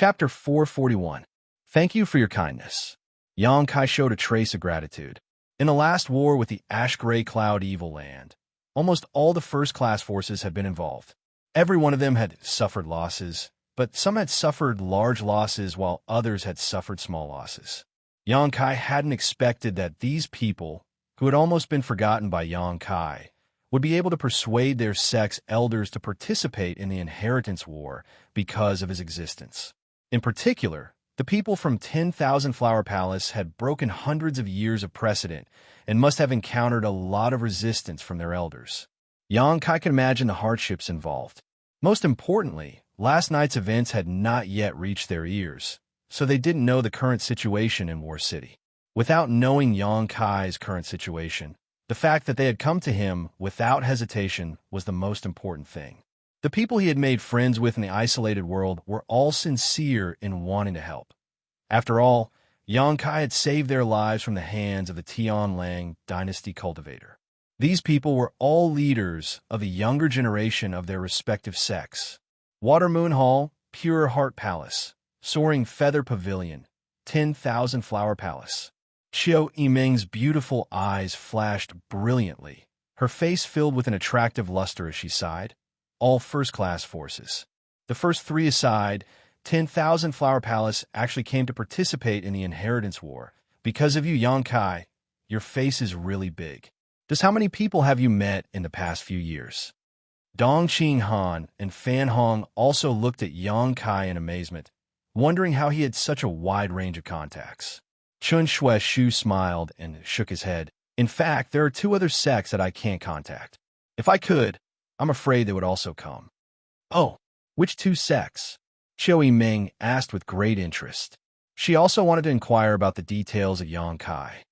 Chapter 441. Thank you for your kindness. Xianxia showed a trace of gratitude. In the last war with the ash-gray cloud evil land, almost all the first-class forces had been involved. Every one of them had suffered losses, but some had suffered large losses while others had suffered small losses. Xianxia hadn't expected that these people, who had almost been forgotten by Xianxia, would be able to persuade their sect's elders to participate in the inheritance war because of his existence. In particular, the people from 10,000 Flower Palace had broken hundreds of years of precedent and must have encountered a lot of resistance from their elders. Xianxia could imagine the hardships involved. Most importantly, last night's events had not yet reached their ears, so they didn't know the current situation in War City. Without knowing Xianxia's current situation, the fact that they had come to him without hesitation was the most important thing. The people he had made friends with in the isolated world were all sincere in wanting to help. After all, Xianxia had saved their lives from the hands of the Tianlang dynasty cultivator. These people were all leaders of the younger generation of their respective sects. Water Moon Hall, Pure Heart Palace, Soaring Feather Pavilion, 10,000 Flower Palace. Qiu Yiming's beautiful eyes flashed brilliantly, her face filled with an attractive luster as she sighed. All first-class forces. The first three aside, 10,000 Flower Palace actually came to participate in the inheritance war. Because of you, Xianxia, your face is really big. Just how many people have you met in the past few years? Dong Qinghan and Fan Hong also looked at Xianxia in amazement, wondering how he had such a wide range of contacts. Chun Shu smiled and shook his head. In fact, there are two other sects that I can't contact. If I could, I'm afraid they would also come. Oh, which two sects? Qiu Yiming asked with great interest. She also wanted to inquire about the details of Xianxia.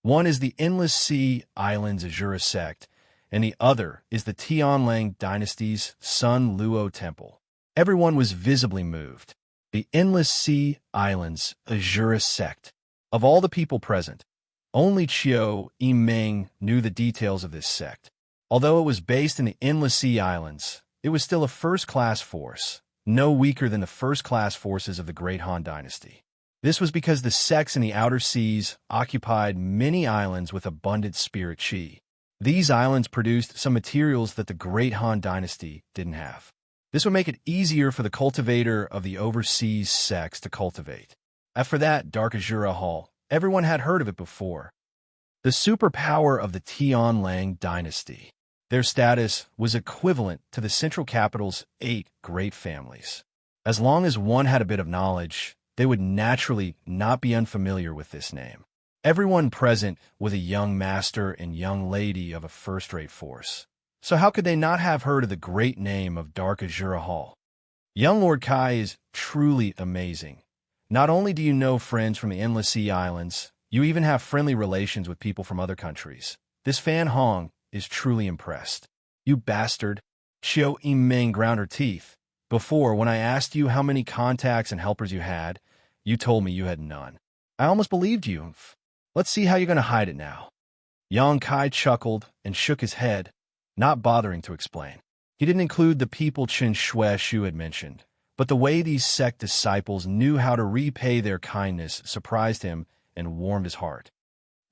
One is the Endless Sea Islands Azura sect, and the other is the Tianlang dynasty's Sun Luo Temple. Everyone was visibly moved. The Endless Sea Islands Azura sect. Of all the people present, only Qiu Yiming knew the details of this sect. Although it was based in the Endless Sea Islands, it was still a first-class force, no weaker than the first-class forces of the Great Han Dynasty. This was because the sects in the outer seas occupied many islands with abundant spirit qi. These islands produced some materials that the Great Han Dynasty didn't have. This would make it easier for the cultivator of the overseas sects to cultivate. As for that Dark Azura Hall, everyone had heard of it before. The superpower of the Tianlang Dynasty. Their status was equivalent to the central capital's 8 great families. As long as one had a bit of knowledge, they would naturally not be unfamiliar with this name. Everyone present was a young master and young lady of a first-rate force. So how could they not have heard of the great name of Dark Azura Hall? Young Lord Kai is truly amazing. Not only do you know friends from the Endless Sea Islands, you even have friendly relations with people from other countries. This Fan Hong is truly impressed. You bastard. Qiu Yiming ground her teeth. Before, when I asked you how many contacts and helpers you had, you told me you had none. I almost believed you. Let's see how you're going to hide it now. Xianxia chuckled and shook his head, not bothering to explain. He didn't include the people Chen Shu had mentioned, but the way these sect disciples knew how to repay their kindness surprised him and warmed his heart.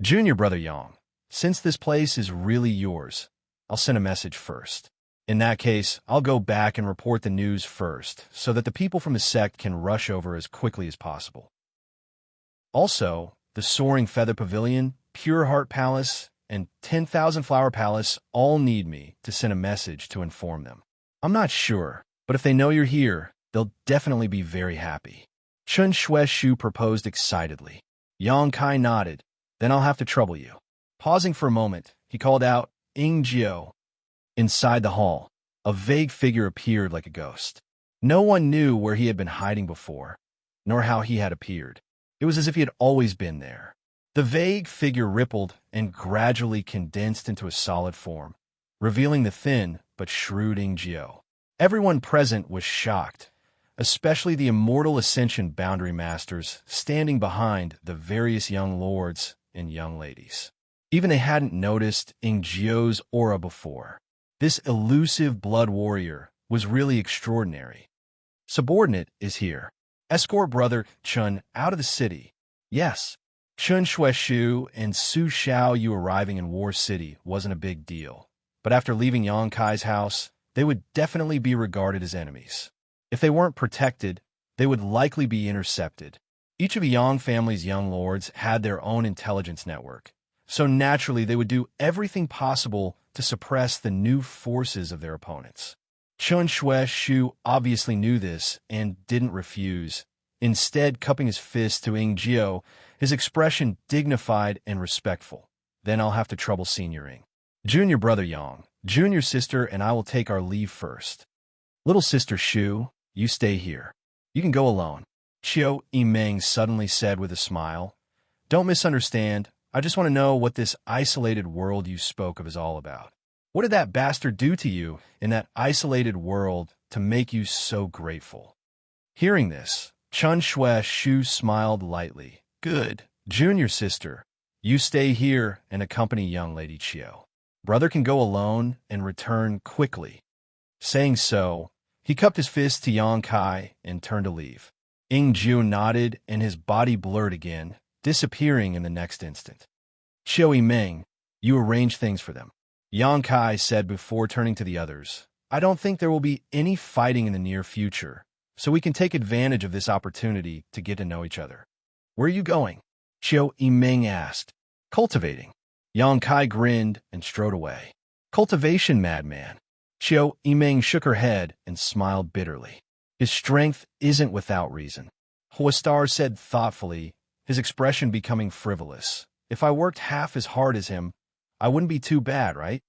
Junior Brother Yang, since this place is really yours, I'll send a message first. In that case, I'll go back and report the news first, so that the people from the sect can rush over as quickly as possible. Also, the Soaring Feather Pavilion, Pure Heart Palace, and 10,000 Flower Palace all need me to send a message to inform them. I'm not sure, but if they know you're here, they'll definitely be very happy. Chun Shu proposed excitedly. Xianxia nodded. Then I'll have to trouble you. Pausing for a moment, he called out, Ingjiu. Inside the hall, a vague figure appeared like a ghost. No one knew where he had been hiding before, nor how he had appeared. It was as if he had always been there. The vague figure rippled and gradually condensed into a solid form, revealing the thin but shrewd Ingjiu. Everyone present was shocked, especially the Immortal Ascension Boundary Masters standing behind the various young lords and young ladies. Even they hadn't noticed Ingjiu's aura before. This elusive blood warrior was really extraordinary. Subordinate is here. Escort brother Chun out of the city. Yes, Chun Shueshu and Su Xiao Yu arriving in War City wasn't a big deal. But after leaving Yang Kai's house, they would definitely be regarded as enemies. If they weren't protected, they would likely be intercepted. Each of the Yang family's young lords had their own intelligence network, so naturally they would do everything possible to suppress the new forces of their opponents. Chun Shueshu obviously knew this and didn't refuse, instead cupping his fist to Ing Jiao, his expression dignified and respectful. Then I'll have to trouble Senior Ing. Junior brother Yang, junior sister and I will take our leave first. Little sister Shu, you stay here. You can go alone. Qiu Yimeng suddenly said with a smile. Don't misunderstand. I just want to know what this isolated world you spoke of is all about. What did that bastard do to you in that isolated world to make you so grateful? Hearing this, Chun Shueshu smiled lightly. Good, junior sister. You stay here and accompany young lady Qiu. Brother can go alone and return quickly. Saying so, he cupped his fist to Yang Kai and turned to leave. Ing Jiu nodded and his body blurred again, disappearing in the next instant. Qiu Yimeng, you arrange things for them. Yang Kai said before turning to the others. I don't think there will be any fighting in the near future, so we can take advantage of this opportunity to get to know each other. Where are you going? Qiu Yimeng asked. Cultivating. Yang Kai grinned and strode away. Cultivation, madman. Qiu Yimeng shook her head and smiled bitterly. His strength isn't without reason. Huastar said thoughtfully, his expression becoming frivolous. If I worked half as hard as him, I wouldn't be too bad, right?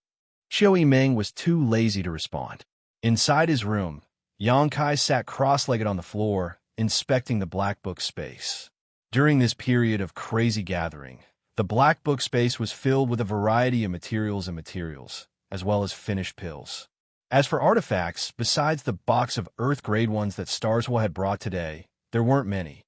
Qiu Yimeng was too lazy to respond. Inside his room, Yang Kai sat cross-legged on the floor, inspecting the Black Book space. During this period of crazy gathering, the Black Book space was filled with a variety of materials, as well as finished pills. As for artifacts, besides the box of Earth-grade ones that Starswell had brought today, there weren't many.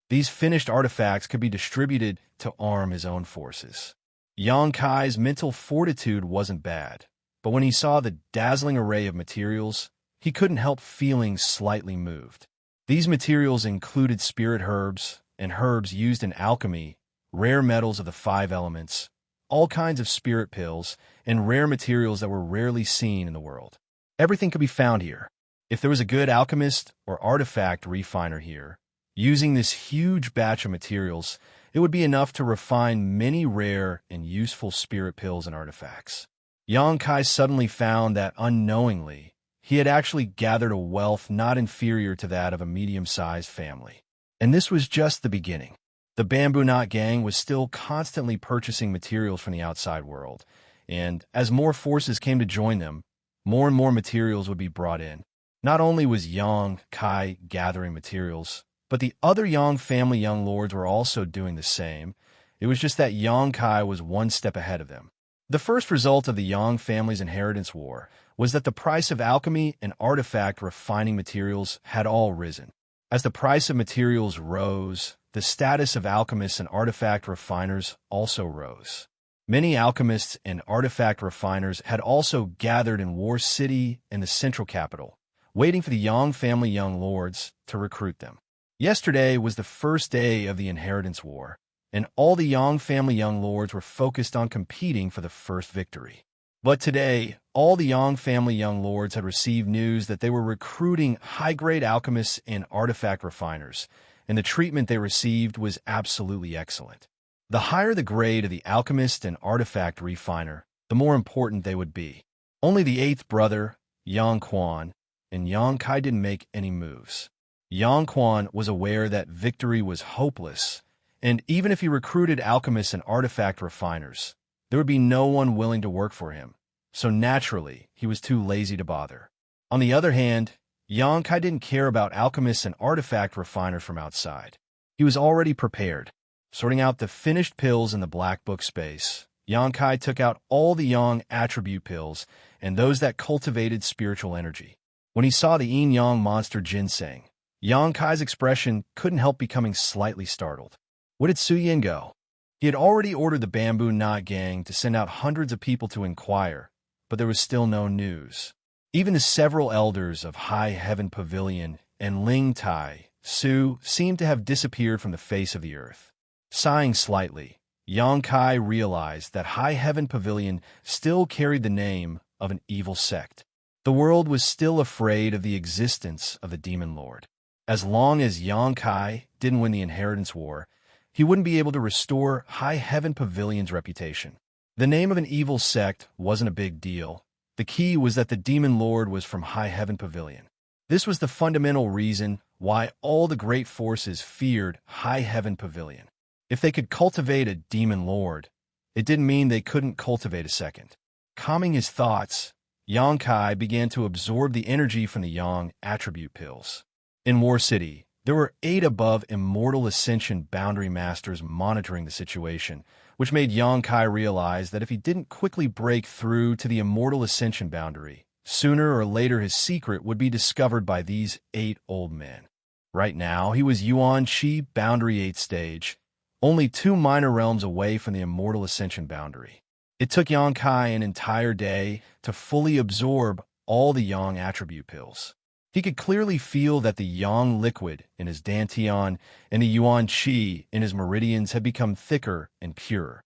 These finished artifacts could be distributed to arm his own forces. Yang Kai's mental fortitude wasn't bad, but when he saw the dazzling array of materials, he couldn't help feeling slightly moved. These materials included spirit herbs and herbs used in alchemy, rare metals of the 5 elements, all kinds of spirit pills, and rare materials that were rarely seen in the world. Everything could be found here. If there was a good alchemist or artifact refiner here, using this huge batch of materials, it would be enough to refine many rare and useful spirit pills and artifacts. Yang Kai suddenly found that unknowingly, he had actually gathered a wealth not inferior to that of a medium-sized family. And this was just the beginning. The Bamboo Knot Gang was still constantly purchasing materials from the outside world, and as more forces came to join them, more and more materials would be brought in. Not only was Yang Kai gathering materials, but the other Yang family young lords were also doing the same. It was just that Yang Kai was one step ahead of them. The first result of the Yang family's inheritance war was that the price of alchemy and artifact refining materials had all risen. As the price of materials rose, the status of alchemists and artifact refiners also rose. Many alchemists and artifact refiners had also gathered in War City and the central capital, waiting for the Yang family young lords to recruit them. Yesterday was the first day of the inheritance war, and all the Yang family young lords were focused on competing for the first victory. But today, all the Yang family young lords had received news that they were recruiting high-grade alchemists and artifact refiners, and the treatment they received was absolutely excellent. The higher the grade of the alchemist and artifact refiner, the more important they would be. Only the 8th brother, Yang Quan, and Yang Kai didn't make any moves. Yang Quan was aware that victory was hopeless, and even if he recruited alchemists and artifact refiners, there would be no one willing to work for him, so naturally, he was too lazy to bother. On the other hand, Yang Kai didn't care about alchemists and artifact refiners from outside. He was already prepared. Sorting out the finished pills in the Black Book space, Yang Kai took out all the Yang attribute pills and those that cultivated spiritual energy. When he saw the yin-yang monster ginseng, Yang Kai's expression couldn't help becoming slightly startled. Where did Su Yin go? He had already ordered the Bamboo Knot Gang to send out hundreds of people to inquire, but there was still no news. Even the several elders of High Heaven Pavilion and Ling Tai Su seemed to have disappeared from the face of the earth. Sighing slightly, Xianxia realized that High Heaven Pavilion still carried the name of an evil sect. The world was still afraid of the existence of the Demon Lord. As long as Xianxia didn't win the Inheritance War, he wouldn't be able to restore High Heaven Pavilion's reputation. The name of an evil sect wasn't a big deal. The key was that the Demon Lord was from High Heaven Pavilion. This was the fundamental reason why all the great forces feared High Heaven Pavilion. If they could cultivate a Demon Lord, it didn't mean they couldn't cultivate a second. Calming his thoughts, Xianxia began to absorb the energy from the Yang attribute pills. In War City, there were 8 above Immortal Ascension boundary masters monitoring the situation, which made Xianxia realize that if he didn't quickly break through to the Immortal Ascension boundary, sooner or later his secret would be discovered by these 8 old men. Right now, he was Xianxia boundary 8 stage, only 2 minor realms away from the Immortal Ascension boundary. It took Xianxia an entire day to fully absorb all the Yang attribute pills. He could clearly feel that the Yang liquid in his dantian and the Yuan qi in his meridians had become thicker and purer.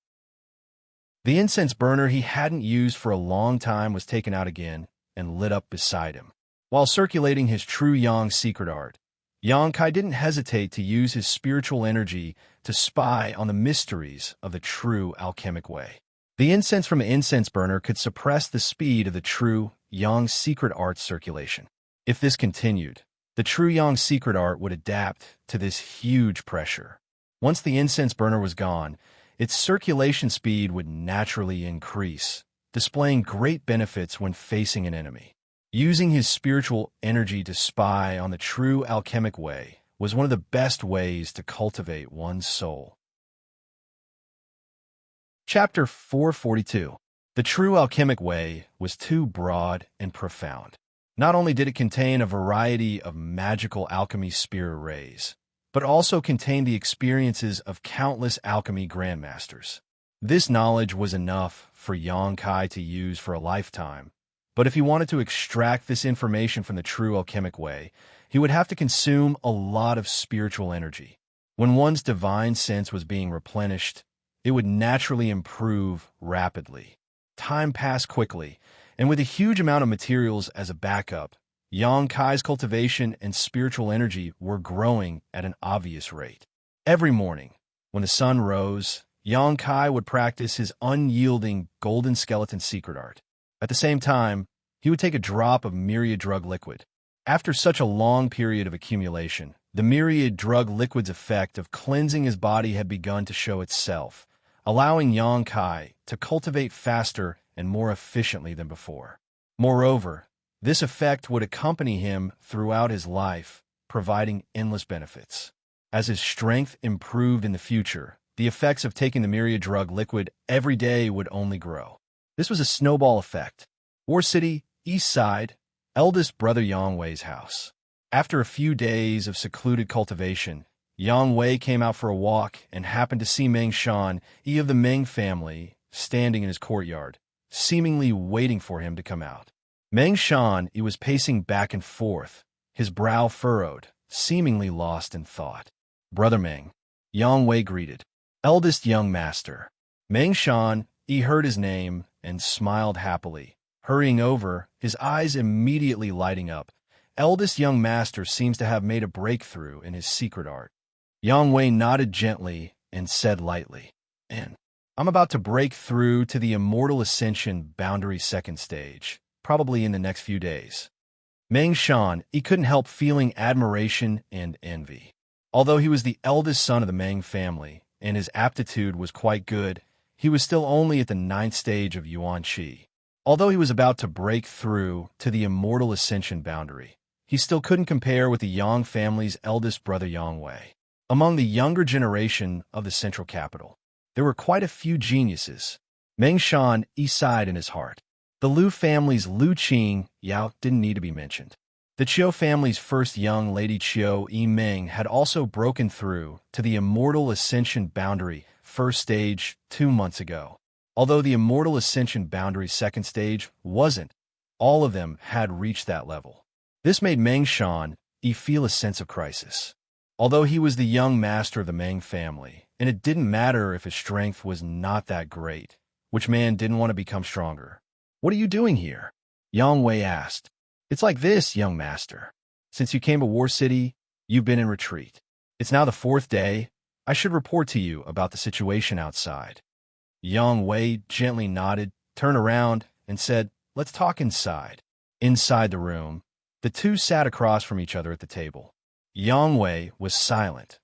The incense burner he hadn't used for a long time was taken out again and lit up beside him. While circulating his true Yang secret art, Xianxia didn't hesitate to use his spiritual energy to spy on the mysteries of the true alchemic way. The incense from an incense burner could suppress the speed of the true Yang secret art circulation. If this continued, the true Yang secret art would adapt to this huge pressure. Once the incense burner was gone, its circulation speed would naturally increase, displaying great benefits when facing an enemy. Using his spiritual energy to spy on the true alchemic way was one of the best ways to cultivate one's soul. Chapter 442. The true alchemic way was too broad and profound. Not only did it contain a variety of magical alchemy spear arrays, but also contained the experiences of countless alchemy grandmasters. This knowledge was enough for Xianxia to use for a lifetime, but if he wanted to extract this information from the true alchemic way, he would have to consume a lot of spiritual energy. When one's divine sense was being replenished, it would naturally improve rapidly. Time passed quickly, and with a huge amount of materials as a backup, Xianxia's cultivation and spiritual energy were growing at an obvious rate. Every morning, when the sun rose, Xianxia would practice his unyielding golden skeleton secret art. At the same time, he would take a drop of myriad drug liquid. After such a long period of accumulation, the myriad drug liquid's effect of cleansing his body had begun to show itself, allowing Xianxia to cultivate faster and more efficiently than before. Moreover, this effect would accompany him throughout his life, providing endless benefits. As his strength improved in the future, the effects of taking the myriad drug liquid every day would only grow. This was a snowball effect. War City, East Side, eldest brother Yang Wei's house. After a few days of secluded cultivation, Yang Wei came out for a walk and happened to see Meng Shan, of the Meng family, standing in his courtyard, seemingly waiting for him to come out. Meng Shan was pacing back and forth, his brow furrowed, seemingly lost in thought. "Brother Meng," Yang Wei greeted. "Eldest young master." Meng Shan heard his name and smiled happily. Hurrying over, his eyes immediately lighting up. Eldest young master seems to have made a breakthrough in his secret art. Yang Wei nodded gently and said lightly, "And I'm about to break through to the Immortal Ascension boundary second stage, probably in the next few days." Meng Shan, he couldn't help feeling admiration and envy. Although he was the eldest son of the Meng family, and his aptitude was quite good, he was still only at the 9th stage of Yuan Qi. Although he was about to break through to the Immortal Ascension boundary, he still couldn't compare with the Yang family's eldest brother Yang Wei. Among the younger generation of the central capital, there were quite a few geniuses. Meng Shan sighed in his heart. The Liu family's Liu Qing Yao didn't need to be mentioned. The Qiu family's first young lady Qiu Meng had also broken through to the Immortal Ascension boundary first stage 2 months ago. Although the Immortal Ascension boundary second stage wasn't, all of them had reached that level. This made Meng Shan feel a sense of crisis. Although he was the young master of the Meng family, and it didn't matter if his strength was not that great, which man didn't want to become stronger? What are you doing here? Yang Wei asked. It's like this, young master. Since you came to War City, you've been in retreat. It's now the 4th day. I should report to you about the situation outside. Yang Wei gently nodded, turned around, and said, let's talk inside. Inside the room, the two sat across from each other at the table. Yang Wei was silent,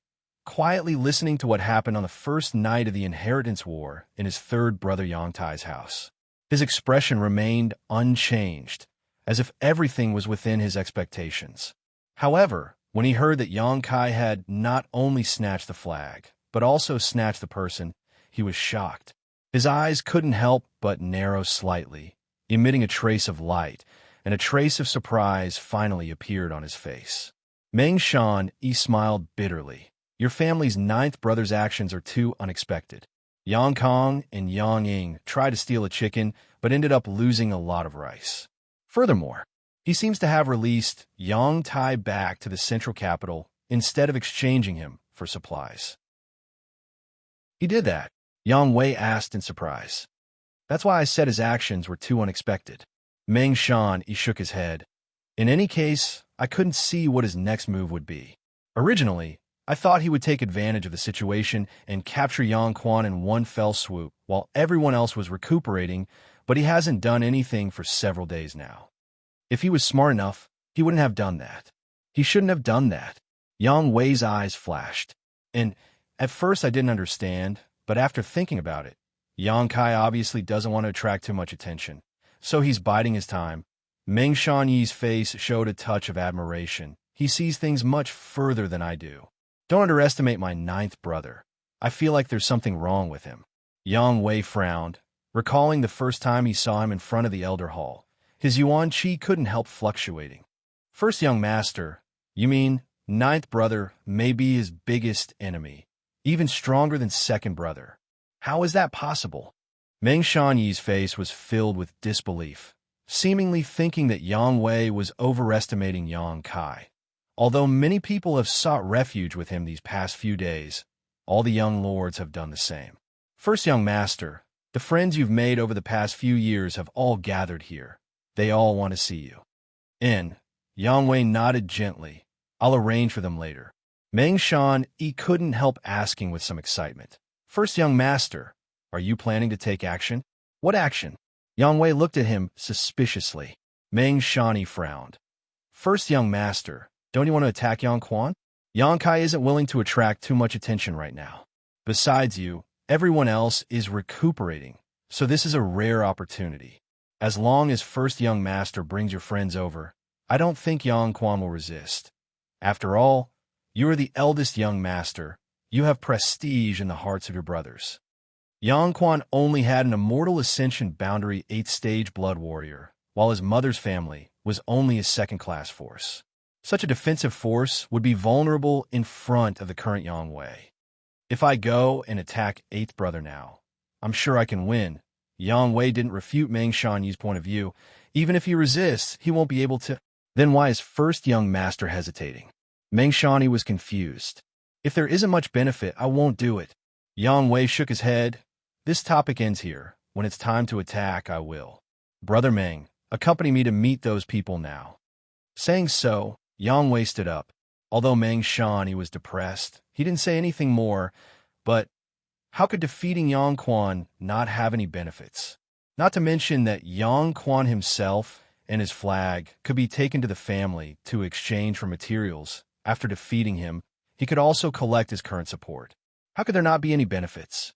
quietly listening to what happened on the first night of the inheritance war in his third brother Yang Tai's house. His expression remained unchanged, as if everything was within his expectations. However, when he heard that Yang Kai had not only snatched the flag, but also snatched the person, he was shocked. His eyes couldn't help but narrow slightly, emitting a trace of light, and a trace of surprise finally appeared on his face. Meng Shan smiled bitterly. Your family's 9th brother's actions are too unexpected. Yang Kong and Yang Ying tried to steal a chicken, but ended up losing a lot of rice. Furthermore, he seems to have released Yang Tai back to the central capital instead of exchanging him for supplies. He did that, Yang Wei asked in surprise. That's why I said his actions were too unexpected. Meng Shan shook his head. In any case, I couldn't see what his next move would be. Originally, I thought he would take advantage of the situation and capture Yang Quan in one fell swoop while everyone else was recuperating, but he hasn't done anything for several days now. If he was smart enough, he wouldn't have done that. He shouldn't have done that. Yang Wei's eyes flashed. And at first I didn't understand, but after thinking about it, Yang Kai obviously doesn't want to attract too much attention, so he's biding his time. Meng Shanyi's face showed a touch of admiration. He sees things much further than I do. Don't underestimate my 9th brother. I feel like there's something wrong with him. Yang Wei frowned, recalling the first time he saw him in front of the Elder Hall. His yuan qi couldn't help fluctuating. First young master, you mean 9th brother may be his biggest enemy, even stronger than 2nd brother. How is that possible? Meng Shanyi's face was filled with disbelief, seemingly thinking that Yang Wei was overestimating Yang Kai. Although many people have sought refuge with him these past few days, all the young lords have done the same. First young master, the friends you've made over the past few years have all gathered here. They all want to see you. Yang Wei nodded gently. I'll arrange for them later. Meng Shan couldn't help asking with some excitement. First young master, are you planning to take action? What action? Yang Wei looked at him suspiciously. Meng Shan frowned. First young master, don't you want to attack Yang Quan? Yang Kai isn't willing to attract too much attention right now. Besides you, everyone else is recuperating, so this is a rare opportunity. As long as first young master brings your friends over, I don't think Yang Quan will resist. After all, you are the eldest young master. You have prestige in the hearts of your brothers. Yang Quan only had an immortal ascension boundary 8th-stage blood warrior, while his mother's family was only a 2nd-class force. Such a defensive force would be vulnerable in front of the current Yang Wei. If I go and attack 8th brother now, I'm sure I can win. Yang Wei didn't refute Meng Shanyi's point of view. Even if he resists, he won't be able to. Then why is first young master hesitating? Meng Shanyi was confused. If there isn't much benefit, I won't do it. Yang Wei shook his head. This topic ends here. When it's time to attack, I will. Brother Meng, accompany me to meet those people now. Saying so, Yang Wei stood up. Although Meng Shan was depressed, he didn't say anything more, but how could defeating Yang Quan not have any benefits? Not to mention that Yang Quan himself and his flag could be taken to the family to exchange for materials. After defeating him, he could also collect his current support. How could there not be any benefits?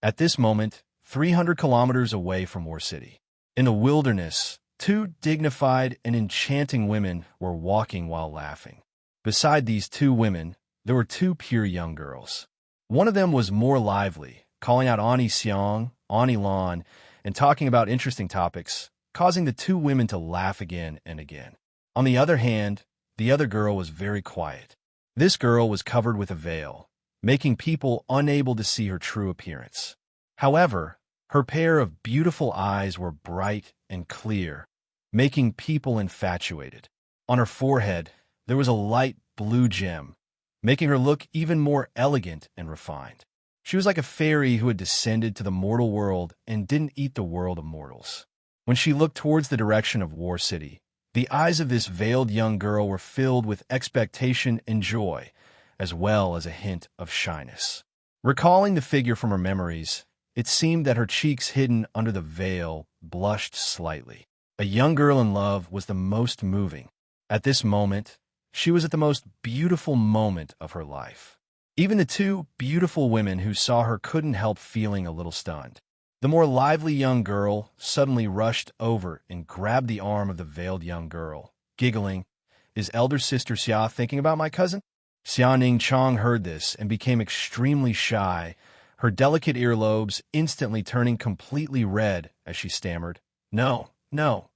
At this moment, 300 kilometers away from War City, in the wilderness, 2 dignified and enchanting women were walking while laughing. Beside these 2 women, there were 2 pure young girls. One of them was more lively, calling out Ani Xiang, Ani Lan, and talking about interesting topics, causing the 2 women to laugh again and again. On the other hand, the other girl was very quiet. This girl was covered with a veil, making people unable to see her true appearance. However, her pair of beautiful eyes were bright and clear, making people infatuated. On her forehead, there was a light blue gem, making her look even more elegant and refined. She was like a fairy who had descended to the mortal world and didn't eat the world of mortals. When she looked towards the direction of War City, the eyes of this veiled young girl were filled with expectation and joy, as well as a hint of shyness. Recalling the figure from her memories, it seemed that her cheeks hidden under the veil blushed slightly. A young girl in love was the most moving. At this moment, she was at the most beautiful moment of her life. Even the two beautiful women who saw her couldn't help feeling a little stunned. The more lively young girl suddenly rushed over and grabbed the arm of the veiled young girl, giggling, "Is elder sister Xia thinking about my cousin?" Xianxia heard this and became extremely shy, her delicate earlobes instantly turning completely red as she stammered, "No, no,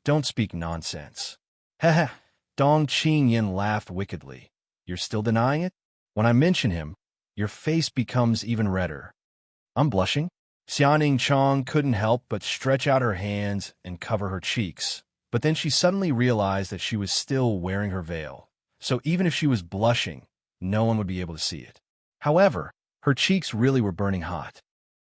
don't speak nonsense." "Heh." Dong Qingyin laughed wickedly. "You're still denying it? When I mention him, your face becomes even redder." "I'm blushing?" Xianxia couldn't help but stretch out her hands and cover her cheeks, but then she suddenly realized that she was still wearing her veil, so even if she was blushing, no one would be able to see it. However, her cheeks really were burning hot.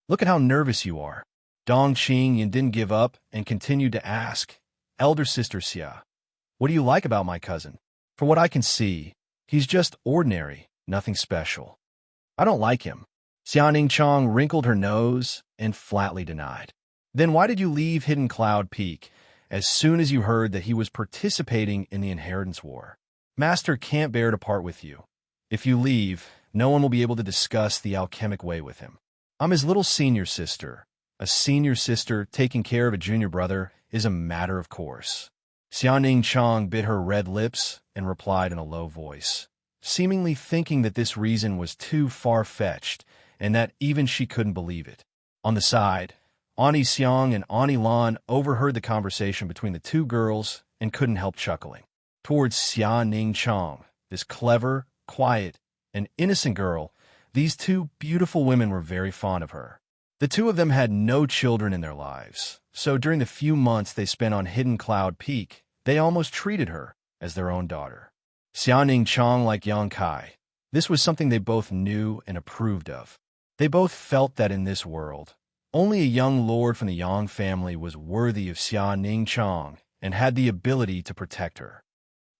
"Look at how nervous you are." Dong Qingyin didn't give up and continued to ask, "Elder sister Xia, what do you like about my cousin? For what I can see, he's just ordinary, nothing special." "I don't like him." Xianxia wrinkled her nose and flatly denied. "Then why did you leave Hidden Cloud Peak as soon as you heard that he was participating in the inheritance war? Master can't bear to part with you. If you leave, no one will be able to discuss the alchemic way with him. I'm his little senior sister. A senior sister taking care of a junior brother is a matter of course." Xianxia bit her red lips and replied in a low voice, seemingly thinking that this reason was too far-fetched and that even she couldn't believe it. On the side, Auntie Xiang and Auntie Lan overheard the conversation between the two girls and couldn't help chuckling. Towards Xianxia, this clever, quiet, and innocent girl, these two beautiful women were very fond of her. The two of them had no children in their lives, so during the few months they spent on Hidden Cloud Peak, they almost treated her as their own daughter. Xianxia liked Yang Kai. This was something they both knew and approved of. They both felt that in this world, only a young lord from the Yang family was worthy of Xianxia and had the ability to protect her.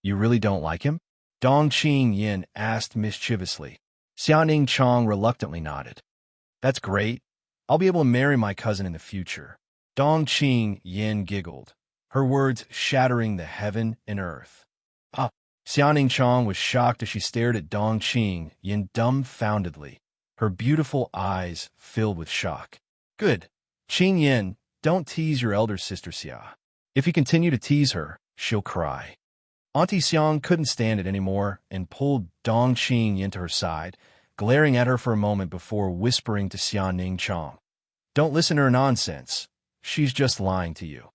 "You really don't like him?" Dong Qingyin asked mischievously. Xianxia reluctantly nodded. "That's great. I'll be able to marry my cousin in the future." Dong Qingyin giggled, her words shattering the heaven and earth. "Ah!" Xianxia was shocked as she stared at Dong Qingyin dumbfoundedly, her beautiful eyes filled with shock. "Good. Qingyin, don't tease your elder sister Xia. If you continue to tease her, she'll cry." Auntie Xiang couldn't stand it anymore and pulled Dong Qingyin to her side, glaring at her for a moment before whispering to Xianxia, "Don't listen to her nonsense. She's just lying to you."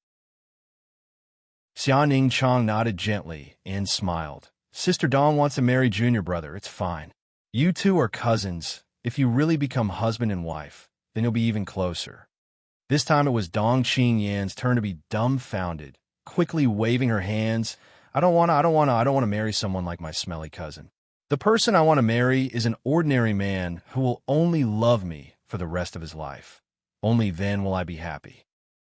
Xianxia nodded gently and smiled. "Sister Dong wants to marry junior brother. It's fine. You two are cousins. If you really become husband and wife, then you'll be even closer." This time it was Dong Qingyin's turn to be dumbfounded, quickly waving her hands. I don't want to marry someone like my smelly cousin. The person I want to marry is an ordinary man who will only love me for the rest of his life. Only then will I be happy."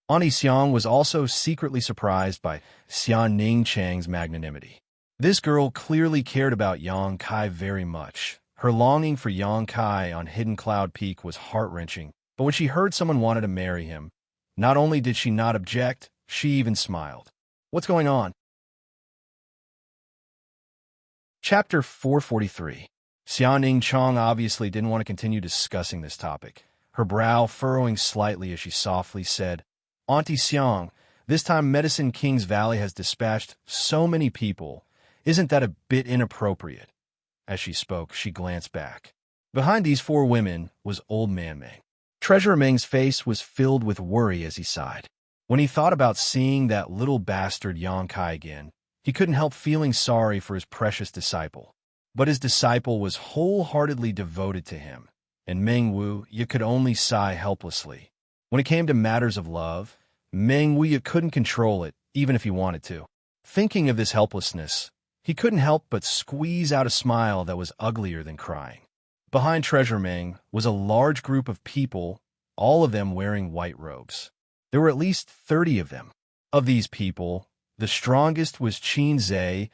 Auntie Xiang was also secretly surprised by Xianxia's magnanimity. This girl clearly cared about Yang Kai very much. Her longing for Yang Kai on Hidden Cloud Peak was heart-wrenching, but when she heard someone wanted to marry him, not only did she not object, she even smiled. What's going on? Chapter 443. Xianxia obviously didn't want to continue discussing this topic, her brow furrowing slightly as she softly said, "Auntie Xiang, this time Medicine King's Valley has dispatched so many people. Isn't that a bit inappropriate?" As she spoke, she glanced back. Behind these four women was Old Man Meng. Treasurer Meng's face was filled with worry as he sighed. When he thought about seeing that little bastard Yang Kai again, he couldn't help feeling sorry for his precious disciple. But his disciple was wholeheartedly devoted to him, and Meng Wu Ye could only sigh helplessly. When it came to matters of love, Meng Wu Ye couldn't control it, even if he wanted to. Thinking of this helplessness, he couldn't help but squeeze out a smile that was uglier than crying. Behind Treasure Ming was a large group of people, all of them wearing white robes. There were at least 30 of them. Of these people, the strongest was Xianxia,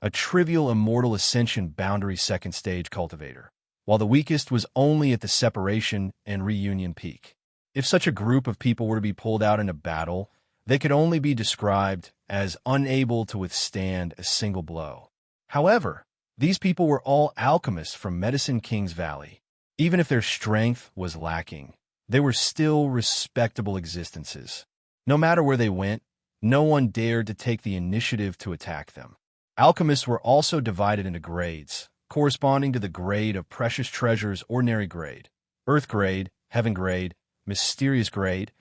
a trivial immortal ascension boundary second stage cultivator, while the weakest was only at the separation and reunion peak. If such a group of people were to be pulled out in a battle, they could only be described as unable to withstand a single blow. However, these people were all alchemists from Medicine King's Valley. Even if their strength was lacking, they were still respectable existences. No matter where they went, no one dared to take the initiative to attack them. Alchemists were also divided into grades, corresponding to the grade of precious treasures: ordinary grade, earth grade, heaven grade, mysterious grade.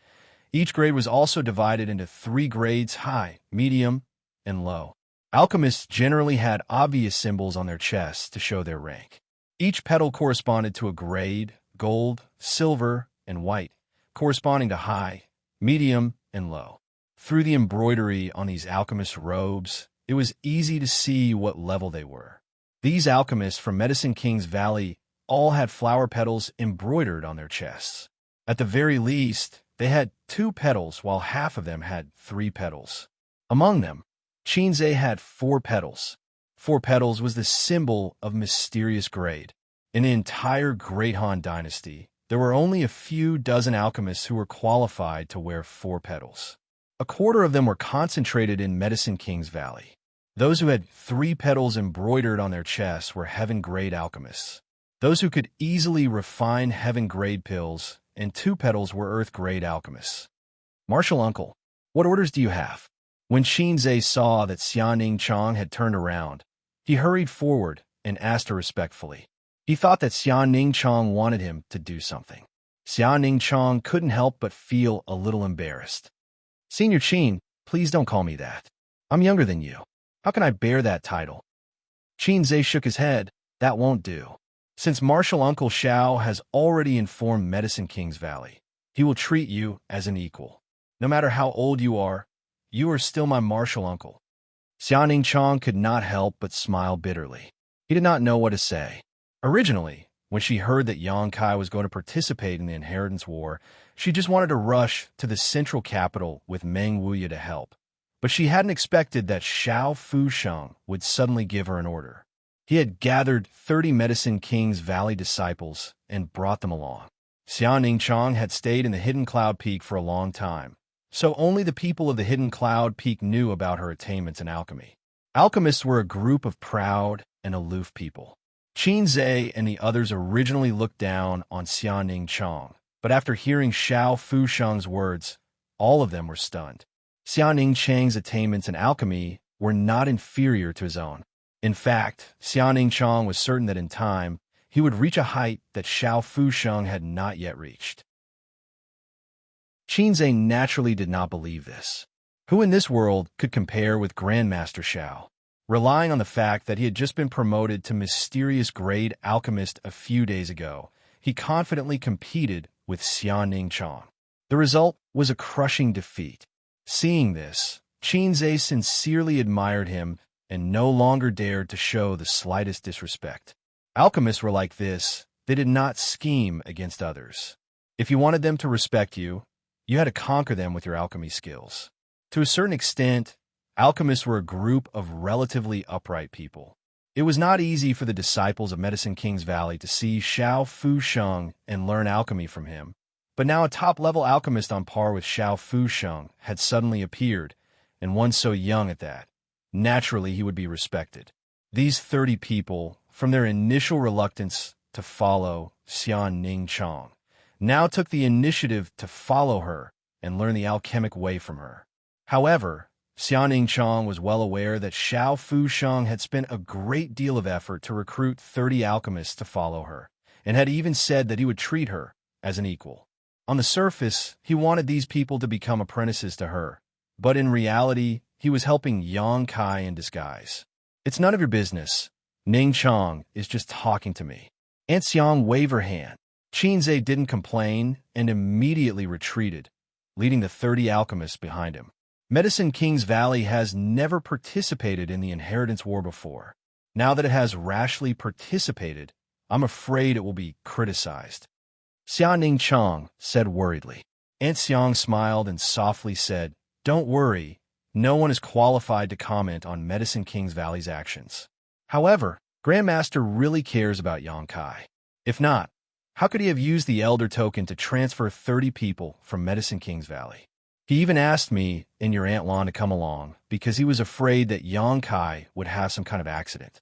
Each grade was also divided into 3 grades: high, medium, and low. Alchemists generally had obvious symbols on their chests to show their rank. Each petal corresponded to a grade: gold, silver, and white, corresponding to high, medium, and low. Through the embroidery on these alchemists' robes, it was easy to see what level they were. These alchemists from Medicine King's Valley all had flower petals embroidered on their chests. At the very least, they had 2 petals, while half of them had 3 petals. Among them, Xianxia had 4 petals. 4 petals was the symbol of mysterious grade. In the entire Great Han dynasty, there were only a few dozen alchemists who were qualified to wear 4 petals. A quarter of them were concentrated in Medicine King's Valley. Those who had 3 petals embroidered on their chests were heaven-grade alchemists. Those who could easily refine heaven-grade pills and 2 petals were earth-grade alchemists. "Martial uncle, what orders do you have?" When Xianxia saw that Xianxia had turned around, he hurried forward and asked her respectfully. He thought that Xianxia wanted him to do something. Xianxia couldn't help but feel a little embarrassed. "Senior Qin, please don't call me that. I'm younger than you. How can I bear that title?" Xianxia shook his head. "That won't do. Since Martial Uncle Xiao has already informed Medicine King's Valley, he will treat you as an equal. No matter how old you are still my martial uncle." Xianxia could not help but smile bitterly. He did not know what to say. Originally, when she heard that Xianxia was going to participate in the Inheritance War, she just wanted to rush to the central capital with Meng Wuya to help. But she hadn't expected that Xiao Fusheng would suddenly give her an order. He had gathered 30 Medicine King's Valley disciples and brought them along. Xianxia had stayed in the Hidden Cloud Peak for a long time, so only the people of the Hidden Cloud Peak knew about her attainments in alchemy. Alchemists were a group of proud and aloof people. Xianxia and the others originally looked down on Xianxia, but after hearing Xiao Fusheng's words, all of them were stunned. Xianxia's attainments in alchemy were not inferior to his own. In fact, Xianxia was certain that in time, he would reach a height that Xiao Fusheng had not yet reached. Xianxia naturally did not believe this. Who in this world could compare with Grandmaster Xiao? Relying on the fact that he had just been promoted to mysterious grade alchemist a few days ago, he confidently competed with Xianxia. The result was a crushing defeat. Seeing this, Xianxia sincerely admired him and no longer dared to show the slightest disrespect. Alchemists were like this. They did not scheme against others. If you wanted them to respect you, you had to conquer them with your alchemy skills. To a certain extent, alchemists were a group of relatively upright people. It was not easy for the disciples of Medicine King's Valley to see Xiao Fusheng and learn alchemy from him, but now a top-level alchemist on par with Xiao Fusheng had suddenly appeared, and one so young at that. Naturally, he would be respected. These 30 people, from their initial reluctance to follow Xianxia, now took the initiative to follow her and learn the alchemic way from her. However, Xianxia was well aware that Xiao Fusheng had spent a great deal of effort to recruit 30 alchemists to follow her, and had even said that he would treat her as an equal. On the surface, he wanted these people to become apprentices to her, but in reality, he was helping Xianxia in disguise. "It's none of your business. Ning Chang is just talking to me." Aunt Xiang waved her hand. Xianxia didn't complain and immediately retreated, leading the 30 alchemists behind him. Medicine King's Valley has never participated in the inheritance war before. Now that it has rashly participated, I'm afraid it will be criticized. Xianxia said worriedly. Aunt Xiang smiled and softly said, "Don't worry, no one is qualified to comment on Medicine King's Valley's actions. However, Grandmaster really cares about Yangkai. If not, how could he have used the Elder Token to transfer 30 people from Medicine King's Valley? He even asked me and your Aunt Lan to come along because he was afraid that Yangkai would have some kind of accident."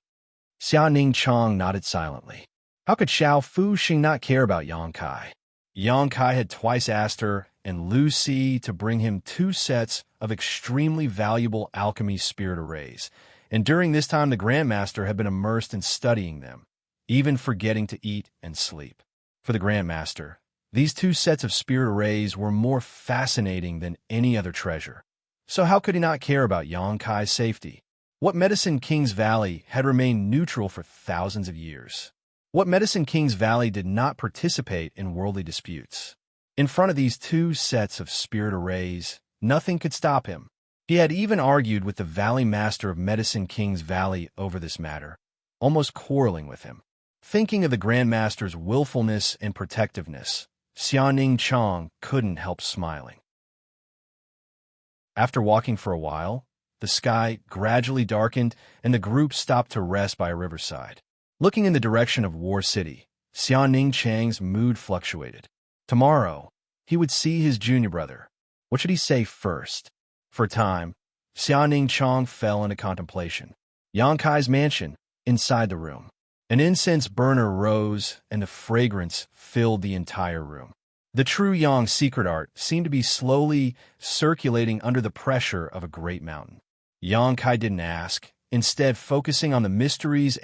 Xianxia nodded silently. How could Xiao Fuxing not care about Yangkai? Yangkai had twice asked her and Lucy to bring him 2 sets of extremely valuable alchemy spirit arrays, and during this time the Grandmaster had been immersed in studying them, even forgetting to eat and sleep. For the Grandmaster, these 2 sets of spirit arrays were more fascinating than any other treasure. So how could he not care about Yangkai's safety? What Medicine King's Valley had remained neutral for thousands of years? What Medicine King's Valley did not participate in worldly disputes? In front of these 2 sets of spirit arrays, nothing could stop him. He had even argued with the Valley Master of Medicine King's Valley over this matter, almost quarreling with him. Thinking of the Grandmaster's willfulness and protectiveness, Xianxia couldn't help smiling. After walking for a while, the sky gradually darkened and the group stopped to rest by a riverside. Looking in the direction of War City, Xianxia's mood fluctuated. Tomorrow, he would see his junior brother. What should he say first? For a time, Xianxia fell into contemplation. Yangkai's mansion, inside the room. An incense burner rose, and the fragrance filled the entire room. The true Yang secret art seemed to be slowly circulating under the pressure of a great mountain. Yangkai didn't ask, instead focusing on the mysteries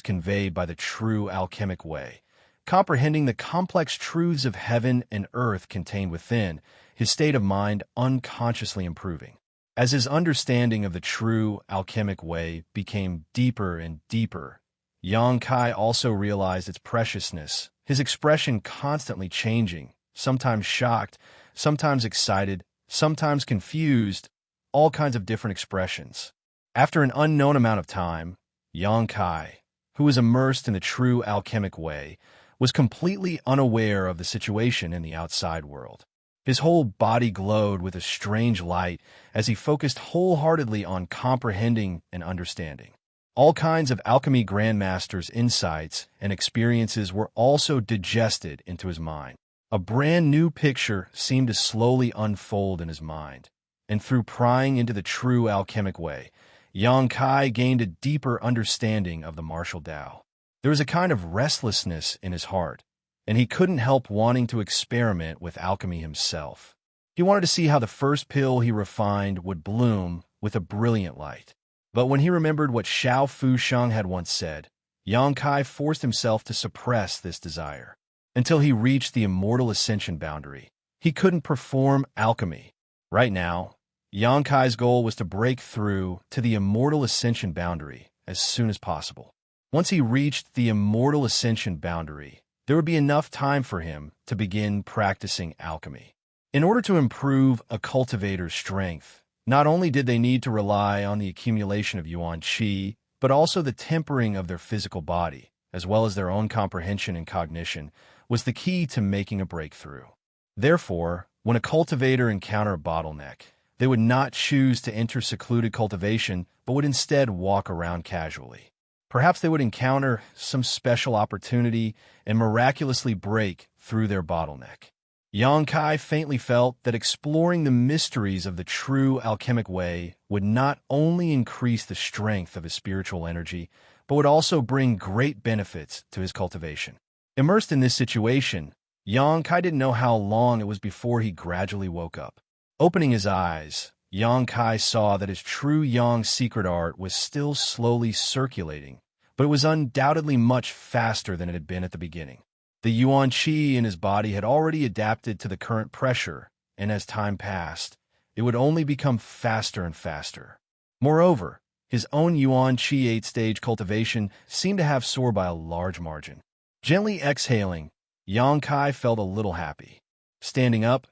conveyed by the true alchemic way. Comprehending the complex truths of heaven and earth contained within, his state of mind unconsciously improving. As his understanding of the true alchemic way became deeper and deeper, Yangkai also realized its preciousness, his expression constantly changing, sometimes shocked, sometimes excited, sometimes confused, all kinds of different expressions. After an unknown amount of time, Yangkai, who was immersed in the true alchemic way, was completely unaware of the situation in the outside world. His whole body glowed with a strange light as he focused wholeheartedly on comprehending and understanding. All kinds of alchemy grandmasters' insights and experiences were also digested into his mind. A brand new picture seemed to slowly unfold in his mind, and through prying into the true alchemic way, Yangkai gained a deeper understanding of the martial Tao. There was a kind of restlessness in his heart, and he couldn't help wanting to experiment with alchemy himself. He wanted to see how the first pill he refined would bloom with a brilliant light. But when he remembered what Xiao Fusheng had once said, Yangkai forced himself to suppress this desire. Until he reached the immortal ascension boundary, he couldn't perform alchemy. Right now, Yangkai's goal was to break through to the immortal ascension boundary as soon as possible. Once he reached the immortal ascension boundary, there would be enough time for him to begin practicing alchemy. In order to improve a cultivator's strength, not only did they need to rely on the accumulation of yuan qi, but also the tempering of their physical body, as well as their own comprehension and cognition, was the key to making a breakthrough. Therefore, when a cultivator encountered a bottleneck, they would not choose to enter secluded cultivation, but would instead walk around casually. Perhaps they would encounter some special opportunity and miraculously break through their bottleneck. Yangkai faintly felt that exploring the mysteries of the true alchemic way would not only increase the strength of his spiritual energy, but would also bring great benefits to his cultivation. Immersed in this situation, Yangkai didn't know how long it was before he gradually woke up. Opening his eyes, Yangkai saw that his true Yang secret art was still slowly circulating, but it was undoubtedly much faster than it had been at the beginning. The yuan qi in his body had already adapted to the current pressure, and as time passed, it would only become faster and faster. Moreover, his own yuan qi 8-stage cultivation seemed to have soared by a large margin. Gently exhaling, Yangkai felt a little happy. Standing up,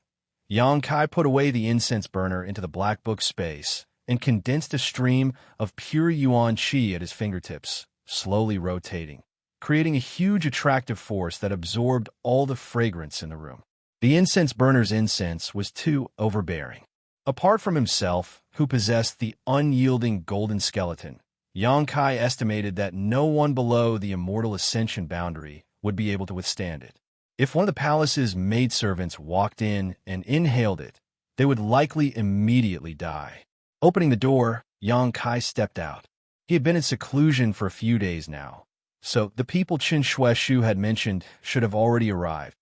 Yang Kai put away the incense burner into the black book space and condensed a stream of pure yuan qi at his fingertips, slowly rotating, creating a huge attractive force that absorbed all the fragrance in the room. The incense burner's incense was too overbearing. Apart from himself, who possessed the unyielding golden skeleton, Yang Kai estimated that no one below the immortal ascension boundary would be able to withstand it. If one of the palace's maidservants walked in and inhaled it, they would likely immediately die. Opening the door, Yang Kai stepped out. He had been in seclusion for a few days now, so the people Qin Shueshu had mentioned should have already arrived.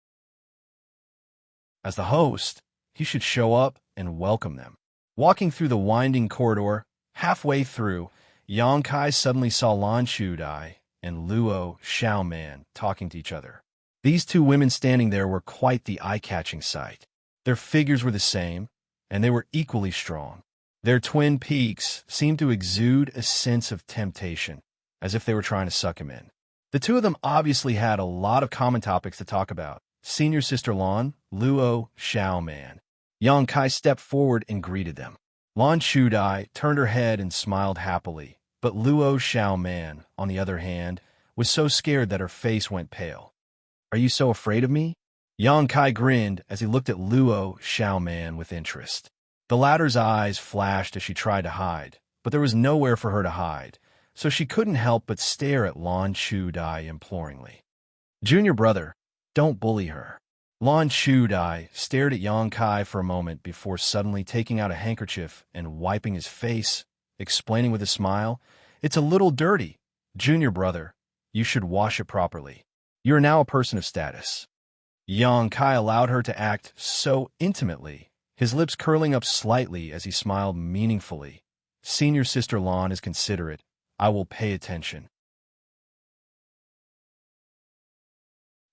As the host, he should show up and welcome them. Walking through the winding corridor, halfway through, Yang Kai suddenly saw Lan Shudai and Luo Xiaoman talking to each other. These two women standing there were quite the eye-catching sight. Their figures were the same, and they were equally strong. Their twin peaks seemed to exude a sense of temptation, as if they were trying to suck him in. The two of them obviously had a lot of common topics to talk about. Senior Sister Lan, Luo Xiaoman. Yang Kai stepped forward and greeted them. Lan Shudai turned her head and smiled happily, but Luo Xiaoman, on the other hand, was so scared that her face went pale. "Are you so afraid of me?" Yang Kai grinned as he looked at Luo Xiaoman with interest. The latter's eyes flashed as she tried to hide, but there was nowhere for her to hide, so she couldn't help but stare at Lan Shudai imploringly. "Junior brother, don't bully her." Lan Shudai stared at Yang Kai for a moment before suddenly taking out a handkerchief and wiping his face, explaining with a smile, "It's a little dirty. Junior brother, you should wash it properly. You are now a person of status." Yang Kai allowed her to act so intimately, his lips curling up slightly as he smiled meaningfully. "Senior Sister Lan is considerate. I will pay attention."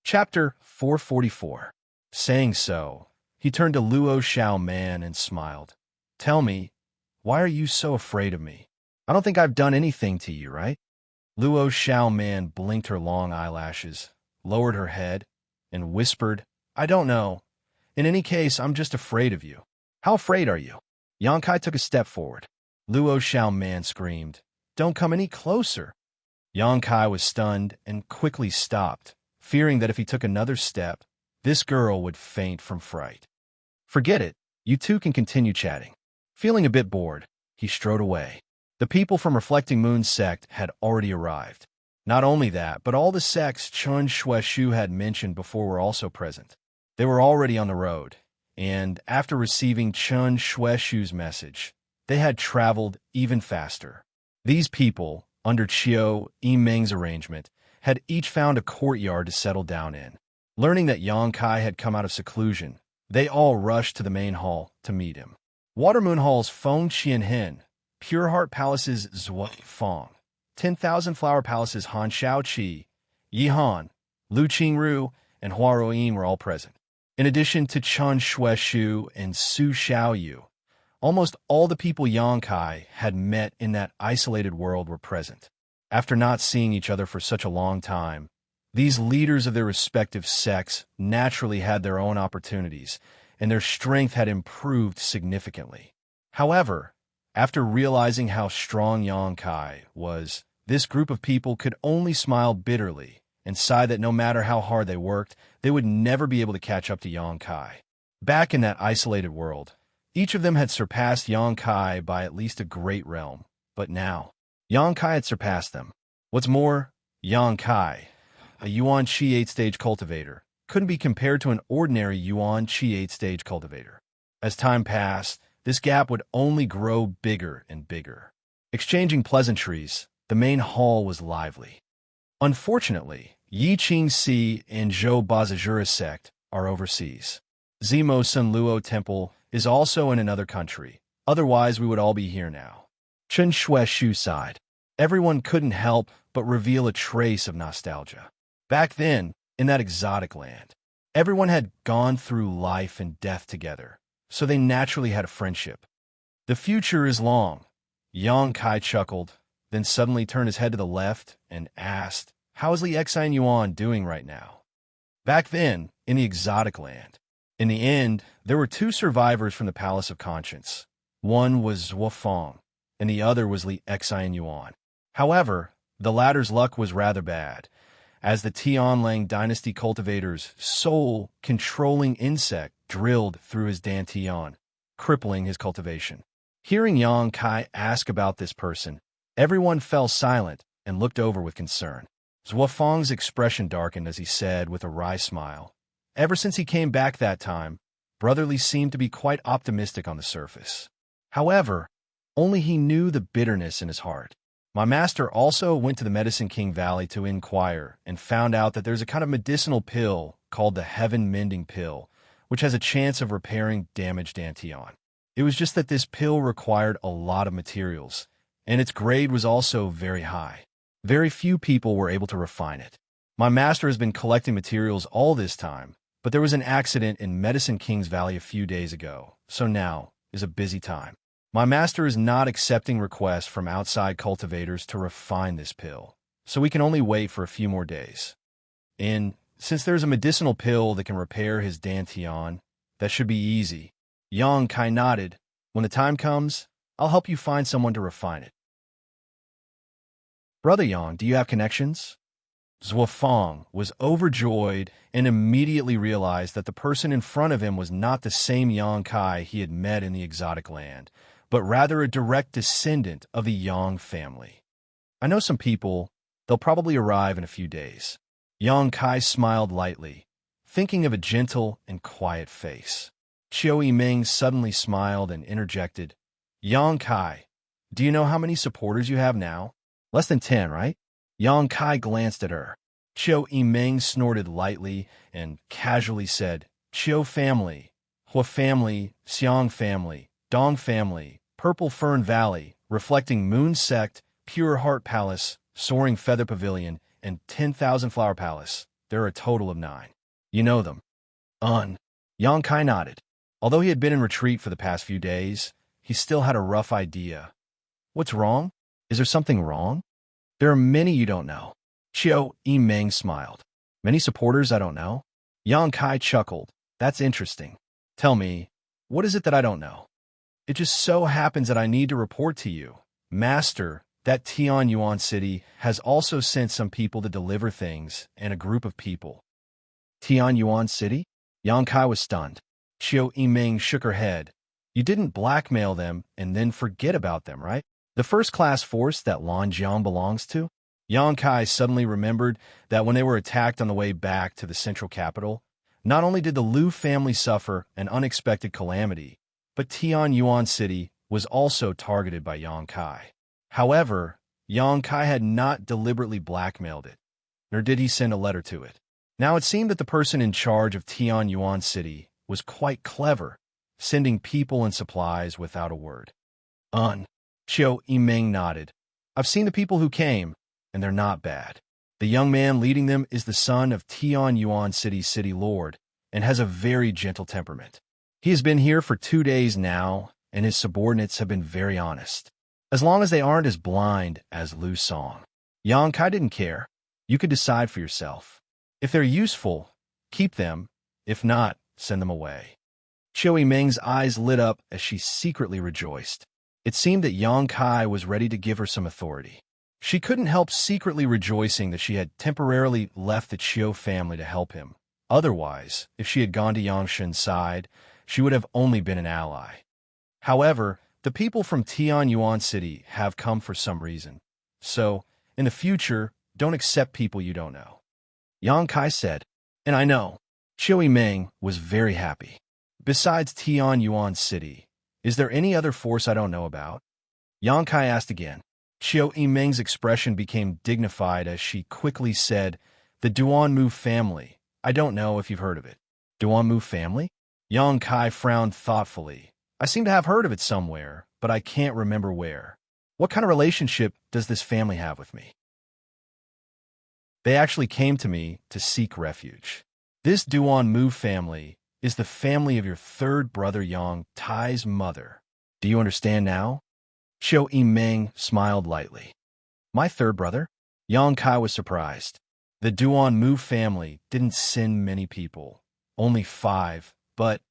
Chapter 444. Saying so, he turned to Luo Xiaoman and smiled. "Tell me, why are you so afraid of me? I don't think I've done anything to you, right?" Luo Xiaoman blinked her long eyelashes, lowered her head, and whispered, "I don't know. In any case, I'm just afraid of you." "How afraid are you?" Yang Kai took a step forward. Luo Xiaoman screamed, "Don't come any closer." Yang Kai was stunned and quickly stopped, fearing that if he took another step, this girl would faint from fright. "Forget it. You two can continue chatting." Feeling a bit bored, he strode away. The people from Reflecting Moon's sect had already arrived. Not only that, but all the sects Qin Shueshu had mentioned before were also present. They were already on the road, and after receiving Qin Shueshu's message, they had traveled even faster. These people, under Qiu Yimeng's arrangement, had each found a courtyard to settle down in. Learning that Yang Kai had come out of seclusion, they all rushed to the main hall to meet him. Watermoon Hall's Feng Qianhen, Pure Heart Palace's Zhuo Feng, 10,000 Flower Palace's Han Shaoqi, Yihan, Lu Qingru, and Huaroyin were all present. In addition to Qin Shueshu and Su Xiaoyu, almost all the people Yang Kai had met in that isolated world were present. After not seeing each other for such a long time, these leaders of their respective sects naturally had their own opportunities, and their strength had improved significantly. However, after realizing how strong Yang Kai was, this group of people could only smile bitterly and sigh that no matter how hard they worked, they would never be able to catch up to Yang Kai. Back in that isolated world, each of them had surpassed Yang Kai by at least a great realm, but now, Yang Kai had surpassed them. What's more, Yang Kai, a Yuan Qi 8-stage cultivator, couldn't be compared to an ordinary Yuan Qi 8-stage cultivator. As time passed, this gap would only grow bigger and bigger. Exchanging pleasantries, the main hall was lively. Unfortunately, Yi Qingxi and Zhou Bazajura sect are overseas. Zimo Sun Luo Temple is also in another country, otherwise we would all be here now. Qin Shueshu sighed. Everyone couldn't help but reveal a trace of nostalgia. Back then, in that exotic land, everyone had gone through life and death together, so they naturally had a friendship. "The future is long," Yang Kai chuckled, then suddenly turned his head to the left and asked, "How is Li Xine Yuan doing right now?" Back then, in the exotic land, In the end, there were two survivors from the Palace of Conscience. One was Wufang, and the other was Li Xianyuan. However, the latter's luck was rather bad, as the Tianlang dynasty cultivator's soul-controlling insect drilled through his dantian, crippling his cultivation. Hearing Yang Kai ask about this person, everyone fell silent and looked over with concern. Wufang's expression darkened as he said with a wry smile, "Ever since he came back that time, Brotherly seemed to be quite optimistic on the surface. However, only he knew the bitterness in his heart. My master also went to the Medicine King Valley to inquire and found out that there's a kind of medicinal pill called the Heaven Mending Pill, which has a chance of repairing damaged dantian. It was just that this pill required a lot of materials, and its grade was also very high. Very few people were able to refine it. My master has been collecting materials all this time, but there was an accident in Medicine King's Valley a few days ago, so now is a busy time. My master is not accepting requests from outside cultivators to refine this pill, so we can only wait for a few more days. And since there's a medicinal pill that can repair his dantian, that should be easy." Yang Kai nodded. "When the time comes, I'll help you find someone to refine it." "Brother Yang, do you have connections?" Wufang was overjoyed and immediately realized that the person in front of him was not the same Yang Kai he had met in the exotic land, but rather a direct descendant of the Yang family. "I know some people. They'll probably arrive in a few days." Yang Kai smiled lightly, thinking of a gentle and quiet face. Qiu Yiming suddenly smiled and interjected, "Yang Kai, do you know how many supporters you have now? Less than 10, right?" Yang Kai glanced at her. Qiu Yiming snorted lightly and casually said, "Qiu family, Hua family, Xiang family, Dong family, Purple Fern Valley, Reflecting Moon Sect, Pure Heart Palace, Soaring Feather Pavilion, and 10,000 Flower Palace. There are a total of 9. You know them." Yang Kai nodded. Although he had been in retreat for the past few days, he still had a rough idea. "What's wrong? Is there something wrong?" "There are many you don't know." Qiu Yiming smiled. "Many supporters I don't know?" Yang Kai chuckled. "That's interesting. Tell me, what is it that I don't know?" "It just so happens that I need to report to you, Master, that Tianyuan City has also sent some people to deliver things, and a group of people." "Tianyuan City?" Yang Kai was stunned. Qiu Yiming shook her head. "You didn't blackmail them and then forget about them, right? The first-class force that Lanjiang belongs to?" Yang Kai suddenly remembered that when they were attacked on the way back to the central capital, not only did the Liu family suffer an unexpected calamity, but Tianyuan City was also targeted by Yang Kai. However, Yang Kai had not deliberately blackmailed it, nor did he send a letter to it. Now it seemed that the person in charge of Tianyuan City was quite clever, sending people and supplies without a word. Qiu Yiming nodded. "I've seen the people who came, and they're not bad. The young man leading them is the son of Tianyuan City's city lord, and has a very gentle temperament. He has been here for 2 days now, and his subordinates have been very honest. As long as they aren't as blind as Lu Song." Yang Kai didn't care. "You could decide for yourself. If they're useful, keep them. If not, send them away." Qiu Yiming's eyes lit up as she secretly rejoiced. It seemed that Yang Kai was ready to give her some authority. She couldn't help secretly rejoicing that she had temporarily left the Qiu family to help him. Otherwise, if she had gone to Yang Shen's side, she would have only been an ally. However, the people from Tianyuan City have come for some reason. So, in the future, don't accept people you don't know." Yang Kai said, "And I know." Qiu Yiming was very happy. "Besides Tianyuan City, is there any other force I don't know about?" Yang Kai asked again. Qiu Yiming's expression became dignified as she quickly said, "The Duanmu family. I don't know if you've heard of it." "Duanmu family?" Yang Kai frowned thoughtfully. "I seem to have heard of it somewhere, but I can't remember where. What kind of relationship does this family have with me?" "They actually came to me to seek refuge. This Duanmu family is the family of your third brother Yang Tai's mother. Do you understand now?" Qiu Yiming smiled lightly. "My third brother?" Yang Kai was surprised. The Duanmu family didn't send many people, only 5, but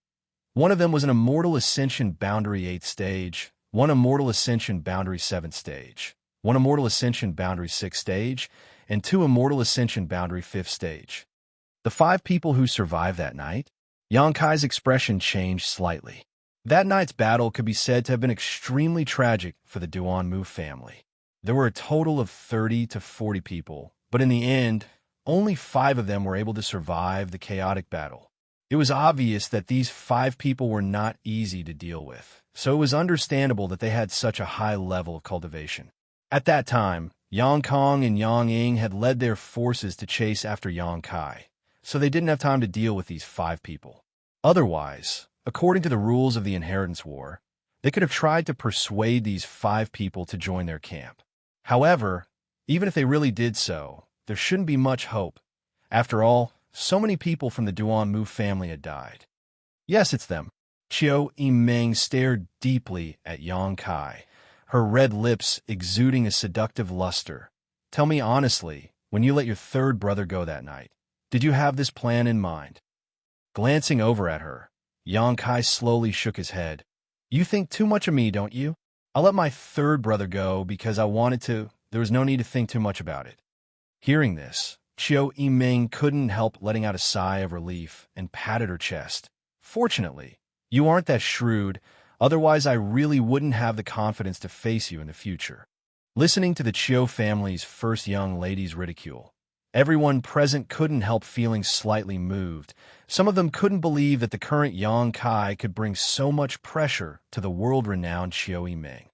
one of them was an Immortal Ascension Boundary 8th stage, one Immortal Ascension Boundary 7th stage, one Immortal Ascension Boundary 6th stage, and 2 Immortal Ascension Boundary 5th stage. The 5 people who survived that night? Xianxia's expression changed slightly. That night's battle could be said to have been extremely tragic for the Duanmu family. There were a total of 30 to 40 people, but in the end, only 5 of them were able to survive the chaotic battle. It was obvious that these 5 people were not easy to deal with, so it was understandable that they had such a high level of cultivation. At that time, Yang Kong and Yang Ying had led their forces to chase after Yang Kai, so they didn't have time to deal with these 5 people. Otherwise, according to the rules of the Inheritance War, they could have tried to persuade these 5 people to join their camp. However, even if they really did so, there shouldn't be much hope. After all, so many people from the Duanmu family had died. Yes, it's them. Qiu Yimeng stared deeply at Yang Kai, her red lips exuding a seductive luster. Tell me honestly, when you let your 3rd brother go that night, did you have this plan in mind? Glancing over at her, Yang Kai slowly shook his head. You think too much of me, don't you? I let my 3rd brother go because I wanted to. There was no need to think too much about it. Hearing this, Qiu Yimeng couldn't help letting out a sigh of relief and patted her chest. Fortunately, you aren't that shrewd, otherwise I really wouldn't have the confidence to face you in the future. Listening to the Qiu family's first young lady's ridicule, everyone present couldn't help feeling slightly moved. Some of them couldn't believe that the current Yang Kai could bring so much pressure to the world-renowned Qiu Yimeng.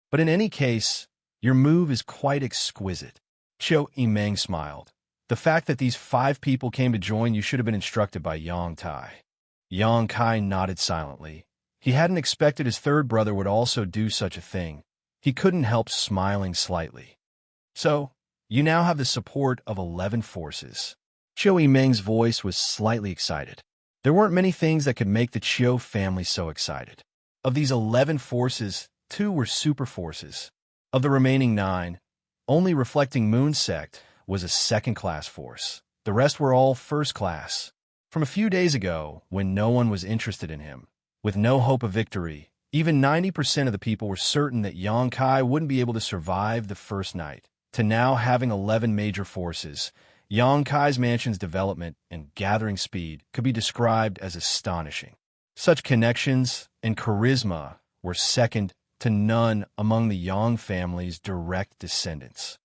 But in any case, your move is quite exquisite. Qiu Yimeng smiled. The fact that these 5 people came to join you should have been instructed by Yang Tai. Yang Kai nodded silently. He hadn't expected his 3rd brother would also do such a thing. He couldn't help smiling slightly. So, you now have the support of 11 forces. Qiu Yimeng's voice was slightly excited. There weren't many things that could make the Qiu family so excited. Of these 11 forces, 2 were super forces. Of the remaining 9, only Reflecting Moon Sect was a 2nd-class force. The rest were all 1st class. From a few days ago, when no one was interested in him, with no hope of victory, even 90% of the people were certain that Yang Kai wouldn't be able to survive the first night, to now having 11 major forces, Yang Kai's mansion's development and gathering speed could be described as astonishing. Such connections and charisma were second to none among the Yang family's direct descendants.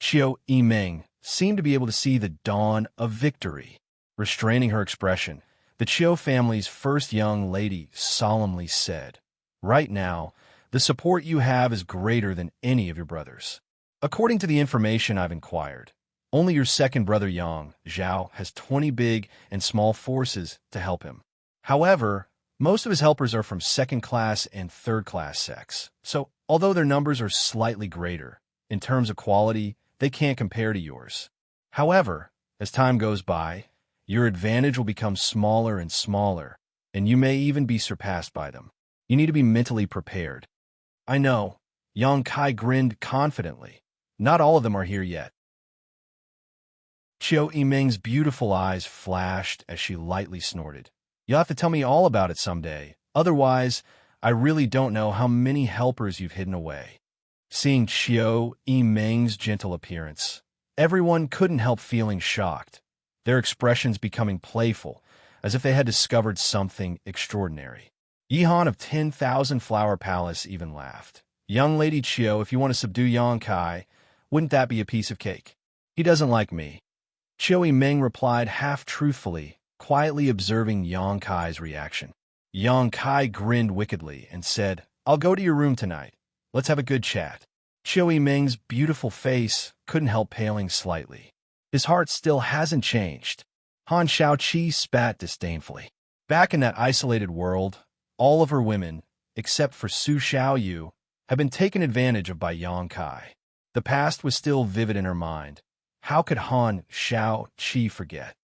Qiu Yimeng seemed to be able to see the dawn of victory. Restraining her expression, the Qiu family's first young lady solemnly said, "Right now, the support you have is greater than any of your brothers. According to the information I've inquired, only your 2nd brother Yang Zhao has 20 big and small forces to help him. However, most of his helpers are from 2nd-class and 3rd-class sects, so although their numbers are slightly greater, in terms of quality, they can't compare to yours. However, as time goes by, your advantage will become smaller and smaller, and you may even be surpassed by them. You need to be mentally prepared." "I know." Yang Kai grinned confidently. "Not all of them are here yet." Qiu Yimeng's beautiful eyes flashed as she lightly snorted. "You'll have to tell me all about it someday. Otherwise, I really don't know how many helpers you've hidden away." Seeing Qiu Yimeng's gentle appearance, everyone couldn't help feeling shocked, their expressions becoming playful, as if they had discovered something extraordinary. Yihan of 10,000 Flower Palace even laughed. "Young Lady Qiu, if you want to subdue Yang Kai, wouldn't that be a piece of cake? He doesn't like me." Qiu Yimeng replied half-truthfully, quietly observing Yang Kai's reaction. Yang Kai grinned wickedly and said, "I'll go to your room tonight. Let's have a good chat." Qiu Yimeng's beautiful face couldn't help paling slightly. His heart still hasn't changed. Han Shaoqi spat disdainfully. Back in that isolated world, all of her women, except for Su Xiaoyu, had been taken advantage of by Yang Kai. The past was still vivid in her mind. How could Han Shaoqi forget?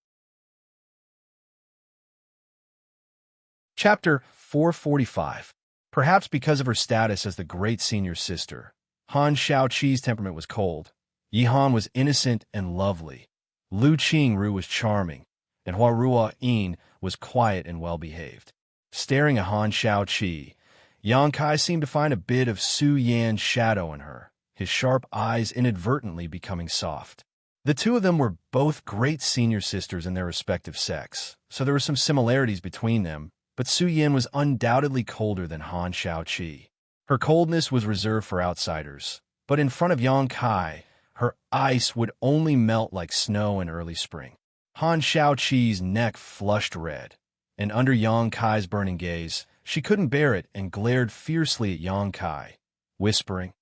Chapter 445. Perhaps because of her status as the great senior sister, Han Shaoqi's temperament was cold. Yihan was innocent and lovely. Lu Qingru was charming, and Hua Yin was quiet and well-behaved. Staring at Han Xiaoqi, Yang Kai seemed to find a bit of Su Yan's shadow in her, his sharp eyes inadvertently becoming soft. The two of them were both great senior sisters in their respective sex, so there were some similarities between them, but Su Yan was undoubtedly colder than Han Xiaoqi. Her coldness was reserved for outsiders, but in front of Yang Kai, her ice would only melt like snow in early spring. Han Xiaoqi's neck flushed red, and under Yang Kai's burning gaze, she couldn't bear it and glared fiercely at Yang Kai, whispering,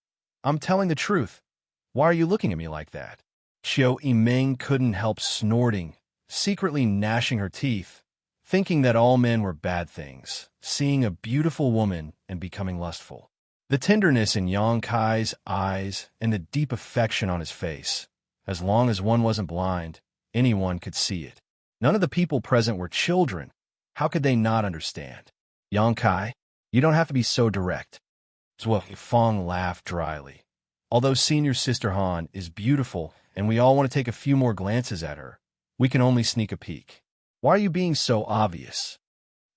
"I'm telling the truth. Why are you looking at me like that?" Xiao Yimeng couldn't help snorting, secretly gnashing her teeth, thinking that all men were bad things, seeing a beautiful woman and becoming lustful. The tenderness in Yang Kai's eyes and the deep affection on his face. As long as one wasn't blind, anyone could see it. None of the people present were children. How could they not understand? Yang Kai, you don't have to be so direct. Zhuo Fang laughed dryly. Although senior sister Han is beautiful and we all want to take a few more glances at her, we can only sneak a peek. Why are you being so obvious?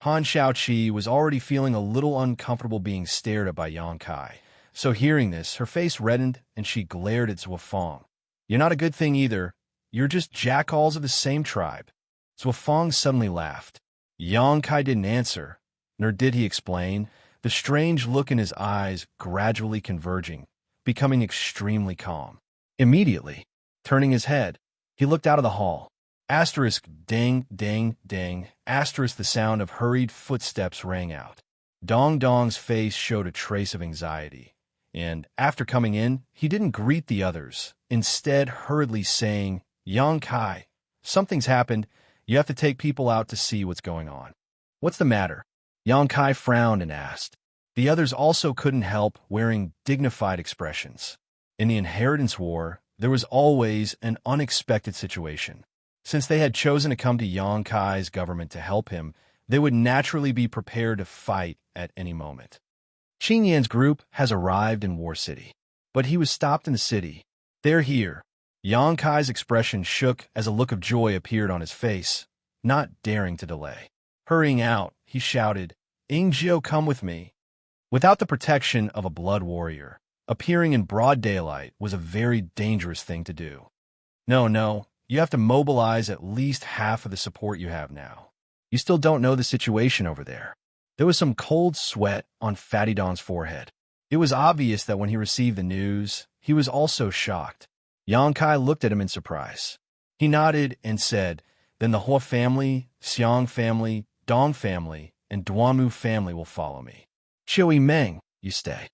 Han Xiaoqi was already feeling a little uncomfortable being stared at by Yang Kai, so hearing this, her face reddened and she glared at Zhuo Fang. You're not a good thing either. You're just jackals of the same tribe. Zhuo Fang suddenly laughed. Yang Kai didn't answer, nor did he explain, the strange look in his eyes gradually converging, becoming extremely calm. Immediately, turning his head, he looked out of the hall. Asterisk, ding, ding, ding, asterisk, the sound of hurried footsteps rang out. Dong Dong's face showed a trace of anxiety, and after coming in, he didn't greet the others, instead hurriedly saying, Yang Kai, something's happened. You have to take people out to see what's going on. What's the matter? Yang Kai frowned and asked. The others also couldn't help wearing dignified expressions. In the inheritance war, there was always an unexpected situation. Since they had chosen to come to Yang Kai's government to help him, they would naturally be prepared to fight at any moment. Qin Yan's group has arrived in War City, but he was stopped in the city. They're here. Yang Kai's expression shook as a look of joy appeared on his face, not daring to delay. Hurrying out, he shouted, Ingjiu, come with me. Without the protection of a blood warrior, appearing in broad daylight was a very dangerous thing to do. No, you have to mobilize at least half of the support you have now. You still don't know the situation over there. There was some cold sweat on Fatty Don's forehead. It was obvious that when he received the news, he was also shocked. Yang Kai looked at him in surprise. He nodded and said, then the Hua family, Xiang family, Dong family, and Duanmu family will follow me. Qiu Yimeng, you stay.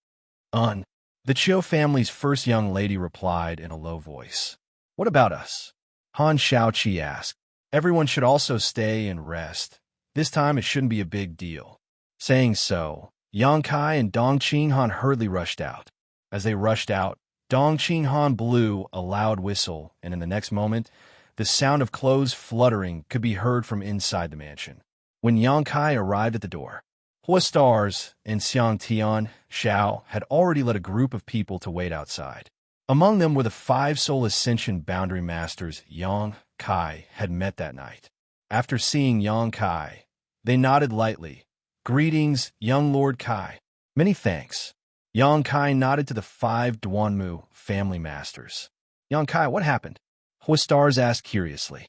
The Qiu family's first young lady replied in a low voice. What about us? Han Xiaoqi asked. Everyone should also stay and rest. This time it shouldn't be a big deal. Saying so, Yang Kai and Dong Qinghan hurriedly rushed out. As they rushed out, Dong Qinghan blew a loud whistle, and in the next moment, the sound of clothes fluttering could be heard from inside the mansion. When Yang Kai arrived at the door, Hua Stars and Xianxia Xiao had already led a group of people to wait outside. Among them were the 5 Soul Ascension Boundary Masters Yang Kai had met that night. After seeing Yang Kai, they nodded lightly. Greetings, young Lord Kai. Many thanks. Yang Kai nodded to the 5 Duanmu family masters. Yang Kai, what happened? Hua Stars asked curiously.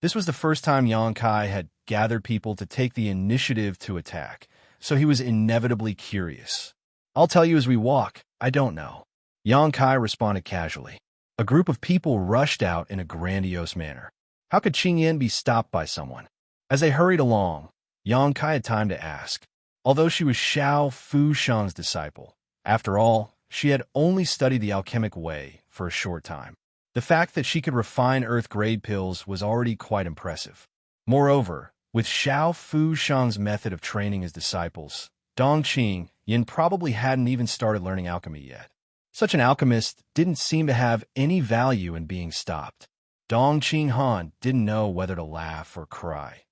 This was the first time Yang Kai had gathered people to take the initiative to attack, so he was inevitably curious. I'll tell you as we walk. I don't know. Yang Kai responded casually. A group of people rushed out in a grandiose manner. How could Qin Yan be stopped by someone? As they hurried along, Yang Kai had time to ask. Although she was Xiao Fu Shang's disciple, after all, she had only studied the alchemic way for a short time. The fact that she could refine earth-grade pills was already quite impressive. Moreover, with Xiao Fu Shang's method of training his disciples, Dong Qing Yin probably hadn't even started learning alchemy yet. Such an alchemist didn't seem to have any value in being stopped. Dong Qinghan didn't know whether to laugh or cry.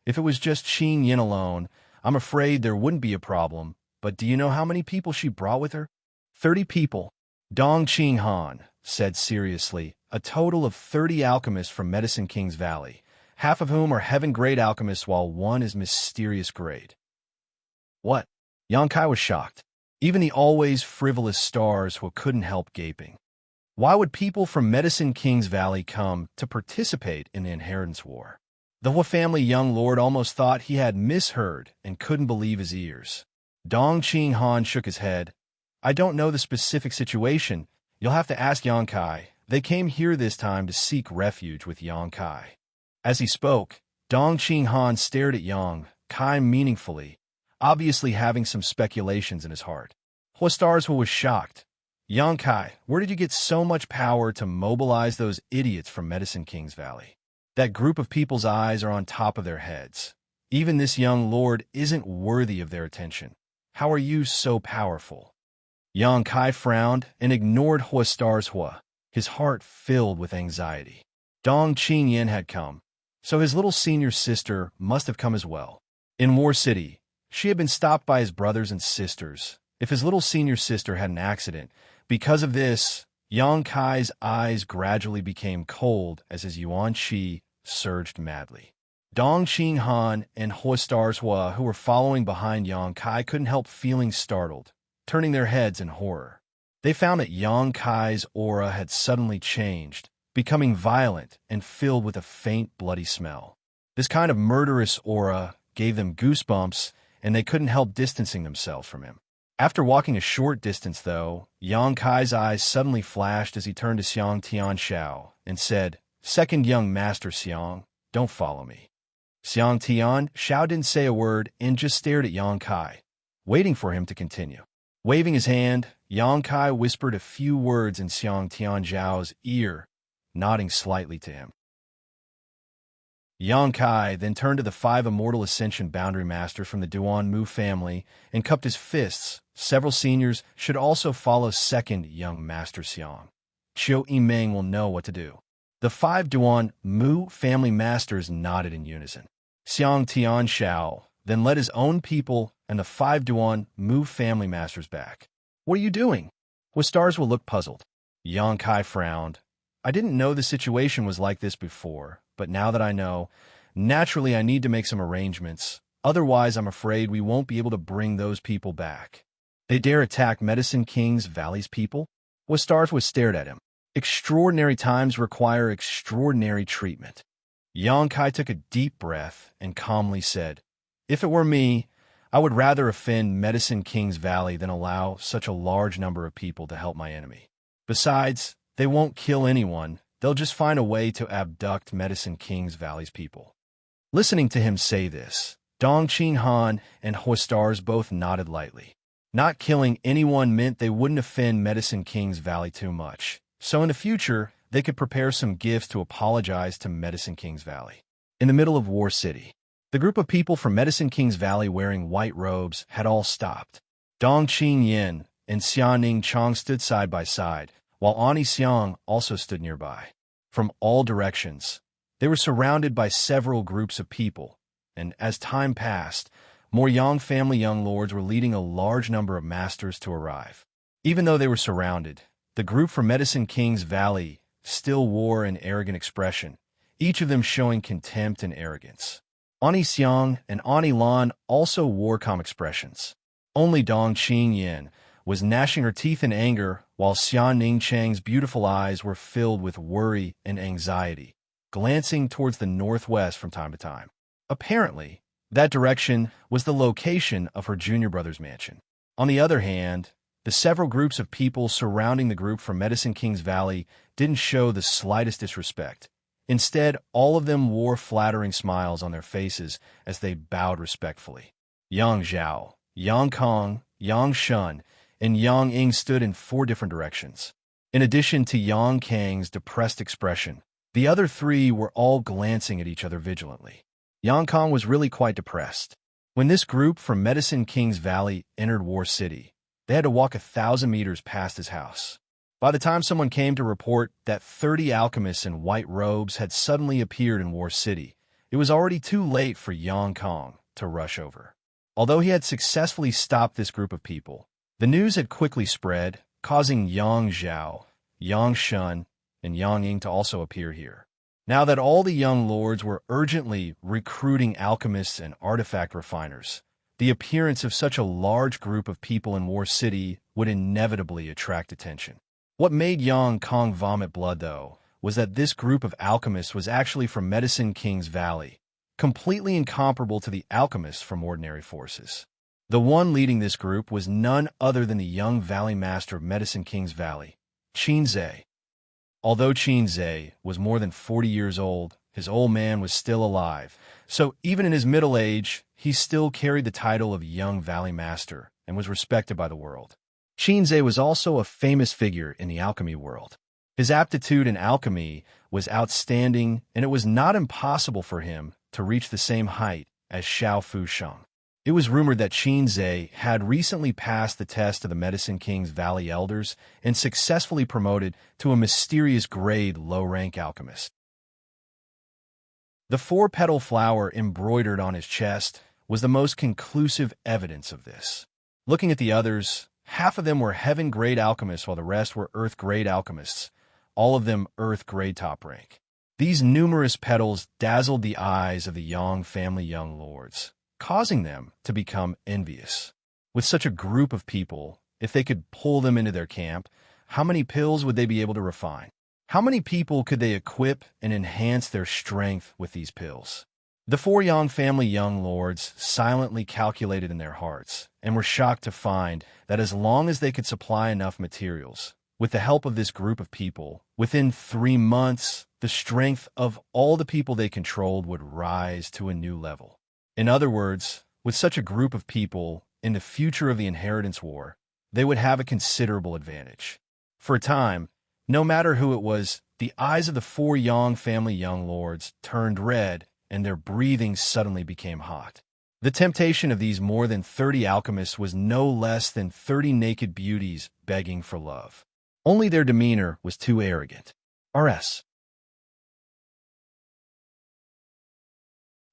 If it was just Qing Yin alone, I'm afraid there wouldn't be a problem, but do you know how many people she brought with her? 30 people. Dong Qinghan, said seriously, a total of 30 alchemists from Medicine King's Valley, half of whom are heaven-grade alchemists while one is mysterious grade. What? Xianxia was shocked. Even the always frivolous stars who couldn't help gaping. Why would people from Medicine King's Valley come to participate in the inheritance war? The Hua family young lord almost thought he had misheard and couldn't believe his ears. Dong Qinghan shook his head. I don't know the specific situation. You'll have to ask Xianxia. They came here this time to seek refuge with Xianxia. As he spoke, Dong Qinghan stared at Xianxia meaningfully, obviously having some speculations in his heart. Hua Starzhua was shocked. Xianxia, where did you get so much power to mobilize those idiots from Medicine King's Valley? That group of people's eyes are on top of their heads. Even this young lord isn't worthy of their attention. How are you so powerful? Xianxia frowned and ignored Hua Starzhua, his heart filled with anxiety. Dong Qingyan had come, so his little senior sister must have come as well. In War City, she had been stopped by his brothers and sisters. If his little senior sister had an accident, because of this, Xianxia's eyes gradually became cold as his yuan qi surged madly. Dong Qinghan and Hua Starzhua, who were following behind Xianxia, couldn't help feeling startled, turning their heads in horror. They found that Xianxia's aura had suddenly changed, becoming violent and filled with a faint bloody smell. This kind of murderous aura gave them goosebumps, and they couldn't help distancing themselves from him. After walking a short distance, though, Xianxia's eyes suddenly flashed as he turned to Xianxiao and said, Second young master Xiang, don't follow me. Xiao didn't say a word and just stared at Xianxia, waiting for him to continue. Waving his hand, Xianxia whispered a few words in Xiao's ear, nodding slightly to him. Xianxia then turned to the 5 Immortal Ascension Boundary Masters from the Duan Mu family and cupped his fists. Several seniors should also follow second young Master Xiang. Qiu Yimeng will know what to do. The 5 Duan Mu family masters nodded in unison. Xianxiao then led his own people and the 5 Duan Mu family masters back. What are you doing? Hua Starzhua looked puzzled. Xianxia frowned. I didn't know the situation was like this before, but now that I know, naturally I need to make some arrangements. Otherwise, I'm afraid we won't be able to bring those people back. They dare attack Medicine King's Valley's people? Hua Starzhua stared at him. Extraordinary times require extraordinary treatment. Xianxia took a deep breath and calmly said, If it were me, I would rather offend Medicine King's Valley than allow such a large number of people to help my enemy. Besides, they won't kill anyone. They'll just find a way to abduct Medicine King's Valley's people. Listening to him say this, Dong Qinghan and Hua Stars both nodded lightly. Not killing anyone meant they wouldn't offend Medicine King's Valley too much. So in the future, they could prepare some gifts to apologize to Medicine King's Valley. In the middle of War City, the group of people from Medicine King's Valley wearing white robes had all stopped. Dong Qingyan and Xianing Chong stood side by side, while Ani Xiang also stood nearby. From all directions, they were surrounded by several groups of people, and as time passed, more Yang family young lords were leading a large number of masters to arrive. Even though they were surrounded, the group from Medicine King's Valley still wore an arrogant expression, each of them showing contempt and arrogance. Ani Xiang and Ani Lan also wore calm expressions. Only Dong Qingyan was gnashing her teeth in anger, while Xian Ningchang's beautiful eyes were filled with worry and anxiety, glancing towards the northwest from time to time. Apparently, that direction was the location of her junior brother's mansion. On the other hand, the several groups of people surrounding the group from Medicine King's Valley didn't show the slightest disrespect. Instead, all of them wore flattering smiles on their faces as they bowed respectfully. Yang Zhao, Yang Kong, Yang Shun, and Yang Ying stood in 4 different directions. In addition to Yang Kang's depressed expression, the other 3 were all glancing at each other vigilantly. Yang Kong was really quite depressed. When this group from Medicine King's Valley entered War City, they had to walk 1,000 meters past his house. By the time someone came to report that 30 alchemists in white robes had suddenly appeared in War City, it was already too late for Yang Kong to rush over. Although he had successfully stopped this group of people, the news had quickly spread, causing Yang Zhao Xianxia, and Xiangying to also appear here. Now that all the young lords were urgently recruiting alchemists and artifact refiners, the appearance of such a large group of people in War City would inevitably attract attention. What made Yang Kong vomit blood, though, was that this group of alchemists was actually from Medicine King's Valley, completely incomparable to the alchemists from ordinary forces. The one leading this group was none other than the young valley master of Medicine King's Valley, Xianxia. Although Xianxia was more than 40 years old, his old man was still alive, so even in his middle age, he still carried the title of Young Valley Master and was respected by the world. Xianxia was also a famous figure in the alchemy world. His aptitude in alchemy was outstanding, and it was not impossible for him to reach the same height as Xiao Fusheng. It was rumored that Xianxia had recently passed the test of the Medicine King's Valley Elders and successfully promoted to a mysterious grade low-rank alchemist. The four-petal flower embroidered on his chest was the most conclusive evidence of this. Looking at the others, half of them were heaven-grade alchemists while the rest were earth-grade alchemists, all of them earth-grade top rank. These numerous petals dazzled the eyes of the Yang family young lords, causing them to become envious. With such a group of people, if they could pull them into their camp, how many pills would they be able to refine? How many people could they equip and enhance their strength with these pills? The four Yang family young lords silently calculated in their hearts and were shocked to find that as long as they could supply enough materials, with the help of this group of people, within 3 months, the strength of all the people they controlled would rise to a new level. In other words, with such a group of people, in the future of the Inheritance War, they would have a considerable advantage. For a time, no matter who it was, the eyes of the four Yang family young lords turned red and their breathing suddenly became hot. The temptation of these more than 30 alchemists was no less than 30 naked beauties begging for love. Only their demeanor was too arrogant. R.S.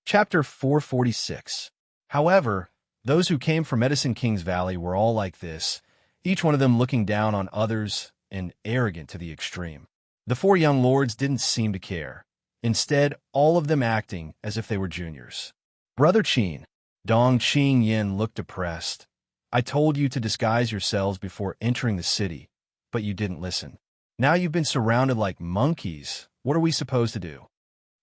Chapter 446. However, those who came from Medicine King's Valley were all like this, each one of them looking down on others and arrogant to the extreme. The four young lords didn't seem to care. Instead, all of them acting as if they were juniors. Brother Qin, Dong Qingyan looked depressed. I told you to disguise yourselves before entering the city, but you didn't listen. Now you've been surrounded like monkeys. What are we supposed to do?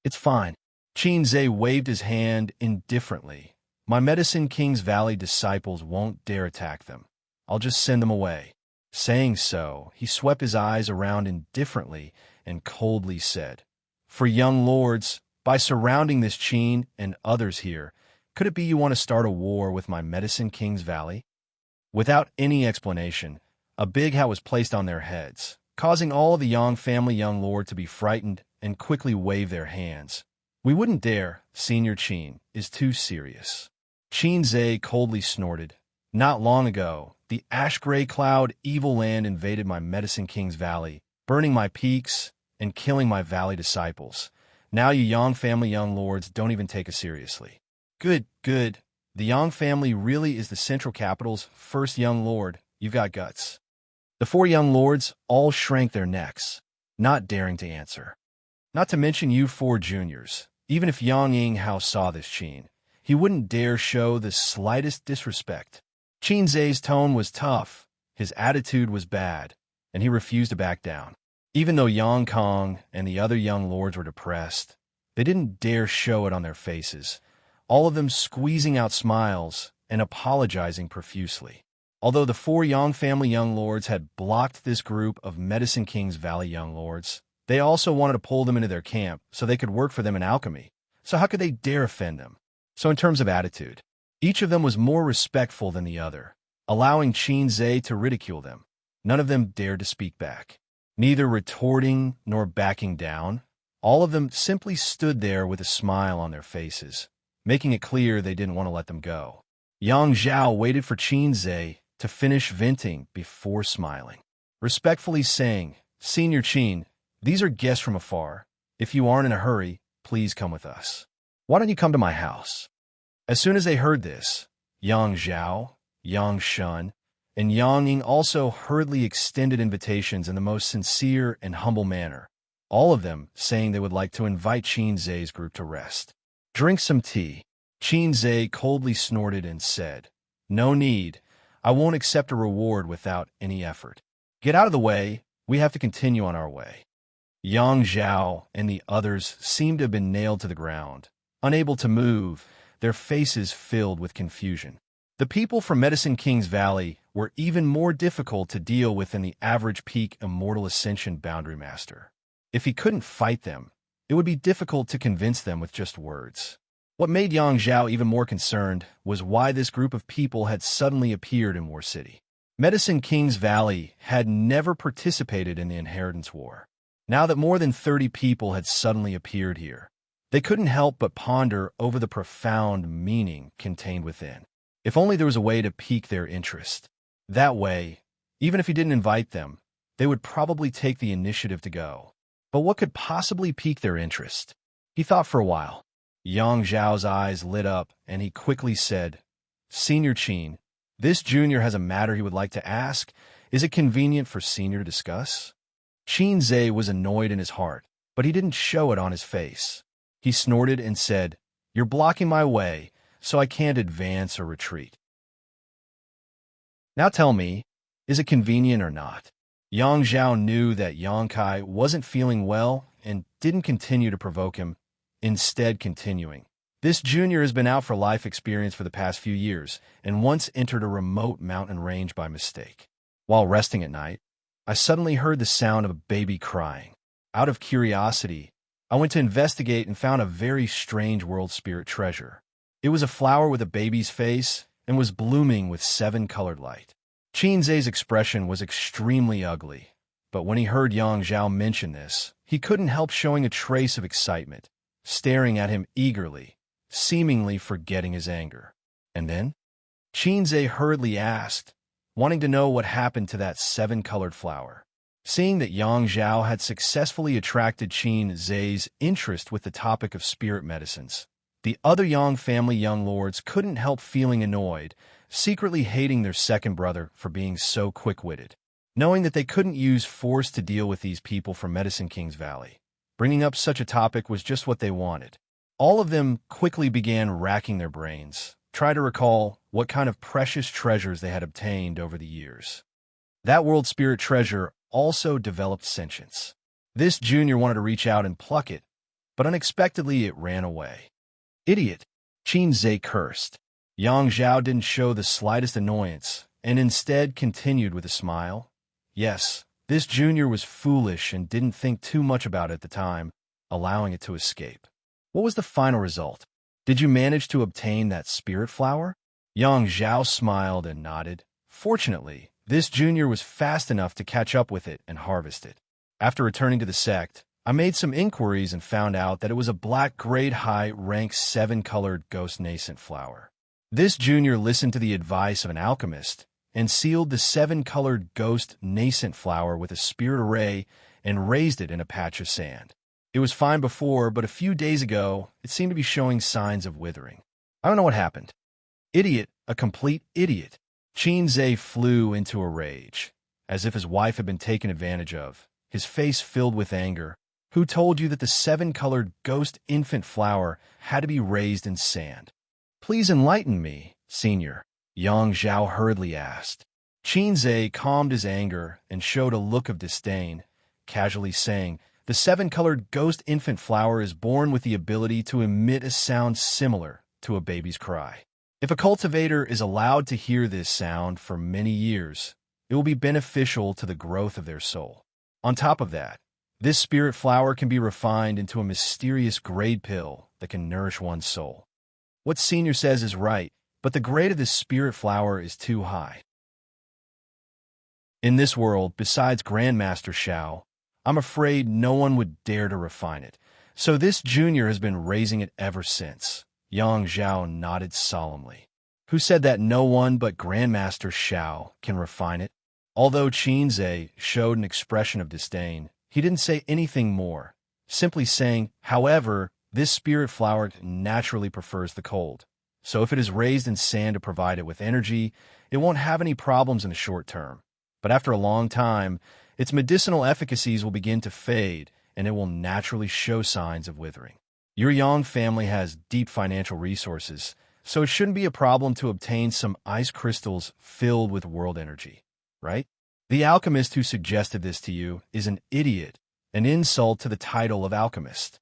It's fine. Xianxia waved his hand indifferently. My Medicine King's Valley disciples won't dare attack them. I'll just send them away. Saying so, he swept his eyes around indifferently and coldly said, For young lords, by surrounding this Qin and others here, could it be you want to start a war with my Medicine King's Valley? Without any explanation, a big hat was placed on their heads, causing all of the Yang family young lord to be frightened and quickly wave their hands. We wouldn't dare, Senior Qin is too serious. Xianxia coldly snorted. Not long ago, the ash-gray cloud evil land invaded my Medicine King's Valley, burning my peaks and killing my valley disciples. Now you Yang family young lords don't even take us seriously. Good, good. The Yang family really is the Central Capital's first young lord. You've got guts. The four young lords all shrank their necks, not daring to answer. Not to mention you four juniors. Even if Yang Yinghao saw this Qin, he wouldn't dare show the slightest disrespect. Xianxia's tone was tough, his attitude was bad, and he refused to back down. Even though Yang Kong and the other young lords were depressed, they didn't dare show it on their faces, all of them squeezing out smiles and apologizing profusely. Although the four Yang family young lords had blocked this group of Medicine King's Valley young lords, they also wanted to pull them into their camp so they could work for them in alchemy. So how could they dare offend them? So in terms of attitude, each of them was more respectful than the other, allowing Xianxia to ridicule them. None of them dared to speak back, neither retorting nor backing down. All of them simply stood there with a smile on their faces, making it clear they didn't want to let them go. Yang Zhao waited for Xianxia to finish venting before smiling, respectfully saying, Senior Qin, these are guests from afar. If you aren't in a hurry, please come with us. Why don't you come to my house? As soon as they heard this, Yang Zhao, Yang Shun, and Yang Ying also hurriedly extended invitations in the most sincere and humble manner, all of them saying they would like to invite Qin Zhe's group to rest. Drink some tea. Qin Zhe coldly snorted and said, "No need. I won't accept a reward without any effort. Get out of the way. We have to continue on our way." Yang Zhao and the others seemed to have been nailed to the ground, unable to move, their faces filled with confusion. The people from Medicine King's Valley were even more difficult to deal with than the average peak Immortal Ascension Boundary Master. If he couldn't fight them, it would be difficult to convince them with just words. What made Yang Zhao even more concerned was why this group of people had suddenly appeared in War City. Medicine King's Valley had never participated in the Inheritance War. Now that more than 30 people had suddenly appeared here, they couldn't help but ponder over the profound meaning contained within. If only there was a way to pique their interest. That way, even if he didn't invite them, they would probably take the initiative to go. But what could possibly pique their interest? He thought for a while. Yang Zhao's eyes lit up, and he quickly said, "Senior Qin, this junior has a matter he would like to ask. Is it convenient for Senior to discuss?" Qin Zhe was annoyed in his heart, but he didn't show it on his face. He snorted and said, "You're blocking my way, so I can't advance or retreat. Now tell me, is it convenient or not?" Yang Zhao knew that Yang Kai wasn't feeling well and didn't continue to provoke him, instead continuing. "This junior has been out for life experience for the past few years and once entered a remote mountain range by mistake. While resting at night, I suddenly heard the sound of a baby crying. Out of curiosity, I went to investigate and found a very strange world spirit treasure. It was a flower with a baby's face and was blooming with 7-colored light." Qin Zhe's expression was extremely ugly, but when he heard Yang Zhao mention this, he couldn't help showing a trace of excitement, staring at him eagerly, seemingly forgetting his anger. And then, Qin Zhe hurriedly asked, wanting to know what happened to that 7-colored flower. Seeing that Yang Zhao had successfully attracted Qin Zhe's interest with the topic of spirit medicines, the other Yang family young lords couldn't help feeling annoyed, secretly hating their second brother for being so quick-witted. Knowing that they couldn't use force to deal with these people from Medicine King's Valley, bringing up such a topic was just what they wanted. All of them quickly began racking their brains, trying to recall what kind of precious treasures they had obtained over the years. That world spirit treasure also developed sentience. This junior wanted to reach out and pluck it, but unexpectedly it ran away. "Idiot!" Qin Zhe cursed. Yang Zhao didn't show the slightest annoyance, and instead continued with a smile. Yes, this junior was foolish and didn't think too much about it at the time, allowing it to escape. What was the final result? Did you manage to obtain that spirit flower? Yang Zhao smiled and nodded. Fortunately, this junior was fast enough to catch up with it and harvest it. After returning to the sect, I made some inquiries and found out that it was a black grade high rank 7-colored ghost nascent flower. This junior listened to the advice of an alchemist and sealed the 7-colored ghost nascent flower with a spirit array and raised it in a patch of sand. It was fine before, but a few days ago, it seemed to be showing signs of withering. I don't know what happened. Idiot, a complete idiot. Qin Zhe flew into a rage, as if his wife had been taken advantage of, his face filled with anger. Who told you that the 7-colored ghost infant flower had to be raised in sand? Please enlighten me, Senior, Yang Zhao hurriedly asked. Qin Zhe calmed his anger and showed a look of disdain, casually saying, "The 7-colored ghost infant flower is born with the ability to emit a sound similar to a baby's cry. If a cultivator is allowed to hear this sound for many years, it will be beneficial to the growth of their soul. On top of that, this spirit flower can be refined into a mysterious grade pill that can nourish one's soul. What Senior says is right, but the grade of this spirit flower is too high. In this world, besides Grandmaster Xiao, I'm afraid no one would dare to refine it, so this junior has been raising it ever since." Yang Zhao nodded solemnly. "Who said that no one but Grandmaster Xiao can refine it?" Although Qin Zhe showed an expression of disdain, he didn't say anything more, simply saying, "However, this spirit flower naturally prefers the cold. So if it is raised in sand to provide it with energy, it won't have any problems in the short term. But after a long time, its medicinal efficacies will begin to fade, and it will naturally show signs of withering. Your Yang family has deep financial resources, so it shouldn't be a problem to obtain some ice crystals filled with world energy, right? The alchemist who suggested this to you is an idiot, an insult to the title of alchemist.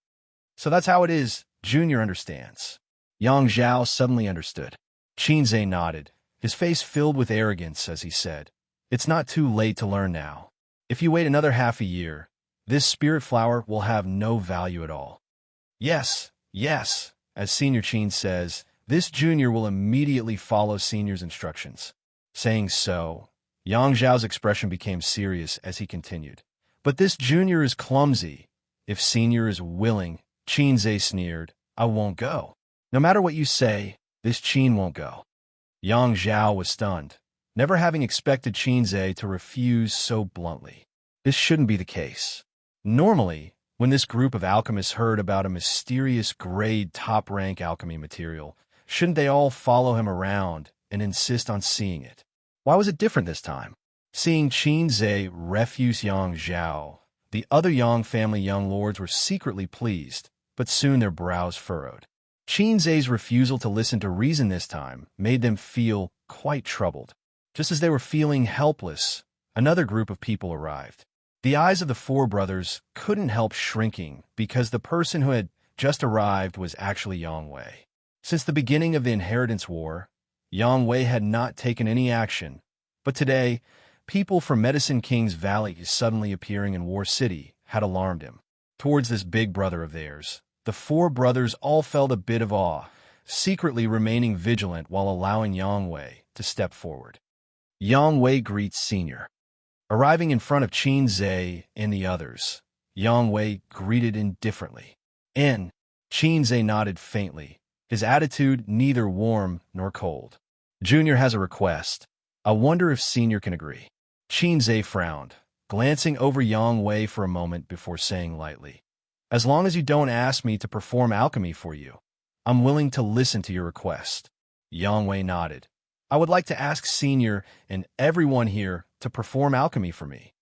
So that's how it is, Junior understands. Yang Zhao suddenly understood. Qinze nodded, his face filled with arrogance as he said, "It's not too late to learn now. If you wait another half a year, this spirit flower will have no value at all." Yes, yes, as Senior Qin says, this junior will immediately follow Senior's instructions. Saying so, Yang Zhao's expression became serious as he continued. But this junior is clumsy. If Senior is willing, Qinze sneered, "I won't go. No matter what you say, this Qin won't go." Yang Zhao was stunned, never having expected Qinze to refuse so bluntly. This shouldn't be the case. Normally, when this group of alchemists heard about a mysterious grade top-rank alchemy material, shouldn't they all follow him around and insist on seeing it? Why was it different this time? Seeing Qinze refuse Yang Zhao, the other Yang family young lords were secretly pleased, but soon their brows furrowed. Qinze's refusal to listen to reason this time made them feel quite troubled. Just as they were feeling helpless, another group of people arrived. The eyes of the four brothers couldn't help shrinking because the person who had just arrived was actually Yang Wei. Since the beginning of the Inheritance War, Yang Wei had not taken any action, but today, people from Medicine King's Valley suddenly appearing in War City had alarmed him. Towards this big brother of theirs, the four brothers all felt a bit of awe, secretly remaining vigilant while allowing Yang Wei to step forward. Yang Wei greets Senior. Arriving in front of Qinze and the others, Yang Wei greeted indifferently. Qinze nodded faintly, his attitude neither warm nor cold. "Junior has a request. I wonder if Senior can agree." Qinze frowned, glancing over Yang Wei for a moment before saying lightly, "As long as you don't ask me to perform alchemy for you, I'm willing to listen to your request." Yang Wei nodded. "I would like to ask Senior and everyone here to perform alchemy for me."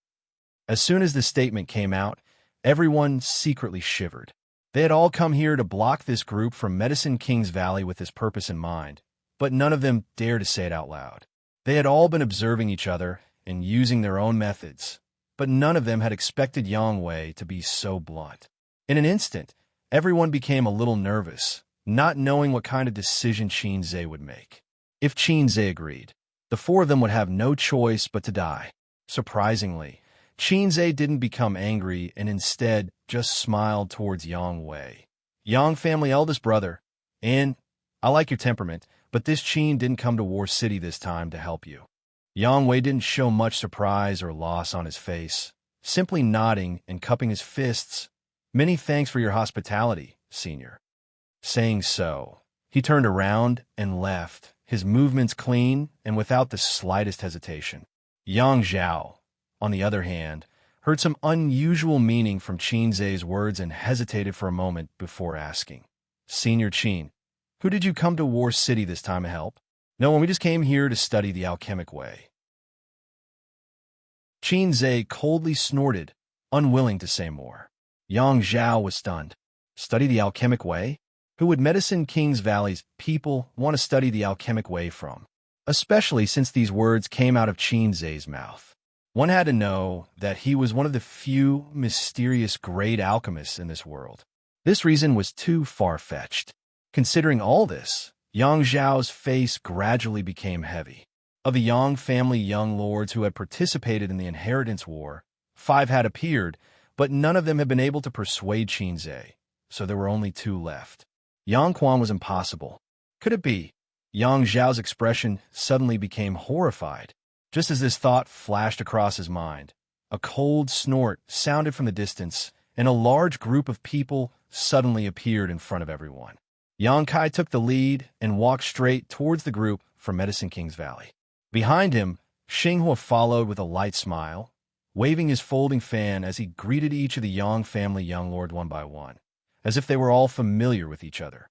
As soon as this statement came out, everyone secretly shivered. They had all come here to block this group from Medicine King's Valley with this purpose in mind, but none of them dared to say it out loud. They had all been observing each other and using their own methods, but none of them had expected Yang Wei to be so blunt. In an instant, everyone became a little nervous, not knowing what kind of decision Qinze would make. If Qinze agreed, the four of them would have no choice but to die. Surprisingly, Qinze didn't become angry and instead just smiled towards Yang Wei. "Yang family eldest brother, and I like your temperament, but this Qin didn't come to War City this time to help you." Yang Wei didn't show much surprise or loss on his face, simply nodding and cupping his fists. "Many thanks for your hospitality, Senior." Saying so, he turned around and left, his movements clean and without the slightest hesitation. Yang Zhao, on the other hand, heard some unusual meaning from Qinze's words and hesitated for a moment before asking, "Senior Qin, who did you come to War City this time to help?" "No one, we just came here to study the alchemic way." Qinze coldly snorted, unwilling to say more. Yang Zhao was stunned. Study the alchemic way? Who would Medicine King's Valley's people want to study the alchemic way from? Especially since these words came out of Qinze's mouth. One had to know that he was one of the few mysterious great alchemists in this world. This reason was too far-fetched. Considering all this, Yang Zhao's face gradually became heavy. Of the Yang family young lords who had participated in the Inheritance War, 5 had appeared, but none of them had been able to persuade Qinze, so there were only 2 left. Yang Quan was impossible. Could it be? Yang Zhao's expression suddenly became horrified. Just as this thought flashed across his mind, a cold snort sounded from the distance, and a large group of people suddenly appeared in front of everyone. Yang Kai took the lead and walked straight towards the group from Medicine King's Valley. Behind him, Xinghua followed with a light smile, waving his folding fan as he greeted each of the Yang family young lord one by one, as if they were all familiar with each other.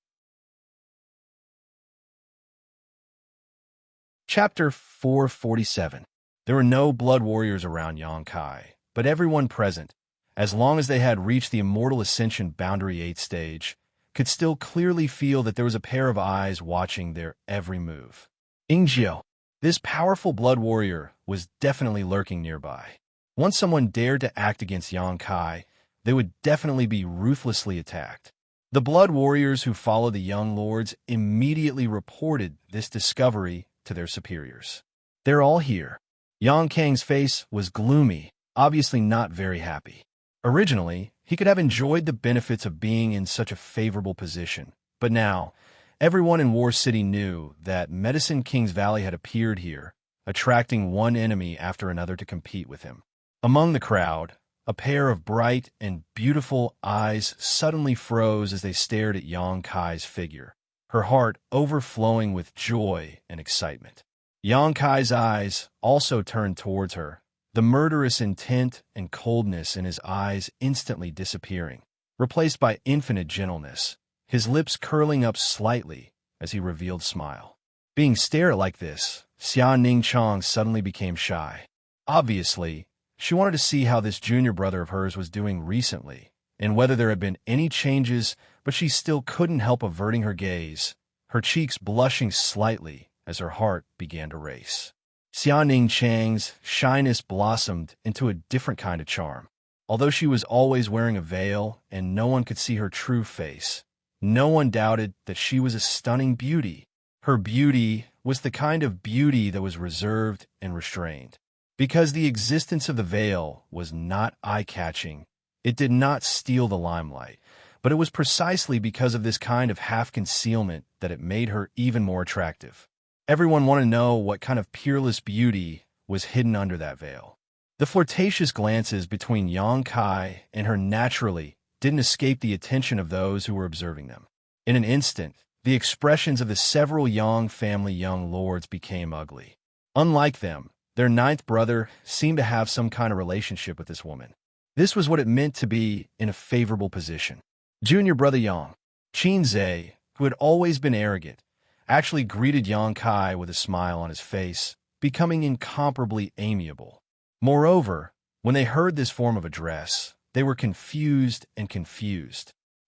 Chapter 447. There were no blood warriors around Yangkai, but everyone present, as long as they had reached the Immortal Ascension Boundary 8 stage, could still clearly feel that there was a pair of eyes watching their every move. Ingzio, this powerful blood warrior, was definitely lurking nearby. Once someone dared to act against Yangkai, they would definitely be ruthlessly attacked. The blood warriors who followed the young lords immediately reported this discovery to their superiors. "They're all here." Yang Kang's face was gloomy, obviously not very happy. Originally, he could have enjoyed the benefits of being in such a favorable position, but now, everyone in War City knew that Medicine King's Valley had appeared here, attracting one enemy after another to compete with him. Among the crowd, a pair of bright and beautiful eyes suddenly froze as they stared at Yang Kai's figure, her heart overflowing with joy and excitement. Yang Kai's eyes also turned towards her, the murderous intent and coldness in his eyes instantly disappearing, replaced by infinite gentleness, his lips curling up slightly as he revealed smile. Being stared like this, Xia Ningchang suddenly became shy. Obviously, she wanted to see how this junior brother of hers was doing recently, and whether there had been any changes, but she still couldn't help averting her gaze, her cheeks blushing slightly as her heart began to race. Xia Ningchang's shyness blossomed into a different kind of charm. Although she was always wearing a veil and no one could see her true face, no one doubted that she was a stunning beauty. Her beauty was the kind of beauty that was reserved and restrained. Because the existence of the veil was not eye-catching, it did not steal the limelight, but it was precisely because of this kind of half-concealment that it made her even more attractive. Everyone wanted to know what kind of peerless beauty was hidden under that veil. The flirtatious glances between Yang Kai and her naturally didn't escape the attention of those who were observing them. In an instant, the expressions of the several Yang family young lords became ugly. Unlike them, their ninth brother seemed to have some kind of relationship with this woman. This was what it meant to be in a favorable position. Junior brother Yang, Qinzhe, who had always been arrogant, actually greeted Yang Kai with a smile on his face, becoming incomparably amiable. Moreover, when they heard this form of address, they were confused.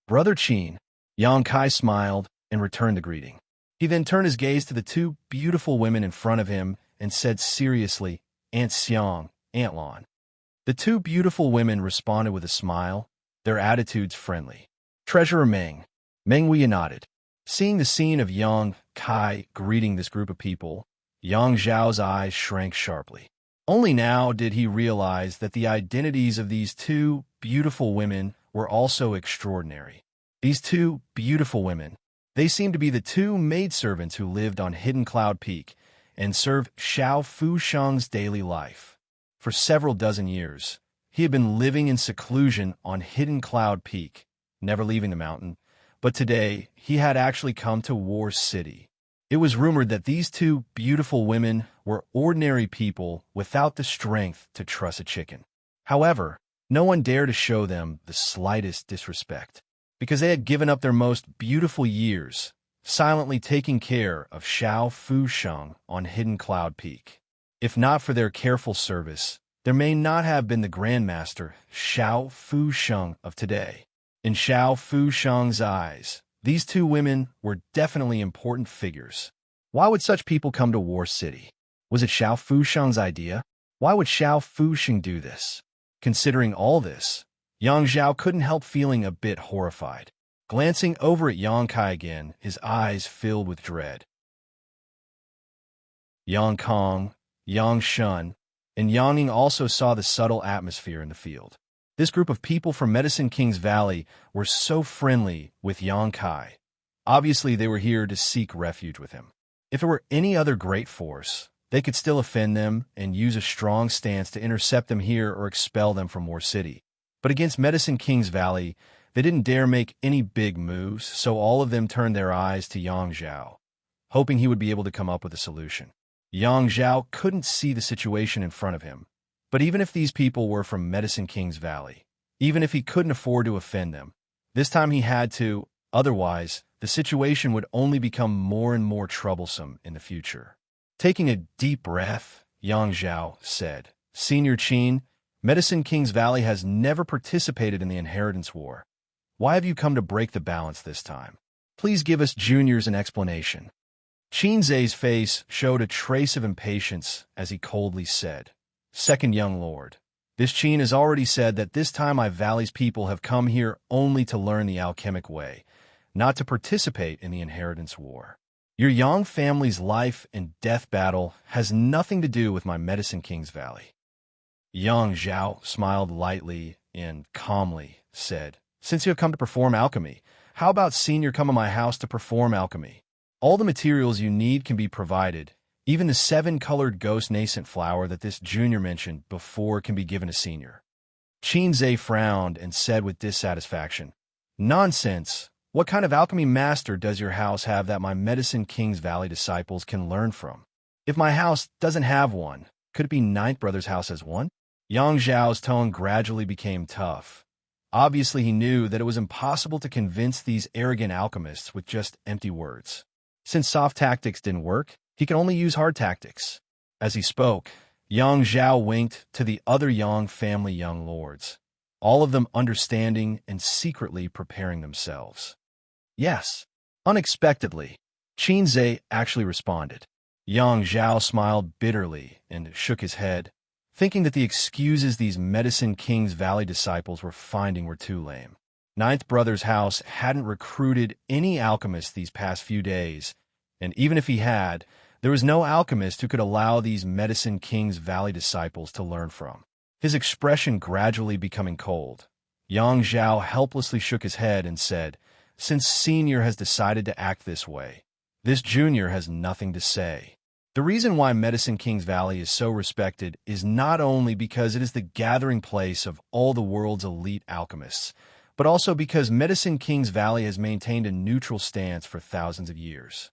"Brother Qin," Yang Kai smiled and returned the greeting. He then turned his gaze to the two beautiful women in front of him and said seriously, "Aunt Xiang, Aunt Lan." The two beautiful women responded with a smile, their attitudes friendly. "Treasurer Meng." Meng Wei nodded. Seeing the scene of Yang Kai greeting this group of people, Yang Zhao's eyes shrank sharply. Only now did he realize that the identities of these two beautiful women were also extraordinary. These two beautiful women, they seemed to be the two maidservants who lived on Hidden Cloud Peak and served Xiao Fusheng's daily life. For several dozen years, he had been living in seclusion on Hidden Cloud Peak, never leaving the mountain, but today he had actually come to War City. It was rumored that these two beautiful women were ordinary people without the strength to truss a chicken. However, no one dared to show them the slightest disrespect, because they had given up their most beautiful years, silently taking care of Xiao Fusheng on Hidden Cloud Peak. If not for their careful service, there may not have been the Grandmaster Xiao Fusheng of today. In Xiao Fusheng's eyes, these two women were definitely important figures. Why would such people come to War City? Was it Xiao Fusheng's idea? Why would Xiao Fusheng do this? Considering all this, Yang Zhao couldn't help feeling a bit horrified. Glancing over at Yang Kai again, his eyes filled with dread. Yang Kong, Yang Shun, and Yang Ying also saw the subtle atmosphere in the field. This group of people from Medicine King's Valley were so friendly with Yang Kai. Obviously, they were here to seek refuge with him. If it were any other great force, they could still offend them and use a strong stance to intercept them here or expel them from War City. But against Medicine King's Valley, they didn't dare make any big moves, so all of them turned their eyes to Yang Zhao, hoping he would be able to come up with a solution. Yang Zhao couldn't see the situation in front of him, but even if these people were from Medicine King's Valley, even if he couldn't afford to offend them, this time he had to, otherwise, the situation would only become more and more troublesome in the future. Taking a deep breath, Xianxia said, Senior Qin, Medicine King's Valley has never participated in the inheritance war. Why have you come to break the balance this time? Please give us juniors an explanation. Qin Zhe's face showed a trace of impatience as he coldly said, Second young lord, this Qin has already said that this time my valley's people have come here only to learn the alchemic way, not to participate in the inheritance war. Your Yang family's life and death battle has nothing to do with my Medicine King's Valley. Yang Zhao smiled lightly and calmly said, Since you have come to perform alchemy, how about senior come to my house to perform alchemy? All the materials you need can be provided. Even the 7-colored ghost nascent flower that this junior mentioned before can be given to senior. Qin Zhe frowned and said with dissatisfaction, Nonsense! What kind of alchemy master does your house have that my Medicine King's Valley disciples can learn from? If my house doesn't have one, could it be Ninth Brother's house has one? Yang Zhao's tone gradually became tough. Obviously, he knew that it was impossible to convince these arrogant alchemists with just empty words. Since soft tactics didn't work, he could only use hard tactics. As he spoke, Yang Zhao winked to the other Yang family young lords, all of them understanding and secretly preparing themselves. Yes. Unexpectedly, Qin Zhe actually responded. Yang Zhao smiled bitterly and shook his head, thinking that the excuses these Medicine King's Valley disciples were finding were too lame. Ninth Brother's house hadn't recruited any alchemists these past few days, and even if he had, there was no alchemist who could allow these Medicine King's Valley disciples to learn from. His expression gradually becoming cold. Yang Zhao helplessly shook his head and said, Since Senior has decided to act this way, this Junior has nothing to say. The reason why Medicine King's Valley is so respected is not only because it is the gathering place of all the world's elite alchemists, but also because Medicine King's Valley has maintained a neutral stance for thousands of years.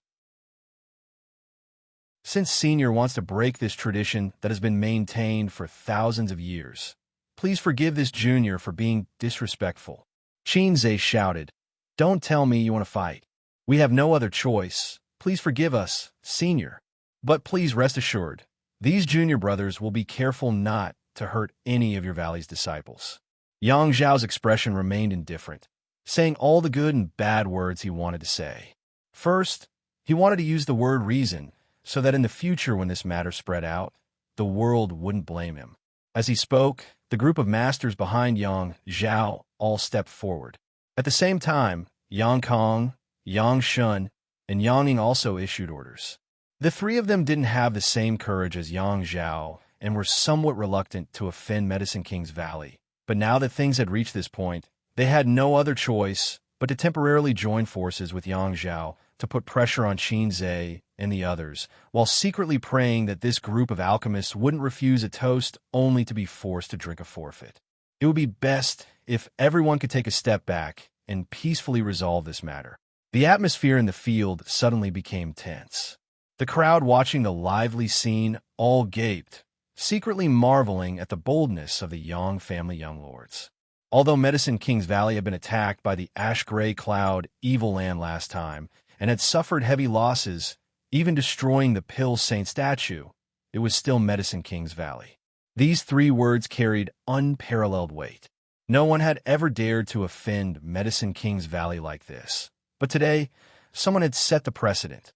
Since Senior wants to break this tradition that has been maintained for thousands of years, please forgive this Junior for being disrespectful. Qin Zhe shouted, Don't tell me you want to fight. We have no other choice. Please forgive us, Senior. But please rest assured, these junior brothers will be careful not to hurt any of your valley's disciples. Yang Zhao's expression remained indifferent, saying all the good and bad words he wanted to say. First, he wanted to use the word reason, so that in the future when this matter spread out, the world wouldn't blame him. As he spoke, the group of masters behind Yang Zhao all stepped forward. At the same time, Yang Kong, Yang Shun, and Yang Ning also issued orders. The three of them didn't have the same courage as Yang Zhao and were somewhat reluctant to offend Medicine King's Valley. But now that things had reached this point, they had no other choice but to temporarily join forces with Yang Zhao to put pressure on Qin Zhe and the others, while secretly praying that this group of alchemists wouldn't refuse a toast only to be forced to drink a forfeit. It would be best if everyone could take a step back and peacefully resolve this matter. The atmosphere in the field suddenly became tense. The crowd watching the lively scene all gaped, secretly marveling at the boldness of the Yang family young lords. Although Medicine King's Valley had been attacked by the ash-gray cloud Evil Land last time and had suffered heavy losses, even destroying the Pill Saint statue, it was still Medicine King's Valley. These 3 words carried unparalleled weight. No one had ever dared to offend Medicine King's Valley like this. But today, someone had set the precedent.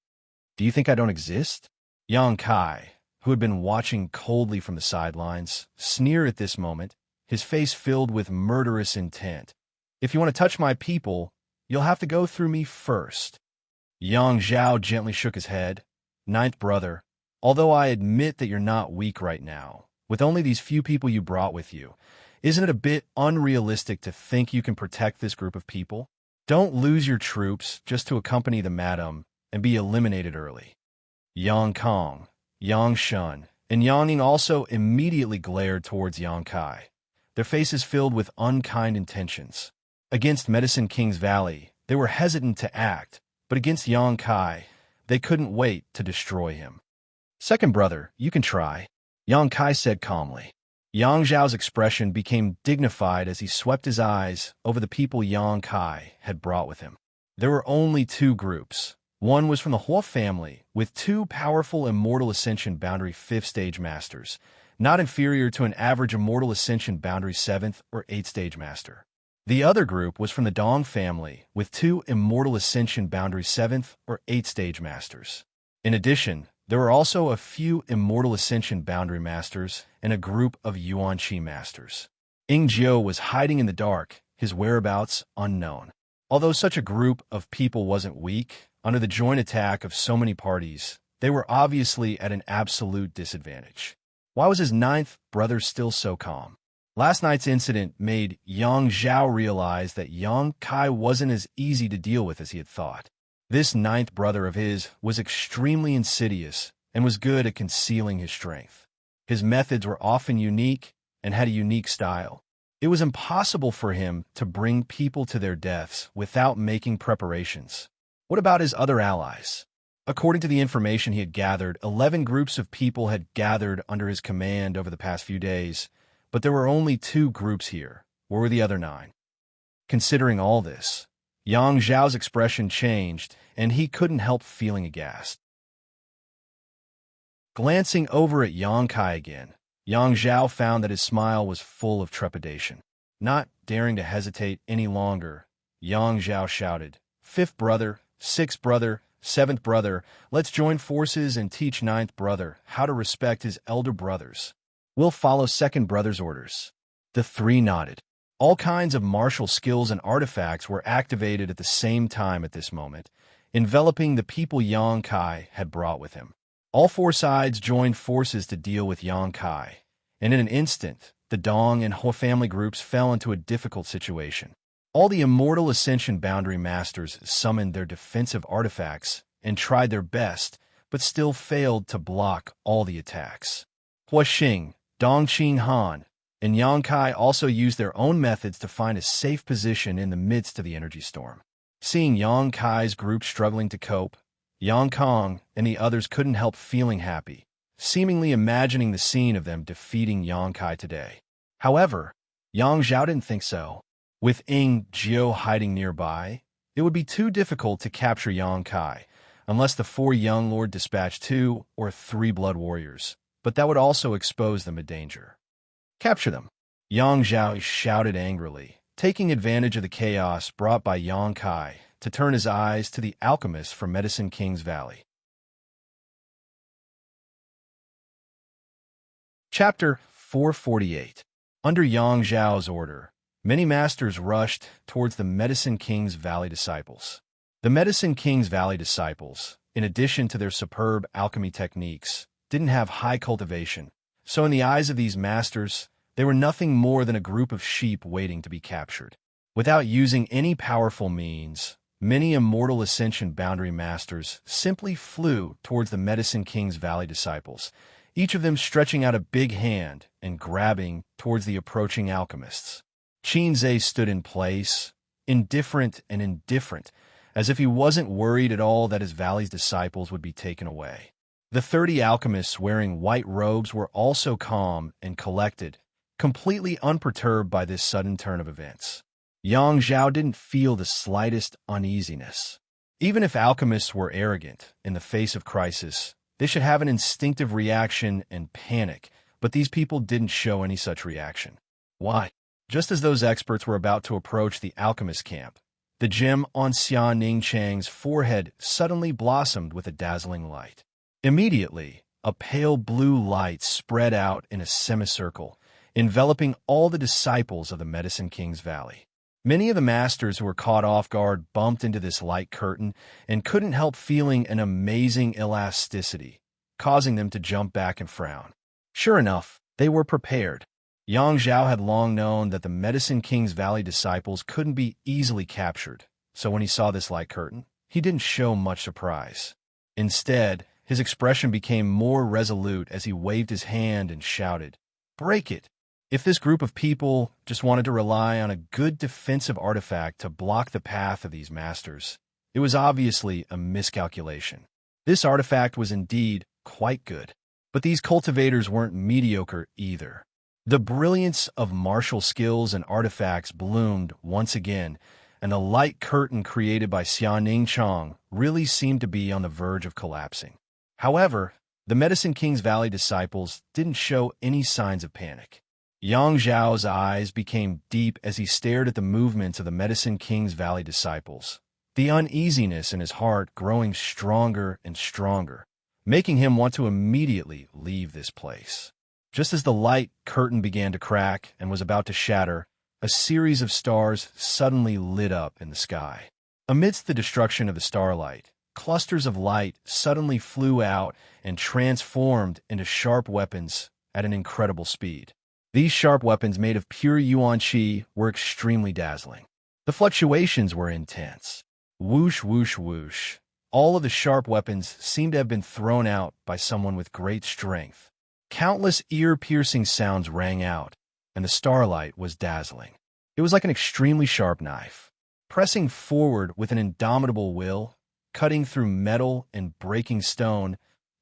Do you think I don't exist? Yang Kai, who had been watching coldly from the sidelines, sneered at this moment, his face filled with murderous intent. If you want to touch my people, you'll have to go through me first. Yang Zhao gently shook his head. Ninth Brother, although I admit that you're not weak right now, with only these few people you brought with you, isn't it a bit unrealistic to think you can protect this group of people? Don't lose your troops just to accompany the madam and be eliminated early. Yang Kong, Yang Shun, and Yang Ning also immediately glared towards Yang Kai, their faces filled with unkind intentions. Against Medicine King's Valley, they were hesitant to act, but against Yang Kai, they couldn't wait to destroy him. Second Brother, you can try, Yang Kai said calmly. Yang Zhao's expression became dignified as he swept his eyes over the people Yang Kai had brought with him. There were only 2 groups, One was from the Hua family, with two powerful Immortal Ascension Boundary 5th Stage Masters, not inferior to an average Immortal Ascension Boundary 7th or 8th Stage Master. The other group was from the Dong family, with two Immortal Ascension Boundary 7th or 8th Stage Masters. In addition, there were also a few Immortal Ascension Boundary Masters and a group of Yuan-Chi Masters. Jiu was hiding in the dark, his whereabouts unknown. Although such a group of people wasn't weak, under the joint attack of so many parties, they were obviously at an absolute disadvantage. Why was his 9th brother still so calm? Last night's incident made Yang Zhao realize that Yang Kai wasn't as easy to deal with as he had thought. This 9th brother of his was extremely insidious and was good at concealing his strength. His methods were often unique and had a unique style. It was impossible for him to bring people to their deaths without making preparations. What about his other allies? According to the information he had gathered, 11 groups of people had gathered under his command over the past few days, but there were only 2 groups here. Where were the other 9? Considering all this, Yang Zhao's expression changed, and he couldn't help feeling aghast. Glancing over at Yang Kai again, Yang Zhao found that his smile was full of trepidation. Not daring to hesitate any longer, Yang Zhao shouted, "5th brother, 6th brother, 7th brother, let's join forces and teach 9th brother how to respect his elder brothers. We'll follow 2nd brother's orders." The 3 nodded. All kinds of martial skills and artifacts were activated at the same time at this moment, enveloping the people Yang Kai had brought with him. All 4 sides joined forces to deal with Yang Kai, and in an instant, the Dong and Hua family groups fell into a difficult situation. All the Immortal Ascension Boundary Masters summoned their defensive artifacts and tried their best, but still failed to block all the attacks. Hua Xing, Dong Qing Han, and Yang Kai also used their own methods to find a safe position in the midst of the energy storm. Seeing Yang Kai's group struggling to cope, Yang Kong and the others couldn't help feeling happy, seemingly imagining the scene of them defeating Yang Kai today. However, Yang Zhao didn't think so. With Jiu hiding nearby, it would be too difficult to capture Yang Kai, unless the 4 young lord dispatched 2 or 3 blood warriors, but that would also expose them to danger. Capture them! Yang Zhao shouted angrily, taking advantage of the chaos brought by Yang Kai to turn his eyes to the alchemists from Medicine King's Valley. Chapter 448. Under Yang Zhao's order, many masters rushed towards the Medicine King's Valley disciples. The Medicine King's Valley disciples, in addition to their superb alchemy techniques, didn't have high cultivation, so in the eyes of these masters, they were nothing more than a group of sheep waiting to be captured. Without using any powerful means, many Immortal Ascension Boundary Masters simply flew towards the Medicine King's Valley disciples, each of them stretching out a big hand and grabbing towards the approaching alchemists. Qinzhe stood in place, indifferent, as if he wasn't worried at all that his valley's disciples would be taken away. The 30 alchemists wearing white robes were also calm and collected, completely unperturbed by this sudden turn of events. Yang Zhao didn't feel the slightest uneasiness. Even if alchemists were arrogant in the face of crisis, they should have an instinctive reaction and panic, but these people didn't show any such reaction. Why? Just as those experts were about to approach the alchemist camp, the gem on Xia Ningchang's forehead suddenly blossomed with a dazzling light. Immediately, a pale blue light spread out in a semicircle, enveloping all the disciples of the Medicine King's Valley. Many of the masters who were caught off guard bumped into this light curtain and couldn't help feeling an amazing elasticity, causing them to jump back and frown. Sure enough, they were prepared. Yang Zhao had long known that the Medicine King's Valley disciples couldn't be easily captured, so when he saw this light curtain, he didn't show much surprise. Instead, his expression became more resolute as he waved his hand and shouted, "Break it!" If this group of people just wanted to rely on a good defensive artifact to block the path of these masters, it was obviously a miscalculation. This artifact was indeed quite good, but these cultivators weren't mediocre either. The brilliance of martial skills and artifacts bloomed once again and the light curtain created by Xianxia really seemed to be on the verge of collapsing. However, the Medicine King's Valley disciples didn't show any signs of panic. Yang Zhao's eyes became deep as he stared at the movements of the Medicine King's Valley disciples, the uneasiness in his heart growing stronger and stronger, making him want to immediately leave this place. Just as the light curtain began to crack and was about to shatter, a series of stars suddenly lit up in the sky. Amidst the destruction of the starlight, clusters of light suddenly flew out and transformed into sharp weapons at an incredible speed. These sharp weapons made of pure yuan qi were extremely dazzling. The fluctuations were intense. Whoosh, whoosh, whoosh. All of the sharp weapons seemed to have been thrown out by someone with great strength. Countless ear-piercing sounds rang out, and the starlight was dazzling. It was like an extremely sharp knife, pressing forward with an indomitable will, cutting through metal and breaking stone,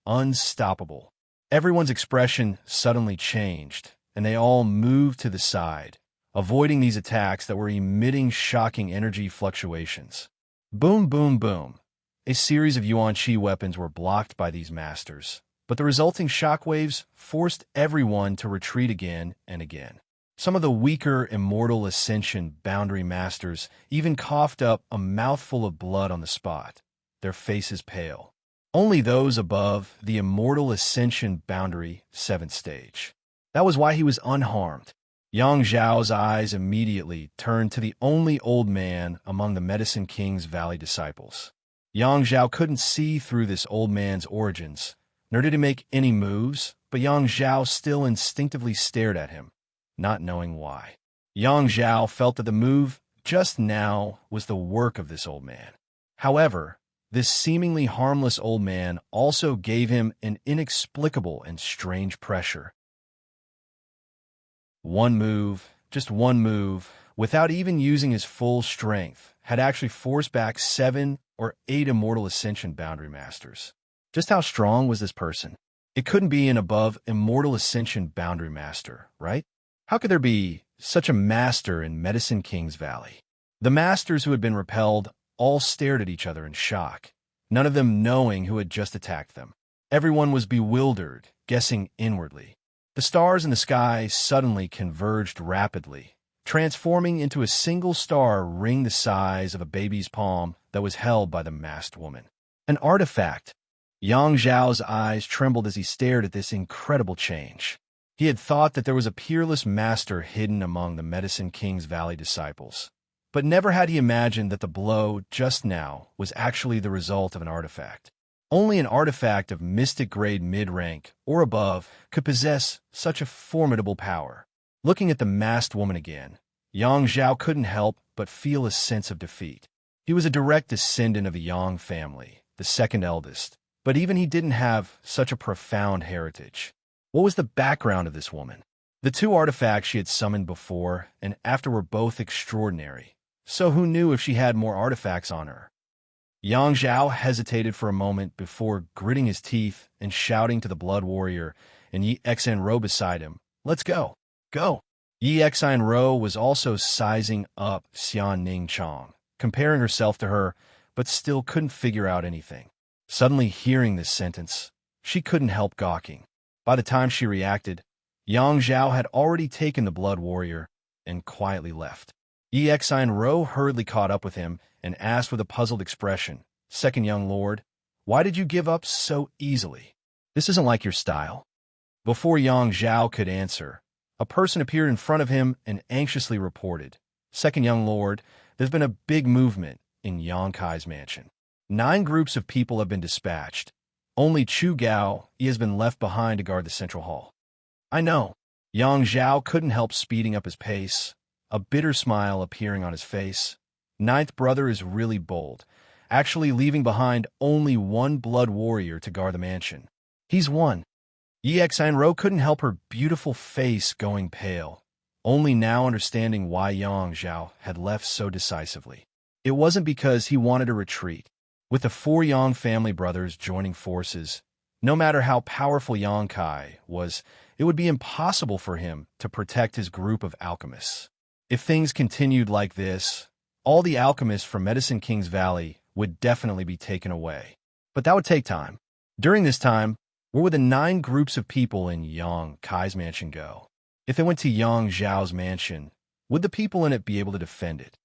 unstoppable. Everyone's expression suddenly changed, and they all moved to the side, avoiding these attacks that were emitting shocking energy fluctuations. Boom, boom, boom. A series of yuan qi weapons were blocked by these masters, but the resulting shockwaves forced everyone to retreat again and again. Some of the weaker Immortal Ascension boundary masters even coughed up a mouthful of blood on the spot, their faces pale. Only those above the Immortal Ascension boundary 7th stage. That was why he was unharmed. Yang Zhao's eyes immediately turned to the only old man among the Medicine King's Valley disciples. Yang Zhao couldn't see through this old man's origins, nor did he make any moves, but Yang Zhao still instinctively stared at him, not knowing why. Yang Zhao felt that the move just now was the work of this old man. However, this seemingly harmless old man also gave him an inexplicable and strange pressure. One move, just one move, without even using his full strength, had actually forced back 7 or 8 Immortal Ascension boundary masters. Just how strong was this person? It couldn't be an above Immortal Ascension boundary master, right? How could there be such a master in Medicine King's Valley? The masters who had been repelled all stared at each other in shock, none of them knowing who had just attacked them. Everyone was bewildered, guessing inwardly. The stars in the sky suddenly converged rapidly, transforming into a single star ring the size of a baby's palm that was held by the masked woman. An artifact. Yang Zhao's eyes trembled as he stared at this incredible change. He had thought that there was a peerless master hidden among the Medicine King's Valley disciples, but never had he imagined that the blow just now was actually the result of an artifact. Only an artifact of mystic grade mid-rank or above could possess such a formidable power. Looking at the masked woman again, Yang Zhao couldn't help but feel a sense of defeat. He was a direct descendant of the Yang family, the second eldest, but even he didn't have such a profound heritage. What was the background of this woman? The 2 artifacts she had summoned before and after were both extraordinary, so who knew if she had more artifacts on her? Yang Zhao hesitated for a moment before gritting his teeth and shouting to the Blood Warrior and Yi Xinro beside him, "Let's go! Go!" Yi Xinro was also sizing up Xianxia, comparing herself to her, but still couldn't figure out anything. Suddenly hearing this sentence, she couldn't help gawking. By the time she reacted, Yang Zhao had already taken the Blood Warrior and quietly left. Yi Xinro hurriedly caught up with him and asked with a puzzled expression, "Second young lord, why did you give up so easily? This isn't like your style." Before Yang Zhao could answer, a person appeared in front of him and anxiously reported, "Second young lord, there's been a big movement in Yang Kai's mansion. 9 groups of people have been dispatched. Only Chu Gao has been left behind to guard the central hall." "I know." Yang Zhao couldn't help speeding up his pace, a bitter smile appearing on his face. "Ninth brother is really bold, actually leaving behind only 1 Blood Warrior to guard the mansion. He's won." Yi Xinro couldn't help her beautiful face going pale, only now understanding why Yang Zhao had left so decisively. It wasn't because he wanted to retreat. With the 4 Yang family brothers joining forces, no matter how powerful Yang Kai was, it would be impossible for him to protect his group of alchemists. If things continued like this, all the alchemists from Medicine King's Valley would definitely be taken away. But that would take time. During this time, where would the 9 groups of people in Yang Kai's mansion go? If they went to Yang Zhao's mansion, would the people in it be able to defend it?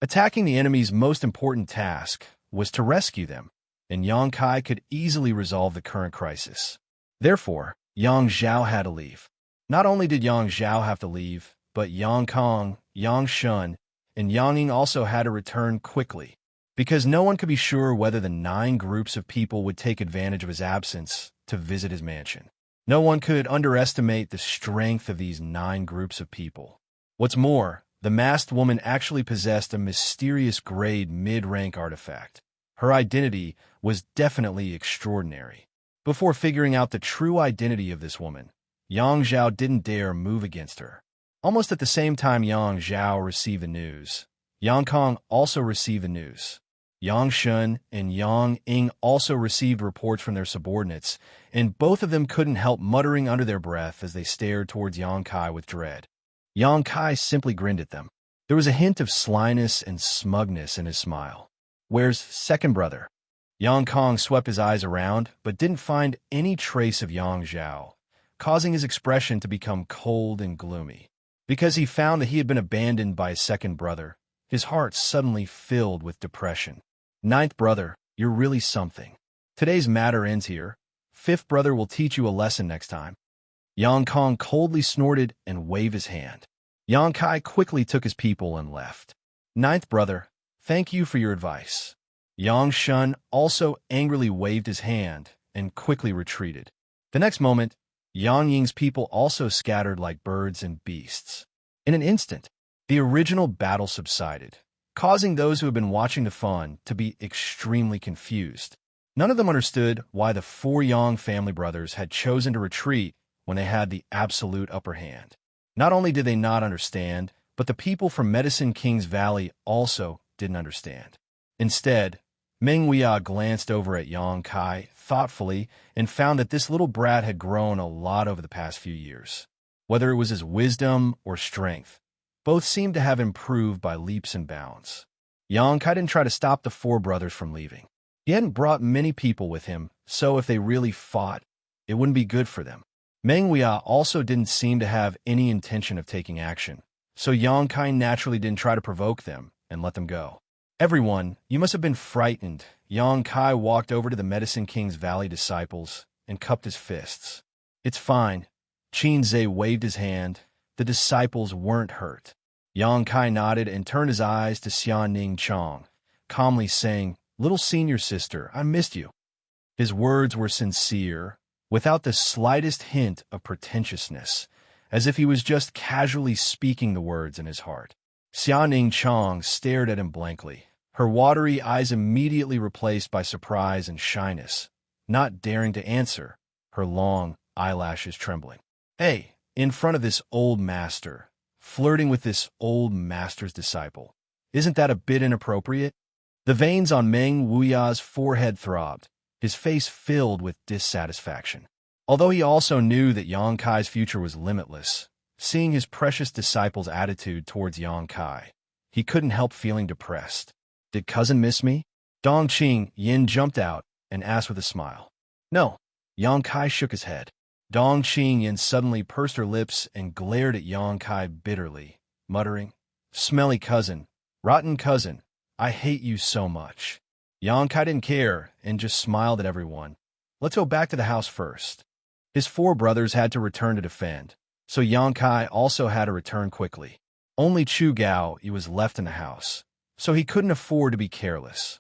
Attacking the enemy's most important task was to rescue them, and Yang Kai could easily resolve the current crisis. Therefore, Yang Zhao had to leave. Not only did Yang Zhao have to leave, but Yang Kong, Yang Shun, and Yang Ying also had to return quickly, because no one could be sure whether the 9 groups of people would take advantage of his absence to visit his mansion. No one could underestimate the strength of these 9 groups of people. What's more, the masked woman actually possessed a mysterious grade mid-rank artifact. Her identity was definitely extraordinary. Before figuring out the true identity of this woman, Yang Zhao didn't dare move against her. Almost at the same time Yang Zhao received the news, Yang Kong also received the news. Yang Shun and Yang Ying also received reports from their subordinates, and both of them couldn't help muttering under their breath as they stared towards Yang Kai with dread. Yang Kai simply grinned at them. There was a hint of slyness and smugness in his smile. "Where's second brother?" Yang Kong swept his eyes around, but didn't find any trace of Yang Zhao, causing his expression to become cold and gloomy. Because he found that he had been abandoned by his second brother, his heart suddenly filled with depression. "Ninth brother, you're really something. Today's matter ends here. Fifth brother will teach you a lesson next time." Yang Kong coldly snorted and waved his hand. Yang Kai quickly took his people and left. "Ninth brother, thank you for your advice." Yang Shun also angrily waved his hand and quickly retreated. The next moment, Yang Ying's people also scattered like birds and beasts. In an instant, the original battle subsided, causing those who had been watching the fun to be extremely confused. None of them understood why the 4 Yang family brothers had chosen to retreat when they had the absolute upper hand. Not only did they not understand, but the people from Medicine King's Valley also didn't understand. Instead, Meng Wuxia glanced over at Yang Kai thoughtfully and found that this little brat had grown a lot over the past few years. Whether it was his wisdom or strength, both seemed to have improved by leaps and bounds. Yang Kai didn't try to stop the 4 brothers from leaving. He hadn't brought many people with him, so if they really fought, it wouldn't be good for them. Meng Wuxia also didn't seem to have any intention of taking action, so Yang Kai naturally didn't try to provoke them and let them go. "Everyone, you must have been frightened." Yang Kai walked over to the Medicine King's Valley disciples and cupped his fists. "It's fine." Qin Zhe waved his hand. The disciples weren't hurt. Yang Kai nodded and turned his eyes to Xianning Chong, calmly saying, "Little senior sister, I missed you." His words were sincere, without the slightest hint of pretentiousness, as if he was just casually speaking the words in his heart. Xianning Chong stared at him blankly, her watery eyes immediately replaced by surprise and shyness, not daring to answer, her long eyelashes trembling. "Hey, in front of this old master, flirting with this old master's disciple. Isn't that a bit inappropriate?" The veins on Meng Wuxia's forehead throbbed, his face filled with dissatisfaction. Although he also knew that Yang Kai's future was limitless, seeing his precious disciple's attitude towards Yang Kai, he couldn't help feeling depressed. "Did cousin miss me?" Dong Qing Yin jumped out and asked with a smile. "No." Yang Kai shook his head. Dong Qing Yin suddenly pursed her lips and glared at Yang Kai bitterly, muttering, "Smelly cousin, rotten cousin, I hate you so much." Yang Kai didn't care and just smiled at everyone. "Let's go back to the house first." His 4 brothers had to return to defend, so Yang Kai also had to return quickly. Only Chu Gao was left in the house, so he couldn't afford to be careless.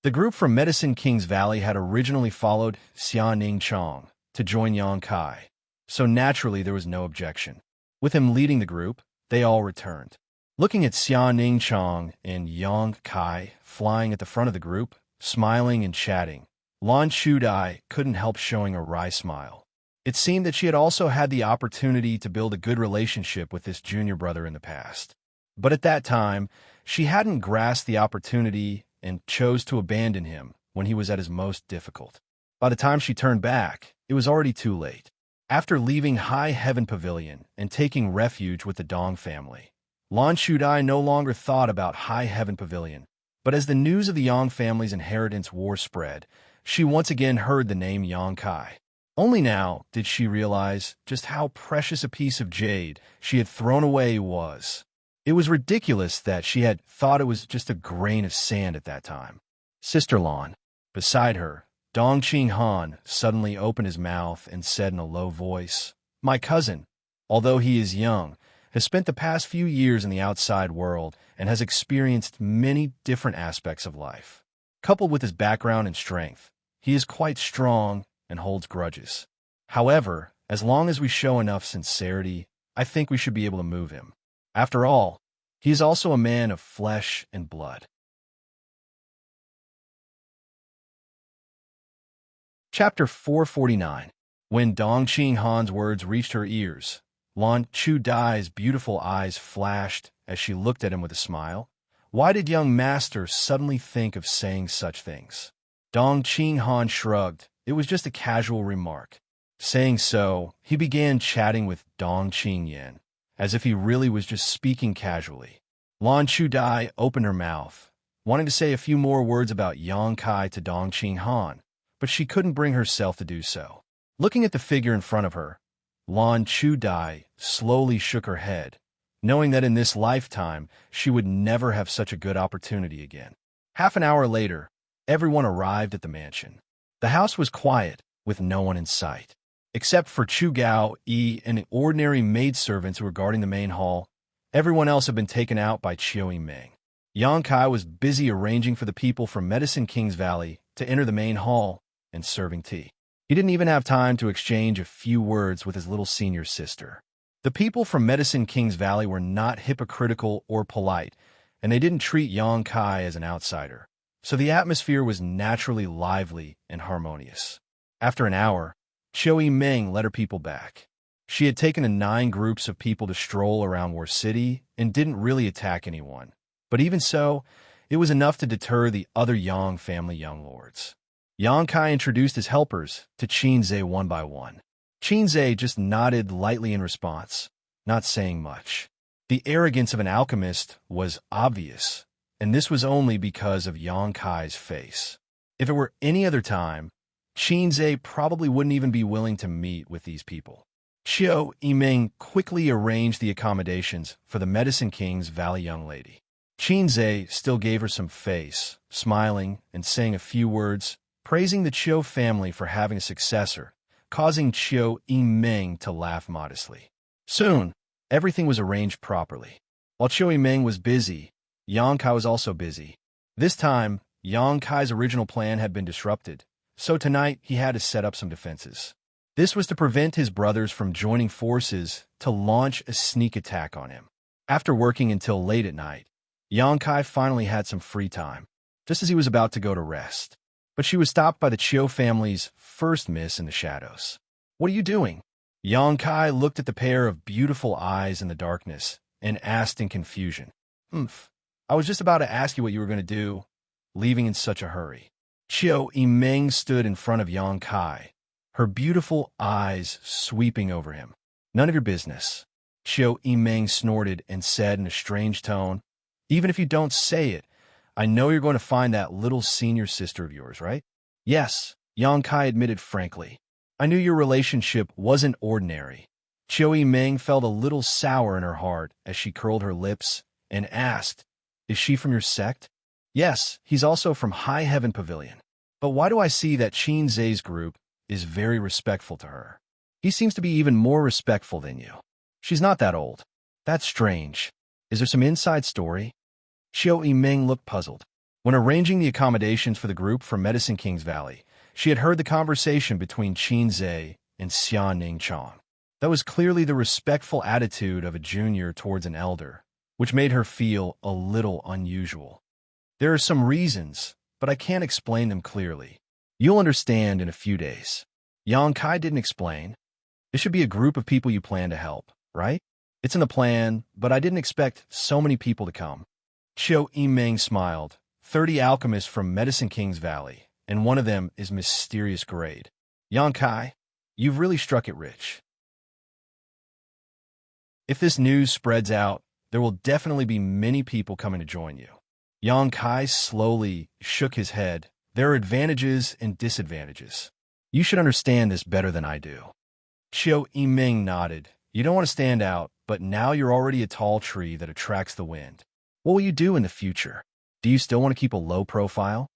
The group from Medicine King's Valley had originally followed Xianning Chong to join Yang Kai, so naturally there was no objection. With him leading the group, they all returned. Looking at Xianning Chong and Yang Kai flying at the front of the group, smiling and chatting, Lan Shudai couldn't help showing a wry smile. It seemed that she had also had the opportunity to build a good relationship with this junior brother in the past. But at that time, she hadn't grasped the opportunity and chose to abandon him when he was at his most difficult. By the time she turned back, it was already too late. After leaving High Heaven Pavilion and taking refuge with the Dong family, Lan Shudai no longer thought about High Heaven Pavilion, but as the news of the Yang family's inheritance war spread, she once again heard the name Yang Kai. Only now did she realize just how precious a piece of jade she had thrown away was. It was ridiculous that she had thought it was just a grain of sand at that time. Sister Lan. Beside her, Dong Qing Han suddenly opened his mouth and said in a low voice, "My cousin, although he is young, has spent the past few years in the outside world and has experienced many different aspects of life. Coupled with his background and strength, he is quite strong and holds grudges. However, as long as we show enough sincerity, I think we should be able to move him. After all, he is also a man of flesh and blood." Chapter 449. When Dong Qing Han's words reached her ears, Lan Shudai's beautiful eyes flashed as she looked at him with a smile. Why did young master suddenly think of saying such things? Dong Qing Han shrugged. It was just a casual remark. Saying so, he began chatting with Dong Qing Yan, as if he really was just speaking casually. Lan Shudai opened her mouth, wanting to say a few more words about Yang Kai to Dong Qing Han, but she couldn't bring herself to do so. Looking at the figure in front of her, Lan Shudai slowly shook her head, knowing that in this lifetime she would never have such a good opportunity again. Half an hour later, everyone arrived at the mansion. The house was quiet, with no one in sight. Except for Chu Gao Yi and the ordinary maidservants who were guarding the main hall, everyone else had been taken out by Chiu Meng. Yang Kai was busy arranging for the people from Medicine King's Valley to enter the main hall and serving tea. He didn't even have time to exchange a few words with his little senior sister. The people from Medicine King's Valley were not hypocritical or polite, and they didn't treat Yang Kai as an outsider, so the atmosphere was naturally lively and harmonious. After an hour, Chiu Meng led her people back. She had taken in 9 groups of people to stroll around War City and didn't really attack anyone. But even so, it was enough to deter the other Yang family young lords. Yang Kai introduced his helpers to Xianxia one by one. Xianxia just nodded lightly in response, not saying much. The arrogance of an alchemist was obvious, and this was only because of Yang Kai's face. If it were any other time, Xianxia probably wouldn't even be willing to meet with these people. Chiu Meng quickly arranged the accommodations for the Medicine King's Valley young lady. Xianxia still gave her some face, smiling and saying a few words, praising the Chiu family for having a successor, causing Chiu Meng to laugh modestly. Soon, everything was arranged properly. While Chiu Meng was busy, Yang Kai was also busy. This time, Yang Kai's original plan had been disrupted, so tonight he had to set up some defenses. This was to prevent his brothers from joining forces to launch a sneak attack on him. After working until late at night, Yang Kai finally had some free time, just as he was about to go to rest. But she was stopped by the Chiu family's first miss in the shadows. "What are you doing?" Yang Kai looked at the pair of beautiful eyes in the darkness and asked in confusion. I was just about to ask you what you were going to do, leaving in such a hurry." Chiu Meng stood in front of Yang Kai, her beautiful eyes sweeping over him. "None of your business." Chiu Meng snorted and said in a strange tone, "Even if you don't say it, I know you're going to find that little senior sister of yours, right?" "Yes," Yang Kai admitted frankly. "I knew your relationship wasn't ordinary." Chiu Meng felt a little sour in her heart as she curled her lips and asked, "Is she from your sect?" "Yes, he's also from High Heaven Pavilion. But why do I see that Xianxia's group is very respectful to her? He seems to be even more respectful than you. She's not that old." "That's strange. Is there some inside story?" Chiu Meng looked puzzled. When arranging the accommodations for the group from Medicine King's Valley, she had heard the conversation between Xianxia and Xianning Chong. That was clearly the respectful attitude of a junior towards an elder, which made her feel a little unusual. "There are some reasons, but I can't explain them clearly. You'll understand in a few days." Yang Kai didn't explain. "This should be a group of people you plan to help, right?" "It's in the plan, but I didn't expect so many people to come." Chiu Meng smiled. 30 alchemists from Medicine King's Valley, and one of them is mysterious grade. Yang Kai, You've really struck it rich. If this news spreads out, there will definitely be many people coming to join you. Yang Kai slowly shook his head. There are advantages and disadvantages. You should understand this better than I do. Qiu Yiming nodded. You don't want to stand out, but now you're already a tall tree that attracts the wind. What will you do in the future? Do you still want to keep a low profile?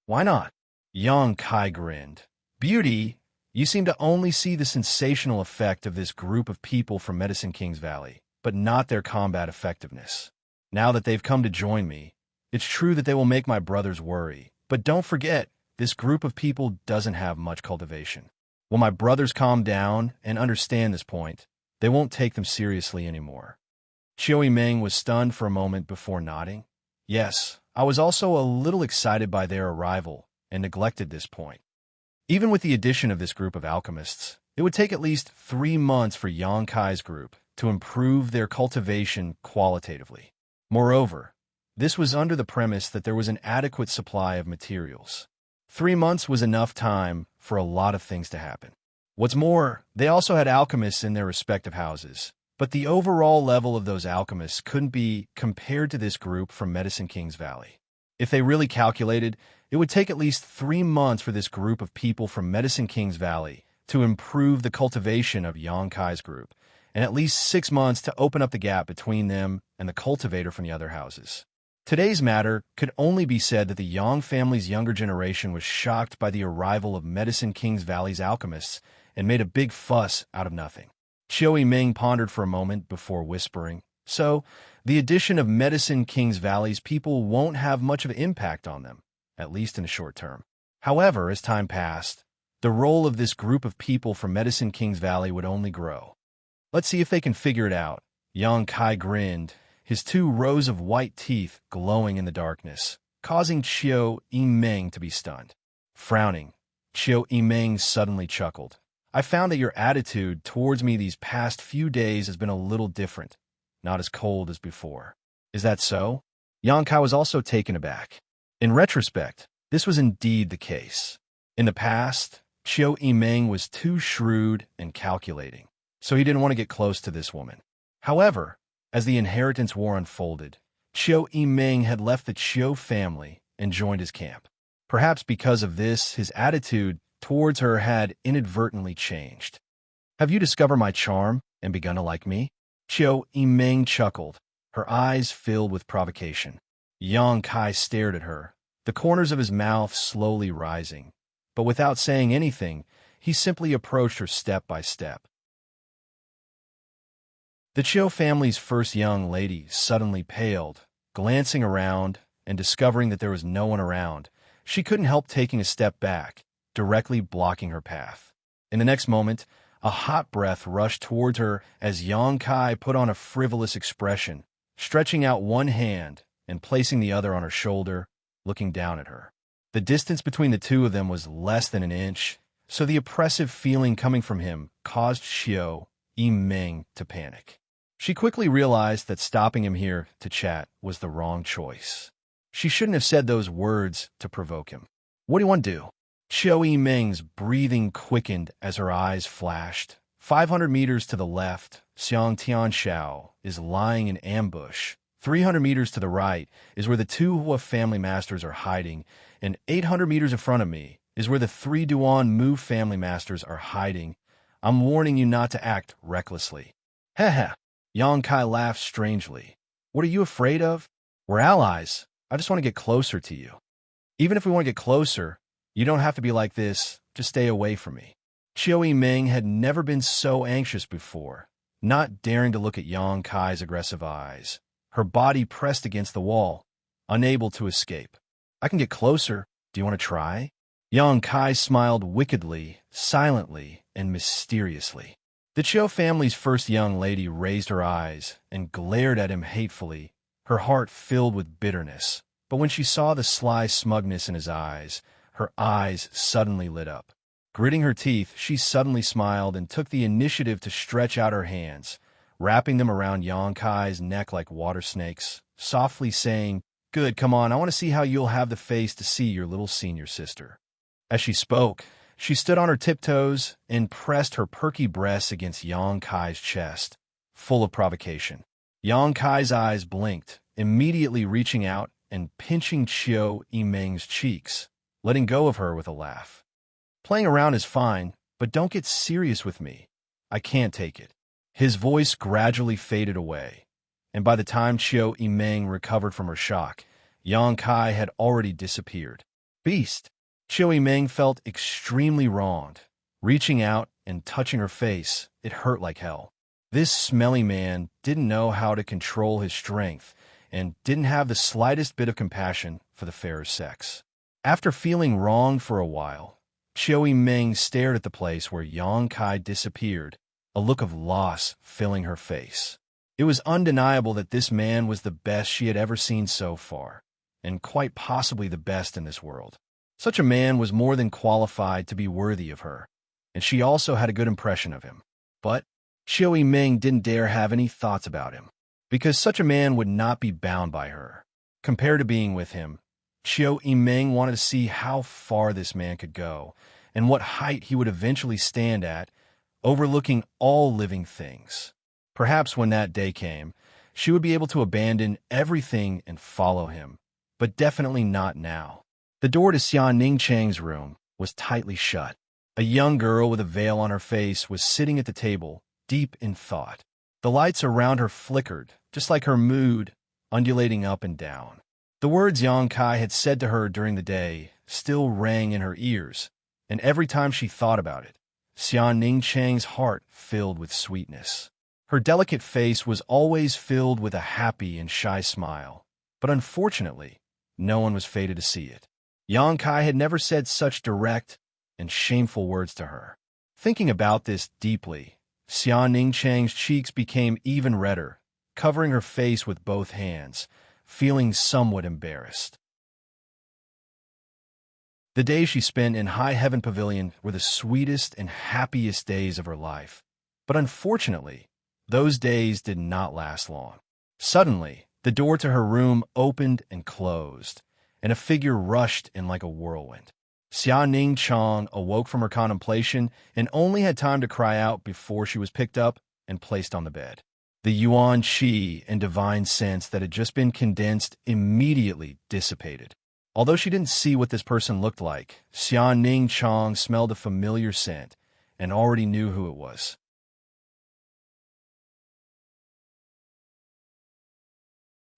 Why not? Yang Kai grinned. Beauty, you seem to only see the sensational effect of this group of people from Medicine King's Valley, but not their combat effectiveness. Now that they've come to join me, it's true that they will make my brothers worry, but don't forget, this group of people doesn't have much cultivation. When my brothers calm down and understand this point, they won't take them seriously anymore. Qiu Yiming was stunned for a moment before nodding. Yes, I was also a little excited by their arrival and neglected this point. Even with the addition of this group of alchemists, it would take at least 3 months for Yang Kai's group to improve their cultivation qualitatively. Moreover, this was under the premise that there was an adequate supply of materials. 3 months was enough time for a lot of things to happen. What's more, they also had alchemists in their respective houses, but the overall level of those alchemists couldn't be compared to this group from Medicine King's Valley. If they really calculated, it would take at least 3 months for this group of people from Medicine King's Valley to improve the cultivation of Yang Kai's group, and at least 6 months to open up the gap between them and the cultivator from the other houses. Today's matter could only be said that the Yang family's younger generation was shocked by the arrival of Medicine King's Valley's alchemists and made a big fuss out of nothing. Qiu Yiming pondered for a moment before whispering, so, the addition of Medicine King's Valley's people won't have much of an impact on them, at least in the short term. However, as time passed, the role of this group of people from Medicine King's Valley would only grow. Let's see if they can figure it out. Yang Kai grinned, his 2 rows of white teeth glowing in the darkness, causing Qiu Yiming to be stunned. Frowning, Qiu Yiming suddenly chuckled. I found that your attitude towards me these past few days has been a little different, not as cold as before. Is that so? Yang Kai was also taken aback. In retrospect, this was indeed the case. In the past, Qiu Yiming was too shrewd and calculating, so he didn't want to get close to this woman. However, as the inheritance war unfolded, Qiu Yiming had left the Qiu family and joined his camp. Perhaps because of this, his attitude towards her had inadvertently changed. Have you discovered my charm and begun to like me? Qiu Yiming chuckled, her eyes filled with provocation. Yang Kai stared at her, the corners of his mouth slowly rising, but without saying anything, he simply approached her step by step. The Qiu family's first young lady suddenly paled, glancing around and discovering that there was no one around. She couldn't help taking a step back, directly blocking her path. In the next moment, a hot breath rushed towards her as Yang Kai put on a frivolous expression, stretching out one hand and placing the other on her shoulder, looking down at her. The distance between the two of them was less than an inch, so the oppressive feeling coming from him caused Qiu Yiming to panic. She quickly realized that stopping him here to chat was the wrong choice. She shouldn't have said those words to provoke him. What do you want to do? Qiu Yiming's breathing quickened as her eyes flashed. 500 meters to the left, Xianxia is lying in ambush. 300 meters to the right is where the 2 Hua family masters are hiding, and 800 meters in front of me is where the 3 Duan Mu family masters are hiding. I'm warning you not to act recklessly. Heh. Yang Kai laughed strangely. What are you afraid of? We're allies. I just want to get closer to you. Even if we want to get closer, you don't have to be like this. Just stay away from me. Qiu Yiming had never been so anxious before, not daring to look at Yang Kai's aggressive eyes. Her body pressed against the wall, unable to escape. I can get closer. Do you want to try? Yang Kai smiled wickedly, silently, and mysteriously. The Qiu family's first young lady raised her eyes and glared at him hatefully, her heart filled with bitterness. But when she saw the sly smugness in his eyes, her eyes suddenly lit up. Gritting her teeth, she suddenly smiled and took the initiative to stretch out her hands, wrapping them around Yang Kai's neck like water snakes, softly saying, "Good, come on, I want to see how you'll have the face to see your little senior sister." As she spoke, She stood on her tiptoes and pressed her perky breasts against Yang Kai's chest, full of provocation. Yang Kai's eyes blinked, immediately reaching out and pinching Qiu Yimeng's cheeks, letting go of her with a laugh. Playing around is fine, but don't get serious with me. I can't take it. His voice gradually faded away, and by the time Qiu Yimeng recovered from her shock, Yang Kai had already disappeared. Beast! Qiu Yimeng felt extremely wronged. Reaching out and touching her face, it hurt like hell. This smelly man didn't know how to control his strength and didn't have the slightest bit of compassion for the fairer sex. After feeling wronged for a while, Qiu Yimeng stared at the place where Yang Kai disappeared, a look of loss filling her face. It was undeniable that this man was the best she had ever seen so far, and quite possibly the best in this world. Such a man was more than qualified to be worthy of her, and she also had a good impression of him. But Qiu Yimeng didn't dare have any thoughts about him, because such a man would not be bound by her. Compared to being with him, Qiu Yimeng wanted to see how far this man could go, and what height he would eventually stand at, overlooking all living things. Perhaps when that day came, she would be able to abandon everything and follow him, but definitely not now. The door to Xianxia's room was tightly shut. A young girl with a veil on her face was sitting at the table, deep in thought. The lights around her flickered, just like her mood, undulating up and down. The words Yang Kai had said to her during the day still rang in her ears, and every time she thought about it, Xianxia's heart filled with sweetness. Her delicate face was always filled with a happy and shy smile, but unfortunately, no one was fated to see it. Yang Kai had never said such direct and shameful words to her. Thinking about this deeply, Xianxia's cheeks became even redder, covering her face with both hands, feeling somewhat embarrassed. The days she spent in High Heaven Pavilion were the sweetest and happiest days of her life. But unfortunately, those days did not last long. Suddenly, the door to her room opened and closed, and a figure rushed in like a whirlwind. Xianxia awoke from her contemplation and only had time to cry out before she was picked up and placed on the bed. The yuan qi and divine sense that had just been condensed immediately dissipated. Although she didn't see what this person looked like, Xianxia smelled a familiar scent and already knew who it was.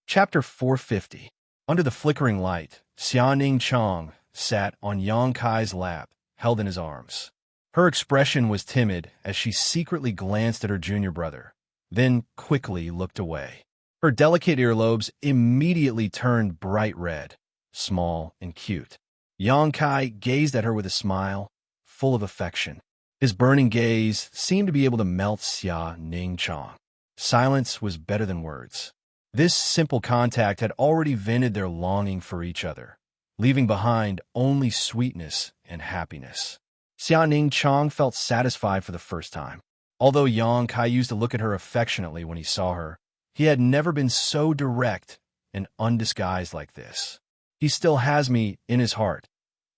Chapter 450. Under the flickering light, Xianxia sat on Yang Kai's lap, held in his arms. Her expression was timid as she secretly glanced at her junior brother, then quickly looked away. Her delicate earlobes immediately turned bright red, small and cute. Yang Kai gazed at her with a smile, full of affection. His burning gaze seemed to be able to melt Xianxia. Silence was better than words. This simple contact had already vented their longing for each other, leaving behind only sweetness and happiness. Xianxia felt satisfied for the first time. Although Yang Kai used to look at her affectionately when he saw her, he had never been so direct and undisguised like this. He still has me in his heart,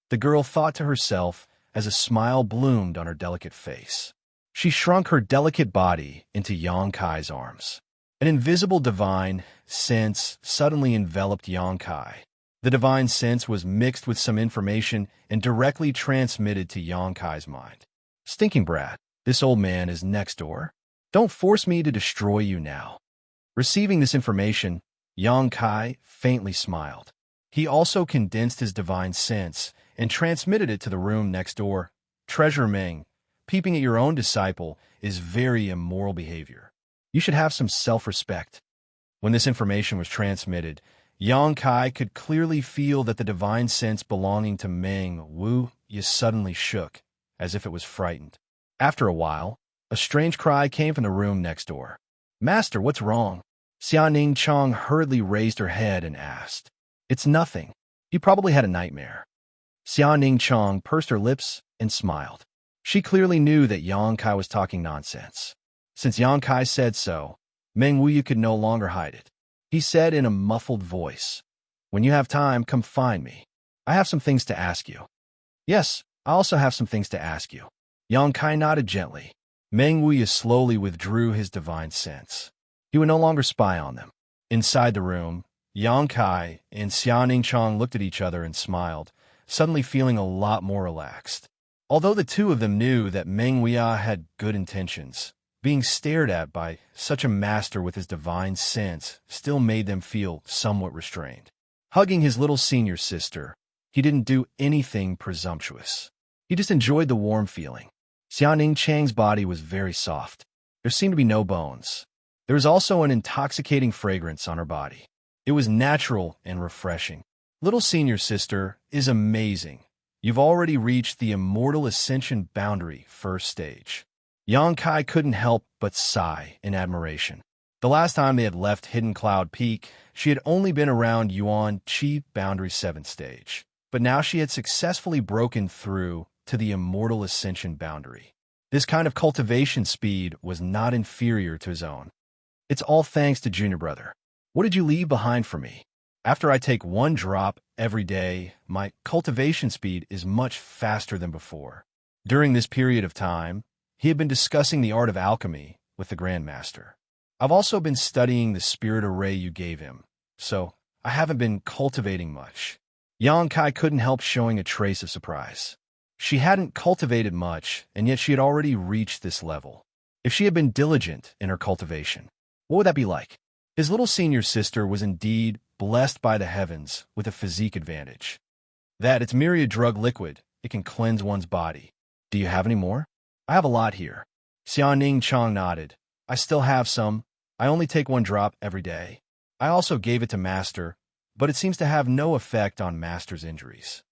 the girl thought to herself as a smile bloomed on her delicate face. She shrunk her delicate body into Yang Kai's arms. An invisible divine sense suddenly enveloped Yang Kai. The divine sense was mixed with some information and directly transmitted to Yang Kai's mind. Stinking brat, this old man is next door. Don't force me to destroy you now. Receiving this information, Yang Kai faintly smiled. He also condensed his divine sense and transmitted it to the room next door. Treasure Meng, peeping at your own disciple is very immoral behavior. You should have some self-respect. When this information was transmitted, Yang Kai could clearly feel that the divine sense belonging to Meng Wuxia suddenly shook, as if it was frightened. After a while, a strange cry came from the room next door. Master, what's wrong? Xianxia hurriedly raised her head and asked. It's nothing. You probably had a nightmare. Xianxia pursed her lips and smiled. She clearly knew that Yang Kai was talking nonsense. Since Yang Kai said so, Meng Wuxia could no longer hide it. He said in a muffled voice, When you have time, come find me. I have some things to ask you. Yes, I also have some things to ask you. Yang Kai nodded gently. Meng Wuya slowly withdrew his divine sense. He would no longer spy on them. Inside the room, Yang Kai and Xianxia looked at each other and smiled, suddenly feeling a lot more relaxed. Although the two of them knew that Meng Wuya had good intentions, being stared at by such a master with his divine sense still made them feel somewhat restrained. Hugging his little senior sister, he didn't do anything presumptuous. He just enjoyed the warm feeling. Xianxia's body was very soft. There seemed to be no bones. There was also an intoxicating fragrance on her body. It was natural and refreshing. Little senior sister is amazing. You've already reached the immortal ascension boundary first stage. Yang Kai couldn't help but sigh in admiration. The last time they had left Hidden Cloud Peak, she had only been around Yuan Qi Boundary 7th stage. But now she had successfully broken through to the immortal ascension boundary. This kind of cultivation speed was not inferior to his own. It's all thanks to Junior Brother. What did you leave behind for me? After I take one drop every day, my cultivation speed is much faster than before. During this period of time, he had been discussing the art of alchemy with the Grandmaster. I've also been studying the spirit array you gave him, so I haven't been cultivating much. Yang Kai couldn't help showing a trace of surprise. She hadn't cultivated much, and yet she had already reached this level. If she had been diligent in her cultivation, what would that be like? His little senior sister was indeed blessed by the heavens with a physique advantage. That its myriad drug liquid, it can cleanse one's body. Do you have any more? I have a lot here. Xianxia nodded. I still have some. I only take one drop every day. I also gave it to Master, but it seems to have no effect on Master's injuries.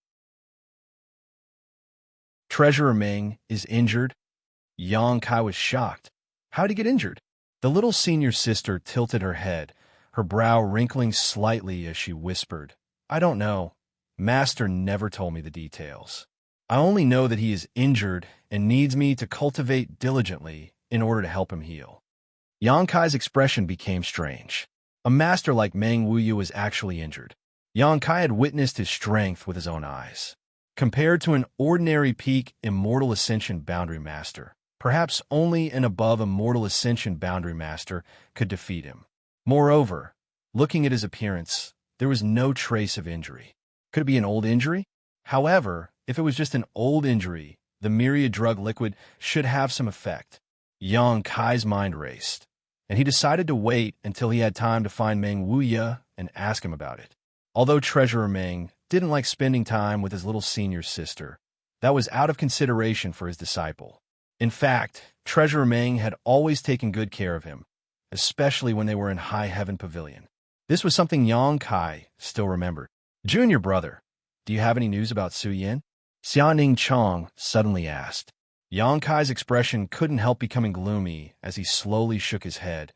Treasurer Ming is injured? Yang Kai was shocked. How did he get injured? The little senior sister tilted her head, her brow wrinkling slightly as she whispered, I don't know. Master never told me the details. I only know that he is injured and needs me to cultivate diligently in order to help him heal. Yang Kai's expression became strange. A master like Meng Wuya was actually injured. Yang Kai had witnessed his strength with his own eyes. Compared to an ordinary peak Immortal Ascension Boundary Master, perhaps only an above Immortal Ascension Boundary Master could defeat him. Moreover, looking at his appearance, there was no trace of injury. Could it be an old injury? However, if it was just an old injury, the myriad drug liquid should have some effect. Yang Kai's mind raced, and he decided to wait until he had time to find Meng Wuya and ask him about it. Although Treasurer Meng didn't like spending time with his little senior sister, that was out of consideration for his disciple. In fact, Treasurer Meng had always taken good care of him, especially when they were in High Heaven Pavilion. This was something Yang Kai still remembered. Junior brother, do you have any news about Su Yin? Xianxia suddenly asked. Yang Kai's expression couldn't help becoming gloomy as he slowly shook his head.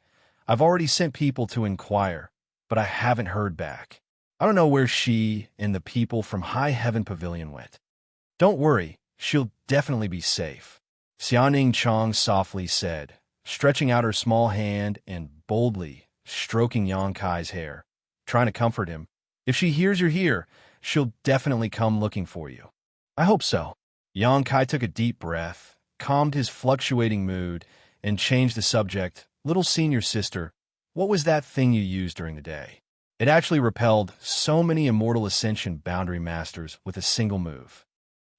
I've already sent people to inquire, but I haven't heard back. I don't know where she and the people from High Heaven Pavilion went. Don't worry, she'll definitely be safe, Xianxia softly said, stretching out her small hand and boldly stroking Yang Kai's hair, trying to comfort him. If she hears you're here, she'll definitely come looking for you. I hope so. Yang Kai took a deep breath, calmed his fluctuating mood, and changed the subject. Little senior sister, what was that thing you used during the day? It actually repelled so many Immortal Ascension Boundary Masters with a single move.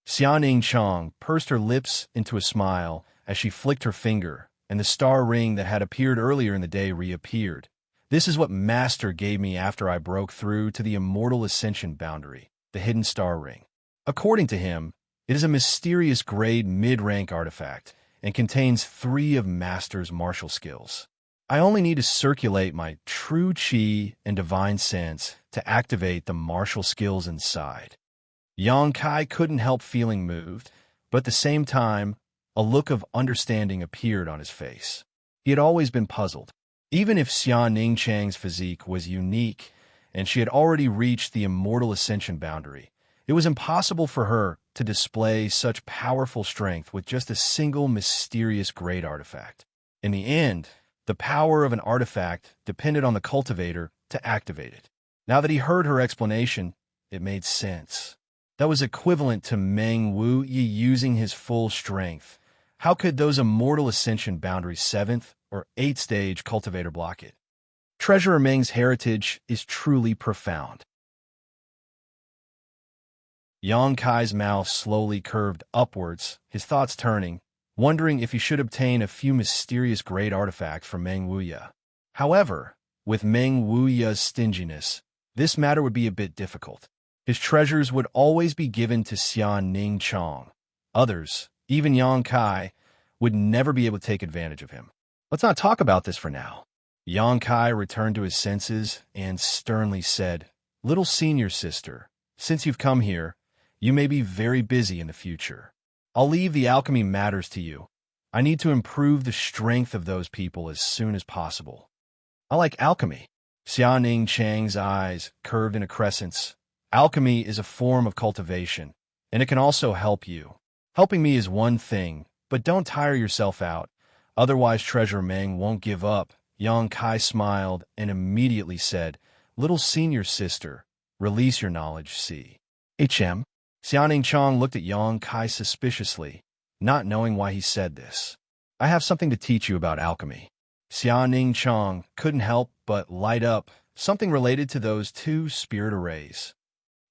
Xianxia pursed her lips into a smile as she flicked her finger, and the star ring that had appeared earlier in the day reappeared. This is what Master gave me after I broke through to the Immortal Ascension Boundary, the Hidden Star Ring. According to him, it is a mysterious grade mid-rank artifact and contains 3 of Master's martial skills. I only need to circulate my true chi and divine sense to activate the martial skills inside. Yang Kai couldn't help feeling moved, but at the same time, a look of understanding appeared on his face. He had always been puzzled. Even if Xianxia's physique was unique and she had already reached the Immortal Ascension boundary, it was impossible for her to display such powerful strength with just a single mysterious great artifact. In the end, the power of an artifact depended on the cultivator to activate it. Now that he heard her explanation, it made sense. That was equivalent to Meng Wuyi using his full strength. How could those immortal ascension boundaries 7th or 8th stage cultivator block it? Treasurer Meng's heritage is truly profound. Yang Kai's mouth slowly curved upwards, his thoughts turning, wondering if he should obtain a few mysterious great artifacts from Meng Wuya. However, with Meng Wuya's stinginess, this matter would be a bit difficult. His treasures would always be given to Xianning Chong. Others, even Yang Kai, would never be able to take advantage of him. Let's not talk about this for now. Yang Kai returned to his senses and sternly said, "Little senior sister, since you've come here, you may be very busy in the future. I'll leave the alchemy matters to you. I need to improve the strength of those people as soon as possible." "I like alchemy." Xianing Chang's eyes curved in a crescent. "Alchemy is a form of cultivation, and it can also help you. Helping me is one thing, but don't tire yourself out. Otherwise, Treasurer Meng won't give up." Yang Kai smiled and immediately said, "Little senior sister, release your knowledge, see." "HM?" Xianing Chong looked at Yang Kai suspiciously, not knowing why he said this. "I have something to teach you about alchemy." Xianing Chong couldn't help but light up, something related to those 2 spirit arrays.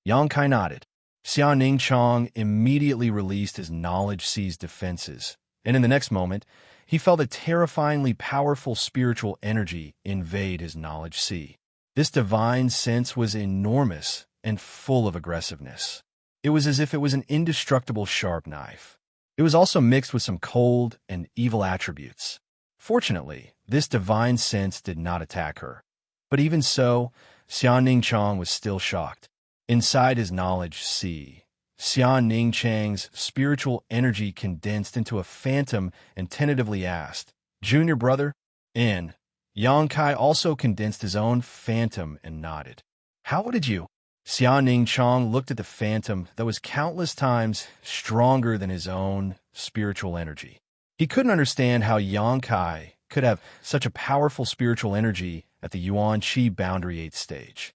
Yang Kai nodded. Xianing Chong immediately released his knowledge sea's defenses, and in the next moment, he felt a terrifyingly powerful spiritual energy invade his knowledge sea. This divine sense was enormous and full of aggressiveness. It was as if it was an indestructible sharp knife. It was also mixed with some cold and evil attributes. Fortunately, this divine sense did not attack her. But even so, Xianing Chong was still shocked. Inside his knowledge sea, Xianing Chang's spiritual energy condensed into a phantom and tentatively asked, "Junior brother?" And Yang Kai also condensed his own phantom and nodded. "How did you?" Xianing Chong looked at the phantom that was countless times stronger than his own spiritual energy. He couldn't understand how Yang Kai could have such a powerful spiritual energy at the Yuan Qi boundary 8th stage.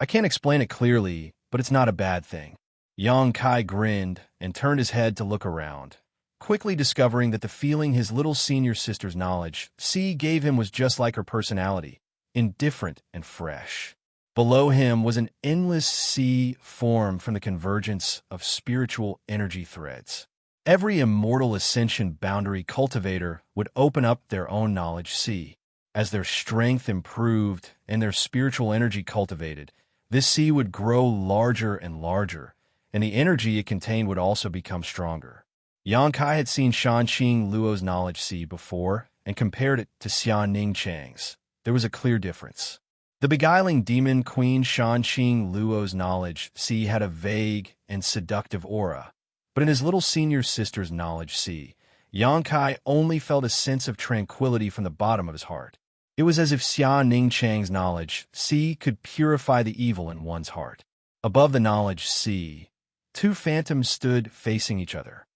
"I can't explain it clearly, but it's not a bad thing." Yang Kai grinned and turned his head to look around, quickly discovering that the feeling his little senior sister's knowledge C gave him was just like her personality, indifferent and fresh. Below him was an endless sea formed from the convergence of spiritual energy threads. Every immortal ascension boundary cultivator would open up their own knowledge sea. As their strength improved and their spiritual energy cultivated, this sea would grow larger and larger, and the energy it contained would also become stronger. Yang Kai had seen Shanqing Luo's knowledge sea before and compared it to Xianing Chang's. There was a clear difference. The beguiling demon queen Shanqing Luo's knowledge sea had a vague and seductive aura, but in his little senior sister's knowledge sea, Yang Kai only felt a sense of tranquility from the bottom of his heart. It was as if Xianing Chang's knowledge sea could purify the evil in one's heart. Above the knowledge sea, 2 phantoms stood facing each other.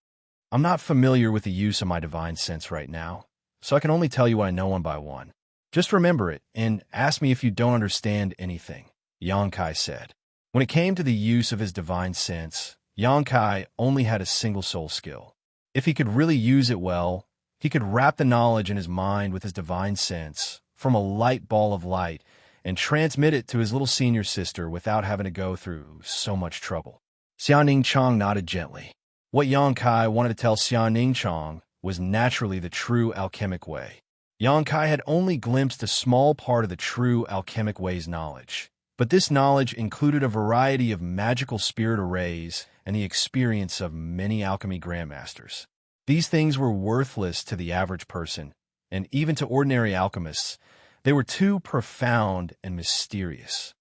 "I'm not familiar with the use of my divine sense right now, so I can only tell you what I know one by one. Just remember it and ask me if you don't understand anything," Yang Kai said. When it came to the use of his divine sense, Yang Kai only had a single soul skill. If he could really use it well, he could wrap the knowledge in his mind with his divine sense, from a light ball of light, and transmit it to his little senior sister without having to go through so much trouble. Xianing Chong nodded gently. What Yang Kai wanted to tell Xianing Chong was naturally the true alchemic way. Yang Kai had only glimpsed a small part of the true alchemic way's knowledge, but this knowledge included a variety of magical spirit arrays and the experience of many alchemy grandmasters. These things were worthless to the average person, and even to ordinary alchemists, they were too profound and mysterious.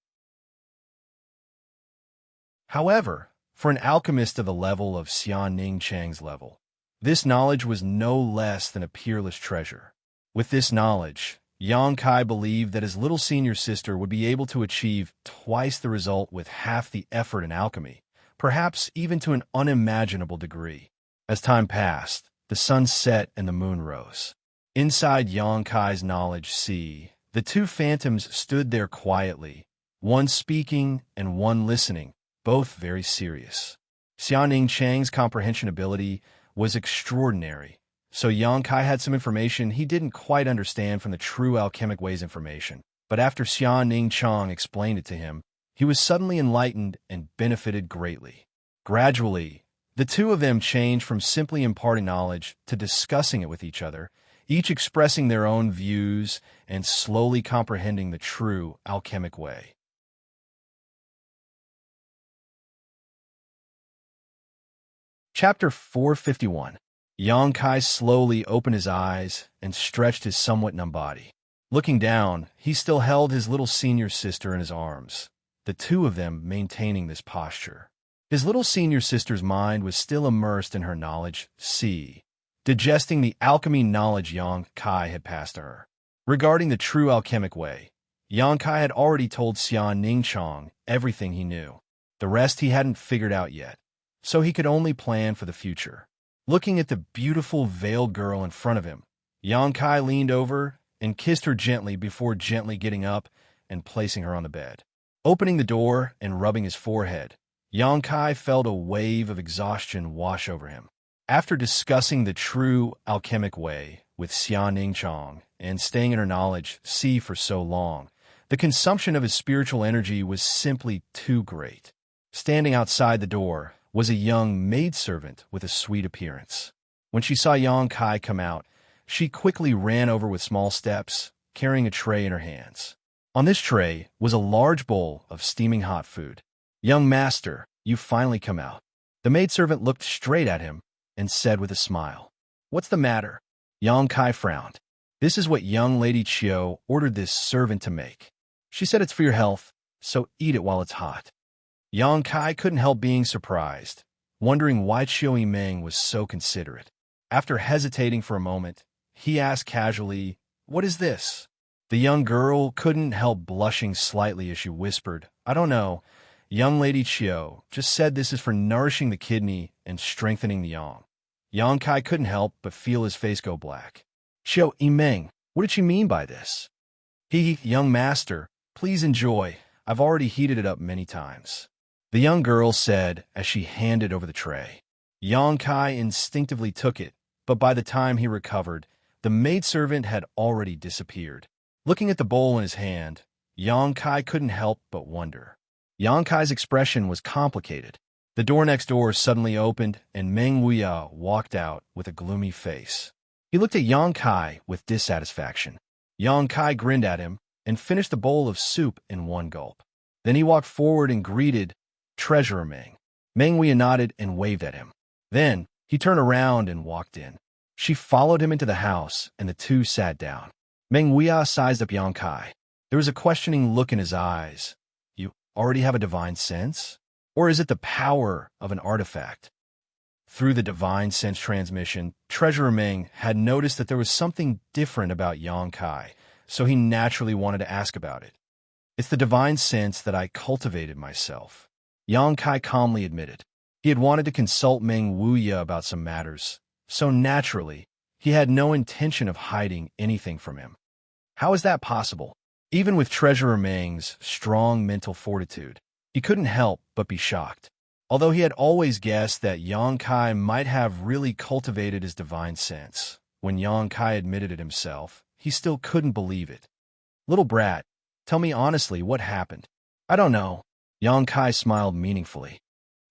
However, for an alchemist of the level of Xianing Chang's level, this knowledge was no less than a peerless treasure. With this knowledge, Yang Kai believed that his little senior sister would be able to achieve twice the result with half the effort in alchemy, perhaps even to an unimaginable degree. As time passed, the sun set and the moon rose. Inside Yang Kai's knowledge sea, the 2 phantoms stood there quietly, one speaking and one listening, both very serious. Xianing Chang's comprehension ability was extraordinary, so Yang Kai had some information he didn't quite understand from the true alchemic way's information. But after Xianing Chang explained it to him, he was suddenly enlightened and benefited greatly. Gradually, the two of them changed from simply imparting knowledge to discussing it with each other, each expressing their own views and slowly comprehending the true alchemic way. Chapter 451. Yang Kai slowly opened his eyes and stretched his somewhat numb body. Looking down, he still held his little senior sister in his arms, the two of them maintaining this posture. His little senior sister's mind was still immersed in her knowledge, digesting the alchemy knowledge Yang Kai had passed to her. Regarding the true alchemic way, Yang Kai had already told Xian Ningchang everything he knew. The rest he hadn't figured out yet, so he could only plan for the future. Looking at the beautiful veiled girl in front of him, Yang Kai leaned over and kissed her gently before gently getting up and placing her on the bed. Opening the door and rubbing his forehead, Yang Kai felt a wave of exhaustion wash over him. After discussing the true alchemic way with Xian Ningchang and staying in her knowledge for so long, the consumption of his spiritual energy was simply too great. Standing outside the door was a young maidservant with a sweet appearance. When she saw Yang Kai come out, she quickly ran over with small steps, carrying a tray in her hands. On this tray was a large bowl of steaming hot food. "Young master, you've finally come out." The maidservant looked straight at him and said with a smile, "What's the matter?" Yang Kai frowned. "This is what young Lady Chiu ordered this servant to make. She said it's for your health, so eat it while it's hot." Yang Kai couldn't help being surprised, wondering why Chiu Meng was so considerate. After hesitating for a moment, he asked casually, "What is this?" The young girl couldn't help blushing slightly as she whispered, "I don't know. Young Lady Chiu just said this is for nourishing the kidney and strengthening the yang." Yang Kai couldn't help but feel his face go black. "Chiu Meng, what did she mean by this?" Young master, please enjoy. I've already heated it up many times," the young girl said as she handed over the tray. Yang Kai instinctively took it, but by the time he recovered, the maidservant had already disappeared. Looking at the bowl in his hand, Yang Kai couldn't help but wonder. Yang Kai's expression was complicated. The door next door suddenly opened, and Meng Wuya walked out with a gloomy face. He looked at Yang Kai with dissatisfaction. Yang Kai grinned at him and finished the bowl of soup in one gulp. Then he walked forward and greeted Treasurer Meng. Meng Wuya nodded and waved at him. Then he turned around and walked in. She followed him into the house, and the two sat down. Meng Wuya sized up Yang Kai. There was a questioning look in his eyes. "You already have a divine sense? Or is it the power of an artifact?" Through the divine sense transmission, Treasurer Meng had noticed that there was something different about Yang Kai, so he naturally wanted to ask about it. "It's the divine sense that I cultivated myself," Yang Kai calmly admitted. He had wanted to consult Meng Wuya about some matters, so naturally, he had no intention of hiding anything from him. How is that possible? Even with Treasurer Meng's strong mental fortitude, he couldn't help but be shocked. Although he had always guessed that Yang Kai might have really cultivated his divine sense, when Yang Kai admitted it himself, he still couldn't believe it. "Little brat, tell me honestly what happened." "I don't know." Yang Kai smiled meaningfully.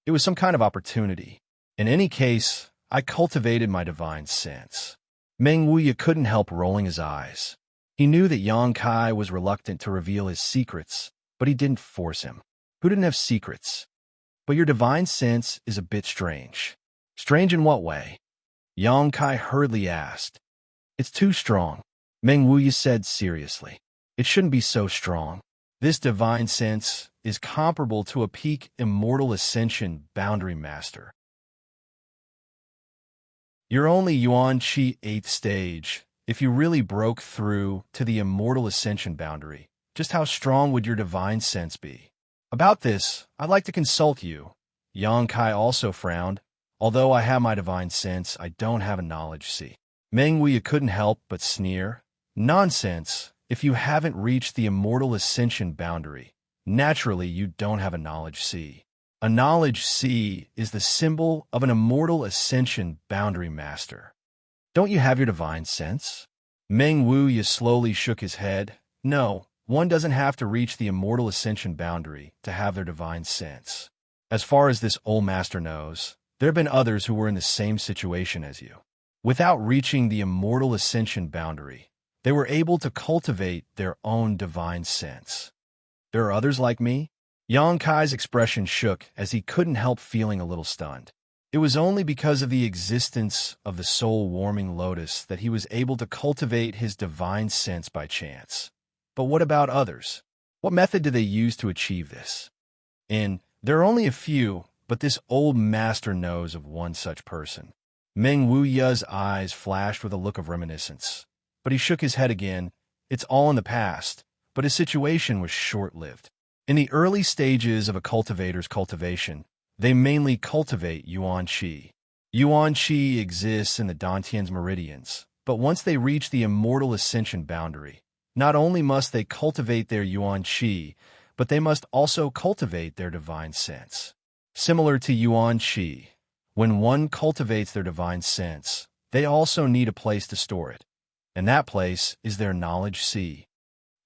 "It was some kind of opportunity. In any case, I cultivated my divine sense." Meng Wuya couldn't help rolling his eyes. He knew that Yang Kai was reluctant to reveal his secrets, but he didn't force him. Who didn't have secrets? "But your divine sense is a bit strange." "Strange in what way?" Yang Kai hurriedly asked. "It's too strong," Meng Wuya said seriously. "It shouldn't be so strong. This divine sense is comparable to a peak immortal ascension boundary master. You're only Yuan Qi 8th stage. If you really broke through to the immortal ascension boundary, just how strong would your divine sense be?" "About this, I'd like to consult you." Yang Kai also frowned. "Although I have my divine sense, I don't have a knowledge see." Meng Wuya couldn't help but sneer. "Nonsense. If you haven't reached the immortal ascension boundary, naturally you don't have a knowledge see." A knowledge C is the symbol of an immortal ascension boundary master. Don't you have your divine sense? Meng Wuya slowly shook his head. No, one doesn't have to reach the immortal ascension boundary to have their divine sense. As far as this old master knows, there have been others who were in the same situation as you. Without reaching the immortal ascension boundary, they were able to cultivate their own divine sense. There are others like me? Yang Kai's expression shook as he couldn't help feeling a little stunned. It was only because of the existence of the soul-warming lotus that he was able to cultivate his divine sense by chance. But what about others? What method do they use to achieve this? There are only a few, but this old master knows of one such person. Meng Wuya's eyes flashed with a look of reminiscence. But he shook his head again. It's all in the past, but his situation was short-lived. In the early stages of a cultivator's cultivation, they mainly cultivate Yuan Qi. Yuan Qi exists in the Dantian's meridians, but once they reach the immortal ascension boundary, not only must they cultivate their Yuan Qi, but they must also cultivate their divine sense. Similar to Yuan Qi, when one cultivates their divine sense, they also need a place to store it, and that place is their knowledge C.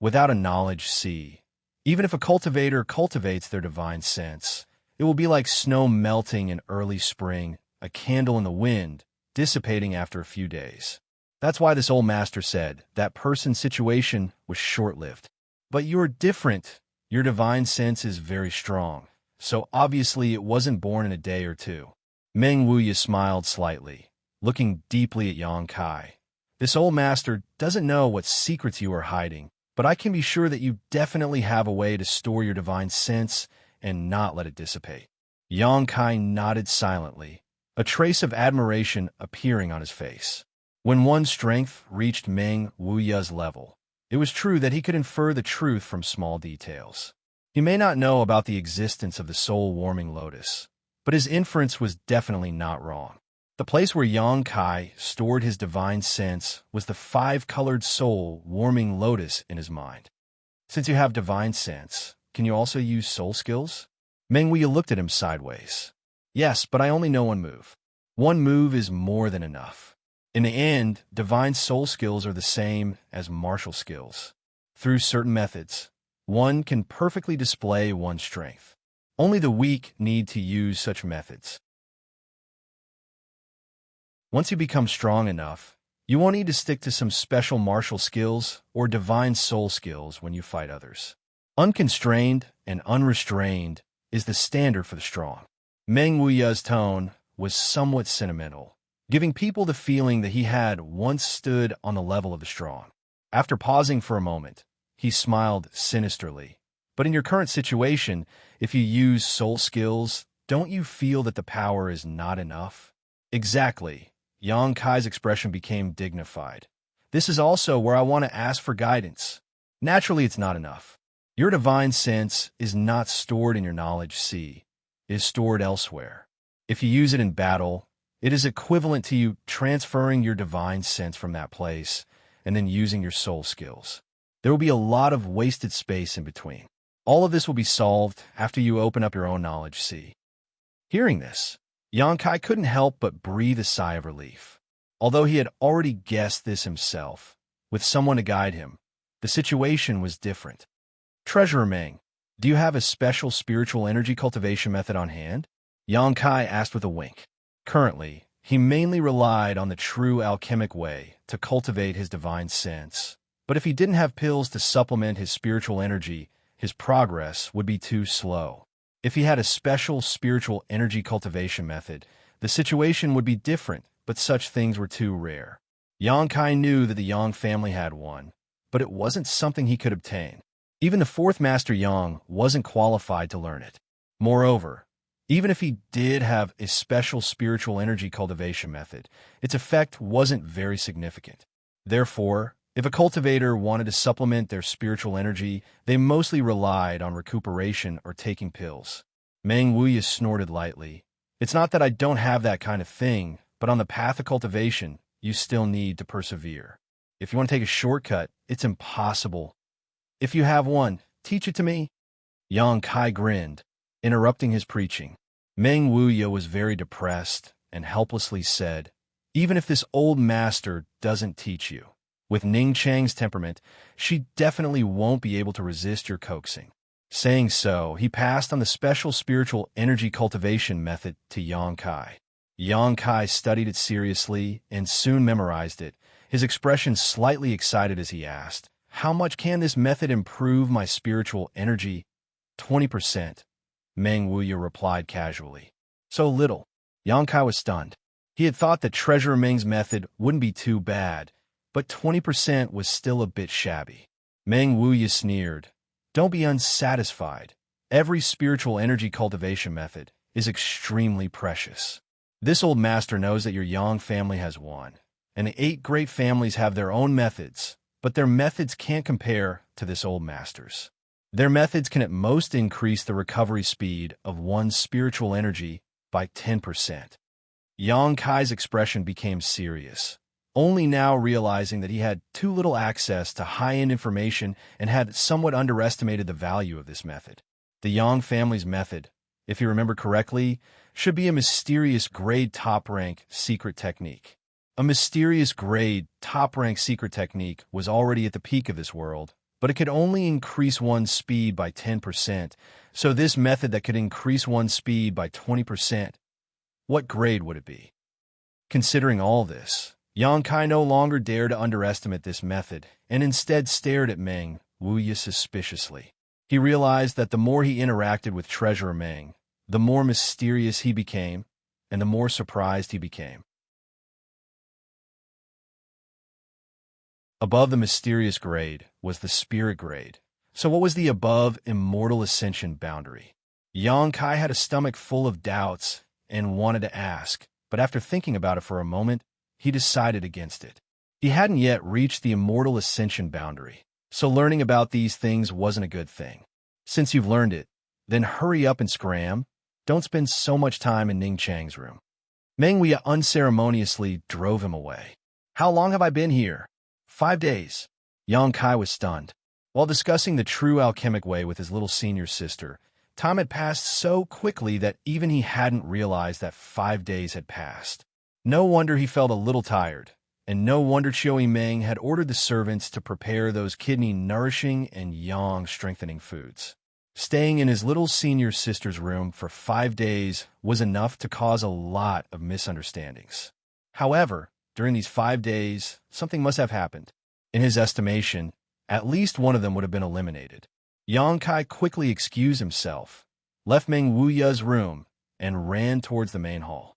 Without a knowledge C, even if a cultivator cultivates their divine sense, it will be like snow melting in early spring, a candle in the wind, dissipating after a few days. That's why this old master said that person's situation was short-lived. But you're different. Your divine sense is very strong, so obviously it wasn't born in a day or two. Meng Wuya smiled slightly, looking deeply at Yang Kai. This old master doesn't know what secrets you are hiding, but I can be sure that you definitely have a way to store your divine sense and not let it dissipate. Yang Kai nodded silently, a trace of admiration appearing on his face. When one's strength reached Meng Wuya's level, it was true that he could infer the truth from small details. He may not know about the existence of the soul-warming lotus, but his inference was definitely not wrong. The place where Yang Kai stored his divine sense was the five-colored soul-warming lotus in his mind. Since you have divine sense, can you also use soul skills? Meng Wuya looked at him sideways. Yes, but I only know one move. One move is more than enough. In the end, divine soul skills are the same as martial skills. Through certain methods, one can perfectly display one's strength. Only the weak need to use such methods. Once you become strong enough, you won't need to stick to some special martial skills or divine soul skills when you fight others. Unconstrained and unrestrained is the standard for the strong. Meng Wuya's tone was somewhat sentimental, giving people the feeling that he had once stood on the level of the strong. After pausing for a moment, he smiled sinisterly. But in your current situation, if you use soul skills, don't you feel that the power is not enough? Exactly. Yang Kai's expression became dignified. This is also where I want to ask for guidance. Naturally, it's not enough. Your divine sense is not stored in your knowledge C. It is stored elsewhere. If you use it in battle, it is equivalent to you transferring your divine sense from that place and then using your soul skills. There will be a lot of wasted space in between. All of this will be solved after you open up your own knowledge C. Hearing this, Yang Kai couldn't help but breathe a sigh of relief. Although he had already guessed this himself, with someone to guide him, the situation was different. Treasurer Meng, do you have a special spiritual energy cultivation method on hand? Yang Kai asked with a wink. Currently, he mainly relied on the true alchemic way to cultivate his divine sense. But if he didn't have pills to supplement his spiritual energy, his progress would be too slow. If he had a special spiritual energy cultivation method, the situation would be different, but such things were too rare. Yang Kai knew that the Yang family had one, but it wasn't something he could obtain. Even the fourth Master Yang wasn't qualified to learn it. Moreover, even if he did have a special spiritual energy cultivation method, its effect wasn't very significant. Therefore, if a cultivator wanted to supplement their spiritual energy, they mostly relied on recuperation or taking pills. Meng Wuya snorted lightly. It's not that I don't have that kind of thing, but on the path of cultivation, you still need to persevere. If you want to take a shortcut, it's impossible. If you have one, teach it to me. Yang Kai grinned. Interrupting his preaching, Meng Wuya was very depressed and helplessly said, "Even if this old master doesn't teach you, with Ning Chang's temperament, she definitely won't be able to resist your coaxing." Saying so, he passed on the special spiritual energy cultivation method to Yang Kai. Yang Kai studied it seriously and soon memorized it, his expression slightly excited as he asked, "How much can this method improve my spiritual energy?" 20%, Meng Wuya replied casually. "So little." Yang Kai was stunned. He had thought that Treasurer Meng's method wouldn't be too bad, but 20% was still a bit shabby. Meng Wuya sneered, "Don't be unsatisfied. Every spiritual energy cultivation method is extremely precious. This old master knows that your Yang family has one, and the 8 great families have their own methods, but their methods can't compare to this old master's. Their methods can at most increase the recovery speed of one's spiritual energy by 10%. Yang Kai's expression became serious, only now realizing that he had too little access to high-end information and had somewhat underestimated the value of this method. The Yang family's method, if you remember correctly, should be a mysterious grade top-rank secret technique. A mysterious grade top-rank secret technique was already at the peak of this world, but it could only increase one's speed by 10%, so this method that could increase one's speed by 20%, what grade would it be? Considering all this, Yang Kai no longer dared to underestimate this method and instead stared at Meng Wuya suspiciously. He realized that the more he interacted with Treasurer Meng, the more mysterious he became and the more surprised he became. Above the mysterious grade was the spirit grade. So what was the above immortal ascension boundary? Yang Kai had a stomach full of doubts and wanted to ask, but after thinking about it for a moment, he decided against it. He hadn't yet reached the immortal ascension boundary, so learning about these things wasn't a good thing. Since you've learned it, then hurry up and scram. Don't spend so much time in Ning Chang's room. Meng Wuya unceremoniously drove him away. "How long have I been here?" 5 days. Yang Kai was stunned. While discussing the true alchemic way with his little senior sister, time had passed so quickly that even he hadn't realized that 5 days had passed. No wonder he felt a little tired, and no wonder Chiu Meng had ordered the servants to prepare those kidney-nourishing and yang-strengthening foods. Staying in his little senior sister's room for 5 days was enough to cause a lot of misunderstandings. However, during these 5 days, something must have happened. In his estimation, at least one of them would have been eliminated. Yang Kai quickly excused himself, left Meng Wuya's room, and ran towards the main hall.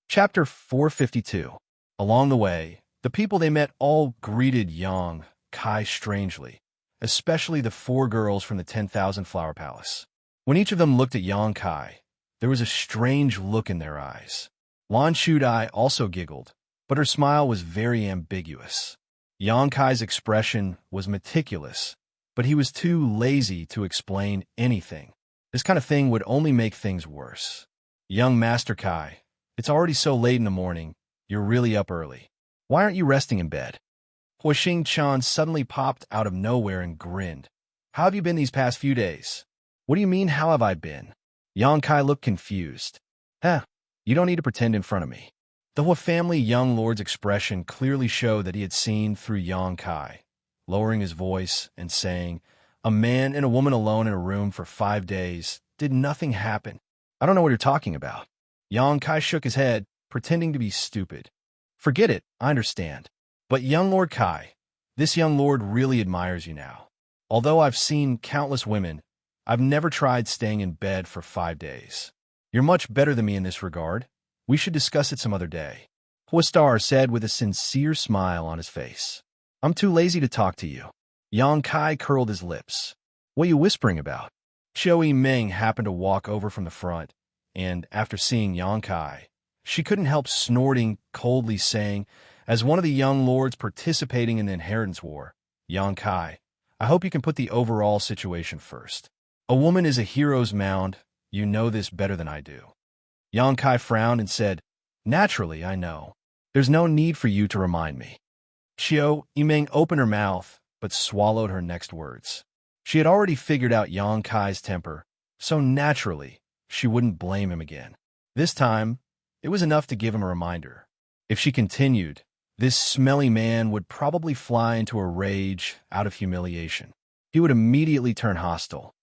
Chapter 452. Along the way, the people they met all greeted Yang Kai strangely, especially the 4 girls from the 10,000 Flower Palace. When each of them looked at Yang Kai, there was a strange look in their eyes. Lan Shudai also giggled, but her smile was very ambiguous. Yang Kai's expression was meticulous, but he was too lazy to explain anything. This kind of thing would only make things worse. "Young Master Kai, it's already so late in the morning. You're really up early. Why aren't you resting in bed?" Huixing Chan suddenly popped out of nowhere and grinned. "How have you been these past few days?" "What do you mean, how have I been?" Yang Kai looked confused. You don't need to pretend in front of me." The Hua family young lord's expression clearly showed that he had seen through Yang Kai, lowering his voice and saying, "A man and a woman alone in a room for 5 days. Did nothing happen?" "I don't know what you're talking about." Yang Kai shook his head, pretending to be stupid. "Forget it, I understand. But young Lord Kai, this young lord really admires you now. Although I've seen countless women, I've never tried staying in bed for 5 days. You're much better than me in this regard. We should discuss it some other day," Huastar said with a sincere smile on his face. "I'm too lazy to talk to you." Yang Kai curled his lips. "What are you whispering about?" Chiu Meng happened to walk over from the front, and after seeing Yang Kai, she couldn't help snorting coldly, saying, as one of the young lords participating in the inheritance war, "Yang Kai, I hope you can put the overall situation first. A woman is a hero's mound. You know this better than I do." Yang Kai frowned and said, "Naturally, I know. There's no need for you to remind me." Chiu Meng opened her mouth, but swallowed her next words. She had already figured out Yang Kai's temper, so naturally, she wouldn't blame him again. This time, it was enough to give him a reminder. If she continued, this smelly man would probably fly into a rage out of humiliation. He would immediately turn hostile.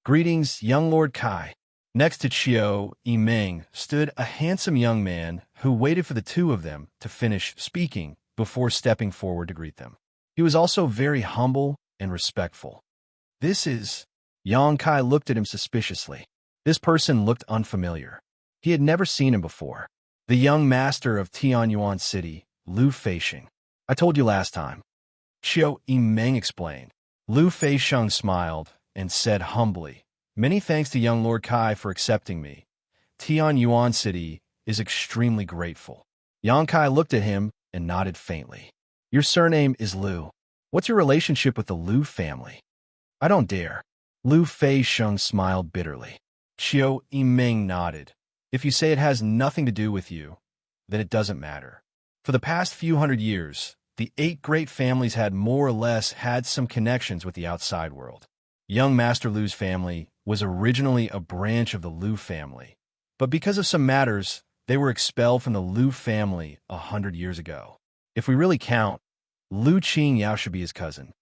Greetings, young Lord Kai. Next to Qiu Yimeng stood a handsome young man who waited for the two of them to finish speaking before stepping forward to greet them. He was also very humble and respectful. This is... Yang Kai looked at him suspiciously. This person looked unfamiliar. He had never seen him before. The young master of Tianyuan City, Lu Feisheng. I told you last time. Qiu Yimeng explained. Lu Feisheng smiled and said humbly, "Many thanks to young Lord Kai for accepting me. Tianyuan City is extremely grateful." Yang Kai looked at him and nodded faintly. Your surname is Lu. What's your relationship with the Lu family? I don't dare. Lu Feisheng smiled bitterly. Qiu Yimeng nodded. If you say it has nothing to do with you, then it doesn't matter. For the past few hundred years, the 8 great families had more or less had some connections with the outside world. Young Master Lu's family was originally a branch of the Lu family, but because of some matters, they were expelled from the Lu family 100 years ago. If we really count, Lu Qingyao should be his cousin.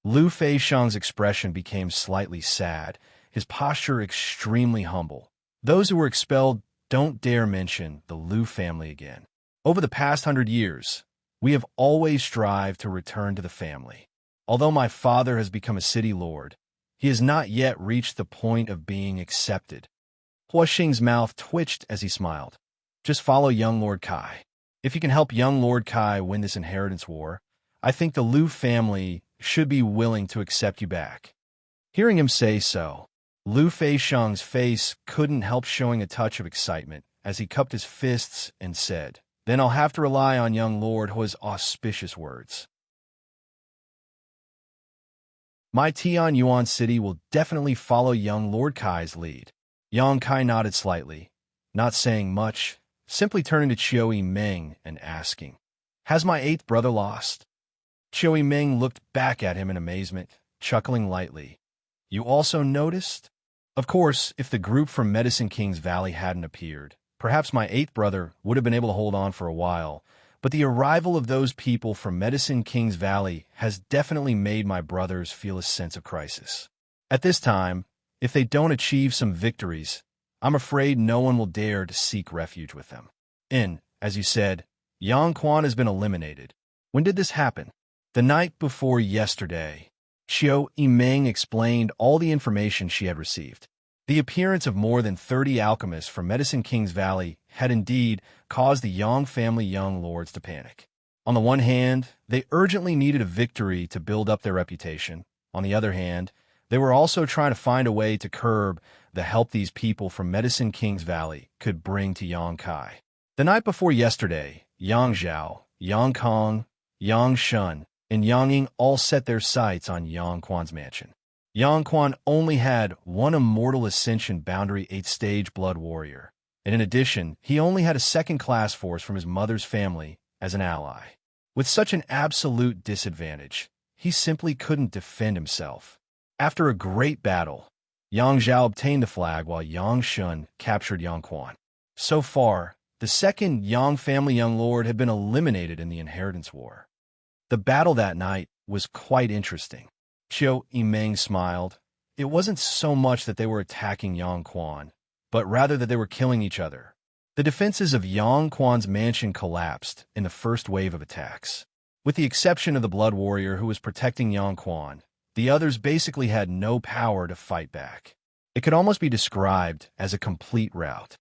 Lu Feisheng's expression became slightly sad, his posture extremely humble. Those who were expelled don't dare mention the Lu family again. Over the past 100 years, we have always strived to return to the family. Although my father has become a city lord, he has not yet reached the point of being accepted. Hua Xing's mouth twitched as he smiled. Just follow young Lord Kai. If you can help young Lord Kai win this inheritance war, I think the Lu family should be willing to accept you back. Hearing him say so, Lu Feisheng's face couldn't help showing a touch of excitement as he cupped his fists and said, "Then I'll have to rely on young Lord Hua's auspicious words. My Tianyuan City will definitely follow young Lord Kai's lead." Yang Kai nodded slightly, not saying much, simply turning to Qiu Yimeng and asking, "Has my 8th brother lost?" Qiu Yimeng looked back at him in amazement, chuckling lightly. You also noticed? Of course, if the group from Medicine King's Valley hadn't appeared, perhaps my 8th brother would have been able to hold on for a while, but the arrival of those people from Medicine King's Valley has definitely made my brothers feel a sense of crisis. At this time, if they don't achieve some victories, I'm afraid no one will dare to seek refuge with them. As you said, Yang Quan has been eliminated. When did this happen? The night before yesterday. Qiu Yimeng explained all the information she had received. The appearance of more than 30 alchemists from Medicine King's Valley had indeed caused the Yang family young lords to panic. On the one hand, they urgently needed a victory to build up their reputation. On the other hand, they were also trying to find a way to curb the help these people from Medicine King's Valley could bring to Yang Kai. The night before yesterday, Yang Zhao, Yang Kong, Yang Shun, and Yang Ying all set their sights on Yang Quan's mansion. Yang Quan only had one Immortal Ascension Boundary 8th-stage Blood Warrior, and in addition, he only had a second-class force from his mother's family as an ally. With such an absolute disadvantage, he simply couldn't defend himself. After a great battle, Yang Zhao obtained the flag while Yang Shun captured Yang Quan. So far, the second Yang family young lord had been eliminated in the inheritance war. The battle that night was quite interesting. Qiu Yimeng smiled. It wasn't so much that they were attacking Yang Quan, but rather that they were killing each other. The defenses of Yang Quan's mansion collapsed in the first wave of attacks. With the exception of the Blood Warrior who was protecting Yang Quan, the others basically had no power to fight back. It could almost be described as a complete rout.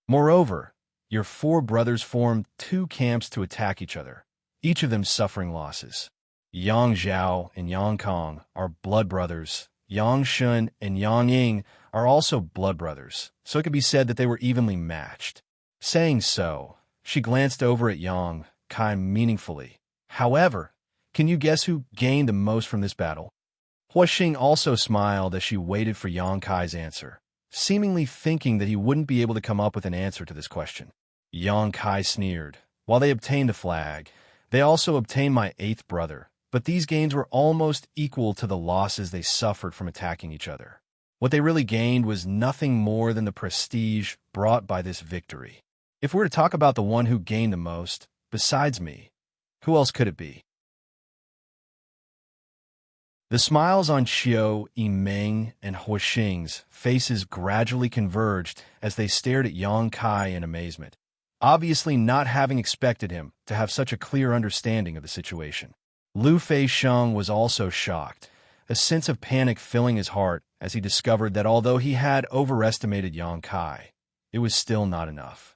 Moreover, your 4 brothers formed 2 camps to attack each other, each of them suffering losses. Yang Zhao and Yang Kong are blood brothers. Yang Shun and Yang Ying are also blood brothers, so it could be said that they were evenly matched. Saying so, she glanced over at Yang Kai meaningfully. However, can you guess who gained the most from this battle? Hua Xing also smiled as she waited for Yang Kai's answer, seemingly thinking that he wouldn't be able to come up with an answer to this question. Yang Kai sneered. While they obtained the flag, they also obtained my 8th brother, but these gains were almost equal to the losses they suffered from attacking each other. What they really gained was nothing more than the prestige brought by this victory. If we were to talk about the one who gained the most, besides me, who else could it be? The smiles on Xiao Yimeng and Huixing's faces gradually converged as they stared at Yang Kai in amazement, obviously not having expected him to have such a clear understanding of the situation. Lu Feixiang was also shocked, a sense of panic filling his heart as he discovered that although he had overestimated Yang Kai, it was still not enough.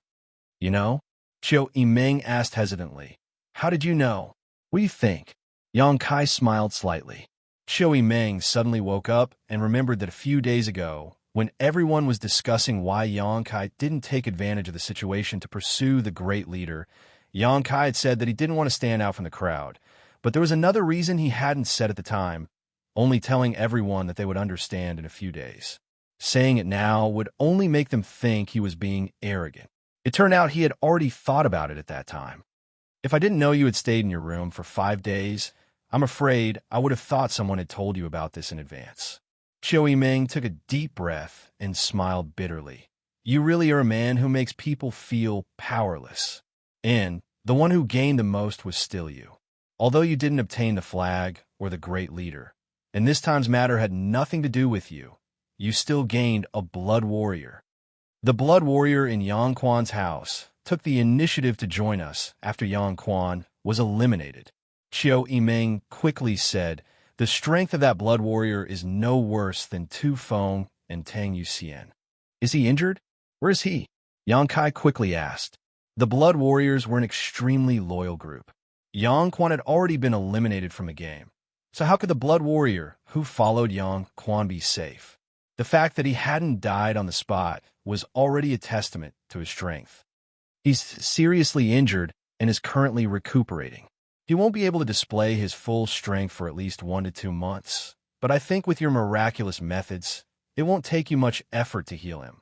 You know? Xiao Yimeng asked hesitantly. How did you know? What do you think? Yang Kai smiled slightly. Xiao Yimeng suddenly woke up and remembered that a few days ago, when everyone was discussing why Yang Kai didn't take advantage of the situation to pursue the great leader, Yang Kai had said that he didn't want to stand out from the crowd. But there was another reason he hadn't said at the time, only telling everyone that they would understand in a few days. Saying it now would only make them think he was being arrogant. It turned out he had already thought about it at that time. If I didn't know you had stayed in your room for 5 days, I'm afraid I would have thought someone had told you about this in advance. Xiao Yimeng took a deep breath and smiled bitterly. You really are a man who makes people feel powerless. And the one who gained the most was still you. Although you didn't obtain the flag or the great leader, and this time's matter had nothing to do with you, you still gained a blood warrior. The blood warrior in Yang Quan's house took the initiative to join us after Yang Quan was eliminated. Xiao Yimeng quickly said, the strength of that blood warrior is no worse than Tu Feng and Tang Yuxian. Is he injured? Where is he? Yang Kai quickly asked. The blood warriors were an extremely loyal group. Yang Quan had already been eliminated from the game. So how could the blood warrior who followed Yang Quan be safe? The fact that he hadn't died on the spot was already a testament to his strength. He's seriously injured and is currently recuperating. He won't be able to display his full strength for at least 1 to 2 months, but I think with your miraculous methods, it won't take you much effort to heal him,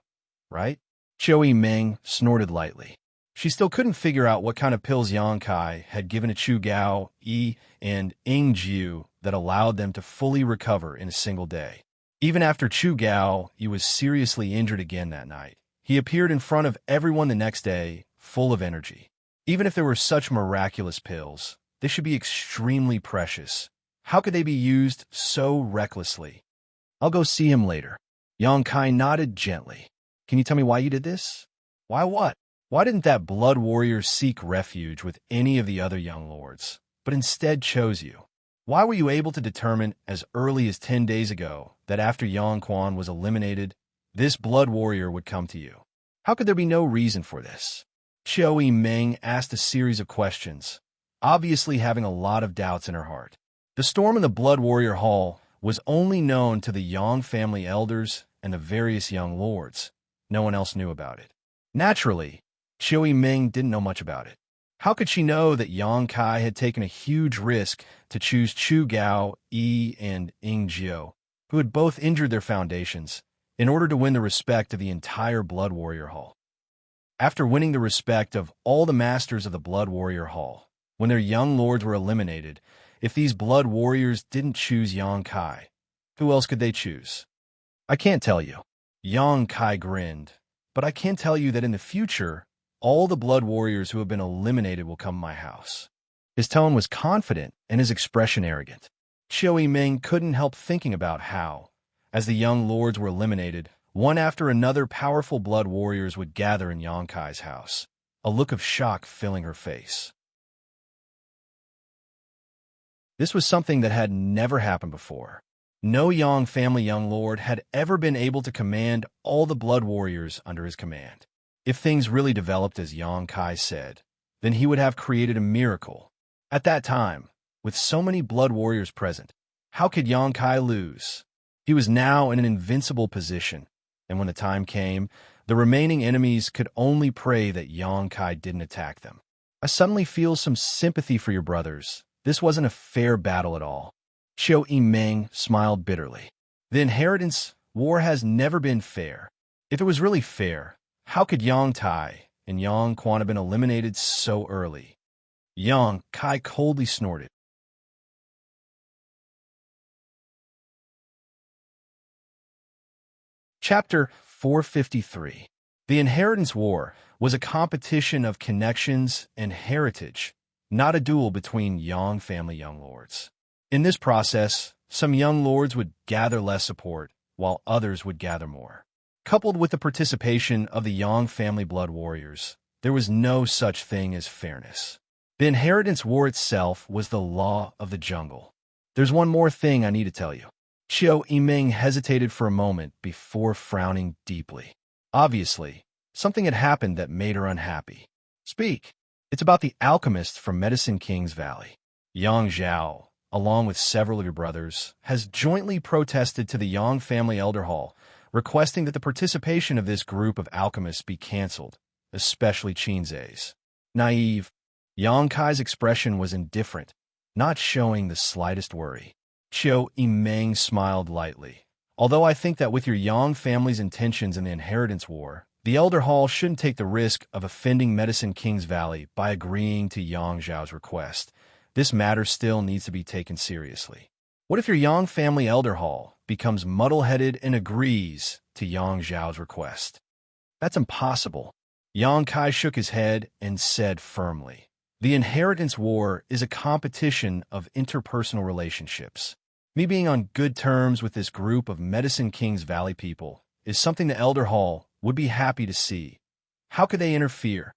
right? Xiao Yimeng snorted lightly. She still couldn't figure out what kind of pills Yang Kai had given to Chu Gao, Yi, and Ing Jiu that allowed them to fully recover in a single day. Even after Chu Gao, he was seriously injured again that night. He appeared in front of everyone the next day, full of energy. Even if there were such miraculous pills, they should be extremely precious. How could they be used so recklessly? I'll go see him later. Yang Kai nodded gently. Can you tell me why you did this? Why what? Why didn't that blood warrior seek refuge with any of the other young lords, but instead chose you? Why were you able to determine as early as 10 days ago that after Yang Quan was eliminated, this blood warrior would come to you? How could there be no reason for this? Xiao Yimeng asked a series of questions, obviously having a lot of doubts in her heart. The storm in the Blood Warrior Hall was only known to the Yang family elders and the various young lords. No one else knew about it. Naturally, Xiao Yimeng didn't know much about it. How could she know that Yang Kai had taken a huge risk to choose Chu Gao, Yi, and Ing Jiu, who had both injured their foundations, in order to win the respect of the entire Blood Warrior Hall? After winning the respect of all the masters of the Blood Warrior Hall, when their young lords were eliminated, if these blood warriors didn't choose Yang Kai, who else could they choose? I can't tell you. Yang Kai grinned, but I can tell you that in the future, all the blood warriors who have been eliminated will come to my house. His tone was confident and his expression arrogant. Xiao Yimeng couldn't help thinking about how, as the young lords were eliminated, one after another powerful blood warriors would gather in Yang Kai's house, a look of shock filling her face. This was something that had never happened before. No Yang family young lord had ever been able to command all the blood warriors under his command. If things really developed as Yang Kai said, then he would have created a miracle. At that time, with so many blood warriors present, how could Yang Kai lose? He was now in an invincible position, and when the time came, the remaining enemies could only pray that Yang Kai didn't attack them. I suddenly feel some sympathy for your brothers. This wasn't a fair battle at all. Xiao Yimeng smiled bitterly. The inheritance war has never been fair. If it was really fair, how could Yang Tai and Yang Quan have been eliminated so early? Yang Kai coldly snorted. Chapter 453. The Inheritance War was a competition of connections and heritage, not a duel between Yang family young lords. In this process, some young lords would gather less support, while others would gather more. Coupled with the participation of the Yang family blood warriors, there was no such thing as fairness. The Inheritance War itself was the law of the jungle. There's one more thing I need to tell you. Xiao Yiming hesitated for a moment before frowning deeply. Obviously, something had happened that made her unhappy. Speak. It's about the alchemist from Medicine King's Valley. Yang Zhao, along with several of your brothers, has jointly protested to the Yang family elder hall, requesting that the participation of this group of alchemists be cancelled, especially Qinzai's. Naive. Yang Kai's expression was indifferent, not showing the slightest worry. Xiao Yiming smiled lightly. Although I think that with your Yang family's intentions in the Inheritance War, the Elder Hall shouldn't take the risk of offending Medicine King's Valley by agreeing to Yang Zhao's request. This matter still needs to be taken seriously. What if your Yang family Elder Hall becomes muddle-headed and agrees to Yang Zhao's request? That's impossible. Yang Kai shook his head and said firmly, "The Inheritance War is a competition of interpersonal relationships. Me being on good terms with this group of Medicine King's Valley people is something the Elder Hall would be happy to see. How could they interfere?"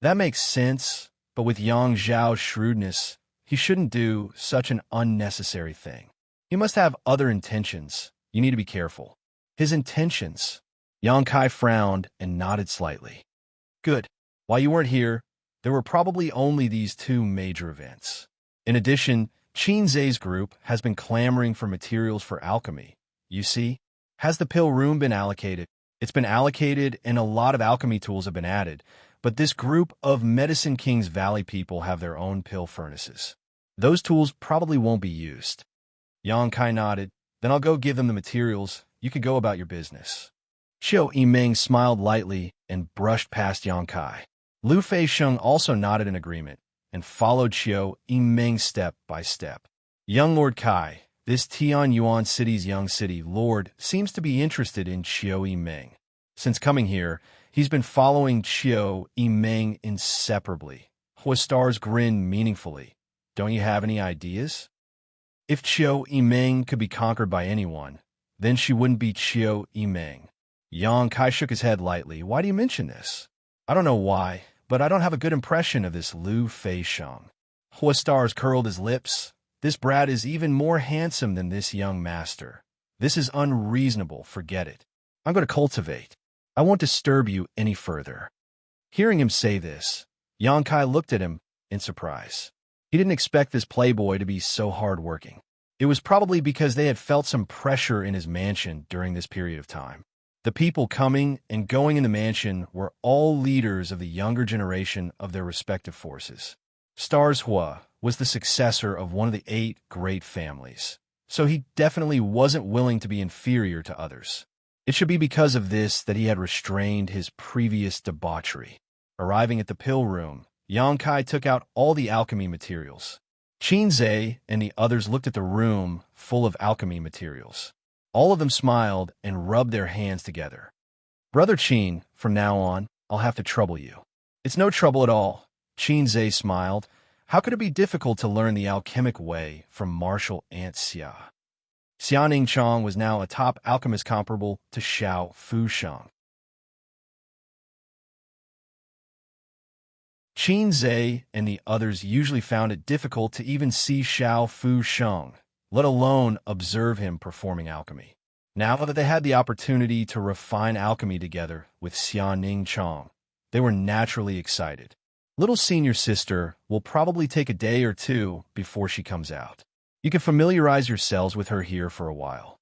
That makes sense, but with Yang Zhao's shrewdness, he shouldn't do such an unnecessary thing. He must have other intentions. You need to be careful. His intentions. Yang Kai frowned and nodded slightly. Good. While you weren't here, there were probably only these two major events. In addition, Qinzai's group has been clamoring for materials for alchemy. You see, has the pill room been allocated? It's been allocated and a lot of alchemy tools have been added, but this group of Medicine King's Valley people have their own pill furnaces. Those tools probably won't be used. Yang Kai nodded. Then I'll go give them the materials. You could go about your business. Xiao Yiming smiled lightly and brushed past Yang Kai. Lu Feixiong also nodded in agreement and followed Xiao Yiming step by step. Young Lord Kai, this Tian Yuan City's young city lord, seems to be interested in Xiao Yiming. Since coming here, he's been following Xiao Yiming inseparably. Huastar's grinned meaningfully. Don't you have any ideas? If Xiao Yiming could be conquered by anyone, then she wouldn't be Xiao Yiming. Yang Kai shook his head lightly. Why do you mention this? I don't know why, but I don't have a good impression of this Lu Feixiong. Huastar's curled his lips. This brat is even more handsome than this young master. This is unreasonable, forget it. I'm going to cultivate. I won't disturb you any further. Hearing him say this, Yang Kai looked at him in surprise. He didn't expect this playboy to be so hard-working. It was probably because they had felt some pressure in his mansion during this period of time. The people coming and going in the mansion were all leaders of the younger generation of their respective forces. Stars Hua was the successor of one of the 8 great families, so he definitely wasn't willing to be inferior to others. It should be because of this that he had restrained his previous debauchery. Arriving at the pill room, Yang Kai took out all the alchemy materials. Qinzai and the others looked at the room full of alchemy materials. All of them smiled and rubbed their hands together. Brother Qin, from now on, I'll have to trouble you. It's no trouble at all. Qinzai smiled. How could it be difficult to learn the alchemic way from martial Aunt Xia? Xianning Chong was now a top alchemist comparable to Xiao Fusheng. Qinzai and the others usually found it difficult to even see Xiao Fusheng, let alone observe him performing alchemy. Now that they had the opportunity to refine alchemy together with Xianning Chong, they were naturally excited. Little senior sister will probably take a day or two before she comes out. You can familiarize yourselves with her here for a while.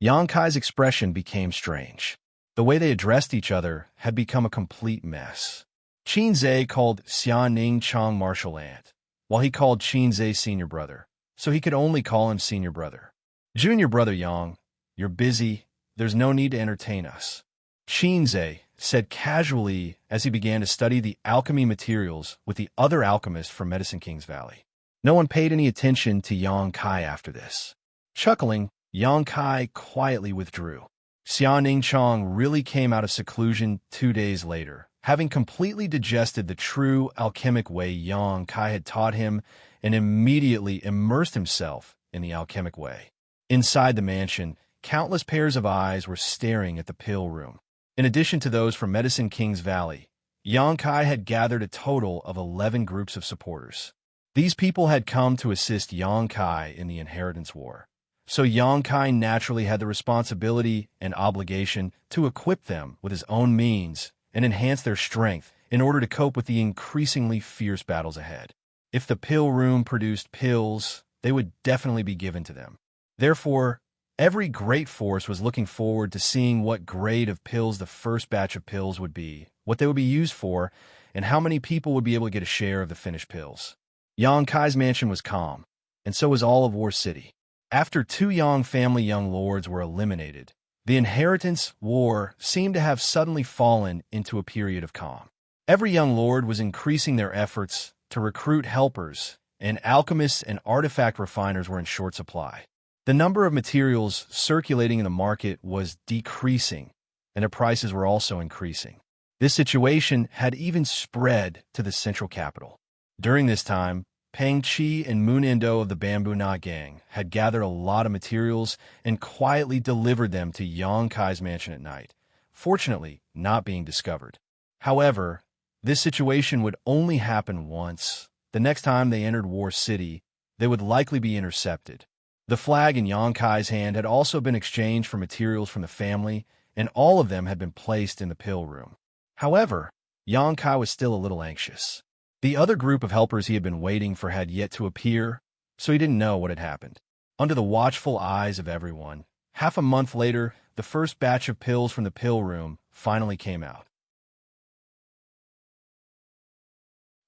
Yang Kai's expression became strange. The way they addressed each other had become a complete mess. Qinzai called Xianning Chong martial aunt, while he called Qinzai senior brother, so he could only call him senior brother. Junior brother Yang, you're busy. There's no need to entertain us. Qinzai said casually as he began to study the alchemy materials with the other alchemists from Medicine King's Valley. No one paid any attention to Yang Kai after this. Chuckling, Yang Kai quietly withdrew. Xianxia really came out of seclusion 2 days later, having completely digested the true alchemic way Yang Kai had taught him and immediately immersed himself in the alchemic way. Inside the mansion, countless pairs of eyes were staring at the pill room. In addition to those from Medicine King's Valley, Yang Kai had gathered a total of 11 groups of supporters. These people had come to assist Yang Kai in the inheritance war. So Yang Kai naturally had the responsibility and obligation to equip them with his own means and enhance their strength in order to cope with the increasingly fierce battles ahead. If the pill room produced pills, they would definitely be given to them. Therefore, every great force was looking forward to seeing what grade of pills the first batch of pills would be, what they would be used for, and how many people would be able to get a share of the finished pills. Yang Kai's mansion was calm, and so was all of War City. After 2 Yang family young lords were eliminated, the inheritance war seemed to have suddenly fallen into a period of calm. Every young lord was increasing their efforts to recruit helpers, and alchemists and artifact refiners were in short supply. The number of materials circulating in the market was decreasing, and their prices were also increasing. This situation had even spread to the central capital. During this time, Pang Chi and Moon Indo of the Bamboo Knot Gang had gathered a lot of materials and quietly delivered them to Yang Kai's mansion at night, fortunately not being discovered. However, this situation would only happen once. The next time they entered War City, they would likely be intercepted. The flag in Yang Kai's hand had also been exchanged for materials from the family, and all of them had been placed in the pill room. However, Yang Kai was still a little anxious. The other group of helpers he had been waiting for had yet to appear, so he didn't know what had happened. Under the watchful eyes of everyone, half a month later, the first batch of pills from the pill room finally came out.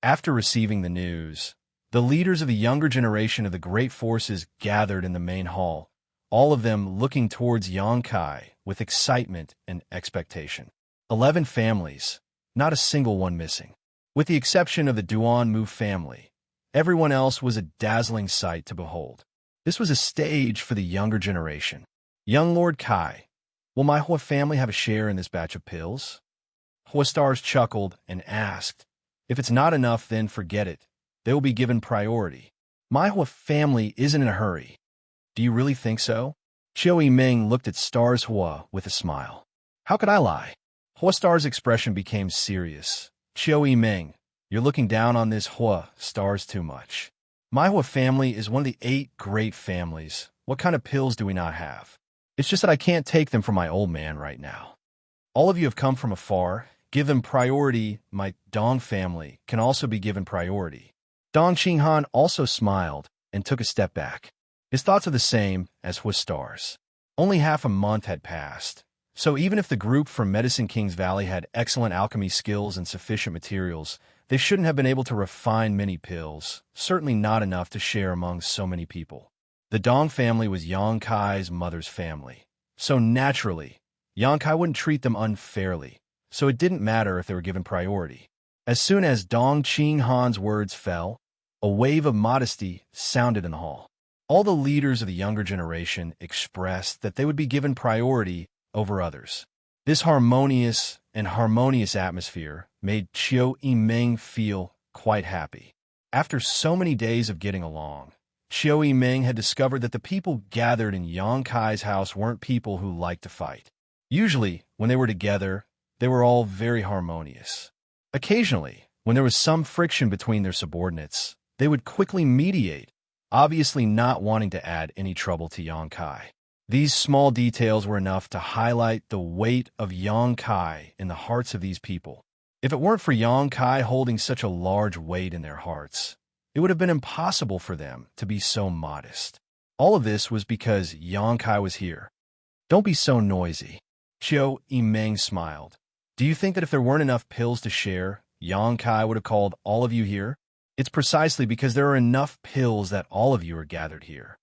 After receiving the news, the leaders of the younger generation of the great forces gathered in the main hall, all of them looking towards Yang Kai with excitement and expectation. 11 families, not a single one missing. With the exception of the Duan Mu family, everyone else was a dazzling sight to behold. This was a stage for the younger generation. Young Lord Kai, will my Hua family have a share in this batch of pills? Hua Stars chuckled and asked, if it's not enough, then forget it. They will be given priority. My Hua family isn't in a hurry. Do you really think so? Chiu Yiming looked at Stars Hua with a smile. How could I lie? Hua Stars' expression became serious. Chiu Yiming, you're looking down on this Hua Stars too much. My Hua family is one of the 8 great families. What kind of pills do we not have? It's just that I can't take them from my old man right now. All of you have come from afar. Give them priority. My Dong family can also be given priority. Dong Qinghan also smiled and took a step back. His thoughts are the same as Hua Stars. Only half a month had passed, so even if the group from Medicine King's Valley had excellent alchemy skills and sufficient materials, they shouldn't have been able to refine many pills, certainly not enough to share among so many people. The Dong family was Yang Kai's mother's family, so naturally, Yang Kai wouldn't treat them unfairly, so it didn't matter if they were given priority. As soon as Dong Qinghan's words fell, a wave of modesty sounded in the hall. All the leaders of the younger generation expressed that they would be given priority over others. This harmonious atmosphere made Chiu Yiming feel quite happy. After so many days of getting along, Chiu Yiming had discovered that the people gathered in Yang Kai's house weren't people who liked to fight. Usually, when they were together, they were all very harmonious. Occasionally, when there was some friction between their subordinates, they would quickly mediate, obviously not wanting to add any trouble to Yang Kai. These small details were enough to highlight the weight of Yang Kai in the hearts of these people. If it weren't for Yang Kai holding such a large weight in their hearts, it would have been impossible for them to be so modest. All of this was because Yang Kai was here. Don't be so noisy. Chiu Yiming smiled. Do you think that if there weren't enough pills to share, Yang Kai would have called all of you here? It's precisely because there are enough pills that all of you are gathered here.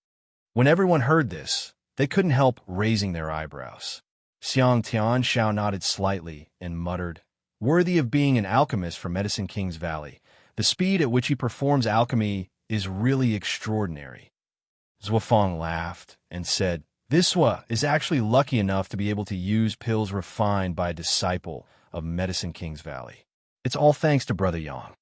When everyone heard this, they couldn't help raising their eyebrows. Xianxia nodded slightly and muttered, worthy of being an alchemist from Medicine King's Valley, the speed at which he performs alchemy is really extraordinary. Zuofeng laughed and said, This Wuxia is actually lucky enough to be able to use pills refined by a disciple of Medicine King's Valley. It's all thanks to Brother Yang.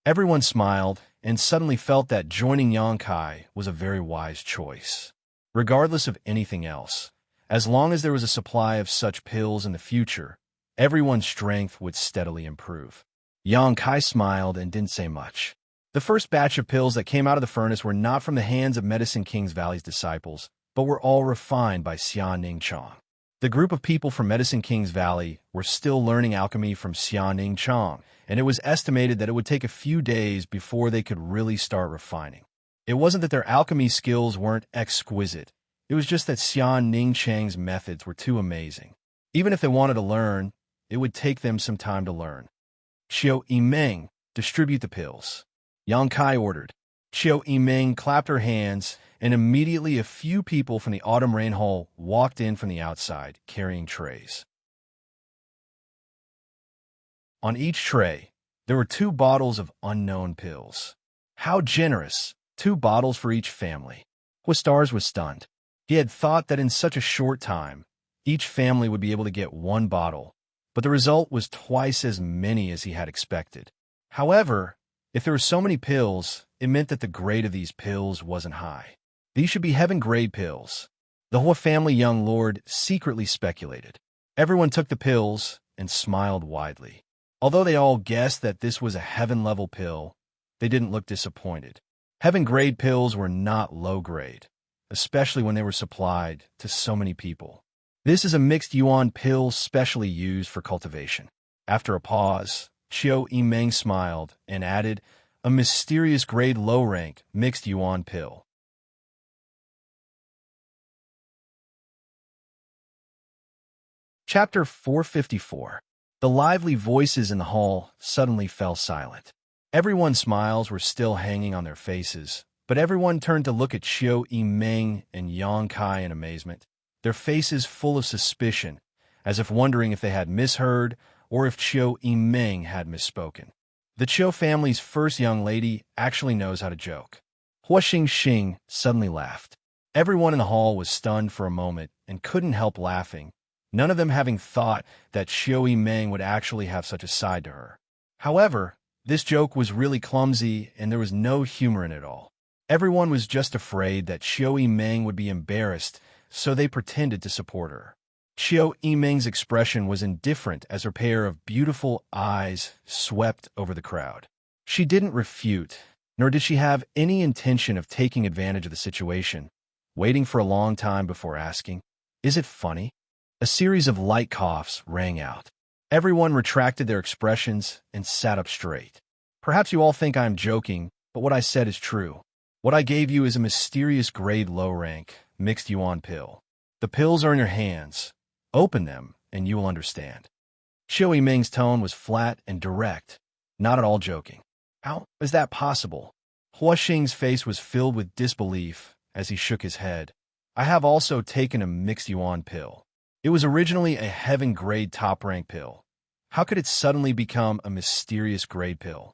Everyone smiled and suddenly felt that joining Xianxia was a very wise choice. Regardless of anything else, as long as there was a supply of such pills in the future, everyone's strength would steadily improve. Xianxia smiled and didn't say much. The first batch of pills that came out of the furnace were not from the hands of Medicine King's Valley's disciples, but were all refined by Xianxia. The group of people from Medicine King's Valley were still learning alchemy from Xianxia, and it was estimated that it would take a few days before they could really start refining. It wasn't that their alchemy skills weren't exquisite, it was just that Xianxia's methods were too amazing. Even if they wanted to learn, it would take them some time to learn. Xiao Yimeng, distribute the pills. Xianxia ordered. Xiao Yimeng clapped her hands, and immediately a few people from the Autumn Rain Hall walked in from the outside, carrying trays. On each tray, there were 2 bottles of unknown pills. How generous! 2 bottles for each family. Huastars was stunned. He had thought that in such a short time, each family would be able to get 1 bottle, but the result was twice as many as he had expected. However, if there were so many pills, it meant that the grade of these pills wasn't high. These should be heaven-grade pills. The Hua family young lord secretly speculated. Everyone took the pills and smiled widely. Although they all guessed that this was a heaven-level pill, they didn't look disappointed. Heaven-grade pills were not low-grade, especially when they were supplied to so many people. This is a mixed yuan pill specially used for cultivation. After a pause, Xiao Yimeng smiled and added, a mysterious grade low-rank mixed yuan pill. Chapter 454. The lively voices in the hall suddenly fell silent. Everyone's smiles were still hanging on their faces, but everyone turned to look at Xiao Yimeng and Xianxia in amazement, their faces full of suspicion, as if wondering if they had misheard or if Xiao Yimeng had misspoken. The Qiu family's first young lady actually knows how to joke. Hua Xingxing suddenly laughed. Everyone in the hall was stunned for a moment and couldn't help laughing, none of them having thought that Xiao Yimeng would actually have such a side to her. However, this joke was really clumsy and there was no humor in it at all. Everyone was just afraid that Xiao Yimeng would be embarrassed, so they pretended to support her. Xiao Yimeng's expression was indifferent as her pair of beautiful eyes swept over the crowd. She didn't refute, nor did she have any intention of taking advantage of the situation, waiting for a long time before asking, "Is it funny?" A series of light coughs rang out. Everyone retracted their expressions and sat up straight. Perhaps you all think I am joking, but what I said is true. What I gave you is a mysterious grade low-rank, mixed yuan pill. The pills are in your hands. Open them, and you will understand. Xiao Yimeng's tone was flat and direct, not at all joking. How is that possible? Hua Xing's face was filled with disbelief as he shook his head. I have also taken a mixed yuan pill. It was originally a heaven-grade top-rank pill. How could it suddenly become a mysterious grade pill?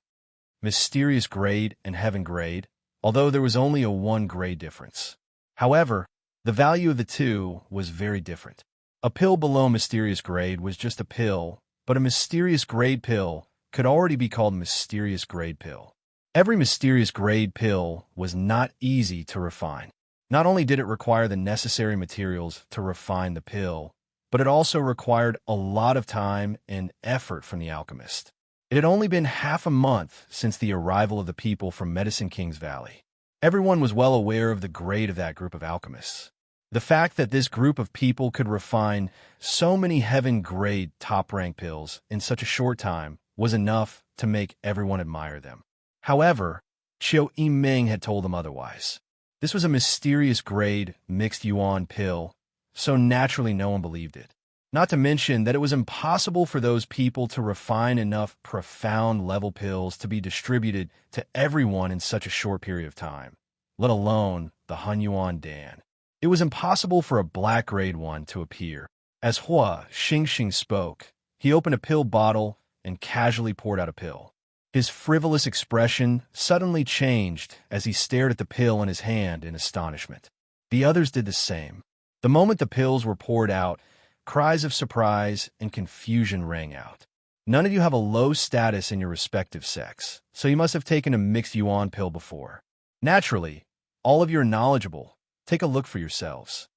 Mysterious grade and heaven grade, although there was only a 1-grade difference. However, the value of the two was very different. A pill below mysterious grade was just a pill, but a mysterious grade pill could already be called mysterious grade pill. Every mysterious grade pill was not easy to refine. Not only did it require the necessary materials to refine the pill, but it also required a lot of time and effort from the alchemist. It had only been half a month since the arrival of the people from Medicine King's Valley. Everyone was well aware of the grade of that group of alchemists. The fact that this group of people could refine so many heaven-grade top-rank pills in such a short time was enough to make everyone admire them. However, Xiao Yimeng had told them otherwise. This was a mysterious grade mixed yuan pill, so naturally no one believed it. Not to mention that it was impossible for those people to refine enough profound-level pills to be distributed to everyone in such a short period of time, let alone the Hunyuan Dan. It was impossible for a black grade one to appear. As Hua Xingxing spoke, he opened a pill bottle and casually poured out a pill. His frivolous expression suddenly changed as he stared at the pill in his hand in astonishment. The others did the same. The moment the pills were poured out, cries of surprise and confusion rang out. None of you have a low status in your respective sex, so you must have taken a mixed yuan pill before. Naturally, all of you are knowledgeable. Take a look for yourselves.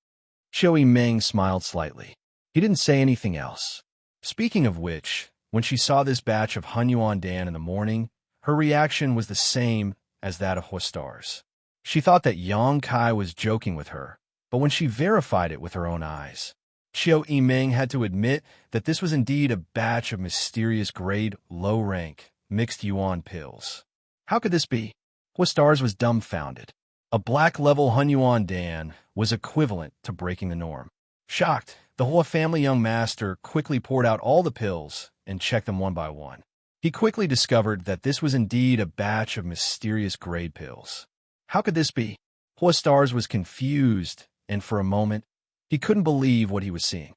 Xiao Meng smiled slightly. He didn't say anything else. Speaking of which, when she saw this batch of Hunyuan Dan in the morning, her reaction was the same as that of Huastar's. She thought that Yang Kai was joking with her, but when she verified it with her own eyes, Xiao Yimeng had to admit that this was indeed a batch of mysterious grade, low-rank, mixed yuan pills. How could this be? Huastar's was dumbfounded. A black-level Hunyuan Dan was equivalent to breaking the norm. Shocked, the Hua family young master quickly poured out all the pills and checked them one by one. He quickly discovered that this was indeed a batch of mysterious grade pills. How could this be? Huastar's was confused, and for a moment, he couldn't believe what he was seeing.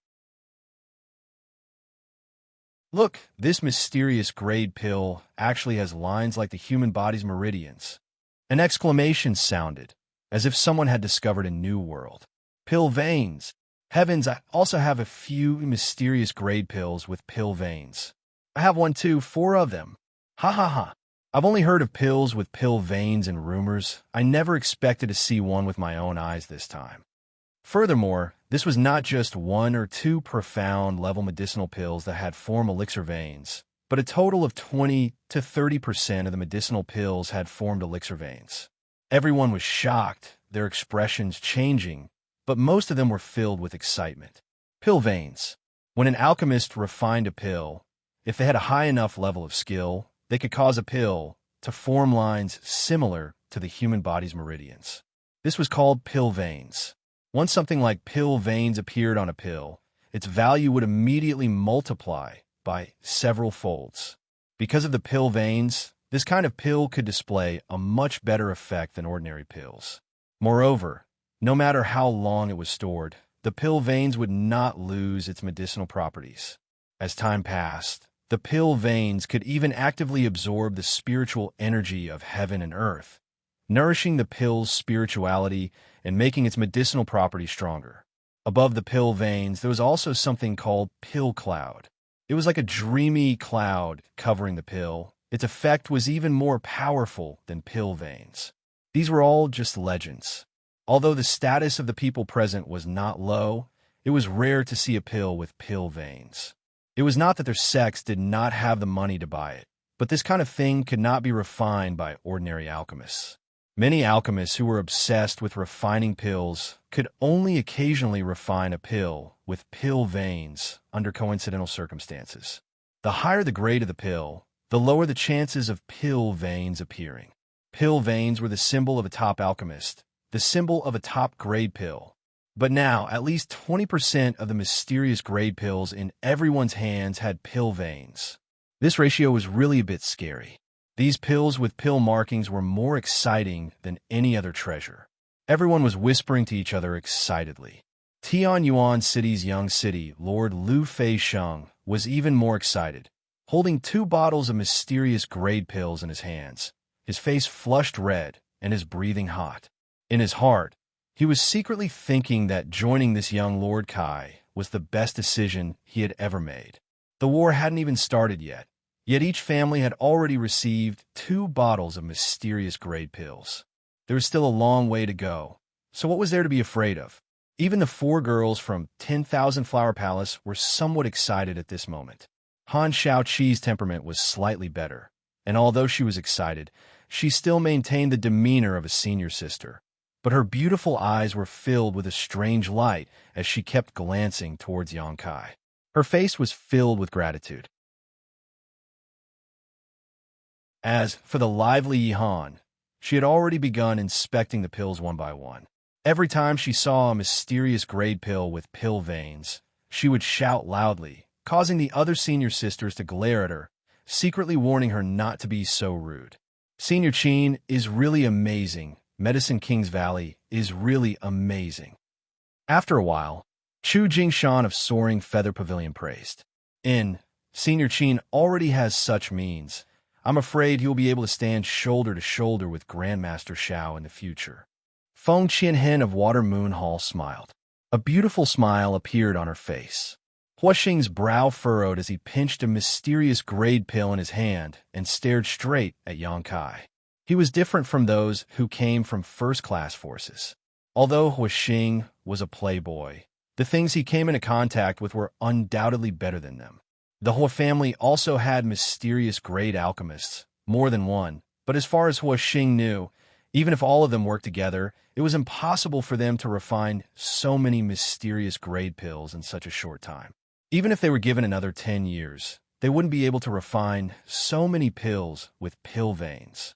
Look, this mysterious grade pill actually has lines like the human body's meridians. An exclamation sounded, as if someone had discovered a new world. Pill veins. Heavens, I also have a few mysterious grade pills with pill veins. I have one too, 4 of them. Ha ha ha. I've only heard of pills with pill veins and rumors. I never expected to see one with my own eyes this time. Furthermore, this was not just 1 or 2 profound level medicinal pills that had form elixir veins, but a total of 20 to 30% of the medicinal pills had formed elixir veins. Everyone was shocked, their expressions changing, but most of them were filled with excitement. Pill veins. When an alchemist refined a pill, if they had a high enough level of skill, they could cause a pill to form lines similar to the human body's meridians. This was called pill veins. Once something like pill veins appeared on a pill, its value would immediately multiply by several folds. Because of the pill veins, this kind of pill could display a much better effect than ordinary pills. Moreover, no matter how long it was stored, the pill veins would not lose its medicinal properties. As time passed, the pill veins could even actively absorb the spiritual energy of heaven and earth, nourishing the pill's spirituality and making its medicinal properties stronger. Above the pill veins, there was also something called pill cloud. It was like a dreamy cloud covering the pill. Its effect was even more powerful than pill veins. These were all just legends. Although the status of the people present was not low, it was rare to see a pill with pill veins. It was not that their sex did not have the money to buy it, but this kind of thing could not be refined by ordinary alchemists. Many alchemists who were obsessed with refining pills could only occasionally refine a pill with pill veins under coincidental circumstances. The higher the grade of the pill, the lower the chances of pill veins appearing. Pill veins were the symbol of a top alchemist, the symbol of a top-grade pill. But now, at least 20% of the mysterious grade pills in everyone's hands had pill veins. This ratio was really a bit scary. These pills with pill markings were more exciting than any other treasure. Everyone was whispering to each other excitedly. Tianyuan City's young city, Lord Lu Fei-sheng, was even more excited, holding 2 bottles of mysterious grade pills in his hands, his face flushed red and his breathing hot. In his heart, he was secretly thinking that joining this young Lord Kai was the best decision he had ever made. The war hadn't even started yet each family had already received 2 bottles of mysterious grade pills. There was still a long way to go, so what was there to be afraid of? Even the 4 girls from 10,000 Flower Palace were somewhat excited at this moment. Han Xiaoqi's temperament was slightly better, and although she was excited, she still maintained the demeanor of a senior sister. But her beautiful eyes were filled with a strange light as she kept glancing towards Yang Kai. Her face was filled with gratitude. As for the lively Yihan, she had already begun inspecting the pills one by one. Every time she saw a mysterious grade pill with pill veins, she would shout loudly, causing the other senior sisters to glare at her, secretly warning her not to be so rude. Senior Qin is really amazing. Medicine King's Valley is really amazing. After a while, Chu Jingshan of Soaring Feather Pavilion praised. Senior Qin already has such means. I'm afraid he will be able to stand shoulder to shoulder with Grandmaster Xiao in the future. Feng Qianhen of Water Moon Hall smiled. A beautiful smile appeared on her face. Huaxing's brow furrowed as he pinched a mysterious grade pill in his hand and stared straight at Yang Kai. He was different from those who came from first-class forces. Although Huaxing was a playboy, the things he came into contact with were undoubtedly better than them. The Hua family also had mysterious grade alchemists, more than one, but as far as Huaxing knew, even if all of them worked together, it was impossible for them to refine so many mysterious grade pills in such a short time. Even if they were given another 10 years, they wouldn't be able to refine so many pills with pill veins.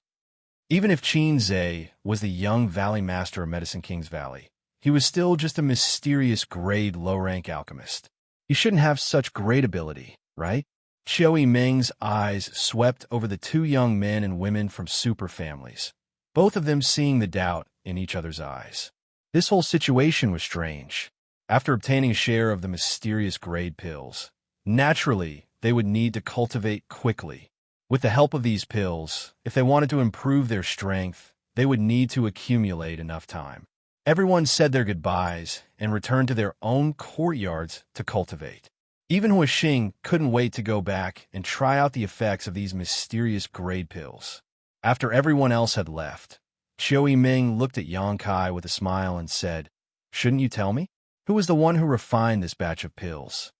Even if Xianxia was the young valley master of Medicine King's Valley, he was still just a mysterious grade low-rank alchemist. He shouldn't have such great ability, right? Qiu Yimeng's eyes swept over the two young men and women from super families, both of them seeing the doubt in each other's eyes. This whole situation was strange. After obtaining a share of the mysterious grade pills, naturally, they would need to cultivate quickly. With the help of these pills, if they wanted to improve their strength, they would need to accumulate enough time. Everyone said their goodbyes and returned to their own courtyards to cultivate. Even Huaxing couldn't wait to go back and try out the effects of these mysterious grade pills. After everyone else had left, Qiu Yimeng looked at Yang Kai with a smile and said, "Shouldn't you tell me? Who was the one who refined this batch of pills?"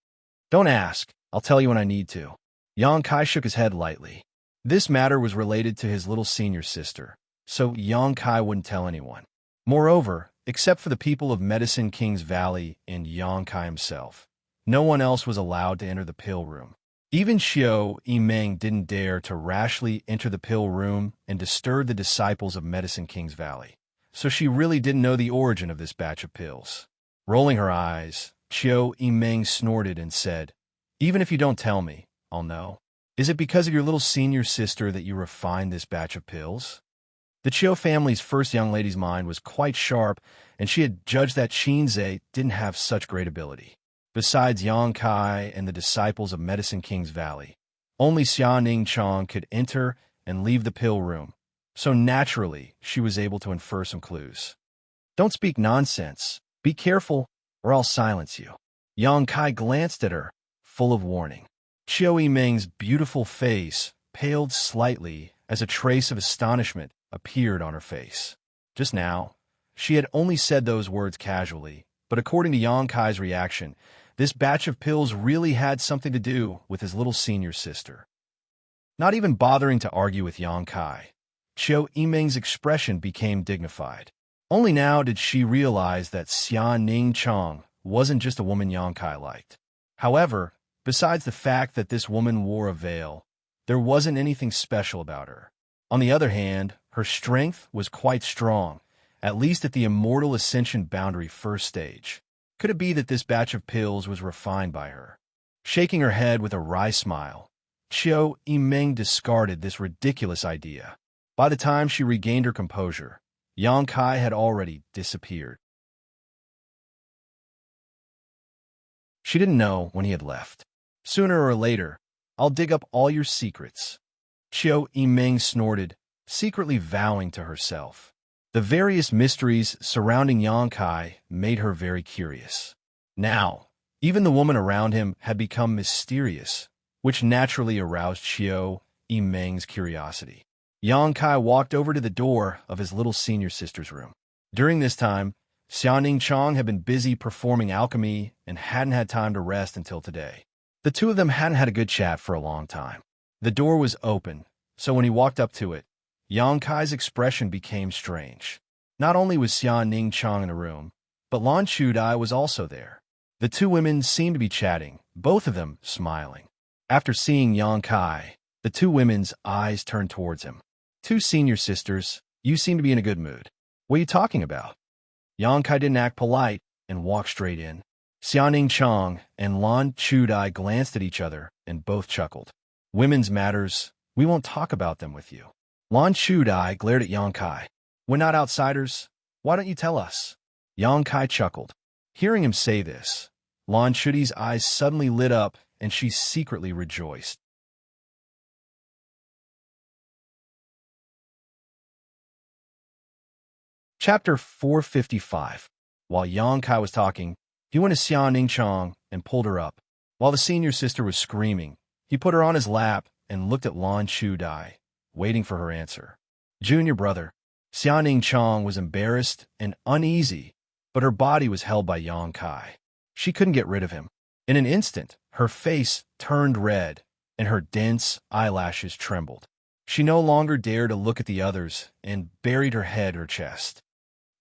"Don't ask. I'll tell you when I need to." Yang Kai shook his head lightly. This matter was related to his little senior sister, so Yang Kai wouldn't tell anyone. Moreover, except for the people of Medicine King's Valley and Yang Kai himself, no one else was allowed to enter the pill room. Even Xiu Yimeng didn't dare to rashly enter the pill room and disturb the disciples of Medicine King's Valley, so she really didn't know the origin of this batch of pills. Rolling her eyes, Qiu Yimeng snorted and said, "Even if you don't tell me, I'll know. Is it because of your little senior sister that you refined this batch of pills?" The Qiu family's first young lady's mind was quite sharp, and she had judged that Xianxia didn't have such great ability. Besides Yang Kai and the disciples of Medicine King's Valley, only Xianxia could enter and leave the pill room, so naturally she was able to infer some clues. "Don't speak nonsense. Be careful, or I'll silence you." Yang Kai glanced at her, full of warning. Qiu Yimeng's beautiful face paled slightly as a trace of astonishment appeared on her face. Just now, she had only said those words casually, but according to Yang Kai's reaction, this batch of pills really had something to do with his little senior sister. Not even bothering to argue with Yang Kai, Qiu Yimeng's expression became dignified. Only now did she realize that Xianxia wasn't just a woman Yang Kai liked. However, besides the fact that this woman wore a veil, there wasn't anything special about her. On the other hand, her strength was quite strong, at least at the Immortal Ascension boundary first stage. Could it be that this batch of pills was refined by her? Shaking her head with a wry smile, Qiu Yimeng discarded this ridiculous idea. By the time she regained her composure, Yang Kai had already disappeared. She didn't know when he had left. "Sooner or later, I'll dig up all your secrets." Qiu Yimeng snorted, secretly vowing to herself. The various mysteries surrounding Yang Kai made her very curious. Now, even the woman around him had become mysterious, which naturally aroused Qiu Yimeng's curiosity. Yang Kai walked over to the door of his little senior sister's room. During this time, Xianxia had been busy performing alchemy and hadn't had time to rest until today. The two of them hadn't had a good chat for a long time. The door was open, so when he walked up to it, Yang Kai's expression became strange. Not only was Xianxia in the room, but Lan Chudai was also there. The two women seemed to be chatting, both of them smiling. After seeing Yang Kai, the two women's eyes turned towards him. "Two senior sisters, you seem to be in a good mood. What are you talking about?" Yang Kai didn't act polite and walked straight in. Xianxia and Lan Chudai glanced at each other and both chuckled. "Women's matters, we won't talk about them with you." Lan Chudai glared at Yang Kai. "We're not outsiders. Why don't you tell us?" Yang Kai chuckled. Hearing him say this, Lan Chudai's eyes suddenly lit up and she secretly rejoiced. Chapter 455. While Yang Kai was talking, He went to Xianxia and pulled her up. While the senior sister was screaming, he put her on his lap and looked at Lan Chudai, waiting for her answer. Junior brother. Xianxia was embarrassed and uneasy, but her body was held by Yang Kai. She couldn't get rid of him. In an instant, her face turned red, and her dense eyelashes trembled. She no longer dared to look at the others and buried her head in her chest.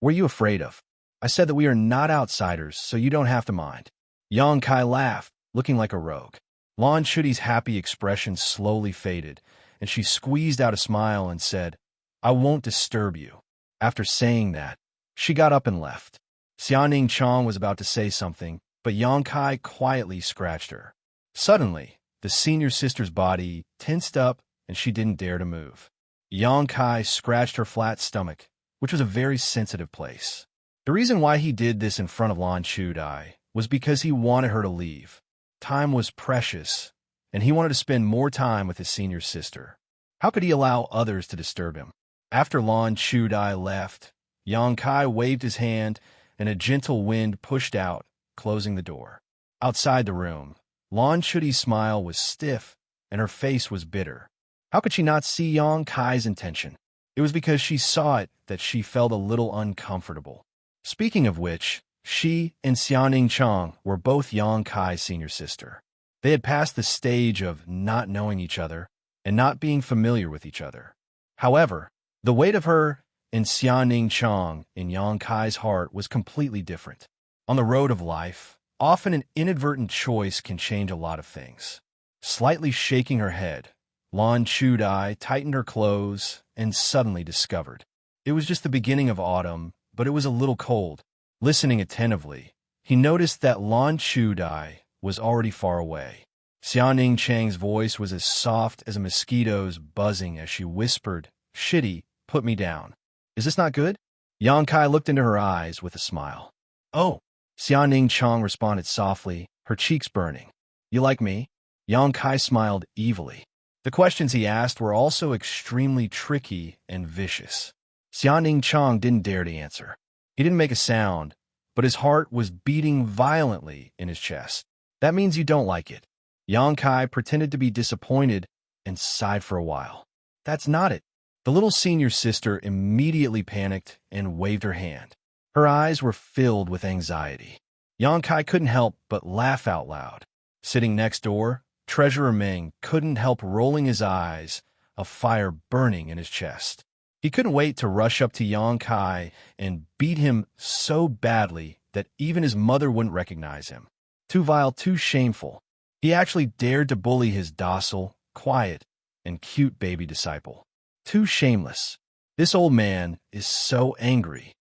What are you afraid of? I said that we are not outsiders, so you don't have to mind. Yang Kai laughed, looking like a rogue. Lan Chudi's happy expression slowly faded, and she squeezed out a smile and said, I won't disturb you. After saying that, she got up and left. Xianxia was about to say something, but Yang Kai quietly scratched her. Suddenly, the senior sister's body tensed up and she didn't dare to move. Yang Kai scratched her flat stomach, which was a very sensitive place. The reason why he did this in front of Lan Chudai was because he wanted her to leave. Time was precious, and he wanted to spend more time with his senior sister. How could he allow others to disturb him? After Lan Chudai left, Yang Kai waved his hand, and a gentle wind pushed out, closing the door. Outside the room, Lan Chudi's smile was stiff, and her face was bitter. How could she not see Yang Kai's intention? It was because she saw it that she felt a little uncomfortable. Speaking of which, she and Xianxia were both Yang Kai's senior sister. They had passed the stage of not knowing each other and not being familiar with each other. However, the weight of her and Xianxia in Yang Kai's heart was completely different. On the road of life, often an inadvertent choice can change a lot of things. Slightly shaking her head, Lan Chudai tightened her clothes and suddenly discovered. It was just the beginning of autumn, but it was a little cold. Listening attentively, he noticed that Lan Chudai was already far away. Xianxia's voice was as soft as a mosquito's buzzing as she whispered, Shitty, put me down. Is this not good? Yang Kai looked into her eyes with a smile. Oh, Xianxia responded softly, her cheeks burning. You like me? Yang Kai smiled evilly. The questions he asked were also extremely tricky and vicious. Xianxia didn't dare to answer. He didn't make a sound, but his heart was beating violently in his chest. That means you don't like it. Yang Kai pretended to be disappointed and sighed for a while. That's not it. The little senior sister immediately panicked and waved her hand. Her eyes were filled with anxiety. Yang Kai couldn't help but laugh out loud. Sitting next door, Treasurer Ming couldn't help rolling his eyes, a fire burning in his chest. He couldn't wait to rush up to Yang Kai and beat him so badly that even his mother wouldn't recognize him. Too vile, too shameful. He actually dared to bully his docile, quiet, and cute baby disciple. Too shameless. This old man is so angry.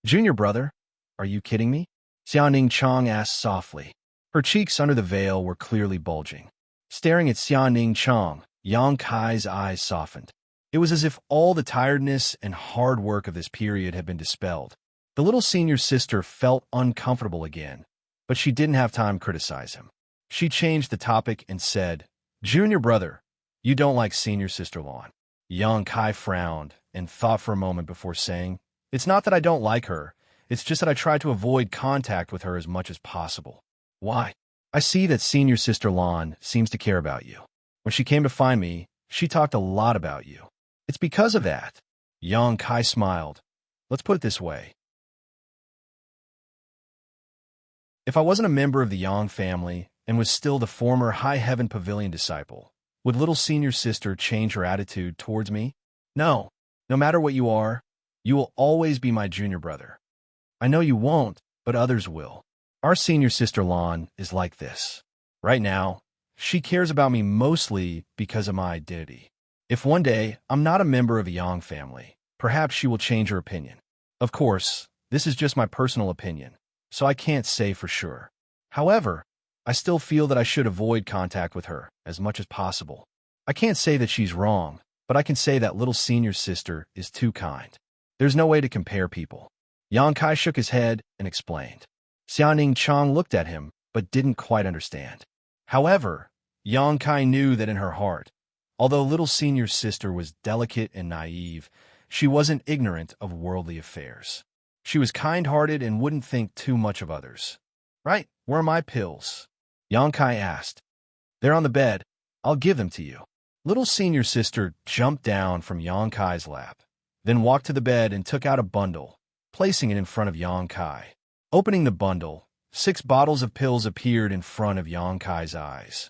Junior brother, are you kidding me? Xianxia asked softly. Her cheeks under the veil were clearly bulging. Staring at Xianxia, Yang Kai's eyes softened. It was as if all the tiredness and hard work of this period had been dispelled. The little senior sister felt uncomfortable again, but she didn't have time to criticize him. She changed the topic and said, Junior brother, you don't like senior sister Lan. Yang Kai frowned and thought for a moment before saying, It's not that I don't like her, it's just that I try to avoid contact with her as much as possible. Why? I see that senior sister Lan seems to care about you. When she came to find me, she talked a lot about you. It's because of that. Yang Kai smiled. Let's put it this way. If I wasn't a member of the Yang family and was still the former High Heaven Pavilion disciple, would little senior sister change her attitude towards me? No. No matter what you are, you will always be my junior brother. I know you won't, but others will. Our senior sister Lan is like this. Right now, she cares about me mostly because of my identity. If one day I'm not a member of a Yang family, perhaps she will change her opinion. Of course, this is just my personal opinion, so I can't say for sure. However, I still feel that I should avoid contact with her as much as possible. I can't say that she's wrong, but I can say that little senior sister is too kind. There's no way to compare people. Yang Kai shook his head and explained. Xianxia looked at him, but didn't quite understand. However, Yang Kai knew that in her heart, although little senior sister was delicate and naive, she wasn't ignorant of worldly affairs. She was kind-hearted and wouldn't think too much of others. Right, where are my pills? Yongkai asked. They're on the bed. I'll give them to you. Little senior sister jumped down from Yongkai's lap, then walked to the bed and took out a bundle, placing it in front of Yongkai. Opening the bundle, 6 bottles of pills appeared in front of Yongkai's eyes.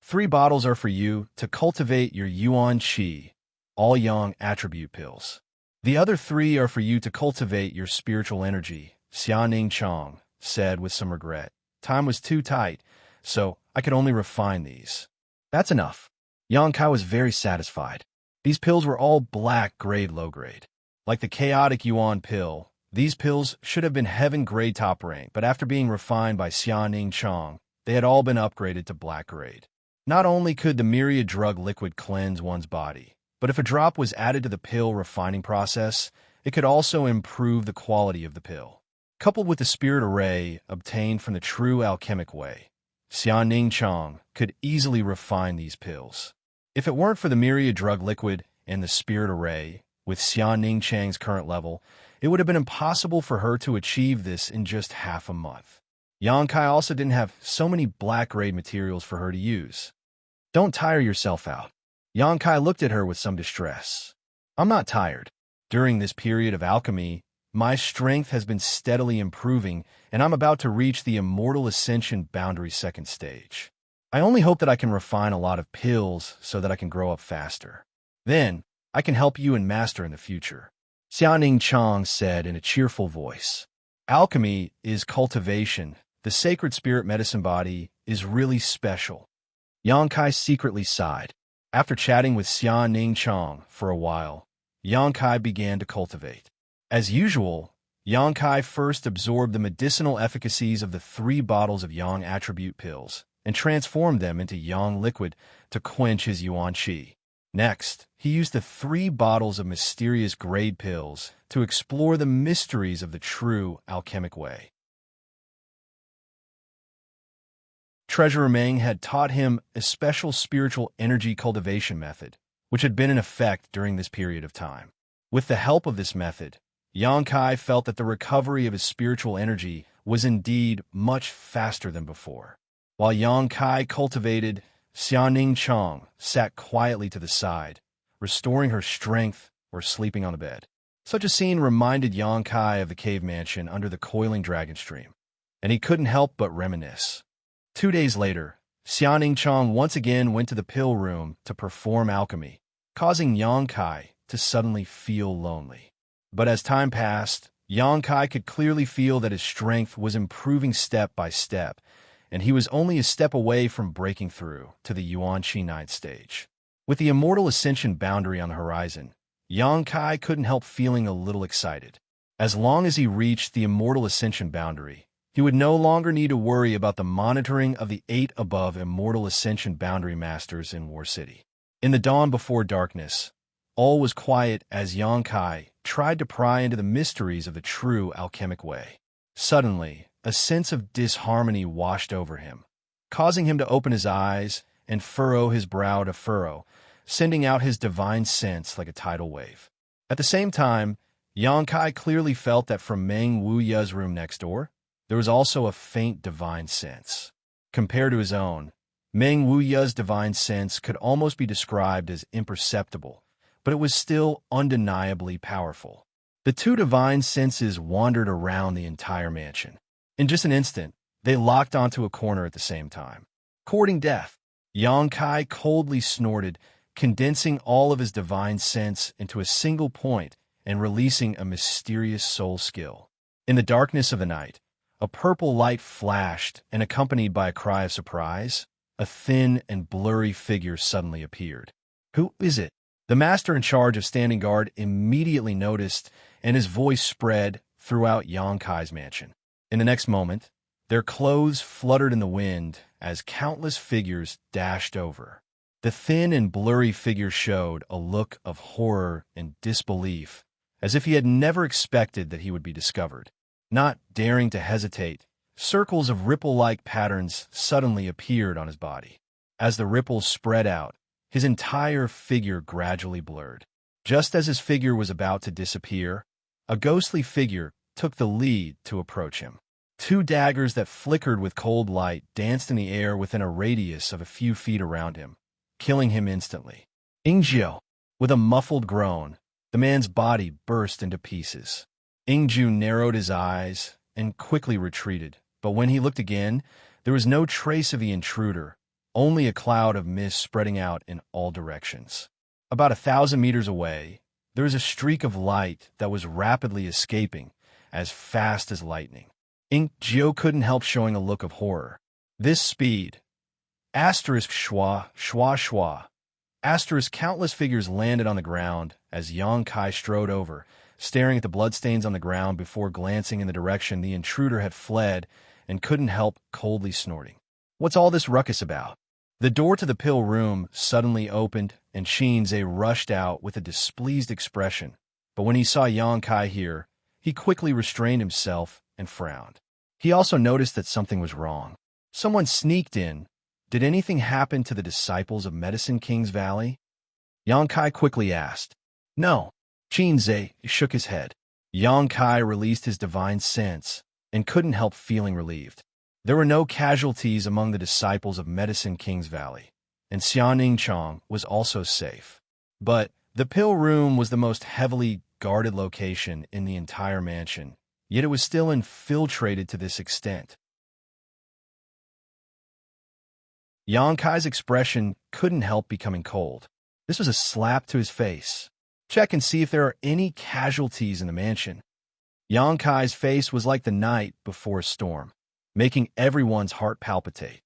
3 bottles are for you to cultivate your Yuan Qi, all Yang attribute pills. The other 3 are for you to cultivate your spiritual energy, Xianxia said with some regret. Time was too tight, so I could only refine these. That's enough. Yongkai was very satisfied. These pills were all black grade low grade. Like the chaotic Yuan pill, these pills should have been heaven grade top rank, but after being refined by Xianxia, they had all been upgraded to black grade. Not only could the myriad drug liquid cleanse one's body, but if a drop was added to the pill refining process, it could also improve the quality of the pill. Coupled with the spirit array obtained from the true alchemic way, Xianxia could easily refine these pills. If it weren't for the myriad drug liquid and the spirit array, with Xianxia's current level, it would have been impossible for her to achieve this in just half a month. Yongkai also didn't have so many black-grade materials for her to use. Don't tire yourself out. Yongkai looked at her with some distress. I'm not tired. During this period of alchemy, my strength has been steadily improving, and I'm about to reach the Immortal Ascension boundary 2nd stage. I only hope that I can refine a lot of pills so that I can grow up faster. Then, I can help you and master in the future. Xianxia said in a cheerful voice. Alchemy is cultivation. The sacred spirit medicine body is really special. Yongkai secretly sighed. After chatting with Xianxia for a while, Yongkai began to cultivate. As usual, Yongkai first absorbed the medicinal efficacies of the 3 bottles of Yang attribute pills and transformed them into Yang liquid to quench his Yuan Qi. Next, he used the 3 bottles of mysterious grade pills to explore the mysteries of the true alchemic way. Treasurer Meng had taught him a special spiritual energy cultivation method, which had been in effect during this period of time. With the help of this method, Yongkai felt that the recovery of his spiritual energy was indeed much faster than before. While Yongkai cultivated, Xianxia sat quietly to the side, restoring her strength or sleeping on the bed. Such a scene reminded Yongkai of the cave mansion under the coiling dragon stream, and he couldn't help but reminisce. 2 days later, Xianxia once again went to the pill room to perform alchemy, causing Yongkai to suddenly feel lonely. But as time passed, Yongkai could clearly feel that his strength was improving step by step, and he was only a step away from breaking through to the Yuan Qi 9th stage. With the Immortal Ascension boundary on the horizon, Yongkai couldn't help feeling a little excited. As long as he reached the Immortal Ascension boundary, he would no longer need to worry about the monitoring of the 8 above Immortal Ascension boundary masters in War City. In the dawn before darkness, all was quiet as Yongkai tried to pry into the mysteries of the true alchemic way. Suddenly, a sense of disharmony washed over him, causing him to open his eyes and furrow his brow to furrow, sending out his divine sense like a tidal wave. At the same time, Yongkai clearly felt that from Meng Wuya's room next door, there was also a faint divine sense. Compared to his own, Meng Wuya's divine sense could almost be described as imperceptible, but it was still undeniably powerful. The 2 divine senses wandered around the entire mansion. In just an instant, they locked onto a corner at the same time. Courting death, Yongkai coldly snorted, condensing all of his divine sense into a single point and releasing a mysterious soul skill. In the darkness of the night, a purple light flashed, and accompanied by a cry of surprise, a thin and blurry figure suddenly appeared. Who is it? The master in charge of standing guard immediately noticed, and his voice spread throughout Yongkai's mansion. In the next moment, their clothes fluttered in the wind as countless figures dashed over. The thin and blurry figure showed a look of horror and disbelief, as if he had never expected that he would be discovered. Not daring to hesitate, circles of ripple-like patterns suddenly appeared on his body. As the ripples spread out, his entire figure gradually blurred. Just as his figure was about to disappear, a ghostly figure took the lead to approach him. Two daggers that flickered with cold light danced in the air within a radius of a few feet around him, killing him instantly. Ingjiu, with a muffled groan, the man's body burst into pieces. Ingjiu narrowed his eyes and quickly retreated, but when he looked again, there was no trace of the intruder, only a cloud of mist spreading out in all directions. About 1,000 meters away, there was a streak of light that was rapidly escaping, as fast as lightning. Ingjiu couldn't help showing a look of horror. This speed. Asterisk schwa, schwa schwa. Asterisk countless figures landed on the ground as Yang Kai strode over, staring at the bloodstains on the ground before glancing in the direction the intruder had fled and couldn't help coldly snorting. What's all this ruckus about? The door to the pill room suddenly opened, and Xianxia rushed out with a displeased expression. But when he saw Yang Kai here, he quickly restrained himself and frowned. He also noticed that something was wrong. Someone sneaked in. Did anything happen to the disciples of Medicine King's Valley? Yang Kai quickly asked. No. Xianxia shook his head. Yang Kai released his divine sense and couldn't help feeling relieved. There were no casualties among the disciples of Medicine King's Valley, and Xianxia was also safe. But the pill room was the most heavily guarded location in the entire mansion, yet it was still infiltrated to this extent. Yang Kai's expression couldn't help becoming cold. This was a slap to his face. Check and see if there are any casualties in the mansion. Yang Kai's face was like the night before a storm, making everyone's heart palpitate.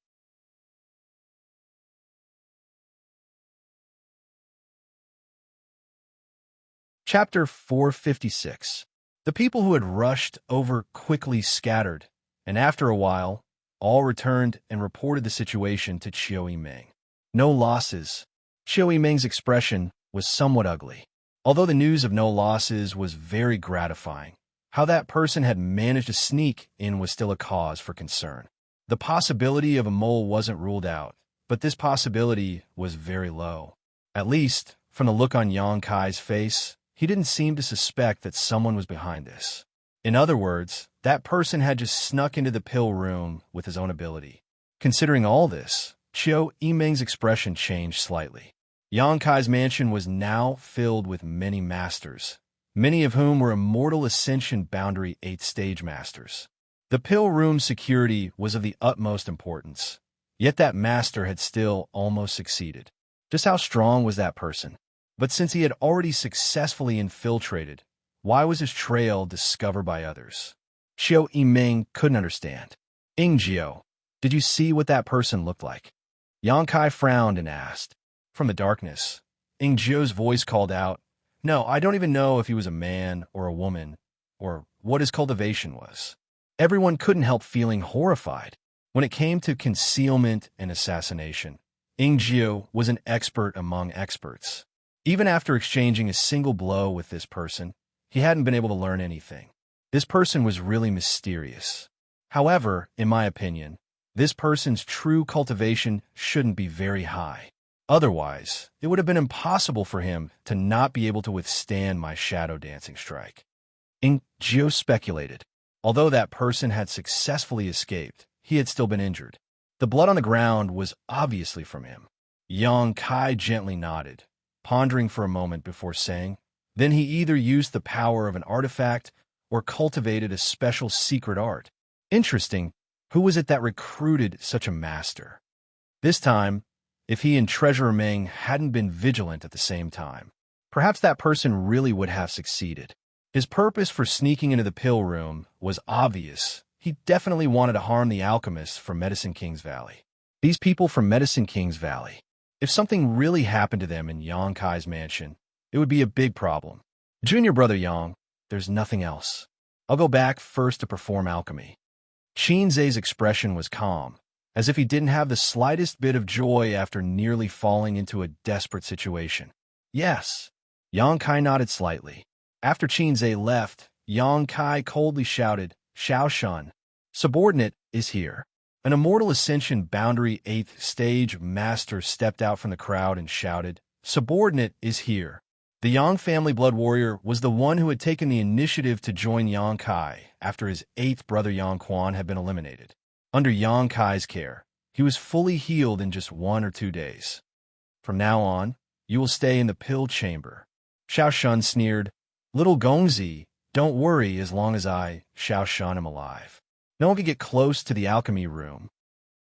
Chapter 456. The people who had rushed over quickly scattered, and after a while, all returned and reported the situation to Qiu Yimeng. No losses. Qiu Yimeng's expression was somewhat ugly. Although the news of no losses was very gratifying, how that person had managed to sneak in was still a cause for concern. The possibility of a mole wasn't ruled out, but this possibility was very low. At least, from the look on Yang Kai's face, he didn't seem to suspect that someone was behind this. In other words, that person had just snuck into the pill room with his own ability. Considering all this, Qiu Yimeng's expression changed slightly. Yang Kai's mansion was now filled with many masters, many of whom were Immortal Ascension Boundary 8th Stage Masters. The pill room's security was of the utmost importance, yet that master had still almost succeeded. Just how strong was that person? But since he had already successfully infiltrated, why was his trail discovered by others? Qiu Yimeng couldn't understand. Ingjiu, did you see what that person looked like? Yang Kai frowned and asked. From the darkness, Ingjiu's voice called out, No, I don't even know if he was a man or a woman, or what his cultivation was. Everyone couldn't help feeling horrified. When it came to concealment and assassination, Ingjiu was an expert among experts. Even after exchanging a single blow with this person, he hadn't been able to learn anything. This person was really mysterious. However, in my opinion, this person's true cultivation shouldn't be very high. Otherwise, it would have been impossible for him to not be able to withstand my shadow dancing strike. Ingjiu speculated. Although that person had successfully escaped, he had still been injured. The blood on the ground was obviously from him. Yang Kai gently nodded, pondering for a moment before saying, Then he either used the power of an artifact or cultivated a special secret art. Interesting. Who was it that recruited such a master? This time, if he and Treasurer Meng hadn't been vigilant at the same time, perhaps that person really would have succeeded. His purpose for sneaking into the pill room was obvious. He definitely wanted to harm the alchemists from Medicine King's Valley. These people from Medicine King's Valley. If something really happened to them in Yang Kai's mansion, it would be a big problem. Junior brother Yang, there's nothing else. I'll go back first to perform alchemy. Xianxia's expression was calm, as if he didn't have the slightest bit of joy after nearly falling into a desperate situation. Yes. Yang Kai nodded slightly. After Xianxia left, Yang Kai coldly shouted, Xiaoshan, subordinate, is here. An Immortal Ascension Boundary 8th Stage Master stepped out from the crowd and shouted, Subordinate is here. The Yang family blood warrior was the one who had taken the initiative to join Yang Kai after his eighth brother Yang Quan had been eliminated. Under Yang Kai's care, he was fully healed in just 1 or 2 days. From now on, you will stay in the pill chamber. Xiao Shun sneered. Little Gongzi, don't worry as long as Xiao Shun, am alive. No one can get close to the alchemy room.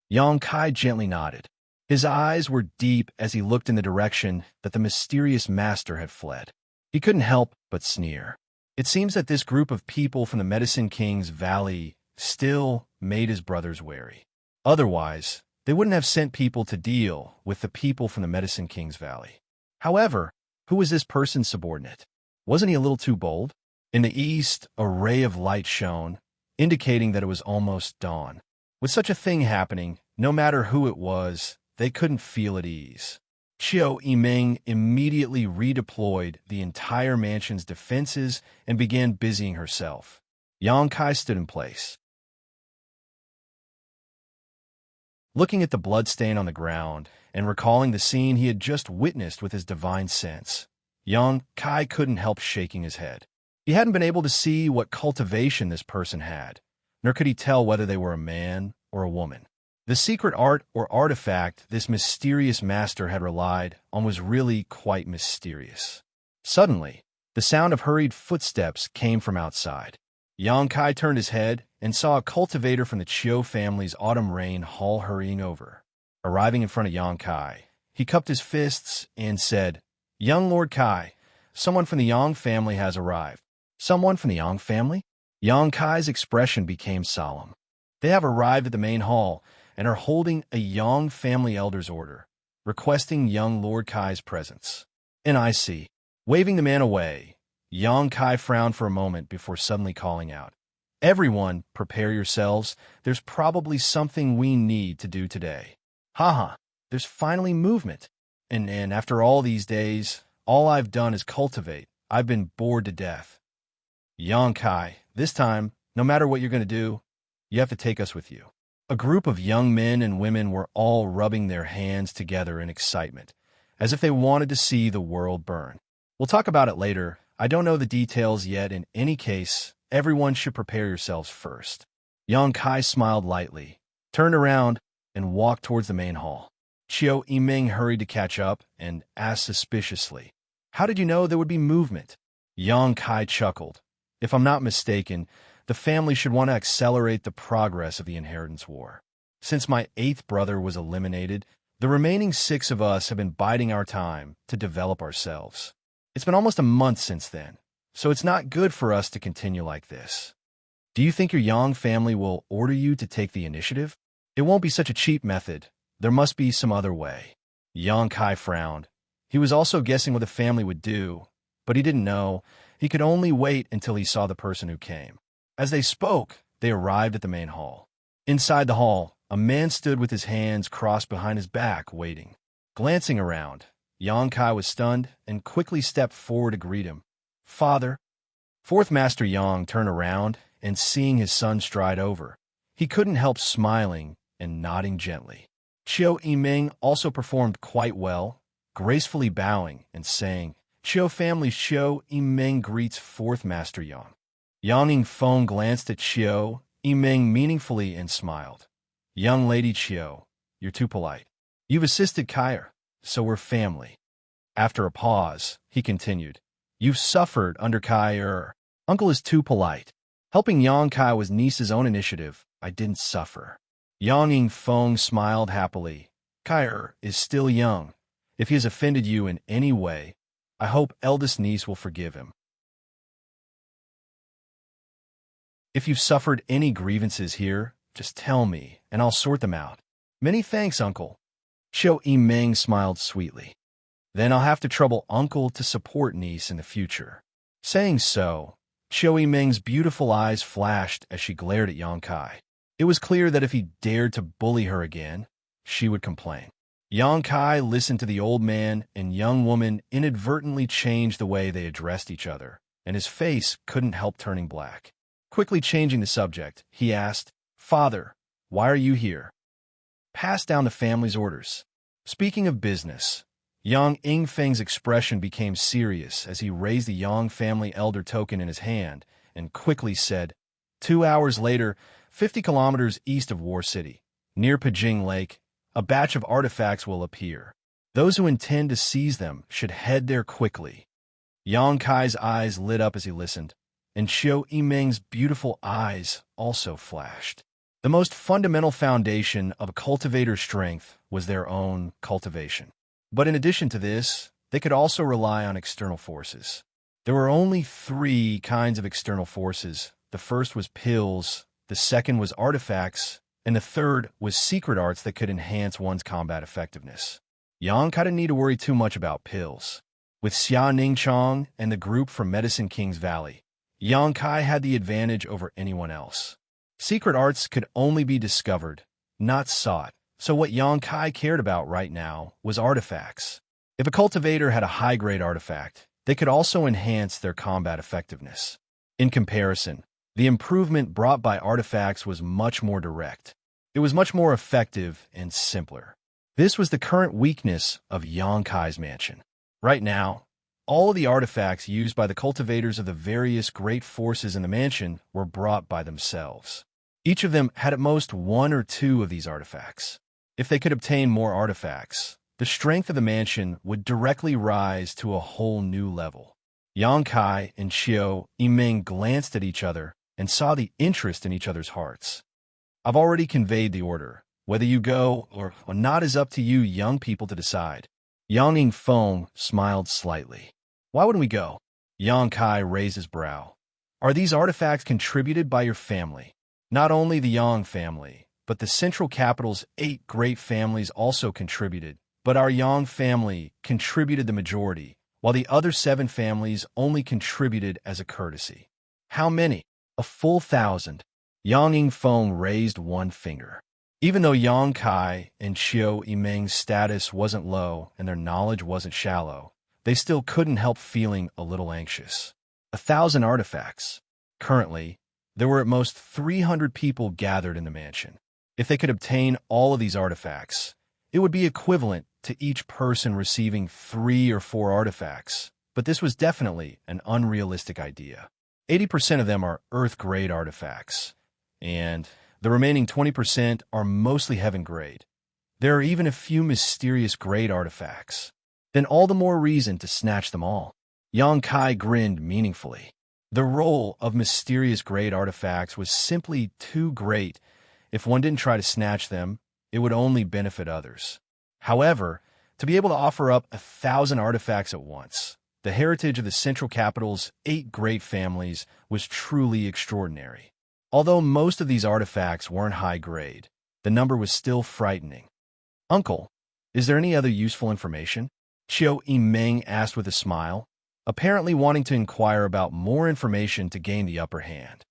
Yang Kai gently nodded. His eyes were deep as he looked in the direction that the mysterious master had fled. He couldn't help but sneer. It seems that this group of people from the Medicine King's Valley still made his brothers wary. Otherwise, they wouldn't have sent people to deal with the people from the Medicine King's Valley. However, who was this person's subordinate? Wasn't he a little too bold? In the east, a ray of light shone, indicating that it was almost dawn. With such a thing happening, no matter who it was, they couldn't feel at ease. Qiu Yimeng immediately redeployed the entire mansion's defenses and began busying herself. Yang Kai stood in place. Looking at the bloodstain on the ground and recalling the scene he had just witnessed with his divine sense, Yang Kai couldn't help shaking his head. He hadn't been able to see what cultivation this person had, nor could he tell whether they were a man or a woman. The secret art or artifact this mysterious master had relied on was really quite mysterious. Suddenly, the sound of hurried footsteps came from outside. Yang Kai turned his head and saw a cultivator from the Qiu family's autumn rain hall hurrying over. Arriving in front of Yang Kai, he cupped his fists and said, "Young Lord Kai, someone from the Yang family has arrived." "Someone from the Yang family?" Yang Kai's expression became solemn. "They have arrived at the main hall and are holding a Yang family elder's order, requesting young Lord Kai's presence." "And I see." Waving the man away, Yang Kai frowned for a moment before suddenly calling out, "Everyone, prepare yourselves. There's probably something we need to do today." "Haha, there's finally movement. And after all these days, all I've done is cultivate. I've been bored to death." "Yang Kai, this time, no matter what you're going to do, you have to take us with you." A group of young men and women were all rubbing their hands together in excitement, as if they wanted to see the world burn. "We'll talk about it later. I don't know the details yet. In any case, everyone should prepare yourselves first." Yang Kai smiled lightly, turned around, and walked towards the main hall. Qiu Yimeng hurried to catch up and asked suspiciously, "How did you know there would be movement?" Yang Kai chuckled. "If I'm not mistaken, the family should want to accelerate the progress of the inheritance war. Since my eighth brother was eliminated, the remaining 6 of us have been biding our time to develop ourselves. It's been almost a month since then, so it's not good for us to continue like this. Do you think your Yang family will order you to take the initiative? It won't be such a cheap method. There must be some other way." Yang Kai frowned. He was also guessing what the family would do, but he didn't know. He could only wait until he saw the person who came. As they spoke, they arrived at the main hall. Inside the hall, a man stood with his hands crossed behind his back, waiting. Glancing around, Yang Kai was stunned and quickly stepped forward to greet him. "Father." Fourth Master Yang turned around and seeing his son stride over, he couldn't help smiling and nodding gently. Qiu Yimeng also performed quite well, gracefully bowing and saying, "Qiu family Qiu Yimeng greets Fourth Master Yang." Yang Yingfeng glanced at Qiu Yimeng meaningfully and smiled. "Young lady Qiu, you're too polite. You've assisted Kair, so we're family." After a pause, he continued, "You've suffered under Kair. Uncle is too polite. Helping Yang Kai was niece's own initiative. I didn't suffer." Yang Yingfeng smiled happily. "Kair is still young. If he has offended you in any way, I hope eldest niece will forgive him. If you've suffered any grievances here, just tell me, and I'll sort them out." "Many thanks, Uncle." Qiu Yimeng smiled sweetly. "Then I'll have to trouble Uncle to support niece in the future." Saying so, Qiu Yimeng's beautiful eyes flashed as she glared at Yang Kai. It was clear that if he dared to bully her again, she would complain. Yang Kai listened to the old man and young woman inadvertently change the way they addressed each other, and his face couldn't help turning black. Quickly changing the subject, he asked, "Father, why are you here?" "Pass down the family's orders." Speaking of business, Yang Yingfeng's expression became serious as he raised the Yang family elder token in his hand and quickly said, 2 hours later, 50 kilometers east of War City, near Pijing Lake, a batch of artifacts will appear. Those who intend to seize them should head there quickly. Yang Kai's eyes lit up as he listened, and Xiao Yimeng's beautiful eyes also flashed. The most fundamental foundation of a cultivator's strength was their own cultivation. But in addition to this, they could also rely on external forces. There were only 3 kinds of external forces. The first was pills, the second was artifacts, and the third was secret arts that could enhance one's combat effectiveness. Yang Kai didn't need to worry too much about pills. With Xia Ningchong and the group from Medicine King's Valley, Yang Kai had the advantage over anyone else. Secret arts could only be discovered, not sought, so what Yang Kai cared about right now was artifacts. If a cultivator had a high-grade artifact, they could also enhance their combat effectiveness. In comparison, the improvement brought by artifacts was much more direct. It was much more effective and simpler. This was the current weakness of Yang Kai's mansion. Right now, all of the artifacts used by the cultivators of the various great forces in the mansion were brought by themselves. Each of them had at most 1 or 2 of these artifacts. If they could obtain more artifacts, the strength of the mansion would directly rise to a whole new level. Yang Kai and Xiao Yimeng glanced at each other and saw the interest in each other's hearts. I've already conveyed the order. Whether you go or not is up to you young people to decide. Yang Yingfeng smiled slightly. Why wouldn't we go? Yang Kai raised his brow. Are these artifacts contributed by your family? Not only the Yang family, but the central capital's 8 great families also contributed, but our Yang family contributed the majority, while the other 7 families only contributed as a courtesy. How many? A full 1,000. Yang Yingfeng raised one finger. Even though Yang Kai and Xiao Yimeng's status wasn't low and their knowledge wasn't shallow, they still couldn't help feeling a little anxious. 1,000 artifacts. Currently, there were at most 300 people gathered in the mansion. If they could obtain all of these artifacts, it would be equivalent to each person receiving 3 or 4 artifacts, but this was definitely an unrealistic idea. 80% of them are Earth-grade artifacts, and the remaining 20% are mostly heaven-grade. There are even a few mysterious grade artifacts. Then all the more reason to snatch them all. Yang Kai grinned meaningfully. The role of mysterious grade artifacts was simply too great. If one didn't try to snatch them, it would only benefit others. However, to be able to offer up 1,000 artifacts at once, the heritage of the central capital's 8 great families was truly extraordinary. Although most of these artifacts weren't high grade, the number was still frightening. Uncle, is there any other useful information? Xiao Yimeng asked with a smile, apparently wanting to inquire about more information to gain the upper hand.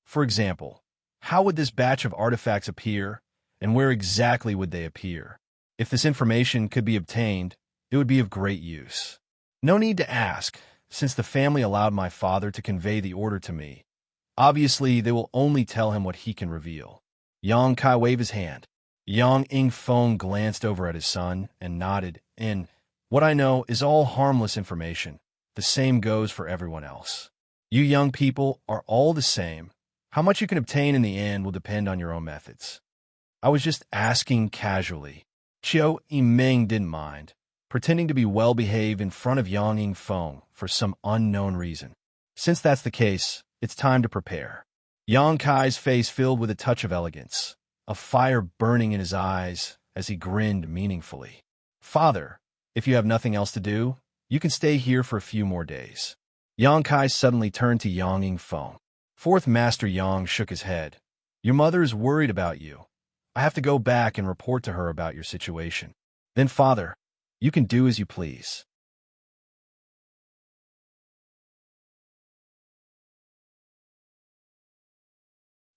For example, how would this batch of artifacts appear, and where exactly would they appear? If this information could be obtained, it would be of great use. No need to ask, since the family allowed my father to convey the order to me. Obviously, they will only tell him what he can reveal. Yang Kai waved his hand. Yang Yingfeng glanced over at his son and nodded, and what I know is all harmless information. The same goes for everyone else. You young people are all the same. How much you can obtain in the end will depend on your own methods. I was just asking casually. Xiao Yimeng didn't mind, pretending to be well-behaved in front of Yang Yingfeng for some unknown reason. Since that's the case, it's time to prepare. Yang Kai's face filled with a touch of elegance, a fire burning in his eyes as he grinned meaningfully. Father, if you have nothing else to do, you can stay here for a few more days. Yang Kai suddenly turned to Yang Yingfeng. Fourth Master Yang shook his head. Your mother is worried about you. I have to go back and report to her about your situation. Then, Father, you can do as you please.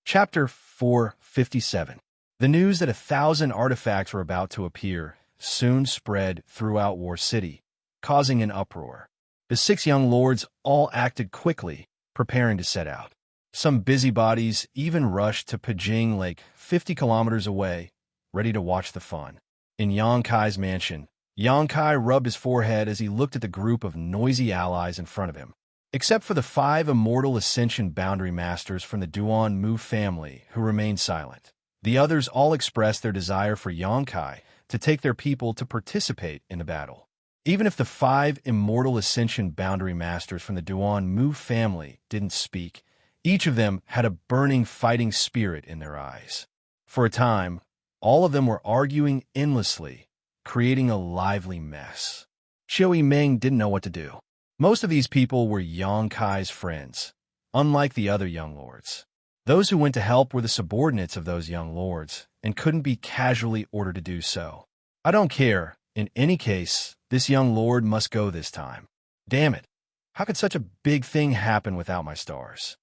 Chapter 457. The news that 1,000 artifacts were about to appear soon spread throughout War City, causing an uproar. The 6 young lords all acted quickly, preparing to set out. Some busybodies even rushed to Pijing Lake, 50 kilometers away, ready to watch the fun. In Xianxia's mansion, Xianxia rubbed his forehead as he looked at the group of noisy allies in front of him. Except for the 5 Immortal Ascension Boundary Masters from the Duan Mu family who remained silent. The others all expressed their desire for Xianxia to take their people to participate in the battle. Even if the 5 Immortal Ascension Boundary Masters from the Duan Mu family didn't speak, each of them had a burning fighting spirit in their eyes. For a time, all of them were arguing endlessly, creating a lively mess. Xiao Yimeng didn't know what to do. Most of these people were Xianxia's friends, unlike the other young lords. Those who went to help were the subordinates of those young lords and couldn't be casually ordered to do so. I don't care. In any case, this young lord must go this time. Damn it. How could such a big thing happen without my stars?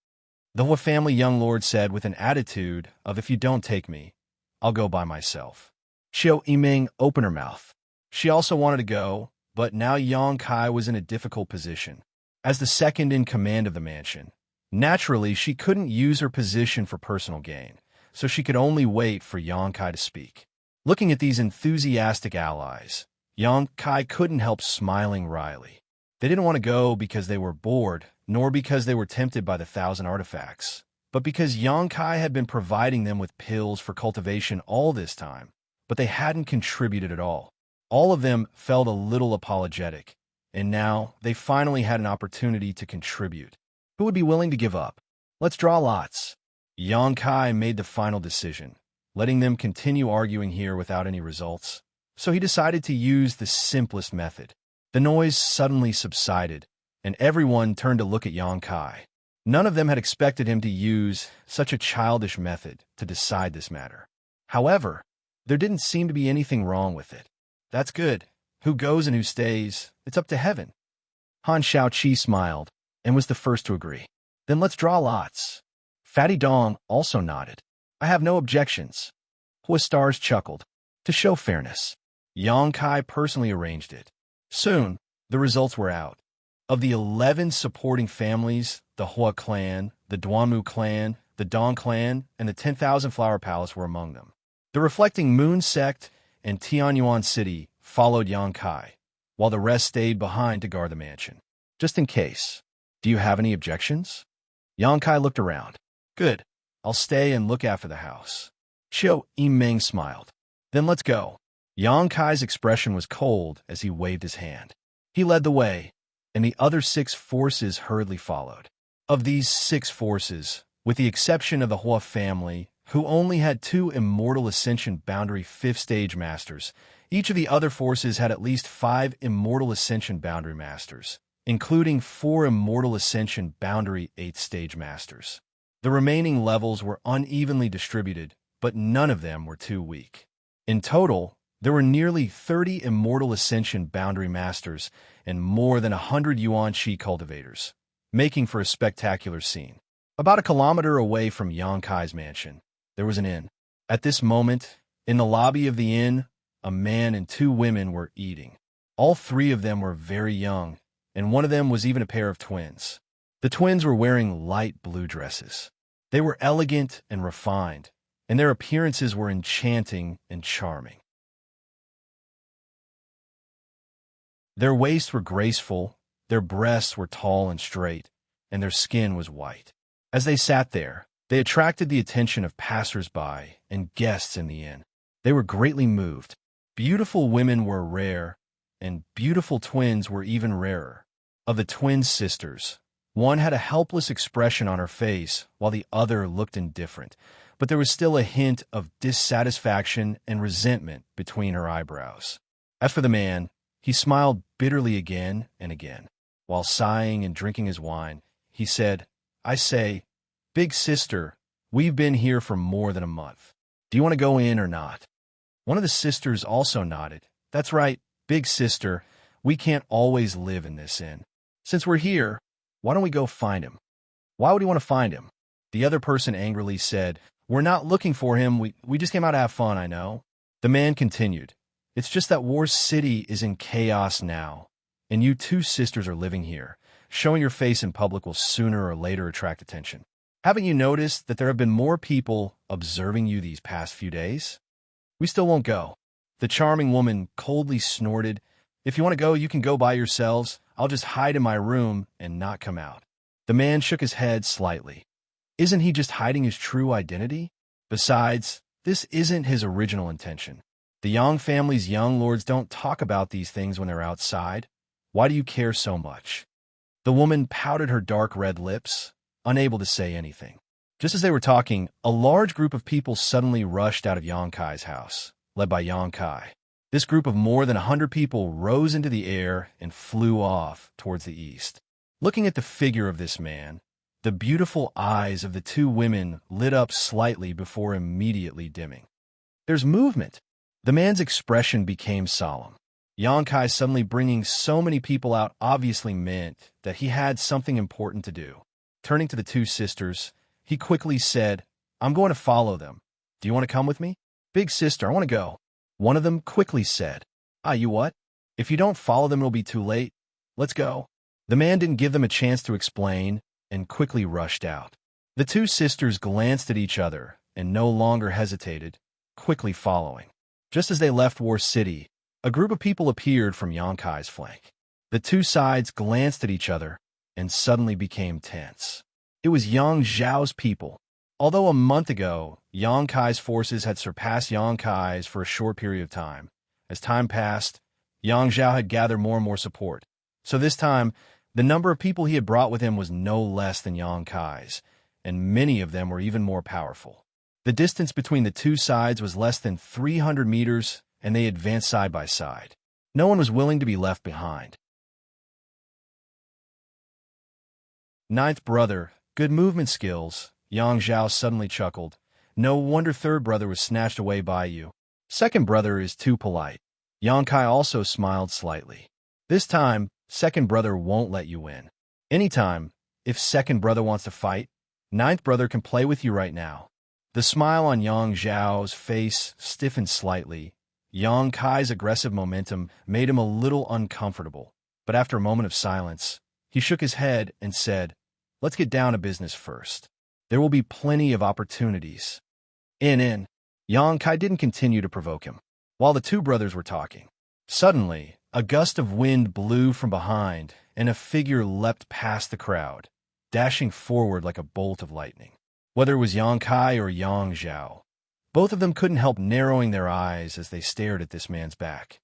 The Hua family young lord said with an attitude of, if you don't take me, I'll go by myself. Xiao Yimeng opened her mouth. She also wanted to go, but now Xianxia was in a difficult position. As the second in command of the mansion, naturally she couldn't use her position for personal gain, so she could only wait for Xianxia to speak. Looking at these enthusiastic allies, Xianxia couldn't help smiling wryly. They didn't want to go because they were bored, nor because they were tempted by the 1,000 artifacts, but because Xianxia had been providing them with pills for cultivation all this time, but they hadn't contributed at all. All of them felt a little apologetic, and now they finally had an opportunity to contribute. Who would be willing to give up? Let's draw lots. Xianxia made the final decision, letting them continue arguing here without any results. So he decided to use the simplest method. The noise suddenly subsided, and everyone turned to look at Xianxia. None of them had expected him to use such a childish method to decide this matter. However, there didn't seem to be anything wrong with it. That's good. Who goes and who stays, it's up to heaven. Han Shaoqi smiled and was the first to agree. Then let's draw lots. Fatty Dong also nodded. I have no objections. Hua Stars chuckled. To show fairness, Xianxia personally arranged it. Soon, the results were out. Of the 11 supporting families, the Hua clan, the Duanmu clan, the Dong clan, and the 10,000 Flower Palace were among them. The Reflecting Moon sect and Tianyuan City followed Xianxia, while the rest stayed behind to guard the mansion. Just in case. Do you have any objections? Xianxia looked around. Good. I'll stay and look after the house. Xiao Yimeng smiled. Then let's go. Xianxia's expression was cold as he waved his hand. He led the way, and the other 6 forces hurriedly followed. Of these 6 forces, with the exception of the Hua family, who only had 2 Immortal Ascension Boundary 5th Stage Masters, each of the other forces had at least 5 Immortal Ascension Boundary Masters, including 4 Immortal Ascension Boundary 8th Stage Masters. The remaining levels were unevenly distributed, but none of them were too weak. In total, there were nearly 30 Immortal Ascension Boundary Masters and more than 100 Yuan-Shi cultivators, making for a spectacular scene. About a kilometer away from Xianxia's mansion, there was an inn. At this moment, in the lobby of the inn, a man and 2 women were eating. All 3 of them were very young, and one of them was even a pair of twins. The twins were wearing light blue dresses. They were elegant and refined, and their appearances were enchanting and charming. Their waists were graceful, their breasts were tall and straight, and their skin was white. As they sat there, they attracted the attention of passers-by and guests in the inn. They were greatly moved. Beautiful women were rare, and beautiful twins were even rarer. Of the twin sisters, one had a helpless expression on her face, while the other looked indifferent, but there was still a hint of dissatisfaction and resentment between her eyebrows. As for the man, he smiled bitterly again and again. While sighing and drinking his wine, he said, I say, big sister, we've been here for more than a month. Do you want to go in or not? One of the sisters also nodded. That's right, big sister, we can't always live in this inn. Since we're here, why don't we go find him? Why would you want to find him? The other person angrily said, we're not looking for him, we just came out to have fun, I know. The man continued, it's just that War City is in chaos now, and you 2 sisters are living here. Showing your face in public will sooner or later attract attention. Haven't you noticed that there have been more people observing you these past few days? We still won't go. The charming woman coldly snorted, "If you want to go, you can go by yourselves. I'll just hide in my room and not come out." The man shook his head slightly. Isn't he just hiding his true identity? Besides, this isn't his original intention. The Yang family's young lords don't talk about these things when they're outside. Why do you care so much? The woman pouted her dark red lips, unable to say anything. Just as they were talking, a large group of people suddenly rushed out of Yang Kai's house, led by Yang Kai. This group of more than 100 people rose into the air and flew off towards the east. Looking at the figure of this man, the beautiful eyes of the two women lit up slightly before immediately dimming. There's movement. The man's expression became solemn. Yang Kai suddenly bringing so many people out obviously meant that he had something important to do. Turning to the two sisters, he quickly said, "I'm going to follow them. Do you want to come with me?" "Big sister, I want to go." One of them quickly said, "You what? If you don't follow them, it'll be too late. Let's go." The man didn't give them a chance to explain and quickly rushed out. The two sisters glanced at each other and no longer hesitated, quickly following. Just as they left War City, a group of people appeared from Yang Kai's flank. The two sides glanced at each other and suddenly became tense. It was Yang Zhao's people. Although a month ago, Yang Kai's forces had surpassed Yang Kai's for a short period of time, as time passed, Yang Zhao had gathered more and more support. So this time, the number of people he had brought with him was no less than Yang Kai's, and many of them were even more powerful. The distance between the two sides was less than 300 meters, and they advanced side by side. No one was willing to be left behind. Ninth brother, good movement skills. Yang Zhao suddenly chuckled. No wonder third brother was snatched away by you. Second brother is too polite. Yang Kai also smiled slightly. This time, second brother won't let you win. Anytime, if second brother wants to fight, ninth brother can play with you right now. The smile on Yang Zhao's face stiffened slightly. Yang Kai's aggressive momentum made him a little uncomfortable, but after a moment of silence, he shook his head and said, "Let's get down to business first. There will be plenty of opportunities." In. Yang Kai didn't continue to provoke him. While the two brothers were talking, suddenly, a gust of wind blew from behind, and a figure leapt past the crowd, dashing forward like a bolt of lightning. Whether it was Yang Kai or Yang Zhao, both of them couldn't help narrowing their eyes as they stared at this man's back.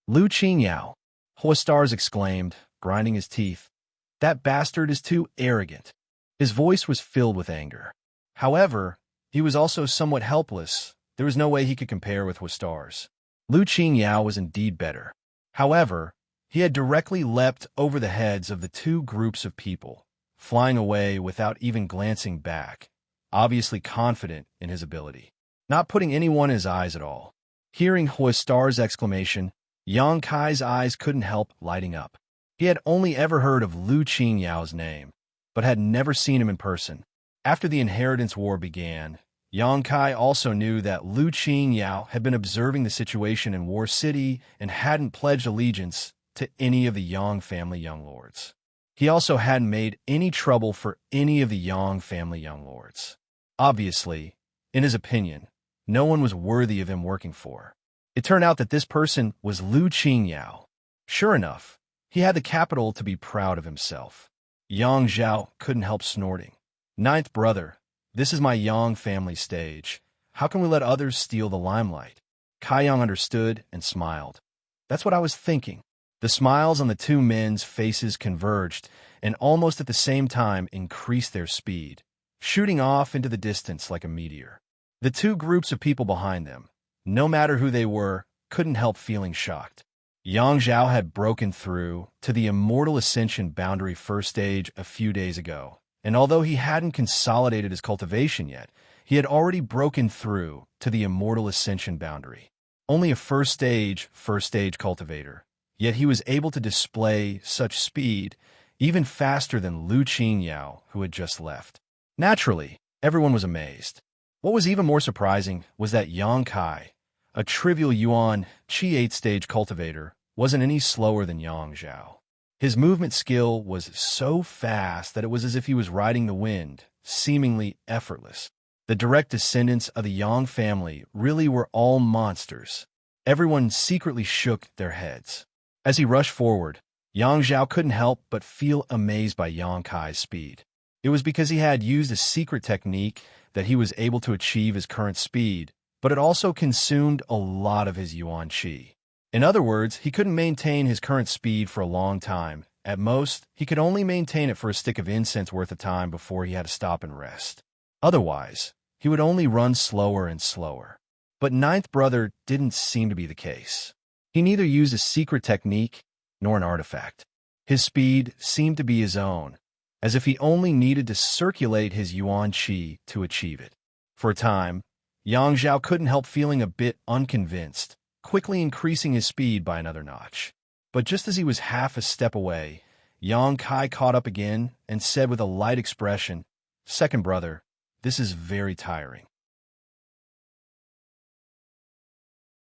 "Lu Qingyao," Huastars exclaimed, grinding his teeth. "That bastard is too arrogant." His voice was filled with anger. However, he was also somewhat helpless. There was no way he could compare with Huastars. Lu Qingyao was indeed better. However, he had directly leapt over the heads of the two groups of people, flying away without even glancing back, obviously confident in his ability, not putting anyone in his eyes at all. Hearing Huastar's exclamation, Yang Kai's eyes couldn't help lighting up. He had only ever heard of Lu Qingyao's name, but had never seen him in person. After the Inheritance War began, Yang Kai also knew that Lu Qingyao had been observing the situation in War City and hadn't pledged allegiance to any of the Yang family young lords. He also hadn't made any trouble for any of the Yang family young lords. Obviously, in his opinion, no one was worthy of him working for. It turned out that this person was Lu Qingyao. Sure enough, he had the capital to be proud of himself. Yang Zhao couldn't help snorting. "Ninth brother, this is my Yang family stage. How can we let others steal the limelight?" Kai Yang understood and smiled. "That's what I was thinking." The smiles on the two men's faces converged and almost at the same time increased their speed, shooting off into the distance like a meteor. The two groups of people behind them, no matter who they were, couldn't help feeling shocked. Yang Zhao had broken through to the Immortal Ascension boundary first stage a few days ago, and although he hadn't consolidated his cultivation yet, he had already broken through to the Immortal Ascension boundary. Only a first stage cultivator, yet he was able to display such speed, even faster than Lu Qingyao, who had just left. Naturally, everyone was amazed. What was even more surprising was that Yang Kai, a trivial Yuan Qi 8th-stage cultivator, wasn't any slower than Yang Zhao. His movement skill was so fast that it was as if he was riding the wind, seemingly effortless. The direct descendants of the Yang family really were all monsters. Everyone secretly shook their heads. As he rushed forward, Yang Zhao couldn't help but feel amazed by Yang Kai's speed. It was because he had used a secret technique that he was able to achieve his current speed, but it also consumed a lot of his yuan qi. In other words, he couldn't maintain his current speed for a long time. At most, he could only maintain it for a stick of incense worth of time before he had to stop and rest. Otherwise, he would only run slower and slower. But Ninth Brother didn't seem to be the case. He neither used a secret technique nor an artifact. His speed seemed to be his own, as if he only needed to circulate his yuan qi to achieve it. For a time, Yang Zhao couldn't help feeling a bit unconvinced, quickly increasing his speed by another notch. But just as he was half a step away, Yang Kai caught up again and said with a light expression, "Second brother, this is very tiring."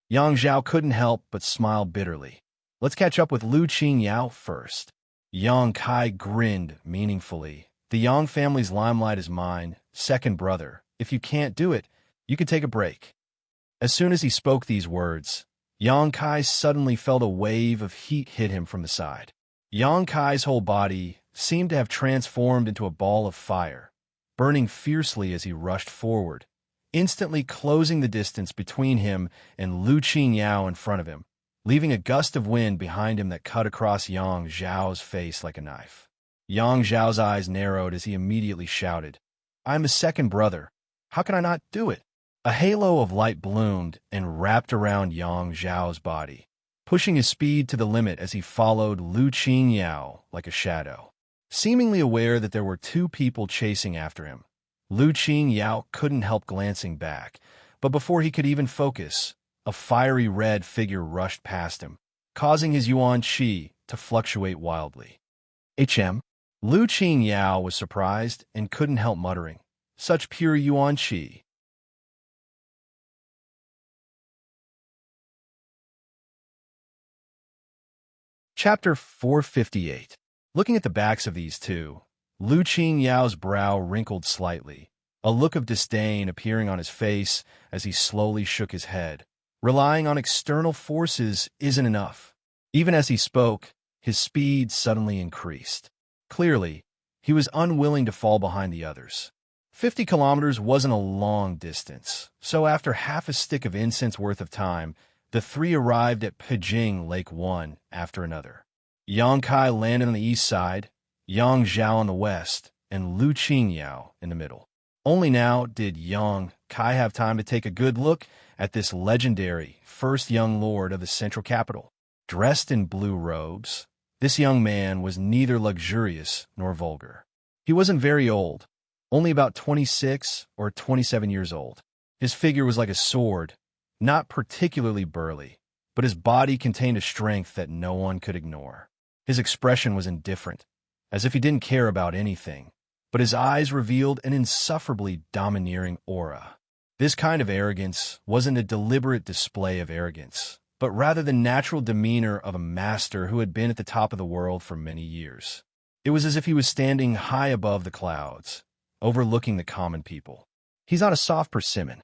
Yang Zhao couldn't help but smile bitterly. "Let's catch up with Lu Qingyao first." Yang Kai grinned meaningfully. "The Yang family's limelight is mine, second brother. If you can't do it, you can take a break." As soon as he spoke these words, Yang Kai suddenly felt a wave of heat hit him from the side. Yang Kai's whole body seemed to have transformed into a ball of fire, burning fiercely as he rushed forward, instantly closing the distance between him and Lu Qingyao in front of him, leaving a gust of wind behind him that cut across Yang Zhao's face like a knife. Yang Zhao's eyes narrowed as he immediately shouted, "I'm a second brother. How can I not do it?" A halo of light bloomed and wrapped around Yang Zhao's body, pushing his speed to the limit as he followed Lu Qingyao like a shadow. Seemingly aware that there were two people chasing after him, Lu Qingyao couldn't help glancing back, but before he could even focus, a fiery red figure rushed past him, causing his yuan qi to fluctuate wildly. Lu Qingyao was surprised and couldn't help muttering, "Such pure yuan qi." Chapter 458. Looking at the backs of these two, Lu Qingyao's brow wrinkled slightly, a look of disdain appearing on his face as he slowly shook his head. Relying on external forces isn't enough. Even as he spoke, his speed suddenly increased. Clearly, he was unwilling to fall behind the others. 50 kilometers wasn't a long distance, so after half a stick of incense worth of time, the three arrived at Pijing Lake one after another. Yang Kai landed on the east side, Yang Zhao on the west, and Lu Qingyao in the middle. Only now did Yang Kai have time to take a good look at this legendary first young lord of the central capital. Dressed in blue robes, this young man was neither luxurious nor vulgar. He wasn't very old, only about 26 or 27 years old. His figure was like a sword, not particularly burly, but his body contained a strength that no one could ignore. His expression was indifferent, as if he didn't care about anything, but his eyes revealed an insufferably domineering aura. This kind of arrogance wasn't a deliberate display of arrogance, but rather the natural demeanor of a master who had been at the top of the world for many years. It was as if he was standing high above the clouds, overlooking the common people. "He's not a soft persimmon."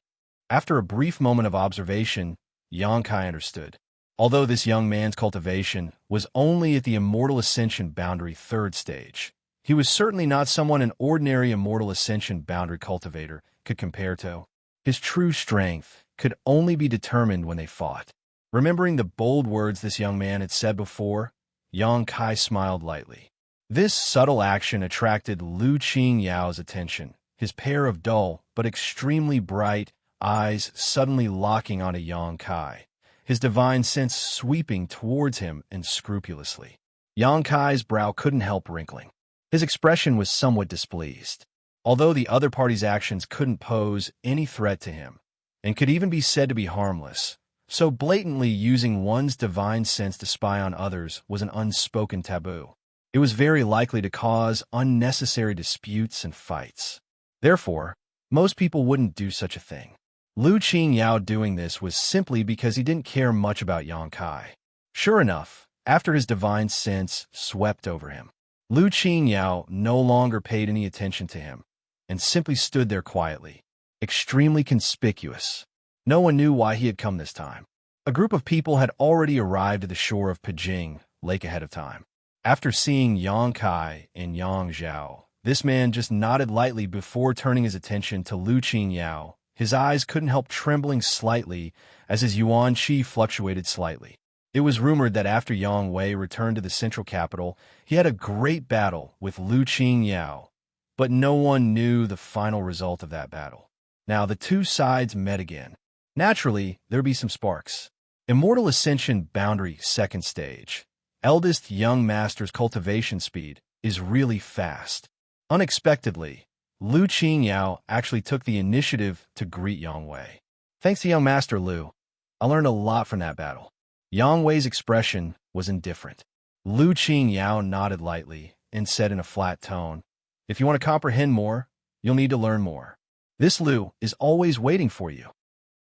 After a brief moment of observation, Yang Kai understood. Although this young man's cultivation was only at the Immortal Ascension Boundary 3rd stage, he was certainly not someone an ordinary Immortal Ascension Boundary cultivator could compare to. His true strength could only be determined when they fought. Remembering the bold words this young man had said before, Yang Kai smiled lightly. This subtle action attracted Lu Qingyao's attention, his pair of dull but extremely bright eyes suddenly locking onto Yang Kai, his divine sense sweeping towards him unscrupulously. Yang Kai's brow couldn't help wrinkling. His expression was somewhat displeased. Although the other party's actions couldn't pose any threat to him, and could even be said to be harmless, so blatantly using one's divine sense to spy on others was an unspoken taboo. It was very likely to cause unnecessary disputes and fights. Therefore, most people wouldn't do such a thing. Lu Qingyao doing this was simply because he didn't care much about Yang Kai. Sure enough, after his divine sense swept over him, Lu Qingyao no longer paid any attention to him, and simply stood there quietly, extremely conspicuous. No one knew why he had come this time. A group of people had already arrived at the shore of Pijing Lake ahead of time. After seeing Yang Kai and Yang Zhao, this man just nodded lightly before turning his attention to Lu Qingyao. His eyes couldn't help trembling slightly as his yuan qi fluctuated slightly. It was rumored that after Yang Wei returned to the central capital, he had a great battle with Lu Qingyao, but no one knew the final result of that battle. Now the two sides met again. Naturally, there'd be some sparks. Immortal Ascension Boundary Second Stage. Eldest Young Master's cultivation speed is really fast. Unexpectedly, Lu Qingyao actually took the initiative to greet Yang Wei. Thanks to Young Master Lu, I learned a lot from that battle. Yang Wei's expression was indifferent. Lu Qingyao nodded lightly and said in a flat tone, "If you want to comprehend more, you'll need to learn more. This Lu is always waiting for you."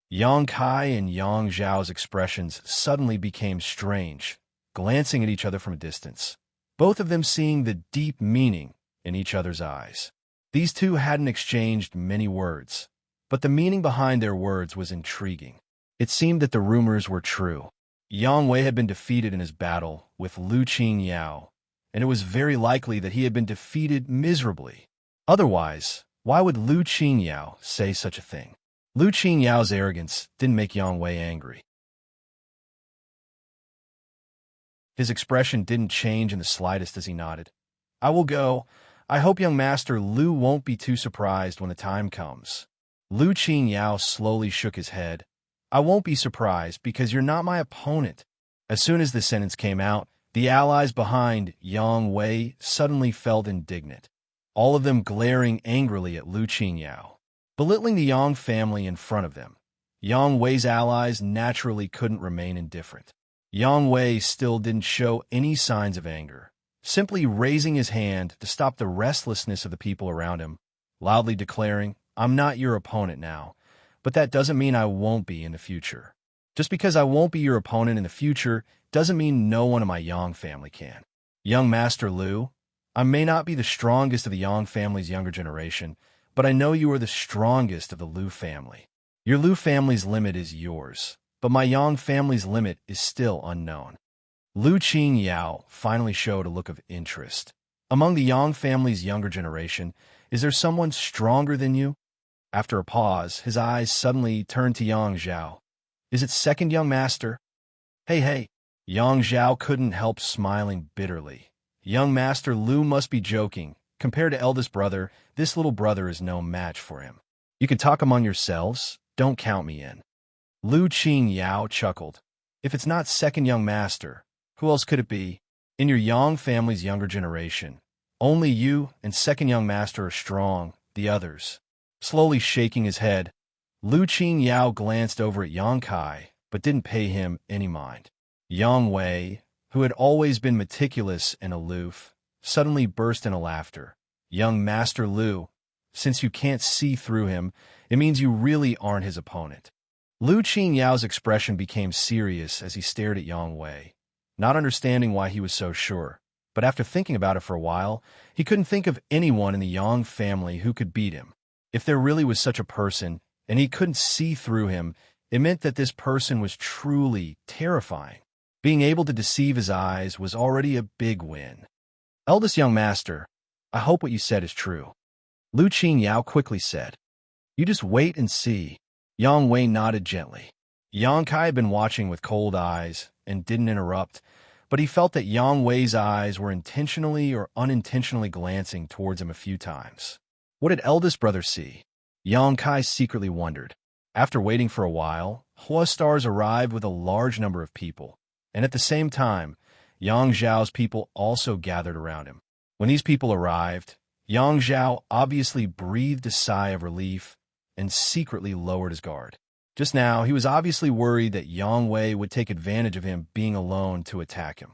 Yang Kai and Yang Zhao's expressions suddenly became strange, glancing at each other from a distance, both of them seeing the deep meaning in each other's eyes. These two hadn't exchanged many words, but the meaning behind their words was intriguing. It seemed that the rumors were true. Yang Wei had been defeated in his battle with Lu Qingyao, and it was very likely that he had been defeated miserably. Otherwise, why would Lu Qingyao say such a thing? Lu Qingyao's arrogance didn't make Yang Wei angry. His expression didn't change in the slightest as he nodded. "I will go. I hope young Master Lu won't be too surprised when the time comes." Lu Qingyao slowly shook his head. "I won't be surprised because you're not my opponent." As soon as the sentence came out, the allies behind Yang Wei suddenly felt indignant, all of them glaring angrily at Lu Qingyao, belittling the Yang family in front of them. Yang Wei's allies naturally couldn't remain indifferent. Yang Wei still didn't show any signs of anger, simply raising his hand to stop the restlessness of the people around him, loudly declaring, "I'm not your opponent now, but that doesn't mean I won't be in the future. Just because I won't be your opponent in the future doesn't mean no one in my Yang family can. Young Master Lu, I may not be the strongest of the Yang family's younger generation, but I know you are the strongest of the Lu family. Your Lu family's limit is yours, but my Yang family's limit is still unknown." Lu Qingyao finally showed a look of interest. "Among the Yang family's younger generation, is there someone stronger than you?" After a pause, his eyes suddenly turned to Yang Zhao. "Is it second young master?" Hey. Yang Zhao couldn't help smiling bitterly. Young Master Lu must be joking. Compared to eldest brother, this little brother is no match for him. "You can talk among yourselves. Don't count me in." Lu Qingyao chuckled. "If it's not second young master, who else could it be? In your Yang family's younger generation, only you and second young master are strong, the others." Slowly shaking his head, Lu Qingyao glanced over at Yang Kai, but didn't pay him any mind. Yang Wei, who had always been meticulous and aloof, suddenly burst into laughter. "Young Master Lu, since you can't see through him, it means you really aren't his opponent." Lu Qingyao's expression became serious as he stared at Yang Wei, not understanding why he was so sure. But after thinking about it for a while, he couldn't think of anyone in the Yang family who could beat him. If there really was such a person, and he couldn't see through him, it meant that this person was truly terrifying. Being able to deceive his eyes was already a big win. "Eldest young master, I hope what you said is true," Lu Qingyao quickly said. "You just wait and see." Yang Wei nodded gently. Yang Kai had been watching with cold eyes and didn't interrupt, but he felt that Yang Wei's eyes were intentionally or unintentionally glancing towards him a few times. What did eldest brother see? Yang Kai secretly wondered. After waiting for a while, Hua Stars arrived with a large number of people, and at the same time, Yang Zhao's people also gathered around him. When these people arrived, Yang Zhao obviously breathed a sigh of relief and secretly lowered his guard. Just now, he was obviously worried that Yang Wei would take advantage of him being alone to attack him.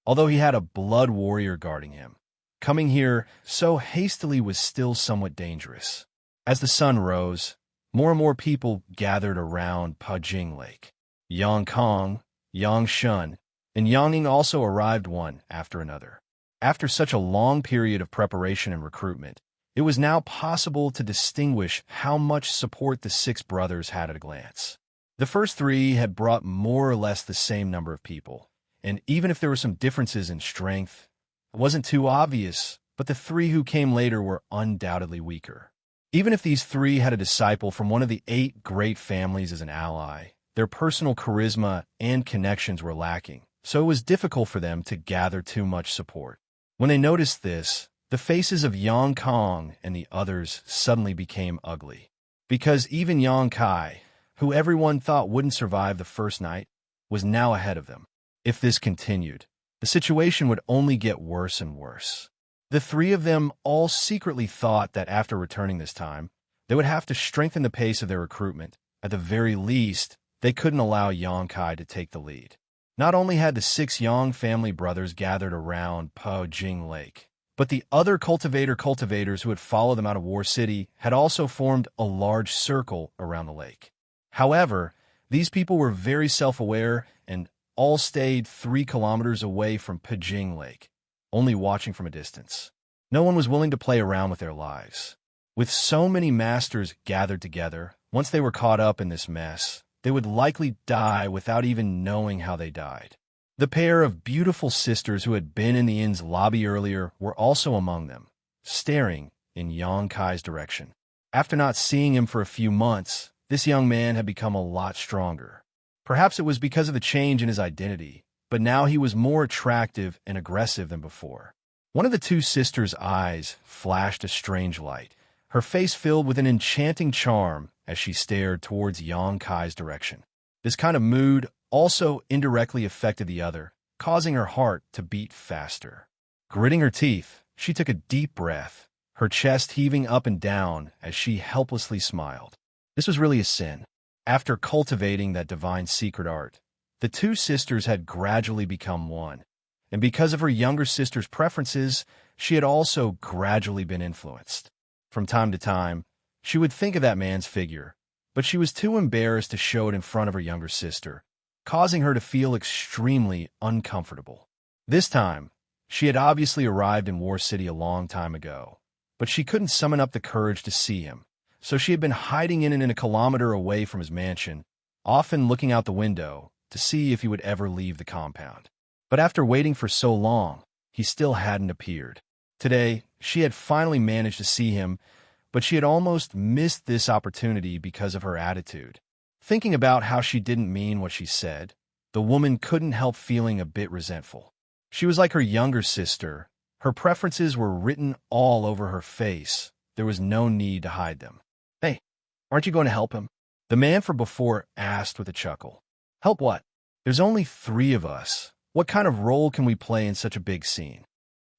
Although he had a blood warrior guarding him, coming here so hastily was still somewhat dangerous. As the sun rose, more and more people gathered around Pijing Lake. Yang Kong, Yang Shun, and Yang Ning also arrived one after another. After such a long period of preparation and recruitment, It was now possible to distinguish how much support the six brothers had at a glance. The first three had brought more or less the same number of people, and even if there were some differences in strength, it wasn't too obvious, but the three who came later were undoubtedly weaker. Even if these three had a disciple from one of the 8 great families as an ally, their personal charisma and connections were lacking, so it was difficult for them to gather too much support. When they noticed this, the faces of Yang Kong and the others suddenly became ugly. Because even Yang Kai, who everyone thought wouldn't survive the first night, was now ahead of them. If this continued, the situation would only get worse and worse. The three of them all secretly thought that after returning this time, they would have to strengthen the pace of their recruitment. At the very least, they couldn't allow Yang Kai to take the lead. Not only had the 6 Yang family brothers gathered around Po Jing Lake, but the other cultivators who had followed them out of War City had also formed a large circle around the lake. However, these people were very self-aware and all stayed 3 kilometers away from Pijing Lake, only watching from a distance. No one was willing to play around with their lives. With so many masters gathered together, once they were caught up in this mess, they would likely die without even knowing how they died. The pair of beautiful sisters who had been in the inn's lobby earlier were also among them, staring in Yang Kai's direction. After not seeing him for a few months, this young man had become a lot stronger. Perhaps it was because of the change in his identity, but now he was more attractive and aggressive than before. One of the 2 sisters' eyes flashed a strange light, her face filled with an enchanting charm as she stared towards Yang Kai's direction. This kind of mood also indirectly affected the other, causing her heart to beat faster. Gritting her teeth, she took a deep breath, her chest heaving up and down as she helplessly smiled. This was really a sin. After cultivating that divine secret art, the 2 sisters had gradually become one, and because of her younger sister's preferences, she had also gradually been influenced. From time to time, she would think of that man's figure, but she was too embarrassed to show it in front of her younger sister, causing her to feel extremely uncomfortable. This time, she had obviously arrived in War City a long time ago, but she couldn't summon up the courage to see him, so she had been hiding in a kilometer away from his mansion, often looking out the window to see if he would ever leave the compound. But after waiting for so long, he still hadn't appeared. Today, she had finally managed to see him, but she had almost missed this opportunity because of her attitude. Thinking about how she didn't mean what she said, the woman couldn't help feeling a bit resentful. She was like her younger sister. Her preferences were written all over her face. There was no need to hide them. "Hey, aren't you going to help him?" the man from before asked with a chuckle. "Help what? There's only 3 of us. What kind of role can we play in such a big scene?"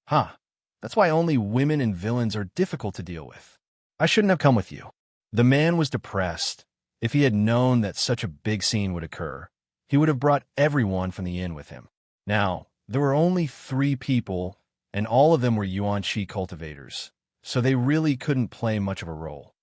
"Huh, that's why only women and villains are difficult to deal with. I shouldn't have come with you." The man was depressed. If he had known that such a big scene would occur, he would have brought everyone from the inn with him. Now, there were only 3 people, and all of them were Xianxia cultivators, so they really couldn't play much of a role.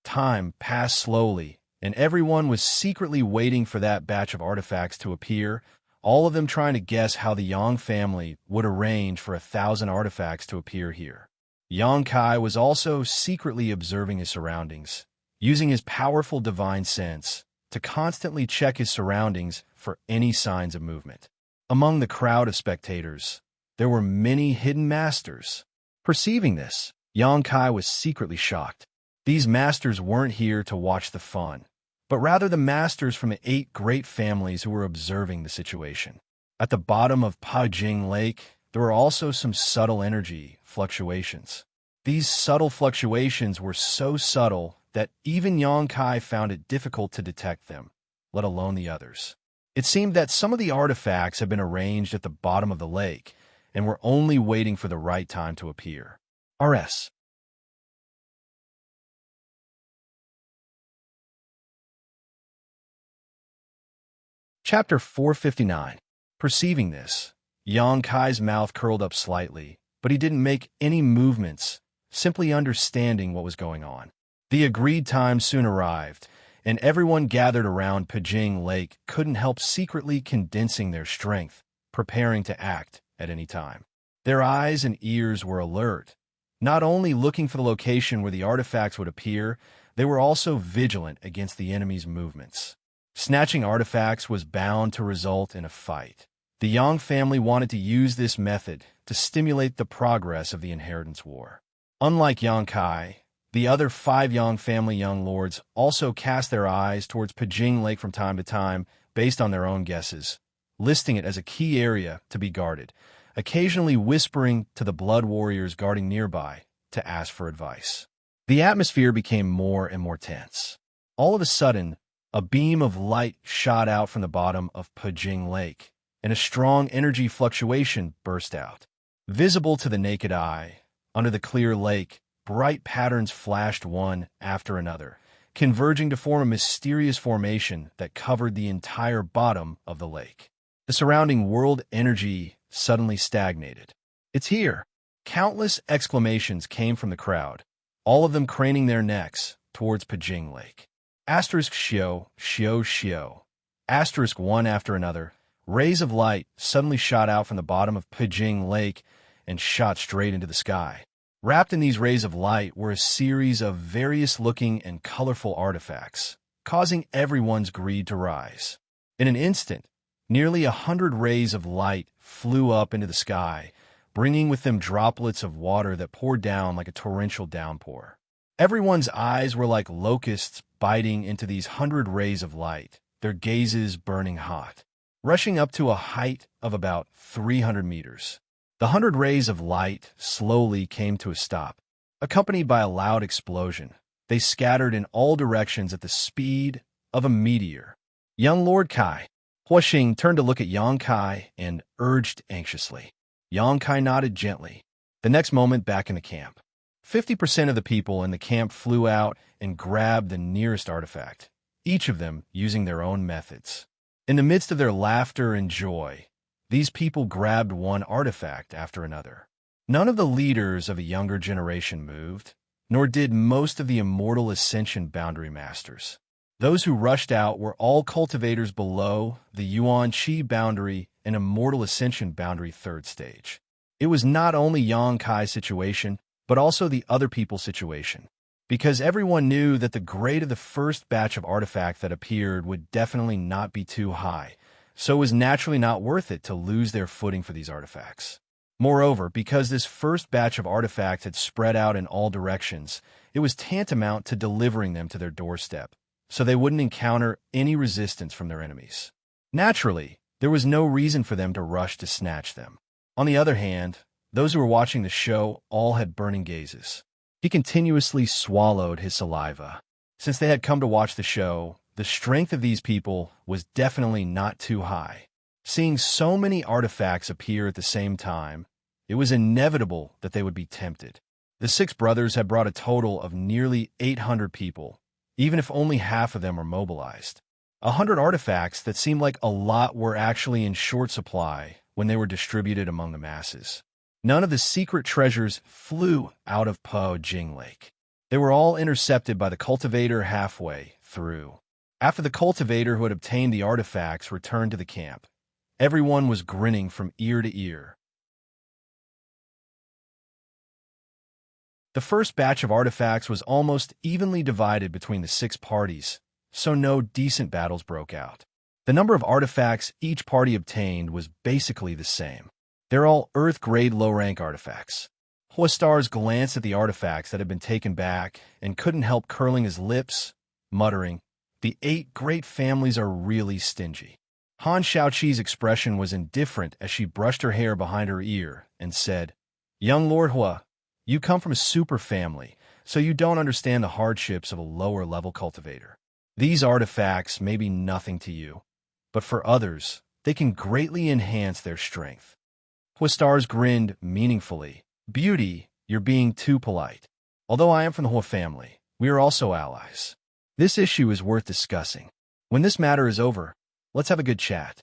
Time passed slowly, and everyone was secretly waiting for that batch of artifacts to appear, all of them trying to guess how the Yang family would arrange for 1,000 artifacts to appear here. Yang Kai was also secretly observing his surroundings, using his powerful divine sense to constantly check his surroundings for any signs of movement. Among the crowd of spectators, there were many hidden masters. Perceiving this, Yang Kai was secretly shocked. These masters weren't here to watch the fun, but rather the masters from the 8 great families who were observing the situation. At the bottom of Pijing Lake, there were also some subtle energy fluctuations. These subtle fluctuations were so subtle that even Yang Kai found it difficult to detect them, let alone the others. It seemed that some of the artifacts had been arranged at the bottom of the lake and were only waiting for the right time to appear. RS. Chapter 459. Perceiving this, Yang Kai's mouth curled up slightly, but he didn't make any movements, simply understanding what was going on. The agreed time soon arrived, and everyone gathered around Pijing Lake couldn't help secretly condensing their strength, preparing to act at any time. Their eyes and ears were alert, not only looking for the location where the artifacts would appear, they were also vigilant against the enemy's movements. Snatching artifacts was bound to result in a fight. The Yang family wanted to use this method to stimulate the progress of the inheritance war. Unlike Yang Kai, the other 5 Yang family young lords also cast their eyes towards Pijing Lake from time to time based on their own guesses, listing it as a key area to be guarded, occasionally whispering to the blood warriors guarding nearby to ask for advice. The atmosphere became more and more tense. All of a sudden, a beam of light shot out from the bottom of Pijing Lake, and a strong energy fluctuation burst out. Visible to the naked eye, under the clear lake, bright patterns flashed one after another, converging to form a mysterious formation that covered the entire bottom of the lake. The surrounding world energy suddenly stagnated. "It's here!" Countless exclamations came from the crowd, all of them craning their necks towards Pijing Lake. Asterisk Xiao, Xiao, Xiao. Asterisk one after another, rays of light suddenly shot out from the bottom of Pijing Lake and shot straight into the sky. Wrapped in these rays of light were a series of various-looking and colorful artifacts, causing everyone's greed to rise. In an instant, nearly 100 rays of light flew up into the sky, bringing with them droplets of water that poured down like a torrential downpour. Everyone's eyes were like locusts biting into these 100 rays of light, their gazes burning hot, rushing up to a height of about 300 meters. The 100 rays of light slowly came to a stop, accompanied by a loud explosion. They scattered in all directions at the speed of a meteor. Young Lord Kai. Huaxing turned to look at Yang Kai and urged anxiously. Yang Kai nodded gently. The next moment, back in the camp, 50% of the people in the camp flew out and grabbed the nearest artifact, each of them using their own methods. In the midst of their laughter and joy, these people grabbed one artifact after another. None of the leaders of a younger generation moved, nor did most of the Immortal Ascension Boundary Masters. Those who rushed out were all cultivators below the Yuan Qi Boundary and Immortal Ascension Boundary 3rd stage. It was not only Yang Kai's situation, but also the other people's situation, because everyone knew that the grade of the first batch of artifact that appeared would definitely not be too high, so it was naturally not worth it to lose their footing for these artifacts. Moreover, because this first batch of artifacts had spread out in all directions, it was tantamount to delivering them to their doorstep, so they wouldn't encounter any resistance from their enemies. Naturally, there was no reason for them to rush to snatch them. On the other hand, those who were watching the show all had burning gazes. He continuously swallowed his saliva. Since they had come to watch the show, the strength of these people was definitely not too high. Seeing so many artifacts appear at the same time, it was inevitable that they would be tempted. The 6 brothers had brought a total of nearly 800 people, even if only half of them were mobilized. 100 artifacts that seemed like a lot were actually in short supply when they were distributed among the masses. None of the secret treasures flew out of Pijing Lake. They were all intercepted by the cultivator halfway through. After the cultivator who had obtained the artifacts returned to the camp, everyone was grinning from ear to ear. The first batch of artifacts was almost evenly divided between the 6 parties, so no decent battles broke out. The number of artifacts each party obtained was basically the same. They're all Earth-grade low-rank artifacts. Huastar's glanced at the artifacts that had been taken back and couldn't help curling his lips, muttering, "The 8 great families are really stingy." Han Shaoqi's expression was indifferent as she brushed her hair behind her ear and said, "Young Lord Hua, you come from a super family, so you don't understand the hardships of a lower-level cultivator. These artifacts may be nothing to you, but for others, they can greatly enhance their strength." Huastars grinned meaningfully. "Beauty, you're being too polite. Although I am from the Hua family, we are also allies. This issue is worth discussing. When this matter is over, let's have a good chat."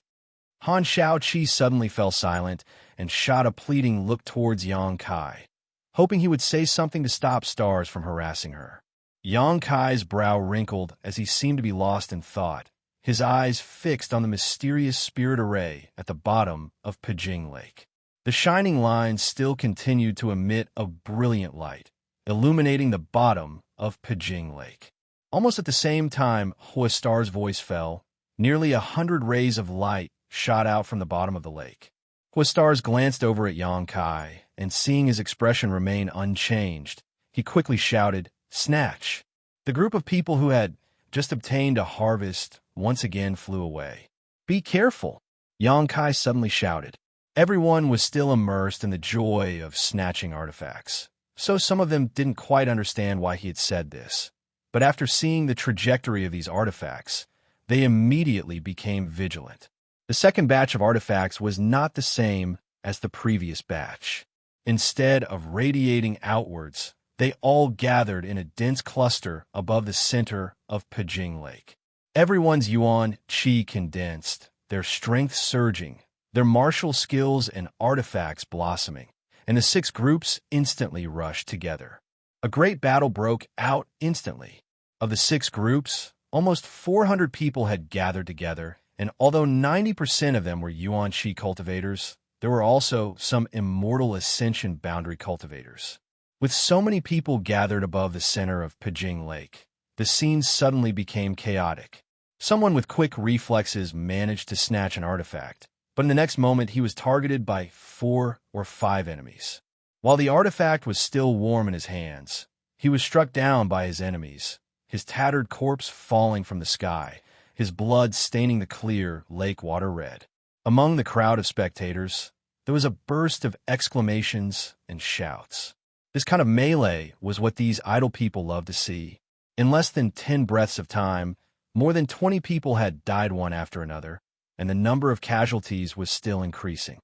Han Shaoqi suddenly fell silent and shot a pleading look towards Yang Kai, hoping he would say something to stop Stars from harassing her. Yang Kai's brow wrinkled as he seemed to be lost in thought, his eyes fixed on the mysterious spirit array at the bottom of Pijing Lake. The shining lines still continued to emit a brilliant light, illuminating the bottom of Pijing Lake. Almost at the same time Huastar's voice fell, nearly 100 rays of light shot out from the bottom of the lake. Huastars glanced over at Yang Kai, and seeing his expression remain unchanged, he quickly shouted, "Snatch!" The group of people who had just obtained a harvest once again flew away. "Be careful!" Yang Kai suddenly shouted. Everyone was still immersed in the joy of snatching artifacts, so some of them didn't quite understand why he had said this. But after seeing the trajectory of these artifacts, they immediately became vigilant. The second batch of artifacts was not the same as the previous batch. Instead of radiating outwards, they all gathered in a dense cluster above the center of Pijing Lake. Everyone's yuan qi condensed, their strength surging, their martial skills and artifacts blossoming, and the 6 groups instantly rushed together. A great battle broke out instantly. Of the 6 groups, almost 400 people had gathered together, and although 90% of them were yuan qi cultivators, there were also some immortal ascension boundary cultivators. With so many people gathered above the center of Pijing Lake, the scene suddenly became chaotic. Someone with quick reflexes managed to snatch an artifact, but in the next moment he was targeted by 4 or 5 enemies. While the artifact was still warm in his hands, he was struck down by his enemies, his tattered corpse falling from the sky, his blood staining the clear lake water red. Among the crowd of spectators, there was a burst of exclamations and shouts. This kind of melee was what these idle people loved to see. In less than 10 breaths of time, more than 20 people had died one after another, and the number of casualties was still increasing.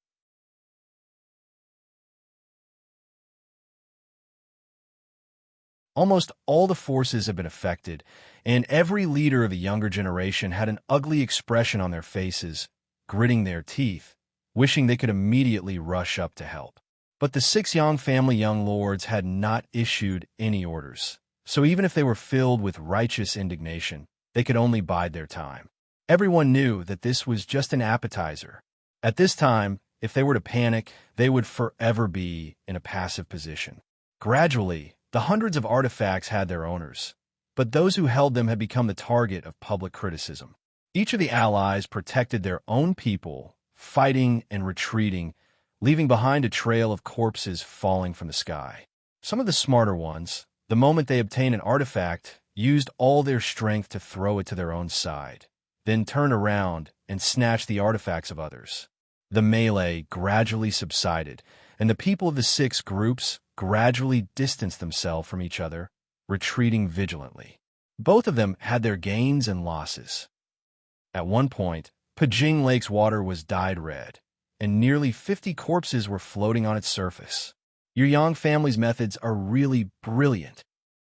Almost all the forces had been affected, and every leader of the younger generation had an ugly expression on their faces, gritting their teeth, wishing they could immediately rush up to help. But the 6 Yang family young lords had not issued any orders, so even if they were filled with righteous indignation, they could only bide their time. Everyone knew that this was just an appetizer. At this time, if they were to panic, they would forever be in a passive position. Gradually, the hundreds of artifacts had their owners, but those who held them had become the target of public criticism. Each of the allies protected their own people, fighting and retreating, leaving behind a trail of corpses falling from the sky. Some of the smarter ones, the moment they obtained an artifact, used all their strength to throw it to their own side, then turn around and snatch the artifacts of others. The melee gradually subsided, and the people of the 6 groups gradually distanced themselves from each other, retreating vigilantly. Both of them had their gains and losses. At one point, Pijing Lake's water was dyed red, and nearly 50 corpses were floating on its surface. Your Yang family's methods are really brilliant.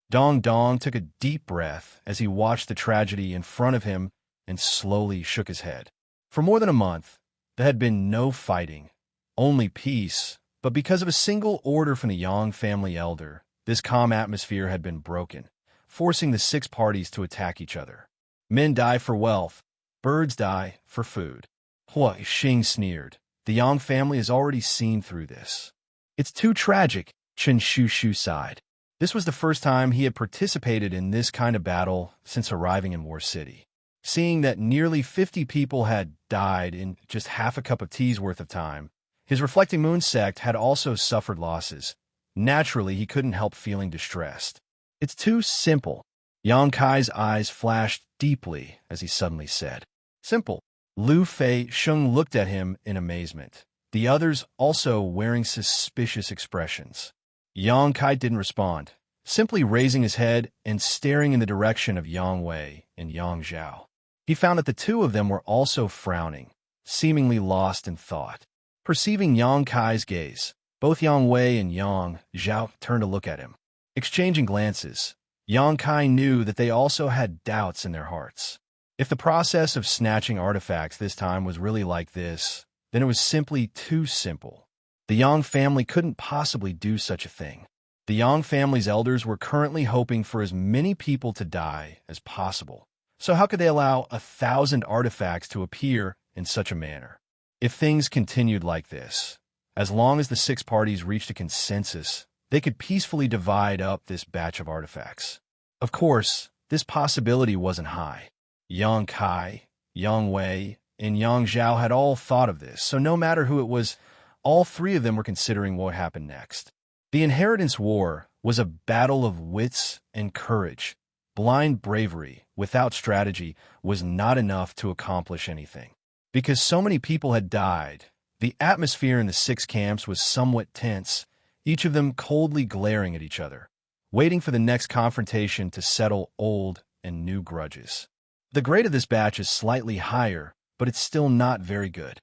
Dong Dong took a deep breath as he watched the tragedy in front of him and slowly shook his head. For more than a month, there had been no fighting, only peace, but because of a single order from the Yang family elder, this calm atmosphere had been broken, forcing the 6 parties to attack each other. Men die for wealth, birds die for food. Hua Xing sneered. The Yang family has already seen through this. It's too tragic, Chen Shushu sighed. This was the first time he had participated in this kind of battle since arriving in War City. Seeing that nearly 50 people had died in just half a cup of tea's worth of time, his Reflecting Moon sect had also suffered losses. Naturally, he couldn't help feeling distressed. It's too simple. Yang Kai's eyes flashed deeply as he suddenly said, "Simple." Lu Fei Sheng looked at him in amazement, the others also wearing suspicious expressions. Yang Kai didn't respond, simply raising his head and staring in the direction of Yang Wei and Yang Zhao. He found that the 2 of them were also frowning, seemingly lost in thought. Perceiving Yang Kai's gaze, both Yang Wei and Yang Zhao turned to look at him. Exchanging glances, Yang Kai knew that they also had doubts in their hearts. If the process of snatching artifacts this time was really like this, then it was simply too simple. The Yang family couldn't possibly do such a thing. The Yang family's elders were currently hoping for as many people to die as possible. So how could they allow 1,000 artifacts to appear in such a manner? If things continued like this, As long as the six parties reached a consensus, they could peacefully divide up this batch of artifacts. Of course, this possibility wasn't high. Yang Kai, Yang Wei, and Yang Zhao had all thought of this, so no matter who it was, all three of them were considering what happened next. The Inheritance War was a battle of wits and courage. Blind bravery, without strategy, was not enough to accomplish anything. Because so many people had died, the atmosphere in the six camps was somewhat tense, each of them coldly glaring at each other, waiting for the next confrontation to settle old and new grudges. The grade of this batch is slightly higher, but it's still not very good.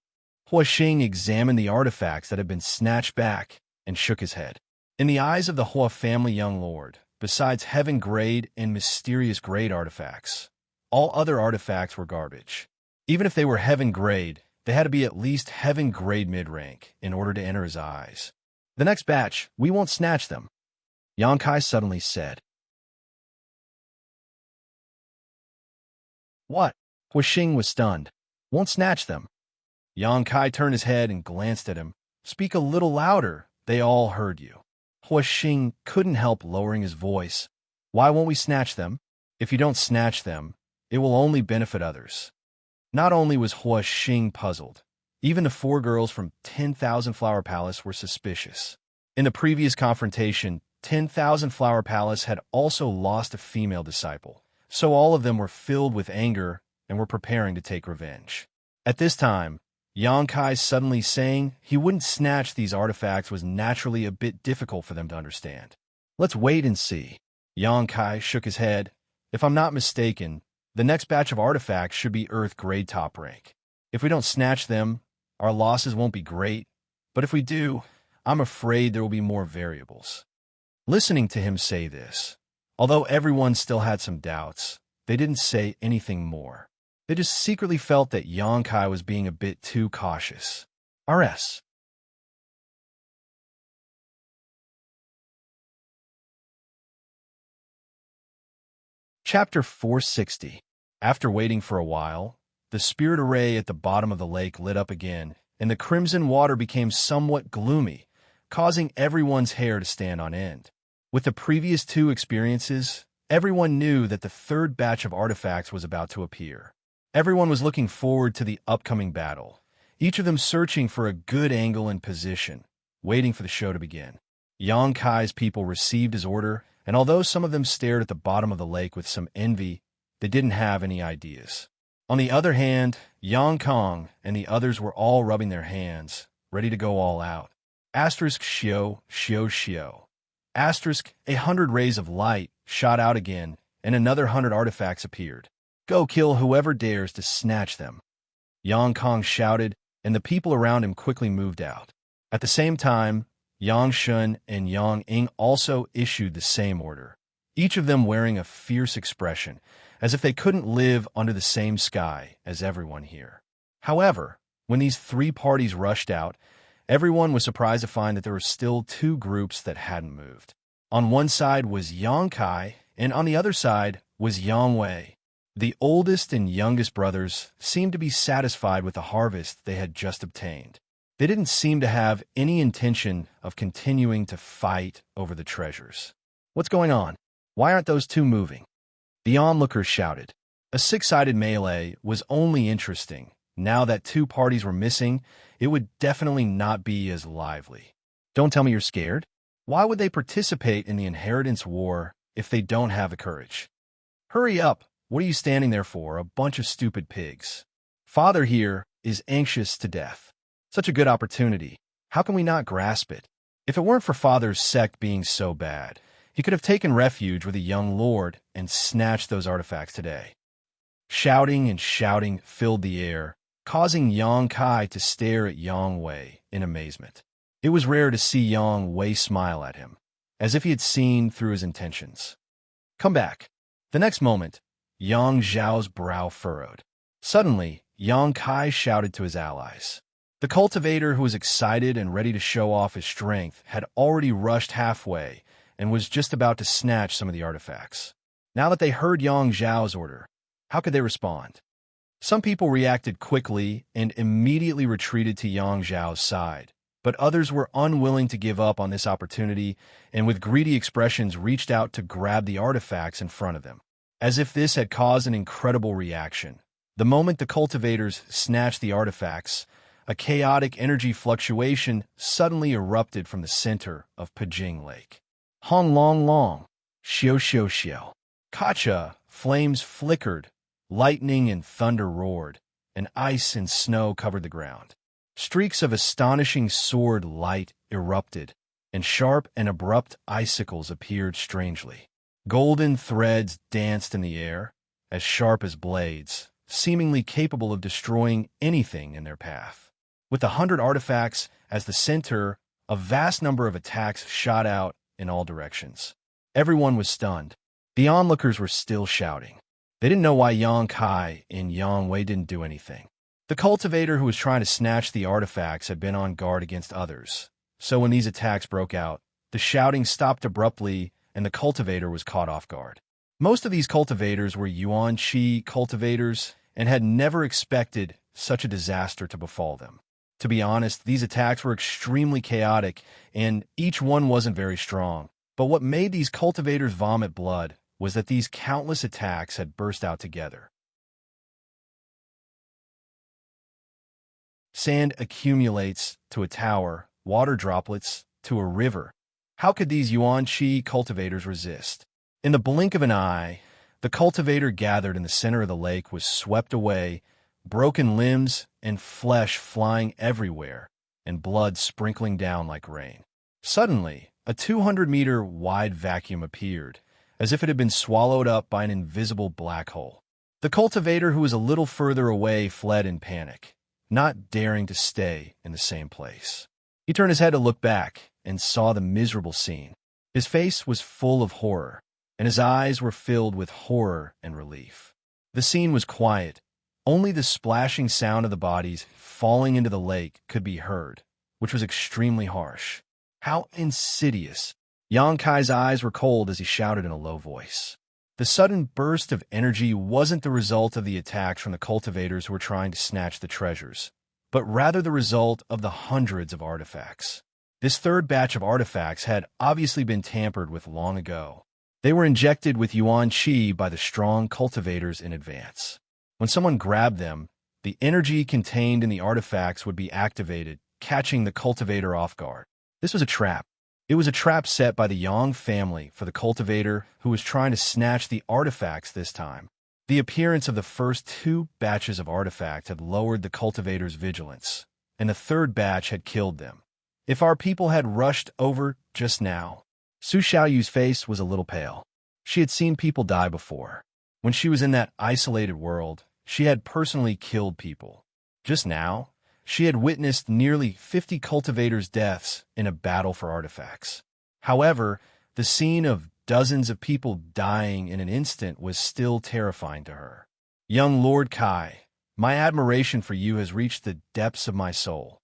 Hua Xing examined the artifacts that had been snatched back and shook his head. In the eyes of the Hua family young lord, besides heaven grade and mysterious grade artifacts, all other artifacts were garbage. Even if they were heaven grade, they had to be at least heaven grade mid-rank in order to enter his eyes. The next batch, we won't snatch them, Yang Kai suddenly said. What? Hua Xing was stunned. Won't snatch them. Yang Kai turned his head and glanced at him. Speak a little louder. They all heard you. Hua Xing couldn't help lowering his voice. Why won't we snatch them? If you don't snatch them, it will only benefit others. Not only was Hua Xing puzzled, even the four girls from 10,000 Flower Palace were suspicious. In the previous confrontation, 10,000 Flower Palace had also lost a female disciple, so all of them were filled with anger and were preparing to take revenge. At this time, Yang Kai suddenly saying he wouldn't snatch these artifacts was naturally a bit difficult for them to understand. Let's wait and see. Yang Kai shook his head. If I'm not mistaken, the next batch of artifacts should be Earth grade top rank. If we don't snatch them, our losses won't be great, but if we do, I'm afraid there will be more variables. Listening to him say this, although everyone still had some doubts, they didn't say anything more. They just secretly felt that Yang Kai was being a bit too cautious. RS. Chapter 460. After waiting for a while, the spirit array at the bottom of the lake lit up again, and the crimson water became somewhat gloomy, causing everyone's hair to stand on end. With the previous two experiences, everyone knew that the third batch of artifacts was about to appear. Everyone was looking forward to the upcoming battle, each of them searching for a good angle and position, waiting for the show to begin. Yang Kai's people received his order, and although some of them stared at the bottom of the lake with some envy, they didn't have any ideas. On the other hand, Yang Kong and the others were all rubbing their hands, ready to go all out. Asterisk Xiao, Xiao Xiao. Asterisk 100 rays of light shot out again, and another 100 artifacts appeared. Go kill whoever dares to snatch them. Yang Kong shouted, and the people around him quickly moved out. At the same time, Yang Shun and Yang Ing also issued the same order, each of them wearing a fierce expression, as if they couldn't live under the same sky as everyone here. However, when these three parties rushed out, everyone was surprised to find that there were still two groups that hadn't moved. On one side was Yang Kai, and on the other side was Yang Wei. The oldest and youngest brothers seemed to be satisfied with the harvest they had just obtained. They didn't seem to have any intention of continuing to fight over the treasures. What's going on? Why aren't those two moving? The onlookers shouted. A six-sided melee was only interesting. Now that two parties were missing, it would definitely not be as lively. Don't tell me you're scared. Why would they participate in the Inheritance War if they don't have the courage? Hurry up! What are you standing there for, a bunch of stupid pigs? Father here is anxious to death. Such a good opportunity. How can we not grasp it? If it weren't for Father's sect being so bad, he could have taken refuge with a young lord and snatched those artifacts today. Shouting and shouting filled the air, causing Yang Kai to stare at Yang Wei in amazement. It was rare to see Yang Wei smile at him, as if he had seen through his intentions. Come back. The next moment, Yang Zhao's brow furrowed. Suddenly, Yang Kai shouted to his allies. The cultivator, who was excited and ready to show off his strength, had already rushed halfway and was just about to snatch some of the artifacts. Now that they heard Yang Zhao's order, how could they respond? Some people reacted quickly and immediately retreated to Yang Zhao's side, but others were unwilling to give up on this opportunity and with greedy expressions reached out to grab the artifacts in front of them. As if this had caused an incredible reaction. The moment the cultivators snatched the artifacts, a chaotic energy fluctuation suddenly erupted from the center of Pijing Lake. Hong long long, xiao xiao xiao. Kacha, flames flickered, lightning and thunder roared, and ice and snow covered the ground. Streaks of astonishing sword light erupted, and sharp and abrupt icicles appeared strangely. Golden threads danced in the air, as sharp as blades, seemingly capable of destroying anything in their path. With 100 artifacts as the center, a vast number of attacks shot out in all directions. Everyone was stunned. The onlookers were still shouting. They didn't know why Yang Kai and Yang Wei didn't do anything. The cultivator who was trying to snatch the artifacts had been on guard against others, so when these attacks broke out, the shouting stopped abruptly and the cultivator was caught off guard. Most of these cultivators were Yuan Qi cultivators and had never expected such a disaster to befall them. To be honest, these attacks were extremely chaotic and each one wasn't very strong. But what made these cultivators vomit blood was that these countless attacks had burst out together. Sand accumulates to a tower, water droplets to a river. How could these Yuan Qi cultivators resist? In the blink of an eye, the cultivator gathered in the center of the lake was swept away, broken limbs and flesh flying everywhere, and blood sprinkling down like rain. Suddenly, a 200-meter wide vacuum appeared, as if it had been swallowed up by an invisible black hole. The cultivator who was a little further away fled in panic, not daring to stay in the same place. He turned his head to look back and saw the miserable scene. His face was full of horror, and his eyes were filled with horror and relief. The scene was quiet. Only the splashing sound of the bodies falling into the lake could be heard, which was extremely harsh. How insidious! Yang Kai's eyes were cold as he shouted in a low voice. The sudden burst of energy wasn't the result of the attacks from the cultivators who were trying to snatch the treasures, but rather the result of the hundreds of artifacts. This third batch of artifacts had obviously been tampered with long ago. They were injected with Yuan Qi by the strong cultivators in advance. When someone grabbed them, the energy contained in the artifacts would be activated, catching the cultivator off guard. This was a trap. It was a trap set by the Yang family for the cultivator who was trying to snatch the artifacts this time. The appearance of the first two batches of artifacts had lowered the cultivator's vigilance, and the third batch had killed them. If our people had rushed over just now, Su Xiaoyu's face was a little pale. She had seen people die before. When she was in that isolated world, she had personally killed people. Just now, she had witnessed nearly 50 cultivators' deaths in a battle for artifacts. However, the scene of dozens of people dying in an instant was still terrifying to her. Young Lord Kai, my admiration for you has reached the depths of my soul.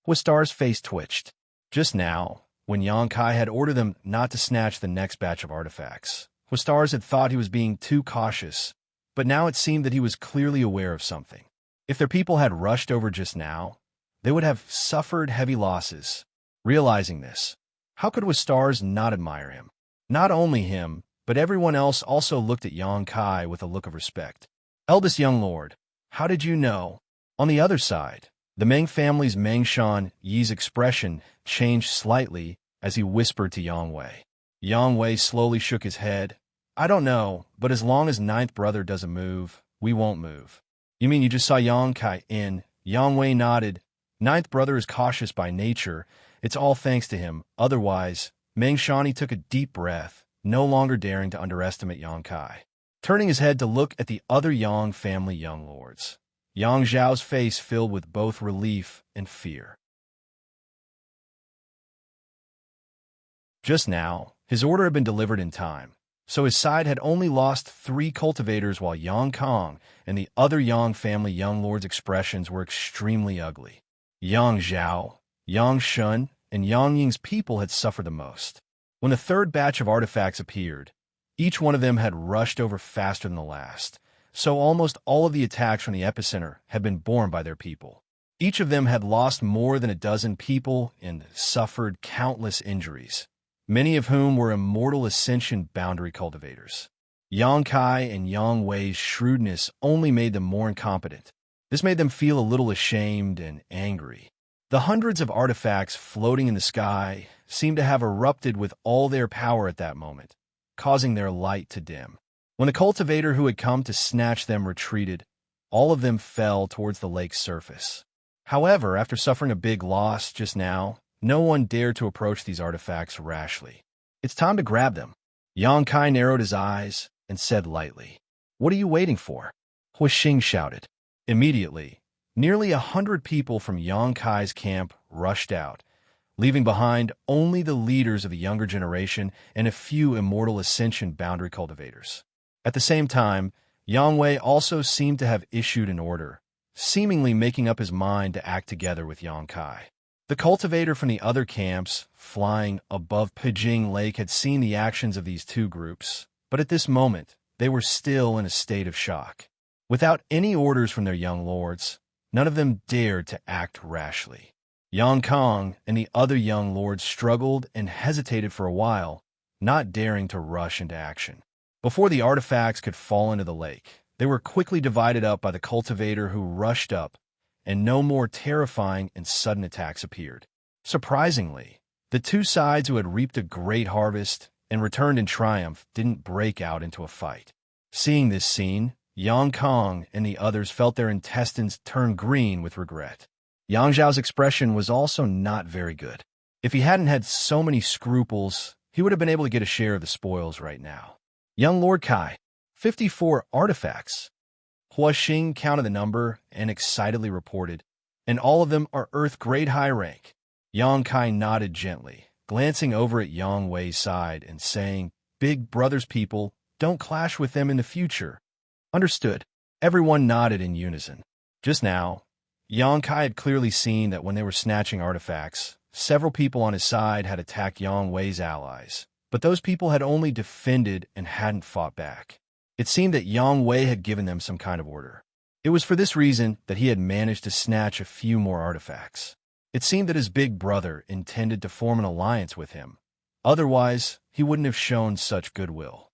Hwastar's face twitched. Just now, when Yang Kai had ordered them not to snatch the next batch of artifacts, Hwastars had thought he was being too cautious, but now it seemed that he was clearly aware of something. If their people had rushed over just now, they would have suffered heavy losses. Realizing this, how could Hwastars not admire him? Not only him, but everyone else also looked at Yang Kai with a look of respect. Eldest young lord, how did you know? On the other side, the Meng family's Meng Shan Yi's expression changed slightly as he whispered to Yang Wei. Yang Wei slowly shook his head. I don't know, but as long as ninth brother doesn't move, we won't move. You mean you just saw Yang Kai in? Yang Wei nodded. Ninth brother is cautious by nature. It's all thanks to him. Otherwise, Meng Shani took a deep breath, no longer daring to underestimate Yang Kai. Turning his head to look at the other Yang family young lords, Yang Zhao's face filled with both relief and fear. Just now, his order had been delivered in time, so his side had only lost 3 cultivators while Yang Kong and the other Yang family young lords' expressions were extremely ugly. Yang Zhao, Yang Shun, and Yang Ying's people had suffered the most. When the third batch of artifacts appeared, each one of them had rushed over faster than the last, so almost all of the attacks from the epicenter had been borne by their people. Each of them had lost more than a dozen people and suffered countless injuries, many of whom were Immortal Ascension boundary cultivators. Yang Kai and Yang Wei's shrewdness only made them more incompetent. This made them feel a little ashamed and angry. The hundreds of artifacts floating in the sky seemed to have erupted with all their power at that moment, causing their light to dim. When the cultivator who had come to snatch them retreated, all of them fell towards the lake's surface. However, after suffering a big loss just now, no one dared to approach these artifacts rashly. It's time to grab them. Yang Kai narrowed his eyes and said lightly, "What are you waiting for?" Wuxia shouted. Immediately, nearly 100 people from Yang Kai's camp rushed out, leaving behind only the leaders of the younger generation and a few Immortal Ascension boundary cultivators. At the same time, Yang Wei also seemed to have issued an order, seemingly making up his mind to act together with Yang Kai. The cultivator from the other camps, flying above Pijing Lake, had seen the actions of these two groups, but at this moment, they were still in a state of shock. Without any orders from their young lords, none of them dared to act rashly. Yang Kong and the other young lords struggled and hesitated for a while, not daring to rush into action. Before the artifacts could fall into the lake, they were quickly divided up by the cultivator who rushed up, and no more terrifying and sudden attacks appeared. Surprisingly, the two sides who had reaped a great harvest and returned in triumph didn't break out into a fight. Seeing this scene, Yang Kong and the others felt their intestines turn green with regret. Yang Zhao's expression was also not very good. If he hadn't had so many scruples, he would have been able to get a share of the spoils right now. Young Lord Kai, 54 artifacts. Hua Xing counted the number and excitedly reported, and all of them are Earth-grade high rank. Yang Kai nodded gently, glancing over at Yang Wei's side and saying, "Big brother's people, don't clash with them in the future." Understood. Everyone nodded in unison. Just now, Yang Kai had clearly seen that when they were snatching artifacts, several people on his side had attacked Yang Wei's allies, but those people had only defended and hadn't fought back. It seemed that Yang Wei had given them some kind of order. It was for this reason that he had managed to snatch a few more artifacts. It seemed that his big brother intended to form an alliance with him. Otherwise, he wouldn't have shown such goodwill.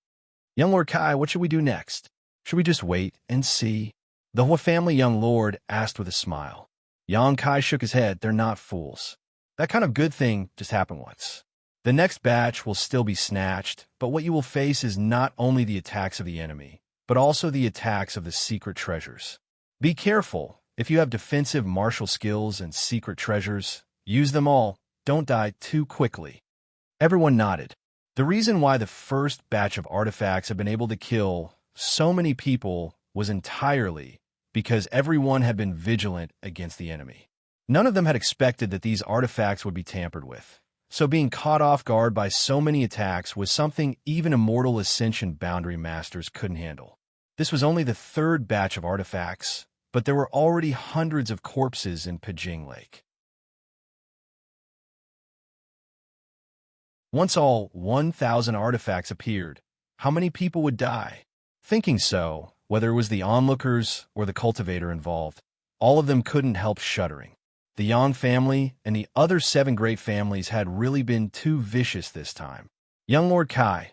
"Young Lord Kai, what should we do next? Should we just wait and see?" The Hua family young lord asked with a smile. Yang Kai shook his head. "They're not fools. That kind of good thing just happened once. The next batch will still be snatched, but what you will face is not only the attacks of the enemy, but also the attacks of the secret treasures. Be careful. If you have defensive martial skills and secret treasures, use them all. Don't die too quickly." Everyone nodded. The reason why the first batch of artifacts had been able to kill so many people was entirely because everyone had been vigilant against the enemy. None of them had expected that these artifacts would be tampered with, so being caught off guard by so many attacks was something even Immortal Ascension boundary masters couldn't handle. This was only the third batch of artifacts, but there were already hundreds of corpses in Pijing Lake. Once all 1,000 artifacts appeared, how many people would die? Thinking so, whether it was the onlookers or the cultivator involved, all of them couldn't help shuddering. The Yang family and the other 7 great families had really been too vicious this time. "Young Lord Kai,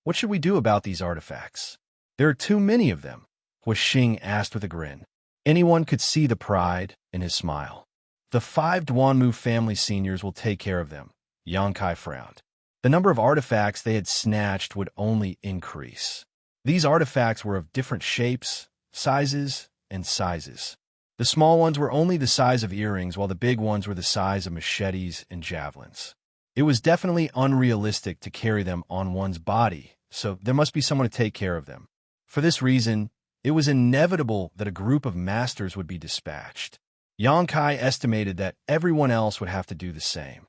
what should we do about these artifacts? There are too many of them," Hua Xing asked with a grin. Anyone could see the pride in his smile. "The 5 Duanmu family seniors will take care of them," Yang Kai frowned. The number of artifacts they had snatched would only increase. These artifacts were of different shapes, sizes, and sizes. The small ones were only the size of earrings, while the big ones were the size of machetes and javelins. It was definitely unrealistic to carry them on one's body, so there must be someone to take care of them. For this reason, it was inevitable that a group of masters would be dispatched. Yang Kai estimated that everyone else would have to do the same.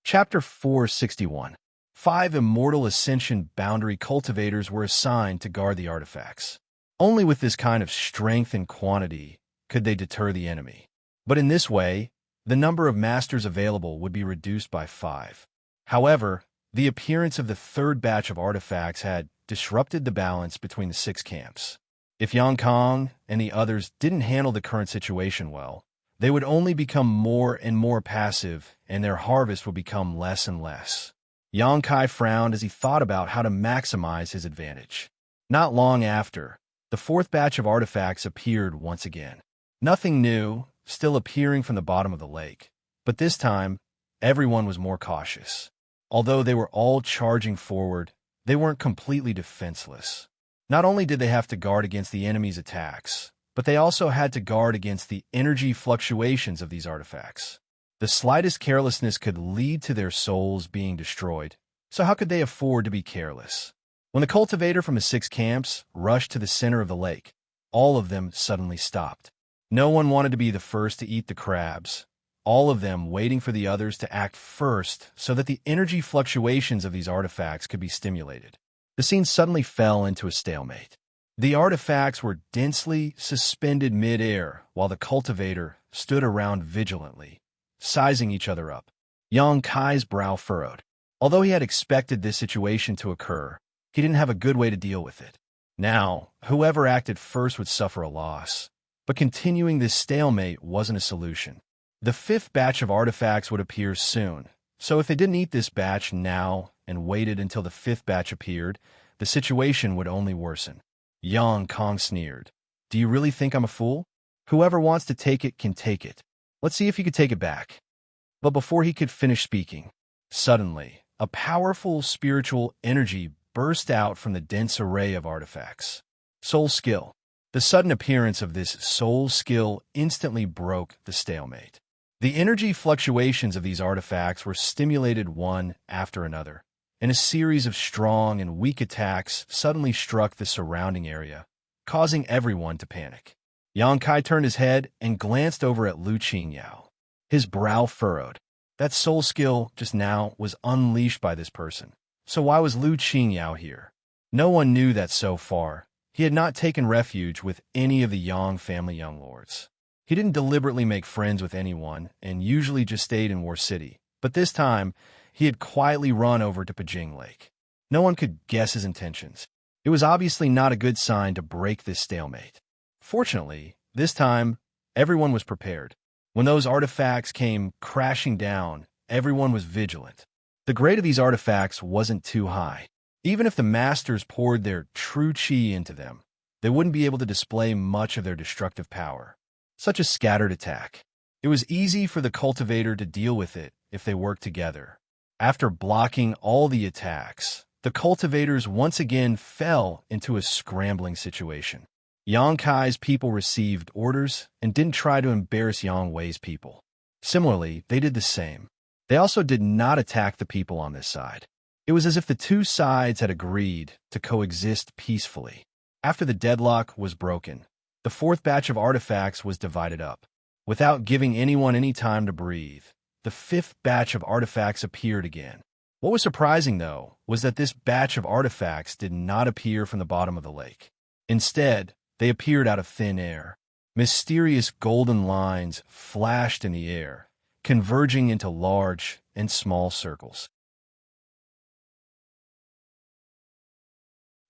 Chapter 461. 5 Immortal Ascension boundary cultivators were assigned to guard the artifacts. Only with this kind of strength and quantity could they deter the enemy. But in this way, the number of masters available would be reduced by 5. However, The appearance of the third batch of artifacts had disrupted the balance between the six camps. If Yang Kong and the others didn't handle the current situation well, they would only become more and more passive, and their harvest would become less and less. Yang Kai frowned as he thought about how to maximize his advantage. Not long after, the fourth batch of artifacts appeared once again. Nothing new, still appearing from the bottom of the lake. But this time, everyone was more cautious. Although they were all charging forward, they weren't completely defenseless. Not only did they have to guard against the enemy's attacks, but they also had to guard against the energy fluctuations of these artifacts. The slightest carelessness could lead to their souls being destroyed, so how could they afford to be careless? When the cultivator from the six camps rushed to the center of the lake, all of them suddenly stopped. No one wanted to be the first to eat the crabs, all of them waiting for the others to act first so that the energy fluctuations of these artifacts could be stimulated. The scene suddenly fell into a stalemate. The artifacts were densely suspended mid-air while the cultivator stood around vigilantly, sizing each other up. Yang Kai's brow furrowed. Although he had expected this situation to occur, he didn't have a good way to deal with it. Now, whoever acted first would suffer a loss. But continuing this stalemate wasn't a solution. The fifth batch of artifacts would appear soon, so if they didn't eat this batch now and waited until the fifth batch appeared, the situation would only worsen. Yang Kong sneered. Do you really think I'm a fool? Whoever wants to take it can take it. Let's see if you can take it back. But before he could finish speaking, suddenly, a powerful spiritual energy burst out from the dense array of artifacts. Soul skill. The sudden appearance of this soul skill instantly broke the stalemate. The energy fluctuations of these artifacts were stimulated one after another, and a series of strong and weak attacks suddenly struck the surrounding area, causing everyone to panic. Yang Kai turned his head and glanced over at Lu Qingyao. His brow furrowed. That soul skill just now was unleashed by this person. So why was Lu Qingyao here? No one knew that so far. He had not taken refuge with any of the Yang family young lords. He didn't deliberately make friends with anyone and usually just stayed in War City. But this time, he had quietly run over to Pajing Lake. No one could guess his intentions. It was obviously not a good sign to break this stalemate. Fortunately, this time, everyone was prepared. When those artifacts came crashing down, everyone was vigilant. The grade of these artifacts wasn't too high. Even if the masters poured their true qi into them, they wouldn't be able to display much of their destructive power. Such a scattered attack. It was easy for the cultivator to deal with it if they worked together. After blocking all the attacks, the cultivators once again fell into a scrambling situation. Yang Kai's people received orders and didn't try to embarrass Yang Wei's people. Similarly, they did the same. They also did not attack the people on this side. It was as if the two sides had agreed to coexist peacefully. After the deadlock was broken, the fourth batch of artifacts was divided up. Without giving anyone any time to breathe, the fifth batch of artifacts appeared again. What was surprising, though, was that this batch of artifacts did not appear from the bottom of the lake. Instead, they appeared out of thin air. Mysterious golden lines flashed in the air, converging into large and small circles.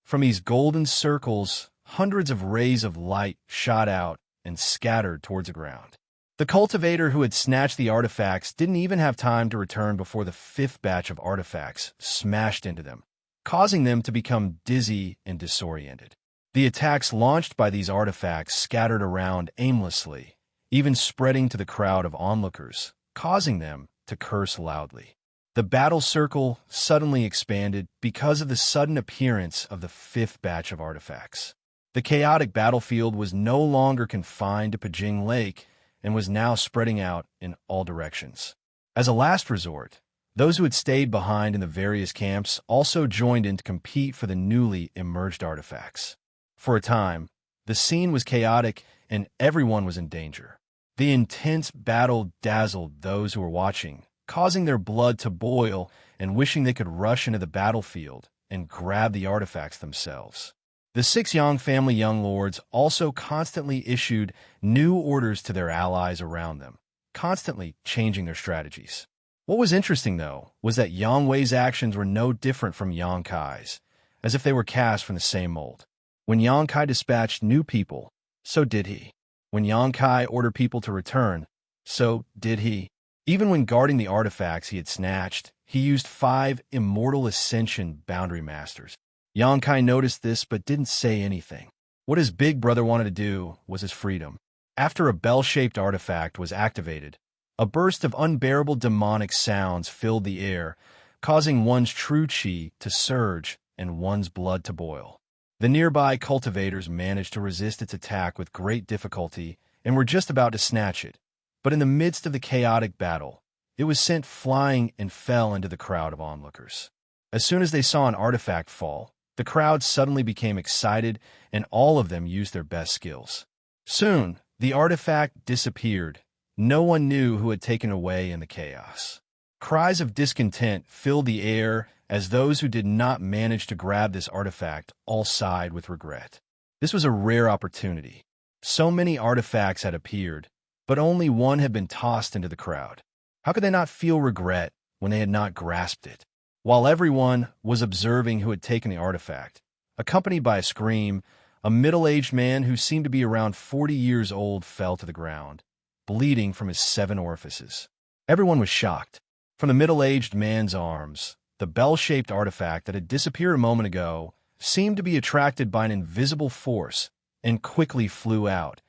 From these golden circles, hundreds of rays of light shot out and scattered towards the ground. The cultivator who had snatched the artifacts didn't even have time to return before the fifth batch of artifacts smashed into them, causing them to become dizzy and disoriented. The attacks launched by these artifacts scattered around aimlessly, even spreading to the crowd of onlookers, causing them to curse loudly. The battle circle suddenly expanded because of the sudden appearance of the fifth batch of artifacts. The chaotic battlefield was no longer confined to Pajing Lake and was now spreading out in all directions. As a last resort, those who had stayed behind in the various camps also joined in to compete for the newly emerged artifacts. For a time, the scene was chaotic and everyone was in danger. The intense battle dazzled those who were watching, causing their blood to boil and wishing they could rush into the battlefield and grab the artifacts themselves. The six Yang family young lords also constantly issued new orders to their allies around them, constantly changing their strategies. What was interesting, though, was that Yang Wei's actions were no different from Yang Kai's, as if they were cast from the same mold. When Yang Kai dispatched new people, so did he. When Yang Kai ordered people to return, so did he. Even when guarding the artifacts he had snatched, he used 5 Immortal Ascension Boundary Masters. Yang Kai noticed this but didn't say anything. What his big brother wanted to do was his freedom. After a bell-shaped artifact was activated, a burst of unbearable demonic sounds filled the air, causing one's true chi to surge and one's blood to boil. The nearby cultivators managed to resist its attack with great difficulty and were just about to snatch it. But in the midst of the chaotic battle, it was sent flying and fell into the crowd of onlookers. As soon as they saw an artifact fall, the crowd suddenly became excited and all of them used their best skills. Soon, the artifact disappeared. No one knew who had taken it away in the chaos. Cries of discontent filled the air as those who did not manage to grab this artifact all sighed with regret. This was a rare opportunity. So many artifacts had appeared, but only one had been tossed into the crowd. How could they not feel regret when they had not grasped it? While everyone was observing who had taken the artifact, accompanied by a scream, a middle-aged man who seemed to be around 40 years old fell to the ground, bleeding from his 7 orifices. Everyone was shocked. From the middle-aged man's arms, the bell-shaped artifact that had disappeared a moment ago seemed to be attracted by an invisible force and quickly flew out,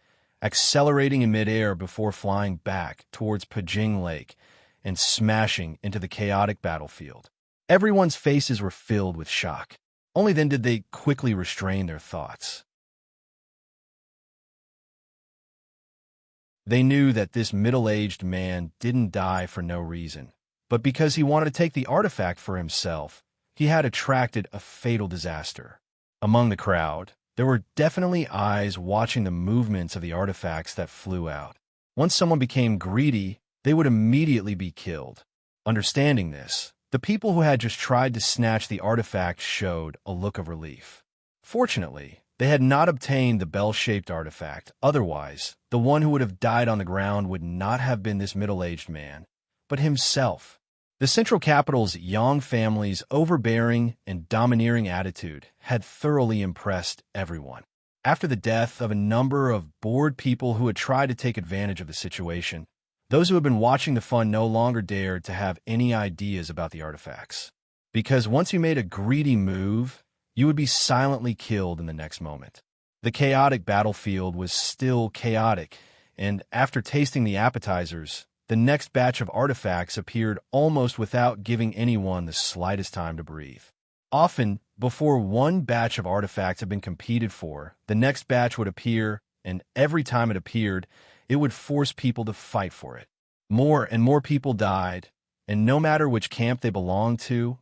accelerating in midair before flying back towards Pajing Lake and smashing into the chaotic battlefield. Everyone's faces were filled with shock. Only then did they quickly restrain their thoughts. They knew that this middle-aged man didn't die for no reason, but because he wanted to take the artifact for himself, he had attracted a fatal disaster. Among the crowd, there were definitely eyes watching the movements of the artifacts that flew out. Once someone became greedy, they would immediately be killed. Understanding this, the people who had just tried to snatch the artifact showed a look of relief. Fortunately, they had not obtained the bell-shaped artifact. Otherwise, the one who would have died on the ground would not have been this middle-aged man, but himself. The central capital's Yang family's overbearing and domineering attitude had thoroughly impressed everyone. After the death of a number of bored people who had tried to take advantage of the situation, those who had been watching the fun no longer dared to have any ideas about the artifacts. Because once you made a greedy move, you would be silently killed in the next moment. The chaotic battlefield was still chaotic, and after tasting the appetizers, the next batch of artifacts appeared almost without giving anyone the slightest time to breathe. Often, before one batch of artifacts had been competed for, the next batch would appear, and every time it appeared, it would force people to fight for it. More and more people died, and no matter which camp they belonged to,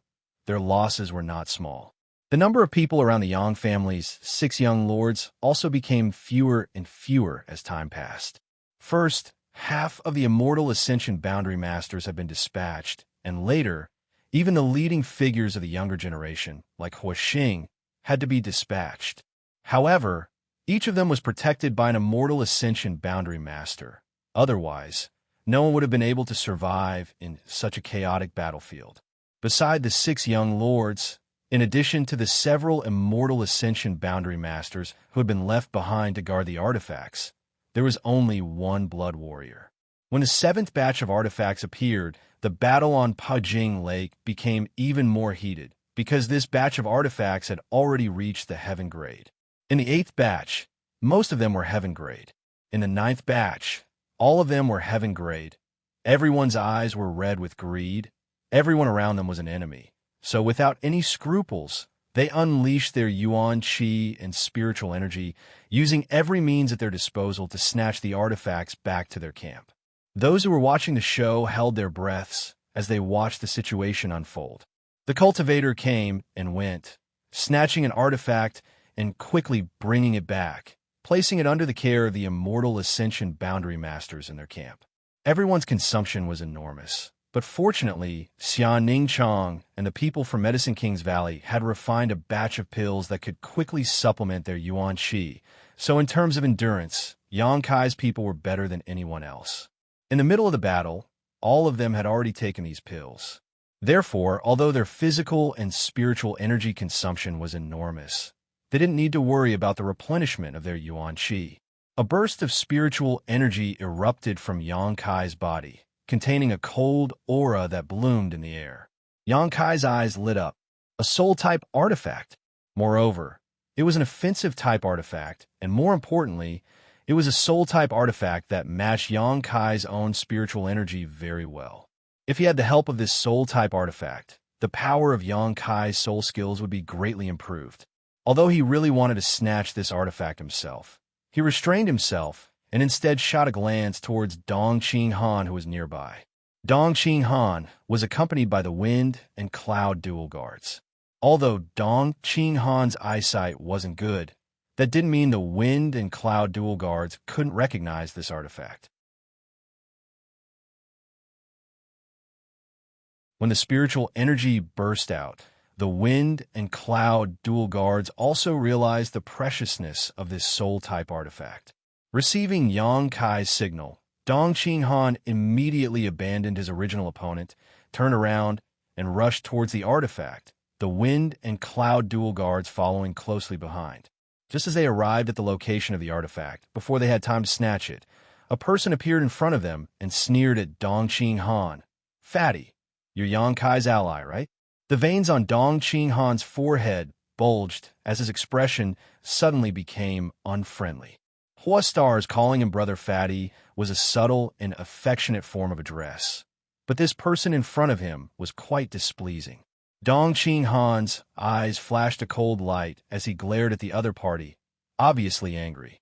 their losses were not small. The number of people around the Yang family's 6 young lords also became fewer and fewer as time passed. First, half of the Immortal Ascension Boundary Masters had been dispatched, and later, even the leading figures of the younger generation, like Huoxing, had to be dispatched. However, each of them was protected by an Immortal Ascension Boundary Master. Otherwise, no one would have been able to survive in such a chaotic battlefield. Beside the 6 young lords, in addition to the several Immortal Ascension Boundary Masters who had been left behind to guard the artifacts, there was only one Blood Warrior. When the 7th batch of artifacts appeared, the battle on Pajing Lake became even more heated, because this batch of artifacts had already reached the Heaven Grade. In the 8th batch, most of them were Heaven Grade. In the 9th batch, all of them were Heaven Grade. Everyone's eyes were red with greed. Everyone around them was an enemy. So without any scruples, they unleashed their yuan qi and spiritual energy, using every means at their disposal to snatch the artifacts back to their camp. Those who were watching the show held their breaths as they watched the situation unfold. The cultivator came and went, snatching an artifact and quickly bringing it back, placing it under the care of the Immortal Ascension Boundary Masters in their camp. Everyone's consumption was enormous, but fortunately, Xianxia and the people from Medicine King's Valley had refined a batch of pills that could quickly supplement their yuan qi, so in terms of endurance, Yang Kai's people were better than anyone else. In the middle of the battle, all of them had already taken these pills. Therefore, although their physical and spiritual energy consumption was enormous, they didn't need to worry about the replenishment of their yuan qi. A burst of spiritual energy erupted from Yang Kai's body, containing a cold aura that bloomed in the air. Yang Kai's eyes lit up. A soul-type artifact. Moreover, it was an offensive-type artifact, and more importantly, it was a soul-type artifact that matched Yang Kai's own spiritual energy very well. If he had the help of this soul-type artifact, the power of Yang Kai's soul skills would be greatly improved. Although he really wanted to snatch this artifact himself, he restrained himself and instead shot a glance towards Dong Qinghan, who was nearby. Dong Qinghan was accompanied by the Wind and Cloud dual guards. Although Dong Qinghan's eyesight wasn't good, that didn't mean the Wind and Cloud dual guards couldn't recognize this artifact. When the spiritual energy burst out, the Wind and Cloud dual guards also realized the preciousness of this soul-type artifact. Receiving Yang Kai's signal, Dong Qinghan immediately abandoned his original opponent, turned around, and rushed towards the artifact, the Wind and Cloud dual guards following closely behind. Just as they arrived at the location of the artifact, before they had time to snatch it, a person appeared in front of them and sneered at Dong Qinghan. "Fatty, you're Yang Kai's ally, right?" The veins on Dong Qinghan's forehead bulged as his expression suddenly became unfriendly. Hua Star's calling him Brother Fatty was a subtle and affectionate form of address, but this person in front of him was quite displeasing. Dong Qinghan's eyes flashed a cold light as he glared at the other party, obviously angry.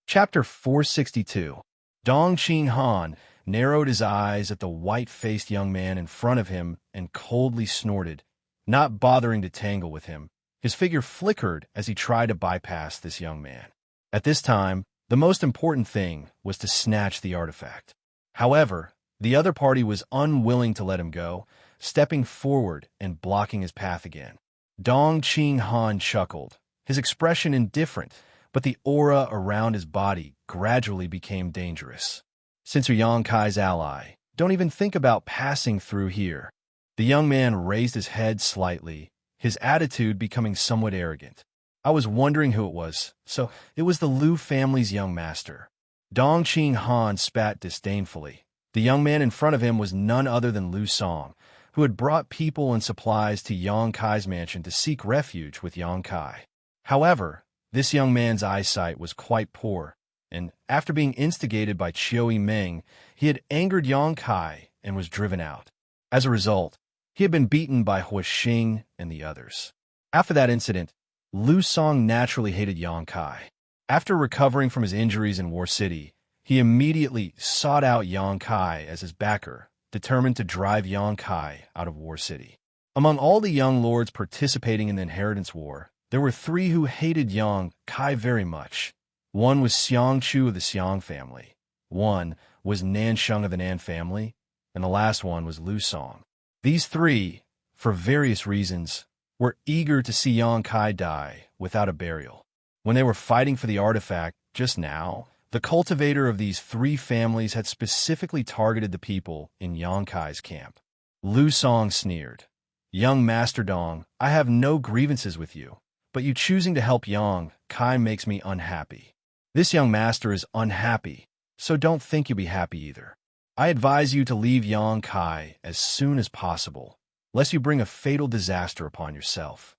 Chapter 462. Dong Qinghan narrowed his eyes at the white-faced young man in front of him and coldly snorted, not bothering to tangle with him. His figure flickered as he tried to bypass this young man. At this time, the most important thing was to snatch the artifact. However, the other party was unwilling to let him go, stepping forward and blocking his path again. Dong Qinghan chuckled, his expression indifferent, but the aura around his body gradually became dangerous. "Since you're Yang Kai's ally, don't even think about passing through here." The young man raised his head slightly, his attitude becoming somewhat arrogant. "I was wondering who it was, so it was the Lu family's young master." Dong Qinghan spat disdainfully. The young man in front of him was none other than Lu Song, who had brought people and supplies to Yang Kai's mansion to seek refuge with Yang Kai. However, this young man's eyesight was quite poor, and after being instigated by Chiu Meng, he had angered Yang Kai and was driven out. As a result, he had been beaten by Hua Xing and the others. After that incident, Lu Song naturally hated Yang Kai. After recovering from his injuries in War City, he immediately sought out Yang Kai as his backer, determined to drive Yang Kai out of War City. Among all the young lords participating in the Inheritance War, there were three who hated Yang Kai very much. One was Xianxia of the Xiang family, one was Nansheng of the Nan family, and the last one was Lu Song. These three, for various reasons, were eager to see Yang Kai die without a burial. When they were fighting for the artifact just now, the cultivator of these three families had specifically targeted the people in Yang Kai's camp. Lu Song sneered, "Young Master Dong, I have no grievances with you, but you choosing to help Yang Kai makes me unhappy. This young master is unhappy, so don't think you'll be happy either. I advise you to leave Yang Kai as soon as possible, lest you bring a fatal disaster upon yourself.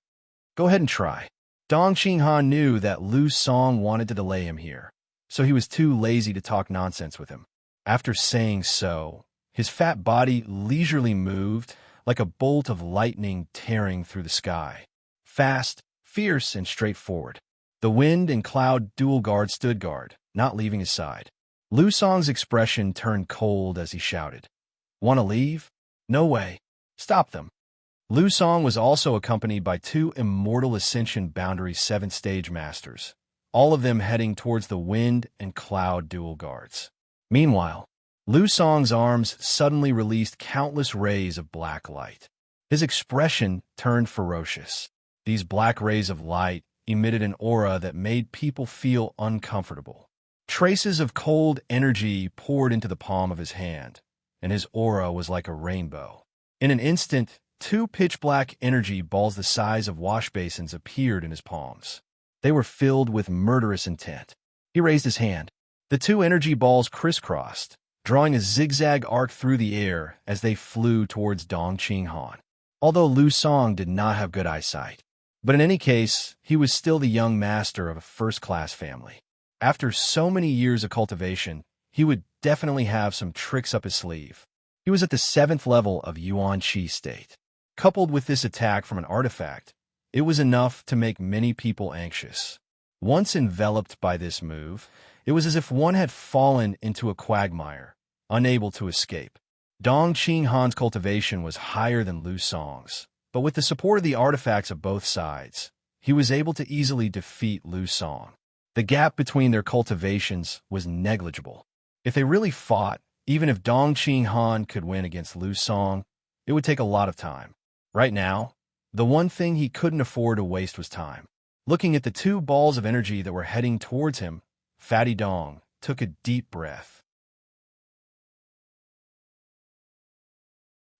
Go ahead and try." Dong Qinghan knew that Lu Song wanted to delay him here, so he was too lazy to talk nonsense with him. After saying so, his fat body leisurely moved like a bolt of lightning tearing through the sky. Fast, fierce, and straightforward. The Wind and Cloud dual guard stood guard, not leaving his side. Lu Song's expression turned cold as he shouted, "Want to leave? No way. Stop them." Lu Song was also accompanied by two Immortal Ascension Boundary 7th Stage Masters, all of them heading towards the Wind and Cloud dual guards. Meanwhile, Lu Song's arms suddenly released countless rays of black light. His expression turned ferocious. These black rays of light emitted an aura that made people feel uncomfortable. Traces of cold energy poured into the palm of his hand, and his aura was like a rainbow. In an instant, two pitch-black energy balls the size of wash basins appeared in his palms. They were filled with murderous intent. He raised his hand. The two energy balls crisscrossed, drawing a zigzag arc through the air as they flew towards Dong Qinghan. Although Lu Song did not have good eyesight. But in any case, he was still the young master of a first-class family. After so many years of cultivation, he would definitely have some tricks up his sleeve. He was at the 7th level of Yuan Qi state. Coupled with this attack from an artifact, it was enough to make many people anxious. Once enveloped by this move, it was as if one had fallen into a quagmire, unable to escape. Dong Qinghan's cultivation was higher than Lu Song's, but with the support of the artifacts of both sides, he was able to easily defeat Lu Song. The gap between their cultivations was negligible. If they really fought, even if Dong Qinghan could win against Lu Song, it would take a lot of time. Right now, the one thing he couldn't afford to waste was time. Looking at the two balls of energy that were heading towards him, Fatty Dong took a deep breath.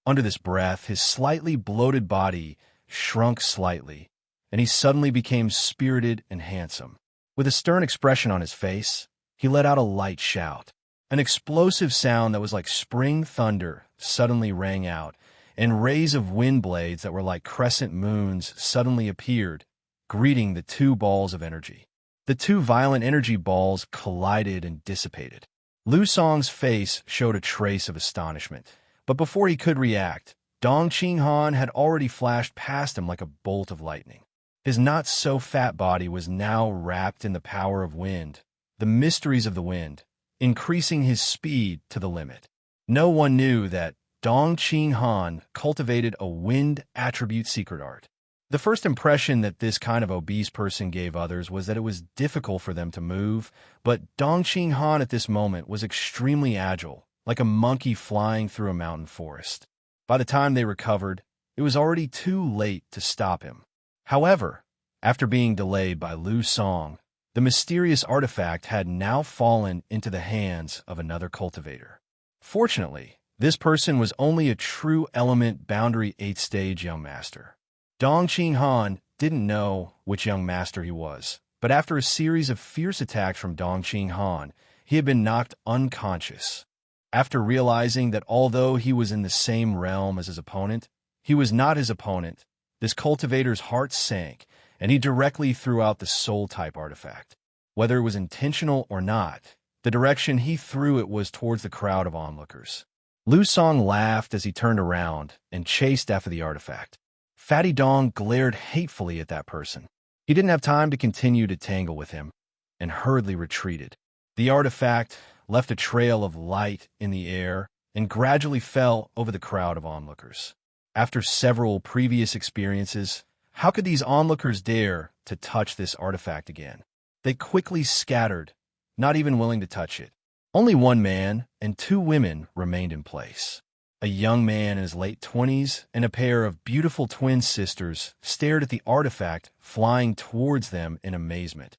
Under this breath, his slightly bloated body shrunk slightly, and he suddenly became spirited and handsome. With a stern expression on his face, he let out a light shout. An explosive sound that was like spring thunder suddenly rang out, and rays of wind blades that were like crescent moons suddenly appeared, greeting the two balls of energy. The two violent energy balls collided and dissipated. Lu Song's face showed a trace of astonishment, but before he could react, Dong Qinghan had already flashed past him like a bolt of lightning. His not-so-fat body was now wrapped in the power of wind, the mysteries of the wind, increasing his speed to the limit. No one knew that Dong Qinghan cultivated a wind attribute secret art. The first impression that this kind of obese person gave others was that it was difficult for them to move, but Dong Qinghan at this moment was extremely agile, like a monkey flying through a mountain forest. By the time they recovered, it was already too late to stop him. However, after being delayed by Lu Song, the mysterious artifact had now fallen into the hands of another cultivator. Fortunately, this person was only a true element boundary 8th stage young master. Dong Qinghan didn't know which young master he was, but after a series of fierce attacks from Dong Qinghan, he had been knocked unconscious. After realizing that although he was in the same realm as his opponent, he was not his opponent, this cultivator's heart sank, and he directly threw out the soul-type artifact. Whether it was intentional or not, the direction he threw it was towards the crowd of onlookers. Lu Song laughed as he turned around and chased after the artifact. Fatty Dong glared hatefully at that person. He didn't have time to continue to tangle with him, and hurriedly retreated. The artifact left a trail of light in the air and gradually fell over the crowd of onlookers. After several previous experiences, how could these onlookers dare to touch this artifact again? They quickly scattered, not even willing to touch it. Only one man and two women remained in place. A young man in his late 20s and a pair of beautiful twin sisters stared at the artifact flying towards them in amazement,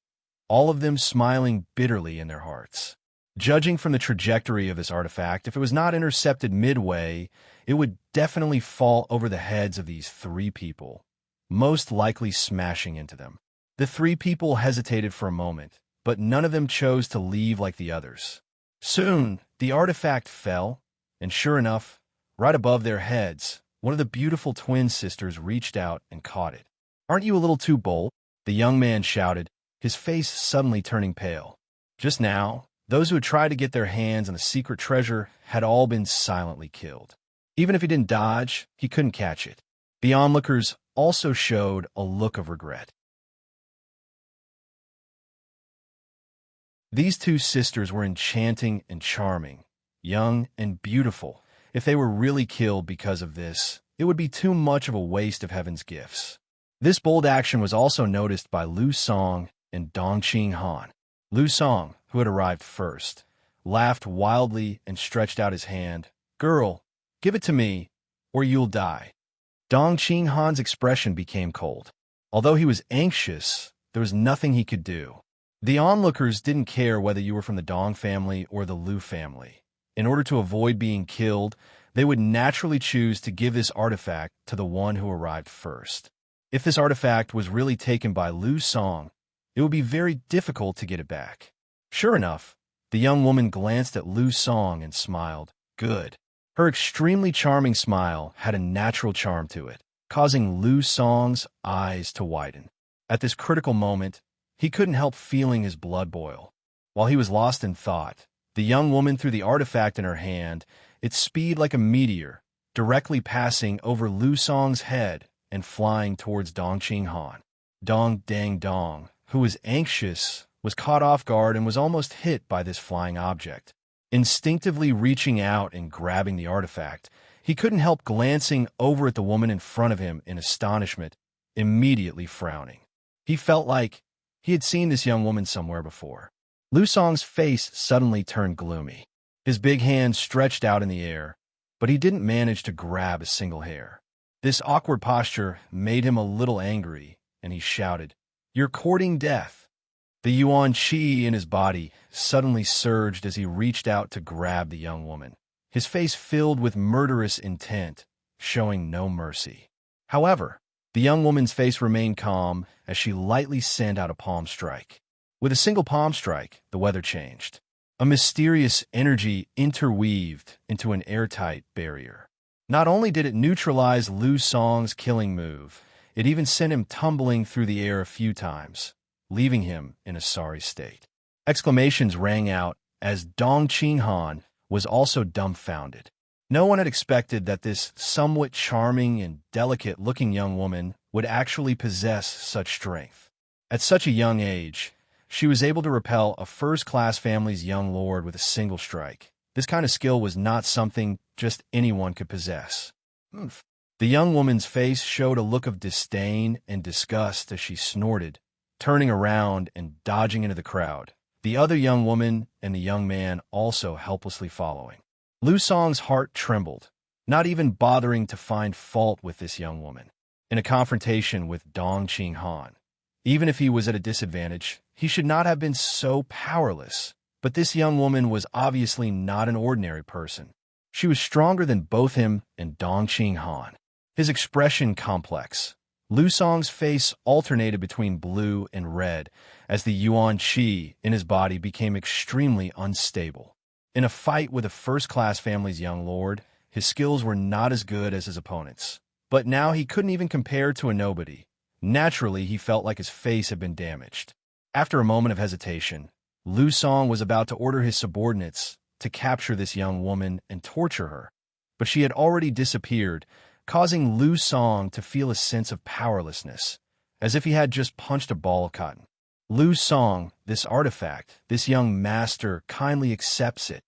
all of them smiling bitterly in their hearts. Judging from the trajectory of this artifact, if it was not intercepted midway, it would definitely fall over the heads of these three people, most likely smashing into them. The three people hesitated for a moment, but none of them chose to leave like the others. Soon, the artifact fell, and sure enough, right above their heads, one of the beautiful twin sisters reached out and caught it. "Aren't you a little too bold?" the young man shouted, his face suddenly turning pale. Just now, those who had tried to get their hands on the secret treasure had all been silently killed. Even if he didn't dodge, he couldn't catch it. The onlookers also showed a look of regret. These two sisters were enchanting and charming, young and beautiful. If they were really killed because of this, it would be too much of a waste of heaven's gifts. This bold action was also noticed by Lu Song and Dong Qinghan. Lu Song, who had arrived first, laughed wildly and stretched out his hand. "Girl, give it to me, or you'll die." Dong Qinghan's expression became cold. Although he was anxious, there was nothing he could do. The onlookers didn't care whether you were from the Dong family or the Lu family. In order to avoid being killed, they would naturally choose to give this artifact to the one who arrived first. If this artifact was really taken by Lu Song, it would be very difficult to get it back. Sure enough, the young woman glanced at Lu Song and smiled. Good. Her extremely charming smile had a natural charm to it, causing Lu Song's eyes to widen. At this critical moment, he couldn't help feeling his blood boil. While he was lost in thought, the young woman threw the artifact in her hand, its speed like a meteor, directly passing over Lu Song's head and flying towards Dong Qinghan. Dong Dang Dong, who was anxious, was caught off guard and was almost hit by this flying object. Instinctively reaching out and grabbing the artifact, he couldn't help glancing over at the woman in front of him in astonishment, immediately frowning. He felt like he had seen this young woman somewhere before. Lu Song's face suddenly turned gloomy. His big hand stretched out in the air, but he didn't manage to grab a single hair. This awkward posture made him a little angry, and he shouted, "You're courting death." The yuan qi in his body suddenly surged as he reached out to grab the young woman, his face filled with murderous intent, showing no mercy. However, the young woman's face remained calm as she lightly sent out a palm strike. With a single palm strike, the weather changed. A mysterious energy interweaved into an airtight barrier. Not only did it neutralize Lu Song's killing move, it even sent him tumbling through the air a few times, leaving him in a sorry state. Exclamations rang out as Dong Qinghan was also dumbfounded. No one had expected that this somewhat charming and delicate-looking young woman would actually possess such strength. At such a young age, she was able to repel a first-class family's young lord with a single strike. This kind of skill was not something just anyone could possess. The young woman's face showed a look of disdain and disgust as she snorted, turning around and dodging into the crowd, the other young woman and the young man also helplessly following. Lu Song's heart trembled, not even bothering to find fault with this young woman. In a confrontation with Dong Qinghan, even if he was at a disadvantage, he should not have been so powerless. But this young woman was obviously not an ordinary person. She was stronger than both him and Dong Qinghan. His expression complex. Lu Song's face alternated between blue and red as the yuan qi in his body became extremely unstable. In a fight with a first-class family's young lord, his skills were not as good as his opponents. But now he couldn't even compare to a nobody. Naturally, he felt like his face had been damaged. After a moment of hesitation, Lu Song was about to order his subordinates to capture this young woman and torture her, but she had already disappeared, causing Lu Song to feel a sense of powerlessness, as if he had just punched a ball of cotton. Lu Song, this artifact, this young master kindly accepts it.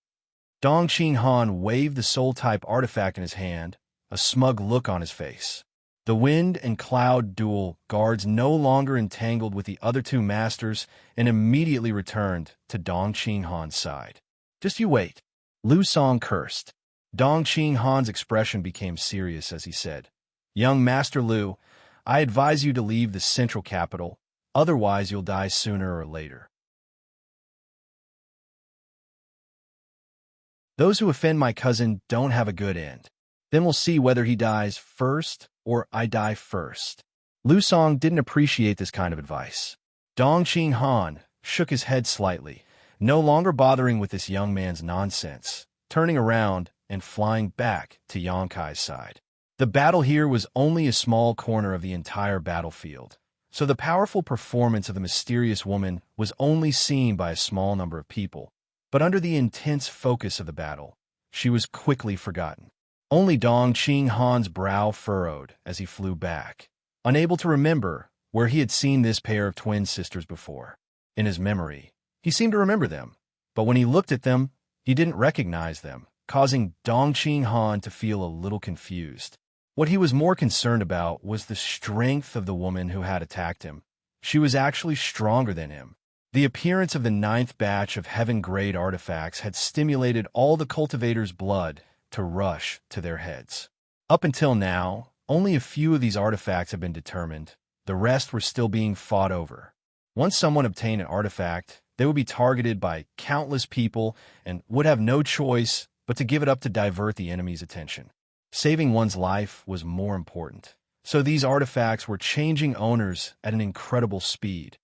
Dong Qinghan waved the soul-type artifact in his hand, a smug look on his face. The wind and cloud dual guards no longer entangled with the other two masters and immediately returned to Dong Qinghan's side. "Just you wait," Lu Song cursed. Dong Qinghan's expression became serious as he said, "Young Master Lu, I advise you to leave the central capital, otherwise you'll die sooner or later. Those who offend my cousin don't have a good end. Then we'll see whether he dies first or I die first." Lu Song didn't appreciate this kind of advice. Dong Qinghan shook his head slightly, no longer bothering with this young man's nonsense, turning around and flying back to Xianxia's side. The battle here was only a small corner of the entire battlefield, so the powerful performance of the mysterious woman was only seen by a small number of people. But under the intense focus of the battle, she was quickly forgotten. Only Dong Qinghan's brow furrowed as he flew back, unable to remember where he had seen this pair of twin sisters before. In his memory, he seemed to remember them, but when he looked at them, he didn't recognize them, causing Dong Qinghan to feel a little confused. What he was more concerned about was the strength of the woman who had attacked him. She was actually stronger than him. The appearance of the 9th batch of heaven-grade artifacts had stimulated all the cultivators' blood to rush to their heads. Up until now, only a few of these artifacts had been determined. The rest were still being fought over. Once someone obtained an artifact, they would be targeted by countless people and would have no choice but to give it up to divert the enemy's attention. Saving one's life was more important. So these artifacts were changing owners at an incredible speed.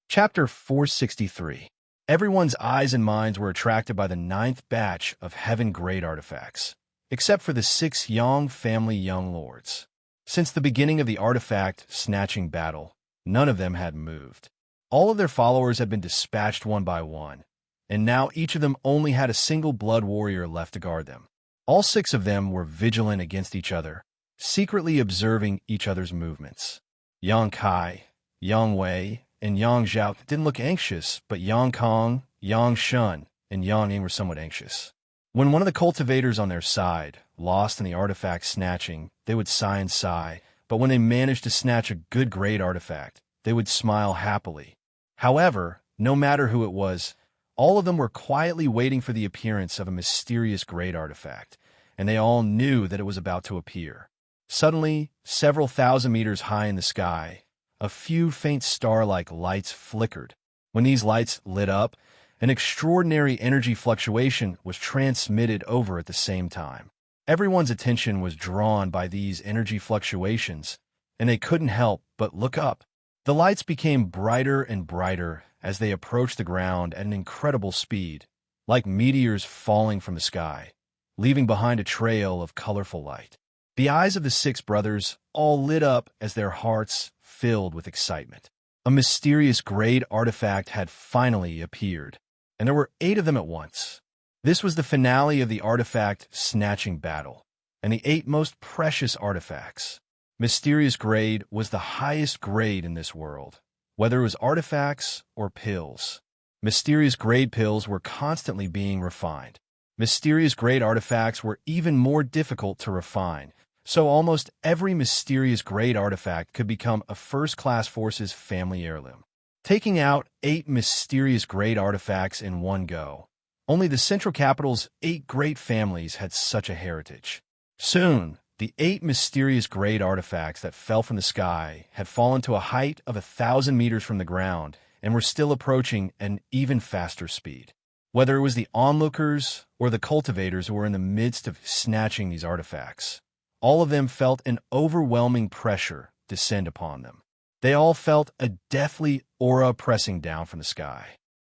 Chapter 463. Everyone's eyes and minds were attracted by the ninth batch of heaven-grade artifacts, except for the 6 Yang family young lords. Since the beginning of the artifact-snatching battle, none of them had moved. All of their followers had been dispatched one by one, and now each of them only had a single blood warrior left to guard them. All 6 of them were vigilant against each other, secretly observing each other's movements. Yang Kai, Yang Wei, and Yang Zhao didn't look anxious, but Yang Kong, Yang Shun, and Yang Ying were somewhat anxious. When one of the cultivators on their side lost in the artifact snatching, they would sigh and sigh, but when they managed to snatch a good grade artifact, they would smile happily. However, no matter who it was, all of them were quietly waiting for the appearance of a mysterious grade artifact, and they all knew that it was about to appear. Suddenly, several thousand meters high in the sky, a few faint star-like lights flickered. When these lights lit up, an extraordinary energy fluctuation was transmitted over at the same time. Everyone's attention was drawn by these energy fluctuations, and they couldn't help but look up. The lights became brighter and brighter as they approached the ground at an incredible speed, like meteors falling from the sky, leaving behind a trail of colorful light. The eyes of the 6 brothers all lit up as their hearts filled with excitement. A mysterious grade artifact had finally appeared, and there were 8 of them at once. This was the finale of the artifact-snatching battle, and the 8 most precious artifacts. Mysterious grade was the highest grade in this world, whether it was artifacts or pills. Mysterious grade pills were constantly being refined. Mysterious grade artifacts were even more difficult to refine, so almost every mysterious grade artifact could become a first-class forces family heirloom. Taking out 8 mysterious grade artifacts in one go, only the Central Capital's 8 great families had such a heritage. Soon, the 8 mysterious grade artifacts that fell from the sky had fallen to a height of 1,000 meters from the ground and were still approaching an even faster speed. Whether it was the onlookers or the cultivators who were in the midst of snatching these artifacts, all of them felt an overwhelming pressure descend upon them. They all felt a deathly aura pressing down from the sky.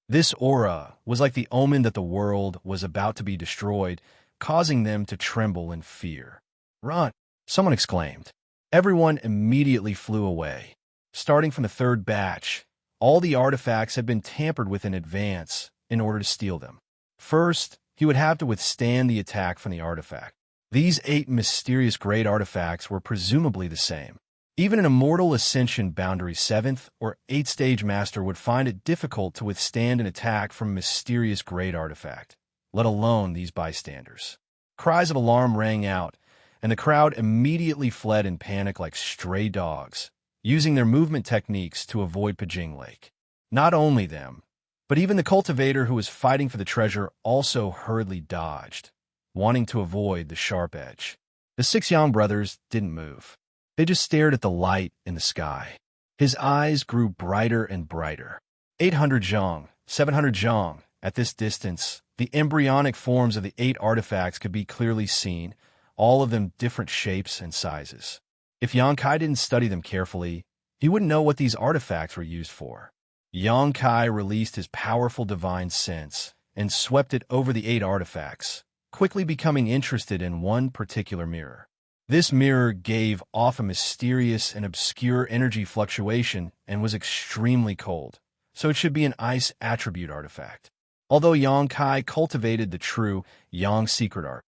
This aura was like the omen that the world was about to be destroyed, causing them to tremble in fear. "Run!" someone exclaimed. Everyone immediately flew away. Starting from the 3rd batch, all the artifacts had been tampered with in advance in order to steal them. First, he would have to withstand the attack from the artifact. These 8 mysterious grade artifacts were presumably the same. Even an Immortal Ascension Boundary 7th or 8th stage master would find it difficult to withstand an attack from a mysterious grade artifact, let alone these bystanders. Cries of alarm rang out, and the crowd immediately fled in panic like stray dogs, using their movement techniques to avoid Pajing Lake. Not only them, but even the cultivator who was fighting for the treasure also hurriedly dodged, wanting to avoid the sharp edge. The 6 Yang brothers didn't move. They just stared at the light in the sky. His eyes grew brighter and brighter. 800 zhang, 700 zhang. At this distance, the embryonic forms of the 8 artifacts could be clearly seen, all of them different shapes and sizes. If Yang Kai didn't study them carefully, he wouldn't know what these artifacts were used for. Yang Kai released his powerful divine sense and swept it over the 8 artifacts, quickly becoming interested in one particular mirror. This mirror gave off a mysterious and obscure energy fluctuation and was extremely cold, so it should be an ice attribute artifact. Although Yang Kai cultivated the true Yang secret art,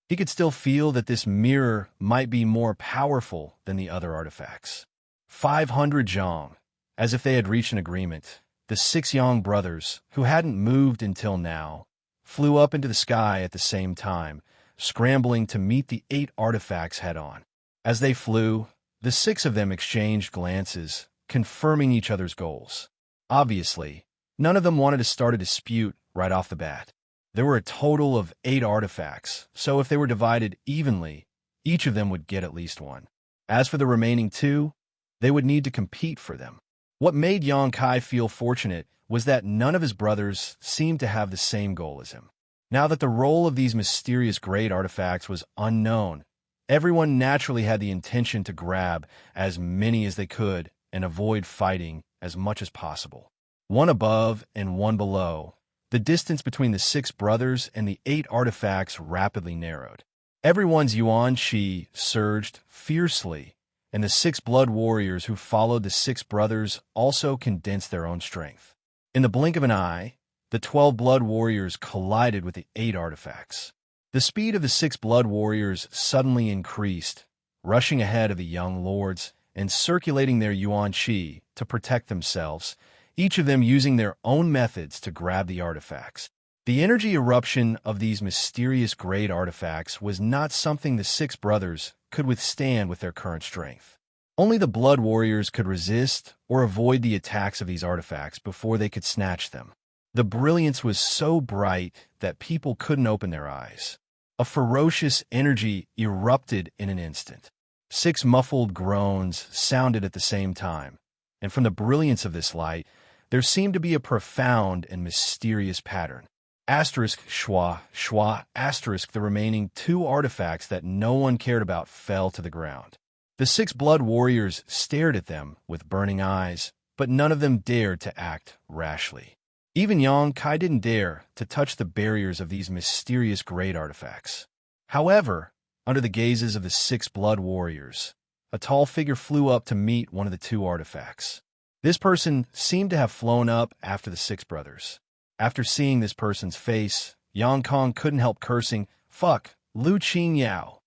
he could still feel that this mirror might be more powerful than the other artifacts. 500 zhang. As if they had reached an agreement, the 6 Yang brothers, who hadn't moved until now, flew up into the sky at the same time, scrambling to meet the 8 artifacts head-on. As they flew, the 6 of them exchanged glances, confirming each other's goals. Obviously, none of them wanted to start a dispute right off the bat. There were a total of 8 artifacts, so if they were divided evenly, each of them would get at least one. As for the remaining 2, they would need to compete for them. What made Yang Kai feel fortunate was that none of his brothers seemed to have the same goal as him. Now that the role of these mysterious great artifacts was unknown, everyone naturally had the intention to grab as many as they could and avoid fighting as much as possible. One above and one below, the distance between the 6 brothers and the 8 artifacts rapidly narrowed. Everyone's yuan qi surged fiercely, and the 6 blood warriors who followed the 6 brothers also condensed their own strength. In the blink of an eye, the 12 blood warriors collided with the 8 artifacts. The speed of the 6 blood warriors suddenly increased, rushing ahead of the young lords and circulating their yuan qi to protect themselves, each of them using their own methods to grab the artifacts. The energy eruption of these mysterious great artifacts was not something the 6 brothers could withstand with their current strength. Only the blood warriors could resist or avoid the attacks of these artifacts before they could snatch them. The brilliance was so bright that people couldn't open their eyes. A ferocious energy erupted in an instant. 6 muffled groans sounded at the same time, and from the brilliance of this light, there seemed to be a profound and mysterious pattern. Asterisk schwa, schwa, asterisk the remaining 2 artifacts that no one cared about fell to the ground. The 6 blood warriors stared at them with burning eyes, but none of them dared to act rashly. Even Yang Kai didn't dare to touch the barriers of these mysterious great artifacts. However, under the gazes of the 6 blood warriors, a tall figure flew up to meet one of the 2 artifacts. This person seemed to have flown up after the 6 brothers. After seeing this person's face, Yang Kong couldn't help cursing, "Fuck, Lu Xianxia."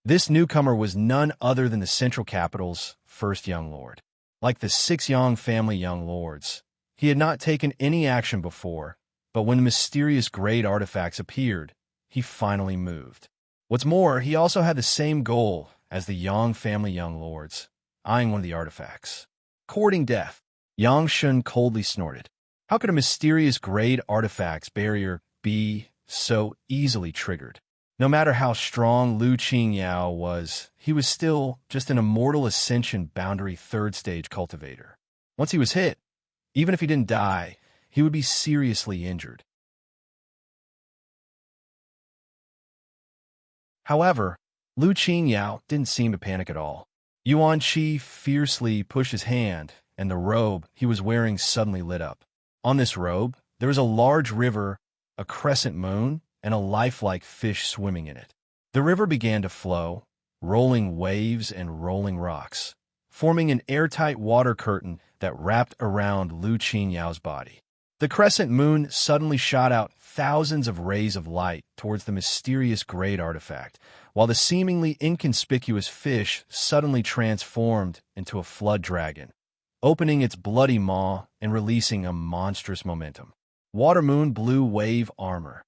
This newcomer was none other than the Central Capital's first young lord. Like the 6 Yang family young lords, he had not taken any action before, but when the mysterious great artifacts appeared, he finally moved. What's more, he also had the same goal as the Yang family young lords, eyeing one of the artifacts. Courting death. Yang Shun coldly snorted. How could a mysterious great artifact's barrier be so easily triggered? No matter how strong Lu Xianxia was, he was still just an immortal ascension boundary 3rd stage cultivator. Once he was hit, even if he didn't die, he would be seriously injured. However, Lu Xianxia didn't seem to panic at all. Yuan Qi fiercely pushed his hand, and the robe he was wearing suddenly lit up. On this robe, there was a large river, a crescent moon, and a lifelike fish swimming in it. The river began to flow, rolling waves and rolling rocks, forming an airtight water curtain that wrapped around Lu Xianxiao's body. The crescent moon suddenly shot out thousands of rays of light towards the mysterious great artifact, while the seemingly inconspicuous fish suddenly transformed into a flood dragon, opening its bloody maw and releasing a monstrous momentum. Water Moon Blue Wave Armor.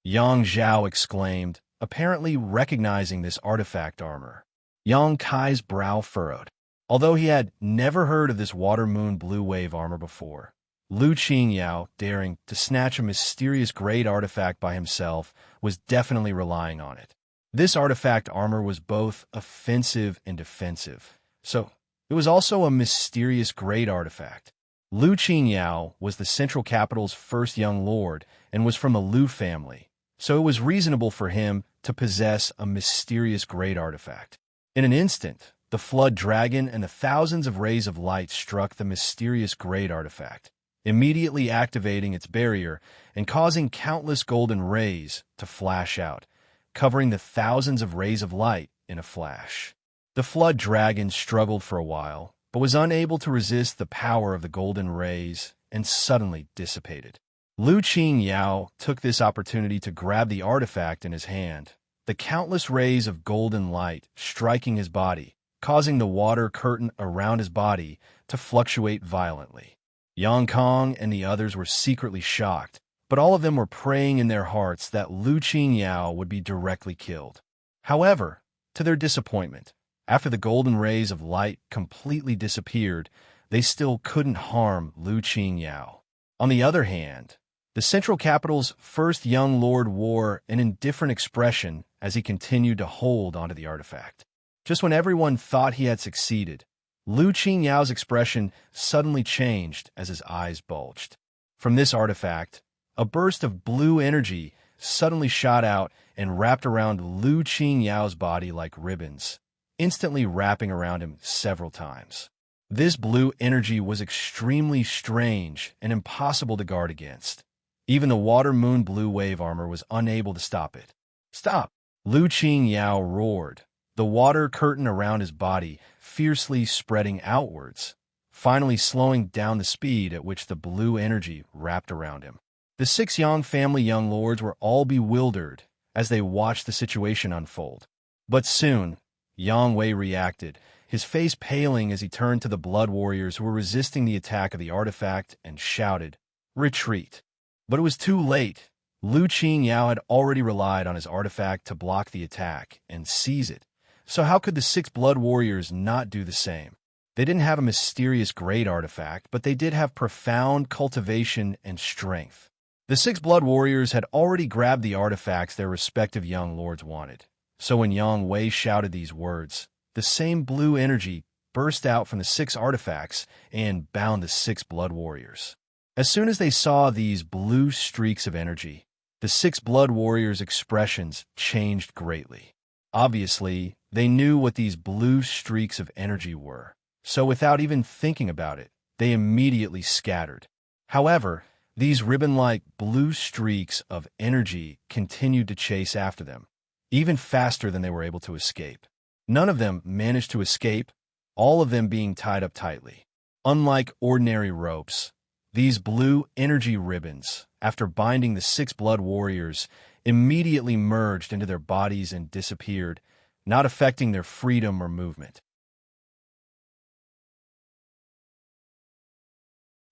Yang Zhao exclaimed, apparently recognizing this artifact armor. Yang Kai's brow furrowed. Although he had never heard of this Water Moon Blue Wave armor before, Lu Xianxia, daring to snatch a mysterious great artifact by himself, was definitely relying on it. This artifact armor was both offensive and defensive, so it was also a mysterious great artifact. Lu Xianxia was the Central Capital's first young lord and was from the Lu family, so it was reasonable for him to possess a mysterious great artifact. In an instant, the flood dragon and the thousands of rays of light struck the mysterious great artifact, immediately activating its barrier and causing countless golden rays to flash out, covering the thousands of rays of light in a flash. The flood dragon struggled for a while, but was unable to resist the power of the golden rays and suddenly dissipated. Lu Xianxia took this opportunity to grab the artifact in his hand, the countless rays of golden light striking his body, causing the water curtain around his body to fluctuate violently. Yang Kong and the others were secretly shocked, but all of them were praying in their hearts that Lu Xianxia would be directly killed. However, to their disappointment, after the golden rays of light completely disappeared, they still couldn't harm Lu Xianxia. On the other hand, The Central Capital's first young lord wore an indifferent expression as he continued to hold onto the artifact. Just when everyone thought he had succeeded, Lu Qingyao's expression suddenly changed as his eyes bulged. From this artifact, a burst of blue energy suddenly shot out and wrapped around Lu Qingyao's body like ribbons, instantly wrapping around him several times. This blue energy was extremely strange and impossible to guard against. Even the water moon blue wave armor was unable to stop it. "Stop!" Lu Qingyao roared, the water curtain around his body fiercely spreading outwards, finally slowing down the speed at which the blue energy wrapped around him. The 6 Yang family young lords were all bewildered as they watched the situation unfold. But soon, Yang Wei reacted, his face paling as he turned to the blood warriors who were resisting the attack of the artifact and shouted, "Retreat!" But it was too late. Lu Qingyao had already relied on his artifact to block the attack and seize it. So how could the 6 blood warriors not do the same? They didn't have a mysterious great artifact, but they did have profound cultivation and strength. The 6 blood warriors had already grabbed the artifacts their respective young lords wanted. So when Yang Wei shouted these words, the same blue energy burst out from the 6 artifacts and bound the 6 blood warriors. As soon as they saw these blue streaks of energy, the 6 blood warriors' expressions changed greatly. Obviously, they knew what these blue streaks of energy were, so without even thinking about it, they immediately scattered. However, these ribbon-like blue streaks of energy continued to chase after them, even faster than they were able to escape. None of them managed to escape, all of them being tied up tightly. Unlike ordinary ropes, these blue energy ribbons, after binding the 6 blood warriors, immediately merged into their bodies and disappeared, not affecting their freedom or movement.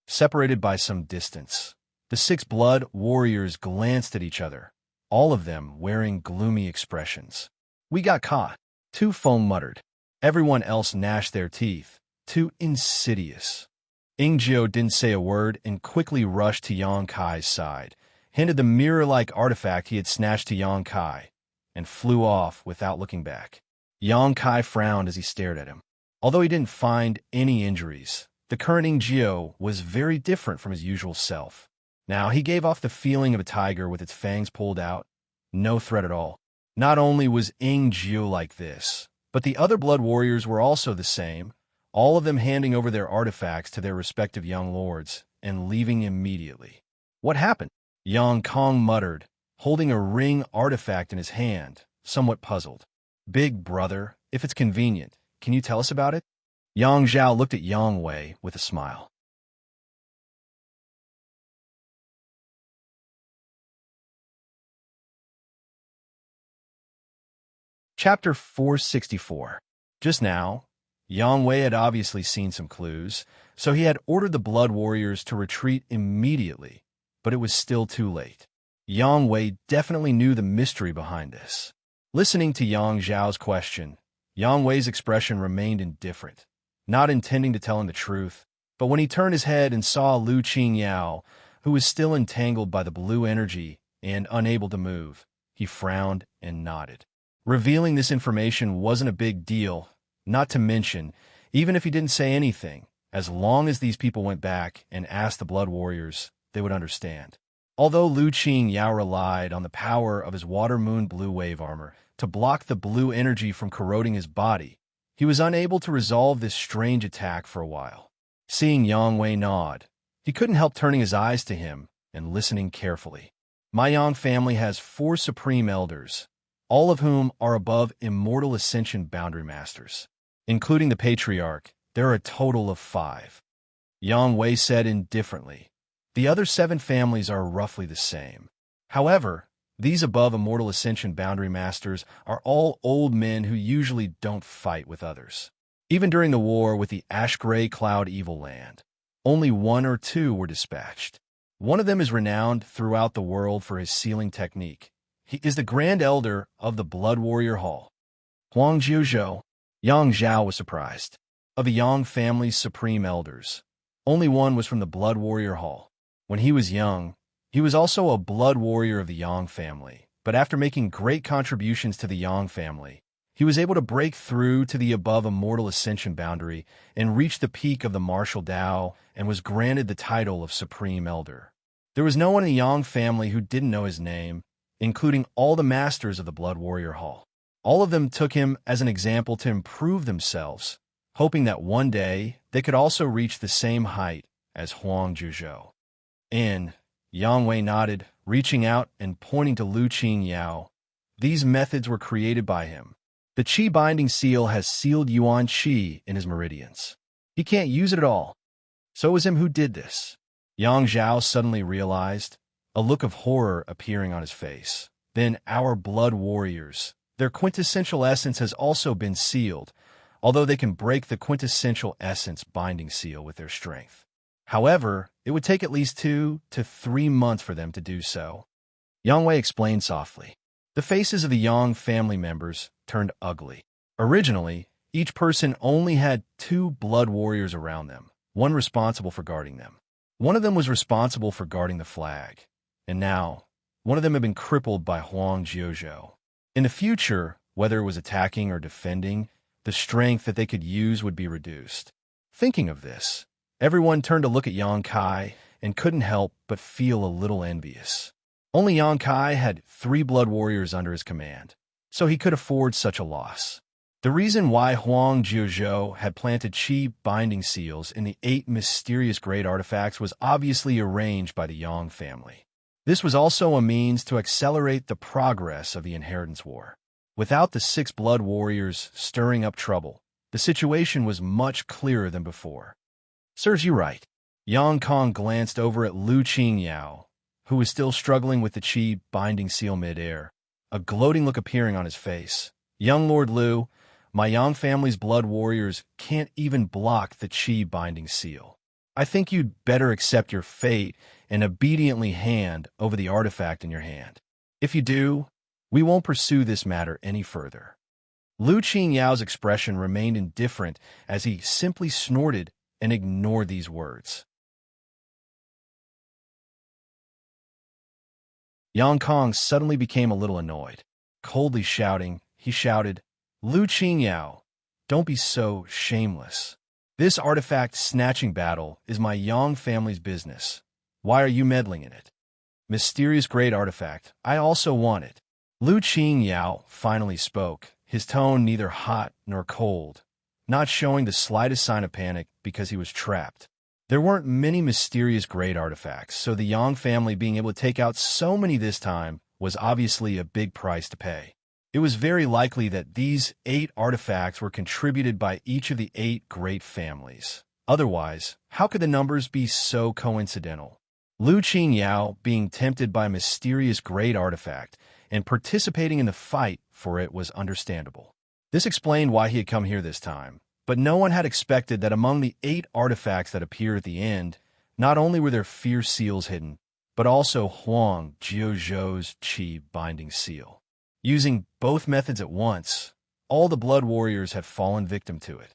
Separated by some distance, the 6 blood warriors glanced at each other, all of them wearing gloomy expressions. "We got caught," Tu Feng muttered. Everyone else gnashed their teeth. "Too insidious." Ingjiu didn't say a word and quickly rushed to Yang Kai's side, handed the mirror-like artifact he had snatched to Yang Kai, and flew off without looking back. Yang Kai frowned as he stared at him. Although he didn't find any injuries, the current Ingjiu was very different from his usual self. Now he gave off the feeling of a tiger with its fangs pulled out, no threat at all. Not only was Ingjiu like this, but the other blood warriors were also the same, all of them handing over their artifacts to their respective young lords and leaving immediately. "What happened?" Yang Kong muttered, holding a ring artifact in his hand, somewhat puzzled. "Big brother, if it's convenient, can you tell us about it?" Yang Zhao looked at Yang Wei with a smile. Chapter 464. Just now, Yang Wei had obviously seen some clues, so he had ordered the blood warriors to retreat immediately, but it was still too late. Yang Wei definitely knew the mystery behind this. Listening to Yang Zhao's question, Yang Wei's expression remained indifferent, not intending to tell him the truth, but when he turned his head and saw Lu Qingyao, who was still entangled by the blue energy and unable to move, he frowned and nodded. Revealing this information wasn't a big deal, not to mention, even if he didn't say anything, as long as these people went back and asked the blood warriors, they would understand. Although Lu Qingyao relied on the power of his water moon blue wave armor to block the blue energy from corroding his body, he was unable to resolve this strange attack for a while. Seeing Yang Wei nod, he couldn't help turning his eyes to him and listening carefully. My Yang family has 4 supreme elders, all of whom are above Immortal Ascension boundary masters. Including the patriarch, there are a total of 5. Yang Wei said indifferently. The other 7 families are roughly the same. However, these above Immortal Ascension boundary masters are all old men who usually don't fight with others. Even during the war with the ash-gray cloud evil land, only 1 or 2 were dispatched. One of them is renowned throughout the world for his sealing technique. He is the Grand Elder of the Blood Warrior Hall. Huang Jiuzhou. Yang Zhao was surprised. Of the Yang family's supreme elders, only one was from the Blood Warrior Hall. When he was young, He was also a blood warrior of the Yang family, but after making great contributions to the Yang family, he was able to break through to the above immortal ascension boundary and reach the peak of the martial Tao and was granted the title of Supreme Elder. There was no one in the Yang family who didn't know his name, including all the masters of the Blood Warrior Hall. All of them took him as an example to improve themselves, hoping that one day they could also reach the same height as Huang Zhuzhou. And Yang Wei nodded, reaching out and pointing to Lu Qingyao. These methods were created by him. The Qi binding seal has sealed Yuan Qi in his meridians. He can't use it at all. So it was him who did this. Yang Zhao suddenly realized, a look of horror appearing on his face. Then our blood warriors, their quintessential essence has also been sealed, although they can break the quintessential essence binding seal with their strength. However, it would take at least 2 to 3 months for them to do so. Yang Wei explained softly. The faces of the Yang family members turned ugly. Originally, each person only had 2 blood warriors around them, one responsible for guarding them. One of them was responsible for guarding the flag, and now, one of them had been crippled by Huang Zhuzhou. In the future, whether it was attacking or defending, the strength that they could use would be reduced. Thinking of this, everyone turned to look at Yang Kai and couldn't help but feel a little envious. Only Yang Kai had 3 blood warriors under his command, so he could afford such a loss. The reason why Huang Zhuzhou had planted Qi binding seals in the 8 mysterious great artifacts was obviously arranged by the Yang family. This was also a means to accelerate the progress of the Inheritance War. Without the 6 blood warriors stirring up trouble, the situation was much clearer than before. Serves you right. Yang Kong glanced over at Lu Qingyao, who was still struggling with the Qi binding seal mid-air, a gloating look appearing on his face. Young Lord Lu, my Yang family's blood warriors can't even block the Qi binding seal. I think you'd better accept your fate and obediently hand over the artifact in your hand. If you do, we won't pursue this matter any further. Lu Qingyao's expression remained indifferent as he simply snorted and ignored these words. Yang Kong suddenly became a little annoyed. Coldly shouting, he shouted, Lu Qingyao, don't be so shameless. This artifact snatching battle is my Yang family's business. Why are you meddling in it? Mysterious great artifact, I also want it. Lu Qingyao finally spoke, his tone neither hot nor cold, not showing the slightest sign of panic because he was trapped. There weren't many mysterious great artifacts, so the Yang family being able to take out so many this time was obviously a big price to pay. It was very likely that these 8 artifacts were contributed by each of the 8 great families. Otherwise, how could the numbers be so coincidental? Lu Qingyao being tempted by a mysterious great artifact and participating in the fight for it was understandable. This explained why he had come here this time, but no one had expected that among the 8 artifacts that appear at the end, not only were there fierce seals hidden, but also Huang Zhuzhou's Qi binding seal. Using both methods at once, all the blood warriors had fallen victim to it.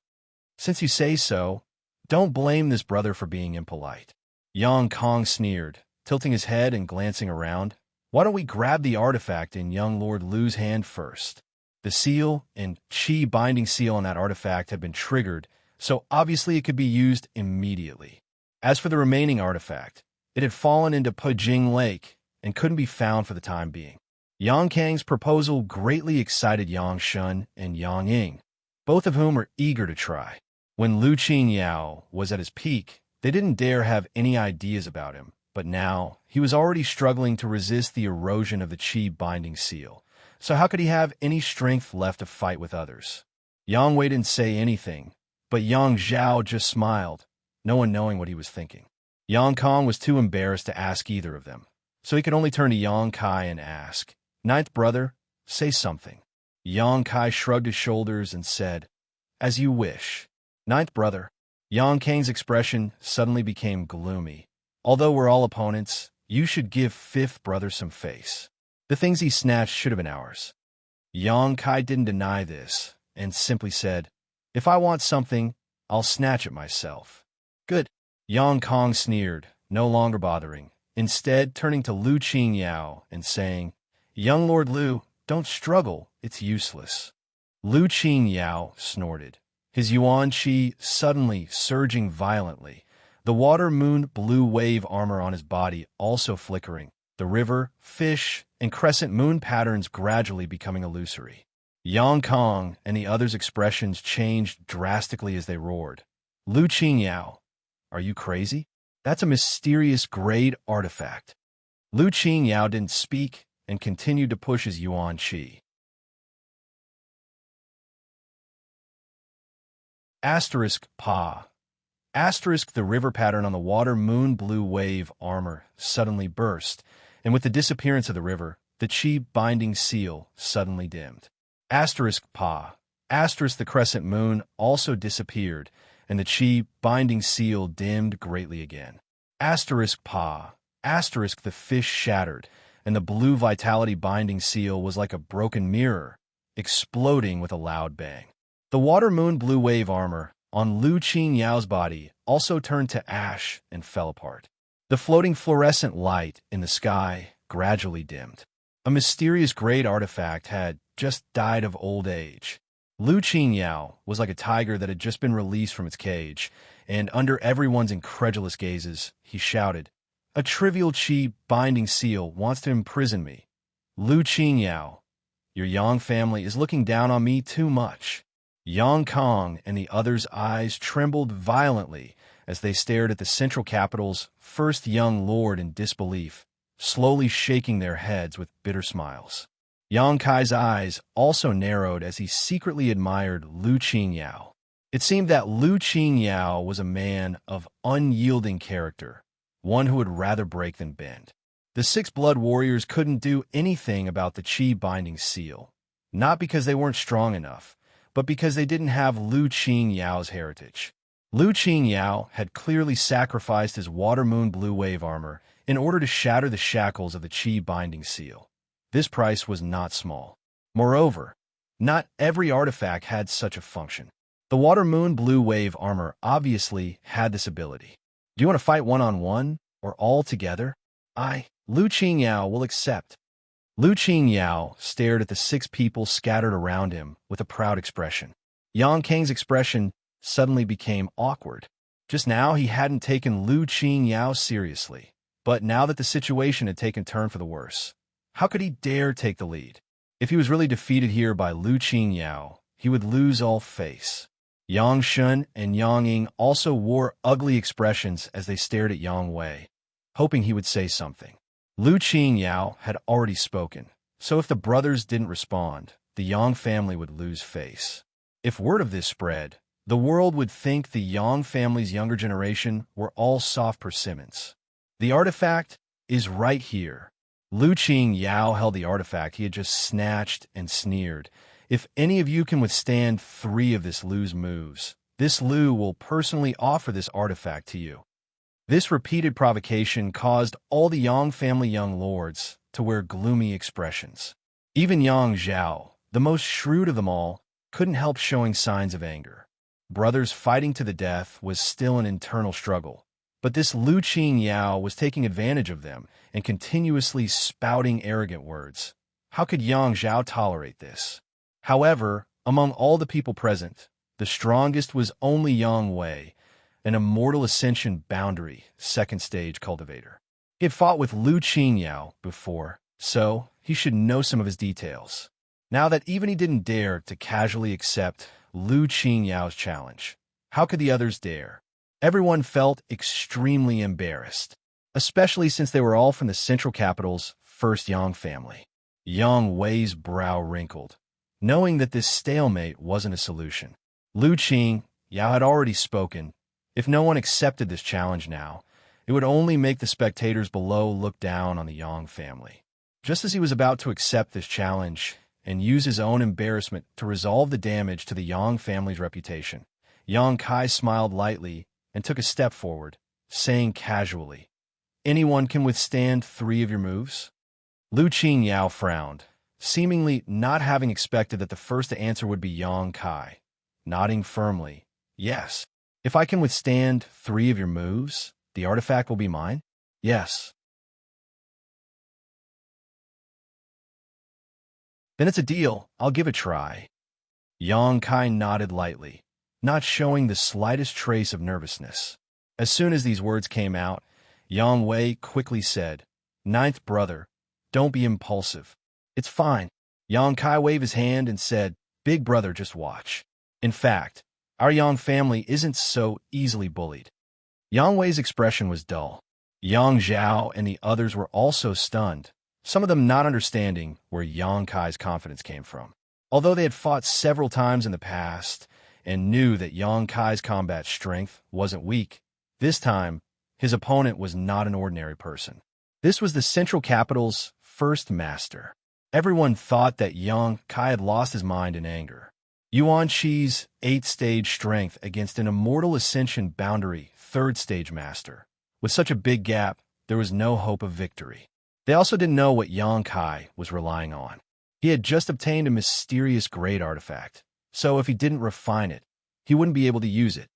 Since you say so, don't blame this brother for being impolite. Yang Kong sneered, tilting his head and glancing around. Why don't we grab the artifact in young Lord Lu's hand first? The seal and Qi binding seal on that artifact had been triggered, so obviously it could be used immediately. As for the remaining artifact, it had fallen into Pujing Lake and couldn't be found for the time being. Yang Kang's proposal greatly excited Yang Shun and Yang Ying, both of whom were eager to try. When Lu Qingyao was at his peak, they didn't dare have any ideas about him, but now he was already struggling to resist the erosion of the Qi binding seal. So how could he have any strength left to fight with others? Yang Wei didn't say anything, but Yang Zhao just smiled, no one knowing what he was thinking. Yang Kong was too embarrassed to ask either of them, so he could only turn to Yang Kai and ask, Ninth brother, say something. Yang Kai shrugged his shoulders and said, As you wish. Ninth brother. Yang Kang's expression suddenly became gloomy. Although we're all opponents, you should give fifth brother some face. The things he snatched should have been ours. Yang Kai didn't deny this, and simply said, If I want something, I'll snatch it myself. Good. Yang Kong sneered, no longer bothering. instead turning to Lu Qingyao and saying, "Young Lord Lu, don't struggle, it's useless." Lu Qingyao snorted, his yuan qi suddenly surging violently, the water-moon blue wave armor on his body also flickering, the river, fish, and crescent moon patterns gradually becoming illusory. Yang Kong and the others' expressions changed drastically as they roared. "Lu Qingyao, are you crazy? That's a mysterious grade artifact." Lu Qingyao didn't speak and continued to push his yuan qi. Asterisk Pa. Asterisk the river pattern on the water moon blue wave armor suddenly burst, and with the disappearance of the river, the qi binding seal suddenly dimmed. Asterisk Pa. Asterisk the crescent moon also disappeared, and the qi binding seal dimmed greatly again. Asterisk Pa. Asterisk the fish shattered, and the blue vitality binding seal was like a broken mirror, exploding with a loud bang. The water moon blue wave armor on Lu Qinyao's body also turned to ash and fell apart. The floating fluorescent light in the sky gradually dimmed. A mysterious great artifact had just died of old age. Lu Qinyao was like a tiger that had just been released from its cage, and under everyone's incredulous gazes, he shouted, "A trivial qi binding seal wants to imprison me. Lu Qinyao, your Yang family is looking down on me too much." Yang Kong and the others' eyes trembled violently as they stared at the central capital's first young lord in disbelief, slowly shaking their heads with bitter smiles. Yang Kai's eyes also narrowed as he secretly admired Lu Qinyao. It seemed that Lu Qinyao was a man of unyielding character, one who would rather break than bend. The six blood warriors couldn't do anything about the qi binding seal, not because they weren't strong enough, but because they didn't have Lu Qinyao's heritage. Lu Qinyao had clearly sacrificed his water moon blue wave armor in order to shatter the shackles of the qi binding seal. This price was not small. Moreover, not every artifact had such a function. The water moon blue wave armor obviously had this ability. "Do you want to fight one-on-one or all together?" Lu Qinyao will accept." Lu Qinyao stared at the six people scattered around him with a proud expression. Yang Kang's expression suddenly became awkward. Just now he hadn't taken Lu Qinyao seriously, but now that the situation had taken a turn for the worse, how could he dare take the lead? If he was really defeated here by Lu Qinyao, he would lose all face. Yang Shun and Yang Ying also wore ugly expressions as they stared at Yang Wei, hoping he would say something. Lu Qinyao had already spoken, so if the brothers didn't respond, the Yang family would lose face. If word of this spread, the world would think the Yang family's younger generation were all soft persimmons. The artifact is right here. Lu Qinyao held the artifact he had just snatched and sneered. "If any of you can withstand 3 of this Lu's moves, this Lu will personally offer this artifact to you." This repeated provocation caused all the Yang family young lords to wear gloomy expressions. Even Yang Zhao, the most shrewd of them all, couldn't help showing signs of anger. Brothers fighting to the death was still an internal struggle, but this Lu Qinyao was taking advantage of them and continuously spouting arrogant words. How could Yang Zhao tolerate this? However, among all the people present, the strongest was only Yang Wei, an immortal ascension boundary, 2nd stage cultivator. He had fought with Lu Qinyao before, so he should know some of his details. Now that even he didn't dare to casually accept Lu Qinyao's challenge, how could the others dare? Everyone felt extremely embarrassed, especially since they were all from the central capital's first Yang family. Yang Wei's brow wrinkled, knowing that this stalemate wasn't a solution. Lu Qingyao had already spoken. If no one accepted this challenge now, it would only make the spectators below look down on the Yang family. Just as he was about to accept this challenge and use his own embarrassment to resolve the damage to the Yang family's reputation, Yang Kai smiled lightly and took a step forward, saying casually, "Anyone can withstand 3 of your moves?" Lu Qinyao frowned, seemingly not having expected that the first to answer would be Yang Kai, nodding firmly, "Yes. If I can withstand 3 of your moves, the artifact will be mine?" "Yes." Then it's a deal. I'll give it a try. Yang Kai nodded lightly, not showing the slightest trace of nervousness. As soon as these words came out, Yang Wei quickly said, "Ninth brother, don't be impulsive. It's fine." Yang Kai waved his hand and said, "Big brother, just watch. In fact, our Yang family isn't so easily bullied." Yang Wei's expression was dull. Yang Zhao and the others were also stunned, some of them not understanding where Yang Kai's confidence came from. Although they had fought several times in the past and knew that Yang Kai's combat strength wasn't weak, this time, his opponent was not an ordinary person. This was the Central Capital's first master. Everyone thought that Yang Kai had lost his mind in anger. Yuan Shi's 8th-stage strength against an Immortal Ascension boundary 3rd-stage master. With such a big gap, there was no hope of victory. They also didn't know what Yang Kai was relying on. He had just obtained a mysterious great artifact, so if he didn't refine it, he wouldn't be able to use it.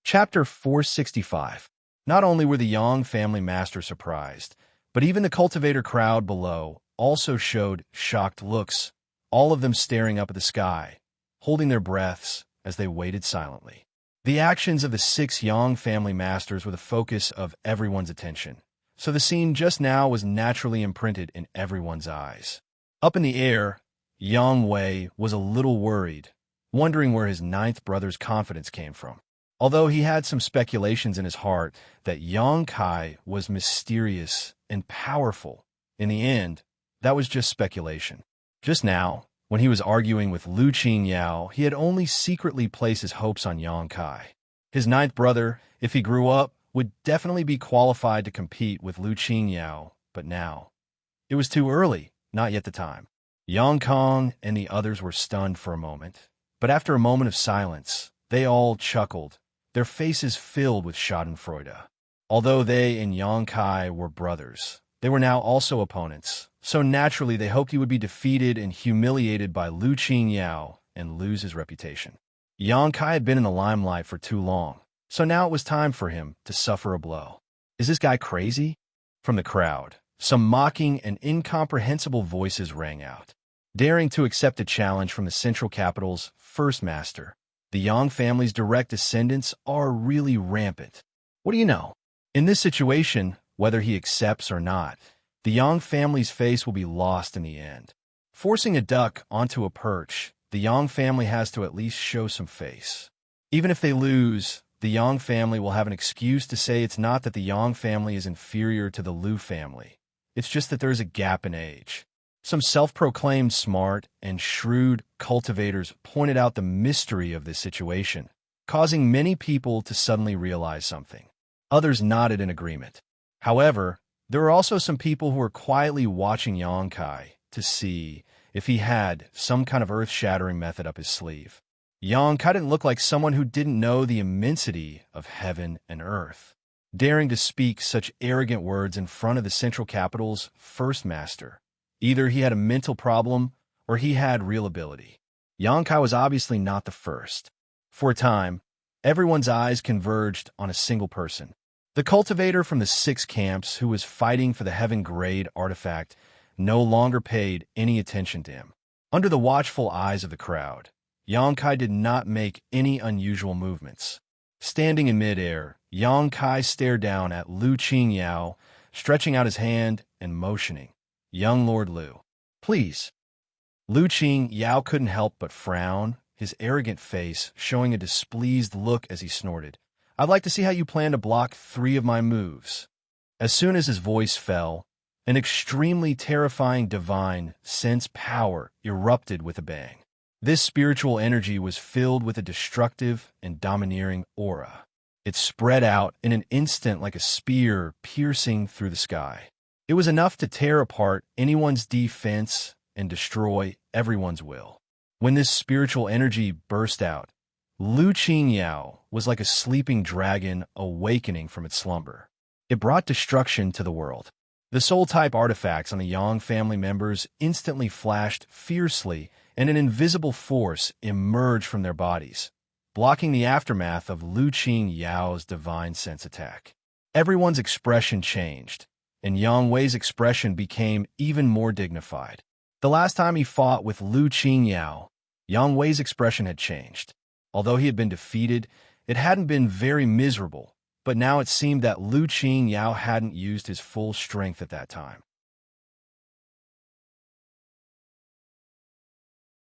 Chapter 465. Not only were the Yang family masters surprised, but even the cultivator crowd below also showed shocked looks, all of them staring up at the sky, holding their breaths as they waited silently. The actions of the 6 Yang family masters were the focus of everyone's attention, so the scene just now was naturally imprinted in everyone's eyes. Up in the air, Yang Wei was a little worried, wondering where his 9th brother's confidence came from. Although he had some speculations in his heart that Yang Kai was mysterious and powerful, in the end, that was just speculation. Just now, when he was arguing with Lu Qingyao, he had only secretly placed his hopes on Yang Kai. His 9th brother, if he grew up, would definitely be qualified to compete with Lu Qingyao, but now, it was too early, not yet the time. Yang Kong and the others were stunned for a moment, but after a moment of silence, they all chuckled, their faces filled with schadenfreude. Although they and Yang Kai were brothers, they were now also opponents, so naturally they hoped he would be defeated and humiliated by Lu Qingyao and lose his reputation. Yang Kai had been in the limelight for too long, so now it was time for him to suffer a blow. "Is this guy crazy?" From the crowd, some mocking and incomprehensible voices rang out. Daring to accept a challenge from the Central Capital's first master, the Yang family's direct descendants are really rampant. What do you know? In this situation, whether he accepts or not, the Yang family's face will be lost in the end. Forcing a duck onto a perch, the Yang family has to at least show some face. Even if they lose, the Yang family will have an excuse to say it's not that the Yang family is inferior to the Lu family. It's just that there is a gap in age. Some self-proclaimed smart and shrewd cultivators pointed out the mystery of this situation, causing many people to suddenly realize something. Others nodded in agreement. However, there were also some people who were quietly watching Yang Kai to see if he had some kind of earth-shattering method up his sleeve. Yang Kai didn't look like someone who didn't know the immensity of heaven and earth, daring to speak such arrogant words in front of the Central Capital's first master. Either he had a mental problem, or he had real ability. Yang Kai was obviously not the first. For a time, everyone's eyes converged on a single person. The cultivator from the 6 camps who was fighting for the heaven-grade artifact no longer paid any attention to him. Under the watchful eyes of the crowd, Yang Kai did not make any unusual movements. Standing in midair, Yang Kai stared down at Lu Qingyao, stretching out his hand and motioning. "Young Lord Lu, please." Lu Qingyao couldn't help but frown, his arrogant face showing a displeased look as he snorted. "I'd like to see how you plan to block 3 of my moves." As soon as his voice fell, an extremely terrifying divine sense power erupted with a bang. This spiritual energy was filled with a destructive and domineering aura. It spread out in an instant like a spear piercing through the sky. It was enough to tear apart anyone's defense and destroy everyone's will. When this spiritual energy burst out, Lu Qingyao was like a sleeping dragon awakening from its slumber. It brought destruction to the world. The soul-type artifacts on the Yang family members instantly flashed fiercely, and an invisible force emerged from their bodies, blocking the aftermath of Lu Qingyao's divine sense attack. Everyone's expression changed, and Yang Wei's expression became even more dignified. The last time he fought with Lu Qingyao, Yang Wei's expression had changed. Although he had been defeated, it hadn't been very miserable, but now it seemed that Lu Qingyao hadn't used his full strength at that time.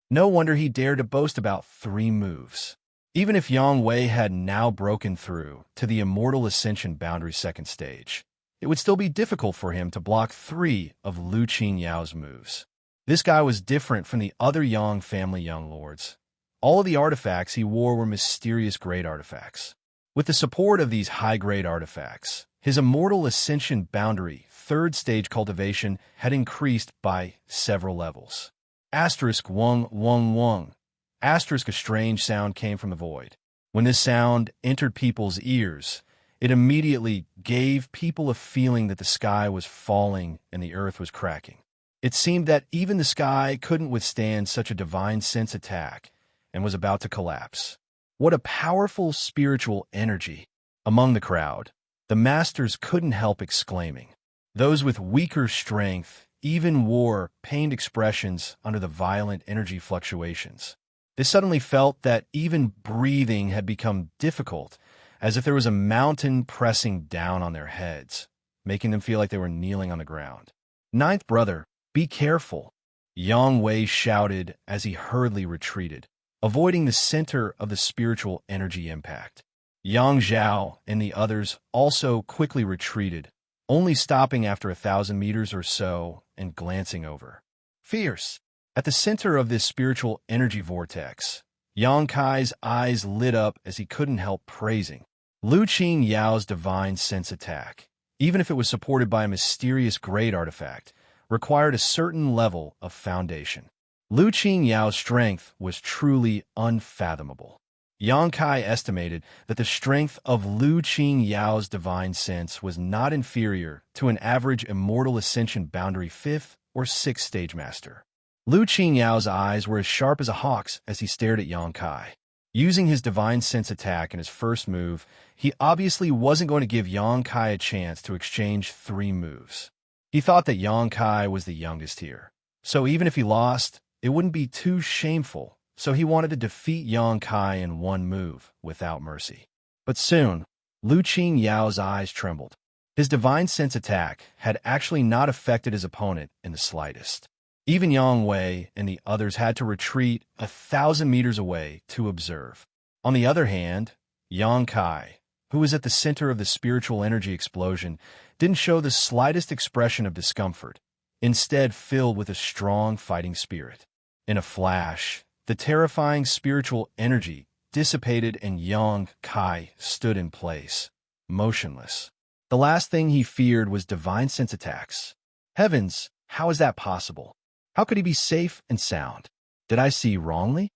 No wonder he dared to boast about 3 moves. Even if Yang Wei had now broken through to the Immortal Ascension Boundary 2nd stage, it would still be difficult for him to block 3 of Lu Qingyao's moves. This guy was different from the other Yang family young lords. All of the artifacts he wore were mysterious great artifacts. With the support of these high-grade artifacts, his Immortal Ascension Boundary 3rd stage cultivation had increased by several levels. Asterisk wung wung wung. Asterisk a strange sound came from the void. When this sound entered people's ears, it immediately gave people a feeling that the sky was falling and the earth was cracking. It seemed that even the sky couldn't withstand such a divine sense attack and was about to collapse. What a powerful spiritual energy! Among the crowd, the masters couldn't help exclaiming. Those with weaker strength even wore pained expressions under the violent energy fluctuations. They suddenly felt that even breathing had become difficult, as if there was a mountain pressing down on their heads, making them feel like they were kneeling on the ground. "Ninth brother, be careful," Yang Wei shouted as he hurriedly retreated, avoiding the center of the spiritual energy impact. Yang Zhao and the others also quickly retreated, only stopping after 1,000 meters or so and glancing over. Fierce! At the center of this spiritual energy vortex, Yang Kai's eyes lit up as he couldn't help praising. Lu Qingyao's divine sense attack, even if it was supported by a mysterious great artifact, required a certain level of foundation. Lu Qingyao's strength was truly unfathomable. Yang Kai estimated that the strength of Lu Qingyao's divine sense was not inferior to an average Immortal Ascension Boundary 5th or 6th stage master. Lu Qingyao's eyes were as sharp as a hawk's as he stared at Yang Kai. Using his divine sense attack in his first move, he obviously wasn't going to give Yang Kai a chance to exchange 3 moves. He thought that Yang Kai was the youngest here, so even if he lost, it wouldn't be too shameful. So he wanted to defeat Yang Kai in 1 move, without mercy. But soon, Lu Qingyao's eyes trembled. His divine sense attack had actually not affected his opponent in the slightest. Even Yang Wei and the others had to retreat 1,000 meters away to observe. On the other hand, Yang Kai, who was at the center of the spiritual energy explosion, didn't show the slightest expression of discomfort, instead filled with a strong fighting spirit. In a flash, the terrifying spiritual energy dissipated and Yang Kai stood in place, motionless. The last thing he feared was divine sense attacks. Heavens, how is that possible? How could he be safe and sound? Did I see wrongly?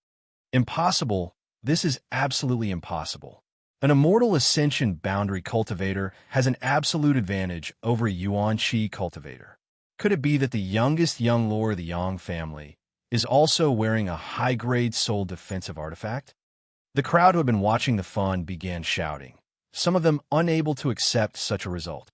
Impossible. This is absolutely impossible. An Immortal Ascension Boundary cultivator has an absolute advantage over a Yuan Qi cultivator. Could it be that the youngest young lord of the Yang family is also wearing a high-grade soul defensive artifact? The crowd who had been watching the fun began shouting, some of them unable to accept such a result.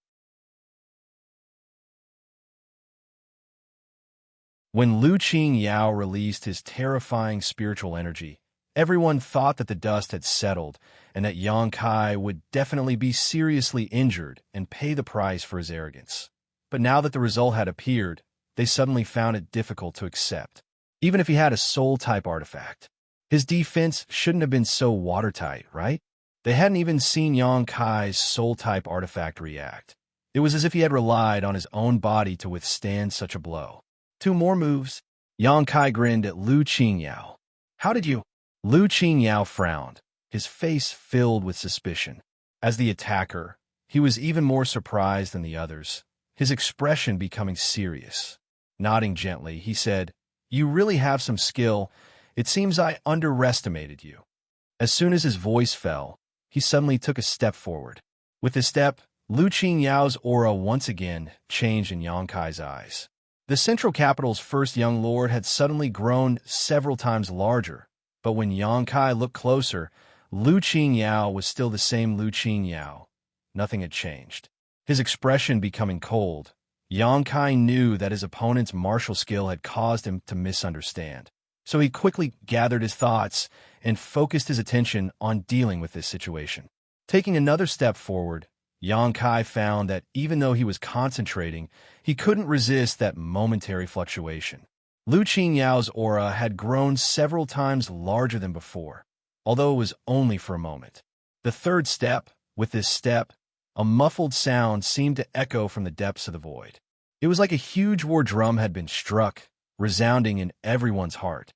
When Lu Qingyao released his terrifying spiritual energy, everyone thought that the dust had settled and that Yang Kai would definitely be seriously injured and pay the price for his arrogance. But now that the result had appeared, they suddenly found it difficult to accept. Even if he had a soul-type artifact, his defense shouldn't have been so watertight, right? They hadn't even seen Yang Kai's soul-type artifact react. It was as if he had relied on his own body to withstand such a blow. 2 more moves. Yang Kai grinned at Lu Qingyao. "How did you?" Lu Qingyao frowned, his face filled with suspicion. As the attacker, he was even more surprised than the others, his expression becoming serious. Nodding gently, he said, "You really have some skill. It seems I underestimated you." As soon as his voice fell, he suddenly took a step forward. With the step, Lu Qingyao's aura once again changed in Yang Kai's eyes. The Central Capital's first young lord had suddenly grown several times larger, but when Yang Kai looked closer, Lu Qingyao was still the same Lu Qingyao. Nothing had changed. His expression becoming cold, Yang Kai knew that his opponent's martial skill had caused him to misunderstand. So he quickly gathered his thoughts and focused his attention on dealing with this situation. Taking another step forward, Yang Kai found that even though he was concentrating, he couldn't resist that momentary fluctuation. Lu Qinyao's aura had grown several times larger than before, although it was only for a moment. The third step, with this step, a muffled sound seemed to echo from the depths of the void. It was like a huge war drum had been struck, resounding in everyone's heart.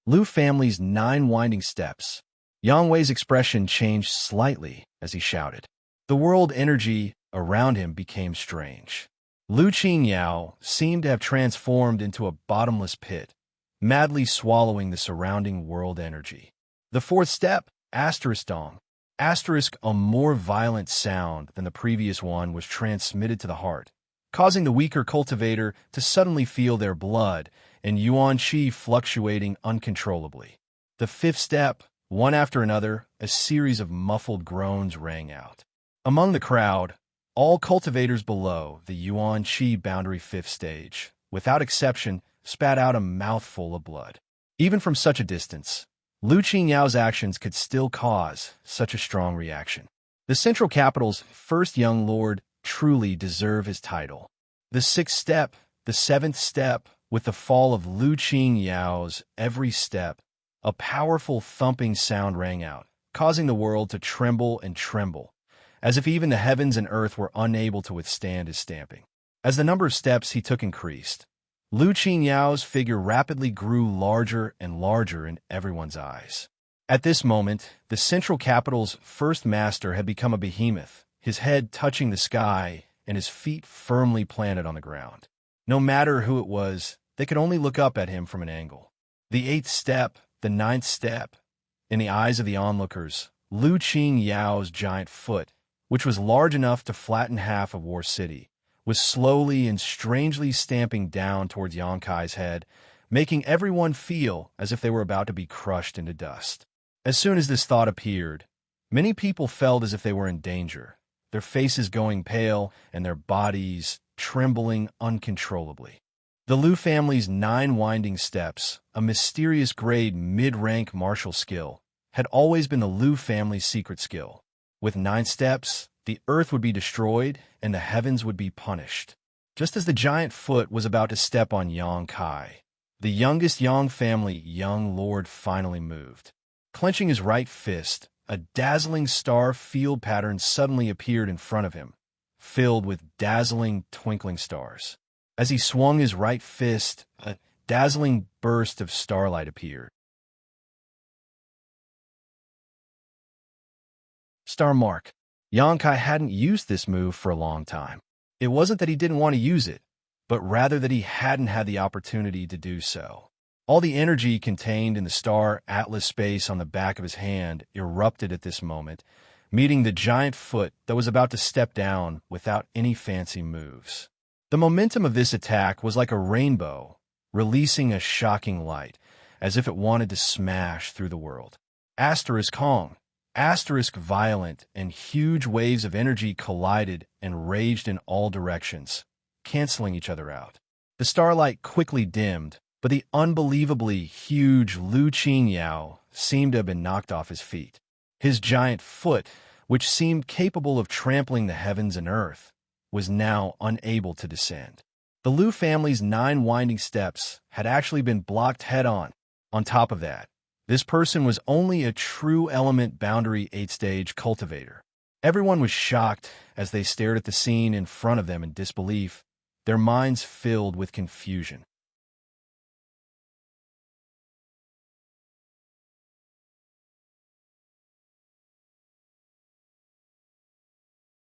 Lu family's 9 winding steps. Yang Wei's expression changed slightly as he shouted. The world energy around him became strange. Lu Qingyao seemed to have transformed into a bottomless pit, madly swallowing the surrounding world energy. The fourth step, asterisk dong. Asterisk, a more violent sound than the previous one, was transmitted to the heart, causing the weaker cultivator to suddenly feel their blood and yuan qi fluctuating uncontrollably. The fifth step, one after another, a series of muffled groans rang out. Among the crowd, all cultivators below the yuan qi boundary fifth stage, without exception, spat out a mouthful of blood. Even from such a distance, Lu Qinyao's actions could still cause such a strong reaction. The Central Capital's first young lord truly deserved his title. The sixth step, the seventh step, with the fall of Lu Qinyao's every step, a powerful thumping sound rang out, causing the world to tremble and tremble, as if even the heavens and earth were unable to withstand his stamping. As the number of steps he took increased, Lu Qinyao's figure rapidly grew larger and larger in everyone's eyes. At this moment, the Central Capital's first master had become a behemoth, his head touching the sky and his feet firmly planted on the ground. No matter who it was, they could only look up at him from an angle. The eighth step, the ninth step. In the eyes of the onlookers, Lu Qinyao's giant foot, which was large enough to flatten half of War City, was slowly and strangely stamping down towards Yang Kai's head, making everyone feel as if they were about to be crushed into dust. As soon as this thought appeared, many people felt as if they were in danger, their faces going pale and their bodies trembling uncontrollably. The Lu family's 9 winding steps, a mysterious grade mid-rank martial skill, had always been the Lu family's secret skill. With 9 steps, the earth would be destroyed and the heavens would be punished. Just as the giant foot was about to step on Yang Kai, the youngest Yang family young lord finally moved. Clenching his right fist, a dazzling star field pattern suddenly appeared in front of him, filled with dazzling, twinkling stars. As he swung his right fist, a dazzling burst of starlight appeared. Star mark. Yang Kai hadn't used this move for a long time. It wasn't that he didn't want to use it, but rather that he hadn't had the opportunity to do so. All the energy contained in the star atlas space on the back of his hand erupted at this moment, meeting the giant foot that was about to step down without any fancy moves. The momentum of this attack was like a rainbow, releasing a shocking light, as if it wanted to smash through the world. Asterisk Kong. Asterisk violent and huge waves of energy collided and raged in all directions, canceling each other out. The starlight quickly dimmed, but the unbelievably huge Lu Qingyao seemed to have been knocked off his feet. His giant foot, which seemed capable of trampling the heavens and earth, was now unable to descend. The Lu family's 9 winding steps had actually been blocked head-on. On top of that, this person was only a true element boundary 8-stage cultivator. Everyone was shocked as they stared at the scene in front of them in disbelief, their minds filled with confusion.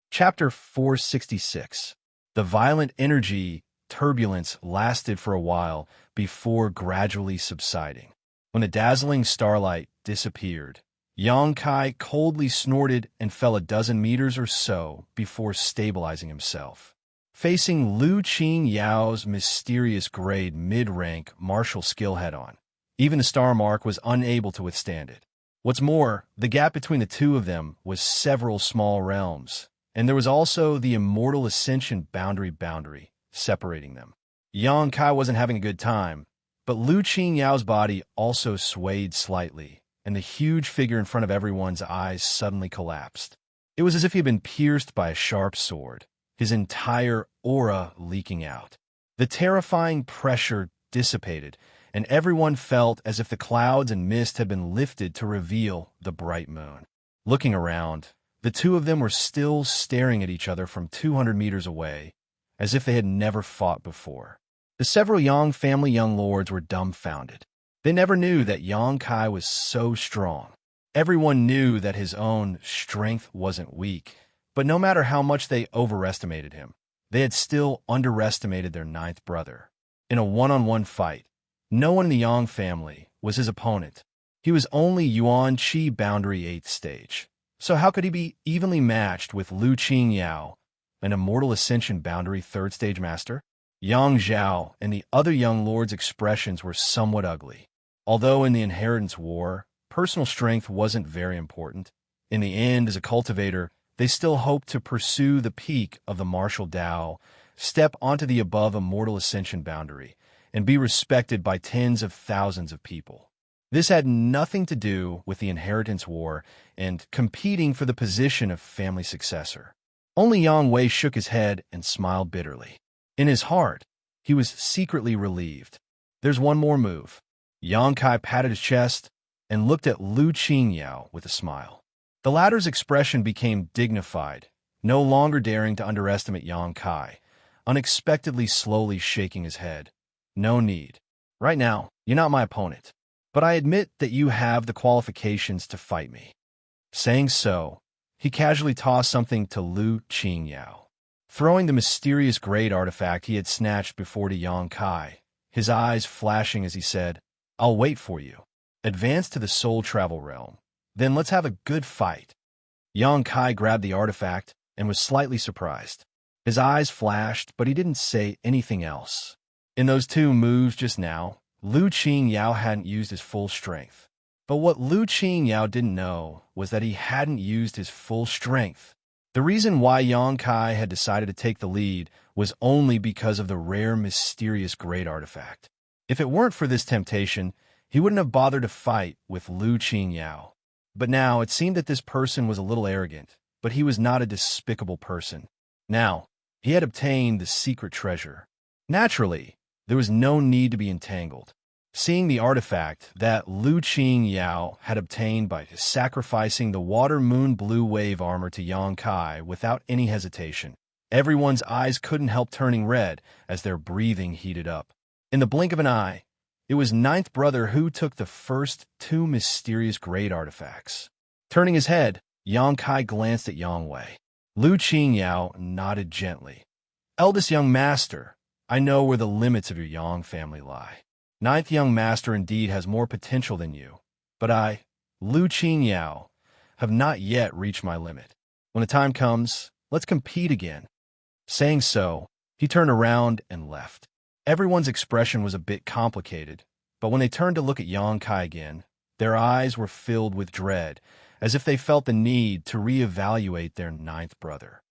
Chapter 466. The violent energy turbulence lasted for a while before gradually subsiding. When the dazzling starlight disappeared, Yang Kai coldly snorted and fell a dozen meters or so before stabilizing himself. Facing Lu Qinyao's mysterious grade mid-rank martial skill head-on, even the star mark was unable to withstand it. What's more, the gap between the two of them was several small realms, and there was also the Immortal Ascension boundary separating them. Yang Kai wasn't having a good time, but Lu Qingyao's body also swayed slightly, and the huge figure in front of everyone's eyes suddenly collapsed. It was as if he had been pierced by a sharp sword, his entire aura leaking out. The terrifying pressure dissipated, and everyone felt as if the clouds and mist had been lifted to reveal the bright moon. Looking around, the two of them were still staring at each other from 200 meters away, as if they had never fought before. The several Yang family young lords were dumbfounded. They never knew that Yang Kai was so strong. Everyone knew that his own strength wasn't weak, but no matter how much they overestimated him, they had still underestimated their ninth brother. In a one-on-one fight, no one in the Yang family was his opponent. He was only Yuan Qi Boundary 8th stage. So how could he be evenly matched with Lu Qingyao, an Immortal Ascension Boundary 3rd stage master? Yang Zhao and the other young lords' expressions were somewhat ugly. Although in the Inheritance War, personal strength wasn't very important, in the end, as a cultivator, they still hoped to pursue the peak of the martial Dao, step onto the above Immortal Ascension boundary, and be respected by tens of thousands of people. This had nothing to do with the Inheritance War and competing for the position of family successor. Only Yang Wei shook his head and smiled bitterly. In his heart, he was secretly relieved. There's one more move. Yang Kai patted his chest and looked at Lu Qingyao with a smile. The latter's expression became dignified, no longer daring to underestimate Yang Kai, unexpectedly slowly shaking his head. No need. Right now, you're not my opponent, but I admit that you have the qualifications to fight me. Saying so, he casually tossed something to Lu Qingyao, throwing the mysterious great artifact he had snatched before to Yang Kai, his eyes flashing as he said, "I'll wait for you. Advance to the soul travel realm. Then let's have a good fight." Yang Kai grabbed the artifact and was slightly surprised. His eyes flashed, but he didn't say anything else. In those two moves just now, Lu Qingyao hadn't used his full strength. But what Lu Qingyao didn't know was that he hadn't used his full strength. The reason why Yang Kai had decided to take the lead was only because of the rare, mysterious great artifact. If it weren't for this temptation, he wouldn't have bothered to fight with Lu Qingyao. But now it seemed that this person was a little arrogant, but he was not a despicable person. Now, he had obtained the secret treasure. Naturally, there was no need to be entangled. Seeing the artifact that Lu Qingyao had obtained by sacrificing the water moon blue wave armor to Yang Kai without any hesitation, everyone's eyes couldn't help turning red as their breathing heated up. In the blink of an eye, it was ninth brother who took the first two mysterious great artifacts. Turning his head, Yang Kai glanced at Yang Wei. Lu Qingyao nodded gently. "Eldest young master, I know where the limits of your Yang family lie. Ninth young master indeed has more potential than you, but I, Lu Qingyao, have not yet reached my limit. When the time comes, let's compete again." Saying so, he turned around and left. Everyone's expression was a bit complicated, but when they turned to look at Yang Kai again, their eyes were filled with dread, as if they felt the need to reevaluate their ninth brother.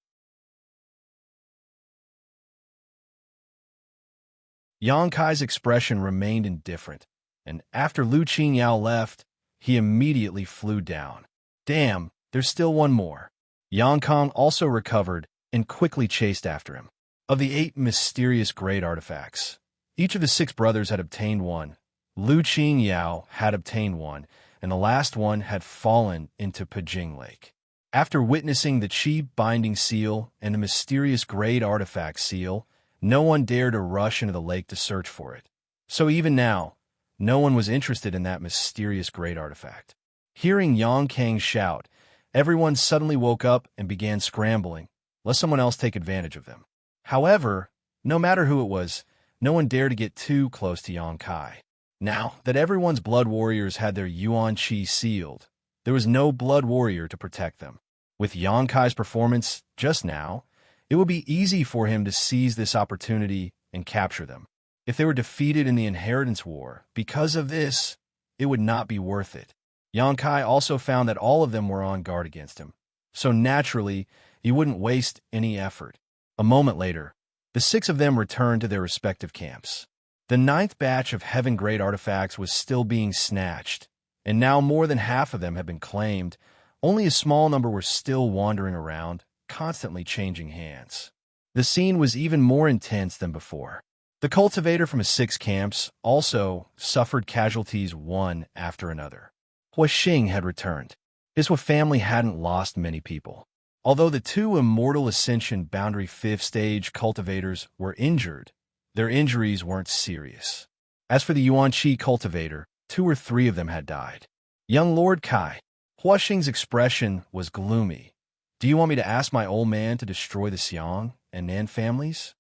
Yang Kai's expression remained indifferent, and after Lu Qingyao left, he immediately flew down. Damn, there's still one more. Yang Kong also recovered and quickly chased after him. Of the 8 mysterious great artifacts, each of the 6 brothers had obtained one. Lu Qingyao had obtained one, and the last one had fallen into Pijing Lake. After witnessing the Qi binding seal and the mysterious great artifact seal, no one dared to rush into the lake to search for it. So even now, no one was interested in that mysterious great artifact. Hearing Yang Kang shout, everyone suddenly woke up and began scrambling, lest someone else take advantage of them. However, no matter who it was, no one dared to get too close to Yang Kai. Now that everyone's blood warriors had their Yuan Qi sealed, there was no blood warrior to protect them. With Yang Kai's performance just now, it would be easy for him to seize this opportunity and capture them. If they were defeated in the Inheritance War, because of this, it would not be worth it. Yang Kai also found that all of them were on guard against him, so naturally, he wouldn't waste any effort. A moment later, the 6 of them returned to their respective camps. The 9th batch of heaven-grade artifacts was still being snatched, and now more than half of them had been claimed. Only a small number were still wandering around, constantly changing hands. The scene was even more intense than before. The cultivator from his 6 camps also suffered casualties one after another. Wuxia had returned. His family hadn't lost many people. Although the 2 Immortal Ascension Boundary 5th Stage cultivators were injured, their injuries weren't serious. As for the Xianxia cultivator, 2 or 3 of them had died. Young Lord Kai. Wuxia's expression was gloomy. Do you want me to ask my old man to destroy the Xiang and Nan families?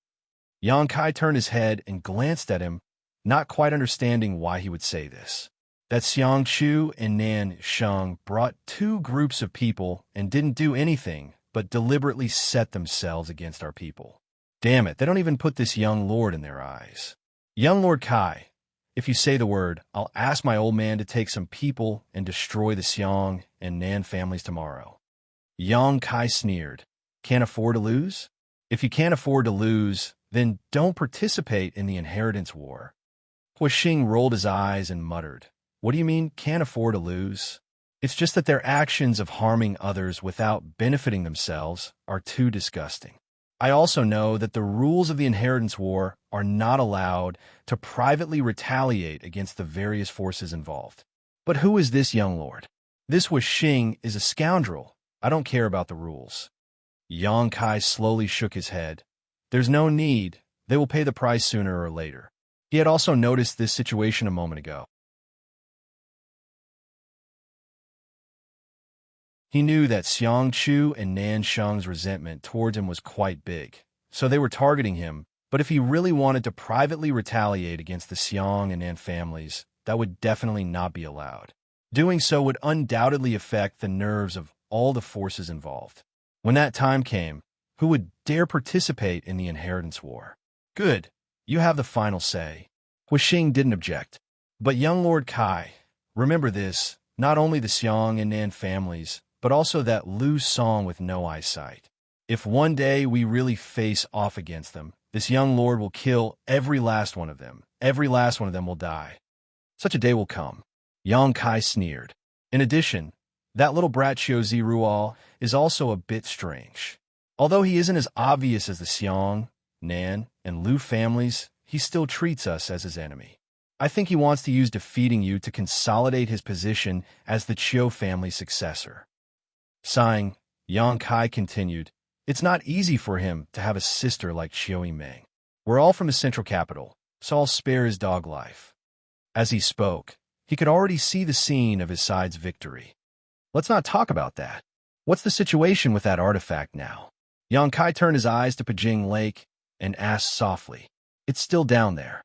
Yang Kai turned his head and glanced at him, not quite understanding why he would say this. That Xianxia and Nan Sheng brought 2 groups of people and didn't do anything but deliberately set themselves against our people. Damn it, they don't even put this young lord in their eyes. Young Lord Kai, if you say the word, I'll ask my old man to take some people and destroy the Xiang and Nan families tomorrow. Yang Kai sneered. Can't afford to lose? If you can't afford to lose, then don't participate in the inheritance war. Wuxia rolled his eyes and muttered. What do you mean, can't afford to lose? It's just that their actions of harming others without benefiting themselves are too disgusting. I also know that the rules of the inheritance war are not allowed to privately retaliate against the various forces involved. But who is this young lord? This Wuxia is a scoundrel. I don't care about the rules. Yang Kai slowly shook his head. There's no need. They will pay the price sooner or later. He had also noticed this situation a moment ago. He knew that Xianxia and Nan Sheng's resentment towards him was quite big, so they were targeting him, but if he really wanted to privately retaliate against the Xiang and Nan families, that would definitely not be allowed. Doing so would undoubtedly affect the nerves of all the forces involved. When that time came, who would dare participate in the inheritance war? Good, you have the final say. Wuxia didn't object. But young Lord Kai, remember this, not only the Xiang and Nan families, but also that Lu Song with no eyesight. If one day we really face off against them, this young lord will kill every last one of them. Every last one of them will die. Such a day will come. Yang Kai sneered. In addition, that little brat Xiao Ziruo is also a bit strange. Although he isn't as obvious as the Xiang, Nan, and Lu families, he still treats us as his enemy. I think he wants to use defeating you to consolidate his position as the Qiu family's successor. Sighing, Yang Kai continued, it's not easy for him to have a sister like Xiu Meng. We're all from the central capital, so I'll spare his dog life. As he spoke, he could already see the scene of his side's victory. Let's not talk about that. What's the situation with that artifact now? Yang Kai turned his eyes to Pijing Lake and asked softly, it's still down there.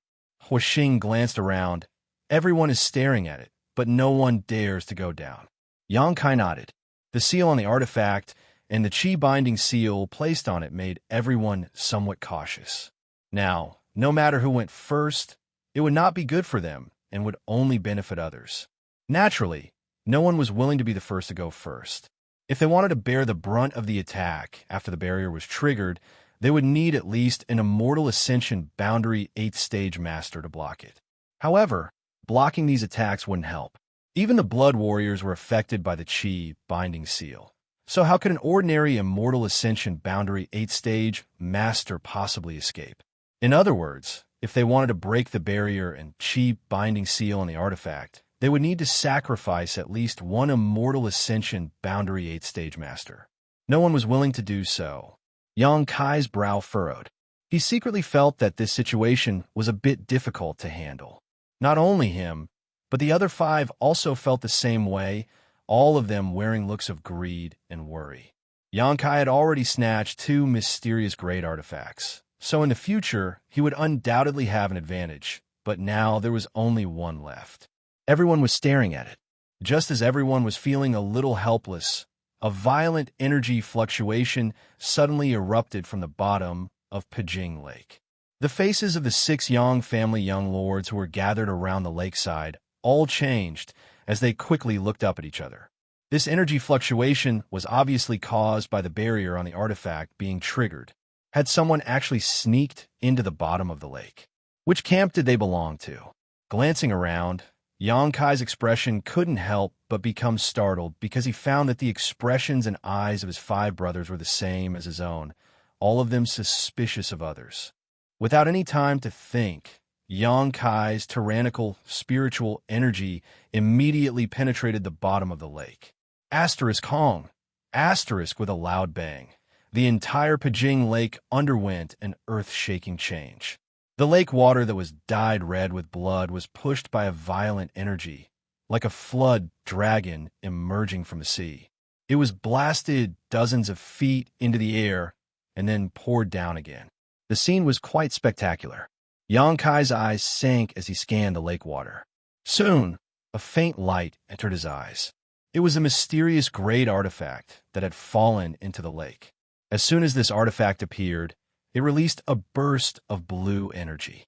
Wuxia glanced around. Everyone is staring at it, but no one dares to go down. Yang Kai nodded. The seal on the artifact and the chi binding seal placed on it made everyone somewhat cautious. Now, no matter who went first, it would not be good for them and would only benefit others. Naturally, no one was willing to be the first to go first. If they wanted to bear the brunt of the attack after the barrier was triggered, they would need at least an Immortal Ascension Boundary 8th Stage Master to block it. However, blocking these attacks wouldn't help. Even the Blood Warriors were affected by the Chi binding seal. So how could an ordinary Immortal Ascension Boundary 8th Stage Master possibly escape? In other words, if they wanted to break the barrier and Chi binding seal on the artifact, they would need to sacrifice at least one Immortal Ascension Boundary 8th Stage Master. No one was willing to do so. Yang Kai's brow furrowed. He secretly felt that this situation was a bit difficult to handle. Not only him, but the other 5 also felt the same way, all of them wearing looks of greed and worry. Yang Kai had already snatched 2 mysterious great artifacts, so in the future he would undoubtedly have an advantage, but now there was only one left. Everyone was staring at it. Just as everyone was feeling a little helpless, a violent energy fluctuation suddenly erupted from the bottom of Pijing Lake. The faces of the 6 Yang family young lords who were gathered around the lakeside all changed as they quickly looked up at each other. This energy fluctuation was obviously caused by the barrier on the artifact being triggered. Had someone actually sneaked into the bottom of the lake? Which camp did they belong to? Glancing around, Xianxia's expression couldn't help but become startled because he found that the expressions and eyes of his 5 brothers were the same as his own, all of them suspicious of others. Without any time to think, Xianxia's tyrannical spiritual energy immediately penetrated the bottom of the lake. Asterisk Hong. Asterisk with a loud bang. The entire Pajing Lake underwent an earth-shaking change. The lake water that was dyed red with blood was pushed by a violent energy, like a flood dragon emerging from the sea. It was blasted dozens of feet into the air and then poured down again. The scene was quite spectacular. Xianxia's eyes sank as he scanned the lake water. Soon, a faint light entered his eyes. It was a mysterious great artifact that had fallen into the lake. As soon as this artifact appeared, it released a burst of blue energy.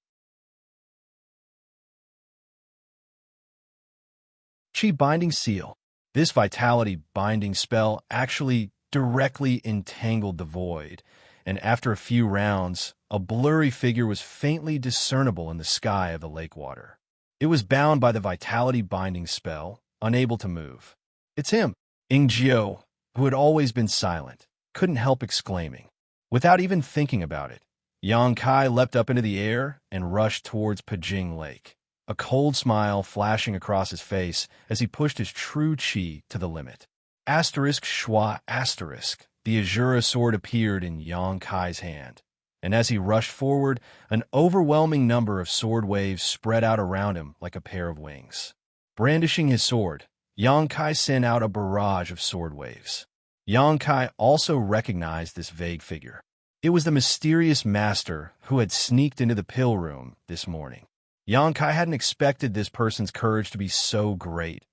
Qi Binding Seal. This vitality binding spell actually directly entangled the void, and after a few rounds, a blurry figure was faintly discernible in the sky of the lake water. It was bound by the vitality binding spell, unable to move. It's him! Ingjiu, who had always been silent, couldn't help exclaiming. Without even thinking about it, Xianxia leapt up into the air and rushed towards Pajing Lake, a cold smile flashing across his face as he pushed his true qi to the limit. Asterisk schwa asterisk. The Azura sword appeared in Xianxia's hand, and as he rushed forward, an overwhelming number of sword waves spread out around him like a pair of wings. Brandishing his sword, Xianxia sent out a barrage of sword waves. Xianxia also recognized this vague figure. It was the mysterious master who had sneaked into the pill room this morning. Xianxia hadn't expected this person's courage to be so great,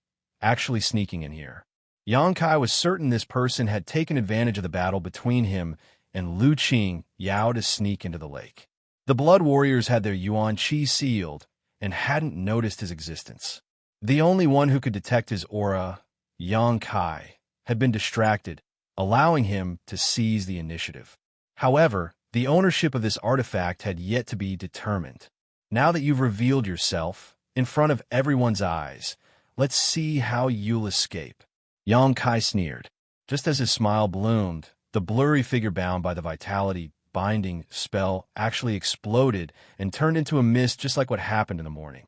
actually sneaking in here. Xianxia was certain this person had taken advantage of the battle between him and Lu Qing Yao to sneak into the lake. The Blood Warriors had their Yuan Qi sealed and hadn't noticed his existence. The only one who could detect his aura, Xianxia, had been distracted, allowing him to seize the initiative. However, the ownership of this artifact had yet to be determined. Now that you've revealed yourself, in front of everyone's eyes, let's see how you'll escape. Xianxia sneered. Just as his smile bloomed, the blurry figure bound by the vitality binding spell actually exploded and turned into a mist just like what happened in the morning.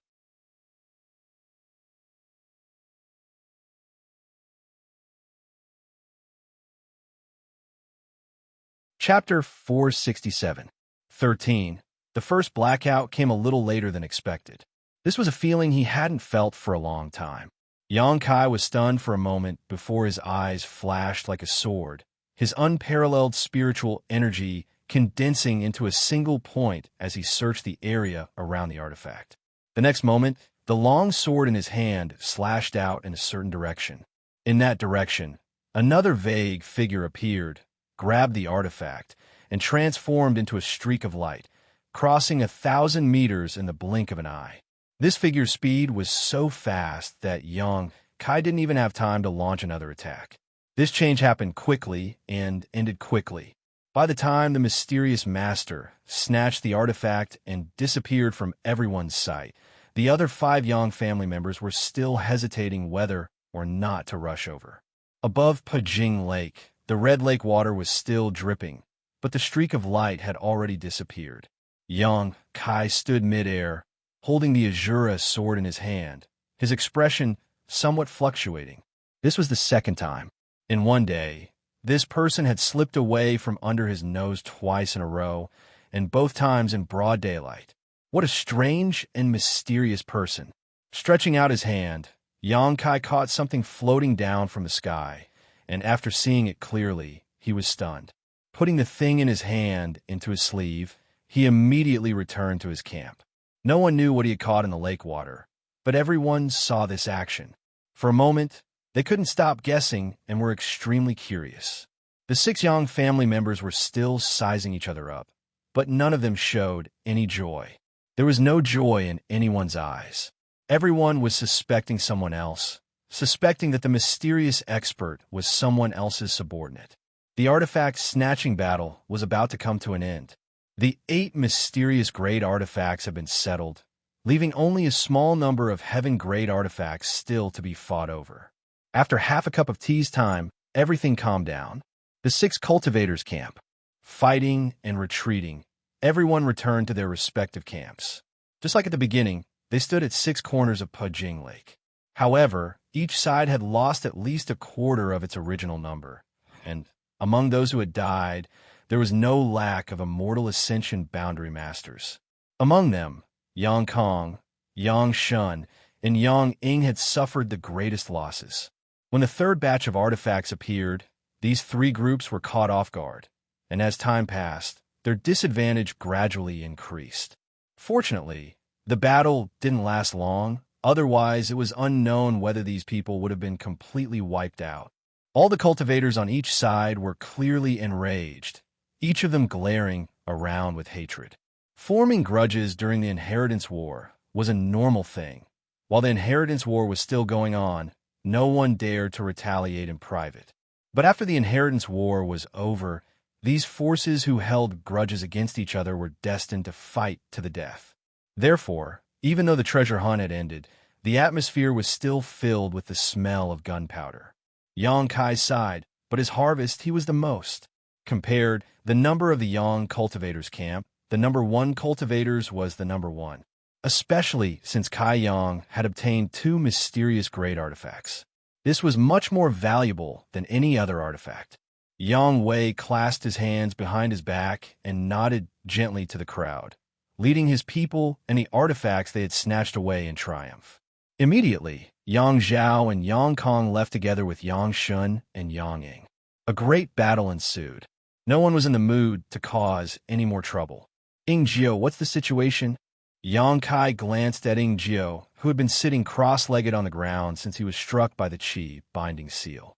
Chapter 467. 13. The first blackout came a little later than expected. This was a feeling he hadn't felt for a long time. Xianxia was stunned for a moment before his eyes flashed like a sword, his unparalleled spiritual energy condensing into a single point as he searched the area around the artifact. The next moment, the long sword in his hand slashed out in a certain direction. In that direction, another vague figure appeared, grabbed the artifact, and transformed into a streak of light, crossing 1,000 meters in the blink of an eye. This figure's speed was so fast that Xianxia didn't even have time to launch another attack. This change happened quickly and ended quickly. By the time the mysterious master snatched the artifact and disappeared from everyone's sight, the other 5 Yang family members were still hesitating whether or not to rush over. Above Pajing Lake, the red lake water was still dripping, but the streak of light had already disappeared. Xianxia stood midair, holding the Azura sword in his hand, his expression somewhat fluctuating. This was the second time. In one day, this person had slipped away from under his nose twice in a row, and both times in broad daylight. What a strange and mysterious person. Stretching out his hand, Xianxia caught something floating down from the sky, and after seeing it clearly, he was stunned. Putting the thing in his hand into his sleeve, he immediately returned to his camp. No one knew what he had caught in the lake water, but everyone saw this action. For a moment, they couldn't stop guessing and were extremely curious. The 6 Yang family members were still sizing each other up, but none of them showed any joy. There was no joy in anyone's eyes. Everyone was suspecting someone else, suspecting that the mysterious expert was someone else's subordinate. The artifact-snatching battle was about to come to an end. The 8 mysterious grade artifacts had been settled, leaving only a small number of heaven-grade artifacts still to be fought over. After half a cup of tea's time, everything calmed down. The 6 cultivators camp. Fighting and retreating, everyone returned to their respective camps. Just like at the beginning, they stood at 6 corners of Pujing Lake. However, each side had lost at least a quarter of its original number, and among those who had died, there was no lack of Immortal Ascension boundary masters. Among them, Yang Kong, Yang Shun, and Yang Ying had suffered the greatest losses. When the third batch of artifacts appeared, these 3 groups were caught off guard, and as time passed, their disadvantage gradually increased. Fortunately, the battle didn't last long, otherwise it was unknown whether these people would have been completely wiped out. All the cultivators on each side were clearly enraged, each of them glaring around with hatred. Forming grudges during the Inheritance War was a normal thing. While the Inheritance War was still going on, no one dared to retaliate in private. But after the Inheritance War was over, these forces who held grudges against each other were destined to fight to the death. Therefore, even though the treasure hunt had ended, the atmosphere was still filled with the smell of gunpowder. Yang Kai sighed, but his harvest he was the most. Compared the number of the Yang cultivators camp, the number 1 cultivators was the number 1, especially since Kai Yang had obtained 2 mysterious grade artifacts. This was much more valuable than any other artifact. Yang Wei clasped his hands behind his back and nodded gently to the crowd, leading his people and the artifacts they had snatched away in triumph. Immediately, Yang Zhao and Yang Kong left together with Yang Shun and Yang Ying. A great battle ensued. No one was in the mood to cause any more trouble. Ying Jiao, what's the situation? Yang Kai glanced at Ying Jiao, who had been sitting cross-legged on the ground since he was struck by the Qi binding seal.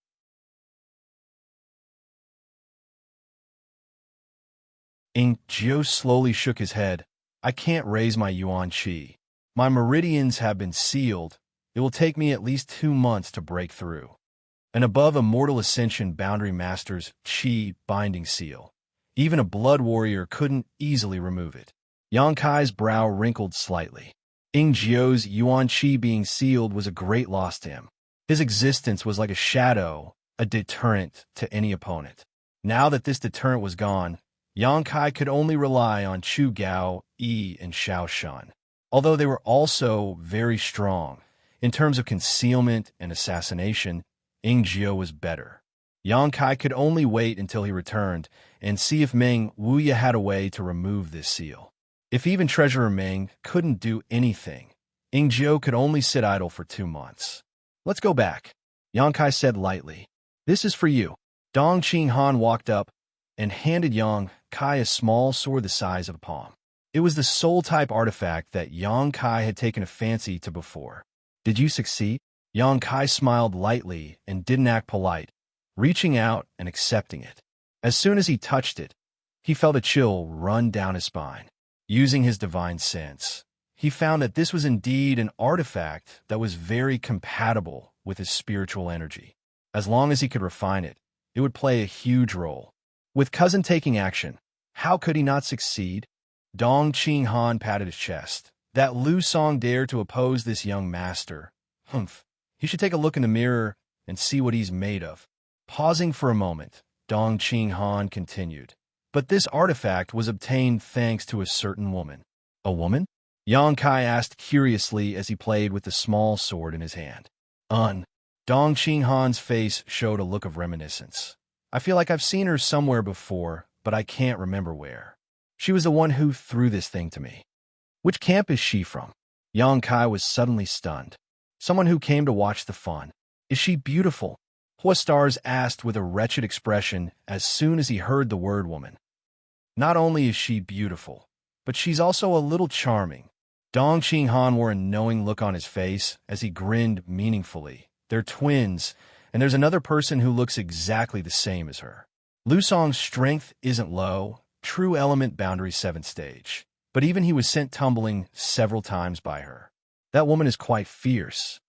Ying Jiao slowly shook his head. I can't raise my Yuan Qi. My meridians have been sealed. It will take me at least 2 months to break through. And above Immortal Ascension Boundary Master's Qi binding seal, even a blood warrior couldn't easily remove it. Yang Kai's brow wrinkled slightly. Ying Jiao's Yuan Qi being sealed was a great loss to him. His existence was like a shadow, a deterrent to any opponent. Now that this deterrent was gone, Yang Kai could only rely on Chu Gao, Yi, and Xiao Shan. Although they were also very strong, in terms of concealment and assassination, Ying Jiao was better. Yang Kai could only wait until he returned and see if Meng Wuya had a way to remove this seal. If even Treasurer Meng couldn't do anything, Ying Jiao could only sit idle for 2 months. Let's go back, Yang Kai said lightly. This is for you. Dong Qinghan walked up and handed Yang Kai a small sword the size of a palm. It was the soul-type artifact that Yang Kai had taken a fancy to before. Did you succeed? Yang Kai smiled lightly and didn't act polite, reaching out and accepting it. As soon as he touched it, he felt a chill run down his spine. Using his divine sense, he found that this was indeed an artifact that was very compatible with his spiritual energy. As long as he could refine it, it would play a huge role. With cousin taking action, how could he not succeed? Dong Qinghan patted his chest. That Lu Song dared to oppose this young master. Humph. He should take a look in the mirror and see what he's made of. Pausing for a moment, Dong Qinghan continued. But this artifact was obtained thanks to a certain woman. A woman? Yang Kai asked curiously as he played with the small sword in his hand. Dong Qinghan's face showed a look of reminiscence. I feel like I've seen her somewhere before, but I can't remember where. She was the one who threw this thing to me. Which camp is she from? Yang Kai was suddenly stunned. Someone who came to watch the fun. Is she beautiful? Hua Stars asked with a wretched expression as soon as he heard the word woman. Not only is she beautiful, but she's also a little charming. Dong Qinghan wore a knowing look on his face as he grinned meaningfully. They're twins, and there's another person who looks exactly the same as her. Lu Song's strength isn't low, true element boundary 7th stage, but even he was sent tumbling several times by her. That woman is quite fierce.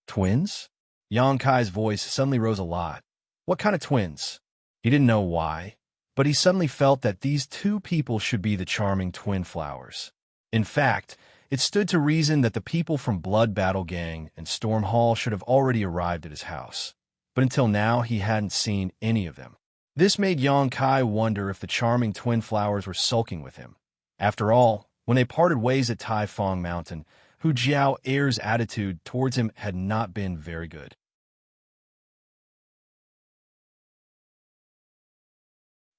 Twins? Yang Kai's voice suddenly rose a lot. What kind of twins? He didn't know why, but he suddenly felt that these two people should be the charming twin flowers. In fact, it stood to reason that the people from Blood Battle Gang and Storm Hall should have already arrived at his house. But until now, he hadn't seen any of them. This made Yang Kai wonder if the charming twin flowers were sulking with him. After all, when they parted ways at Tai Fong Mountain, Hu Jiao Er's attitude towards him had not been very good.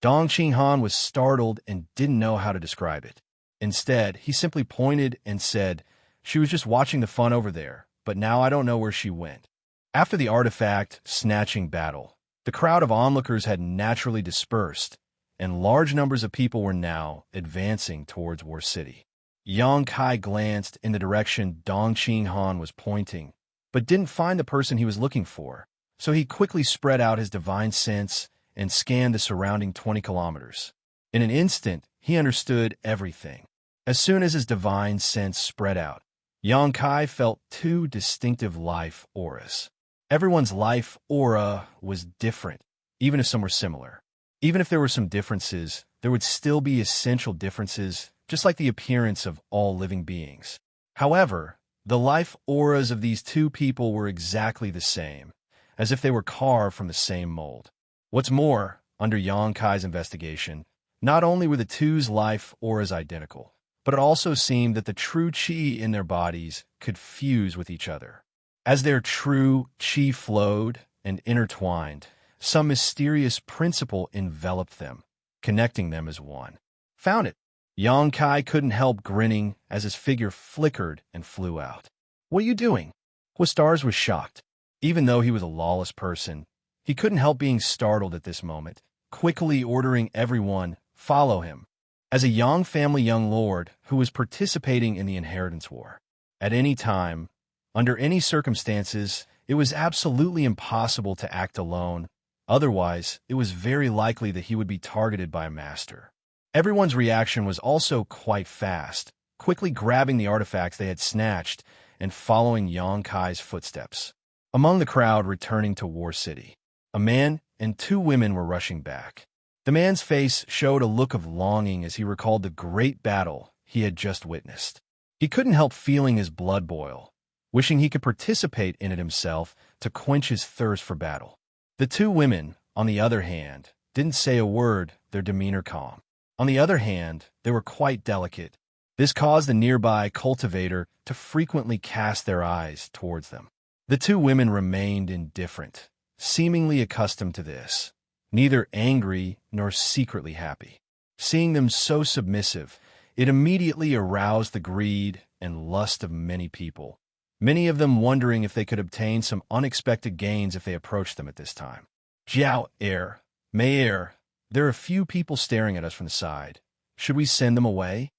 Dong Qinghan was startled and didn't know how to describe it. Instead, he simply pointed and said, "She was just watching the fun over there, but now I don't know where she went." After the artifact snatching battle, the crowd of onlookers had naturally dispersed, and large numbers of people were now advancing towards War City. Yang Kai glanced in the direction Dong Qinghan was pointing, but didn't find the person he was looking for, so he quickly spread out his divine sense and scanned the surrounding 20 kilometers. In an instant, he understood everything. As soon as his divine sense spread out, Yang Kai felt two distinctive life auras. Everyone's life aura was different, even if some were similar. Even if there were some differences, there would still be essential differences, just like the appearance of all living beings. However, the life auras of these two people were exactly the same, as if they were carved from the same mold. What's more, under Yang Kai's investigation, not only were the two's life auras identical, but it also seemed that the true qi in their bodies could fuse with each other. As their true qi flowed and intertwined, some mysterious principle enveloped them, connecting them as one. Found it! Yang Kai couldn't help grinning as his figure flickered and flew out. "What are you doing?" Huastars was shocked. Even though he was a lawless person, he couldn't help being startled at this moment, quickly ordering everyone, "Follow him." As a Yang family young lord who was participating in the inheritance war, at any time, under any circumstances, it was absolutely impossible to act alone. Otherwise, it was very likely that he would be targeted by a master. Everyone's reaction was also quite fast, quickly grabbing the artifacts they had snatched and following Yang Kai's footsteps. Among the crowd returning to War City, a man and two women were rushing back. The man's face showed a look of longing as he recalled the great battle he had just witnessed. He couldn't help feeling his blood boil, wishing he could participate in it himself to quench his thirst for battle. The two women, on the other hand, didn't say a word, their demeanor calm. On the other hand, they were quite delicate. This caused the nearby cultivator to frequently cast their eyes towards them. The two women remained indifferent, seemingly accustomed to this, neither angry nor secretly happy. Seeing them so submissive, it immediately aroused the greed and lust of many people, many of them wondering if they could obtain some unexpected gains if they approached them at this time. "Jiao Er, Mei Er, there are a few people staring at us from the side. Should we send them away?"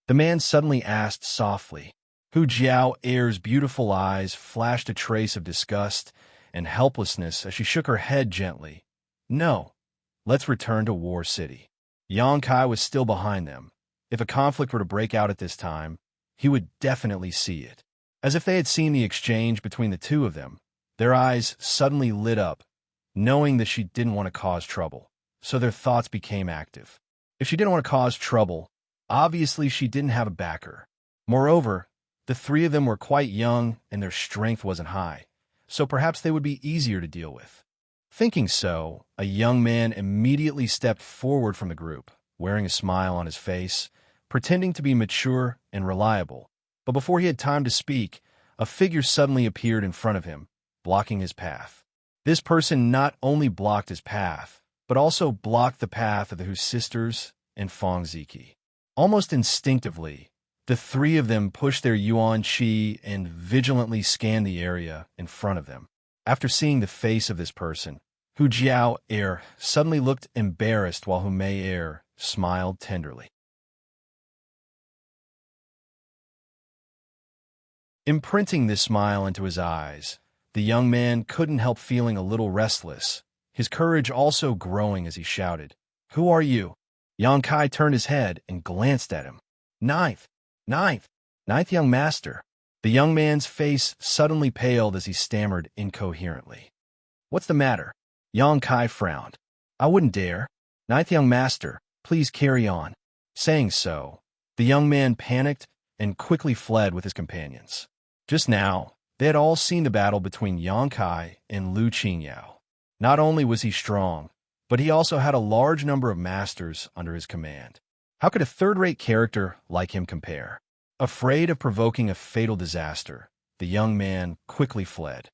The man suddenly asked softly. Hu Jiao Er's beautiful eyes flashed a trace of disgust and helplessness as she shook her head gently. "No, let's return to War City." Yang Kai was still behind them. If a conflict were to break out at this time, he would definitely see it. As if they had seen the exchange between the two of them, their eyes suddenly lit up, knowing that she didn't want to cause trouble, so their thoughts became active. If she didn't want to cause trouble, obviously she didn't have a backer. Moreover, the three of them were quite young and their strength wasn't high, so perhaps they would be easier to deal with. Thinking so, a young man immediately stepped forward from the group, wearing a smile on his face, pretending to be mature and reliable. But before he had time to speak, a figure suddenly appeared in front of him, blocking his path. This person not only blocked his path, but also blocked the path of the Hu sisters and Fong Ziki. Almost instinctively, the three of them pushed their Yuan Qi and vigilantly scanned the area in front of them. After seeing the face of this person, Hu Jiao Er suddenly looked embarrassed while Hu Mei Er smiled tenderly. Imprinting this smile into his eyes, the young man couldn't help feeling a little restless, his courage also growing as he shouted, "Who are you?" Yang Kai turned his head and glanced at him. Ninth young master." The young man's face suddenly paled as he stammered incoherently. "What's the matter?" Yang Kai frowned. "I wouldn't dare. Ninth young master, please carry on." Saying so, the young man panicked and quickly fled with his companions. Just now, they had all seen the battle between Yang Kai and Lu Qingyao. Not only was he strong, but he also had a large number of masters under his command. How could a third-rate character like him compare? Afraid of provoking a fatal disaster, the young man quickly fled.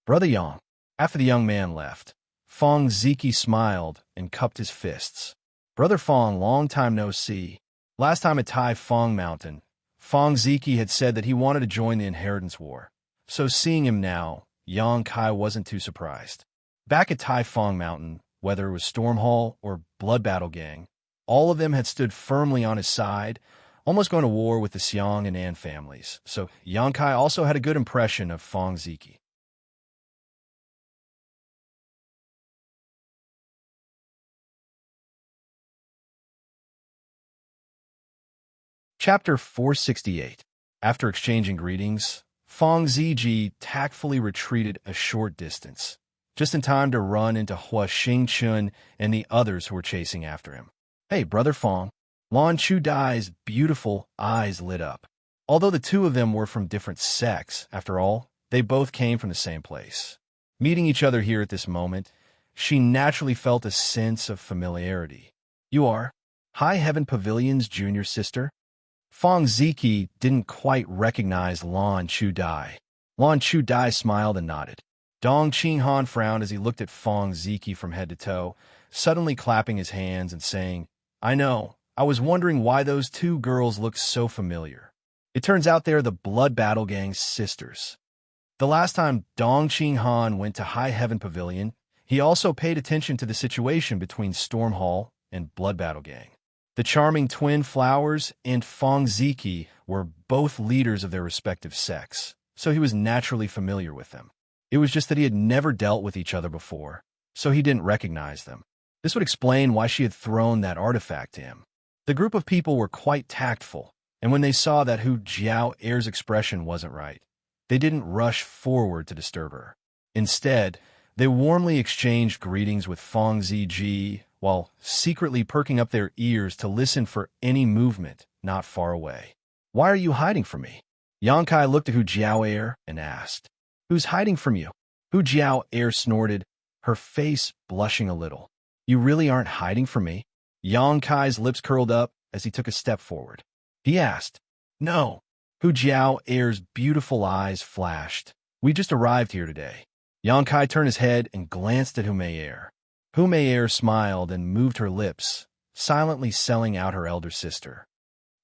"Brother Yang." After the young man left, Fong Ziki smiled and cupped his fists. "Brother Fong, long time no see." Last time at Tai Fong Mountain, Fong Ziki had said that he wanted to join the Inheritance War, so seeing him now, Yang Kai wasn't too surprised. Back at Tai Fong Mountain, whether it was Storm Hall or Blood Battle Gang, all of them had stood firmly on his side, almost going to war with the Xiang and An families, so Yang Kai also had a good impression of Fong Ziki. Chapter 468. After exchanging greetings, Fong Ziji tactfully retreated a short distance, just in time to run into Hua Xingchun and the others who were chasing after him. "Hey, Brother Fong." Lan Chu Dai's beautiful eyes lit up. Although the two of them were from different sects, after all, they both came from the same place. Meeting each other here at this moment, she naturally felt a sense of familiarity. "You are High Heaven Pavilion's junior sister?" Fong Ziki didn't quite recognize Lan Chu Dai. Lan Chu Dai smiled and nodded. Dong Qinghan frowned as he looked at Fong Ziki from head to toe, suddenly clapping his hands and saying, "I know. I was wondering why those two girls looked so familiar. It turns out they're the Blood Battle Gang's sisters." The last time Dong Qinghan went to High Heaven Pavilion, he also paid attention to the situation between Storm Hall and Blood Battle Gang. The charming twin Flowers and Fong Ziki were both leaders of their respective sects, so he was naturally familiar with them. It was just that he had never dealt with each other before, so he didn't recognize them. This would explain why she had thrown that artifact to him. The group of people were quite tactful, and when they saw that Hu Jiao Air's expression wasn't right, they didn't rush forward to disturb her. Instead, they warmly exchanged greetings with Fong Ziji, while secretly perking up their ears to listen for any movement not far away. "Why are you hiding from me?" Yang Kai looked at Hu Jiao Air and asked. "Who's hiding from you?" Hu Jiao Air snorted, her face blushing a little. "You really aren't hiding from me?" Yang Kai's lips curled up as he took a step forward. He asked. "No." Hu Jiao Air's beautiful eyes flashed. "We just arrived here today." Yang Kai turned his head and glanced at Hu Mei Air. Hu Mei Air smiled and moved her lips, silently selling out her elder sister.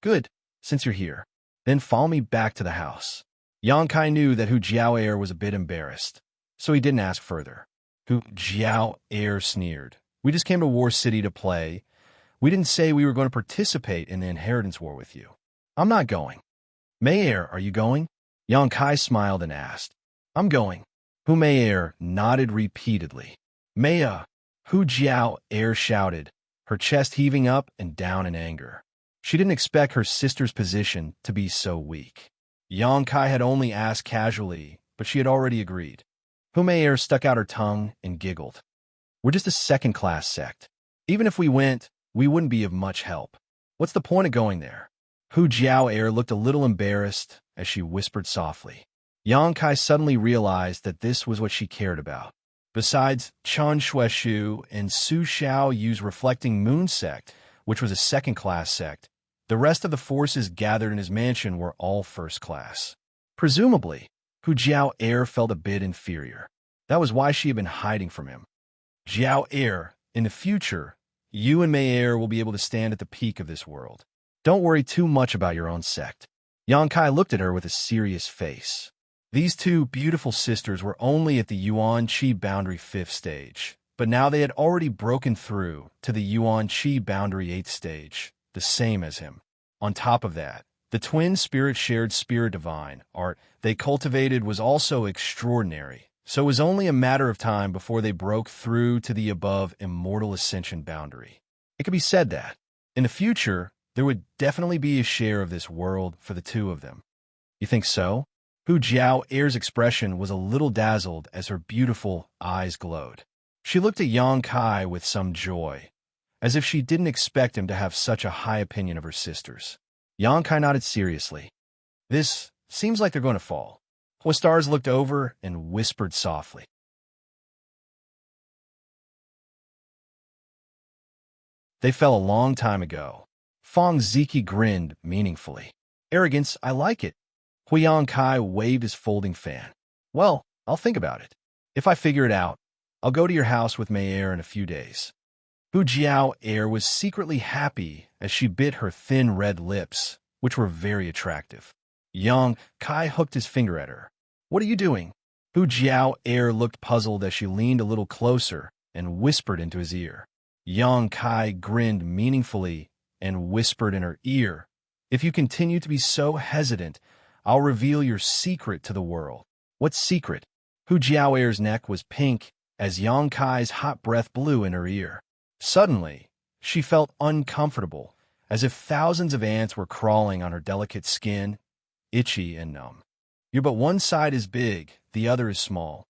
"Good, since you're here. Then follow me back to the house." Yang Kai knew that Hu Jiao Air was a bit embarrassed, so he didn't ask further. Hu Jiao Air sneered. "We just came to War City to play. We didn't say we were going to participate in the Inheritance War with you." "I'm not going." "Mei Air, are you going?" Yang Kai smiled and asked. "I'm going." Hu Mei Air nodded repeatedly. "Mei." Hu Jiao Air shouted, her chest heaving up and down in anger. She didn't expect her sister's position to be so weak. Yang Kai had only asked casually, but she had already agreed. Hu Mei Air stuck out her tongue and giggled. "We're just a second-class sect. Even if we went, we wouldn't be of much help. What's the point of going there?" Hu Jiao Air looked a little embarrassed as she whispered softly. Yang Kai suddenly realized that this was what she cared about. Besides Chen Shueshu and Su Xiao Yu's Reflecting Moon sect, which was a second-class sect, the rest of the forces gathered in his mansion were all first-class. Presumably, Hu Jiao Air felt a bit inferior. That was why she had been hiding from him. "Jiao Air, in the future, you and Mei Air will be able to stand at the peak of this world. Don't worry too much about your own sect." Yang Kai looked at her with a serious face. These two beautiful sisters were only at the Yuan Qi boundary 5th stage, but now they had already broken through to the Yuan Qi boundary 8th stage, the same as him. On top of that, the twin spirit shared spirit divine art they cultivated was also extraordinary, so it was only a matter of time before they broke through to the above immortal ascension boundary. It could be said that, in the future, there would definitely be a share of this world for the two of them. You think so? Hu Jiao Air's expression was a little dazzled as her beautiful eyes glowed. She looked at Yang Kai with some joy, as if she didn't expect him to have such a high opinion of her sisters. Yang Kai nodded seriously. This seems like they're going to fall. Stars looked over and whispered softly. They fell a long time ago. Fong Ziki grinned meaningfully. Arrogance, I like it. Huiyang Kai waved his folding fan. Well, I'll think about it. If I figure it out, I'll go to your house with Mei Er in a few days. Hu Jiao Er was secretly happy as she bit her thin red lips, which were very attractive. Yang Kai hooked his finger at her. What are you doing? Hu Jiao Er looked puzzled as she leaned a little closer and whispered into his ear. Yang Kai grinned meaningfully and whispered in her ear, If you continue to be so hesitant, I'll reveal your secret to the world. What secret? Hu Jiao Er's neck was pink as Yang Kai's hot breath blew in her ear. Suddenly, she felt uncomfortable, as if thousands of ants were crawling on her delicate skin, itchy and numb. You're but one side is big, the other is small.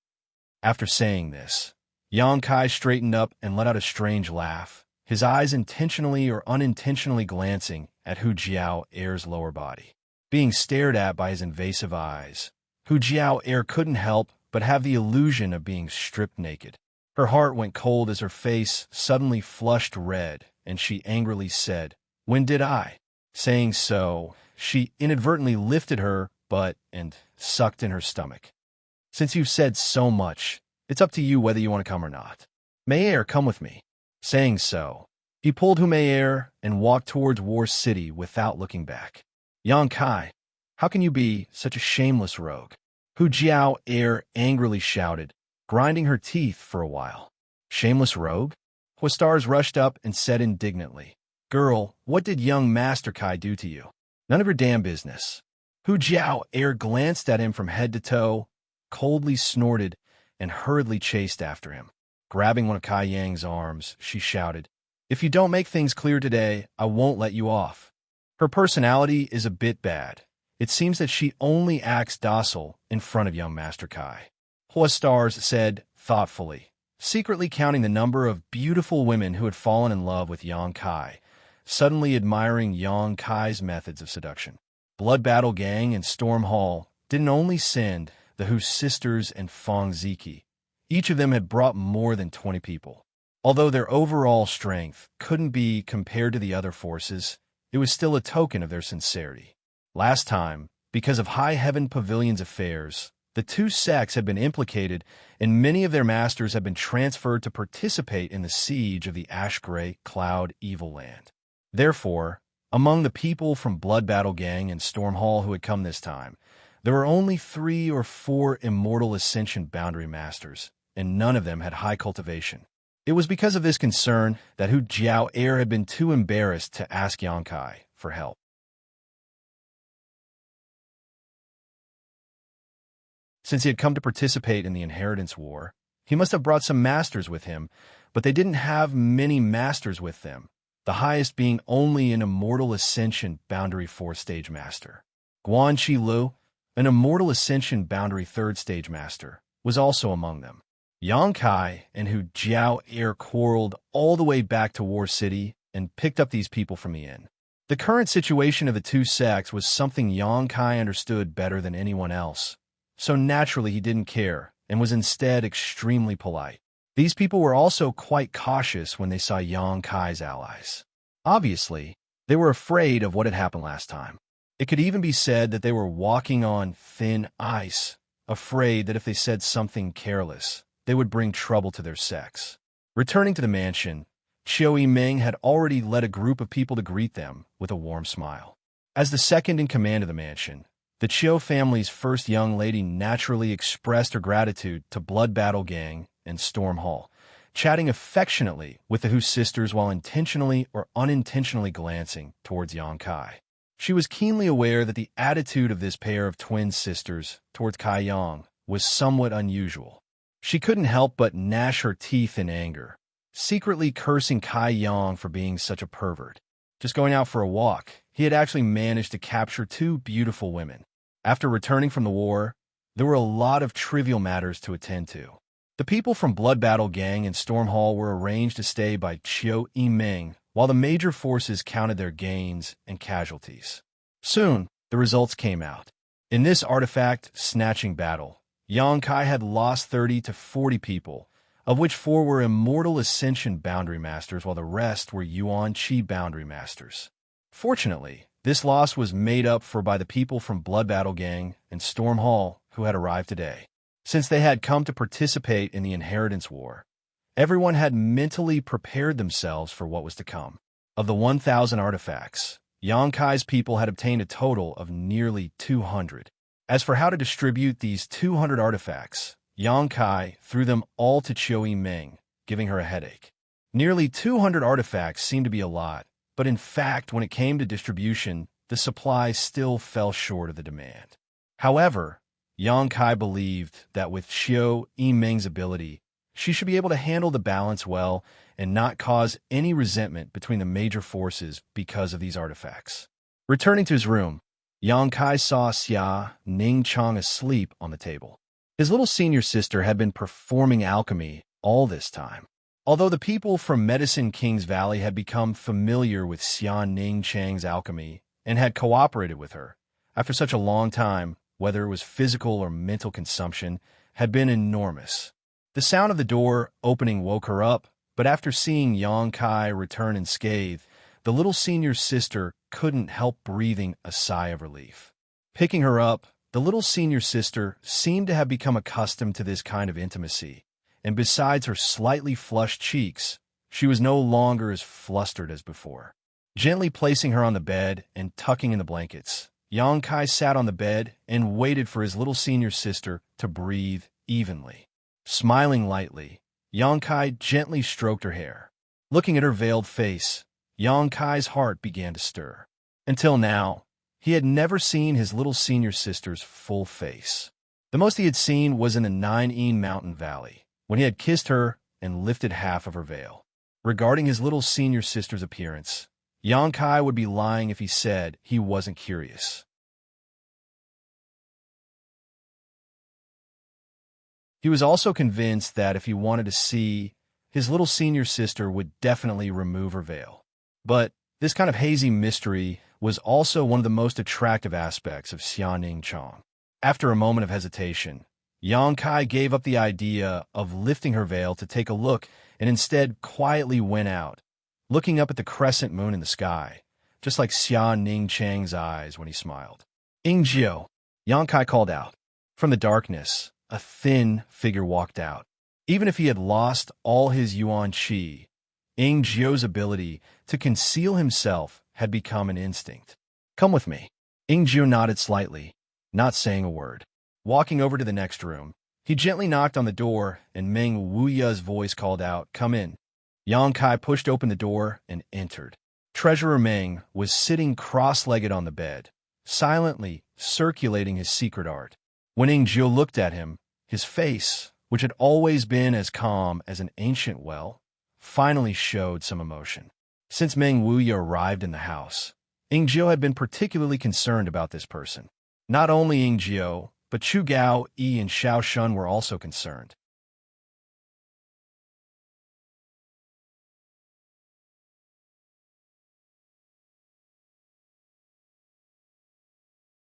After saying this, Yang Kai straightened up and let out a strange laugh, his eyes intentionally or unintentionally glancing at Hu Jiao Er's lower body. Being stared at by his invasive eyes, Hu Jiao Er couldn't help but have the illusion of being stripped naked. Her heart went cold as her face suddenly flushed red, and she angrily said, When did I? Saying so, she inadvertently lifted her butt and sucked in her stomach. Since you've said so much, it's up to you whether you want to come or not. Mei Er, come with me. Saying so, he pulled Hu Mei Er and walked towards War City without looking back. Yang Kai, how can you be such a shameless rogue? Hu Jiao Er angrily shouted, grinding her teeth for a while. Shameless rogue? Huastars rushed up and said indignantly, Girl, what did young Master Kai do to you? None of your damn business. Hu Jiao Er glanced at him from head to toe, coldly snorted, and hurriedly chased after him. Grabbing one of Kai Yang's arms, she shouted, If you don't make things clear today, I won't let you off. Her personality is a bit bad. It seems that she only acts docile in front of young Master Kai. Huastars said thoughtfully, secretly counting the number of beautiful women who had fallen in love with Yang Kai, suddenly admiring Yang Kai's methods of seduction. Blood Battle Gang and Storm Hall didn't only send the Hu sisters and Fong Ziki. Each of them had brought more than 20 people. Although their overall strength couldn't be compared to the other forces, it was still a token of their sincerity. Last time, because of High Heaven Pavilion's affairs, the two sects had been implicated, and many of their masters had been transferred to participate in the siege of the Ash-Gray Cloud Evil Land. Therefore, among the people from Blood Battle Gang and Storm Hall who had come this time, there were only 3 or 4 Immortal Ascension Boundary Masters, and none of them had high cultivation. It was because of this concern that Hu Jiao Er had been too embarrassed to ask Yang Kai for help. Since he had come to participate in the Inheritance War, he must have brought some masters with him, but they didn't have many masters with them, the highest being only an Immortal Ascension Boundary 4th Stage Master. Guan Chi Lu, an Immortal Ascension Boundary 3rd Stage Master, was also among them. Yang Kai and Hu Jiao Er quarreled all the way back to War City and picked up these people from the inn. The current situation of the two sects was something Yang Kai understood better than anyone else, so naturally he didn't care and was instead extremely polite. These people were also quite cautious when they saw Yang Kai's allies. Obviously, they were afraid of what had happened last time. It could even be said that they were walking on thin ice, afraid that if they said something careless, they would bring trouble to their sects. Returning to the mansion, Chiu Yiming had already led a group of people to greet them with a warm smile. As the second in command of the mansion, the Chiu family's first young lady naturally expressed her gratitude to Blood Battle Gang and Storm Hall, chatting affectionately with the Hu sisters while intentionally or unintentionally glancing towards Yang Kai. She was keenly aware that the attitude of this pair of twin sisters towards Kai Yang was somewhat unusual. She couldn't help but gnash her teeth in anger, secretly cursing Kai Yang for being such a pervert. Just going out for a walk, he had actually managed to capture 2 beautiful women. After returning from the war, there were a lot of trivial matters to attend to. The people from Blood Battle Gang and Storm Hall were arranged to stay by Qiu Yiming while the major forces counted their gains and casualties. Soon, the results came out. In this artifact-snatching battle, Xianxia had lost 30 to 40 people, of which 4 were Immortal Ascension Boundary Masters while the rest were Yuan Qi Boundary Masters. Fortunately, this loss was made up for by the people from Blood Battle Gang and Storm Hall who had arrived today. Since they had come to participate in the Inheritance War, everyone had mentally prepared themselves for what was to come. Of the 1,000 artifacts, Xianxia's people had obtained a total of nearly 200. As for how to distribute these 200 artifacts, Xianxia threw them all to Qiu Yiming, giving her a headache. Nearly 200 artifacts seemed to be a lot, but in fact, when it came to distribution, the supply still fell short of the demand. However, Xianxia believed that with Qiu Yiming's ability, she should be able to handle the balance well and not cause any resentment between the major forces because of these artifacts. Returning to his room, Xianxia saw Xia Ningchang asleep on the table. His little senior sister had been performing alchemy all this time. Although the people from Medicine King's Valley had become familiar with Xia Ningchang's alchemy and had cooperated with her, after such a long time, whether it was physical or mental consumption, had been enormous. The sound of the door opening woke her up, but after seeing Xianxia return unscathed, the little senior sister couldn't help breathing a sigh of relief. Picking her up, the little senior sister seemed to have become accustomed to this kind of intimacy, and besides her slightly flushed cheeks, she was no longer as flustered as before. Gently placing her on the bed and tucking in the blankets, Xianxia sat on the bed and waited for his little senior sister to breathe evenly. Smiling lightly, Xianxia gently stroked her hair. Looking at her veiled face, Xianxia's heart began to stir. Until now, he had never seen his little senior sister's full face. The most he had seen was in the Nine Mountain Valley, when he had kissed her and lifted half of her veil. Regarding his little senior sister's appearance, Xianxia would be lying if he said he wasn't curious. He was also convinced that if he wanted to see, his little senior sister would definitely remove her veil. But this kind of hazy mystery was also one of the most attractive aspects of Xia Ningchang. After a moment of hesitation, Xianxia gave up the idea of lifting her veil to take a look and instead quietly went out, looking up at the crescent moon in the sky, just like Xia Ningchang's eyes when he smiled. "Ingjiu," Xianxia called out. From the darkness, a thin figure walked out. Even if he had lost all his Yuan Qi, Ingjiu's ability to conceal himself had become an instinct. "Come with me." Ingjiu nodded slightly, not saying a word. Walking over to the next room, he gently knocked on the door, and Meng Wuya's voice called out, "Come in." Xianxia pushed open the door and entered. Treasurer Meng was sitting cross-legged on the bed, silently circulating his secret art. When Ingjiu looked at him, his face, which had always been as calm as an ancient well, finally showed some emotion. Since Meng Wuya arrived in the house, Ingjiu had been particularly concerned about this person. Not only Ingjiu, but Chu Gao, Yi, and Xiao Shun were also concerned.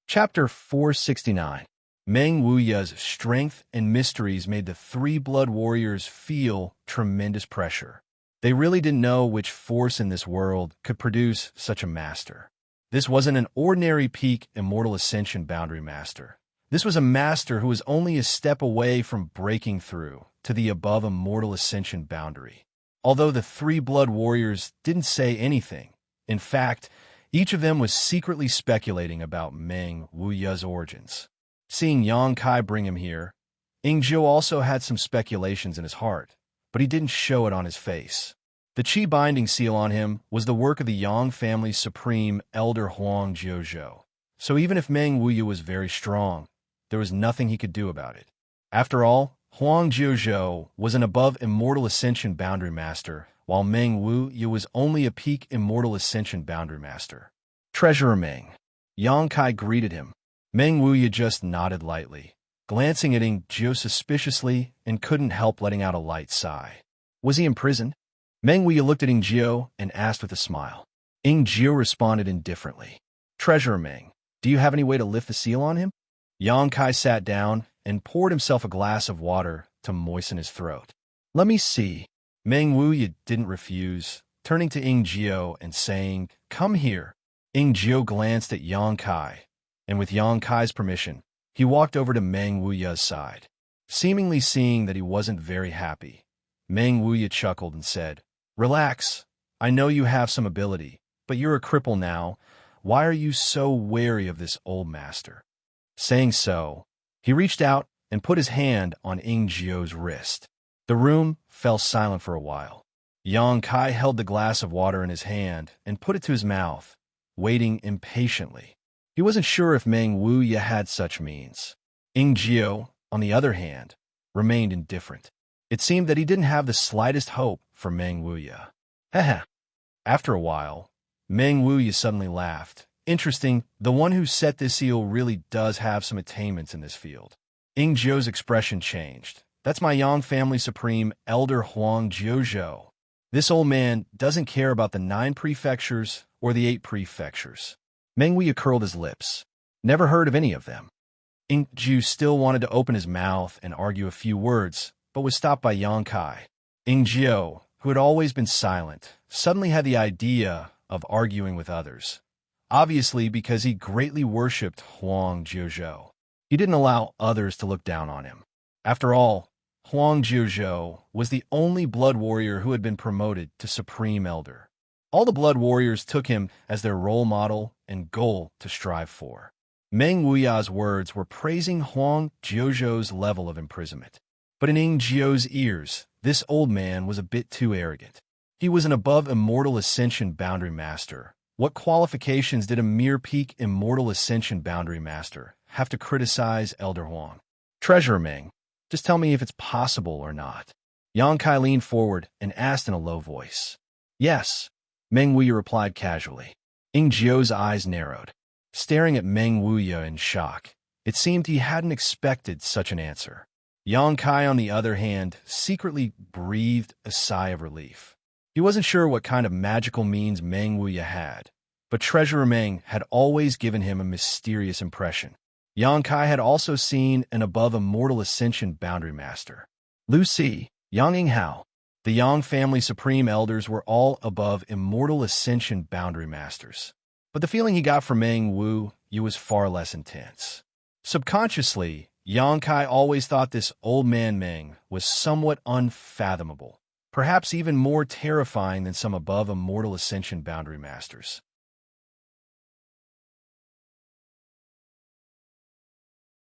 Chapter 469. Meng Wuya's strength and mysteries made the 3 blood warriors feel tremendous pressure. They really didn't know which force in this world could produce such a master. This wasn't an ordinary peak Immortal Ascension Boundary Master. This was a master who was only a step away from breaking through to the above Immortal Ascension boundary. Although the 3 blood warriors didn't say anything, in fact, each of them was secretly speculating about Meng Wuya's origins. Seeing Xianxia bring him here, Ingjiu also had some speculations in his heart, but he didn't show it on his face. The Qi binding seal on him was the work of the Yang family's supreme elder Huang Jiuzhou, so even if Meng Wuya was very strong, there was nothing he could do about it. After all, Huang Jiuzhou was an above Immortal Ascension Boundary Master, while Meng Wuya was only a peak Immortal Ascension Boundary Master. Treasurer Meng. Xianxia greeted him. Meng Wuya just nodded lightly, glancing at Ing Jio suspiciously and couldn't help letting out a light sigh. Was he imprisoned? Meng Wuya looked at Ing Jio and asked with a smile. Ing Jio responded indifferently. Treasurer Meng, do you have any way to lift the seal on him? Yang Kai sat down and poured himself a glass of water to moisten his throat. Let me see. Meng Wuya didn't refuse, turning to Ing Jio and saying, Come here. Ing Jio glanced at Yang Kai, and with Yang Kai's permission, he walked over to Meng Wuya's side. Seemingly seeing that he wasn't very happy, Meng Wuya chuckled and said, Relax. I know you have some ability, but you're a cripple now. Why are you so wary of this old master? Saying so, he reached out and put his hand on Ing Jio's wrist. The room fell silent for a while. Yang Kai held the glass of water in his hand and put it to his mouth, waiting impatiently. He wasn't sure if Meng Wuya had such means. Ing Jio, on the other hand, remained indifferent. It seemed that he didn't have the slightest hope for Meng Wuya. Heh. After a while, Meng Wuya suddenly laughed. Interesting, the one who set this seal really does have some attainments in this field. Ing Jio's expression changed. That's my Yang family supreme, Elder Huang Jiuzhou. This old man doesn't care about the 9 prefectures or the 8 prefectures. Meng Wuya curled his lips. Never heard of any of them. Ing Jiu still wanted to open his mouth and argue a few words, but was stopped by Yang Kai. Ing Jio, who had always been silent, suddenly had the idea of arguing with others, obviously because he greatly worshipped Huang Jiuzhou. He didn't allow others to look down on him. After all, Huang Jiuzhou was the only blood warrior who had been promoted to Supreme Elder. All the blood warriors took him as their role model and goal to strive for. Meng Wuya's words were praising Huang Jiuzhou's level of imprisonment. But in Ing Jio's ears, this old man was a bit too arrogant. He was an above Immortal Ascension Boundary Master. What qualifications did a mere peak Immortal Ascension Boundary Master have to criticize Elder Huang? Treasurer Meng, just tell me if it's possible or not. Yang Kai leaned forward and asked in a low voice. Yes, Meng Wuya replied casually. Ing Jio's eyes narrowed, staring at Meng Wuya in shock. It seemed he hadn't expected such an answer. Yang Kai, on the other hand, secretly breathed a sigh of relief. He wasn't sure what kind of magical means Meng Wuya had, but Treasurer Meng had always given him a mysterious impression. Yang Kai had also seen an above Immortal Ascension Boundary Master. Lu Si, Yang Yinghao, the Yang family supreme elders were all above Immortal Ascension Boundary Masters. But the feeling he got from Meng Wuya was far less intense. Subconsciously, Yang Kai always thought this old man Meng was somewhat unfathomable, perhaps even more terrifying than some above Immortal Ascension Boundary Masters.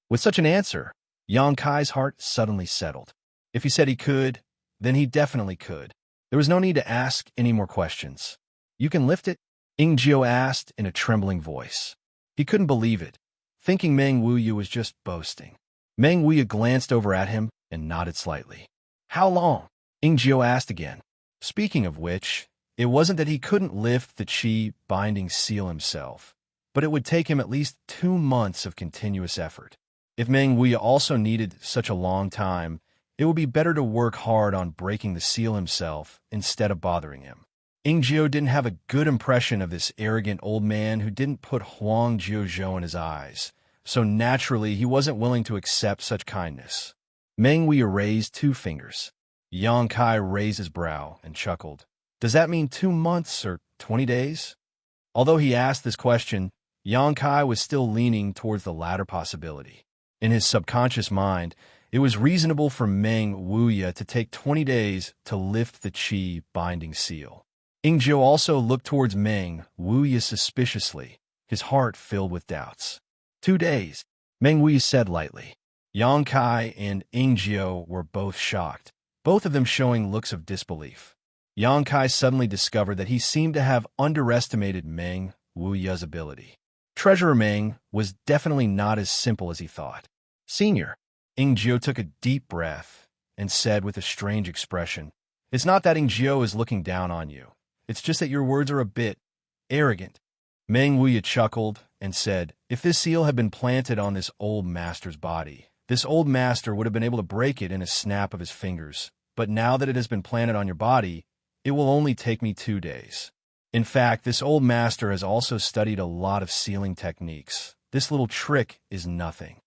With such an answer, Yang Kai's heart suddenly settled. If he said he could, then he definitely could. There was no need to ask any more questions. You can lift it? Ing Jio asked in a trembling voice. He couldn't believe it, thinking Meng Wuya was just boasting. Meng Wuya glanced over at him and nodded slightly. How long? Ing Jio asked again. Speaking of which, it wasn't that he couldn't lift the Qi binding seal himself, but it would take him at least 2 months of continuous effort. If Meng Wuya also needed such a long time, it would be better to work hard on breaking the seal himself instead of bothering him. Ing Jio didn't have a good impression of this arrogant old man who didn't put Huang Jiuzhou in his eyes, so naturally he wasn't willing to accept such kindness. Meng Wuya raised 2 fingers. Yang Kai raised his brow and chuckled. Does that mean 2 months or 20 days? Although he asked this question, Yang Kai was still leaning towards the latter possibility. In his subconscious mind, it was reasonable for Meng Wuya to take 20 days to lift the Qi binding seal. Ing Jio also looked towards Meng Wuya suspiciously, his heart filled with doubts. 2 days, Meng Wuya said lightly. Yang Kai and Ing Jio were both shocked, both of them showing looks of disbelief. Yang Kai suddenly discovered that he seemed to have underestimated Meng Wuya's ability. Treasurer Meng was definitely not as simple as he thought. Senior, Ing Jio took a deep breath and said with a strange expression, It's not that Ing Jio is looking down on you. It's just that your words are a bit arrogant. Meng Wuya chuckled and said, if this seal had been planted on this old master's body, this old master would have been able to break it in a snap of his fingers. But now that it has been planted on your body, it will only take me 2 days. In fact, this old master has also studied a lot of sealing techniques. This little trick is nothing.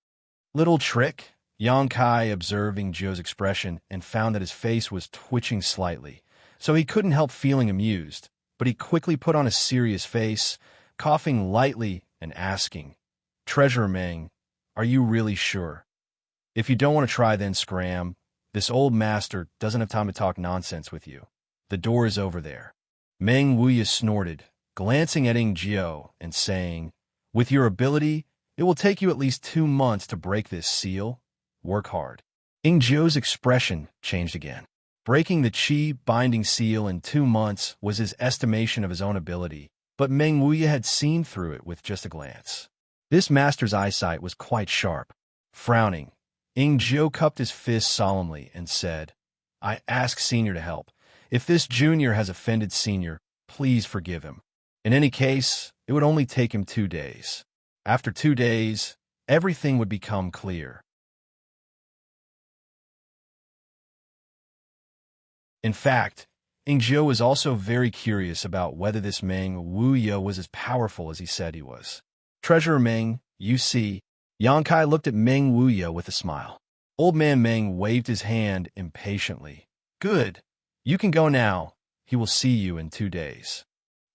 Little trick? Xianxia observing Zhou's expression and found that his face was twitching slightly, so he couldn't help feeling amused, but he quickly put on a serious face, coughing lightly and asking, Treasurer Meng, are you really sure? If you don't want to try, then scram. This old master doesn't have time to talk nonsense with you. The door is over there. Meng Wuya snorted, glancing at Zhou and saying, with your ability, it will take you at least 2 months to break this seal. Work hard. Zhou's expression changed again. Breaking the Qi binding seal in 2 months was his estimation of his own ability, but Meng Wuya had seen through it with just a glance. This master's eyesight was quite sharp. Frowning, Zhou cupped his fist solemnly and said, I ask Senior to help. If this junior has offended Senior, please forgive him. In any case, it would only take him 2 days. After 2 days, everything would become clear. In fact, Zhou was also very curious about whether this Meng Wuya was as powerful as he said he was. Treasurer Meng, you see, Xianxia looked at Meng Wuya with a smile. Old man Meng waved his hand impatiently. Good. You can go now. He will see you in 2 days.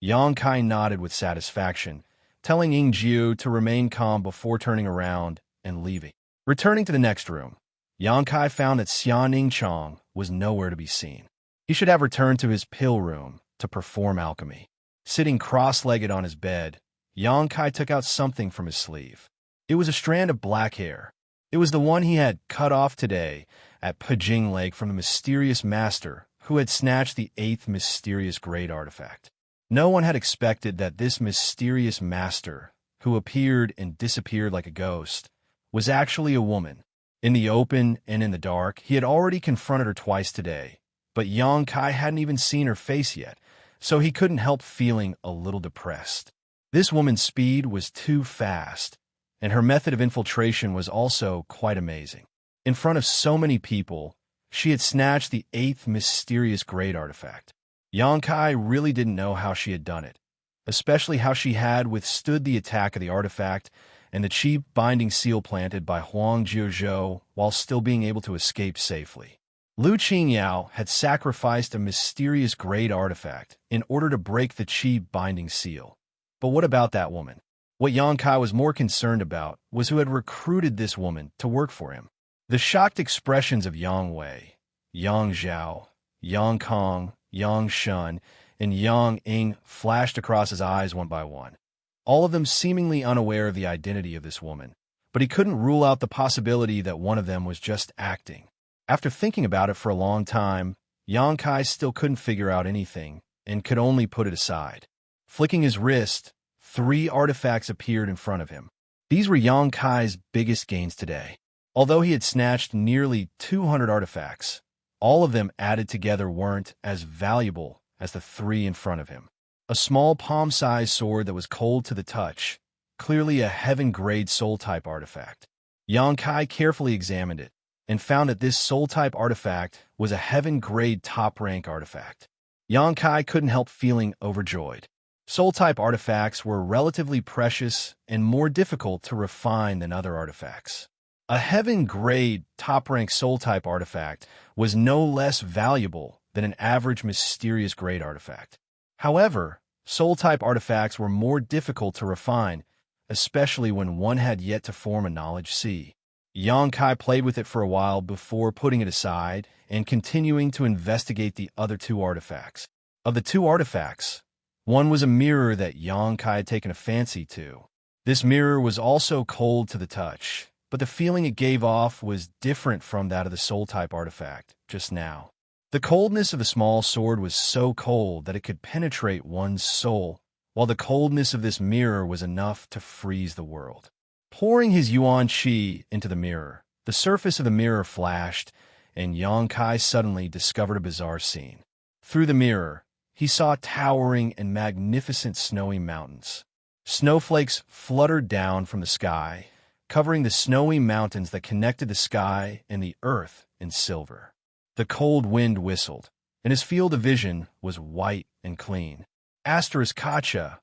Xianxia nodded with satisfaction, telling Zhou to remain calm before turning around and leaving. Returning to the next room, Xianxia found that Xianxia was nowhere to be seen. He should have returned to his pill room to perform alchemy. Sitting cross-legged on his bed, Xianxia took out something from his sleeve. It was a strand of black hair. It was the one he had cut off today at Pejing Lake from the mysterious master who had snatched the 8th mysterious great artifact. No one had expected that this mysterious master, who appeared and disappeared like a ghost, was actually a woman. In the open and in the dark, he had already confronted her twice today, but Xianxia hadn't even seen her face yet, so he couldn't help feeling a little depressed. This woman's speed was too fast, and her method of infiltration was also quite amazing. In front of so many people, she had snatched the 8th mysterious great artifact. Xianxia really didn't know how she had done it, especially how she had withstood the attack of the artifact and the Qi binding seal planted by Huang Jiuzhou while still being able to escape safely. Lu Qingyao had sacrificed a mysterious great artifact in order to break the Qi binding seal. But what about that woman? What Xianxia was more concerned about was who had recruited this woman to work for him. The shocked expressions of Yang Wei, Yang Zhao, Yang Kong, Yang Shun, and Yang Ing flashed across his eyes one by one, all of them seemingly unaware of the identity of this woman, but he couldn't rule out the possibility that one of them was just acting. After thinking about it for a long time, Xianxia still couldn't figure out anything and could only put it aside. Flicking his wrist, 3 artifacts appeared in front of him. These were Xianxia's biggest gains today. Although he had snatched nearly 200 artifacts, all of them added together weren't as valuable as the 3 in front of him. A small palm-sized sword that was cold to the touch, clearly a heaven-grade soul-type artifact. Xianxia carefully examined it and found that this soul-type artifact was a heaven-grade top-rank artifact. Xianxia couldn't help feeling overjoyed. Soul-type artifacts were relatively precious and more difficult to refine than other artifacts. A heaven-grade, top-rank soul-type artifact was no less valuable than an average mysterious grade artifact. However, soul-type artifacts were more difficult to refine, especially when one had yet to form a knowledge sea. Xianxia played with it for a while before putting it aside and continuing to investigate the other 2 artifacts. Of the 2 artifacts, one was a mirror that Xianxia had taken a fancy to. This mirror was also cold to the touch, but the feeling it gave off was different from that of the soul-type artifact just now. The coldness of the small sword was so cold that it could penetrate one's soul, while the coldness of this mirror was enough to freeze the world. Pouring his Yuan Qi into the mirror, the surface of the mirror flashed, and Xianxia suddenly discovered a bizarre scene. Through the mirror, he saw towering and magnificent snowy mountains. Snowflakes fluttered down from the sky, covering the snowy mountains that connected the sky and the earth in silver. The cold wind whistled, and his field of vision was white and clean. Kacha.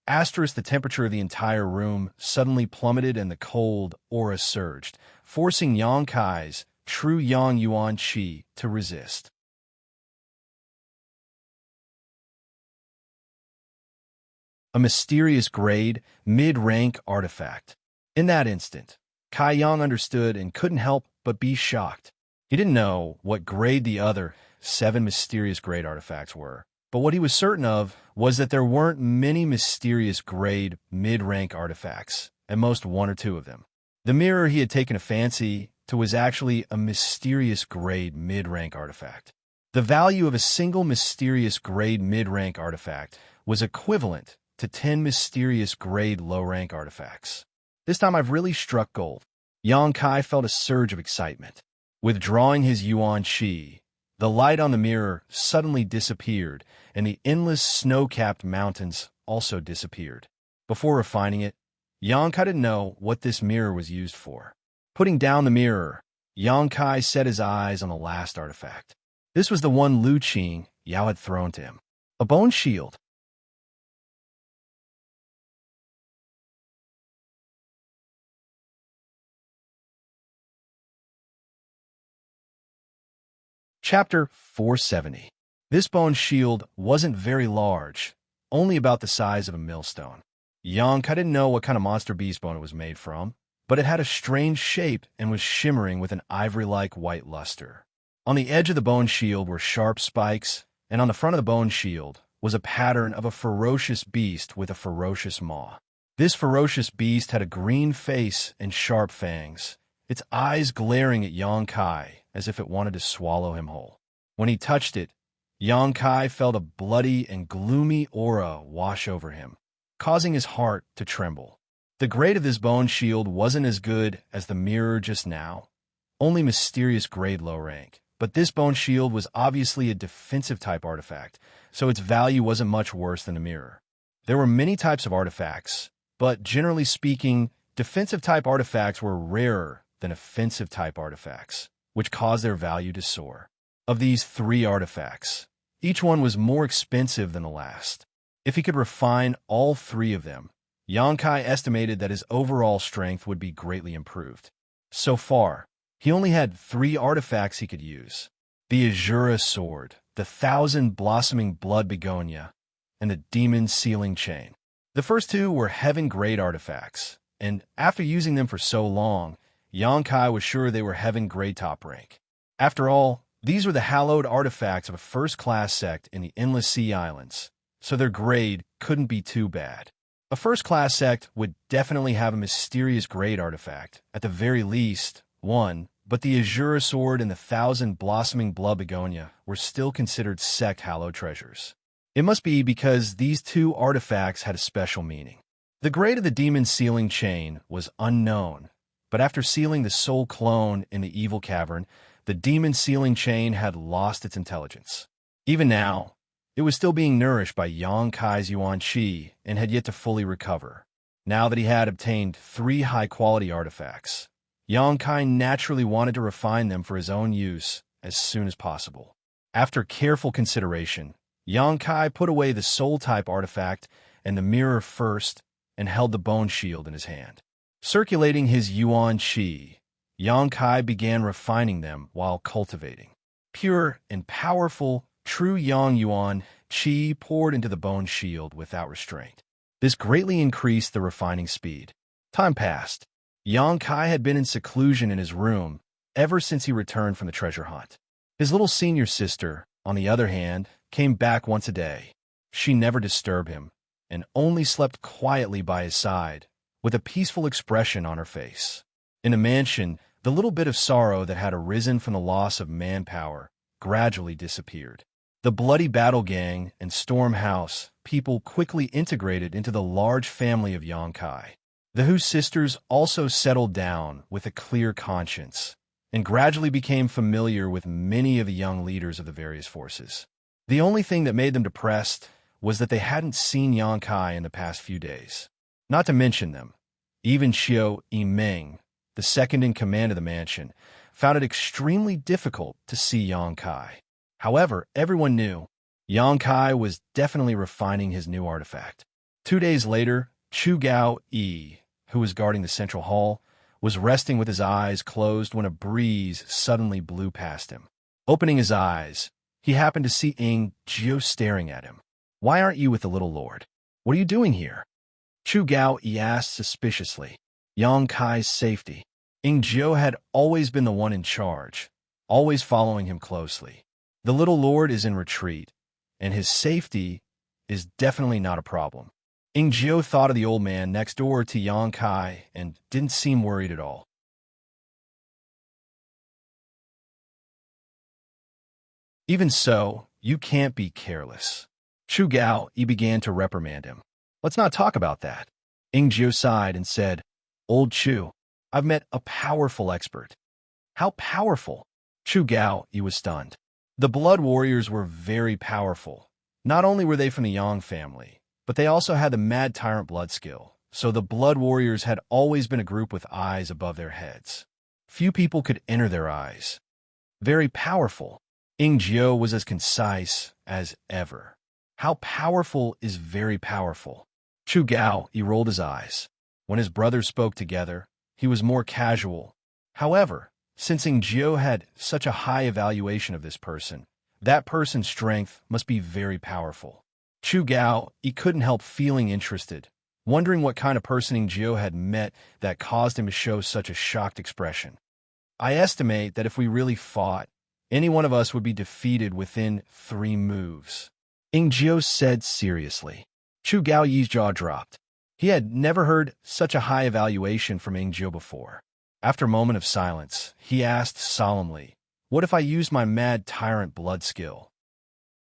The temperature of the entire room suddenly plummeted and the cold aura surged, forcing Yang Kai's true Yang Yuan Qi to resist. A mysterious grade, mid-rank artifact. In that instant, Kai Yang understood and couldn't help but be shocked. He didn't know what grade the other 7 mysterious grade artifacts were, but what he was certain of was that there weren't many mysterious grade mid-rank artifacts, at most 1 or 2 of them. The mirror he had taken a fancy to was actually a mysterious grade mid-rank artifact. The value of a single mysterious grade mid-rank artifact was equivalent to 10 mysterious grade low-rank artifacts. This time I've really struck gold. Yang Kai felt a surge of excitement. Withdrawing his Yuan Qi, the light on the mirror suddenly disappeared, and the endless snow-capped mountains also disappeared. Before refining it, Yang Kai didn't know what this mirror was used for. Putting down the mirror, Yang Kai set his eyes on the last artifact. This was the one Lu Qing Yao had thrown to him. A bone shield. Chapter 470. This bone shield wasn't very large, only about the size of a millstone. Yang Kai didn't know what kind of monster beast bone it was made from, but it had a strange shape and was shimmering with an ivory-like white luster. On the edge of the bone shield were sharp spikes, and on the front of the bone shield was a pattern of a ferocious beast with a ferocious maw. This ferocious beast had a green face and sharp fangs, its eyes glaring at Yang Kai as if it wanted to swallow him whole. When he touched it, Yang Kai felt a bloody and gloomy aura wash over him, causing his heart to tremble. The grade of this bone shield wasn't as good as the mirror just now, only mysterious grade low rank. But this bone shield was obviously a defensive type artifact, so its value wasn't much worse than the mirror. There were many types of artifacts, but generally speaking, defensive type artifacts were rarer than offensive type artifacts, which caused their value to soar. Of these 3 artifacts, each one was more expensive than the last. If he could refine all 3 of them, Yang Kai estimated that his overall strength would be greatly improved. So far, he only had 3 artifacts he could use: the Azura Sword, the 1,000 Blossoming Blood Begonia, and the Demon Sealing Chain. The first 2 were heaven-grade artifacts, and after using them for so long, Yang Kai was sure they were heaven-grade top rank. After all, these were the hallowed artifacts of a first-class sect in the Endless Sea Islands, so their grade couldn't be too bad. A first-class sect would definitely have a mysterious grade artifact, at the very least, 1, but the Azura Sword and the 1,000 Blossoming Blood Begonia were still considered sect hallowed treasures. It must be because these 2 artifacts had a special meaning. The grade of the Demon Sealing Chain was unknown, but after sealing the soul clone in the evil cavern, the Demon Sealing Chain had lost its intelligence. Even now, it was still being nourished by Yang Kai's Yuan Qi and had yet to fully recover. Now that he had obtained 3 high-quality artifacts, Yang Kai naturally wanted to refine them for his own use as soon as possible. After careful consideration, Yang Kai put away the soul-type artifact and the mirror first and held the bone shield in his hand. Circulating his Yuan Qi, Yang Kai began refining them while cultivating. Pure and powerful, true Yang Yuan Qi poured into the bone shield without restraint. This greatly increased the refining speed. Time passed. Yang Kai had been in seclusion in his room ever since he returned from the treasure hunt. His little senior sister, on the other hand, came back once a day. She never disturbed him, and only slept quietly by his side, with a peaceful expression on her face. In the mansion, the little bit of sorrow that had arisen from the loss of manpower gradually disappeared. The bloody battle gang and Storm House people quickly integrated into the large family of Yang Kai. The Hu sisters also settled down with a clear conscience, and gradually became familiar with many of the young leaders of the various forces. The only thing that made them depressed was that they hadn't seen Yang Kai in the past few days. Not to mention them. Even Xiao Yimeng, the second in command of the mansion, found it extremely difficult to see Yang Kai. However, everyone knew Yang Kai was definitely refining his new artifact. 2 days later, Chu Gao Yi, who was guarding the central hall, was resting with his eyes closed when a breeze suddenly blew past him. Opening his eyes, he happened to see Ing Jiu staring at him. "Why aren't you with the little lord? What are you doing here?" Chu Gao Yi asked suspiciously. Yang Kai's safety. Ing Jiu had always been the one in charge, always following him closely. The little lord is in retreat, and his safety is definitely not a problem. Ing Jiu thought of the old man next door to Yang Kai and didn't seem worried at all. Even so, you can't be careless. Chu Gao Yi began to reprimand him. "Let's not talk about that." Ing Jiu sighed and said, "Old Chu, I've met a powerful expert." "How powerful?" Chu Gao Yi was stunned. The blood warriors were very powerful. Not only were they from the Yang family, but they also had the Mad Tyrant blood skill, so the blood warriors had always been a group with eyes above their heads. Few people could enter their eyes. Very powerful. Ing Jiu was as concise as ever. How powerful is very powerful? Chu Gao, he rolled his eyes. When his brothers spoke together, he was more casual. However, since Ing Jiu had such a high evaluation of this person, that person's strength must be very powerful. Chu Gao, he couldn't help feeling interested, wondering what kind of person Ing Jiu had met that caused him to show such a shocked expression. "I estimate that if we really fought, any one of us would be defeated within 3 moves. Ing Jiu said seriously. Chu Gao Yi's jaw dropped. He had never heard such a high evaluation from Ing Jiu before. After a moment of silence, he asked solemnly, "What if I used my Mad Tyrant blood skill?"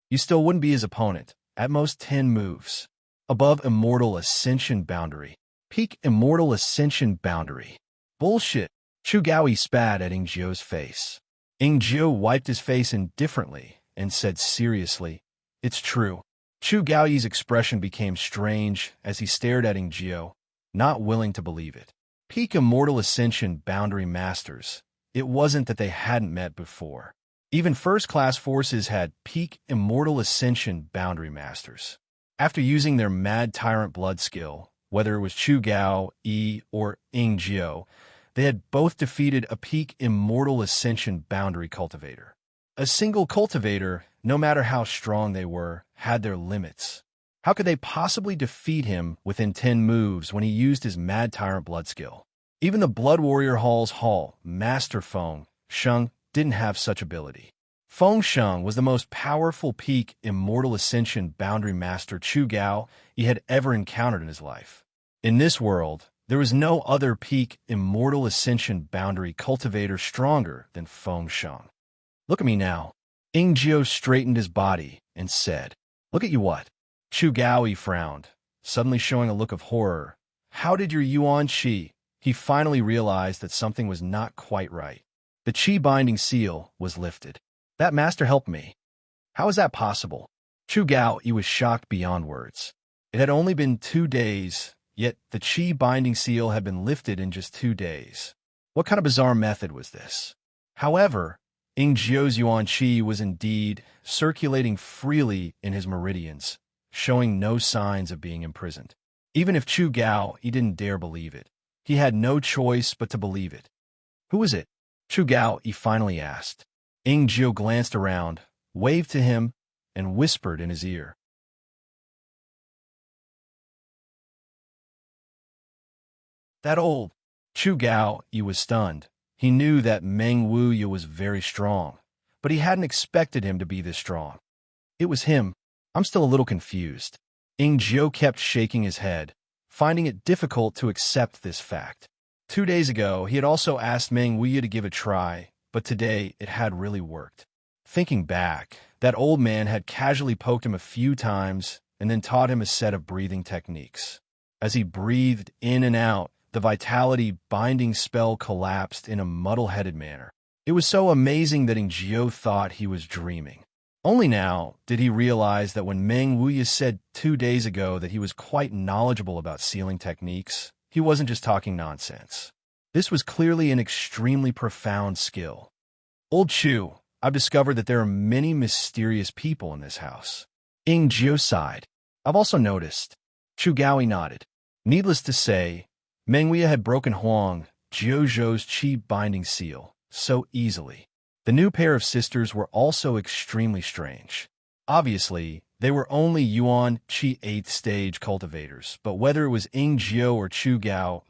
"You still wouldn't be his opponent. At most 10 moves. Above Immortal Ascension boundary. Peak Immortal Ascension boundary." "Bullshit." Chu Gaoyi spat at Ing Jiu's face. Ing Jiu wiped his face indifferently and said seriously, "It's true." Chu Gaoyi's expression became strange as he stared at Ing Jiu, not willing to believe it. Peak Immortal Ascension boundary masters. It wasn't that they hadn't met before. Even first-class forces had Peak Immortal Ascension boundary masters. After using their Mad Tyrant blood skill, whether it was Chu Gao Yi or Ing Jiu, they had both defeated a Peak Immortal Ascension boundary cultivator. A single cultivator, no matter how strong they were, had their limits. How could they possibly defeat him within 10 moves when he used his Mad Tyrant blood skill? Even the Blood Warrior Hall Master Feng Sheng didn't have such ability. Feng Sheng was the most powerful Peak Immortal Ascension boundary master Chu Gao he had ever encountered in his life. In this world, there was no other Peak Immortal Ascension boundary cultivator stronger than Feng Sheng. "Look at me now." Ing Jiu straightened his body and said, "Look at you what?" Chu Gaoyi frowned, suddenly showing a look of horror. "How did your Yuan Qi?" He finally realized that something was not quite right. The Qi binding seal was lifted. "That master helped me." "How is that possible?" Chu Gaoyi was shocked beyond words. It had only been 2 days, yet the Qi binding seal had been lifted in just 2 days. What kind of bizarre method was this? However, Ing Jiu's Yuan Qi was indeed circulating freely in his meridians, showing no signs of being imprisoned. Even if Chu Gao, he didn't dare believe it. He had no choice but to believe it. "Who is it?" Chu Gao, he finally asked. Ing Jiu glanced around, waved to him, and whispered in his ear. "That old." Chu Gao, he was stunned. He knew that Meng Wuya was very strong, but he hadn't expected him to be this strong. "It was him. I'm still a little confused." Ing Jiu kept shaking his head, finding it difficult to accept this fact. 2 days ago, he had also asked Meng Wuya to give a try, but today it had really worked. Thinking back, that old man had casually poked him a few times and then taught him a set of breathing techniques. As he breathed in and out, the vitality binding spell collapsed in a muddle-headed manner. It was so amazing that Ing Jiu thought he was dreaming. Only now did he realize that when Meng Wuya said 2 days ago that he was quite knowledgeable about sealing techniques, he wasn't just talking nonsense. This was clearly an extremely profound skill. Old Chu, I've discovered that there are many mysterious people in this house. Ying Jiu sighed. I've also noticed. Chu Gaoi nodded. Needless to say, Meng Wuya had broken Huang Jiuzhou's chi binding seal so easily. The new pair of sisters were also extremely strange. Obviously, they were only Yuan Qi 8th stage cultivators, but whether it was Ying Jiu or Chu Gao,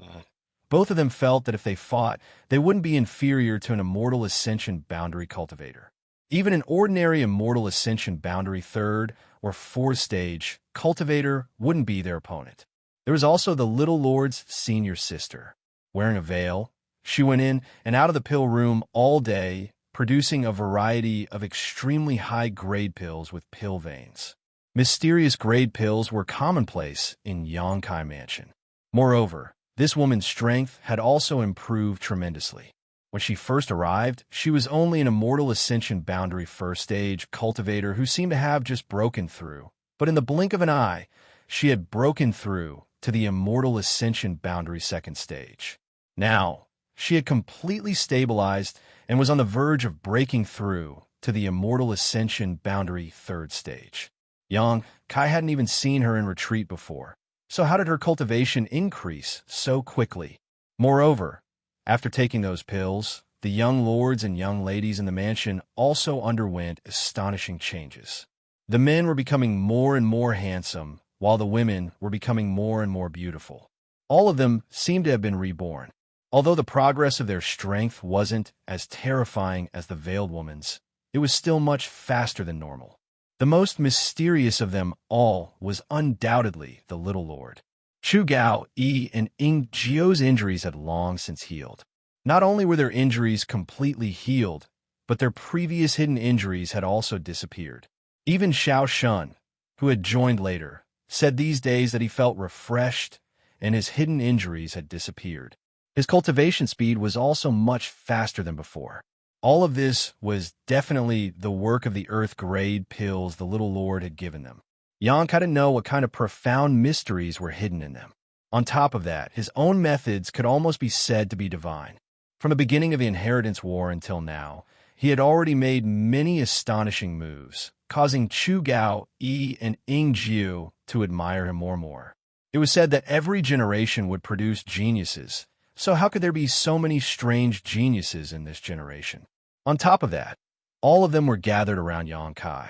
both of them felt that if they fought, they wouldn't be inferior to an Immortal Ascension boundary cultivator. Even an ordinary Immortal Ascension boundary 3rd or 4th stage cultivator wouldn't be their opponent. There was also the Little Lord's senior sister. Wearing a veil, she went in and out of the pill room all day, producing a variety of extremely high-grade pills with pill veins. Mysterious grade pills were commonplace in Yangkai Mansion. Moreover, this woman's strength had also improved tremendously. When she first arrived, she was only an Immortal Ascension boundary 1st stage cultivator who seemed to have just broken through. But in the blink of an eye, she had broken through to the Immortal Ascension boundary 2nd stage. Now, she had completely stabilized and was on the verge of breaking through to the Immortal Ascension boundary 3rd stage. Yang Kai hadn't even seen her in retreat before, so how did her cultivation increase so quickly? Moreover, after taking those pills, the young lords and young ladies in the mansion also underwent astonishing changes. The men were becoming more and more handsome, while the women were becoming more and more beautiful. All of them seemed to have been reborn. Although the progress of their strength wasn't as terrifying as the veiled woman's, it was still much faster than normal. The most mysterious of them all was undoubtedly the Little Lord. Chu Gao, Yi, and Ying Jiu's injuries had long since healed. Not only were their injuries completely healed, but their previous hidden injuries had also disappeared. Even Xiao Shun, who had joined later, said these days that he felt refreshed and his hidden injuries had disappeared. His cultivation speed was also much faster than before. All of this was definitely the work of the earth-grade pills the Little Lord had given them. Yang didn't know what kind of profound mysteries were hidden in them. On top of that, his own methods could almost be said to be divine. From the beginning of the Inheritance War until now, he had already made many astonishing moves, causing Chu Gao, Yi, and Ying Jiu to admire him more and more. It was said that every generation would produce geniuses, so how could there be so many strange geniuses in this generation? On top of that, all of them were gathered around Yang Kai.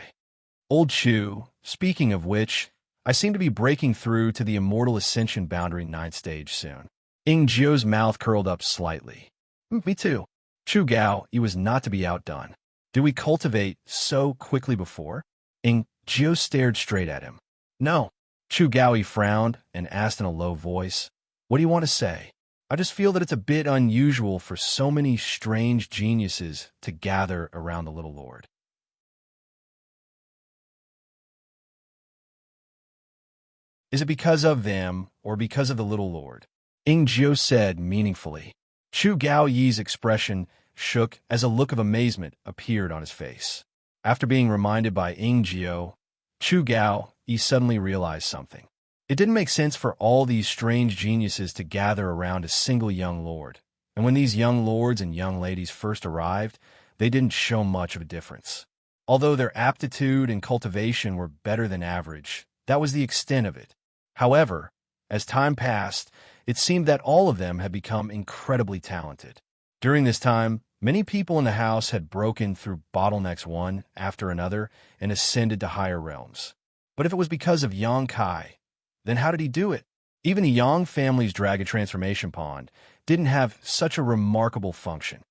Old Chu, speaking of which, I seem to be breaking through to the Immortal Ascension boundary 9th stage soon. Ying Jiu's mouth curled up slightly. Me too. Chu Gao, he was not to be outdone. Did we cultivate so quickly before? Ying Jiu stared straight at him. No. Chu Gao, he frowned and asked in a low voice, what do you want to say? I just feel that it's a bit unusual for so many strange geniuses to gather around the Little Lord. Is it because of them or because of the Little Lord? Ying Jiu said meaningfully. Chu Gao Yi's expression shook as a look of amazement appeared on his face. After being reminded by Ying Jiu, Chu Gao Yi suddenly realized something. It didn't make sense for all these strange geniuses to gather around a single young lord, and when these young lords and young ladies first arrived, they didn't show much of a difference. Although their aptitude and cultivation were better than average, that was the extent of it. However, as time passed, it seemed that all of them had become incredibly talented. During this time, many people in the house had broken through bottlenecks one after another and ascended to higher realms. But if it was because of Yang Kai, then how did he do it? Even the Yang family's Dragon Transformation Pond didn't have such a remarkable function.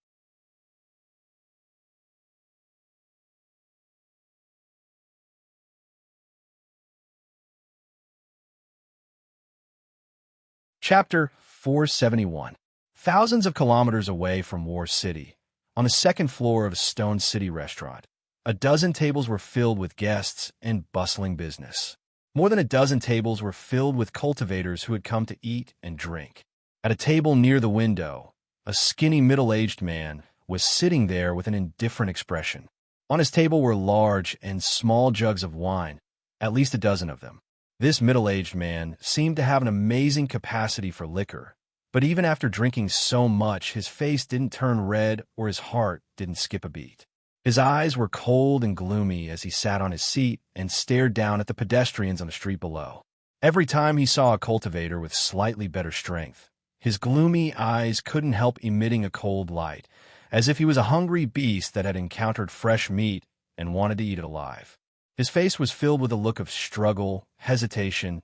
Chapter 471. Thousands of kilometers away from War City, on the second floor of a Stone City restaurant, a dozen tables were filled with guests and bustling business. More than a dozen tables were filled with cultivators who had come to eat and drink. At a table near the window, a skinny middle-aged man was sitting there with an indifferent expression. On his table were large and small jugs of wine, at least a dozen of them. This middle-aged man seemed to have an amazing capacity for liquor, but even after drinking so much, his face didn't turn red or his heart didn't skip a beat. His eyes were cold and gloomy as he sat on his seat and stared down at the pedestrians on the street below. Every time he saw a cultivator with slightly better strength, his gloomy eyes couldn't help emitting a cold light, as if he was a hungry beast that had encountered fresh meat and wanted to eat it alive. His face was filled with a look of struggle, hesitation,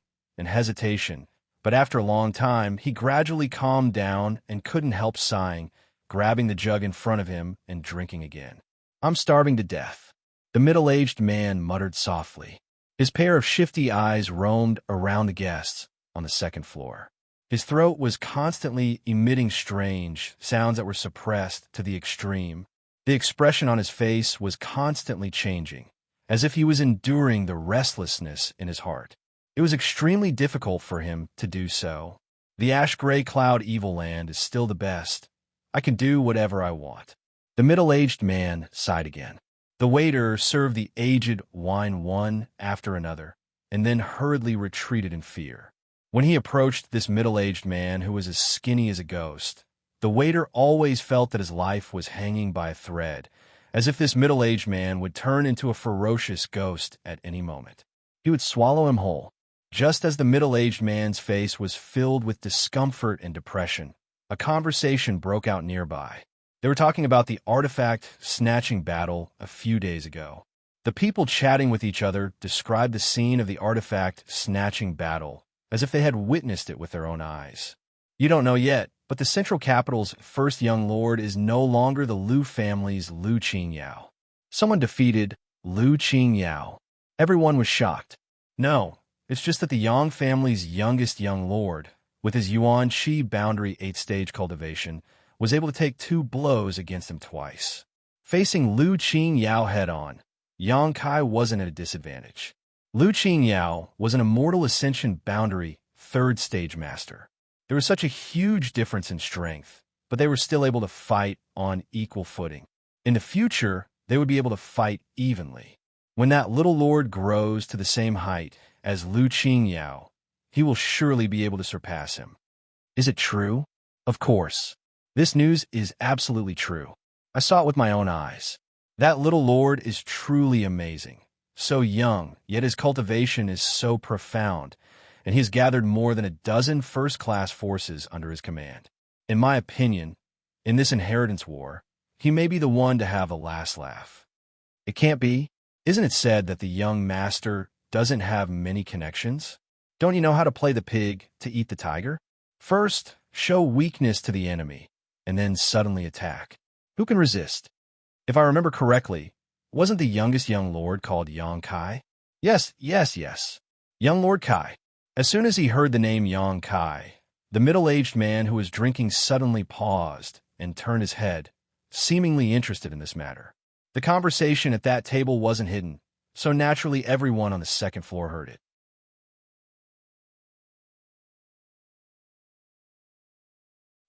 but after a long time, he gradually calmed down and couldn't help sighing, grabbing the jug in front of him and drinking again. "I'm starving to death," the middle-aged man muttered softly. His pair of shifty eyes roamed around the guests on the second floor. His throat was constantly emitting strange sounds that were suppressed to the extreme. The expression on his face was constantly changing, as if he was enduring the restlessness in his heart. It was extremely difficult for him to do so. "The ash-gray cloud evil land is still the best. I can do whatever I want." The middle-aged man sighed again. The waiter served the aged wine one after another, and then hurriedly retreated in fear. When he approached this middle-aged man who was as skinny as a ghost, the waiter always felt that his life was hanging by a thread, as if this middle-aged man would turn into a ferocious ghost at any moment. He would swallow him whole. Just as the middle-aged man's face was filled with discomfort and depression, a conversation broke out nearby. They were talking about the artifact snatching battle a few days ago. The people chatting with each other described the scene of the artifact snatching battle as if they had witnessed it with their own eyes. "You don't know yet, but the Central Capital's first young lord is no longer the Liu family's Liu Qingyao. Someone defeated Liu Qingyao." Everyone was shocked. "No, it's just that the Yang family's youngest young lord, with his Yuan Qi boundary 8-stage cultivation, was able to take 2 blows against him twice." Facing Liu Qingyao head-on, Yang Kai wasn't at a disadvantage. Liu Qingyao was an Immortal Ascension boundary 3rd-stage master. There was such a huge difference in strength, but they were still able to fight on equal footing. In the future, they would be able to fight evenly. When that little lord grows to the same height as Liu Qingyao, he will surely be able to surpass him. Is it true? Of course. This news is absolutely true. I saw it with my own eyes. That little lord is truly amazing. So young, yet his cultivation is so profound, and he has gathered more than a dozen first-class forces under his command. In my opinion, in this inheritance war, he may be the one to have the last laugh. It can't be. Isn't it said that the young master doesn't have many connections? Don't you know how to play the pig to eat the tiger? First, show weakness to the enemy, and then suddenly attack. Who can resist? If I remember correctly, wasn't the youngest young lord called Yang Kai? Yes. Young Lord Kai. As soon as he heard the name Yang Kai, the middle-aged man who was drinking suddenly paused and turned his head, seemingly interested in this matter. The conversation at that table wasn't hidden, so naturally everyone on the second floor heard it.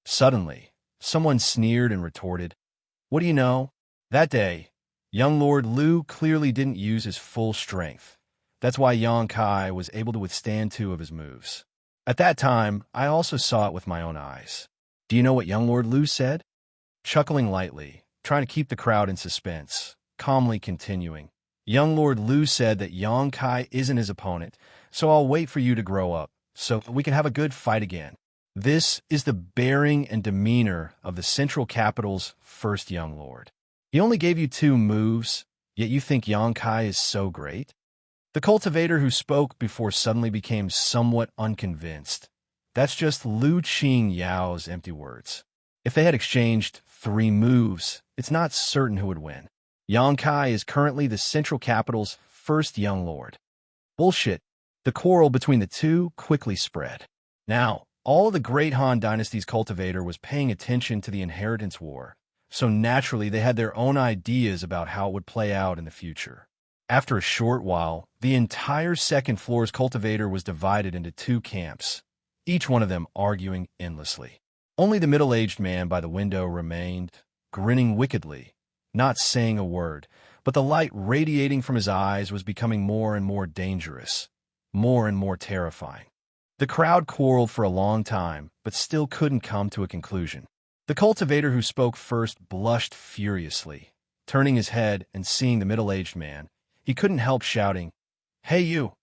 Suddenly, someone sneered and retorted, "What do you know? That day, young Lord Liu clearly didn't use his full strength. That's why Yang Kai was able to withstand 2 of his moves. At that time, I also saw it with my own eyes. Do you know what young Lord Liu said?" Chuckling lightly, trying to keep the crowd in suspense, calmly continuing, young Lord Liu said that Yang Kai isn't his opponent, so I'll wait for you to grow up, so we can have a good fight again. This is the bearing and demeanor of the Central Capital's first young lord. He only gave you 2 moves, yet you think Yang Kai is so great? The cultivator who spoke before suddenly became somewhat unconvinced. That's just Liu Qingyao's empty words. If they had exchanged 3 moves, it's not certain who would win. Yang Kai is currently the Central Capital's first young lord. Bullshit. The quarrel between the 2 quickly spread. Now, all the Great Han Dynasty's cultivator was paying attention to the inheritance war, so naturally they had their own ideas about how it would play out in the future. After a short while, the entire second floor's cultivator was divided into 2 camps, each one of them arguing endlessly. Only the middle-aged man by the window remained, grinning wickedly, not saying a word, but the light radiating from his eyes was becoming more and more dangerous, more and more terrifying. The crowd quarreled for a long time, but still couldn't come to a conclusion. The cultivator who spoke first blushed furiously. Turning his head and seeing the middle-aged man, he couldn't help shouting, "Hey you!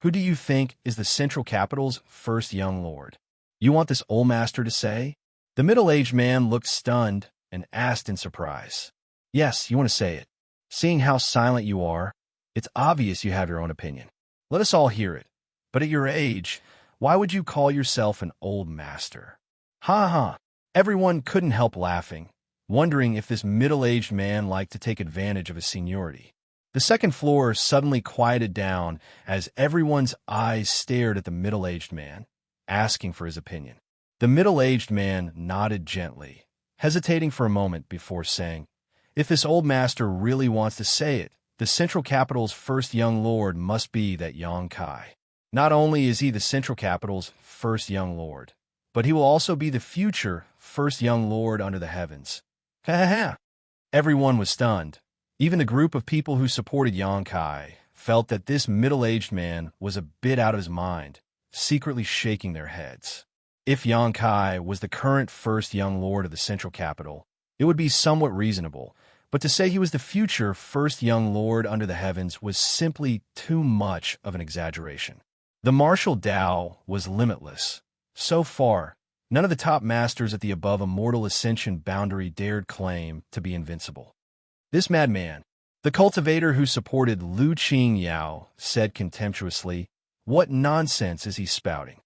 Who do you think is the Central Capital's first young lord? You want this old master to say?" The middle-aged man looked stunned and asked in surprise, "Yes, you want to say it. Seeing how silent you are, it's obvious you have your own opinion. Let us all hear it. But at your age, why would you call yourself an old master?" Ha ha! Everyone couldn't help laughing, wondering if this middle-aged man liked to take advantage of his seniority. The second floor suddenly quieted down as everyone's eyes stared at the middle-aged man, asking for his opinion. The middle-aged man nodded gently, hesitating for a moment before saying, "If this old master really wants to say it, the Central Capital's first young lord must be that Xianxia. Not only is he the Central Capital's first young lord, but he will also be the future first young lord under the heavens." Ha ha ha! Everyone was stunned. Even the group of people who supported Xianxia felt that this middle-aged man was a bit out of his mind, secretly shaking their heads. If Xianxia was the current first young lord of the Central Capital, it would be somewhat reasonable, but to say he was the future first young lord under the heavens was simply too much of an exaggeration. The martial Tao was limitless. So far, none of the top masters at the above immortal ascension boundary dared claim to be invincible. This madman, the cultivator who supported Lu Qingyao, said contemptuously, "What nonsense is he spouting?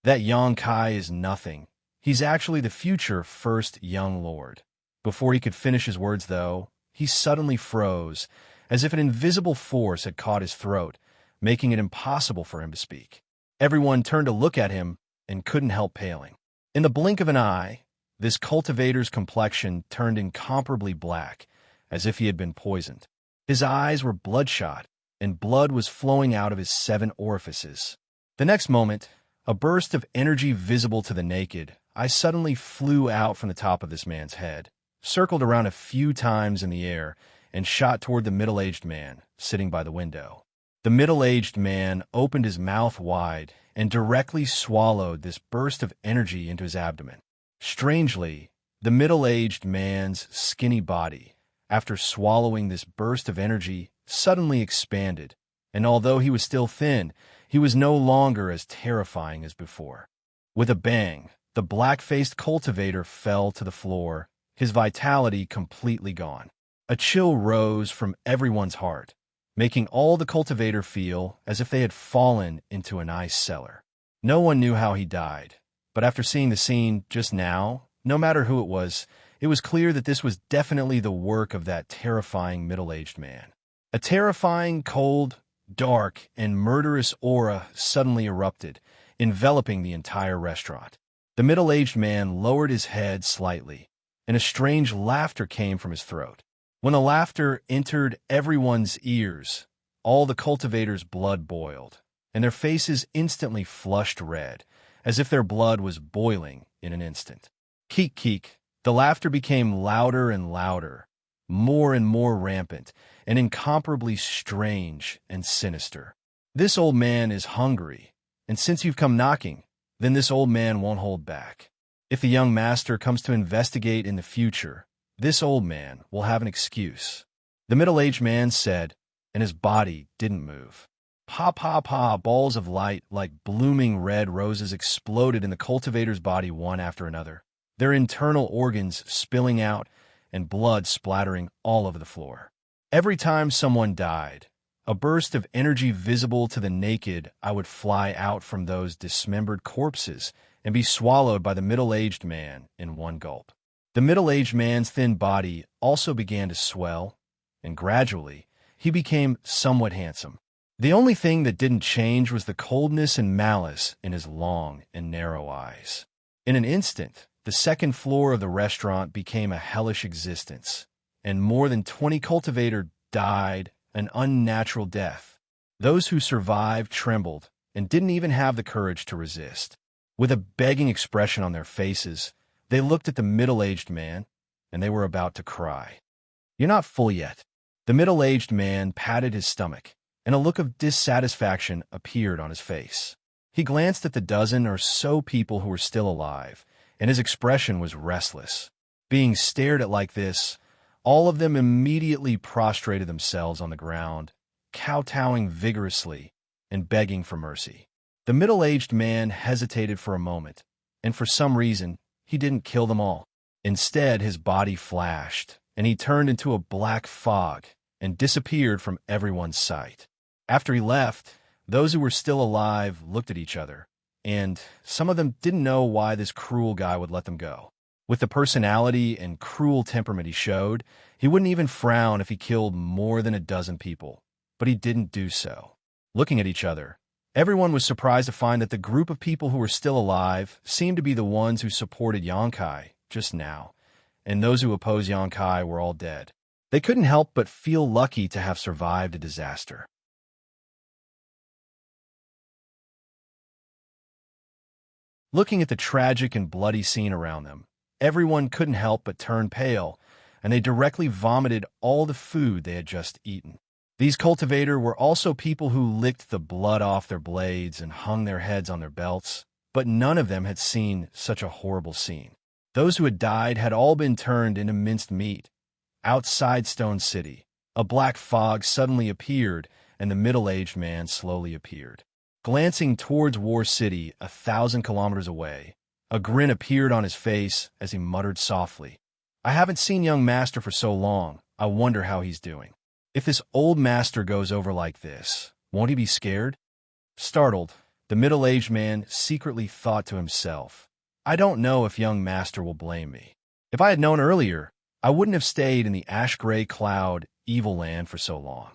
That Xianxia is nothing. He's actually the future first young lord." Before he could finish his words, though, he suddenly froze, as if an invisible force had caught his throat, making it impossible for him to speak. Everyone turned to look at him and couldn't help paling. In the blink of an eye, this cultivator's complexion turned incomparably black, as if he had been poisoned. His eyes were bloodshot, and blood was flowing out of his 7 orifices. The next moment, a burst of energy visible to the naked eye suddenly flew out from the top of this man's head, circled around a few times in the air, and shot toward the middle-aged man sitting by the window. The middle-aged man opened his mouth wide and directly swallowed this burst of energy into his abdomen. Strangely, the middle-aged man's skinny body, after swallowing this burst of energy, suddenly expanded, and although he was still thin, he was no longer as terrifying as before. With a bang, the black-faced cultivator fell to the floor, his vitality completely gone. A chill rose from everyone's heart, making all the cultivator feel as if they had fallen into an ice cellar. No one knew how he died, but after seeing the scene just now, no matter who it was clear that this was definitely the work of that terrifying middle-aged man. A terrifying, cold, dark, and murderous aura suddenly erupted, enveloping the entire restaurant. The middle-aged man lowered his head slightly, and a strange laughter came from his throat. When the laughter entered everyone's ears, all the cultivators' blood boiled, and their faces instantly flushed red, as if their blood was boiling in an instant. Keek keek, the laughter became louder and louder, more and more rampant, and incomparably strange and sinister. "This old man is hungry, and since you've come knocking, then this old man won't hold back. If the young master comes to investigate in the future, this old man will have an excuse," the middle-aged man said, and his body didn't move. Pa pa pa, balls of light like blooming red roses exploded in the cultivator's body one after another, their internal organs spilling out and blood splattering all over the floor. Every time someone died, a burst of energy visible to the naked eye would fly out from those dismembered corpses and be swallowed by the middle-aged man in one gulp. The middle-aged man's thin body also began to swell, and gradually, he became somewhat handsome. The only thing that didn't change was the coldness and malice in his long and narrow eyes. In an instant, the second floor of the restaurant became a hellish existence, and more than 20 cultivators died an unnatural death. Those who survived trembled and didn't even have the courage to resist. With a begging expression on their faces, They looked at the middle-aged man, and they were about to cry. "You're not full yet." The middle-aged man patted his stomach, and a look of dissatisfaction appeared on his face. He glanced at the dozen or so people who were still alive, and his expression was restless. Being stared at like this, all of them immediately prostrated themselves on the ground, kowtowing vigorously and begging for mercy. The middle-aged man hesitated for a moment, and for some reason, he didn't kill them all. Instead, his body flashed, and he turned into a black fog and disappeared from everyone's sight. After he left, those who were still alive looked at each other, and some of them didn't know why this cruel guy would let them go. With the personality and cruel temperament he showed, he wouldn't even frown if he killed more than a dozen people, but he didn't do so. Looking at each other, everyone was surprised to find that the group of people who were still alive seemed to be the ones who supported Xianxia just now, and those who opposed Xianxia were all dead. They couldn't help but feel lucky to have survived a disaster. Looking at the tragic and bloody scene around them, everyone couldn't help but turn pale, and they directly vomited all the food they had just eaten. These cultivators were also people who licked the blood off their blades and hung their heads on their belts, but none of them had seen such a horrible scene. Those who had died had all been turned into minced meat. Outside Stone City, a black fog suddenly appeared, and the middle-aged man slowly appeared. Glancing towards War City 1,000 kilometers away, a grin appeared on his face as he muttered softly, "I haven't seen young master for so long. I wonder how he's doing. If this old master goes over like this, won't he be scared?" Startled, the middle-aged man secretly thought to himself, "I don't know if young master will blame me. If I had known earlier, I wouldn't have stayed in the ash-gray cloud evil land for so long."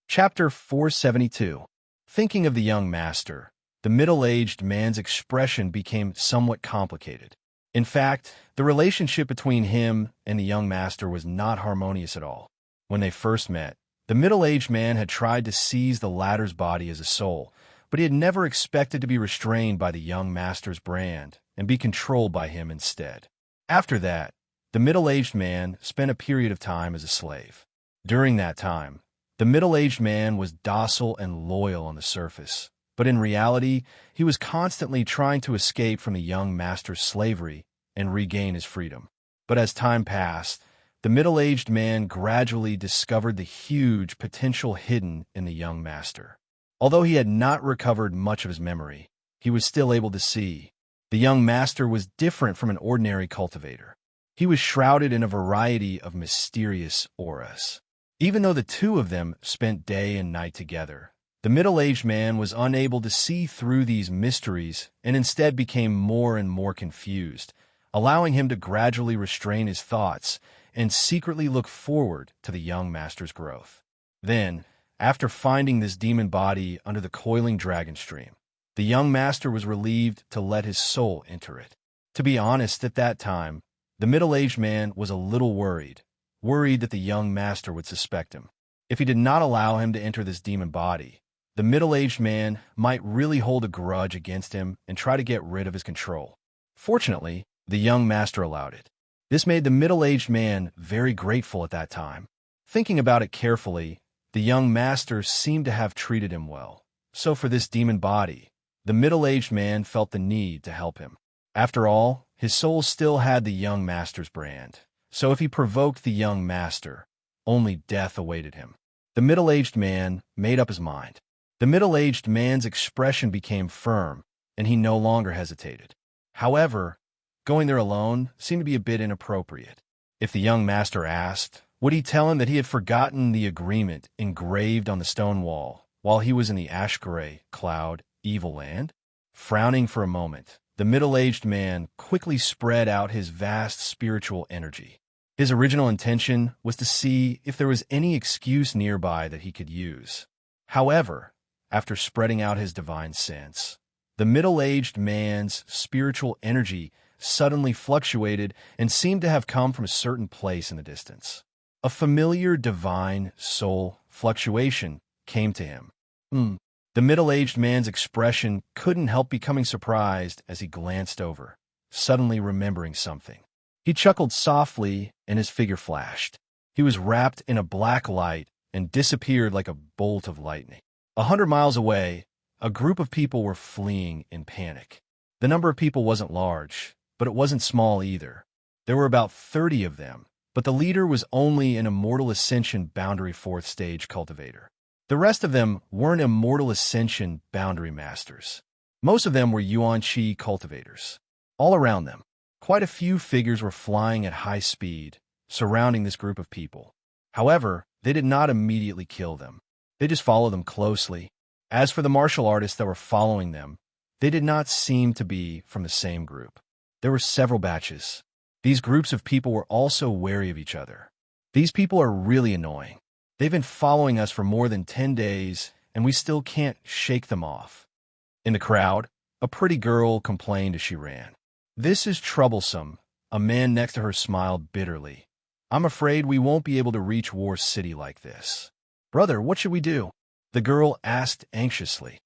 Chapter 472. Thinking of the young master, the middle-aged man's expression became somewhat complicated. In fact, the relationship between him and the young master was not harmonious at all. When they first met, the middle-aged man had tried to seize the latter's body as a soul, but he had never expected to be restrained by the young master's brand and be controlled by him instead. After that, the middle-aged man spent a period of time as a slave. During that time, the middle-aged man was docile and loyal on the surface, but in reality, he was constantly trying to escape from the young master's slavery and regain his freedom. But as time passed, the middle-aged man gradually discovered the huge potential hidden in the young master. Although he had not recovered much of his memory, he was still able to see. The young master was different from an ordinary cultivator. He was shrouded in a variety of mysterious auras. Even though the two of them spent day and night together, the middle-aged man was unable to see through these mysteries and instead became more and more confused, allowing him to gradually restrain his thoughts and secretly look forward to the young master's growth. Then, after finding this demon body under the coiling dragon stream, the young master was relieved to let his soul enter it. To be honest, at that time, the middle-aged man was a little worried that the young master would suspect him. If he did not allow him to enter this demon body, the middle-aged man might really hold a grudge against him and try to get rid of his control. Fortunately, the young master allowed it. This made the middle-aged man very grateful at that time. Thinking about it carefully, the young master seemed to have treated him well. So for this demon body, the middle-aged man felt the need to help him. After all, his soul still had the young master's brand. So if he provoked the young master, only death awaited him. The middle-aged man made up his mind. The middle-aged man's expression became firm, and he no longer hesitated. However, going there alone seemed to be a bit inappropriate. If the young master asked, would he tell him that he had forgotten the agreement engraved on the stone wall while he was in the ash-gray cloud evil land? Frowning for a moment, the middle-aged man quickly spread out his vast spiritual energy. His original intention was to see if there was any excuse nearby that he could use. However, after spreading out his divine sense, the middle-aged man's spiritual energy suddenly fluctuated and seemed to have come from a certain place in the distance. A familiar divine soul fluctuation came to him. The middle-aged man's expression couldn't help becoming surprised as he glanced over, suddenly remembering something. He chuckled softly, and his figure flashed. He was wrapped in a black light and disappeared like a bolt of lightning. 100 miles away, a group of people were fleeing in panic. The number of people wasn't large, but it wasn't small either. There were about 30 of them, but the leader was only an Immortal Ascension Boundary 4th Stage cultivator. The rest of them weren't Immortal Ascension Boundary Masters. Most of them were Xianxia cultivators. All around them, quite a few figures were flying at high speed, surrounding this group of people. However, they did not immediately kill them. They just followed them closely. As for the martial artists that were following them, they did not seem to be from the same group. There were several batches. These groups of people were also wary of each other. These people are really annoying. They've been following us for more than 10 days, and we still can't shake them off. In the crowd, a pretty girl complained as she ran. "This is troublesome." A man next to her smiled bitterly. "I'm afraid we won't be able to reach War City like this." "Brother, what should we do?" the girl asked anxiously.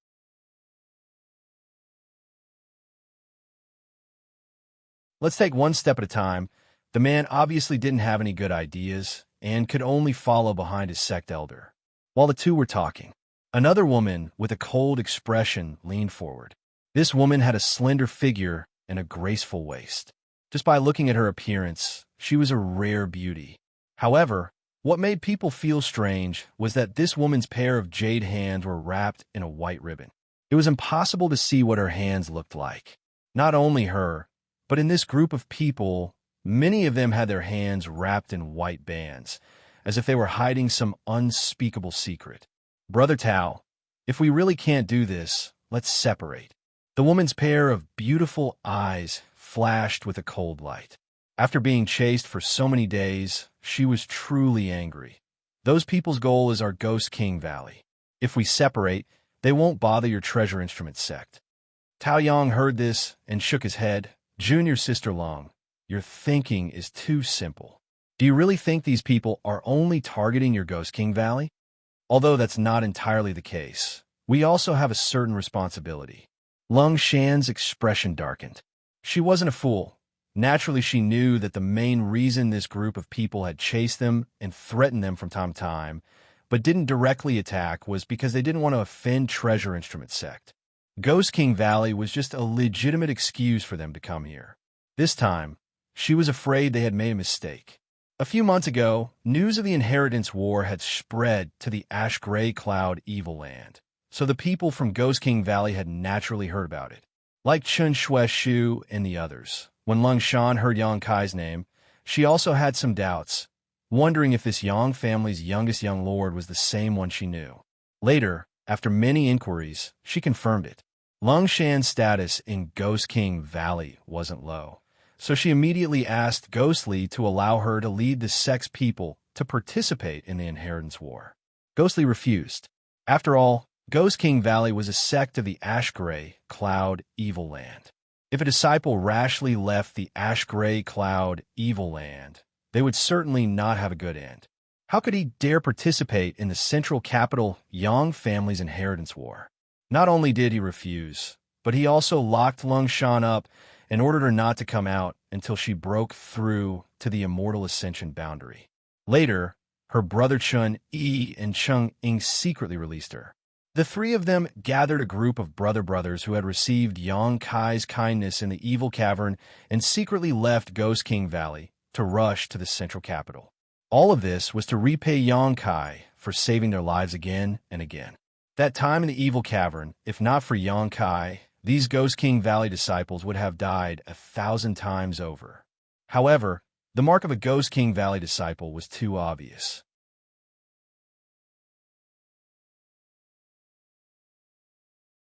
"Let's take one step at a time." The man obviously didn't have any good ideas and could only follow behind his sect elder. While the two were talking, another woman with a cold expression leaned forward. This woman had a slender figure and a graceful waist. Just by looking at her appearance, she was a rare beauty. However, what made people feel strange was that this woman's pair of jade hands were wrapped in a white ribbon. It was impossible to see what her hands looked like. Not only her, but in this group of people, many of them had their hands wrapped in white bands, as if they were hiding some unspeakable secret. "Brother Tao, if we really can't do this, let's separate." The woman's pair of beautiful eyes flashed with a cold light. After being chased for so many days, she was truly angry. "Those people's goal is our Ghost King Valley. If we separate, they won't bother your treasure instrument sect." Tao Yang heard this and shook his head. "Junior Sister Long, your thinking is too simple. Do you really think these people are only targeting your Ghost King Valley? Although that's not entirely the case, we also have a certain responsibility." Lung Shan's expression darkened. She wasn't a fool. Naturally, she knew that the main reason this group of people had chased them and threatened them from time to time, but didn't directly attack, was because they didn't want to offend Treasure Instrument Sect. Ghost King Valley was just a legitimate excuse for them to come here. This time, she was afraid they had made a mistake. A few months ago, news of the Inheritance War had spread to the Ash Gray Cloud Evil Land, so the people from Ghost King Valley had naturally heard about it. Like Chun Shui Shu and the others, when Lung Shan heard Yang Kai's name, she also had some doubts, wondering if this Yang family's youngest young lord was the same one she knew. Later, after many inquiries, she confirmed it. Lung Shan's status in Ghost King Valley wasn't low, so she immediately asked Ghostly to allow her to lead the sect's people to participate in the Inheritance War. Ghostly refused. After all, Ghost King Valley was a sect of the Ash Gray Cloud Evil Land. If a disciple rashly left the Ash Gray Cloud Evil Land, they would certainly not have a good end. How could he dare participate in the central capital Yang family's inheritance war? Not only did he refuse, but he also locked Lung Shan up and ordered her not to come out until she broke through to the Immortal Ascension boundary. Later, her brother Chun Yi and Chung Ying secretly released her. The three of them gathered a group of brothers who had received Yang Kai's kindness in the Evil Cavern and secretly left Ghost King Valley to rush to the central capital. All of this was to repay Yang Kai for saving their lives again and again. That time in the Evil Cavern, if not for Yang Kai, these Ghost King Valley disciples would have died 1,000 times over. However, the mark of a Ghost King Valley disciple was too obvious.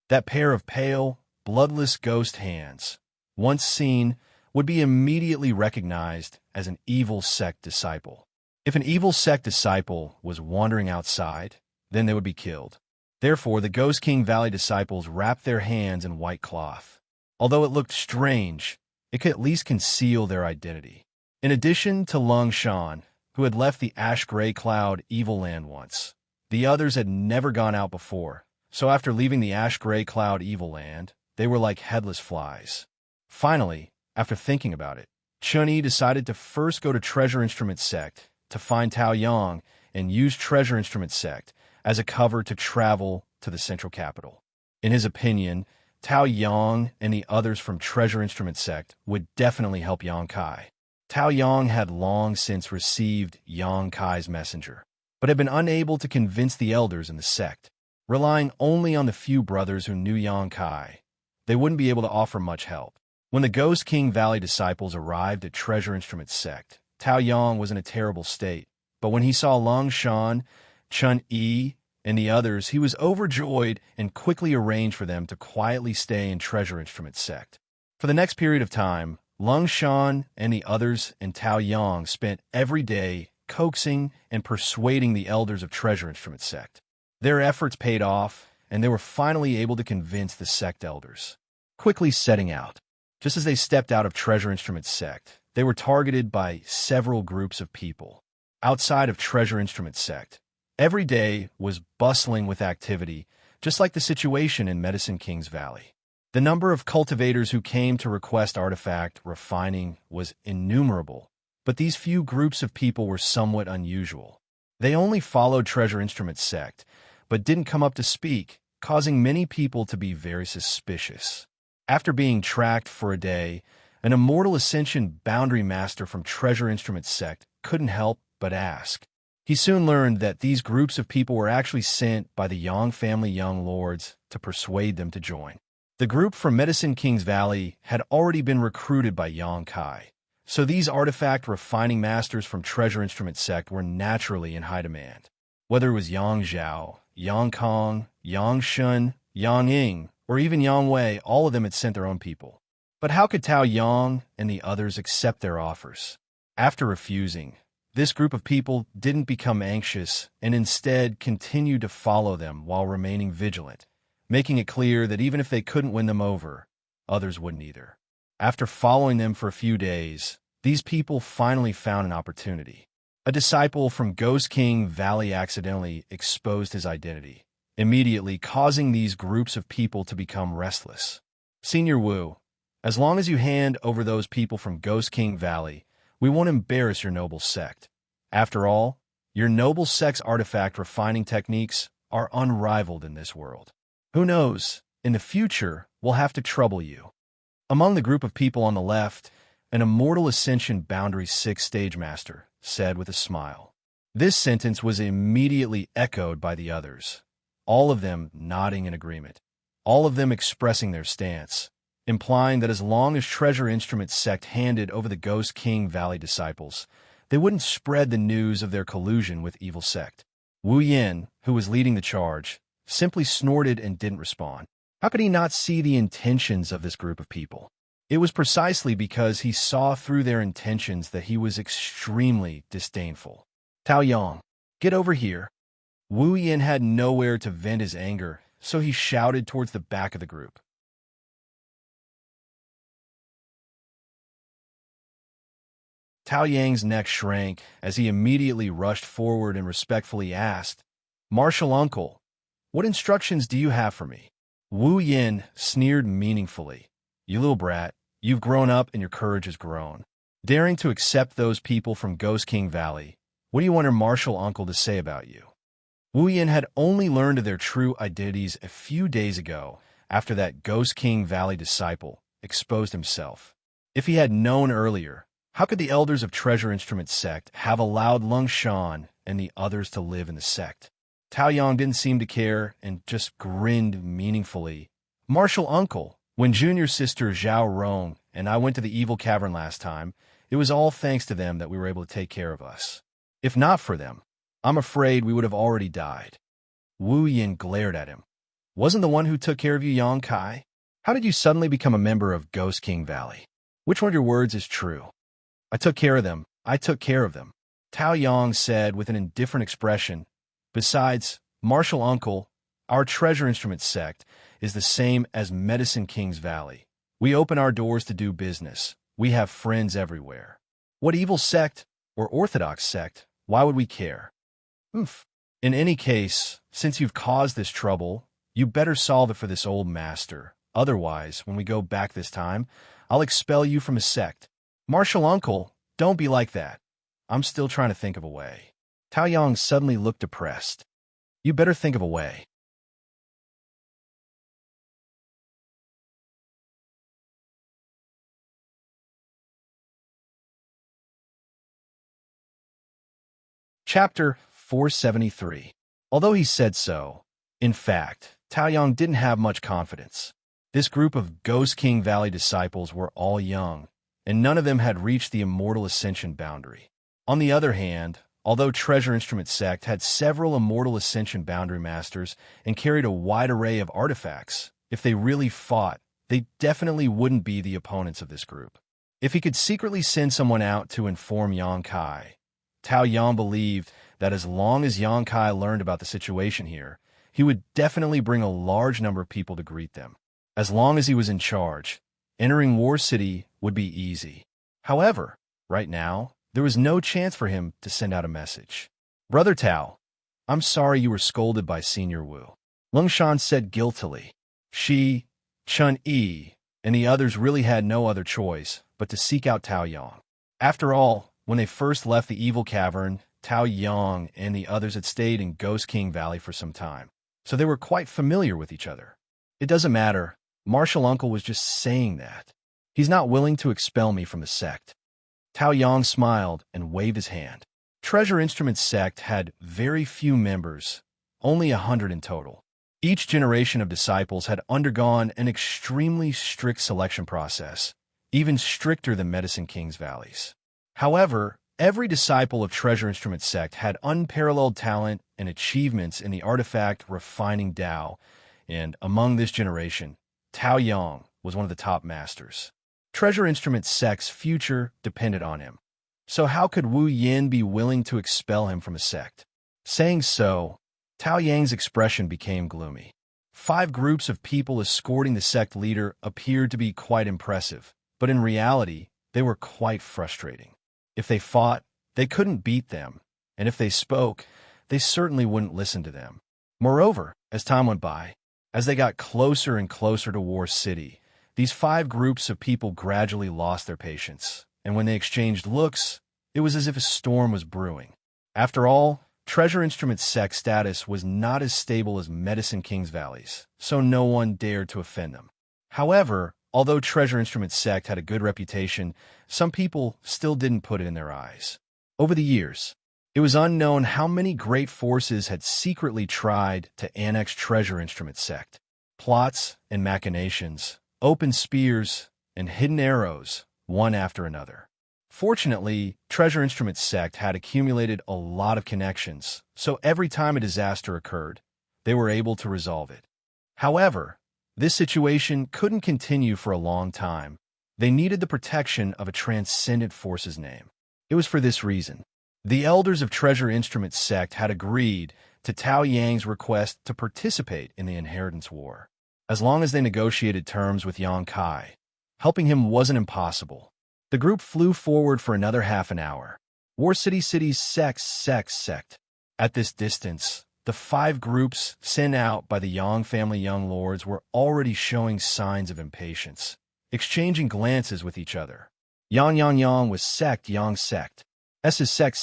That pair of pale, bloodless ghost hands, once seen, would be immediately recognized as an evil sect disciple. If an evil sect disciple was wandering outside, then they would be killed. Therefore, the Ghost King Valley disciples wrapped their hands in white cloth. Although it looked strange, it could at least conceal their identity. In addition to Lung Shan, who had left the ash-gray cloud evil land once. The others had never gone out before, so after leaving the ash-gray cloud evil land, they were like headless flies. Finally, after thinking about it, Chun-Yi decided to first go to Treasure Instrument Sect to find Tao Yang and use Treasure Instrument Sect as a cover to travel to the central capital. In his opinion, Tao Yang and the others from Treasure Instrument Sect would definitely help Yang Kai. Tao Yang had long since received Yang Kai's messenger, but had been unable to convince the elders in the sect. Relying only on the few brothers who knew Yang Kai, they wouldn't be able to offer much help. When the Ghost King Valley disciples arrived at Treasure Instrument Sect, Tao Yang was in a terrible state, but when he saw Long Shan, Chun-Yi, and the others, he was overjoyed and quickly arranged for them to quietly stay in Treasure Instrument Sect. For the next period of time, Long Shan and the others and Tao Yang spent every day coaxing and persuading the elders of Treasure Instrument Sect. Their efforts paid off, and they were finally able to convince the sect elders. Quickly setting out. Just as they stepped out of Treasure Instrument Sect, they were targeted by several groups of people. Outside of Treasure Instrument Sect, every day was bustling with activity, just like the situation in Medicine King's Valley. The number of cultivators who came to request artifact refining was innumerable, but these few groups of people were somewhat unusual. They only followed Treasure Instrument Sect, but didn't come up to speak, causing many people to be very suspicious. After being tracked for a day, an Immortal Ascension Boundary Master from Treasure Instrument Sect couldn't help but ask. He soon learned that these groups of people were actually sent by the Yang family Young Lords to persuade them to join. The group from Medicine King's Valley had already been recruited by Yang Kai, so these artifact refining masters from Treasure Instrument Sect were naturally in high demand. Whether it was Yang Zhao, Yang Kong, Yang Shun, Yang Ying, or even Yang Wei, all of them had sent their own people. But how could Tao Yang and the others accept their offers? After refusing, this group of people didn't become anxious and instead continued to follow them while remaining vigilant, making it clear that even if they couldn't win them over, others wouldn't either. After following them for a few days, these people finally found an opportunity. A disciple from Ghost King Valley accidentally exposed his identity, immediately causing these groups of people to become restless. Senior Wu, as long as you hand over those people from Ghost King Valley, we won't embarrass your noble sect. After all, your noble sect's artifact refining techniques are unrivaled in this world. Who knows, in the future, we'll have to trouble you. Among the group of people on the left, an Immortal Ascension Boundary 6 Stage Master said with a smile. This sentence was immediately echoed by the others, all of them nodding in agreement, all of them expressing their stance, implying that as long as Treasure Instrument Sect handed over the Ghost King Valley disciples, they wouldn't spread the news of their collusion with Evil Sect. Wu Yin, who was leading the charge, simply snorted and didn't respond. How could he not see the intentions of this group of people? It was precisely because he saw through their intentions that he was extremely disdainful. Tao Yang, get over here. Wu Yin had nowhere to vent his anger, so he shouted towards the back of the group. Tao Yang's neck shrank as he immediately rushed forward and respectfully asked, "Martial Uncle, what instructions do you have for me?" Wu Yin sneered meaningfully. "You little brat, you've grown up and your courage has grown. Daring to accept those people from Ghost King Valley, what do you want your martial uncle to say about you?" Wu Yin had only learned of their true identities a few days ago after that Ghost King Valley disciple exposed himself. If he had known earlier, how could the elders of Treasure Instrument Sect have allowed Lung Shan and the others to live in the sect? Tao Yang didn't seem to care and just grinned meaningfully. "Martial Uncle, when Junior Sister Zhao Rong and I went to the Evil Cavern last time, it was all thanks to them that we were able to take care of us. If not for them, I'm afraid we would have already died." Wu Yin glared at him. "Wasn't the one who took care of you Yang Kai? How did you suddenly become a member of Ghost King Valley? Which one of your words is true?" "I took care of them. I took care of them," Tao Yang said with an indifferent expression. "Besides, Martial Uncle, our Treasure Instrument Sect is the same as Medicine King's Valley. We open our doors to do business. We have friends everywhere. What evil sect or orthodox sect, why would we care? Oof. In any case, since you've caused this trouble, you better solve it for this old master. Otherwise, when we go back this time, I'll expel you from his sect. Martial uncle, don't be like that. I'm still trying to think of a way. Tao Yang suddenly looked depressed. You better think of a way. Chapter 473. Although he said so, in fact, Tao Yang didn't have much confidence. This group of Ghost King Valley disciples were all young, and none of them had reached the immortal ascension boundary. On the other hand, although Treasure Instrument Sect had several immortal ascension boundary masters and carried a wide array of artifacts, if they really fought, they definitely wouldn't be the opponents of this group. If he could secretly send someone out to inform Yang Kai, Tao Yang believed that as long as Yang Kai learned about the situation here, he would definitely bring a large number of people to greet them. As long as he was in charge, entering War City would be easy. However, right now, there was no chance for him to send out a message. Brother Tao, I'm sorry you were scolded by Senior Wu. Lung Shan said guiltily. She, Chun Yi, and the others really had no other choice but to seek out Tao Yang. After all, when they first left the evil cavern, Tao Yang and the others had stayed in Ghost King Valley for some time, so they were quite familiar with each other. It doesn't matter. Martial Uncle was just saying that. He's not willing to expel me from the sect. Tao Yang smiled and waved his hand. Treasure Instrument Sect had very few members, only 100 in total. Each generation of disciples had undergone an extremely strict selection process, even stricter than Medicine King's Valleys. However, every disciple of Treasure Instrument Sect had unparalleled talent and achievements in the artifact refining Tao, and among this generation, Tao Yang was one of the top masters. Treasure Instrument Sect's future depended on him. So how could Wu Yin be willing to expel him from a sect? Saying so, Tao Yang's expression became gloomy. 5 groups of people escorting the sect leader appeared to be quite impressive, but in reality, they were quite frustrating. If they fought, they couldn't beat them, and if they spoke, they certainly wouldn't listen to them. Moreover, as time went by, as they got closer and closer to War City, these 5 groups of people gradually lost their patience, and when they exchanged looks, it was as if a storm was brewing. After all, Treasure Instrument Sect status was not as stable as Medicine King's Valleys, so no one dared to offend them. However, although Treasure Instrument Sect had a good reputation, some people still didn't put it in their eyes. Over the years, it was unknown how many great forces had secretly tried to annex Treasure Instrument Sect. Plots and machinations, open spears, and hidden arrows, one after another. Fortunately, Treasure Instrument Sect had accumulated a lot of connections, so every time a disaster occurred, they were able to resolve it. However, this situation couldn't continue for a long time. They needed the protection of a transcendent force's name. It was for this reason. The elders of Treasure Instrument Sect had agreed to Tao Yang's request to participate in the Inheritance War. As long as they negotiated terms with Yang Kai, helping him wasn't impossible. The group flew forward for another half an hour. War City's sect. At this distance, the 5 groups sent out by the Yang family young lords were already showing signs of impatience, exchanging glances with each other. Yang was sect, Yang sect. S is sect.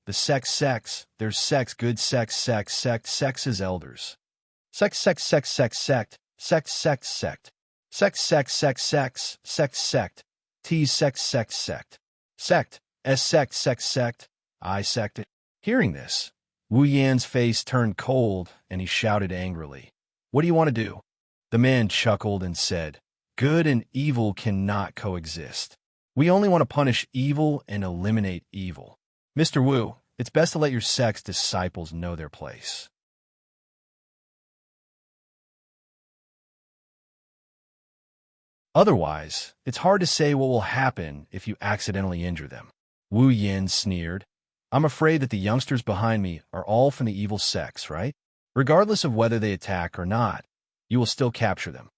The sex, there's sex, good sex is elders. Sect. T's sect. Sect. S sect. I sect. Hearing this, Wu Yan's face turned cold and he shouted angrily. What do you want to do? The man chuckled and said, good and evil cannot coexist. We only want to punish evil and eliminate evil. Mr. Wu, it's best to let your sect's disciples know their place. Otherwise, it's hard to say what will happen if you accidentally injure them. Wu Yin sneered. I'm afraid that the youngsters behind me are all from the evil sects, right? Regardless of whether they attack or not, you will still capture them.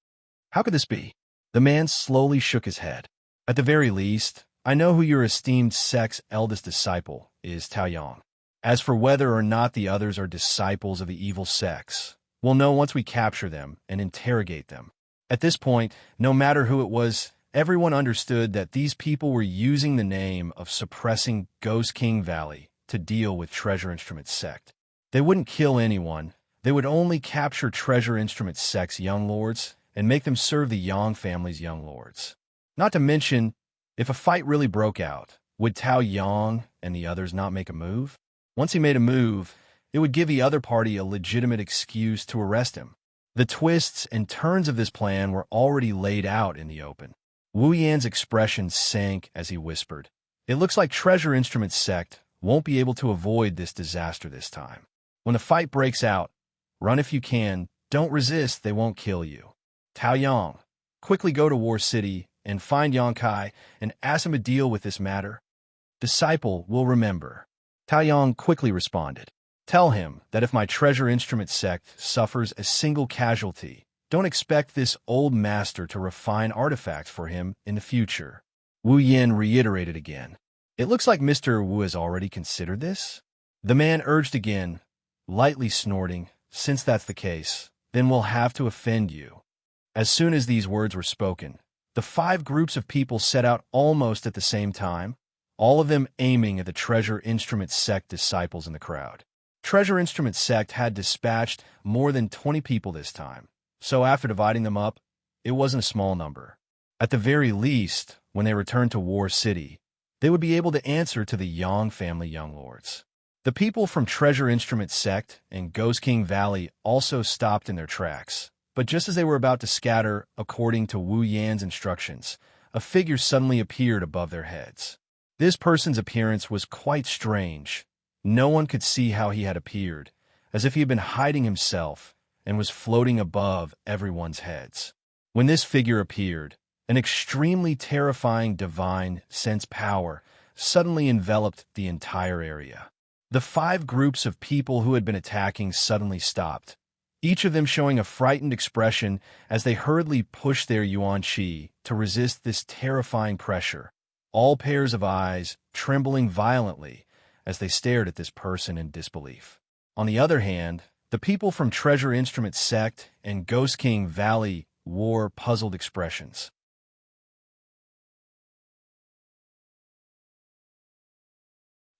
How could this be? The man slowly shook his head. At the very least, I know who your esteemed sect's eldest disciple is, Taoyang. As for whether or not the others are disciples of the evil sects, we'll know once we capture them and interrogate them. At this point, no matter who it was, everyone understood that these people were using the name of suppressing Ghost King Valley to deal with Treasure Instrument Sect. They wouldn't kill anyone. They would only capture Treasure Instrument Sect's young lords and make them serve the Yang family's young lords. Not to mention, if a fight really broke out, would Tao Yang and the others not make a move? Once he made a move, it would give the other party a legitimate excuse to arrest him. The twists and turns of this plan were already laid out in the open. Wu Yan's expression sank as he whispered, "It looks like Treasure Instrument Sect won't be able to avoid this disaster this time. When the fight breaks out, run if you can, don't resist, they won't kill you. Tao Yang, quickly go to War City and find Yang Kai and ask him to deal with this matter. Disciple will remember." Tao Yang quickly responded, "Tell him that if my Treasure Instrument Sect suffers a single casualty, don't expect this old master to refine artifacts for him in the future." Wu Yan reiterated again, "It looks like Mr. Wu has already considered this." The man urged again, lightly snorting, "Since that's the case, then we'll have to offend you." As soon as these words were spoken, the 5 groups of people set out almost at the same time, all of them aiming at the Treasure Instrument Sect disciples in the crowd. Treasure Instrument Sect had dispatched more than 20 people this time, so after dividing them up, it wasn't a small number. At the very least, when they returned to War City, they would be able to answer to the Yang family young lords. The people from Treasure Instrument Sect and Ghost King Valley also stopped in their tracks, but just as they were about to scatter according to Wu Yan's instructions, a figure suddenly appeared above their heads. This person's appearance was quite strange. No one could see how he had appeared, as if he had been hiding himself and was floating above everyone's heads. When this figure appeared, an extremely terrifying divine sense power suddenly enveloped the entire area. The 5 groups of people who had been attacking suddenly stopped, each of them showing a frightened expression as they hurriedly pushed their yuan qi to resist this terrifying pressure, all pairs of eyes trembling violently as they stared at this person in disbelief. On the other hand, the people from Treasure Instrument Sect and Ghost King Valley wore puzzled expressions.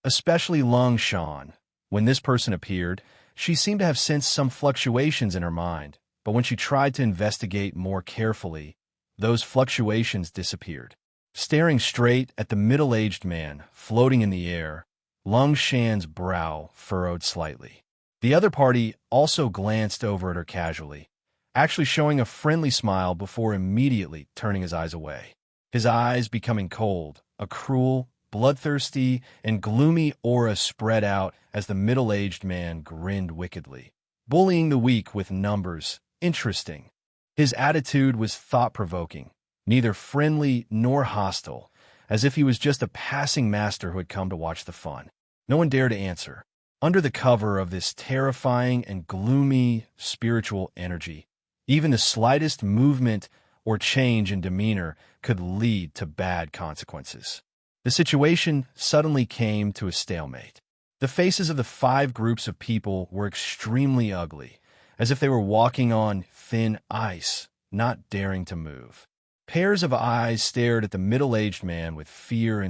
Especially Lung Shan. When this person appeared, she seemed to have sensed some fluctuations in her mind, but when she tried to investigate more carefully, those fluctuations disappeared. Staring straight at the middle-aged man floating in the air, Lung Shan's brow furrowed slightly. The other party also glanced over at her casually, actually showing a friendly smile before immediately turning his eyes away. His eyes becoming cold, a cruel, bloodthirsty, and gloomy aura spread out as the middle-aged man grinned wickedly, bullying the weak with numbers. Interesting. His attitude was thought-provoking, neither friendly nor hostile, as if he was just a passing master who had come to watch the fun. No one dared to answer. Under the cover of this terrifying and gloomy spiritual energy, even the slightest movement or change in demeanor could lead to bad consequences. The situation suddenly came to a stalemate. The faces of the 5 groups of people were extremely ugly, as if they were walking on thin ice, not daring to move. Pairs of eyes stared at the middle-aged man with fear,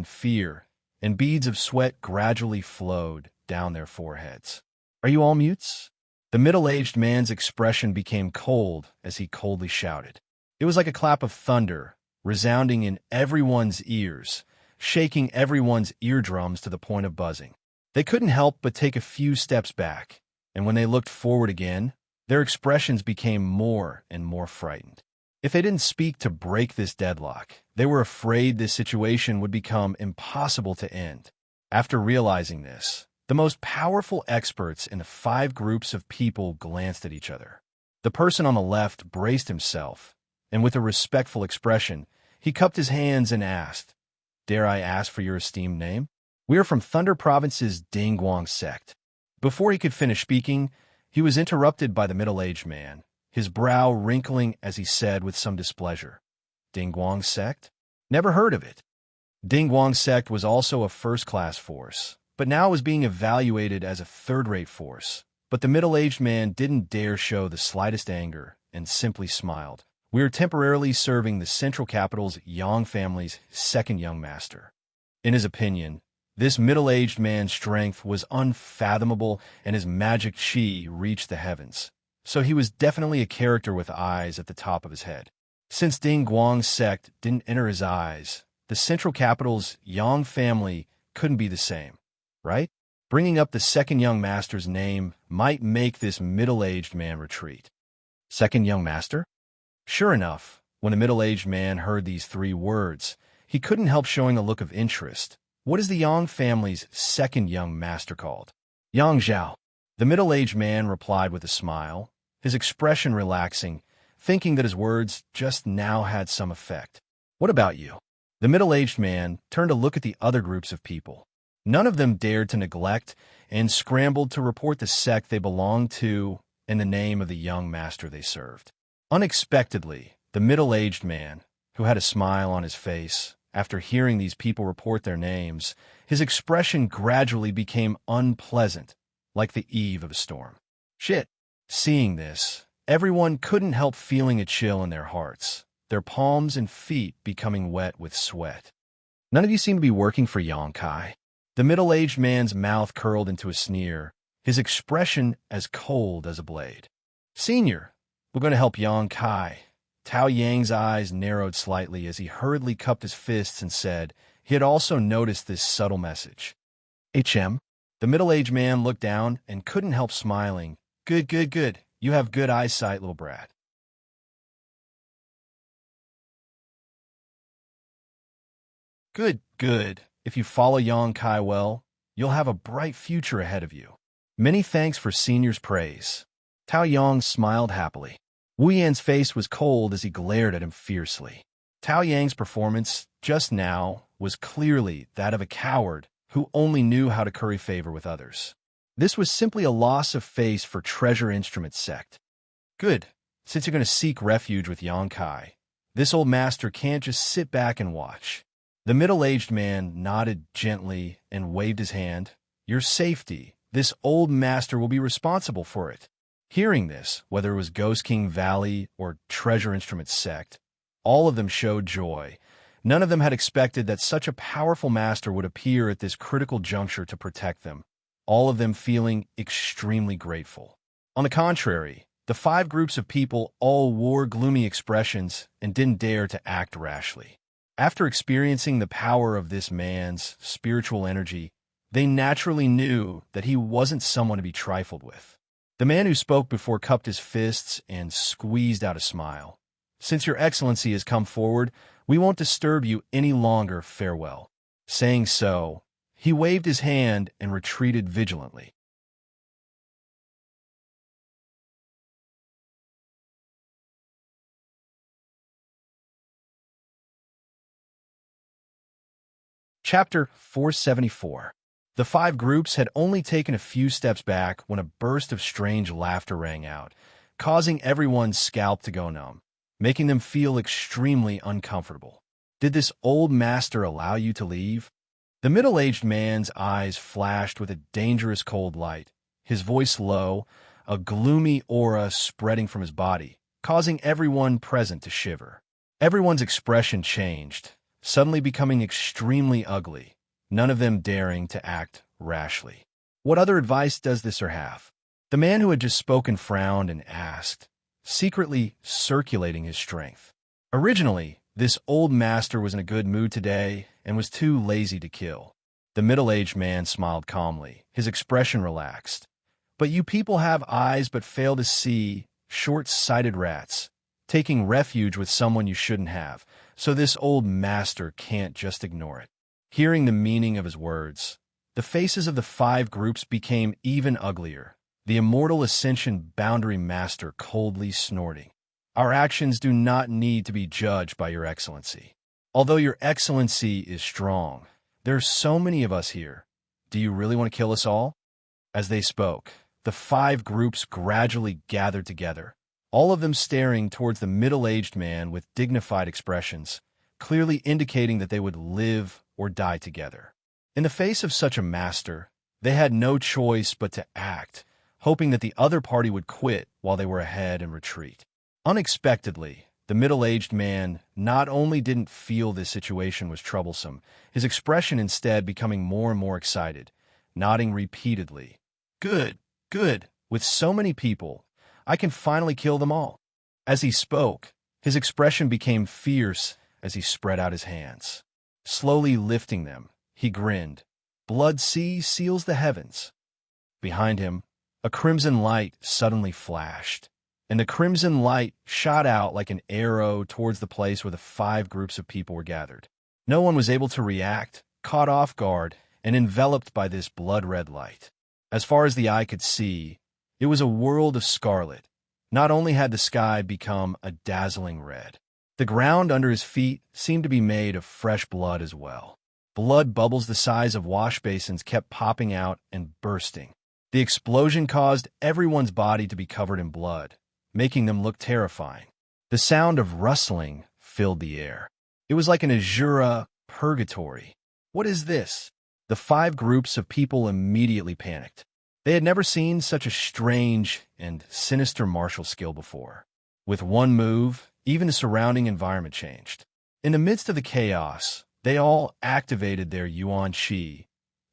and beads of sweat gradually flowed down their foreheads. "Are you all mutes?" The middle-aged man's expression became cold as he coldly shouted. It was like a clap of thunder, resounding in everyone's ears, shaking everyone's eardrums to the point of buzzing. They couldn't help but take a few steps back, and when they looked forward again, their expressions became more and more frightened. If they didn't speak to break this deadlock, they were afraid this situation would become impossible to end. After realizing this, the most powerful experts in the 5 groups of people glanced at each other. The person on the left braced himself, and with a respectful expression, he cupped his hands and asked, "Dare I ask for your esteemed name?" "We are from Thunder Province's Dingguang sect." Before he could finish speaking, he was interrupted by the middle-aged man, his brow wrinkling as he said with some displeasure, "Dingguang sect? Never heard of it. Dingguang sect was also a first-class force, but now was being evaluated as a third-rate force. But the middle-aged man didn't dare show the slightest anger and simply smiled. We are temporarily serving the central capital's Yang family's second young master. In his opinion, this middle-aged man's strength was unfathomable and his magic qi reached the heavens. So he was definitely a character with eyes at the top of his head. Since Ding Guang's sect didn't enter his eyes, the central capital's Yang family couldn't be the same, right? Bringing up the second young master's name might make this middle-aged man retreat. Second young master? Sure enough, when the middle-aged man heard these three words, he couldn't help showing a look of interest. What is the Yang family's second young master called? Xianxia. The middle-aged man replied with a smile, his expression relaxing, thinking that his words just now had some effect. What about you? The middle-aged man turned to look at the other groups of people. None of them dared to neglect and scrambled to report the sect they belonged to and the name of the young master they served. Unexpectedly, the middle-aged man, who had a smile on his face, after hearing these people report their names, his expression gradually became unpleasant, like the eve of a storm. Shit. Seeing this, everyone couldn't help feeling a chill in their hearts, their palms and feet becoming wet with sweat. None of you seem to be working for Xianxia. The middle-aged man's mouth curled into a sneer, his expression as cold as a blade. Senior, we're going to help Xianxia. Tao Yang's eyes narrowed slightly as he hurriedly cupped his fists and said he had also noticed this subtle message. HM? The middle-aged man looked down and couldn't help smiling. Good, good, good. You have good eyesight, little brat. Good, good. If you follow Xianxia well, you'll have a bright future ahead of you. Many thanks for Senior's praise. Tao Yang smiled happily. Wu Yan's face was cold as he glared at him fiercely. Tao Yang's performance, just now, was clearly that of a coward who only knew how to curry favor with others. This was simply a loss of face for Treasure Instrument sect. Good, since you're going to seek refuge with Xianxia, this old master can't just sit back and watch. The middle-aged man nodded gently and waved his hand. Your safety, this old master will be responsible for it. Hearing this, whether it was Ghost King Valley or Treasure Instrument sect, all of them showed joy. None of them had expected that such a powerful master would appear at this critical juncture to protect them, all of them feeling extremely grateful. On the contrary, the five groups of people all wore gloomy expressions and didn't dare to act rashly. After experiencing the power of this man's spiritual energy, they naturally knew that he wasn't someone to be trifled with. The man who spoke before cupped his fists and squeezed out a smile. Since your excellency has come forward, we won't disturb you any longer, farewell. Saying so, he waved his hand and retreated vigilantly. Chapter 474. The five groups had only taken a few steps back when a burst of strange laughter rang out, causing everyone's scalp to go numb, making them feel extremely uncomfortable. Did this old master allow you to leave? The middle-aged man's eyes flashed with a dangerous cold light, his voice low, a gloomy aura spreading from his body, causing everyone present to shiver. Everyone's expression changed, suddenly becoming extremely ugly, none of them daring to act rashly. What other advice does this have? The man who had just spoken frowned and asked, secretly circulating his strength. Originally, this old master was in a good mood today and was too lazy to kill. The middle-aged man smiled calmly, his expression relaxed. But you people have eyes but fail to see, short-sighted rats, taking refuge with someone you shouldn't have, so this old master can't just ignore it. Hearing the meaning of his words, the faces of the five groups became even uglier, the Immortal Ascension Boundary Master coldly snorting. Our actions do not need to be judged by your excellency. Although your excellency is strong, there are so many of us here. Do you really want to kill us all? As they spoke, the five groups gradually gathered together, all of them staring towards the middle-aged man with dignified expressions, clearly indicating that they would live or die together. In the face of such a master, they had no choice but to act, hoping that the other party would quit while they were ahead and retreat. Unexpectedly, the middle-aged man not only didn't feel this situation was troublesome, his expression instead becoming more and more excited, nodding repeatedly. Good, good, with so many people, I can finally kill them all. As he spoke, his expression became fierce as he spread out his hands. Slowly lifting them, he grinned. Blood sea seals the heavens. Behind him, a crimson light suddenly flashed, and the crimson light shot out like an arrow towards the place where the 5 groups of people were gathered. No one was able to react, caught off guard, and enveloped by this blood-red light. As far as the eye could see, it was a world of scarlet. Not only had the sky become a dazzling red, the ground under his feet seemed to be made of fresh blood as well. Blood bubbles the size of wash basins kept popping out and bursting. The explosion caused everyone's body to be covered in blood, making them look terrifying. The sound of rustling filled the air. It was like an Azura purgatory. What is this? The 5 groups of people immediately panicked. They had never seen such a strange and sinister martial skill before. With one move, even the surrounding environment changed. In the midst of the chaos, they all activated their Yuan Qi,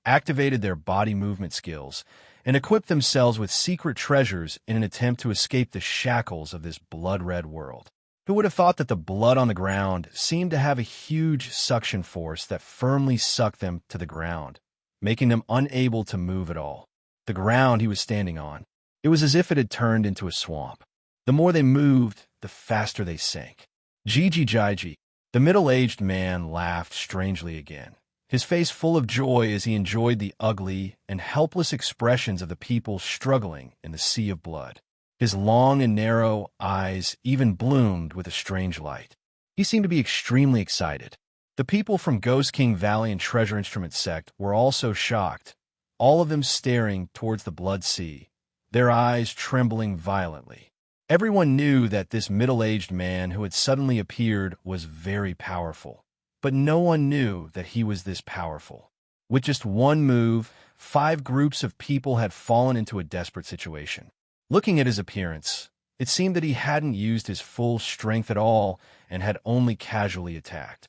activated their body movement skills, and equipped themselves with secret treasures in an attempt to escape the shackles of this blood-red world. Who would have thought that the blood on the ground seemed to have a huge suction force that firmly sucked them to the ground, making them unable to move at all? The ground he was standing on, it was as if it had turned into a swamp. The more they moved, the faster they sank. Jiji Jaiji, the middle-aged man, laughed strangely again, his face full of joy as he enjoyed the ugly and helpless expressions of the people struggling in the sea of blood. His long and narrow eyes even bloomed with a strange light. He seemed to be extremely excited. The people from Ghost King Valley and Treasure Instrument Sect were also shocked, all of them staring towards the blood sea, their eyes trembling violently. Everyone knew that this middle-aged man who had suddenly appeared was very powerful, but no one knew that he was this powerful. With just one move, 5 groups of people had fallen into a desperate situation. Looking at his appearance, it seemed that he hadn't used his full strength at all and had only casually attacked.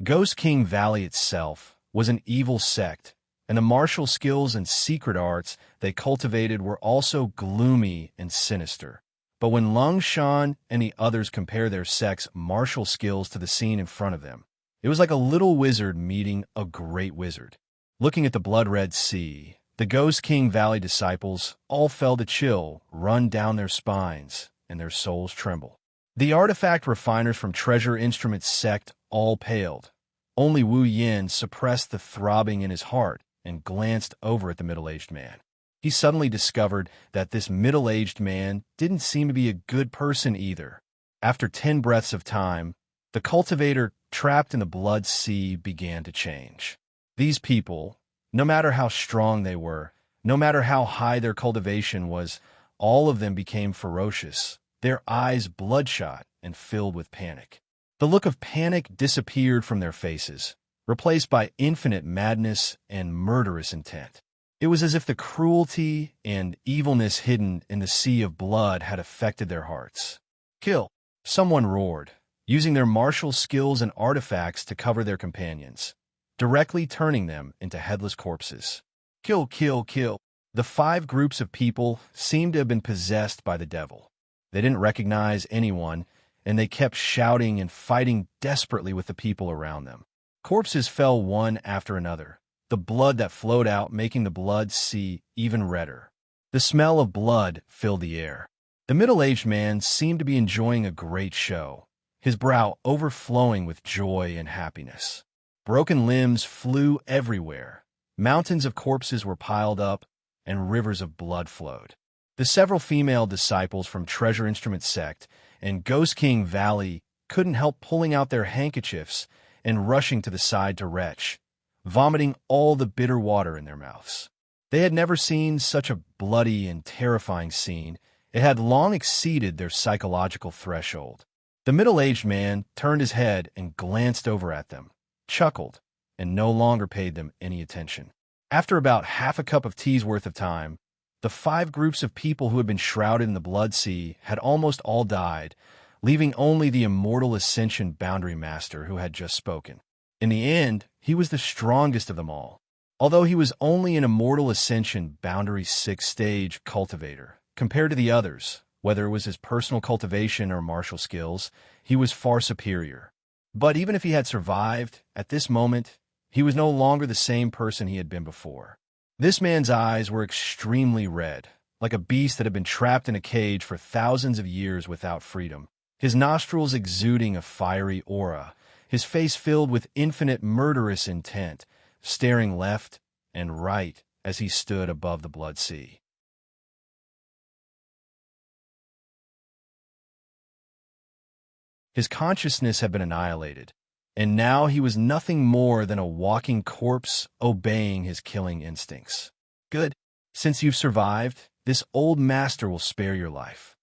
Ghost King Valley itself was an evil sect, and the martial skills and secret arts they cultivated were also gloomy and sinister. But when Lung Shan and the others compared their sect's martial skills to the scene in front of them, it was like a little wizard meeting a great wizard. Looking at the blood-red sea, the Ghost King Valley disciples all felt a chill run down their spines and their souls tremble. The artifact refiners from Treasure Instrument Sect all paled. Only Wu Yin suppressed the throbbing in his heart and glanced over at the middle-aged man. He suddenly discovered that this middle-aged man didn't seem to be a good person either. After 10 breaths of time, the cultivator trapped in the blood sea began to change. These people, no matter how strong they were, no matter how high their cultivation was, all of them became ferocious, their eyes bloodshot and filled with panic. The look of panic disappeared from their faces, replaced by infinite madness and murderous intent. It was as if the cruelty and evilness hidden in the sea of blood had affected their hearts. Kill! Someone roared, using their martial skills and artifacts to cover their companions, directly turning them into headless corpses. Kill, kill, kill. The 5 groups of people seemed to have been possessed by the devil. They didn't recognize anyone, and they kept shouting and fighting desperately with the people around them. Corpses fell one after another, the blood that flowed out making the blood sea even redder. The smell of blood filled the air. The middle-aged man seemed to be enjoying a great show, his brow overflowing with joy and happiness. Broken limbs flew everywhere, mountains of corpses were piled up, and rivers of blood flowed. The several female disciples from Treasure Instrument Sect and Ghost King Valley couldn't help pulling out their handkerchiefs and rushing to the side to retch, vomiting all the bitter water in their mouths. They had never seen such a bloody and terrifying scene, It had long exceeded their psychological threshold. The middle-aged man turned his head and glanced over at them, chuckled, and no longer paid them any attention. After about half a cup of tea's worth of time, the 5 groups of people who had been shrouded in the blood sea had almost all died, leaving only the immortal ascension boundary master who had just spoken. In the end, he was the strongest of them all. Although he was only an immortal ascension boundary 6th stage cultivator, compared to the others, whether it was his personal cultivation or martial skills, he was far superior. But even if he had survived, at this moment, he was no longer the same person he had been before. This man's eyes were extremely red, like a beast that had been trapped in a cage for thousands of years without freedom. His nostrils exuding a fiery aura, his face filled with infinite murderous intent, staring left and right as he stood above the blood sea. His consciousness had been annihilated, and now he was nothing more than a walking corpse obeying his killing instincts. Good. Since you've survived, this old master will spare your life.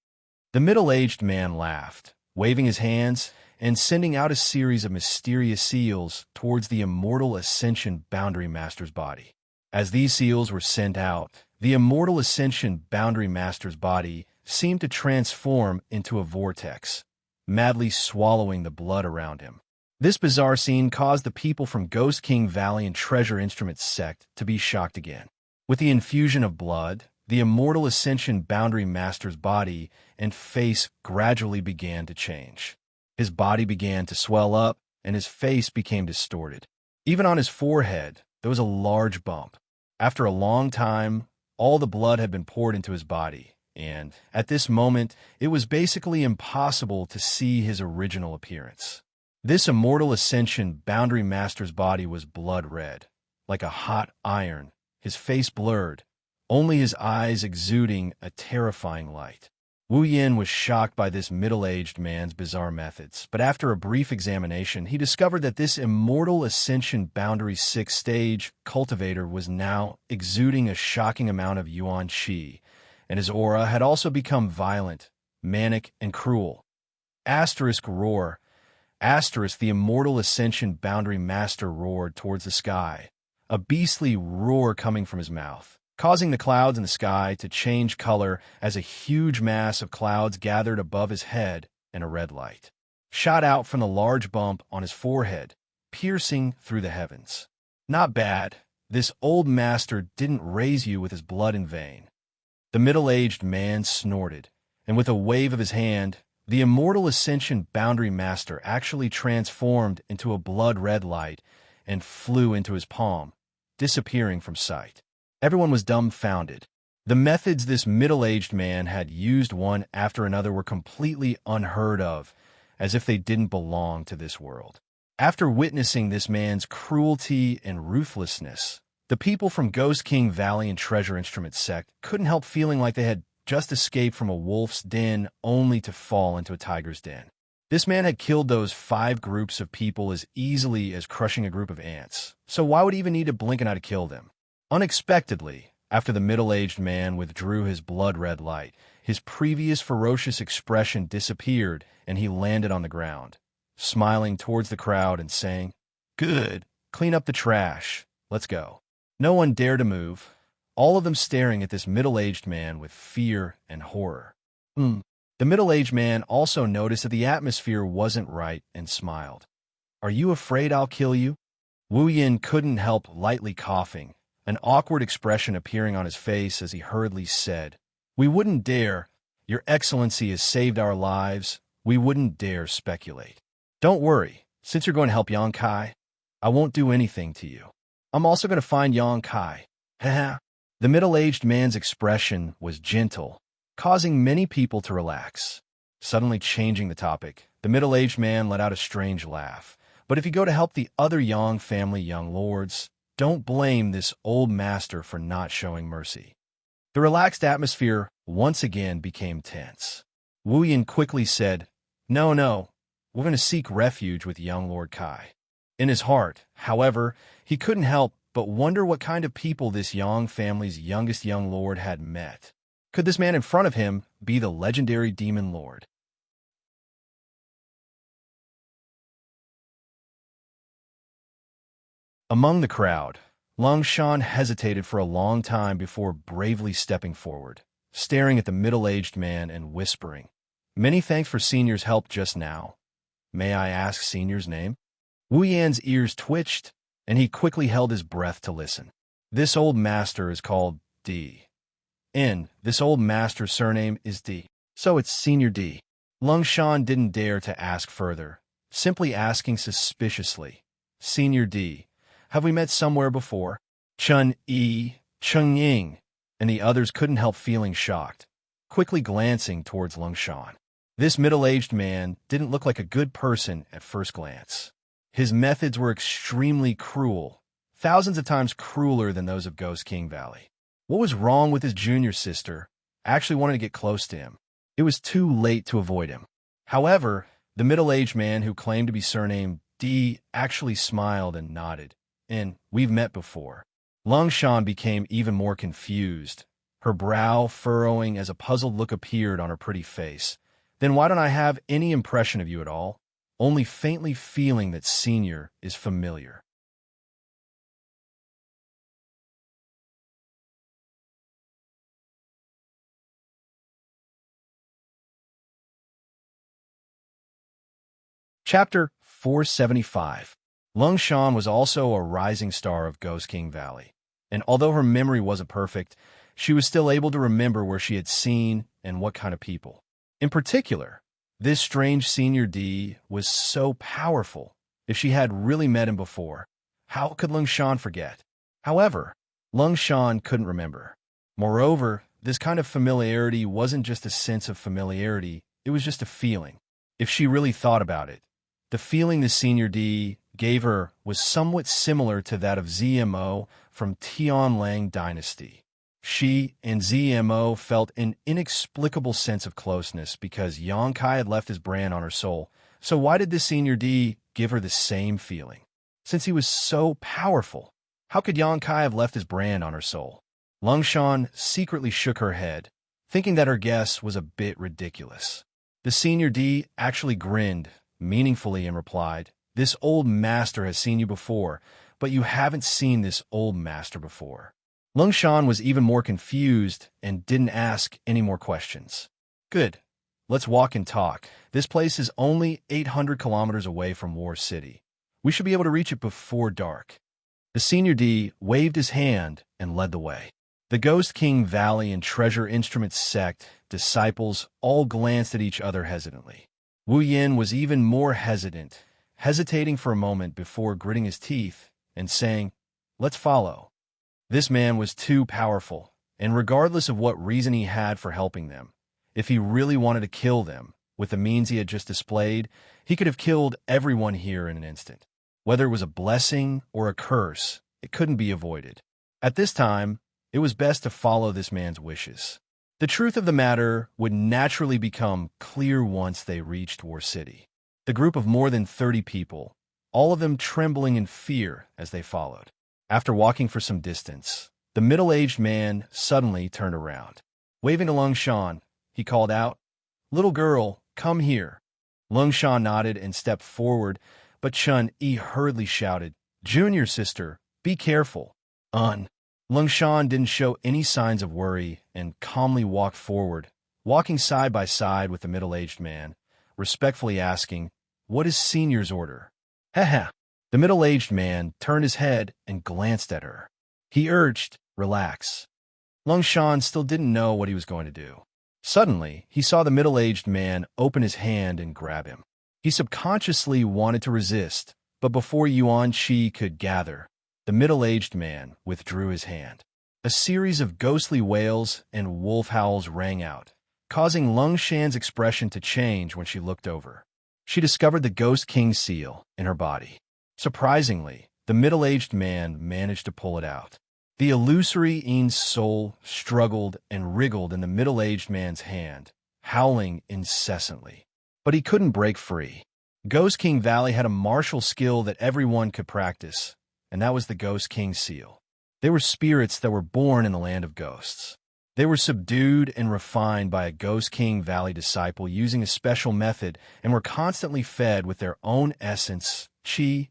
The middle-aged man laughed, waving his hands and sending out a series of mysterious seals towards the immortal ascension boundary master's body. As these seals were sent out, the immortal ascension boundary master's body seemed to transform into a vortex, madly swallowing the blood around him. This bizarre scene caused the people from Ghost King Valley and Treasure Instruments sect to be shocked again. With the infusion of blood, the immortal ascension boundary master's body and face gradually began to change. His body began to swell up, and his face became distorted. Even on his forehead, there was a large bump. After a long time, all the blood had been poured into his body, and at this moment, it was basically impossible to see his original appearance. This immortal ascension boundary master's body was blood red, like a hot iron, his face blurred, only his eyes exuding a terrifying light. Wu Yin was shocked by this middle-aged man's bizarre methods, but after a brief examination, he discovered that this immortal ascension boundary 6th stage cultivator was now exuding a shocking amount of yuan qi, and his aura had also become violent, manic, and cruel. Asterisk roar. Asterisk, the immortal ascension boundary master roared towards the sky, a beastly roar coming from his mouth, causing the clouds in the sky to change color as a huge mass of clouds gathered above his head and a red light shot out from the large bump on his forehead, piercing through the heavens. Not bad. This old master didn't raise you with his blood in vain. The middle-aged man snorted, and with a wave of his hand, the immortal ascension boundary master actually transformed into a blood-red light and flew into his palm, disappearing from sight. Everyone was dumbfounded. The methods this middle-aged man had used one after another were completely unheard of, as if they didn't belong to this world. After witnessing this man's cruelty and ruthlessness, the people from Ghost King Valley and Treasure Instruments sect couldn't help feeling like they had just escaped from a wolf's den only to fall into a tiger's den. This man had killed those 5 groups of people as easily as crushing a group of ants, so why would he even need to blink an eye to kill them? Unexpectedly, after the middle-aged man withdrew his blood-red light, his previous ferocious expression disappeared and he landed on the ground, smiling towards the crowd and saying, "Good, clean up the trash, let's go." No one dared to move, all of them staring at this middle-aged man with fear and horror. The middle-aged man also noticed that the atmosphere wasn't right and smiled. "Are you afraid I'll kill you?" Wu Yin couldn't help lightly coughing, an awkward expression appearing on his face as he hurriedly said, "We wouldn't dare. Your Excellency has saved our lives. We wouldn't dare speculate. Don't worry, since you're going to help Yang Kai, I won't do anything to you. I'm also going to find Yang Kai." Haha. The middle-aged man's expression was gentle, causing many people to relax. Suddenly changing the topic, the middle-aged man let out a strange laugh. "But if you go to help the other Yang family young lords, don't blame this old master for not showing mercy." The relaxed atmosphere once again became tense. Wu Yin quickly said, No, we're going to seek refuge with young Lord Kai." In his heart, however, he couldn't help but wonder what kind of people this Yang family's youngest young lord had met. Could this man in front of him be the legendary demon lord? Among the crowd, Long Shan hesitated for a long time before bravely stepping forward, staring at the middle-aged man and whispering, "Many thanks for Senior's help just now. May I ask Senior's name?" Wu Yan's ears twitched, and he quickly held his breath to listen. This old master is called D. This old master's surname is D. So it's Senior D. Lung Shan didn't dare to ask further, simply asking suspiciously, "Senior D, have we met somewhere before?" Chun Yi, Cheng Ying, and the others couldn't help feeling shocked, quickly glancing towards Lung Shan. This middle-aged man didn't look like a good person at first glance. His methods were extremely cruel, thousands of times crueler than those of Ghost King Valley. What was wrong with his junior sister actually wanted to get close to him? It was too late to avoid him. However, the middle-aged man who claimed to be surnamed D actually smiled and nodded. "We've met before." Lung Shan became even more confused, her brow furrowing as a puzzled look appeared on her pretty face. "Then why don't I have any impression of you at all? Only faintly feeling that Senior is familiar." Chapter 475. Lung Shan was also a rising star of Ghost King Valley, and although her memory wasn't perfect, she was still able to remember where she had seen and what kind of people. In particular, this strange Senior D was so powerful. If she had really met him before, how could Lung Shan forget? However, Lung Shan couldn't remember. Moreover, this kind of familiarity wasn't just a sense of familiarity, it was just a feeling. If she really thought about it, the feeling the Senior D gave her was somewhat similar to that of ZMO from Tianlang Dynasty. She and ZMO felt an inexplicable sense of closeness because Xianxia had left his brand on her soul. So why did the Senior D give her the same feeling? Since he was so powerful, how could Xianxia have left his brand on her soul? Lung Shan secretly shook her head, thinking that her guess was a bit ridiculous. The Senior D actually grinned meaningfully and replied, "This old master has seen you before, but you haven't seen this old master before." Lung Shan was even more confused and didn't ask any more questions. "Good. Let's walk and talk. This place is only 800 kilometers away from War City. We should be able to reach it before dark." The Senior D waved his hand and led the way. The Ghost King Valley and Treasure Instrument sect disciples all glanced at each other hesitantly. Wu Yin was even more hesitant, hesitating for a moment before gritting his teeth and saying, "Let's follow." This man was too powerful, and regardless of what reason he had for helping them, if he really wanted to kill them, with the means he had just displayed, he could have killed everyone here in an instant. Whether it was a blessing or a curse, it couldn't be avoided. At this time, it was best to follow this man's wishes. The truth of the matter would naturally become clear once they reached War City. The group of more than 30 people, all of them trembling in fear as they followed. After walking for some distance, the middle-aged man suddenly turned around. Waving to Lung Shan, he called out, "Little girl, come here." Lung Shan nodded and stepped forward, but Chun Yi hurriedly shouted, "Junior sister, be careful." Lung Shan didn't show any signs of worry and calmly walked forward, walking side by side with the middle-aged man, respectfully asking, "What is Senior's order?" "Heh." The middle-aged man turned his head and glanced at her. He urged, "Relax." Lung Shan still didn't know what he was going to do. Suddenly, he saw the middle-aged man open his hand and grab him. He subconsciously wanted to resist, but before Yuan Qi could gather, the middle-aged man withdrew his hand. A series of ghostly wails and wolf howls rang out, causing Lung Shan's expression to change when she looked over. She discovered the Ghost King seal in her body. Surprisingly, the middle-aged man managed to pull it out. The illusory Yin's soul struggled and wriggled in the middle-aged man's hand, howling incessantly. But he couldn't break free. Ghost King Valley had a martial skill that everyone could practice, and that was the Ghost King seal. They were spirits that were born in the land of ghosts. They were subdued and refined by a Ghost King Valley disciple using a special method and were constantly fed with their own essence, chi,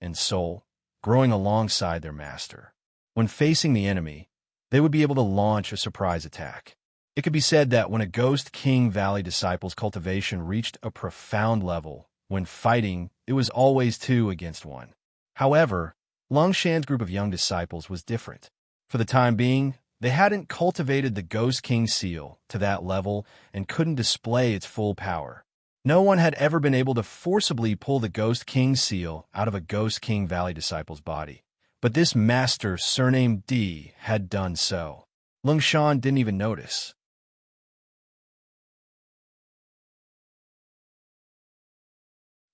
and soul, growing alongside their master. When facing the enemy, they would be able to launch a surprise attack. It could be said that when a Ghost King Valley disciple's cultivation reached a profound level, when fighting, it was always 2 against 1. However, Longshan's group of young disciples was different. For the time being, they hadn't cultivated the Ghost King seal to that level and couldn't display its full power. No one had ever been able to forcibly pull the Ghost King seal out of a Ghost King Valley disciple's body. But this master, surnamed D, had done so. Longshan didn't even notice.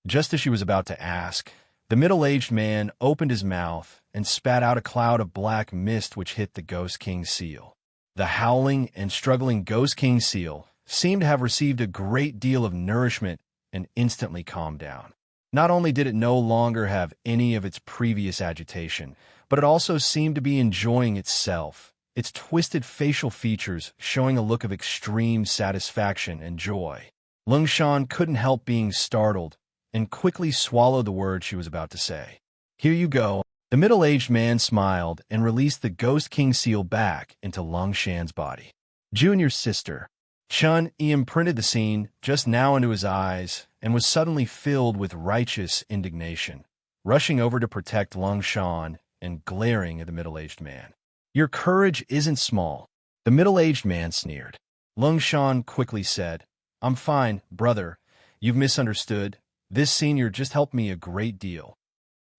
Just as she was about to ask, the middle-aged man opened his mouth and spat out a cloud of black mist which hit the Ghost King seal. The howling and struggling Ghost King seal seemed to have received a great deal of nourishment and instantly calmed down. Not only did it no longer have any of its previous agitation, but it also seemed to be enjoying itself, its twisted facial features showing a look of extreme satisfaction and joy. Longshan couldn't help being startled and quickly swallowed the words she was about to say. "Here you go." The middle-aged man smiled and released the Ghost King seal back into Longshan's body. Junior sister. Chun imprinted the scene just now into his eyes and was suddenly filled with righteous indignation, rushing over to protect Longshan and glaring at the middle-aged man. "Your courage isn't small," the middle-aged man sneered. Longshan quickly said, "I'm fine, brother. You've misunderstood. This senior just helped me a great deal."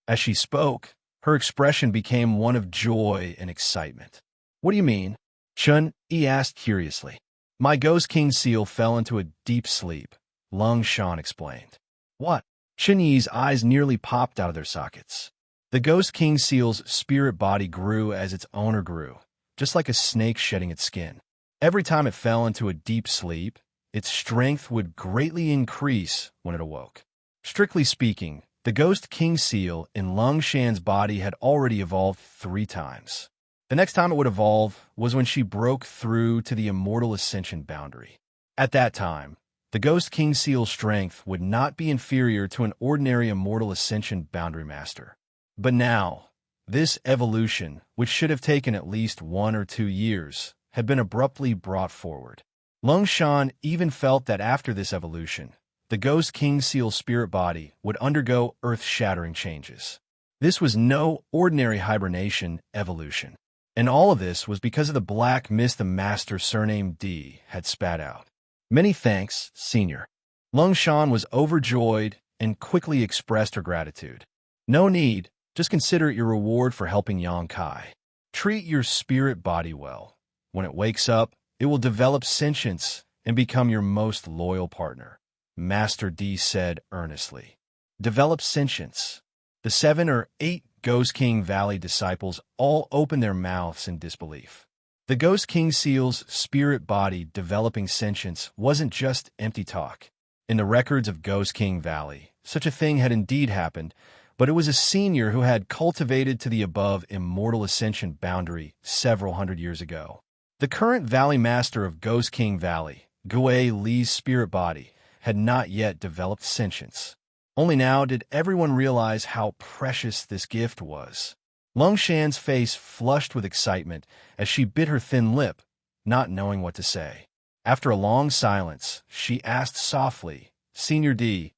As she spoke, her expression became one of joy and excitement. "What do you mean?" Chun Yi asked curiously. "My Ghost King seal fell into a deep sleep," Longshan explained. "What?" Chun Yi's eyes nearly popped out of their sockets. The Ghost King seal's spirit body grew as its owner grew, just like a snake shedding its skin. Every time it fell into a deep sleep, its strength would greatly increase when it awoke. Strictly speaking, the Ghost King seal in Longshan's body had already evolved 3 times. The next time it would evolve was when she broke through to the Immortal Ascension boundary. At that time, the Ghost King seal's strength would not be inferior to an ordinary Immortal Ascension boundary master. But now, this evolution, which should have taken at least 1 or 2 years, had been abruptly brought forward. Longshan even felt that after this evolution, the Ghost King seal's spirit body would undergo earth-shattering changes. This was no ordinary hibernation evolution. And all of this was because of the black mist the master surnamed D had spat out. "Many thanks, senior." Longshan was overjoyed and quickly expressed her gratitude. "No need, just consider it your reward for helping Xianxia. Treat your spirit body well. When it wakes up, it will develop sentience and become your most loyal partner," Master D said earnestly. "Develop sentience." The 7 or 8 Ghost King Valley disciples all opened their mouths in disbelief. The Ghost King seal's spirit body developing sentience wasn't just empty talk. In the records of Ghost King Valley, such a thing had indeed happened, but it was a senior who had cultivated to the above Immortal Ascension boundary several hundred years ago. The current Valley Master of Ghost King Valley, Gui Li's spirit body, had not yet developed sentience. Only now did everyone realize how precious this gift was. Longshan's face flushed with excitement as she bit her thin lip, not knowing what to say. After a long silence, she asked softly, "Senior D,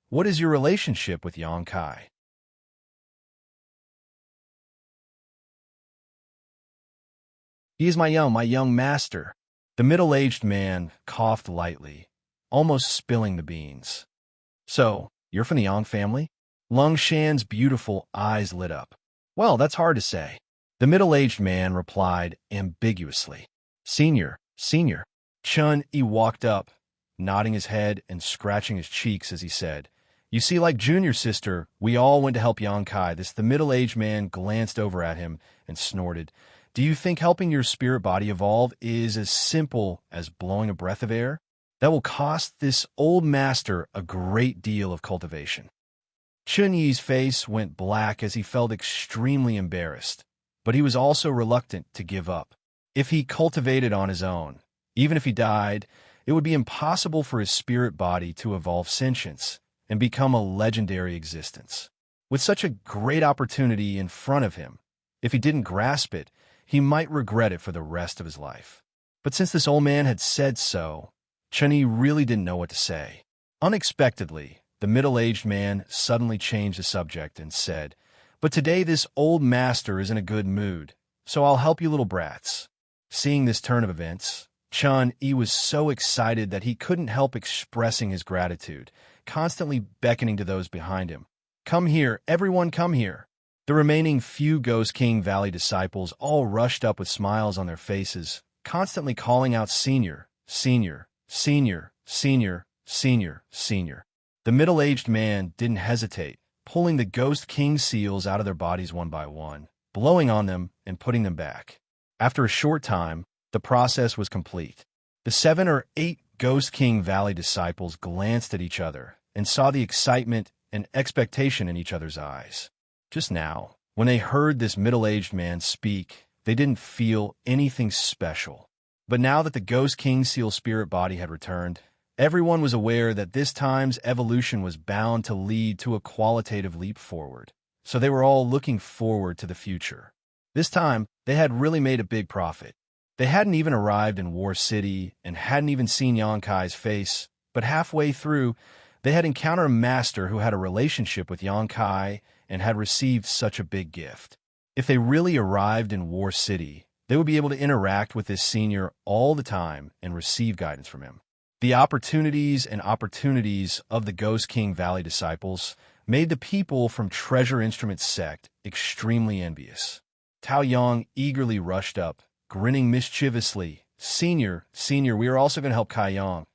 what is your relationship with Xianxia?" "He is my young master." The middle-aged man coughed lightly, almost spilling the beans. "So, you're from the Yang family?" Longshan's beautiful eyes lit up. "Well, that's hard to say." The middle-aged man replied ambiguously. Senior. Chun Yi walked up, nodding his head and scratching his cheeks as he said, "You see, like junior sister, we all went to help Xianxia." The middle-aged man glanced over at him and snorted. "Do you think helping your spirit body evolve is as simple as blowing a breath of air? That will cost this old master a great deal of cultivation." Chun Yi's face went black as he felt extremely embarrassed, but he was also reluctant to give up. If he cultivated on his own, even if he died, it would be impossible for his spirit body to evolve sentience and become a legendary existence. With such a great opportunity in front of him, if he didn't grasp it, he might regret it for the rest of his life. But since this old man had said so, Chunyi really didn't know what to say. Unexpectedly, the middle-aged man suddenly changed the subject and said, "But today this old master is in a good mood, so I'll help you little brats." Seeing this turn of events, Chun-Yi was so excited that he couldn't help expressing his gratitude, constantly beckoning to those behind him. "Come here, everyone, come here." The remaining few Ghost King Valley disciples all rushed up with smiles on their faces, constantly calling out "Senior, Senior, Senior, Senior, Senior, Senior." The middle-aged man didn't hesitate, pulling the Ghost King seals out of their bodies one by one, blowing on them and putting them back. After a short time, the process was complete. The 7 or 8 Ghost King Valley disciples glanced at each other and saw the excitement and expectation in each other's eyes. Just now, when they heard this middle-aged man speak, they didn't feel anything special. But now that the Ghost King Seal spirit body had returned, everyone was aware that this time's evolution was bound to lead to a qualitative leap forward. So they were all looking forward to the future. This time, they had really made a big profit. They hadn't even arrived in War City and hadn't even seen Yonkai's face, but halfway through, they had encountered a master who had a relationship with Yonkai and had received such a big gift. If they really arrived in War City, they would be able to interact with this senior all the time and receive guidance from him. The opportunities of the Ghost King Valley disciples made the people from Treasure Instrument Sect extremely envious. Tao Yang eagerly rushed up, grinning mischievously. Senior, we are also going to help Kai Yang.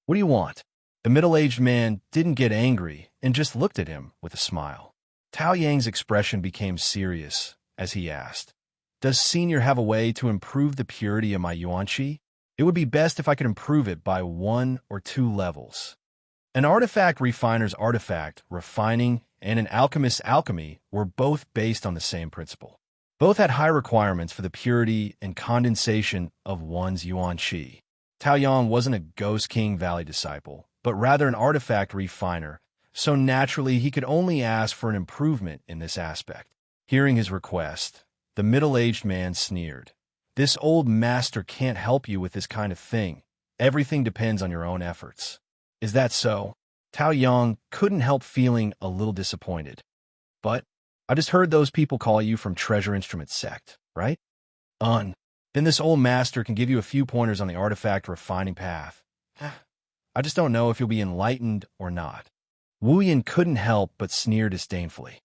What do you want?" The middle-aged man didn't get angry and just looked at him with a smile. Tao Yang's expression became serious as he asked, "Does Senior have a way to improve the purity of my yuanqi? It would be best if I could improve it by 1 or 2 levels." An artifact refiner's artifact refining and an alchemist's alchemy were both based on the same principle. Both had high requirements for the purity and condensation of one's yuanqi. Tao Yang wasn't a Ghost King Valley disciple, but rather an artifact refiner, so naturally he could only ask for an improvement in this aspect. Hearing his request, the middle-aged man sneered. "This old master can't help you with this kind of thing. Everything depends on your own efforts." "Is that so?" Tao Yang couldn't help feeling a little disappointed. "But I just heard those people call you from Treasure Instrument Sect, right?" Then this old master can give you a few pointers on the artifact refining path. I just don't know if you'll be enlightened or not." Wu Yin couldn't help but sneer disdainfully.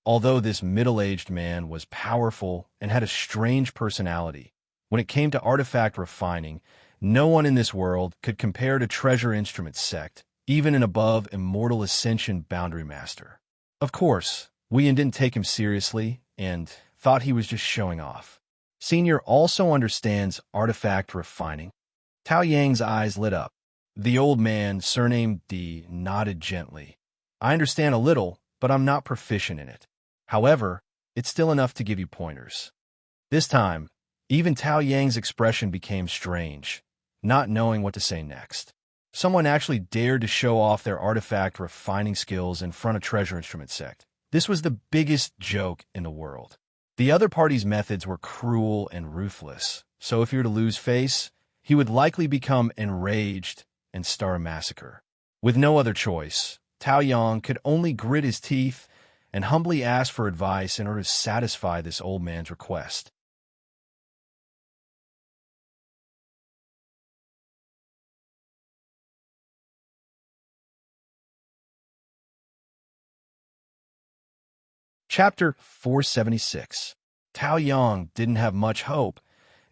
Although this middle-aged man was powerful and had a strange personality, when it came to artifact refining, no one in this world could compare to Treasure Instrument Sect, even an above Immortal Ascension Boundary Master. Of course, Wu Yin didn't take him seriously and thought he was just showing off. Senior also understands artifact refining. Tao Yang's eyes lit up. The old man, surnamed D, nodded gently. "I understand a little, but I'm not proficient in it. However, it's still enough to give you pointers." This time, even Tao Yang's expression became strange, not knowing what to say next. Someone actually dared to show off their artifact refining skills in front of Treasure Instrument Sect. This was the biggest joke in the world. The other party's methods were cruel and ruthless, so if he were to lose face, he would likely become enraged and start a massacre. With no other choice, Tao Yang could only grit his teeth and humbly ask for advice in order to satisfy this old man's request. Chapter 476. Tao Yang didn't have much hope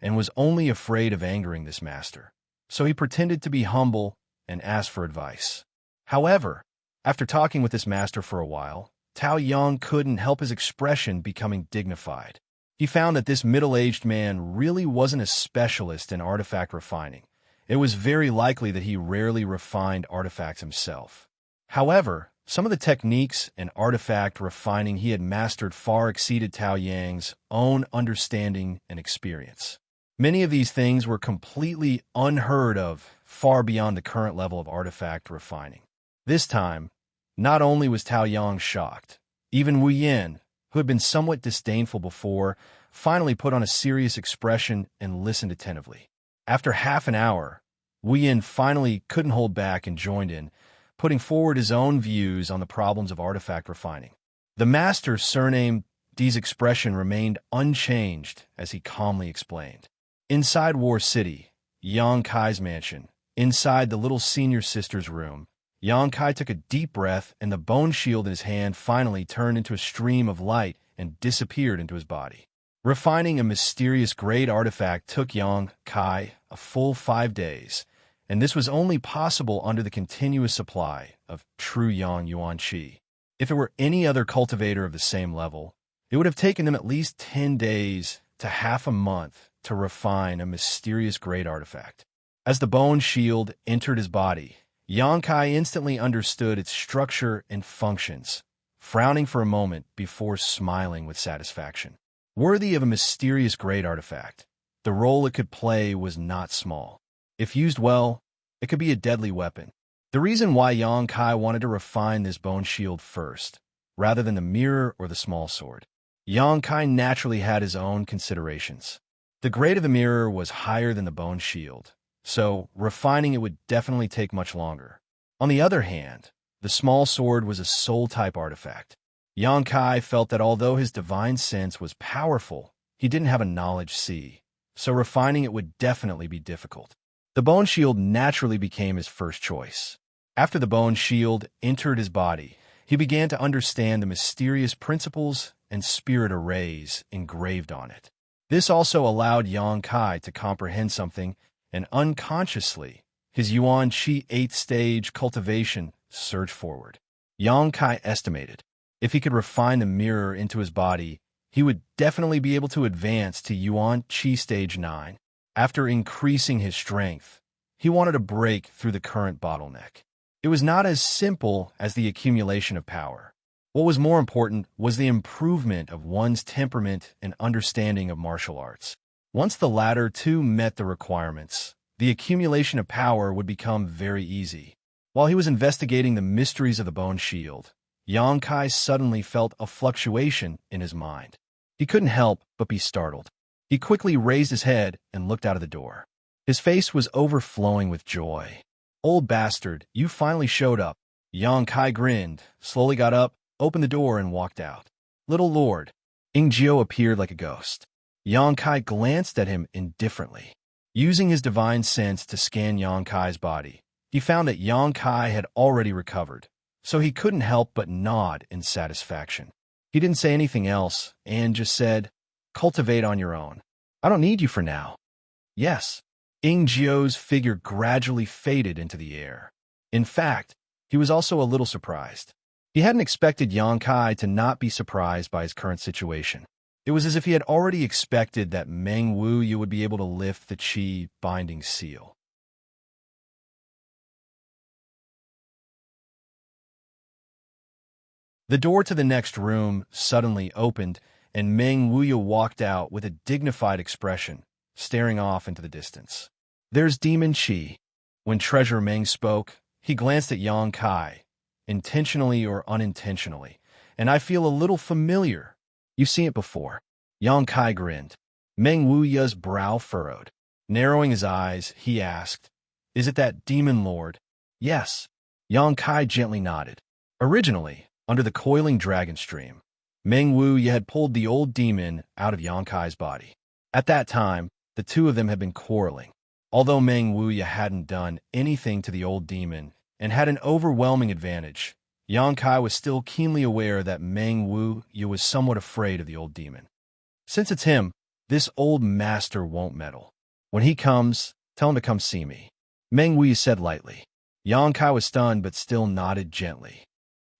and was only afraid of angering this master, so he pretended to be humble and asked for advice. However, after talking with this master for a while, Tao Yang couldn't help his expression becoming dignified. He found that this middle-aged man really wasn't a specialist in artifact refining. It was very likely that he rarely refined artifacts himself. However, Some of the techniques and artifact refining he had mastered far exceeded Tao Yang's own understanding and experience. Many of these things were completely unheard of, far beyond the current level of artifact refining. This time, not only was Tao Yang shocked, even Wu Yin, who had been somewhat disdainful before, finally put on a serious expression and listened attentively. After half an hour, Wu Yin finally couldn't hold back and joined in, putting forward his own views on the problems of artifact refining. The master's surname D's expression remained unchanged as he calmly explained. Inside War City, Yang Kai's mansion, inside the little senior sister's room, Yang Kai took a deep breath, and the bone shield in his hand finally turned into a stream of light and disappeared into his body. Refining a mysterious great artifact took Yang Kai a full 5 days, and this was only possible under the continuous supply of true Yang Yuan Qi. If it were any other cultivator of the same level, it would have taken them at least 10 days to half a month to refine a mysterious great artifact. As the bone shield entered his body, Yang Kai instantly understood its structure and functions, frowning for a moment before smiling with satisfaction. Worthy of a mysterious great artifact, the role it could play was not small. If used well, it could be a deadly weapon. The reason why Yang Kai wanted to refine this bone shield first, rather than the mirror or the small sword. Yang Kai naturally had his own considerations. The grade of the mirror was higher than the bone shield, so refining it would definitely take much longer. On the other hand, the small sword was a soul-type artifact. Yang Kai felt that although his divine sense was powerful, he didn't have a knowledge sea, so refining it would definitely be difficult. The bone shield naturally became his first choice. After the bone shield entered his body, he began to understand the mysterious principles and spirit arrays engraved on it. This also allowed Yang Kai to comprehend something, and unconsciously, his Yuan Qi 8th stage cultivation surged forward. Yang Kai estimated, if he could refine the mirror into his body, he would definitely be able to advance to Yuan Qi stage 9. After increasing his strength, he wanted to break through the current bottleneck. It was not as simple as the accumulation of power. What was more important was the improvement of one's temperament and understanding of martial arts. Once the latter two met the requirements, the accumulation of power would become very easy. While he was investigating the mysteries of the bone shield, Yang Kai suddenly felt a fluctuation in his mind. He couldn't help but be startled. He quickly raised his head and looked out of the door. His face was overflowing with joy. "Old bastard, you finally showed up." Yang Kai grinned, slowly got up, opened the door, and walked out. "Little Lord." Ingjiu appeared like a ghost. Yang Kai glanced at him indifferently. Using his divine sense to scan Yang Kai's body, he found that Yang Kai had already recovered, so he couldn't help but nod in satisfaction. He didn't say anything else and just said, "Cultivate on your own. I don't need you for now." "Yes." Ingjiu's figure gradually faded into the air. In fact, he was also a little surprised. He hadn't expected Yang Kai to not be surprised by his current situation. It was as if he had already expected that Meng Wuya would be able to lift the Qi binding seal. The door to the next room suddenly opened, and Meng Wuya walked out with a dignified expression, staring off into the distance. "There's Demon Qi." When Treasurer Meng spoke, he glanced at Yang Kai, intentionally or unintentionally, "And I feel a little familiar. You've seen it before." Yang Kai grinned. Meng Wuya's brow furrowed. Narrowing his eyes, he asked, "Is it that demon lord?" "Yes." Yang Kai gently nodded. Originally, under the coiling dragon stream, Meng Wuya had pulled the old demon out of Yang Kai's body. At that time, the two of them had been quarreling. Although Meng Wuya hadn't done anything to the old demon and had an overwhelming advantage, Yang Kai was still keenly aware that Meng Wuya was somewhat afraid of the old demon. "Since it's him, this old master won't meddle. When he comes, tell him to come see me," Meng Wuya said lightly. Yang Kai was stunned but still nodded gently.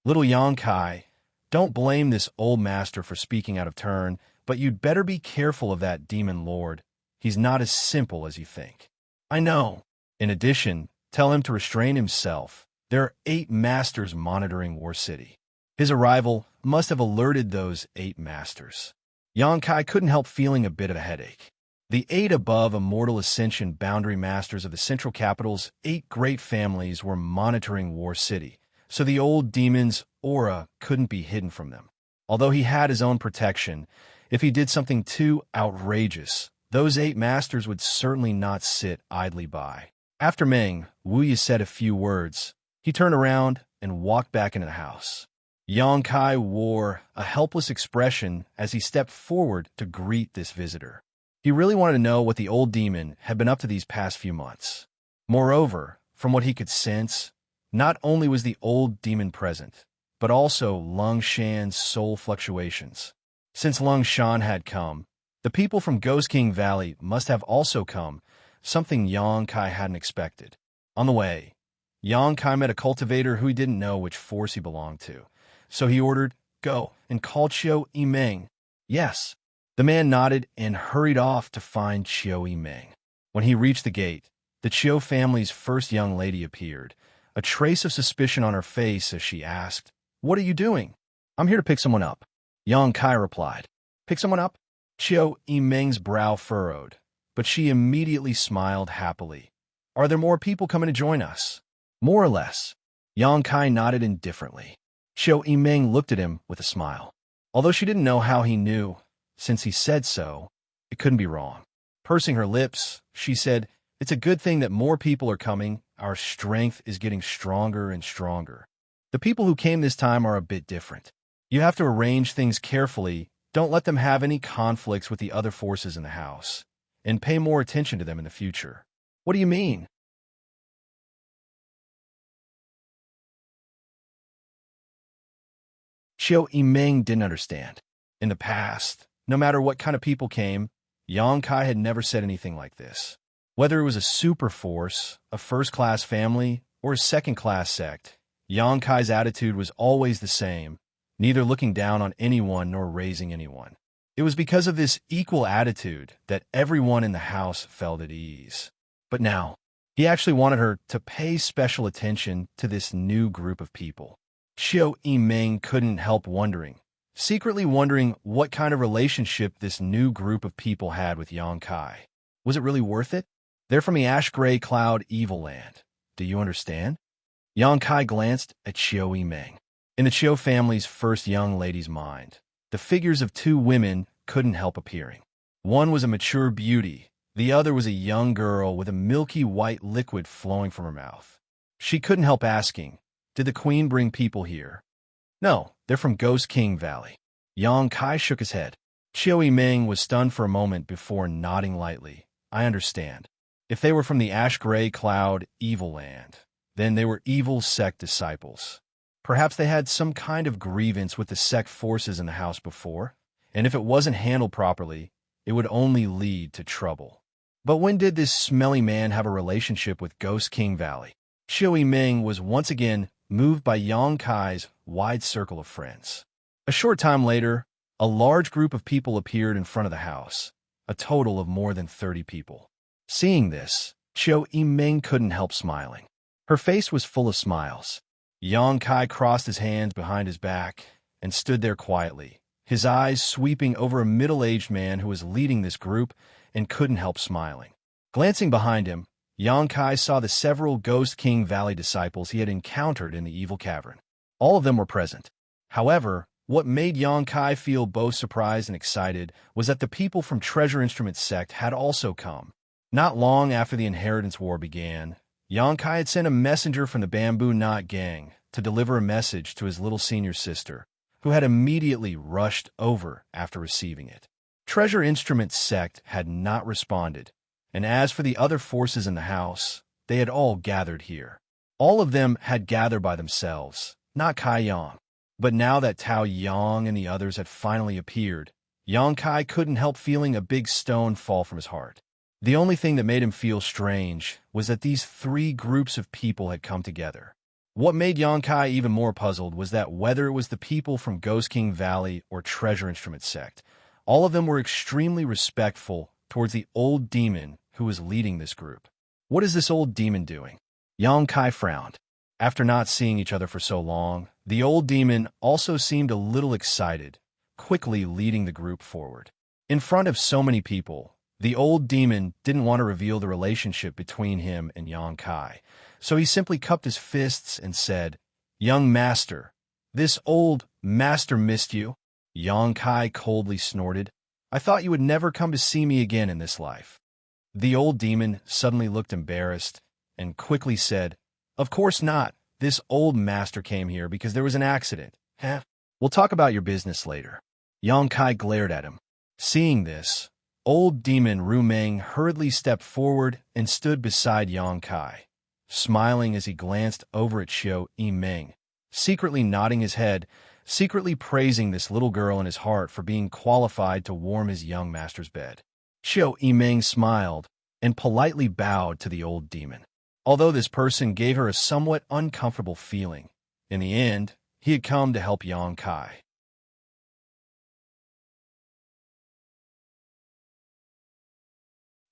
"Little Yang Kai, don't blame this old master for speaking out of turn, but you'd better be careful of that demon lord. He's not as simple as you think." "I know." "In addition, tell him to restrain himself. There are 8 masters monitoring War City. His arrival must have alerted those 8 masters. Xianxia couldn't help feeling a bit of a headache. The 8 above Immortal Ascension boundary masters of the Central Capital's 8 great families were monitoring War City, so the old demon's aura couldn't be hidden from them. Although he had his own protection, if he did something too outrageous, those 8 masters would certainly not sit idly by. After Meng, Wuxia said a few words. He turned around and walked back into the house. Xianxia wore a helpless expression as he stepped forward to greet this visitor. He really wanted to know what the old demon had been up to these past few months. Moreover, from what he could sense, not only was the old demon present, but also Lung Shan's soul fluctuations. Since Lung Shan had come, the people from Ghost King Valley must have also come, something Xianxia hadn't expected. On the way, Xianxia met a cultivator who he didn't know which force he belonged to, so he ordered, "Go and call Qiu Yimeng." Yes. The man nodded and hurried off to find Qiu Yimeng. When he reached the gate, the Qiu family's first young lady appeared, a trace of suspicion on her face as she asked, "What are you doing?" "I'm here to pick someone up," Xianxia replied. "Pick someone up?" Qiu Yimeng's brow furrowed, but she immediately smiled happily. "Are there more people coming to join us?" "More or less." Xianxia nodded indifferently. Qiu Yimeng looked at him with a smile. Although she didn't know how he knew, since he said so, it couldn't be wrong. Pursing her lips, she said, "It's a good thing that more people are coming. Our strength is getting stronger and stronger. The people who came this time are a bit different. You have to arrange things carefully. Don't let them have any conflicts with the other forces in the house, and pay more attention to them in the future." "What do you mean?" Qiu Yimeng didn't understand. In the past, no matter what kind of people came, Xianxia had never said anything like this. Whether it was a super force, a first-class family, or a second-class sect, Xianxia's attitude was always the same, neither looking down on anyone nor raising anyone. It was because of this equal attitude that everyone in the house felt at ease. But now, he actually wanted her to pay special attention to this new group of people. Qiu Yimeng couldn't help secretly wondering what kind of relationship this new group of people had with Xianxia. Was it really worth it? They're from the ash-gray cloud evil land. Do you understand? Xianxia glanced at Qiu Yimeng. In the Qiu family's first young lady's mind, the figures of 2 women couldn't help appearing. One was a mature beauty, the other was a young girl with a milky white liquid flowing from her mouth. She couldn't help asking, "Did the queen bring people here?" "No, they're from Ghost King Valley." Xianxia shook his head. Qiu Yimeng was stunned for a moment before nodding lightly. "I understand. If they were from the ash-gray cloud evil land, then they were evil sect disciples. Perhaps they had some kind of grievance with the sect forces in the house before, and if it wasn't handled properly, it would only lead to trouble. But when did this smelly man have a relationship with Ghost King Valley?" Qiu Yimeng was once again moved by Xianxia's wide circle of friends. A short time later, a large group of people appeared in front of the house, a total of more than 30 people. Seeing this, Qiu Yimeng couldn't help smiling. Her face was full of smiles. Xianxia crossed his hands behind his back and stood there quietly, his eyes sweeping over a middle-aged man who was leading this group and couldn't help smiling. Glancing behind him, Xianxia saw the several Ghost King Valley disciples he had encountered in the evil cavern. All of them were present. However, what made Xianxia feel both surprised and excited was that the people from Treasure Instrument Sect had also come. Not long after the Inheritance War began, Xianxia had sent a messenger from the Bamboo Knot Gang to deliver a message to his little senior sister, who had immediately rushed over after receiving it. Treasure Instrument Sect had not responded, and as for the other forces in the house, they had all gathered here. All of them had gathered by themselves, not Kai Yang. But now that Tao Yang and the others had finally appeared, Xianxia couldn't help feeling a big stone fall from his heart. The only thing that made him feel strange was that these 3 groups of people had come together. What made Xianxia even more puzzled was that whether it was the people from Ghost King Valley or Treasure Instrument Sect, all of them were extremely respectful towards the old demon who was leading this group. "What is this old demon doing?" Xianxia frowned. After not seeing each other for so long, the old demon also seemed a little excited, quickly leading the group forward. In front of so many people, the old demon didn't want to reveal the relationship between him and Yang Kai, so he simply cupped his fists and said, "Young master, this old master missed you." Yang Kai coldly snorted, "I thought you would never come to see me again in this life." The old demon suddenly looked embarrassed and quickly said, "Of course not. This old master came here because there was an accident. Huh? We'll talk about your business later." Yang Kai glared at him. Seeing this, old demon Ru Meng hurriedly stepped forward and stood beside Yang Kai, smiling as he glanced over at Xiao Yimeng, secretly nodding his head, secretly praising this little girl in his heart for being qualified to warm his young master's bed. Xiao Yimeng smiled and politely bowed to the old demon. Although this person gave her a somewhat uncomfortable feeling, in the end, he had come to help Yang Kai.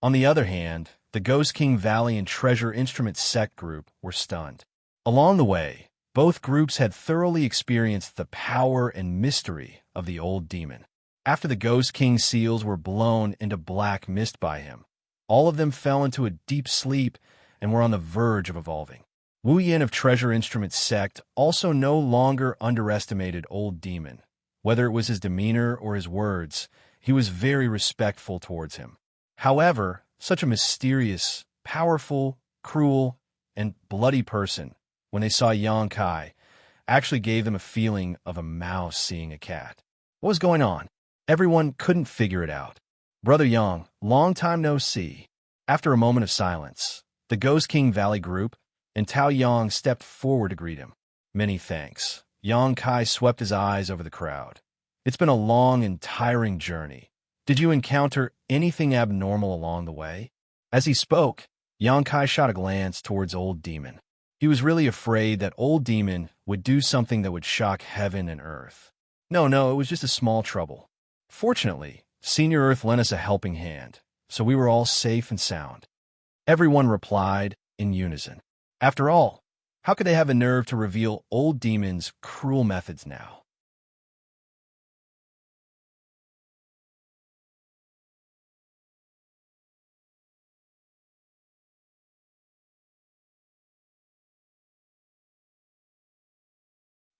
On the other hand, the Ghost King Valley and Treasure Instrument Sect group were stunned. Along the way, both groups had thoroughly experienced the power and mystery of the old demon. After the Ghost King seals were blown into black mist by him, all of them fell into a deep sleep and were on the verge of evolving. Wu Yin of Treasure Instrument Sect also no longer underestimated Old Demon. Whether it was his demeanor or his words, he was very respectful towards him. However, such a mysterious, powerful, cruel, and bloody person, when they saw Yang Kai, actually gave them a feeling of a mouse seeing a cat. What was going on? Everyone couldn't figure it out. "Brother Yang, long time no see." After a moment of silence, the Ghost King Valley group and Tao Yang stepped forward to greet him. "Many thanks." Yang Kai swept his eyes over the crowd. "It's been a long and tiring journey. Did you encounter anything abnormal along the way?" As he spoke, Yang Kai shot a glance towards Old Demon. He was really afraid that Old Demon would do something that would shock heaven and earth. No, it was just a small trouble. Fortunately, Senior Earth lent us a helping hand, so we were all safe and sound. Everyone replied in unison. After all, how could they have a nerve to reveal Old Demon's cruel methods now?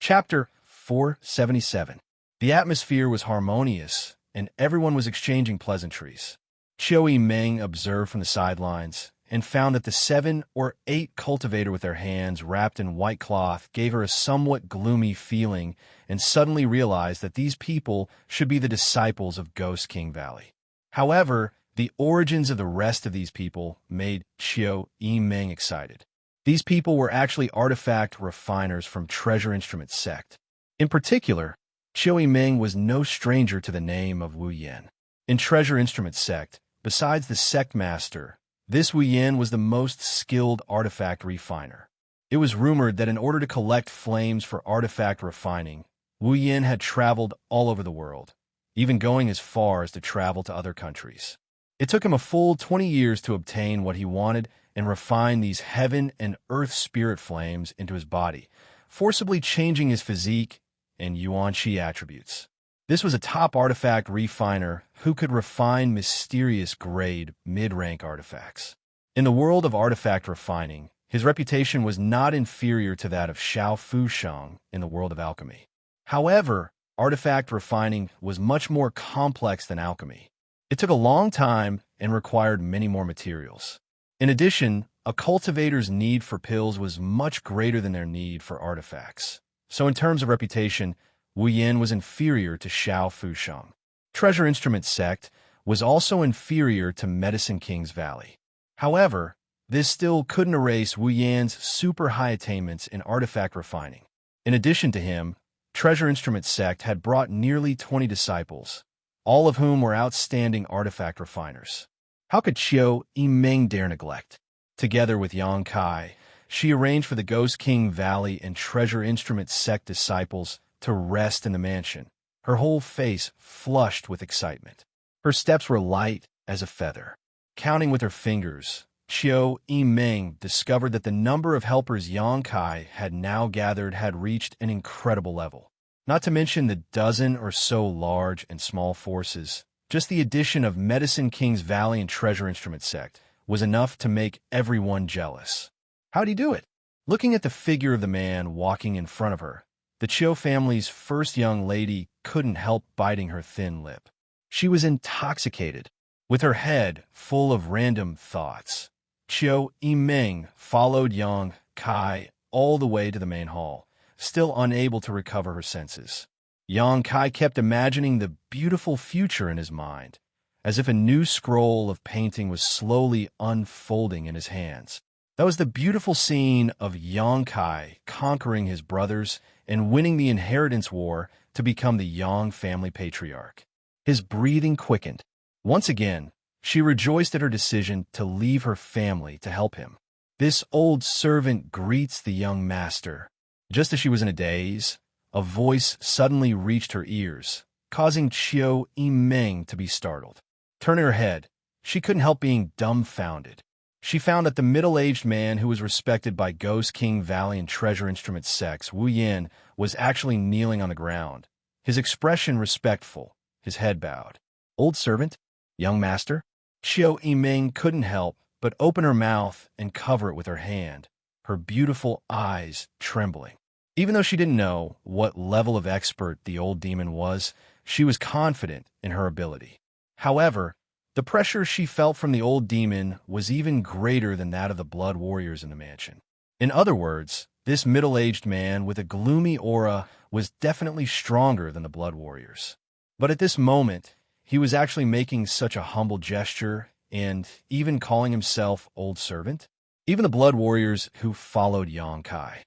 Chapter 477. The atmosphere was harmonious, and everyone was exchanging pleasantries. Qiu Yimeng observed from the sidelines and found that the 7 or 8 cultivator with their hands wrapped in white cloth gave her a somewhat gloomy feeling, and suddenly realized that these people should be the disciples of Ghost King Valley. However, the origins of the rest of these people made Qiu Yimeng excited. These people were actually artifact refiners from Treasure Instrument Sect. In particular, Qiu Yimeng was no stranger to the name of Wu Yin. In Treasure Instrument Sect, besides the sect master, this Wu Yin was the most skilled artifact refiner. It was rumored that in order to collect flames for artifact refining, Wu Yin had traveled all over the world, even going as far as to travel to other countries. It took him a full 20 years to obtain what he wanted and refine these heaven and earth spirit flames into his body, forcibly changing his physique and Xianxia attributes. This was a top artifact refiner who could refine mysterious grade mid-rank artifacts. In the world of artifact refining, his reputation was not inferior to that of Xiao Fusheng in the world of alchemy. However, artifact refining was much more complex than alchemy. It took a long time and required many more materials. In addition, a cultivator's need for pills was much greater than their need for artifacts. So in terms of reputation, Wu Yin was inferior to Xiao Fusheng. Treasure Instrument Sect was also inferior to Medicine King's Valley. However, this still couldn't erase Wu Yin's super high attainments in artifact refining. In addition to him, Treasure Instrument Sect had brought nearly 20 disciples, all of whom were outstanding artifact refiners. How could Qiu Yimeng dare neglect? Together with Yang Kai, she arranged for the Ghost King Valley and Treasure Instrument Sect disciples to rest in the mansion, her whole face flushed with excitement. Her steps were light as a feather. Counting with her fingers, Qiu Yimeng discovered that the number of helpers Yang Kai had now gathered had reached an incredible level. Not to mention the dozen or so large and small forces, just the addition of Medicine King's Valley and Treasure Instrument sect was enough to make everyone jealous. How'd he do it? Looking at the figure of the man walking in front of her, the Qiu family's first young lady couldn't help biting her thin lip. She was intoxicated, with her head full of random thoughts. Qiu Yimeng followed Yang Kai all the way to the main hall, still unable to recover her senses. Yang Kai kept imagining the beautiful future in his mind, as if a new scroll of painting was slowly unfolding in his hands. That was the beautiful scene of Yang Kai conquering his brothers and winning the inheritance war to become the Yang family patriarch. His breathing quickened. Once again, she rejoiced at her decision to leave her family to help him. This old servant greets the young master. Just as she was in a daze, a voice suddenly reached her ears, causing Qiu Yimeng to be startled. Turning her head, she couldn't help being dumbfounded. She found that the middle-aged man who was respected by Ghost King Valley and Treasure Instrument sects, Wu Yin, was actually kneeling on the ground, his expression respectful, his head bowed. Old servant? Young master? Qiu Yimeng couldn't help but open her mouth and cover it with her hand, her beautiful eyes trembling. Even though she didn't know what level of expert the old demon was, she was confident in her ability. However, the pressure she felt from the old demon was even greater than that of the blood warriors in the mansion. In other words, this middle-aged man with a gloomy aura was definitely stronger than the blood warriors. But at this moment, he was actually making such a humble gesture and even calling himself old servant. Even the blood warriors who followed Yang Kai.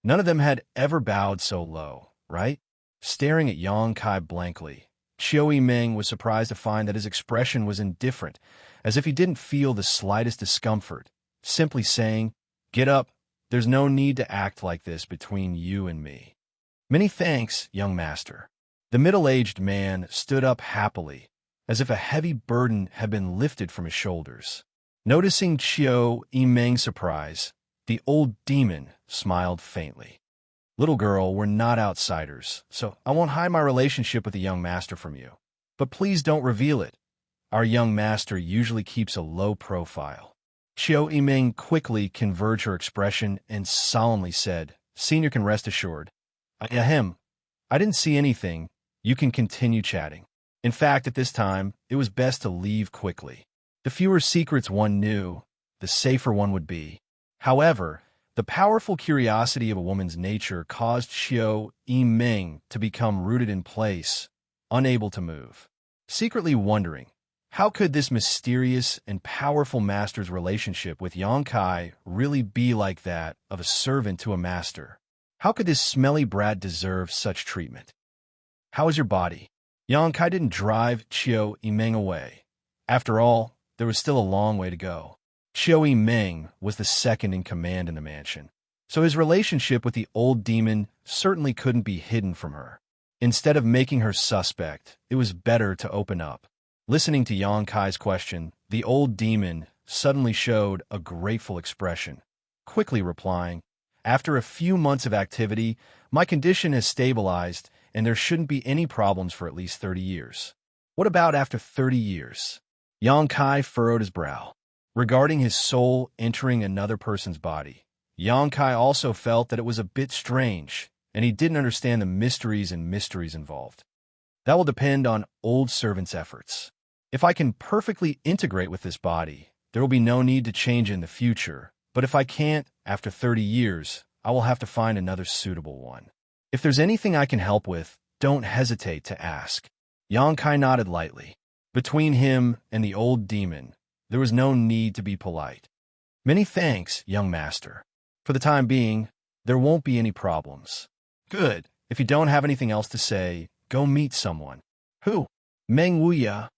None of them had ever bowed so low, right? Staring at Yang Kai blankly, Qiu Yimeng was surprised to find that his expression was indifferent, as if he didn't feel the slightest discomfort, simply saying, "Get up, there's no need to act like this between you and me." "Many thanks, young master." The middle-aged man stood up happily, as if a heavy burden had been lifted from his shoulders. Noticing Qiu Yimeng's surprise, the old demon smiled faintly. "Little girl, we're not outsiders, so I won't hide my relationship with the young master from you. But please don't reveal it. Our young master usually keeps a low profile." Qiu Yimeng quickly converged her expression and solemnly said, "Senior can rest assured." Ahem. I didn't see anything. You can continue chatting. In fact, at this time, it was best to leave quickly. The fewer secrets one knew, the safer one would be. However, the powerful curiosity of a woman's nature caused Qiu Yimeng to become rooted in place, unable to move. Secretly wondering, how could this mysterious and powerful master's relationship with Yang Kai really be like that of a servant to a master? How could this smelly brat deserve such treatment? "How is your body?" Yang Kai didn't drive Qiu Yimeng away. After all, there was still a long way to go. Qiu Yimeng was the second in command in the mansion, so his relationship with the old demon certainly couldn't be hidden from her. Instead of making her suspect, it was better to open up. Listening to Yang Kai's question, the old demon suddenly showed a grateful expression, quickly replying, "After a few months of activity, my condition has stabilized and there shouldn't be any problems for at least 30 years. What about after 30 years? Yang Kai furrowed his brow. Regarding his soul entering another person's body, Yang Kai also felt that it was a bit strange, and he didn't understand the mysteries involved. That will depend on old servant's efforts. If I can perfectly integrate with this body, there will be no need to change in the future, but if I can't, after 30 years, I will have to find another suitable one. If there's anything I can help with, don't hesitate to ask." Yang Kai nodded lightly. Between him and the old demon, there was no need to be polite. "Many thanks, young master. For the time being, there won't be any problems." "Good. If you don't have anything else to say, go meet someone." "Who?" "Meng Wuya."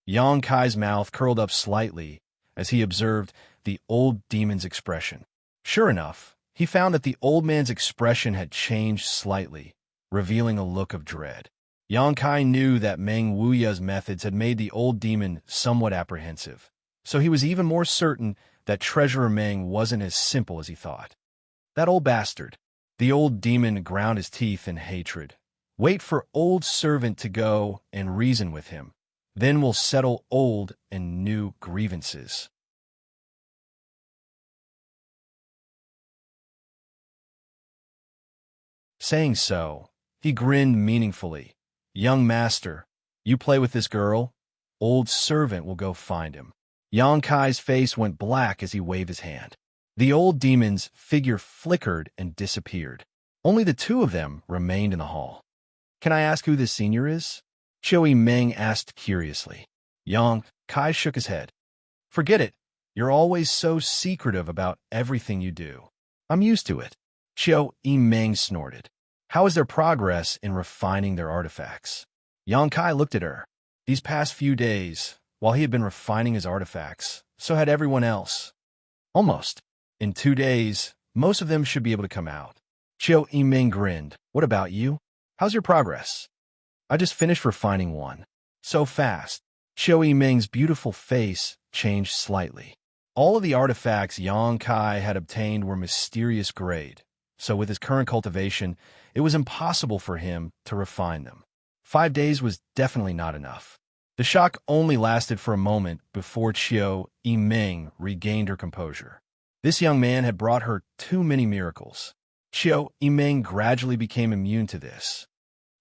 Yang Kai's mouth curled up slightly as he observed the old demon's expression. Sure enough, he found that the old man's expression had changed slightly, revealing a look of dread. Yongkai knew that Meng Wuya's methods had made the old demon somewhat apprehensive, so he was even more certain that Treasurer Meng wasn't as simple as he thought. That old bastard. The old demon ground his teeth in hatred. Wait for old servant to go and reason with him. Then we'll settle old and new grievances. Saying so, he grinned meaningfully. Young master, you play with this girl? Old servant will go find him. Yonkai's face went black as he waved his hand. The old demon's figure flickered and disappeared. Only the two of them remained in the hall. Can I ask who this senior is? Choi Meng asked curiously. Yang Kai shook his head. Forget it. You're always so secretive about everything you do. I'm used to it. Choi Meng snorted. How is their progress in refining their artifacts? Yang Kai looked at her. These past few days, while he had been refining his artifacts, so had everyone else. Almost. In 2 days, most of them should be able to come out. Choi Meng grinned. What about you? How's your progress? I just finished refining one. So fast. Choi Meng's beautiful face changed slightly. All of the artifacts Yang Kai had obtained were mysterious grade, so with his current cultivation, it was impossible for him to refine them. 5 days was definitely not enough. The shock only lasted for a moment before Choi Meng regained her composure. This young man had brought her too many miracles. Choi Meng gradually became immune to this.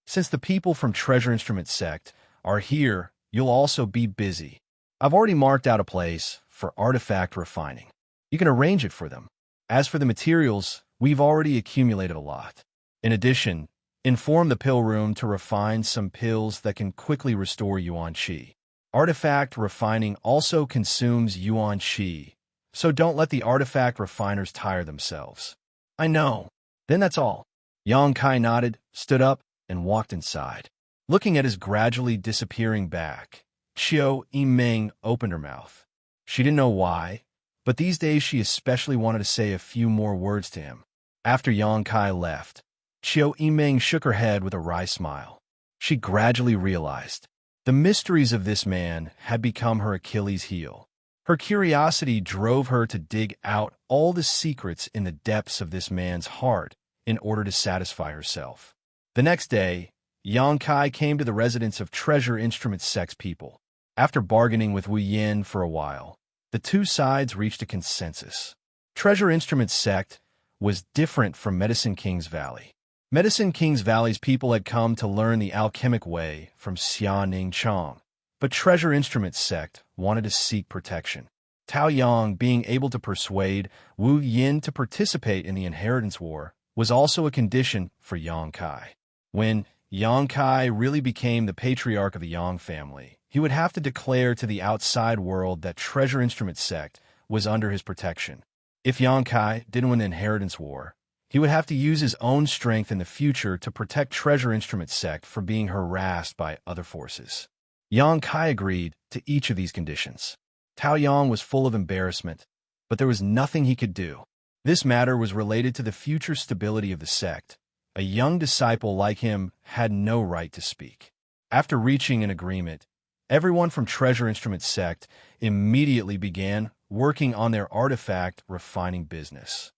Since the people from Treasure Instrument Sect are here, you'll also be busy. I've already marked out a place for artifact refining. You can arrange it for them. As for the materials, we've already accumulated a lot. In addition, inform the pill room to refine some pills that can quickly restore Yuan Qi. Artifact refining also consumes Yuan Qi, so don't let the artifact refiners tire themselves. I know. Then that's all. Yang Kai nodded, stood up, and walked inside. Looking at his gradually disappearing back, Choi Meng opened her mouth. She didn't know why, but these days she especially wanted to say a few more words to him. After Yang Kai left, Choi Meng shook her head with a wry smile. She gradually realized the mysteries of this man had become her Achilles' heel. Her curiosity drove her to dig out all the secrets in the depths of this man's heart in order to satisfy herself. The next day, Yang Kai came to the residence of Treasure Instrument Sect's people. After bargaining with Wu Yin for a while, the two sides reached a consensus. Treasure Instrument Sect was different from Medicine King's Valley. Medicine King's Valley's people had come to learn the alchemic way from Xianxia Chang, but Treasure Instrument Sect wanted to seek protection. Tao Yang being able to persuade Wu Yin to participate in the inheritance war was also a condition for Yang Kai. When Yang Kai really became the patriarch of the Yang family, he would have to declare to the outside world that Treasure Instrument Sect was under his protection. If Yang Kai didn't win the inheritance war, he would have to use his own strength in the future to protect Treasure Instrument Sect from being harassed by other forces. Yang Kai agreed to each of these conditions. Tao Yang was full of embarrassment, but there was nothing he could do. This matter was related to the future stability of the sect. A young disciple like him had no right to speak. After reaching an agreement, everyone from Treasure Instrument Sect immediately began working on their artifact refining business.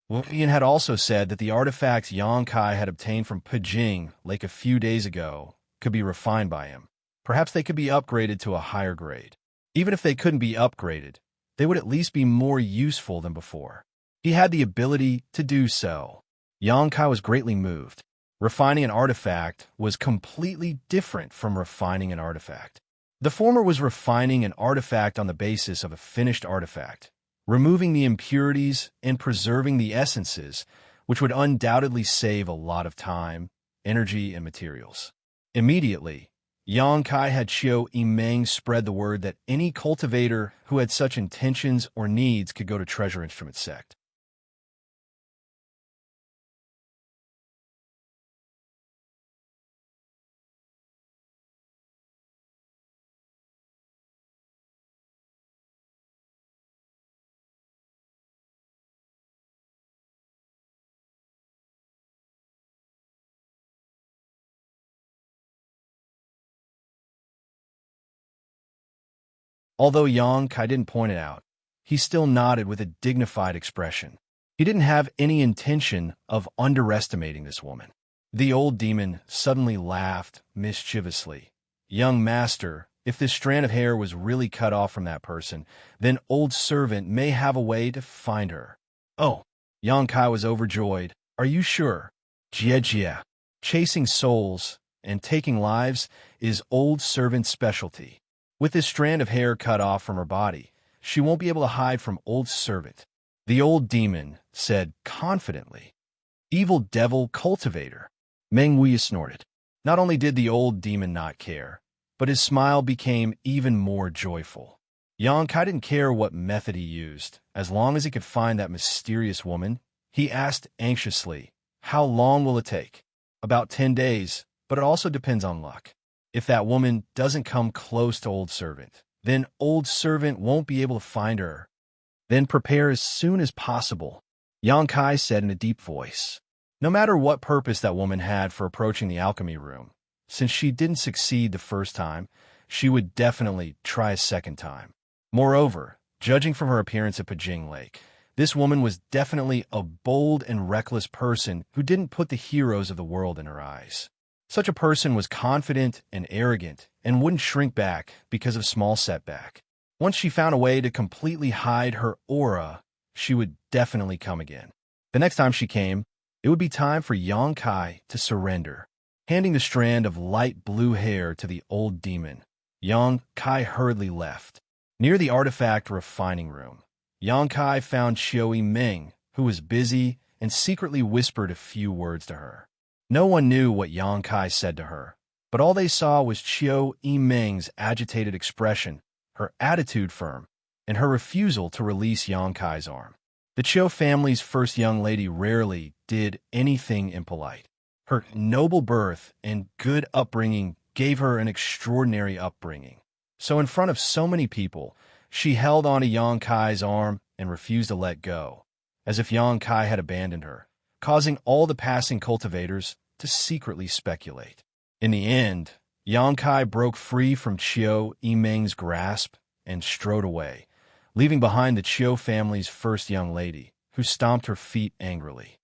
Wu Yin had also said that the artifacts Yang Kai had obtained from Pijing Lake a few days ago could be refined by him. Perhaps they could be upgraded to a higher grade. Even if they couldn't be upgraded, they would at least be more useful than before. He had the ability to do so. Yang Kai was greatly moved. Refining an artifact was completely different from refining an artifact. The former was refining an artifact on the basis of a finished artifact, removing the impurities and preserving the essences, which would undoubtedly save a lot of time, energy, and materials. Immediately, Yang Kai had Choi Meng spread the word that any cultivator who had such intentions or needs could go to Treasure Instrument Sect. Although Yang Kai didn't point it out, he still nodded with a dignified expression. He didn't have any intention of underestimating this woman. The old demon suddenly laughed mischievously. Young master, if this strand of hair was really cut off from that person, then old servant may have a way to find her. Oh, Yang Kai was overjoyed. Are you sure? Jie. Chasing souls and taking lives is old servant's specialty. With this strand of hair cut off from her body, she won't be able to hide from old servant. The old demon said confidently. Evil devil cultivator. Meng Wuya snorted. Not only did the old demon not care, but his smile became even more joyful. Yang Kai didn't care what method he used, as long as he could find that mysterious woman. He asked anxiously, how long will it take? About 10 days, but it also depends on luck. If that woman doesn't come close to old servant, then old servant won't be able to find her. Then prepare as soon as possible, Yang Kai said in a deep voice. No matter what purpose that woman had for approaching the alchemy room, since she didn't succeed the first time, she would definitely try a second time. Moreover, judging from her appearance at Pajing Lake, this woman was definitely a bold and reckless person who didn't put the heroes of the world in her eyes. Such a person was confident and arrogant and wouldn't shrink back because of small setback. Once she found a way to completely hide her aura, she would definitely come again. The next time she came, it would be time for Yang Kai to surrender. Handing the strand of light blue hair to the old demon, Yang Kai hurriedly left. Near the artifact refining room, Yang Kai found Xiao Meng, who was busy and secretly whispered a few words to her. No one knew what Yang Kai said to her, but all they saw was Xiao Meng's agitated expression, her attitude firm, and her refusal to release Yang Kai's arm. The Chiu family's first young lady rarely did anything impolite. Her noble birth and good upbringing gave her an extraordinary upbringing. So in front of so many people, she held onto Yang Kai's arm and refused to let go, as if Yang Kai had abandoned her, causing all the passing cultivators to secretly speculate. In the end, Yang Kai broke free from Qiu Yimeng's grasp and strode away, leaving behind the Qiu family's first young lady, who stomped her feet angrily.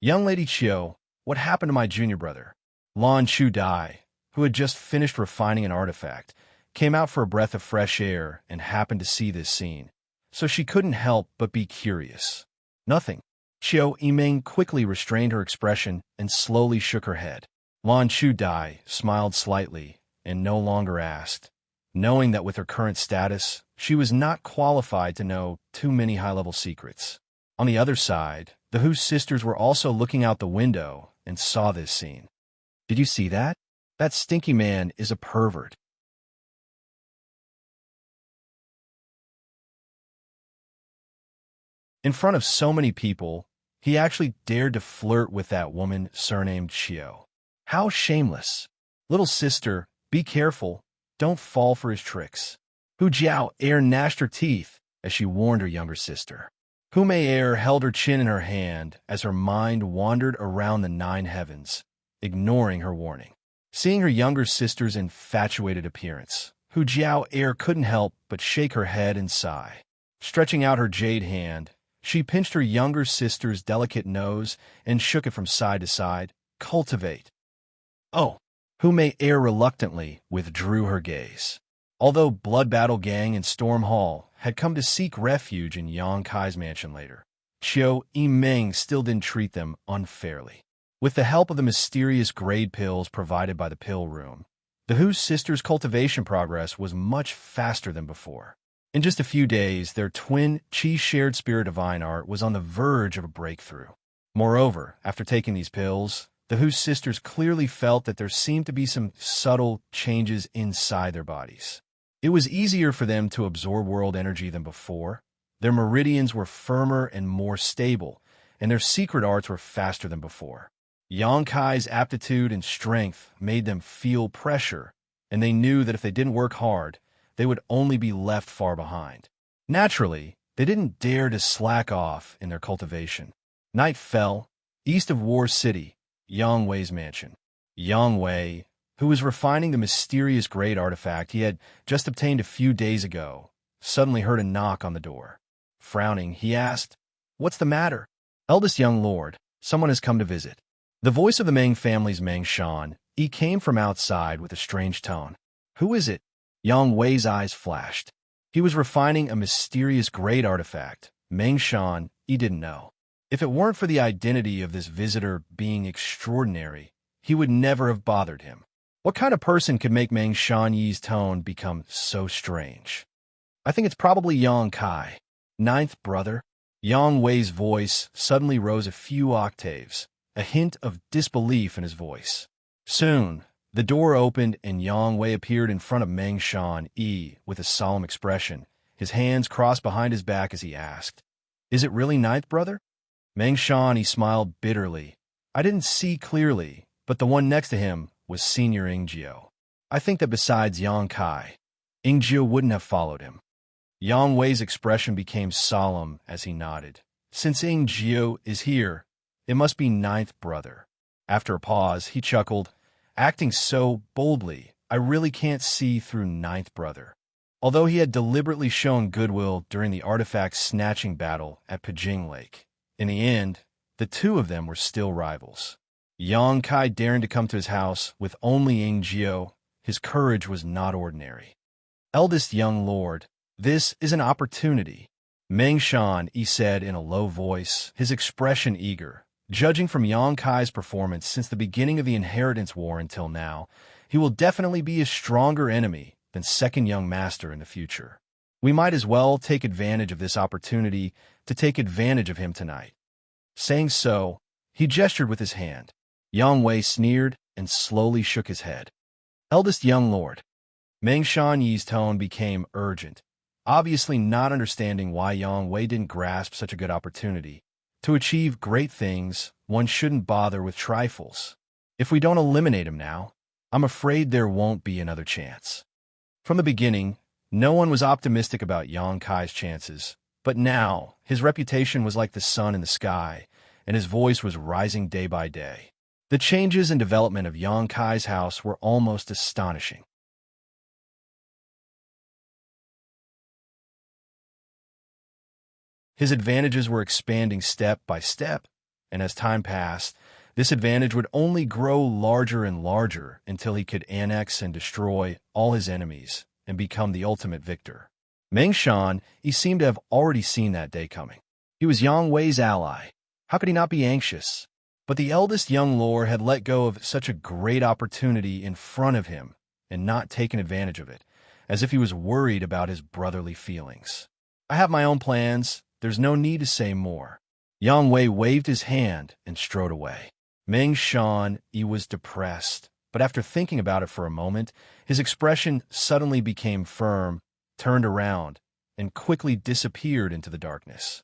Young Lady Qiu, what happened to my junior brother? Lan Chu Dai, who had just finished refining an artifact, came out for a breath of fresh air and happened to see this scene, so she couldn't help but be curious. Nothing. Qiu Yimeng quickly restrained her expression and slowly shook her head. Lan Chu Dai smiled slightly and no longer asked, knowing that with her current status, she was not qualified to know too many high-level secrets. On the other side, the Hu sisters were also looking out the window and saw this scene. Did you see that? That stinky man is a pervert. In front of so many people, he actually dared to flirt with that woman surnamed Xiao. How shameless. Little sister, be careful. Don't fall for his tricks. Hu Jiao gnashed her teeth as she warned her younger sister. Hu Mei held her chin in her hand as her mind wandered around the 9 heavens, ignoring her warning. Seeing her younger sister's infatuated appearance, Hu Jiao couldn't help but shake her head and sigh. Stretching out her jade hand, she pinched her younger sister's delicate nose and shook it from side to side. Cultivate. Oh. Hu Mei reluctantly withdrew her gaze. Although Blood Battle Gang and Storm Hall had come to seek refuge in Yang Kai's mansion later, Qiu Yimeng still didn't treat them unfairly. With the help of the mysterious grade pills provided by the pill room, the Hu sisters' cultivation progress was much faster than before. In just a few days, their twin Qi shared spirit divine art was on the verge of a breakthrough. Moreover, after taking these pills, the Hu sisters clearly felt that there seemed to be some subtle changes inside their bodies. It was easier for them to absorb world energy than before. Their meridians were firmer and more stable, and their secret arts were faster than before. Yang Kai's aptitude and strength made them feel pressure, and they knew that if they didn't work hard, they would only be left far behind. Naturally, they didn't dare to slack off in their cultivation. Night fell. East of War City, Yang Wei's mansion. Yang Wei, who was refining the mysterious great artifact he had just obtained a few days ago, suddenly heard a knock on the door. Frowning, he asked, "What's the matter?" "Eldest young lord, someone has come to visit." The voice of the Meng family's Meng Shan, he came from outside with a strange tone. "Who is it?" Yang Wei's eyes flashed. He was refining a mysterious great artifact. Meng Shan, he didn't know. If it weren't for the identity of this visitor being extraordinary, he would never have bothered him. What kind of person could make Meng Shan Yi's tone become so strange? "I think it's probably Yang Kai, ninth brother." Yang Wei's voice suddenly rose a few octaves, a hint of disbelief in his voice. Soon, the door opened and Yang Wei appeared in front of Meng Shan Yi with a solemn expression, his hands crossed behind his back as he asked, "Is it really ninth brother?" Meng Shan Yi smiled bitterly. "I didn't see clearly, but the one next to him was Senior Ingjiu. I think that besides Yang Kai, Ingjiu wouldn't have followed him." Yang Wei's expression became solemn as he nodded. "Since Ingjiu is here, it must be ninth brother." After a pause, he chuckled, "Acting so boldly, I really can't see through ninth brother." Although he had deliberately shown goodwill during the artifact snatching battle at Pijing Lake, in the end, the two of them were still rivals. Yang Kai daring to come to his house with only Ingjiu, his courage was not ordinary. "Eldest young lord, this is an opportunity." Meng Shan, he said in a low voice, his expression eager. "Judging from Yang Kai's performance since the beginning of the Inheritance War until now, he will definitely be a stronger enemy than second young master in the future. We might as well take advantage of this opportunity to take advantage of him tonight." Saying so, he gestured with his hand. Yang Wei sneered and slowly shook his head. "Eldest young lord." Meng Shan Yi's tone became urgent, obviously not understanding why Yang Wei didn't grasp such a good opportunity. To achieve great things, one shouldn't bother with trifles. If we don't eliminate him now, I'm afraid there won't be another chance. From the beginning, no one was optimistic about Yang Kai's chances, but now his reputation was like the sun in the sky, and his voice was rising day by day. The changes and development of Yang Kai's house were almost astonishing. His advantages were expanding step by step, and as time passed, this advantage would only grow larger and larger until he could annex and destroy all his enemies and become the ultimate victor. Meng Shan, he seemed to have already seen that day coming. He was Yang Wei's ally. How could he not be anxious? But the eldest young lord had let go of such a great opportunity in front of him and not taken advantage of it, as if he was worried about his brotherly feelings. "I have my own plans. There's no need to say more." Yang Wei waved his hand and strode away. Meng Shan, he was depressed, but after thinking about it for a moment, his expression suddenly became firm, turned around, and quickly disappeared into the darkness.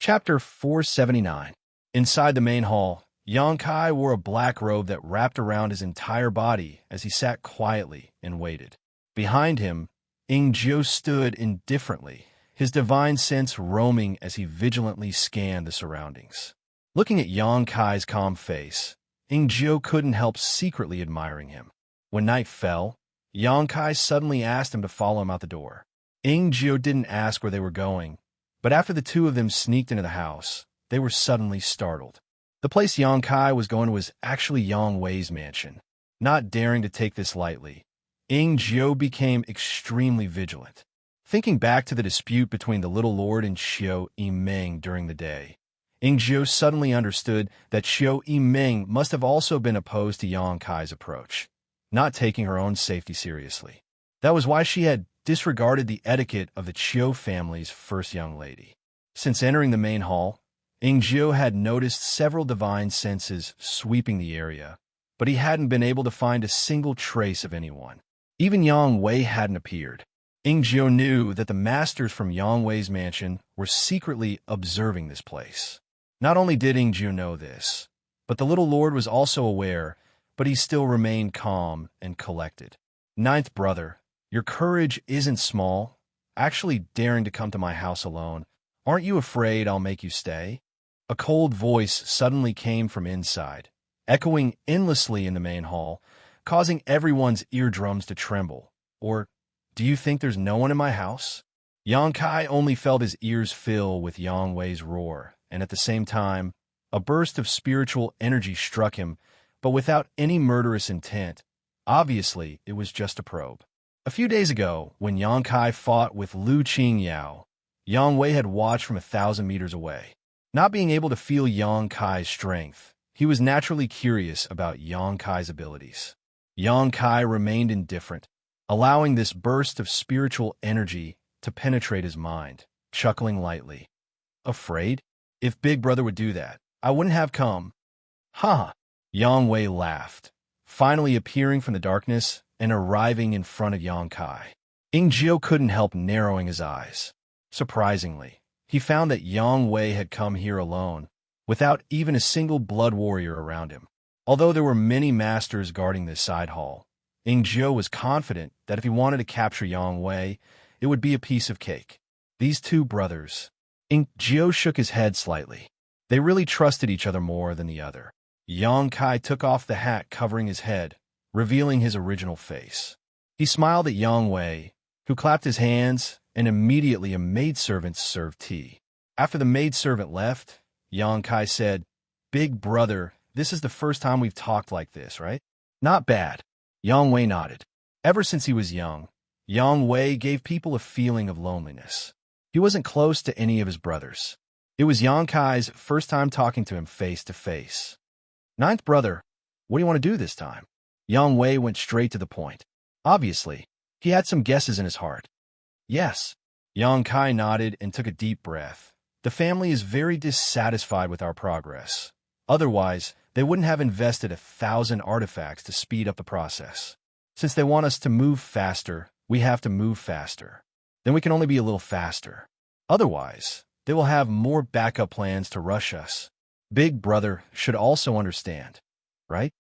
Chapter 479. Inside the main hall, Yang Kai wore a black robe that wrapped around his entire body as he sat quietly and waited. Behind him, Ingjiu stood indifferently, his divine sense roaming as he vigilantly scanned the surroundings. Looking at Yang Kai's calm face, Ingjiu couldn't help secretly admiring him. When night fell, Yang Kai suddenly asked him to follow him out the door. Ingjiu didn't ask where they were going, but after the two of them sneaked into the house, they were suddenly startled. The place Yang Kai was going to was actually Yang Wei's mansion. Not daring to take this lightly, Ingjiu became extremely vigilant. Thinking back to the dispute between the little lord and Xiao Yimeng during the day, Ingjiu suddenly understood that Xiao Yimeng must have also been opposed to Yang Kai's approach, not taking her own safety seriously. That was why she had disregarded the etiquette of the Qiu family's first young lady. Since entering the main hall, Ingjiu had noticed several divine senses sweeping the area, but he hadn't been able to find a single trace of anyone. Even Yang Wei hadn't appeared. Ingjiu knew that the masters from Yang Wei's mansion were secretly observing this place. Not only did Ingjiu know this, but the little lord was also aware, but he still remained calm and collected. "Ninth brother, your courage isn't small. Actually daring to come to my house alone, Aren't you afraid I'll make you stay? A cold voice suddenly came from inside, echoing endlessly in the main hall, causing everyone's eardrums to tremble. Or, do you think there's no one in my house? Yang Kai only felt his ears fill with Yang Wei's roar, and at the same time, a burst of spiritual energy struck him, but without any murderous intent. Obviously, it was just a probe. A few days ago, when Yang Kai fought with Lu Qingyao, Yang Wei had watched from 1,000 meters away. Not being able to feel Yang Kai's strength, he was naturally curious about Yang Kai's abilities. Yang Kai remained indifferent, allowing this burst of spiritual energy to penetrate his mind, chuckling lightly. Afraid? If Big Brother would do that, I wouldn't have come. Ha! Yang Wei laughed, finally appearing from the darkness and arriving in front of Yang Kai. Jiu couldn't help narrowing his eyes. Surprisingly, he found that Yang Wei had come here alone, without even a single blood warrior around him. Although there were many masters guarding this side hall, Jiu was confident that if he wanted to capture Yang Wei, it would be a piece of cake. These two brothers. Jiu shook his head slightly. They really trusted each other more than the other. Yang Kai took off the hat covering his head, revealing his original face. He smiled at Yang Wei, who clapped his hands, and immediately a maidservant served tea. After the maidservant left, Yang Kai said, "Big Brother, this is the first time we've talked like this, right?" "Not bad." Yang Wei nodded. Ever since he was young, Yang Wei gave people a feeling of loneliness. He wasn't close to any of his brothers. It was Yang Kai's first time talking to him face to face. "Ninth brother, what do you want to do this time?" Yang Wei went straight to the point. Obviously, he had some guesses in his heart. "Yes." Yang Kai nodded and took a deep breath. "The family is very dissatisfied with our progress. Otherwise, they wouldn't have invested 1,000 artifacts to speed up the process. Since they want us to move faster, we have to move faster. Then we can only be a little faster. Otherwise, they will have more backup plans to rush us. Big Brother should also understand, right?"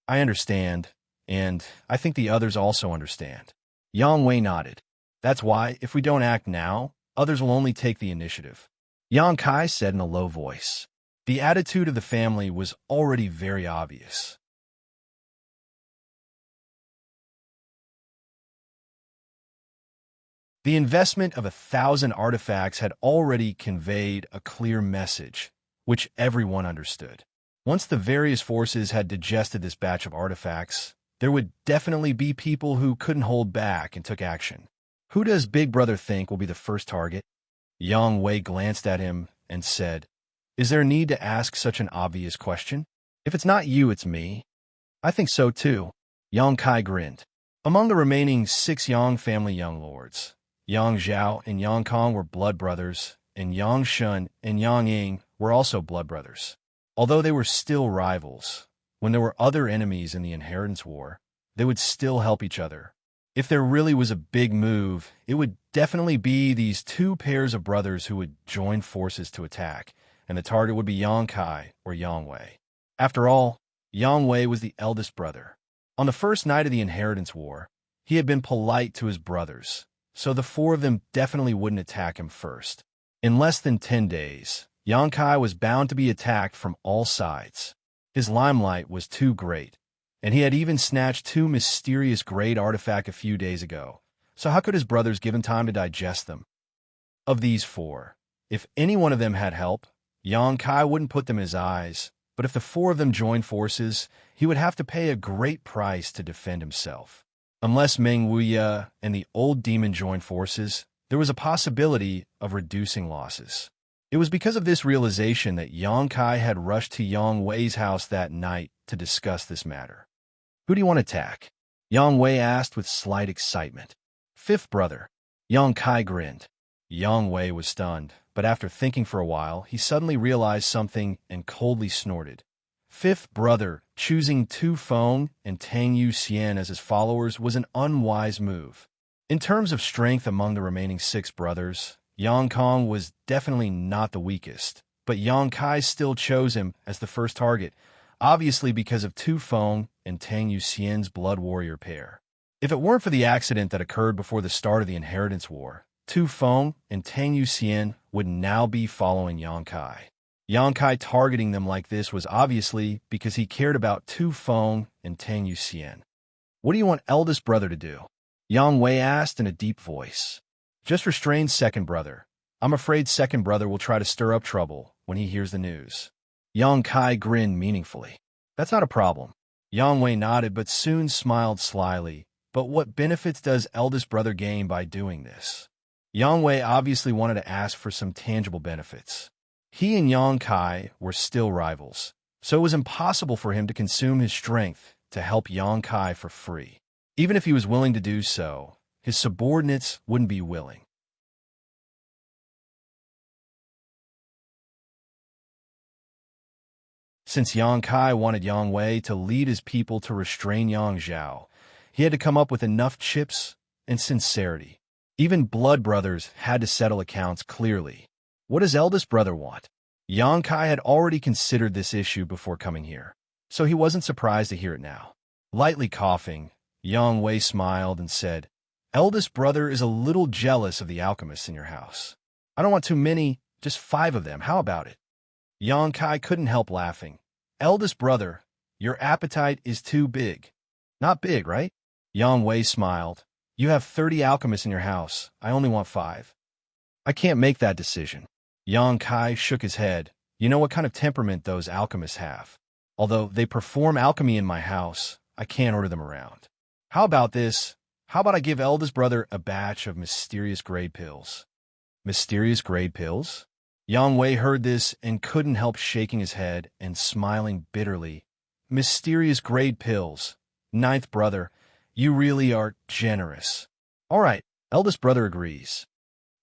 "I understand, and I think the others also understand." Yang Wei nodded. "That's why, if we don't act now, others will only take the initiative," Yang Kai said in a low voice. The attitude of the family was already very obvious. The investment of 1,000 artifacts had already conveyed a clear message, which everyone understood. Once the various forces had digested this batch of artifacts, there would definitely be people who couldn't hold back and took action. Who does Big Brother think will be the first target? Yang Wei glanced at him and said, "Is there a need to ask such an obvious question? If it's not you, it's me." "I think so too." Yang Kai grinned. Among the remaining 6 Yang family young lords, Yang Zhao and Yang Kong were blood brothers, and Yang Shun and Yang Ying were also blood brothers. Although they were still rivals, when there were other enemies in the inheritance war, they would still help each other. If there really was a big move, it would definitely be these 2 pairs of brothers who would join forces to attack, and the target would be Yang Kai or Yang Wei. After all, Yang Wei was the eldest brother. On the first night of the inheritance war, he had been polite to his brothers, so the 4 of them definitely wouldn't attack him first. In less than 10 days, Yang Kai was bound to be attacked from all sides. His limelight was too great, and he had even snatched 2 mysterious great artifacts a few days ago, so how could his brothers give him time to digest them? Of these 4, if any one of them had help, Yang Kai wouldn't put them in his eyes, but if the 4 of them joined forces, he would have to pay a great price to defend himself. Unless Meng Wuxia and the old demon joined forces, there was a possibility of reducing losses. It was because of this realization that Yang Kai had rushed to Yang Wei's house that night to discuss this matter. "Who do you want to attack?" Yang Wei asked with slight excitement. "Fifth brother." Yang Kai grinned. Yang Wei was stunned, but after thinking for a while, he suddenly realized something and coldly snorted. Fifth brother choosing Tu Feng and Tang Yuxian as his followers was an unwise move. In terms of strength among the remaining 6 brothers, Yang Kong was definitely not the weakest, but Yang Kai still chose him as the first target, obviously because of Tu Feng and Tang Yuxian's blood warrior pair. If it weren't for the accident that occurred before the start of the inheritance war, Tu Feng and Tang Yuxian would now be following Yang Kai. Yang Kai targeting them like this was obviously because he cared about Tu Feng and Tang Yuxian. What do you want eldest brother to do? Yang Wei asked in a deep voice. Just restrain second brother. I'm afraid second brother will try to stir up trouble when he hears the news. Yang Kai grinned meaningfully. That's not a problem. Yang Wei nodded but soon smiled slyly. But what benefits does eldest brother gain by doing this? Yang Wei obviously wanted to ask for some tangible benefits. He and Yang Kai were still rivals, so it was impossible for him to consume his strength to help Yang Kai for free. Even if he was willing to do so, his subordinates wouldn't be willing. Since Yang Kai wanted Yang Wei to lead his people to restrain Yang Zhao, he had to come up with enough chips and sincerity. Even blood brothers had to settle accounts clearly. What does eldest brother want? Yang Kai had already considered this issue before coming here, so he wasn't surprised to hear it now. Lightly coughing, Yang Wei smiled and said, Eldest brother is a little jealous of the alchemists in your house. I don't want too many, just 5 of them. How about it? Yang Kai couldn't help laughing. Eldest brother, your appetite is too big. Not big, right? Yang Wei smiled. You have 30 alchemists in your house. I only want 5. I can't make that decision. Yang Kai shook his head. You know what kind of temperament those alchemists have. Although they perform alchemy in my house, I can't order them around. How about this? How about I give eldest brother a batch of mysterious grade pills? Mysterious grade pills? Yang Wei heard this and couldn't help shaking his head and smiling bitterly. Mysterious grade pills. 9th brother, you really are generous. All right, eldest brother agrees.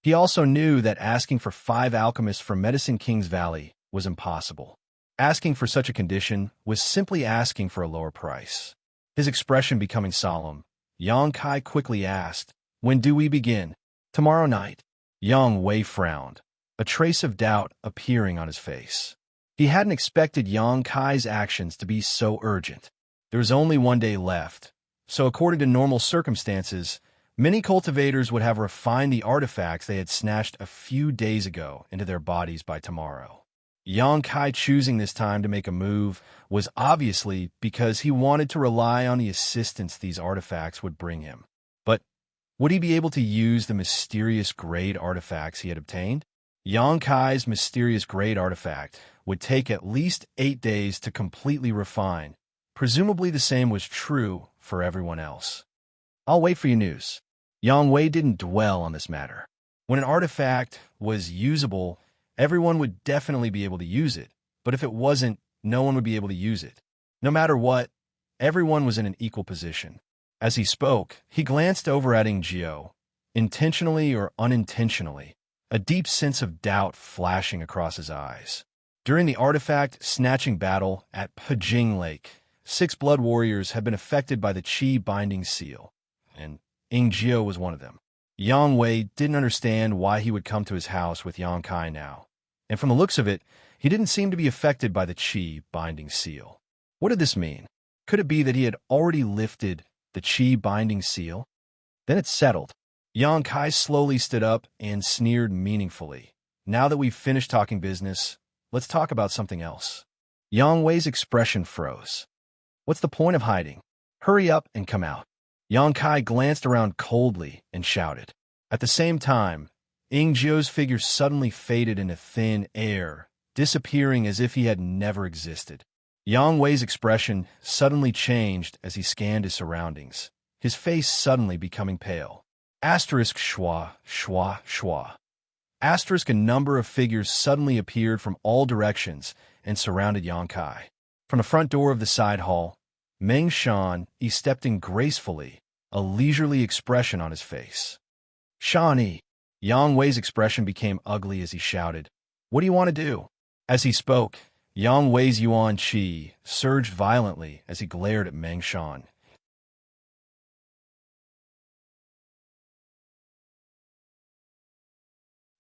He also knew that asking for 5 alchemists from Medicine King's Valley was impossible. Asking for such a condition was simply asking for a lower price. His expression becoming solemn, Yang Kai quickly asked, When do we begin? Tomorrow night. Yang Wei frowned, a trace of doubt appearing on his face. He hadn't expected Yang Kai's actions to be so urgent. There was only 1 day left, so according to normal circumstances, many cultivators would have refined the artifacts they had snatched a few days ago into their bodies by tomorrow. Yang Kai choosing this time to make a move was obviously because he wanted to rely on the assistance these artifacts would bring him. But would he be able to use the mysterious grade artifacts he had obtained? Yang Kai's mysterious grade artifact would take at least 8 days to completely refine. Presumably the same was true for everyone else. I'll wait for your news. Yang Wei didn't dwell on this matter. When an artifact was usable, everyone would definitely be able to use it, but if it wasn't, no one would be able to use it. No matter what, everyone was in an equal position. As he spoke, he glanced over at Yingjiao, intentionally or unintentionally, a deep sense of doubt flashing across his eyes. During the artifact snatching battle at Pajing Lake, 6 blood warriors had been affected by the Qi binding seal, and Yingjiao was one of them. Yang Wei didn't understand why he would come to his house with Yang Kai now, and from the looks of it, he didn't seem to be affected by the Qi binding seal. What did this mean? Could it be that he had already lifted the Qi binding seal? Then it settled. Yang Kai slowly stood up and sneered meaningfully. Now that we've finished talking business, let's talk about something else. Yang Wei's expression froze. What's the point of hiding? Hurry up and come out. Yang Kai glanced around coldly and shouted. At the same time, Yingjiao's figure suddenly faded into thin air, disappearing as if he had never existed. Yang Wei's expression suddenly changed as he scanned his surroundings, his face suddenly becoming pale. Asterisk schwa, schwa, schwa. Asterisk a number of figures suddenly appeared from all directions and surrounded Yang Kai. From the front door of the side hall, Meng Shan stepped in gracefully, a leisurely expression on his face. Shani! Yang Wei's expression became ugly as he shouted, What do you want to do? As he spoke, Yang Wei's Yuan Qi surged violently as he glared at Meng Shan.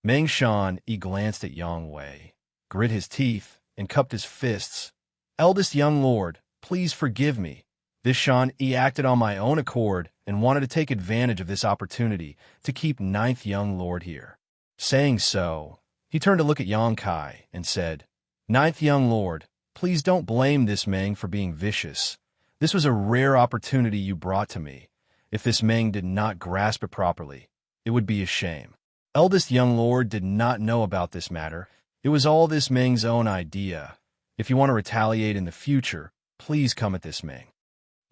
Meng Shan glanced at Yang Wei, grit his teeth, and cupped his fists. Eldest young lord, please forgive me. This Xianxia acted on my own accord and wanted to take advantage of this opportunity to keep Ninth Young Lord here. Saying so, he turned to look at Xianxia and said, Ninth Young Lord, please don't blame this Meng for being vicious. This was a rare opportunity you brought to me. If this Meng did not grasp it properly, it would be a shame. Eldest Young Lord did not know about this matter. It was all this Meng's own idea. If you want to retaliate in the future, please come at this Meng.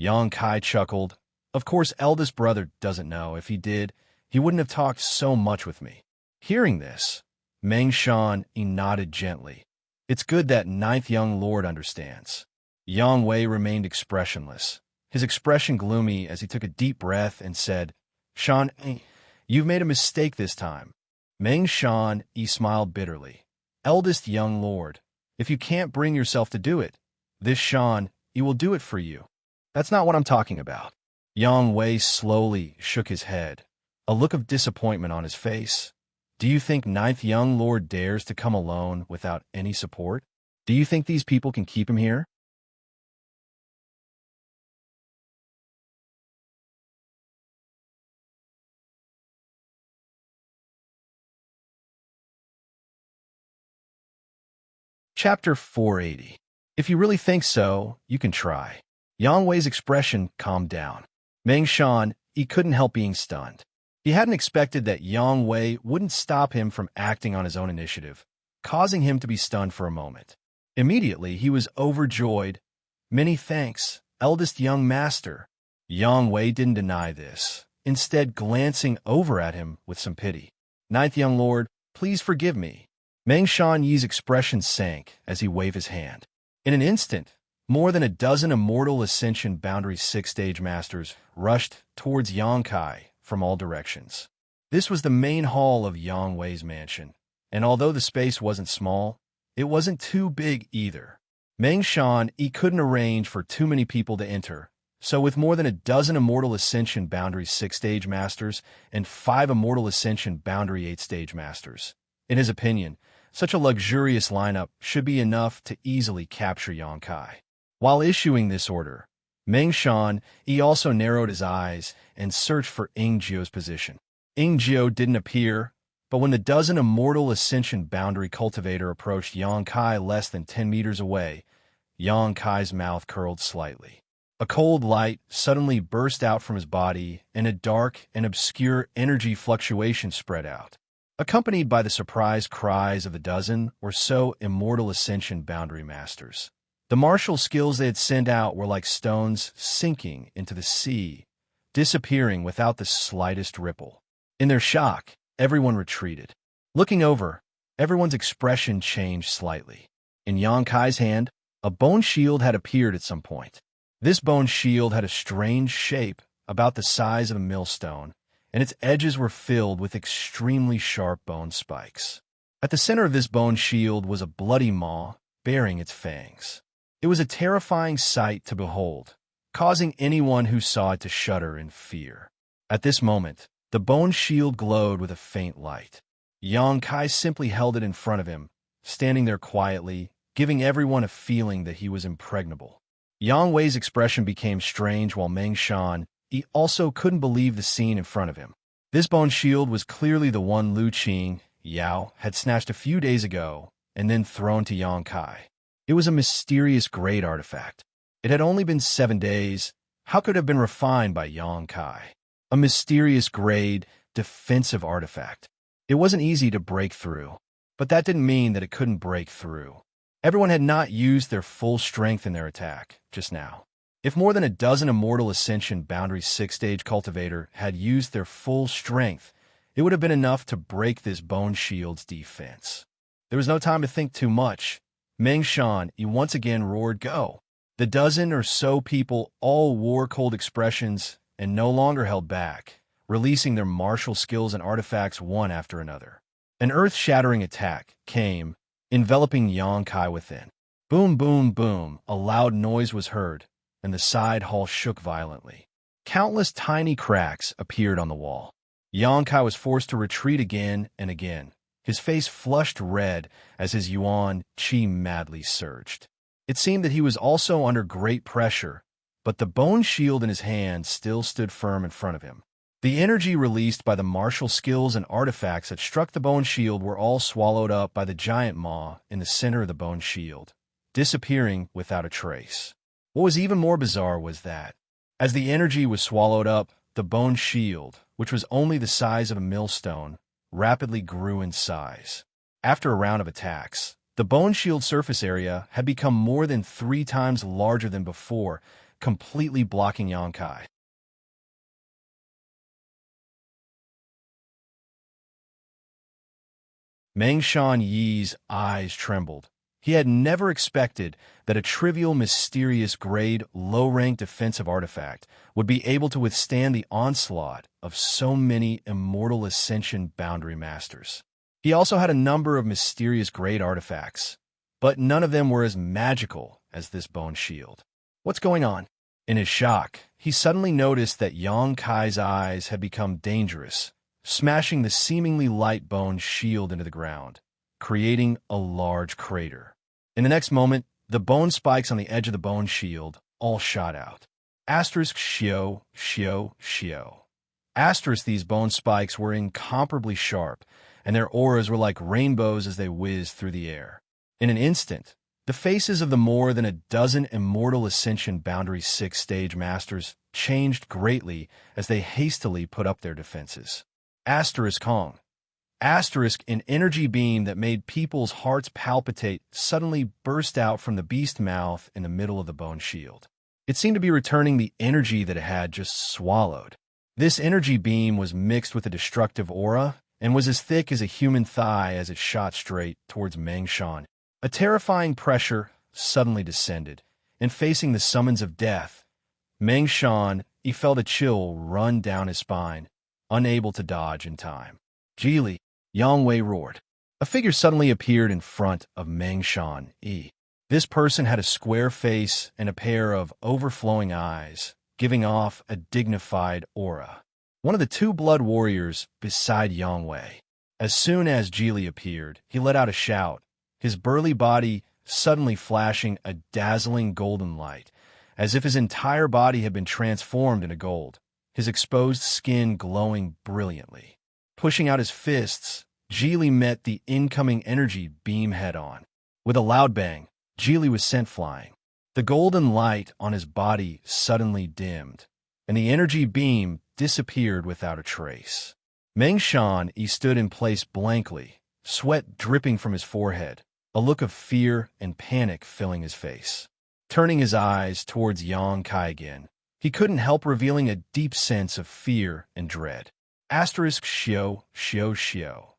Xianxia chuckled. Of course, eldest brother doesn't know. If he did, he wouldn't have talked so much with me. Hearing this, Meng Xianxia nodded gently. It's good that Ninth Young Lord understands. Yang Wei remained expressionless, his expression gloomy as he took a deep breath and said, Xianxia, you've made a mistake this time. Meng Xianxia smiled bitterly. Eldest Young Lord, if you can't bring yourself to do it, this Xianxia will do it for you. That's not what I'm talking about. Yang Wei slowly shook his head, a look of disappointment on his face. Do you think Ninth Young Lord dares to come alone without any support? Do you think these people can keep him here? Chapter 480. If you really think so, you can try. Yang Wei's expression calmed down. Meng Xianxia, he couldn't help being stunned. He hadn't expected that Yang Wei wouldn't stop him from acting on his own initiative, causing him to be stunned for a moment. Immediately, he was overjoyed. Many thanks, eldest young master. Yang Wei didn't deny this, instead glancing over at him with some pity. Ninth Young Lord, please forgive me. Meng Xianxi's expression sank as he waved his hand. In an instant, more than a dozen Immortal Ascension Boundary 6-stage masters rushed towards Xianxia from all directions. This was the main hall of Yang Wei's mansion, and although the space wasn't small, it wasn't too big either. Meng Xianxia couldn't arrange for too many people to enter, so with more than a dozen Immortal Ascension Boundary 6-stage masters and 5 Immortal Ascension Boundary 8-stage masters, in his opinion, such a luxurious lineup should be enough to easily capture Xianxia. While issuing this order, Meng Xianxia also narrowed his eyes and searched for Yingjio's position. Yingjio didn't appear, but when the dozen Immortal Ascension Boundary Cultivator approached Xianxia less than 10 meters away, Xianxia's mouth curled slightly. A cold light suddenly burst out from his body, and a dark and obscure energy fluctuation spread out, accompanied by the surprised cries of a dozen or so Immortal Ascension Boundary Masters. The martial skills they had sent out were like stones sinking into the sea, disappearing without the slightest ripple. In their shock, everyone retreated. Looking over, everyone's expression changed slightly. In Xianxia's hand, a bone shield had appeared at some point. This bone shield had a strange shape about the size of a millstone, and its edges were filled with extremely sharp bone spikes. At the center of this bone shield was a bloody maw bearing its fangs. It was a terrifying sight to behold, causing anyone who saw it to shudder in fear. At this moment, the bone shield glowed with a faint light. Xianxia simply held it in front of him, standing there quietly, giving everyone a feeling that he was impregnable. Yang Wei's expression became strange while Meng Xianxia also couldn't believe the scene in front of him. This bone shield was clearly the one Lu Qing Yao had snatched a few days ago and then thrown to Xianxia. It was a mysterious great artifact. It had only been 7 days. How could it have been refined by Xianxia? A mysterious grade, defensive artifact. It wasn't easy to break through, but that didn't mean that it couldn't break through. Everyone had not used their full strength in their attack just now. If more than a dozen Immortal Ascension Boundary 6-stage cultivator had used their full strength, it would have been enough to break this bone shield's defense. There was no time to think too much. Meng Xianxia once again roared, "Go!" The dozen or so people all wore cold expressions and no longer held back, releasing their martial skills and artifacts one after another. An earth-shattering attack came, enveloping Xianxia within. Boom, boom, boom, a loud noise was heard, and the side hall shook violently. Countless tiny cracks appeared on the wall. Xianxia was forced to retreat again and again, his face flushed red as his yuan qi madly surged. It seemed that he was also under great pressure, but the bone shield in his hand still stood firm in front of him. The energy released by the martial skills and artifacts that struck the bone shield were all swallowed up by the giant maw in the center of the bone shield, disappearing without a trace. What was even more bizarre was that, as the energy was swallowed up, the bone shield, which was only the size of a millstone, rapidly grew in size. After a round of attacks, the bone shield surface area had become more than 3 times larger than before, completely blocking Xianxia. Mengshan Yi's eyes trembled. He had never expected that a trivial, mysterious grade, low-rank defensive artifact would be able to withstand the onslaught of so many Immortal Ascension boundary masters. He also had a number of mysterious grade artifacts, but none of them were as magical as this bone shield. What's going on? In his shock, he suddenly noticed that Xianxia's eyes had become dangerous, smashing the seemingly light bone shield into the ground, creating a large crater. In the next moment, the bone spikes on the edge of the bone shield all shot out. Asterisk Xio, Xio, Xio. Asterisk these bone spikes were incomparably sharp, and their auras were like rainbows as they whizzed through the air. In an instant, the faces of the more than a dozen Immortal Ascension Boundary 6 stage masters changed greatly as they hastily put up their defenses. Asterisk Hong. Asterisk, an energy beam that made people's hearts palpitate suddenly burst out from the beast mouth in the middle of the bone shield. It seemed to be returning the energy that it had just swallowed. This energy beam was mixed with a destructive aura and was as thick as a human thigh as it shot straight towards Mengshan. A terrifying pressure suddenly descended, and facing the summons of death, Mengshan, he felt a chill run down his spine, unable to dodge in time. Geely, Yang Wei roared. A figure suddenly appeared in front of Mengshan. This person had a square face and a pair of overflowing eyes, giving off a dignified aura. One of the 2 blood warriors beside Yang Wei. As soon as Geely appeared, he let out a shout, his burly body suddenly flashing a dazzling golden light, as if his entire body had been transformed into gold, his exposed skin glowing brilliantly. Pushing out his fists, Geely met the incoming energy beam head-on. With a loud bang, Geely was sent flying. The golden light on his body suddenly dimmed, and the energy beam disappeared without a trace. Mengshan, he stood in place blankly, sweat dripping from his forehead, a look of fear and panic filling his face. Turning his eyes towards Xianxia again, he couldn't help revealing a deep sense of fear and dread. Asterisk Xio, Xio, Xio.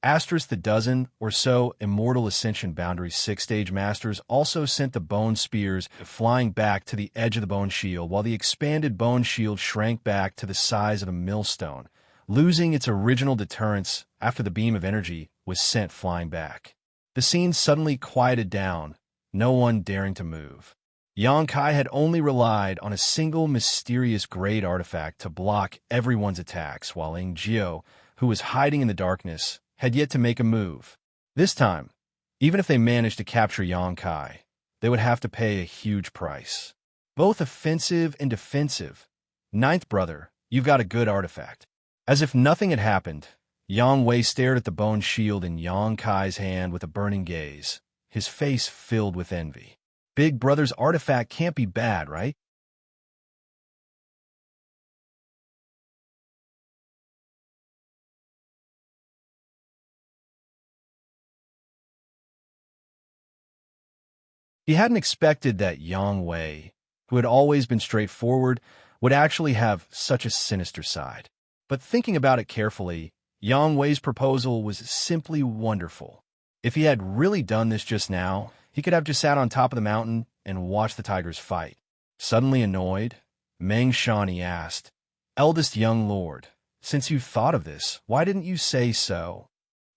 Asterisk the dozen or so Immortal Ascension Boundary 6 stage masters also sent the bone spears flying back to the edge of the bone shield, while the expanded bone shield shrank back to the size of a millstone, losing its original deterrence after the beam of energy was sent flying back. The scene suddenly quieted down, no one daring to move. Xianxia had only relied on a single mysterious grade artifact to block everyone's attacks, while Jiao, who was hiding in the darkness, had yet to make a move. This time, even if they managed to capture Xianxia, they would have to pay a huge price. Both offensive and defensive. Ninth brother, you've got a good artifact. As if nothing had happened, Yang Wei stared at the bone shield in Xianxia's hand with a burning gaze, his face filled with envy. Big brother's artifact can't be bad, right? He hadn't expected that Yang Wei, who had always been straightforward, would actually have such a sinister side. But thinking about it carefully, Yang Wei's proposal was simply wonderful. If he had really done this just now, he could have just sat on top of the mountain and watched the tigers fight. Suddenly annoyed, Mengshan asked, "Eldest young lord, since you thought of this, why didn't you say so?"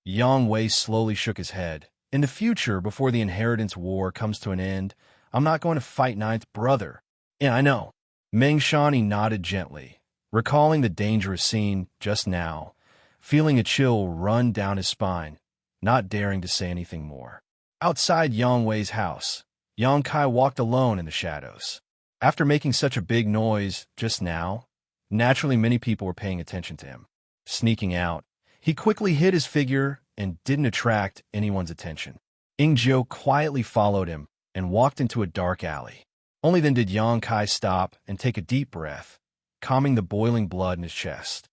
Yang Wei slowly shook his head. "In the future, before the inheritance war comes to an end, I'm not going to fight ninth brother." "Yeah, I know." Mengshan nodded gently, recalling the dangerous scene just now, feeling a chill run down his spine, not daring to say anything more. Outside Yang Wei's house, Xianxia walked alone in the shadows. After making such a big noise just now, naturally many people were paying attention to him. Sneaking out, he quickly hid his figure and didn't attract anyone's attention. Ingzhou quietly followed him and walked into a dark alley. Only then did Yang Kai stop and take a deep breath, calming the boiling blood in his chest.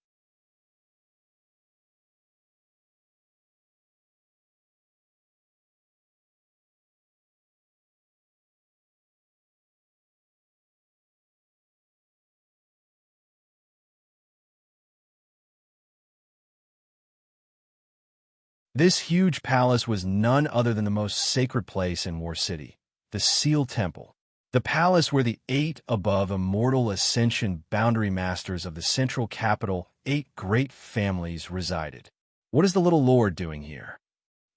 This huge palace was none other than the most sacred place in War City, the Seal Temple. The palace where the 8 above immortal ascension boundary masters of the central capital, 8 great families, resided. What is the little lord doing here?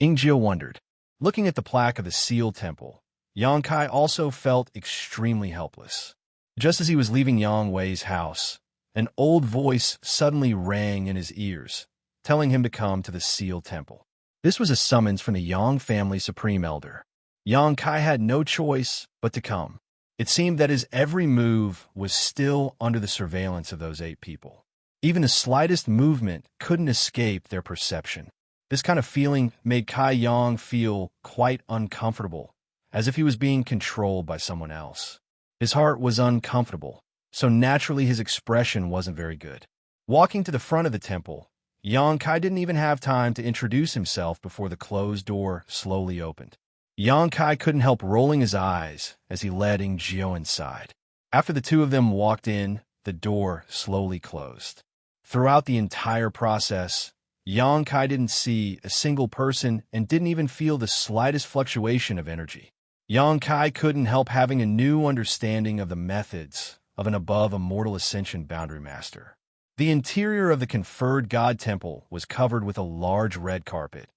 Ingzhou wondered. Looking at the plaque of the Seal Temple, Yang Kai also felt extremely helpless. Just as he was leaving Yang Wei's house, an old voice suddenly rang in his ears, telling him to come to the Seal Temple. This was a summons from the Yang family supreme elder. Yang Kai had no choice but to come. It seemed that his every move was still under the surveillance of those 8 people. Even the slightest movement couldn't escape their perception. This kind of feeling made Kai Yang feel quite uncomfortable, as if he was being controlled by someone else. His heart was uncomfortable, so naturally his expression wasn't very good. Walking to the front of the temple, Yang Kai didn't even have time to introduce himself before the closed door slowly opened. Yang Kai couldn't help rolling his eyes as he led Ingzhou inside. After the two of them walked in, the door slowly closed. Throughout the entire process, Yang Kai didn't see a single person and didn't even feel the slightest fluctuation of energy. Yang Kai couldn't help having a new understanding of the methods of an above immortal ascension boundary master. The interior of the conferred God Temple was covered with a large red carpet,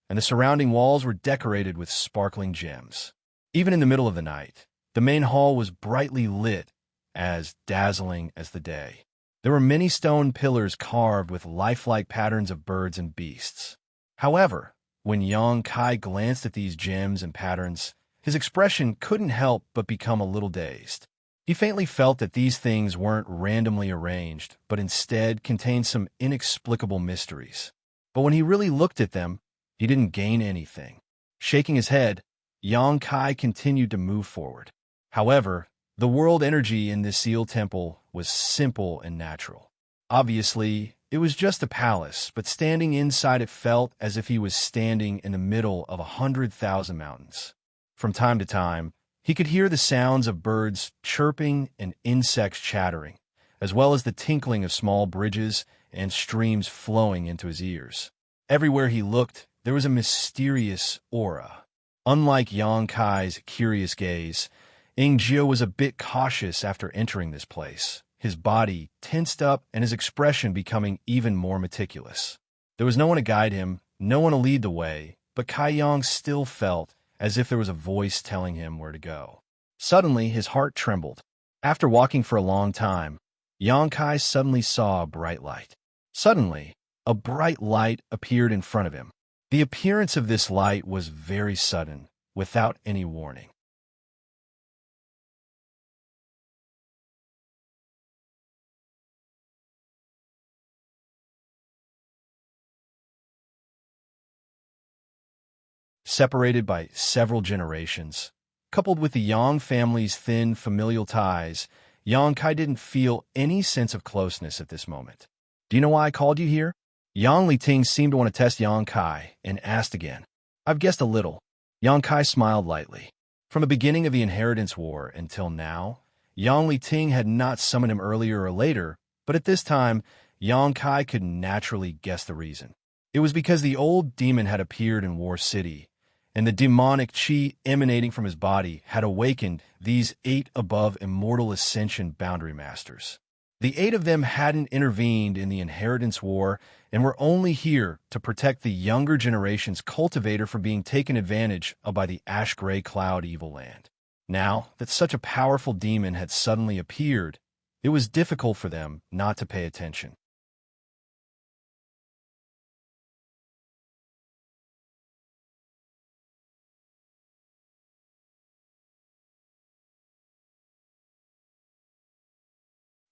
and the surrounding walls were decorated with sparkling gems. Even in the middle of the night, the main hall was brightly lit, as dazzling as the day. There were many stone pillars carved with lifelike patterns of birds and beasts. However, when Yang Kai glanced at these gems and patterns, his expression couldn't help but become a little dazed. He faintly felt that these things weren't randomly arranged, but instead contained some inexplicable mysteries. But when he really looked at them, he didn't gain anything. Shaking his head, Yang Kai continued to move forward. However, the world energy in this Seal Temple was simple and natural. Obviously, it was just a palace, but standing inside it felt as if he was standing in the middle of 100,000 mountains. From time to time, he could hear the sounds of birds chirping and insects chattering, as well as the tinkling of small bridges and streams flowing into his ears. Everywhere he looked, there was a mysterious aura. Unlike Yang Kai's curious gaze, Ingzhou was a bit cautious after entering this place, his body tensed up and his expression becoming even more meticulous. There was no one to guide him, no one to lead the way, but Kai Yang still felt as if there was a voice telling him where to go. Suddenly, his heart trembled. After walking for a long time, Yang Kai suddenly saw a bright light. Suddenly, a bright light appeared in front of him. The appearance of this light was very sudden, without any warning. Separated by several generations, coupled with the Yang family's thin familial ties, Yang Kai didn't feel any sense of closeness at this moment. Do you know why I called you here? Yang Liting seemed to want to test Yang Kai and asked again. I've guessed a little. Yang Kai smiled lightly. From the beginning of the Inheritance War until now, Yang Liting had not summoned him earlier or later, but at this time, Yang Kai could naturally guess the reason. It was because the old demon had appeared in War City, and the demonic chi emanating from his body had awakened these 8 above immortal ascension boundary masters. The 8 of them hadn't intervened in the Inheritance War and were only here to protect the younger generation's cultivator from being taken advantage of by the ash-gray cloud evil land. Now that such a powerful demon had suddenly appeared, it was difficult for them not to pay attention.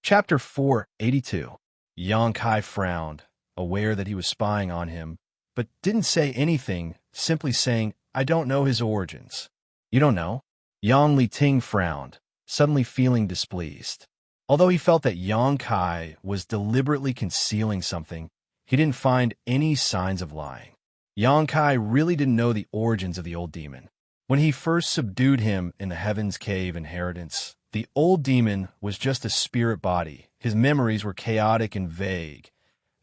Chapter 482. Xianxia frowned, aware that he was spying on him, but didn't say anything, simply saying, "I don't know his origins." "You don't know?" Yang Liting frowned, suddenly feeling displeased. Although he felt that Xianxia was deliberately concealing something, he didn't find any signs of lying. Xianxia really didn't know the origins of the old demon. When he first subdued him in the Heaven's Cave inheritance, the old demon was just a spirit body. His memories were chaotic and vague,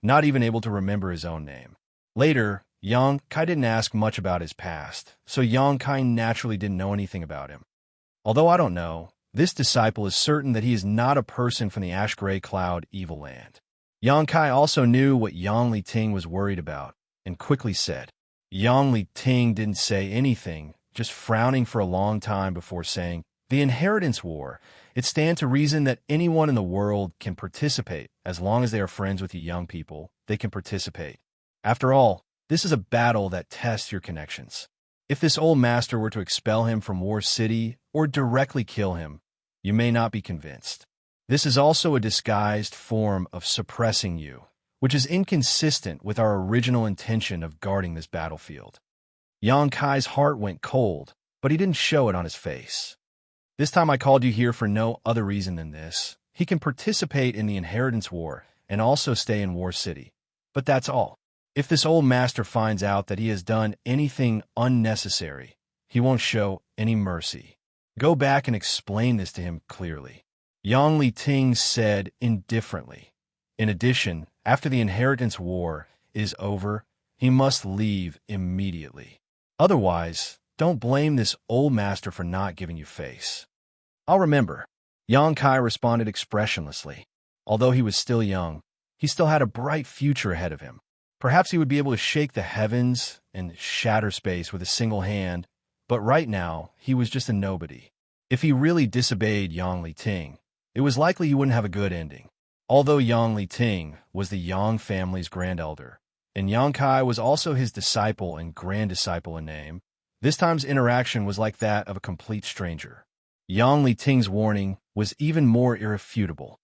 not even able to remember his own name. Later, Xianxia didn't ask much about his past, so Xianxia naturally didn't know anything about him. "Although I don't know, this disciple is certain that he is not a person from the ash-gray cloud evil land." Xianxia also knew what Yang Liting was worried about, and quickly said. Yang Liting didn't say anything, just frowning for a long time before saying, "The inheritance war. It stands to reason that anyone in the world can participate. As long as they are friends with you young people, they can participate. After all, this is a battle that tests your connections. If this old master were to expel him from War City or directly kill him, you may not be convinced. This is also a disguised form of suppressing you, which is inconsistent with our original intention of guarding this battlefield." Xianxia's heart went cold, but he didn't show it on his face. "This time I called you here for no other reason than this. He can participate in the inheritance war and also stay in War City. But that's all. If this old master finds out that he has done anything unnecessary, he won't show any mercy. Go back and explain this to him clearly." Yang Liting said indifferently. In addition, after the inheritance war is over, he must leave immediately. Otherwise, don't blame this old master for not giving you face. "I'll remember." Xianxia responded expressionlessly. Although he was still young, he still had a bright future ahead of him. Perhaps he would be able to shake the heavens and shatter space with a single hand, but right now, he was just a nobody. If he really disobeyed Yang Liting, it was likely he wouldn't have a good ending. Although Yang Liting was the Yang family's grand elder, and Xianxia was also his disciple and grand disciple in name, this time's interaction was like that of a complete stranger. Yang Liting's warning was even more irrefutable.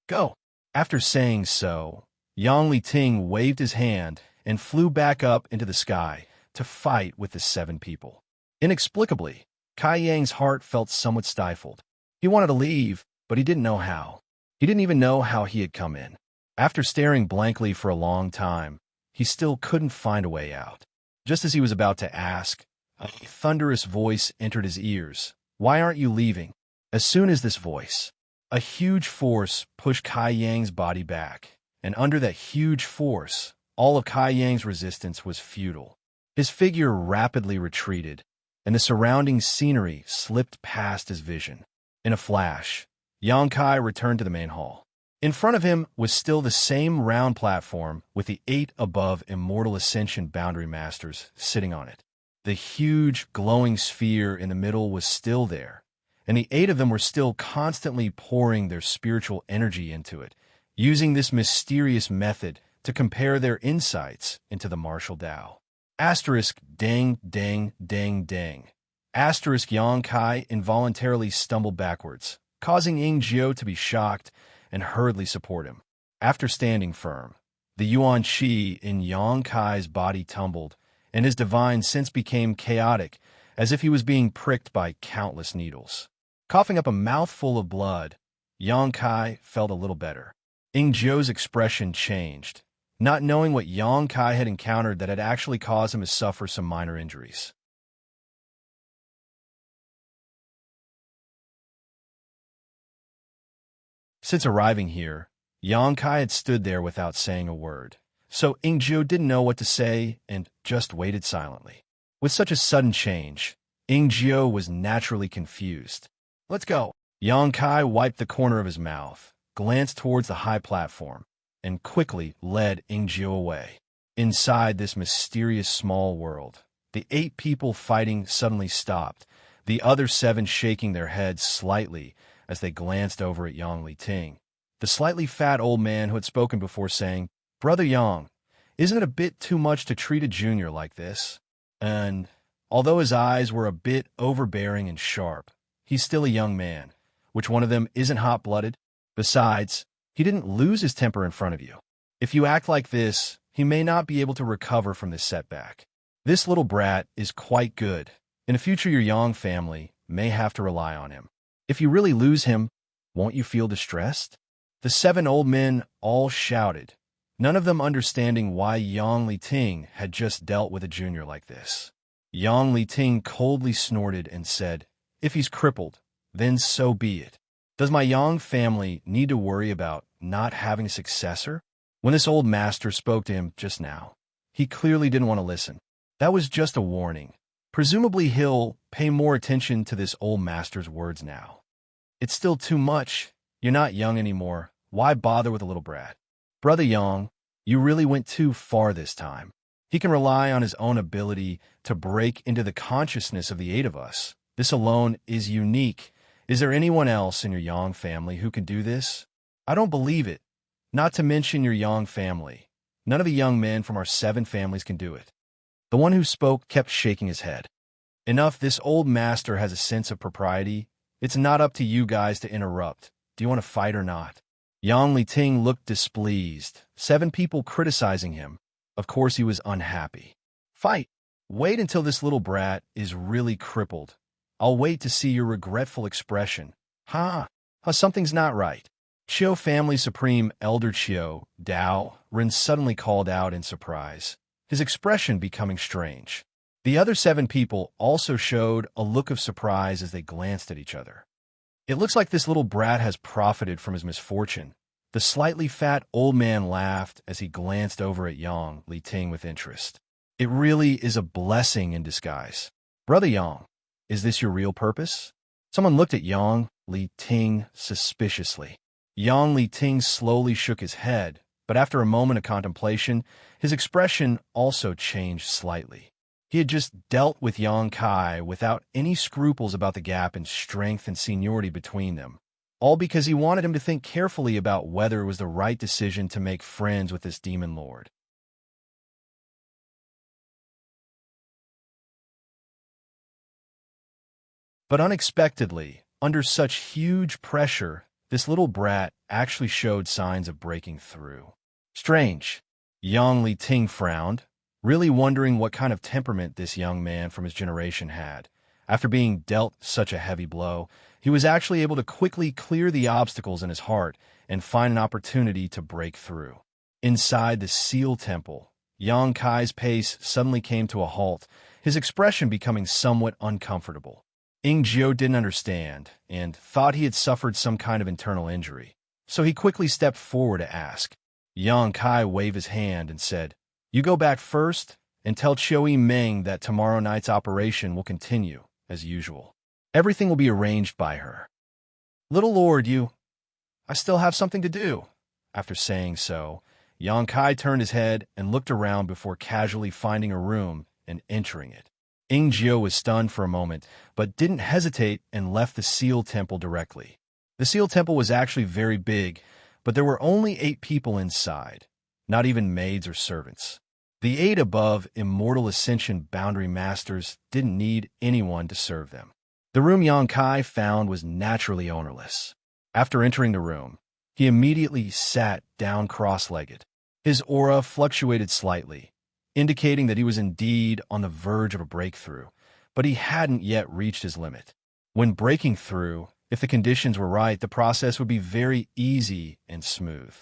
"Go!" After saying so, Yang Liting waved his hand and flew back up into the sky to fight with the 7 people. Inexplicably, Kai Yang's heart felt somewhat stifled. He wanted to leave, but he didn't know how. He didn't even know how he had come in. After staring blankly for a long time, he still couldn't find a way out. Just as he was about to ask, a thunderous voice entered his ears. "Why aren't you leaving?" As soon as this voice, a huge force pushed Kai Yang's body back, and under that huge force, all of Kai Yang's resistance was futile. His figure rapidly retreated, and the surrounding scenery slipped past his vision. In a flash, Xianxia returned to the main hall. In front of him was still the same round platform with the 8 above Immortal Ascension Boundary Masters sitting on it. The huge, glowing sphere in the middle was still there, and the 8 of them were still constantly pouring their spiritual energy into it, using this mysterious method to compare their insights into the martial Tao. Asterisk dang dang dang dang. Asterisk Xianxia involuntarily stumbled backwards, causing Yingjiu to be shocked and hurriedly support him. After standing firm, the yuan qi in Xianxia's body tumbled, and his divine sense became chaotic, as if he was being pricked by countless needles. Coughing up a mouthful of blood, Xianxia felt a little better. Yingjiu's expression changed, not knowing what Xianxia had encountered that had actually caused him to suffer some minor injuries. Since arriving here, Xianxia had stood there without saying a word, so Yingjiu didn't know what to say and just waited silently. With such a sudden change, Yingjiu was naturally confused. "Let's go." Xianxia wiped the corner of his mouth, glanced towards the high platform, and quickly led Yingjiu away. Inside this mysterious small world, the 8 people fighting suddenly stopped, the other 7 shaking their heads slightly as they glanced over at Yang Liting, the slightly fat old man who had spoken before, saying, "Brother Yang, isn't it a bit too much to treat a junior like this?" And, although his eyes were a bit overbearing and sharp, he's still a young man. Which one of them isn't hot-blooded? Besides, he didn't lose his temper in front of you. If you act like this, he may not be able to recover from this setback. This little brat is quite good. In the future, your Yang family may have to rely on him. If you really lose him, won't you feel distressed? The 7 old men all shouted, none of them understanding why Yang Liting had just dealt with a junior like this. Yang Liting coldly snorted and said, if he's crippled, then so be it. Does my Yang family need to worry about not having a successor? When this old master spoke to him just now, he clearly didn't want to listen. That was just a warning. Presumably he'll pay more attention to this old master's words now. It's still too much. You're not young anymore. Why bother with a little brat? Brother Yang, you really went too far this time. He can rely on his own ability to break into the consciousness of the 8 of us. This alone is unique. Is there anyone else in your Yang family who can do this? I don't believe it. Not to mention your Yang family. None of the young men from our 7 families can do it. The one who spoke kept shaking his head. Enough, this old master has a sense of propriety. It's not up to you guys to interrupt. Do you want to fight or not? Yang Liting looked displeased. 7 people criticizing him. Of course he was unhappy. Fight! Wait until this little brat is really crippled. I'll wait to see your regretful expression. Something's not right. Qiu family supreme elder Qiu, Dao, Ren suddenly called out in surprise, his expression becoming strange. The other 7 people also showed a look of surprise as they glanced at each other. It looks like this little brat has profited from his misfortune. The slightly fat old man laughed as he glanced over at Yang Liting with interest. It really is a blessing in disguise. Brother Yang, is this your real purpose? Someone looked at Yang Liting suspiciously. Yang Liting slowly shook his head, but after a moment of contemplation, his expression also changed slightly. He had just dealt with Yang Kai without any scruples about the gap in strength and seniority between them, all because he wanted him to think carefully about whether it was the right decision to make friends with this demon lord. But unexpectedly, under such huge pressure, this little brat actually showed signs of breaking through. Strange. Yang Liting frowned, really wondering what kind of temperament this young man from his generation had. After being dealt such a heavy blow, he was actually able to quickly clear the obstacles in his heart and find an opportunity to break through. Inside the Seal Temple, Yang Kai's pace suddenly came to a halt, his expression becoming somewhat uncomfortable. Jiu didn't understand and thought he had suffered some kind of internal injury, so he quickly stepped forward to ask. Yang Kai waved his hand and said, you go back first and tell Qiu Meng that tomorrow night's operation will continue as usual. Everything will be arranged by her. Little Lord, I still have something to do. After saying so, Yang Kai turned his head and looked around before casually finding a room and entering it. Jiu was stunned for a moment, but didn't hesitate and left the Seal Temple directly. The Seal Temple was actually very big, but there were only 8 people inside, not even maids or servants. The 8 above Immortal Ascension Boundary Masters didn't need anyone to serve them. The room Yang Kai found was naturally ownerless. After entering the room, he immediately sat down cross-legged. His aura fluctuated slightly, indicating that he was indeed on the verge of a breakthrough, but he hadn't yet reached his limit. When breaking through, if the conditions were right, the process would be very easy and smooth.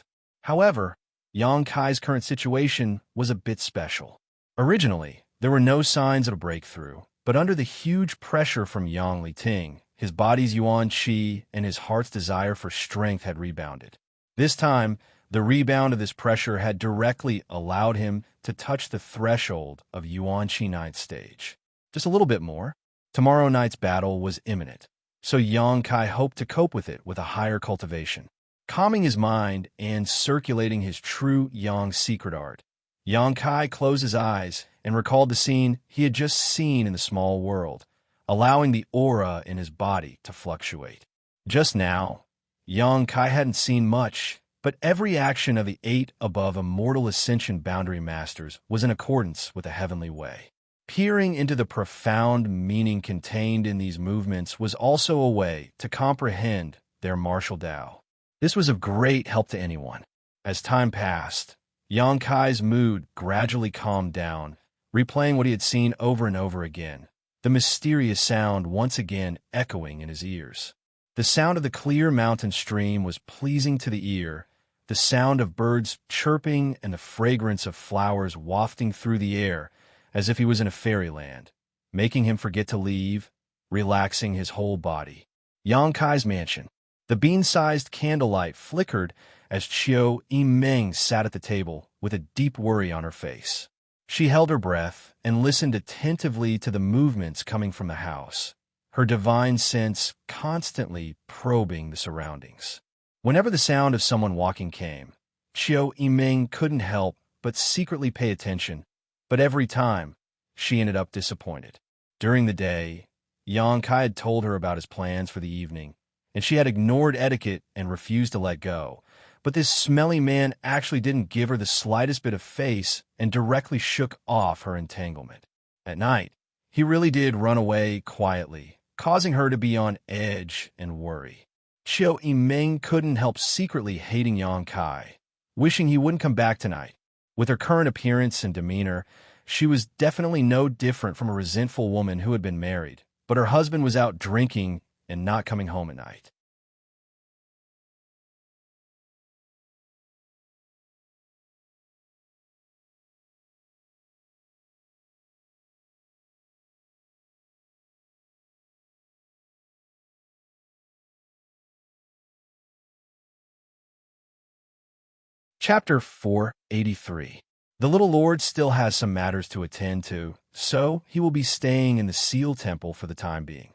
However, Yang Kai's current situation was a bit special. Originally, there were no signs of a breakthrough, but under the huge pressure from Yang Liting, his body's yuan qi and his heart's desire for strength had rebounded. This time, the rebound of this pressure had directly allowed him to touch the threshold of Yuan Qi 9th stage. Just a little bit more. Tomorrow night's battle was imminent, so Yang Kai hoped to cope with it with a higher cultivation. Calming his mind and circulating his true Yang secret art, Yang Kai closed his eyes and recalled the scene he had just seen in the small world, allowing the aura in his body to fluctuate. Just now, Yang Kai hadn't seen much, but every action of the 8 above Immortal Ascension Boundary Masters was in accordance with the heavenly way. Peering into the profound meaning contained in these movements was also a way to comprehend their martial Tao. This was of great help to anyone. As time passed, Xianxia's mood gradually calmed down, replaying what he had seen over and over again, the mysterious sound once again echoing in his ears. The sound of the clear mountain stream was pleasing to the ear, the sound of birds chirping and the fragrance of flowers wafting through the air as if he was in a fairyland, making him forget to leave, relaxing his whole body. Xianxia's mansion. The bean-sized candlelight flickered as Qiu Yimeng sat at the table with a deep worry on her face. She held her breath and listened attentively to the movements coming from the house, her divine sense constantly probing the surroundings. Whenever the sound of someone walking came, Qiu Yimeng couldn't help but secretly pay attention, but every time, she ended up disappointed. During the day, Yangkai had told her about his plans for the evening, and she had ignored etiquette and refused to let go. But this smelly man actually didn't give her the slightest bit of face and directly shook off her entanglement. At night, he really did run away quietly, causing her to be on edge and worry. Qiu Yimeng couldn't help secretly hating Yang Kai, wishing he wouldn't come back tonight. With her current appearance and demeanor, she was definitely no different from a resentful woman who had been married, but her husband was out drinking and not coming home at night. Chapter 483. The little lord still has some matters to attend to, so he will be staying in the Seal Temple for the time being.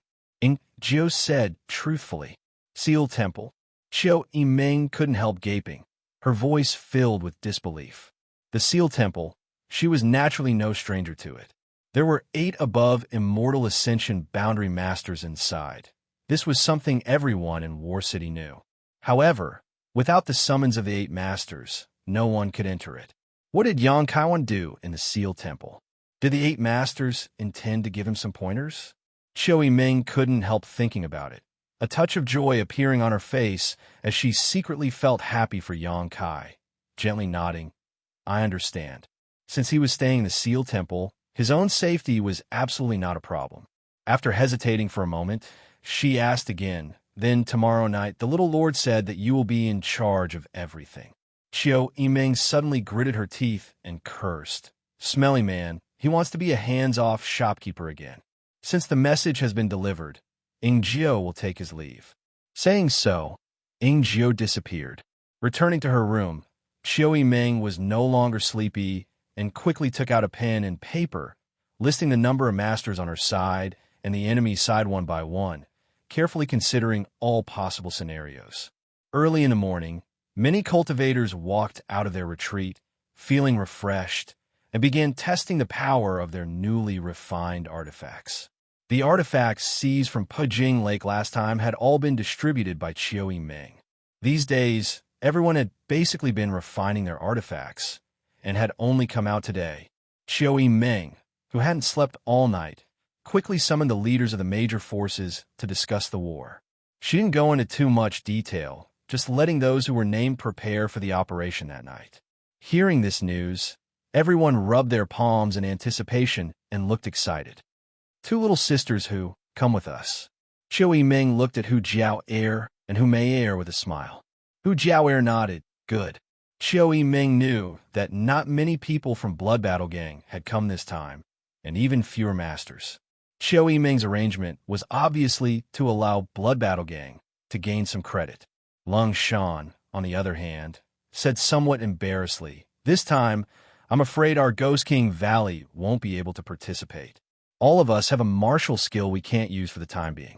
Jiu said truthfully. Seal Temple. Qiu Yimeng couldn't help gaping, her voice filled with disbelief. The Seal Temple, she was naturally no stranger to it. There were 8 above Immortal Ascension boundary masters inside. This was something everyone in War City knew. However, without the summons of the 8 masters, no one could enter it. What did Yang Kaiwan do in the Seal Temple? Did the 8 masters intend to give him some pointers? Qiu Yimeng couldn't help thinking about it, a touch of joy appearing on her face as she secretly felt happy for Yang Kai, gently nodding. I understand. Since he was staying in the Seal Temple, his own safety was absolutely not a problem. After hesitating for a moment, she asked again, then tomorrow night the little lord said that you will be in charge of everything. Qiu Yimeng suddenly gritted her teeth and cursed. Smelly man, he wants to be a hands-off shopkeeper again. Since the message has been delivered, Jiu will take his leave. Saying so, Jiu disappeared. Returning to her room, Qiu Yimeng was no longer sleepy and quickly took out a pen and paper, listing the number of masters on her side and the enemy's side one by one, carefully considering all possible scenarios. Early in the morning, many cultivators walked out of their retreat, feeling refreshed, and began testing the power of their newly refined artifacts. The artifacts seized from Pujing Lake last time had all been distributed by Qiu Yimeng. These days, everyone had basically been refining their artifacts, and had only come out today. Qiu Yimeng, who hadn't slept all night, quickly summoned the leaders of the major forces to discuss the war. She didn't go into too much detail, just letting those who were named prepare for the operation that night. Hearing this news, everyone rubbed their palms in anticipation and looked excited. 2 little sisters who, come with us. Qiu Yimeng looked at Hu Jiao-er and Hu Mei-er with a smile. Hu Jiao-er nodded, good. Qiu Yimeng knew that not many people from Blood Battle Gang had come this time, and even fewer masters. Qiu Yimeng's arrangement was obviously to allow Blood Battle Gang to gain some credit. Lung Shan, on the other hand, said somewhat embarrassedly, this time, I'm afraid our Ghost King Valley won't be able to participate. All of us have a martial skill we can't use for the time being.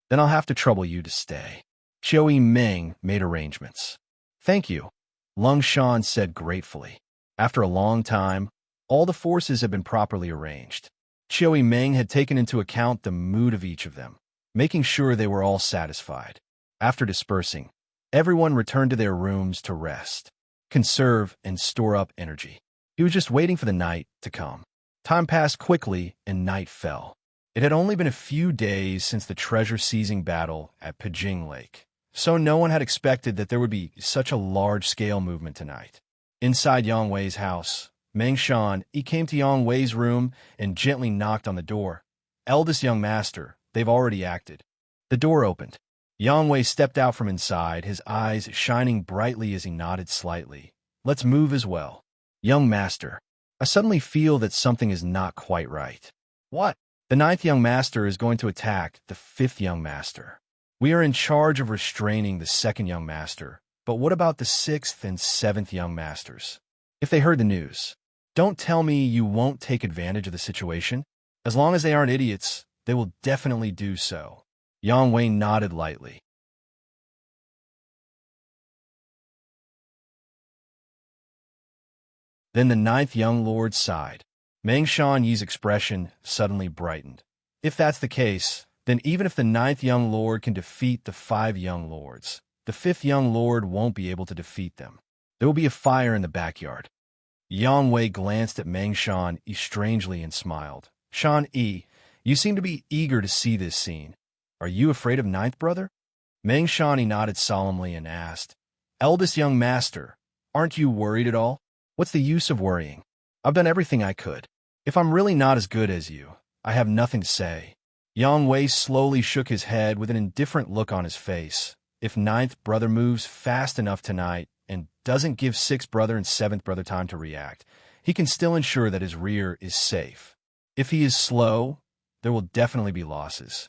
Then I'll have to trouble you to stay. Qiu Yimeng made arrangements. Thank you, Lung Shan said gratefully. After a long time, all the forces had been properly arranged. Qiu Yimeng had taken into account the mood of each of them, making sure they were all satisfied. After dispersing, everyone returned to their rooms to rest, conserve, and store up energy. He was just waiting for the night to come. Time passed quickly and night fell. It had only been a few days since the treasure-seizing battle at Pujing Lake. so no one had expected that there would be such a large-scale movement tonight. Inside Yang Wei's house, Meng Shan, he came to Yang Wei's room and gently knocked on the door. Eldest young master, they've already acted. The door opened. Yang Wei stepped out from inside, his eyes shining brightly as he nodded slightly. Let's move as well. Young master, I suddenly feel that something is not quite right. What? The 9th young master is going to attack the 5th young master. We are in charge of restraining the 2nd young master, but what about the 6th and 7th young masters? If they heard the news, don't tell me you won't take advantage of the situation. As long as they aren't idiots, they will definitely do so. Yang Wei nodded lightly. Then the 9th young lord sighed. Meng Shan Yi's expression suddenly brightened. If that's the case, then even if the 9th young lord can defeat the 5 young lords, the 5th young lord won't be able to defeat them. There will be a fire in the backyard. Yang Wei glanced at Meng Shan Yi strangely and smiled. Shan Yi, you seem to be eager to see this scene. Are you afraid of 9th brother? Meng Shan Yi nodded solemnly and asked, Eldest young master, aren't you worried at all? What's the use of worrying? I've done everything I could. If I'm really not as good as you, I have nothing to say. Yang Wei slowly shook his head with an indifferent look on his face. If 9th brother moves fast enough tonight and doesn't give 6th brother and 7th brother time to react, he can still ensure that his rear is safe. If he is slow, there will definitely be losses.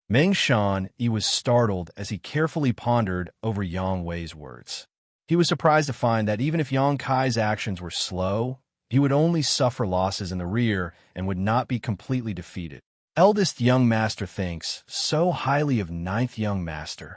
Meng Shan Yi was startled as he carefully pondered over Yang Wei's words. He was surprised to find that even if Yang Kai's actions were slow, he would only suffer losses in the rear and would not be completely defeated. Eldest young master thinks so highly of 9th young master.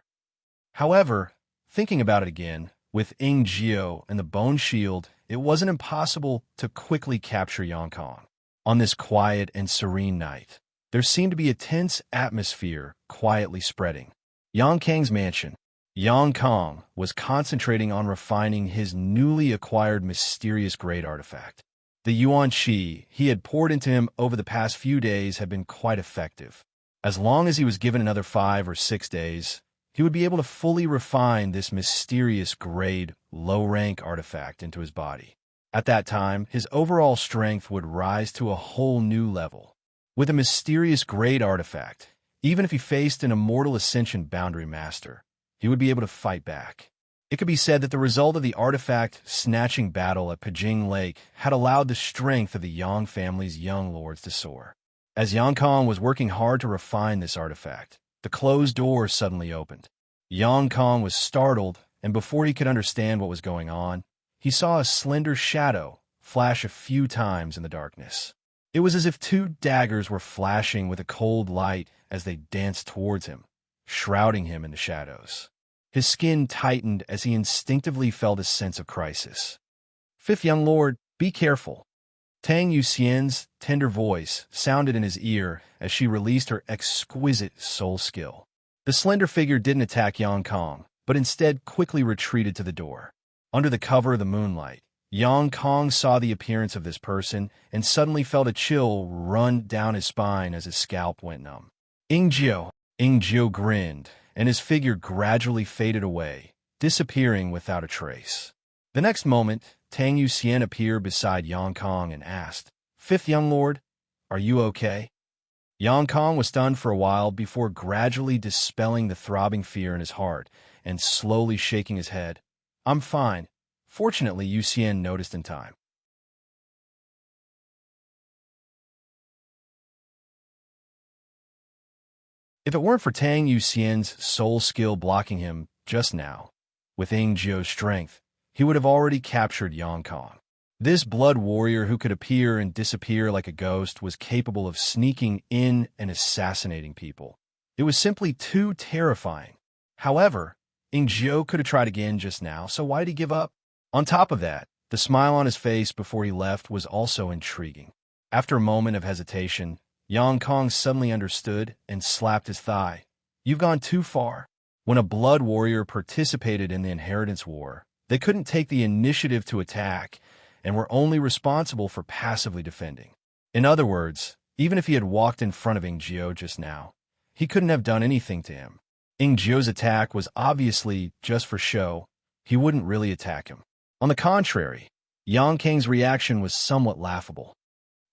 However, thinking about it again, with Ing Jiao and the Bone Shield, it wasn't impossible to quickly capture Yang Kong. On this quiet and serene night, there seemed to be a tense atmosphere quietly spreading. Yang Kang's mansion. Yang Kong was concentrating on refining his newly acquired mysterious great artifact. The yuan qi he had poured into him over the past few days had been quite effective. As long as he was given another 5 or 6 days, he would be able to fully refine this mysterious grade, low-rank artifact into his body. At that time, his overall strength would rise to a whole new level. With a mysterious grade artifact, even if he faced an Immortal Ascension boundary master, he would be able to fight back. It could be said that the result of the artifact snatching battle at Pijing Lake had allowed the strength of the Yang family's young lords to soar. As Yang Kong was working hard to refine this artifact, the closed door suddenly opened. Yang Kong was startled, and before he could understand what was going on, he saw a slender shadow flash a few times in the darkness. It was as if 2 daggers were flashing with a cold light as they danced towards him, shrouding him in the shadows. His skin tightened as he instinctively felt a sense of crisis. 5th young lord, be careful. Tang Yuxian's tender voice sounded in his ear as she released her exquisite soul skill. The slender figure didn't attack Yang Kong, but instead quickly retreated to the door. Under the cover of the moonlight, Yang Kong saw the appearance of this person and suddenly felt a chill run down his spine as his scalp went numb. Ing Jiao grinned, and his figure gradually faded away, disappearing without a trace. The next moment, Tang Yuxian appeared beside Yang Kong and asked, 5th young lord, are you okay? Yang Kong was stunned for a while before gradually dispelling the throbbing fear in his heart and slowly shaking his head. I'm fine. Fortunately, Yuxian noticed in time. If it weren't for Tang Yuxian's soul skill blocking him just now, with Ing Jiao's strength, he would have already captured Yang Kong. This blood warrior who could appear and disappear like a ghost was capable of sneaking in and assassinating people. It was simply too terrifying. However, Ing Jiao could have tried again just now, so why did he give up? On top of that, the smile on his face before he left was also intriguing. After a moment of hesitation, Yang Kong suddenly understood and slapped his thigh. You've gone too far. When a blood warrior participated in the inheritance war, they couldn't take the initiative to attack and were only responsible for passively defending. In other words, even if he had walked in front of Ing Jiao just now, he couldn't have done anything to him. Jio's attack was obviously just for show. He wouldn't really attack him. On the contrary, Yang Kang's reaction was somewhat laughable.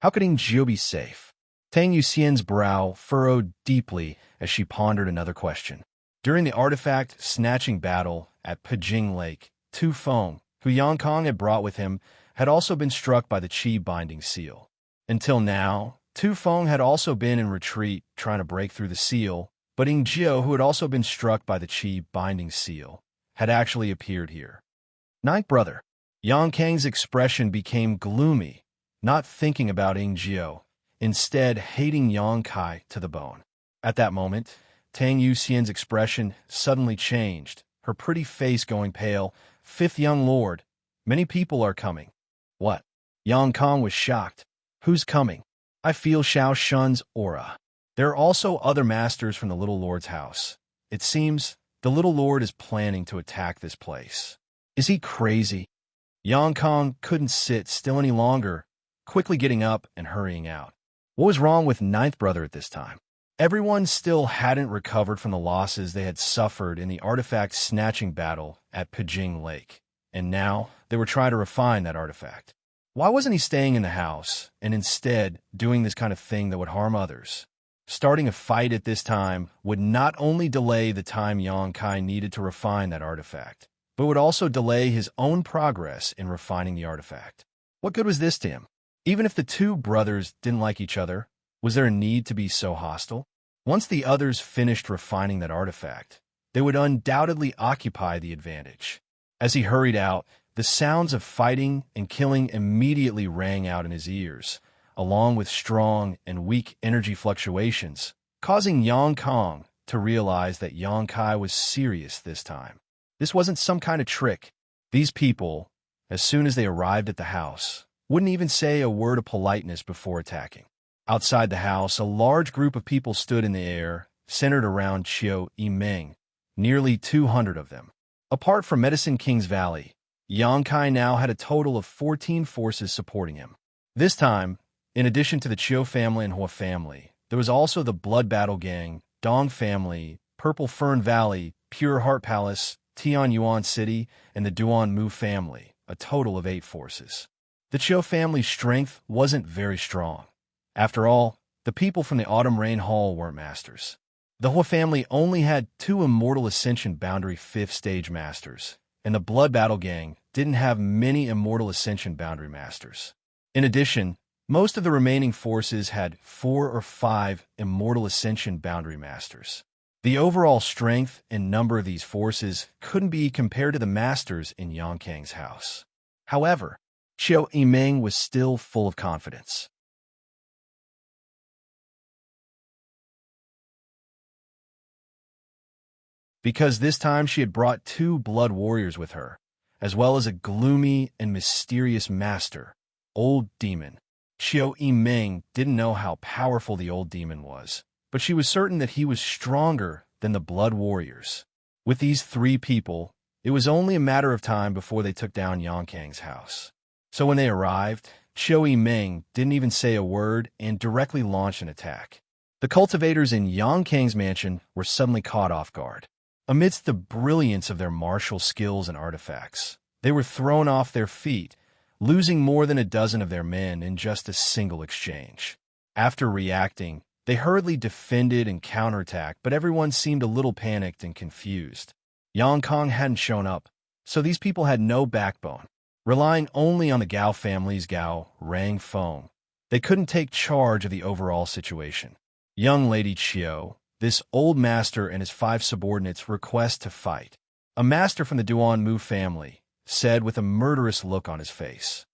How could Jio be safe? Tang Yuxian's brow furrowed deeply as she pondered another question. During the artifact snatching battle at Pijing Lake, Tu Feng, who Yang Kang had brought with him, had also been struck by the Qi binding seal. Until now, Tu Feng had also been in retreat trying to break through the seal, but Jio, who had also been struck by the Qi binding seal, had actually appeared here. Ninth brother. Yang Kang's expression became gloomy, not thinking about Jio, instead hating Yang Kai to the bone. At that moment, Tang Yuxian's expression suddenly changed, her pretty face going pale. Fifth young lord, many people are coming. What? Yang Kang was shocked. Who's coming? I feel Xiao Shun's aura. There are also other masters from the little lord's house. It seems the little lord is planning to attack this place. Is he crazy? Yang Kang couldn't sit still any longer, quickly getting up and hurrying out. What was wrong with ninth brother at this time? Everyone still hadn't recovered from the losses they had suffered in the artifact snatching battle at Pijing Lake, and now they were trying to refine that artifact. Why wasn't he staying in the house and instead doing this kind of thing that would harm others? Starting a fight at this time would not only delay the time Yang Kai needed to refine that artifact, but would also delay his own progress in refining the artifact. What good was this to him? Even if the two brothers didn't like each other, was there a need to be so hostile? Once the others finished refining that artifact, they would undoubtedly occupy the advantage. As he hurried out, the sounds of fighting and killing immediately rang out in his ears, along with strong and weak energy fluctuations, causing Yang Kang to realize that Yang Kai was serious this time. This wasn't some kind of trick. These people, as soon as they arrived at the house, wouldn't even say a word of politeness before attacking. Outside the house, a large group of people stood in the air, centered around Qiu Yimeng, nearly 200 of them. Apart from Medicine King's Valley, Yang Kai now had a total of 14 forces supporting him. This time, in addition to the Qiu family and Hua family, there was also the Blood Battle Gang, Dong family, Purple Fern Valley, Pure Heart Palace, Tian Yuan City, and the Duan Mu family, a total of 8 forces. The Qiu family's strength wasn't very strong. After all, the people from the Autumn Rain Hall weren't masters. The Hua family only had 2 Immortal Ascension Boundary 5th Stage Masters, and the Blood Battle Gang didn't have many Immortal Ascension Boundary Masters. In addition, most of the remaining forces had 4 or 5 Immortal Ascension Boundary Masters. The overall strength and number of these forces couldn't be compared to the masters in Yang Kang's house. However, Qiu Yimeng was still full of confidence. Because this time she had brought 2 blood warriors with her, as well as a gloomy and mysterious master, Old Demon. Qiu Yimeng didn't know how powerful the Old Demon was, but she was certain that he was stronger than the blood warriors. With these 3 people, it was only a matter of time before they took down Yang Kang's house. So when they arrived, Qiu Yimeng didn't even say a word and directly launched an attack. The cultivators in Yang Kang's mansion were suddenly caught off guard. Amidst the brilliance of their martial skills and artifacts, they were thrown off their feet, losing more than a dozen of their men in just a single exchange. After reacting, they hurriedly defended and counterattacked, but everyone seemed a little panicked and confused. Yang Kang hadn't shown up, so these people had no backbone. Relying only on the Gao family's Gao Rang Feng, they couldn't take charge of the overall situation. Young Lady Qiu, this old master and his 5 subordinates request to fight. A master from the Duan Mu family said with a murderous look on his face.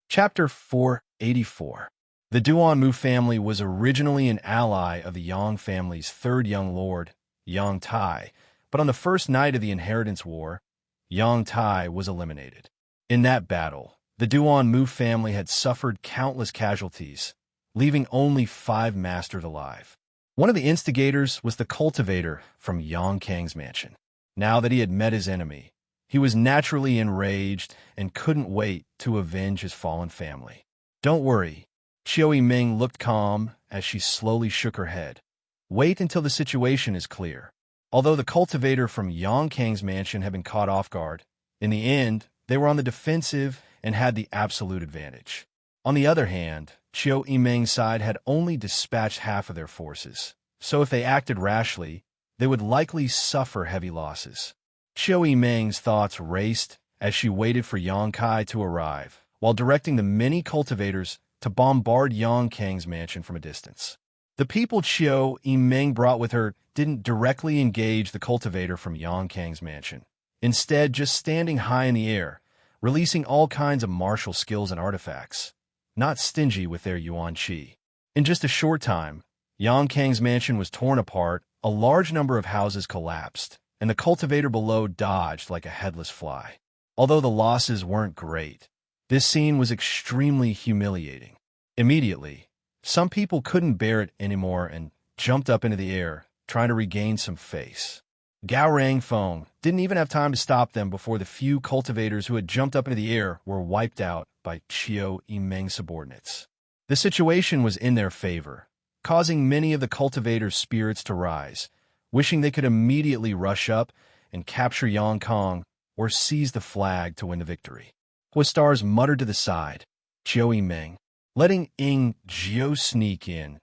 Chapter 484. The Duan Mu family was originally an ally of the Yang family's 3rd young lord, Yang Tai, but on the first night of the Inheritance War, Yang Tai was eliminated. In that battle, the Duan Mu family had suffered countless casualties, leaving only 5 masters alive. One of the instigators was the cultivator from Yang Kang's mansion. Now that he had met his enemy, he was naturally enraged and couldn't wait to avenge his fallen family. Don't worry. Qiu Yiming looked calm as she slowly shook her head. Wait until the situation is clear. Although the cultivator from Yang Kang's mansion had been caught off guard, in the end, they were on the defensive and had the absolute advantage. On the other hand, Qiu Yiming's side had only dispatched half of their forces, so if they acted rashly, they would likely suffer heavy losses. Qiu Yiming's thoughts raced as she waited for Yang Kai to arrive, while directing the many cultivators to bombard Yang Kang's mansion from a distance. The people Qiu Yiming brought with her didn't directly engage the cultivator from Yang Kang's mansion, instead just standing high in the air, releasing all kinds of martial skills and artifacts, not stingy with their yuan qi. In just a short time, Yang Kang's mansion was torn apart, a large number of houses collapsed, and the cultivator below dodged like a headless fly. Although the losses weren't great, this scene was extremely humiliating. Immediately, some people couldn't bear it anymore and jumped up into the air, trying to regain some face. Gao Rangfeng didn't even have time to stop them before the few cultivators who had jumped up into the air were wiped out by Qiu Yiming's subordinates. The situation was in their favor, causing many of the cultivators' spirits to rise, wishing they could immediately rush up and capture Yang Kang or seize the flag to win the victory. Huastars muttered to the side, Qiu Yiming, letting Ying Jiu sneak in.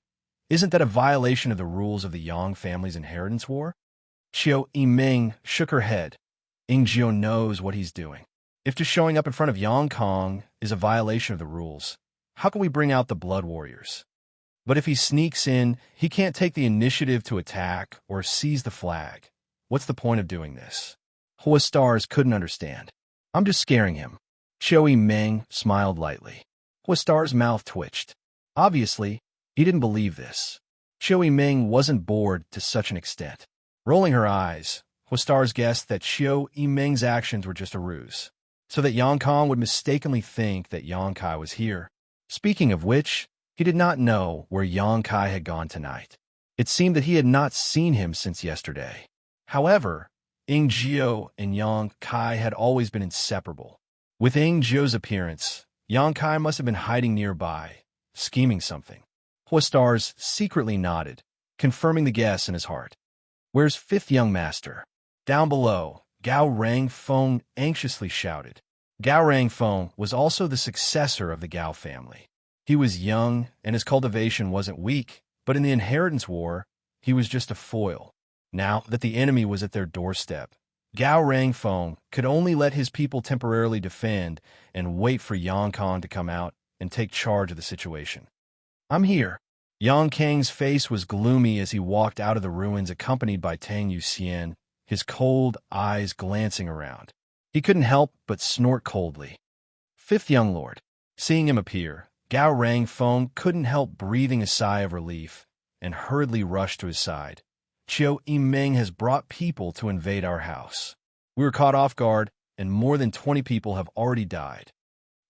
Isn't that a violation of the rules of the Yang family's inheritance war? Qiu Yiming shook her head. Ying Jiu knows what he's doing. If just showing up in front of Yang Kang is a violation of the rules, how can we bring out the Blood Warriors? But if he sneaks in, he can't take the initiative to attack or seize the flag. What's the point of doing this? Huastars couldn't understand. I'm just scaring him. Qiu Yiming smiled lightly. Huastar's mouth twitched. Obviously, he didn't believe this. Qiu Yiming wasn't bored to such an extent. Rolling her eyes, Huastars guessed that Qiu Yiming's actions were just a ruse, so that Yang Kang would mistakenly think that Yang Kai was here. Speaking of which, he did not know where Yang Kai had gone tonight. It seemed that he had not seen him since yesterday. However, Ying Jiu and Yang Kai had always been inseparable. With Ying Jiu's appearance, Yang Kai must have been hiding nearby, scheming something. Huastars secretly nodded, confirming the guess in his heart. Where's fifth young master? Down below, Gao Rangfeng anxiously shouted. Gao Rangfeng was also the successor of the Gao family. He was young, and his cultivation wasn't weak, but in the inheritance war, he was just a foil. Now that the enemy was at their doorstep, Gao Rangfeng could only let his people temporarily defend and wait for Yang Kang to come out and take charge of the situation. I'm here. Yang Kang's face was gloomy as he walked out of the ruins accompanied by Tang Yuxian, his cold eyes glancing around. He couldn't help but snort coldly. Fifth young lord. Seeing him appear, Gao Rangfeng couldn't help breathing a sigh of relief and hurriedly rushed to his side. Qiu Yiming has brought people to invade our house. We were caught off guard, and more than 20 people have already died.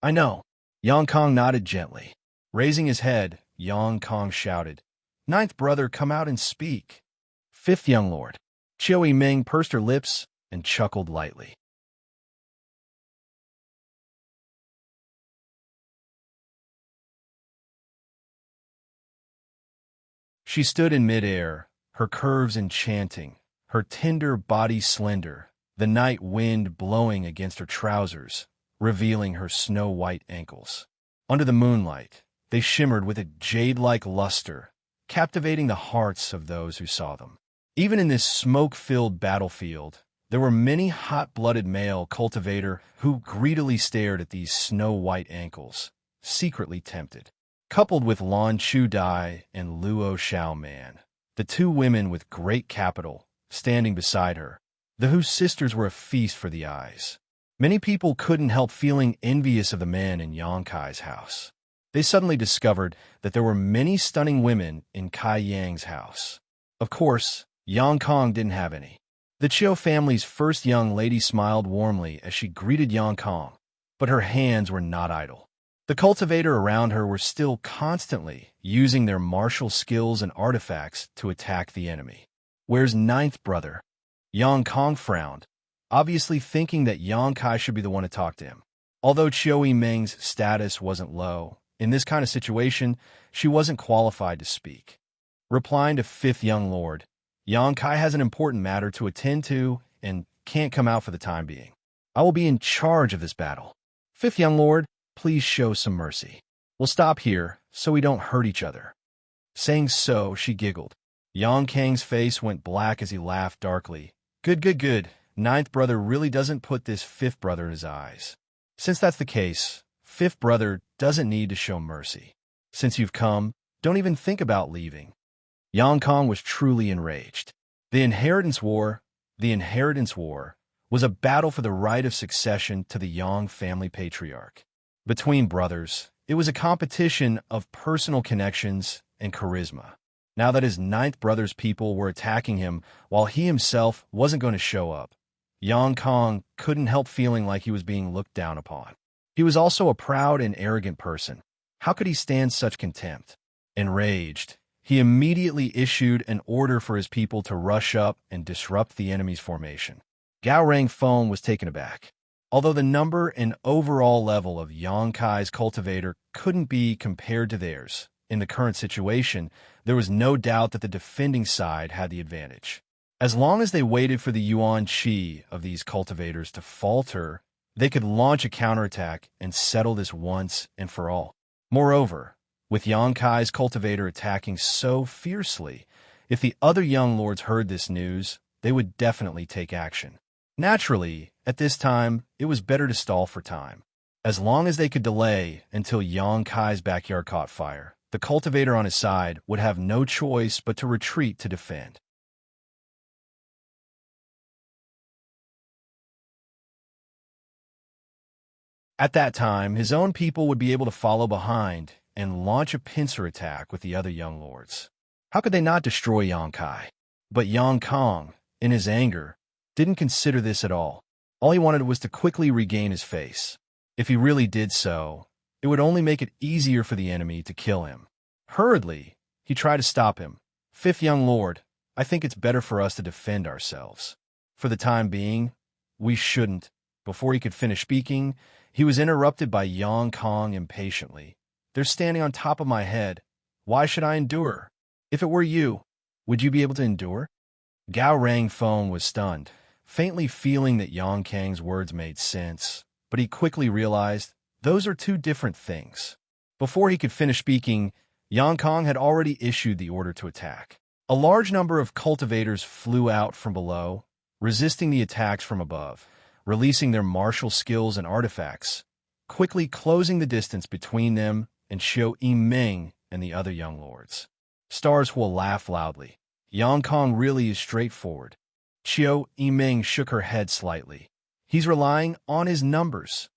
I know. Yang Kang nodded gently. Raising his head, Yang Kang shouted, Ninth brother, come out and speak. Fifth young lord. Qiu Yiming pursed her lips and chuckled lightly. She stood in midair, her curves enchanting, her tender body slender, the night wind blowing against her trousers, revealing her snow-white ankles. Under the moonlight, they shimmered with a jade-like luster, captivating the hearts of those who saw them. Even in this smoke-filled battlefield, there were many hot-blooded male cultivators who greedily stared at these snow-white ankles, secretly tempted. Coupled with Lan Chu Dai and Luo Xiaoman, the two women with great capital standing beside her, the whose sisters were a feast for the eyes. Many people couldn't help feeling envious of the men in Yang Kai's house. They suddenly discovered that there were many stunning women in Kai Yang's house. Of course, Yang Kang didn't have any. The Qiu family's first young lady smiled warmly as she greeted Yang Kang, but her hands were not idle. The cultivator around her were still constantly using their martial skills and artifacts to attack the enemy. Where's ninth brother? Yang Kong frowned, obviously thinking that Yang Kai should be the one to talk to him. Although Chiu Meng's status wasn't low, in this kind of situation, she wasn't qualified to speak. Replying to Fifth Young Lord, Yang Kai has an important matter to attend to and can't come out for the time being. I will be in charge of this battle. Fifth Young Lord, please show some mercy. We'll stop here so we don't hurt each other. Saying so, she giggled. Yang Kang's face went black as he laughed darkly. Good, good, good. Ninth brother really doesn't put this fifth brother in his eyes. Since that's the case, fifth brother doesn't need to show mercy. Since you've come, don't even think about leaving. Yang Kong was truly enraged. The Inheritance War was a battle for the right of succession to the Yang family patriarch. Between brothers, it was a competition of personal connections and charisma. Now that his ninth brother's people were attacking him while he himself wasn't going to show up, Yang Kong couldn't help feeling like he was being looked down upon. He was also a proud and arrogant person. How could he stand such contempt? Enraged, he immediately issued an order for his people to rush up and disrupt the enemy's formation. Gao Rangfeng was taken aback. Although the number and overall level of Yang Kai's cultivator couldn't be compared to theirs, in the current situation, there was no doubt that the defending side had the advantage. As long as they waited for the yuan qi of these cultivators to falter, they could launch a counterattack and settle this once and for all. Moreover, with Yang Kai's cultivator attacking so fiercely, if the other young lords heard this news, they would definitely take action. Naturally, at this time, it was better to stall for time. As long as they could delay until Yang Kai's backyard caught fire, the cultivator on his side would have no choice but to retreat to defend. At that time, his own people would be able to follow behind and launch a pincer attack with the other young lords. How could they not destroy Yang Kai? But Yang Kong, in his anger, didn't consider this at all. All he wanted was to quickly regain his face. If he really did so, it would only make it easier for the enemy to kill him. Hurriedly, he tried to stop him. Fifth Young Lord, I think it's better for us to defend ourselves. For the time being, we shouldn't. Before he could finish speaking, he was interrupted by Yang Kong impatiently. They're standing on top of my head. Why should I endure? If it were you, would you be able to endure? Gao Rangfeng was stunned, faintly feeling that Yang Kang's words made sense, but he quickly realized those are two different things. Before he could finish speaking, Yang Kong had already issued the order to attack. A large number of cultivators flew out from below, resisting the attacks from above, releasing their martial skills and artifacts, quickly closing the distance between them and Xiu Yimeng and the other young lords. Stars will laugh loudly. Yang Kong really is straightforward. Xiu Yimeng shook her head slightly. He's relying on his numbers.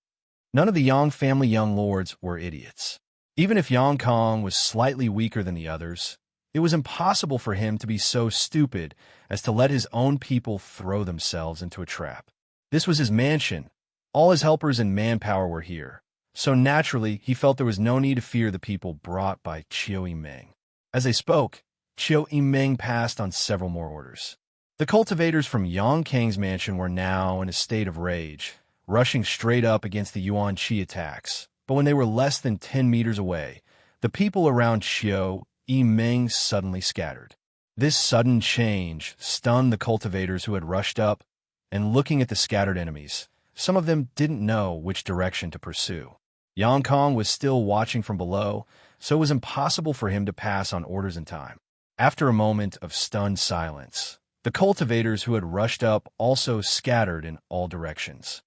None of the Yang family young lords were idiots. Even if Yang Kong was slightly weaker than the others, it was impossible for him to be so stupid as to let his own people throw themselves into a trap. This was his mansion. All his helpers and manpower were here. So naturally, he felt there was no need to fear the people brought by Xiu Yimeng. As they spoke, Xiu Yimeng passed on several more orders. The cultivators from Yang Kang's mansion were now in a state of rage, rushing straight up against the yuan qi attacks. But when they were less than 10 meters away, the people around Xiu Yimeng suddenly scattered. This sudden change stunned the cultivators who had rushed up, and looking at the scattered enemies, some of them didn't know which direction to pursue. Yang Kong was still watching from below, so it was impossible for him to pass on orders in time. After a moment of stunned silence, the cultivators who had rushed up also scattered in all directions.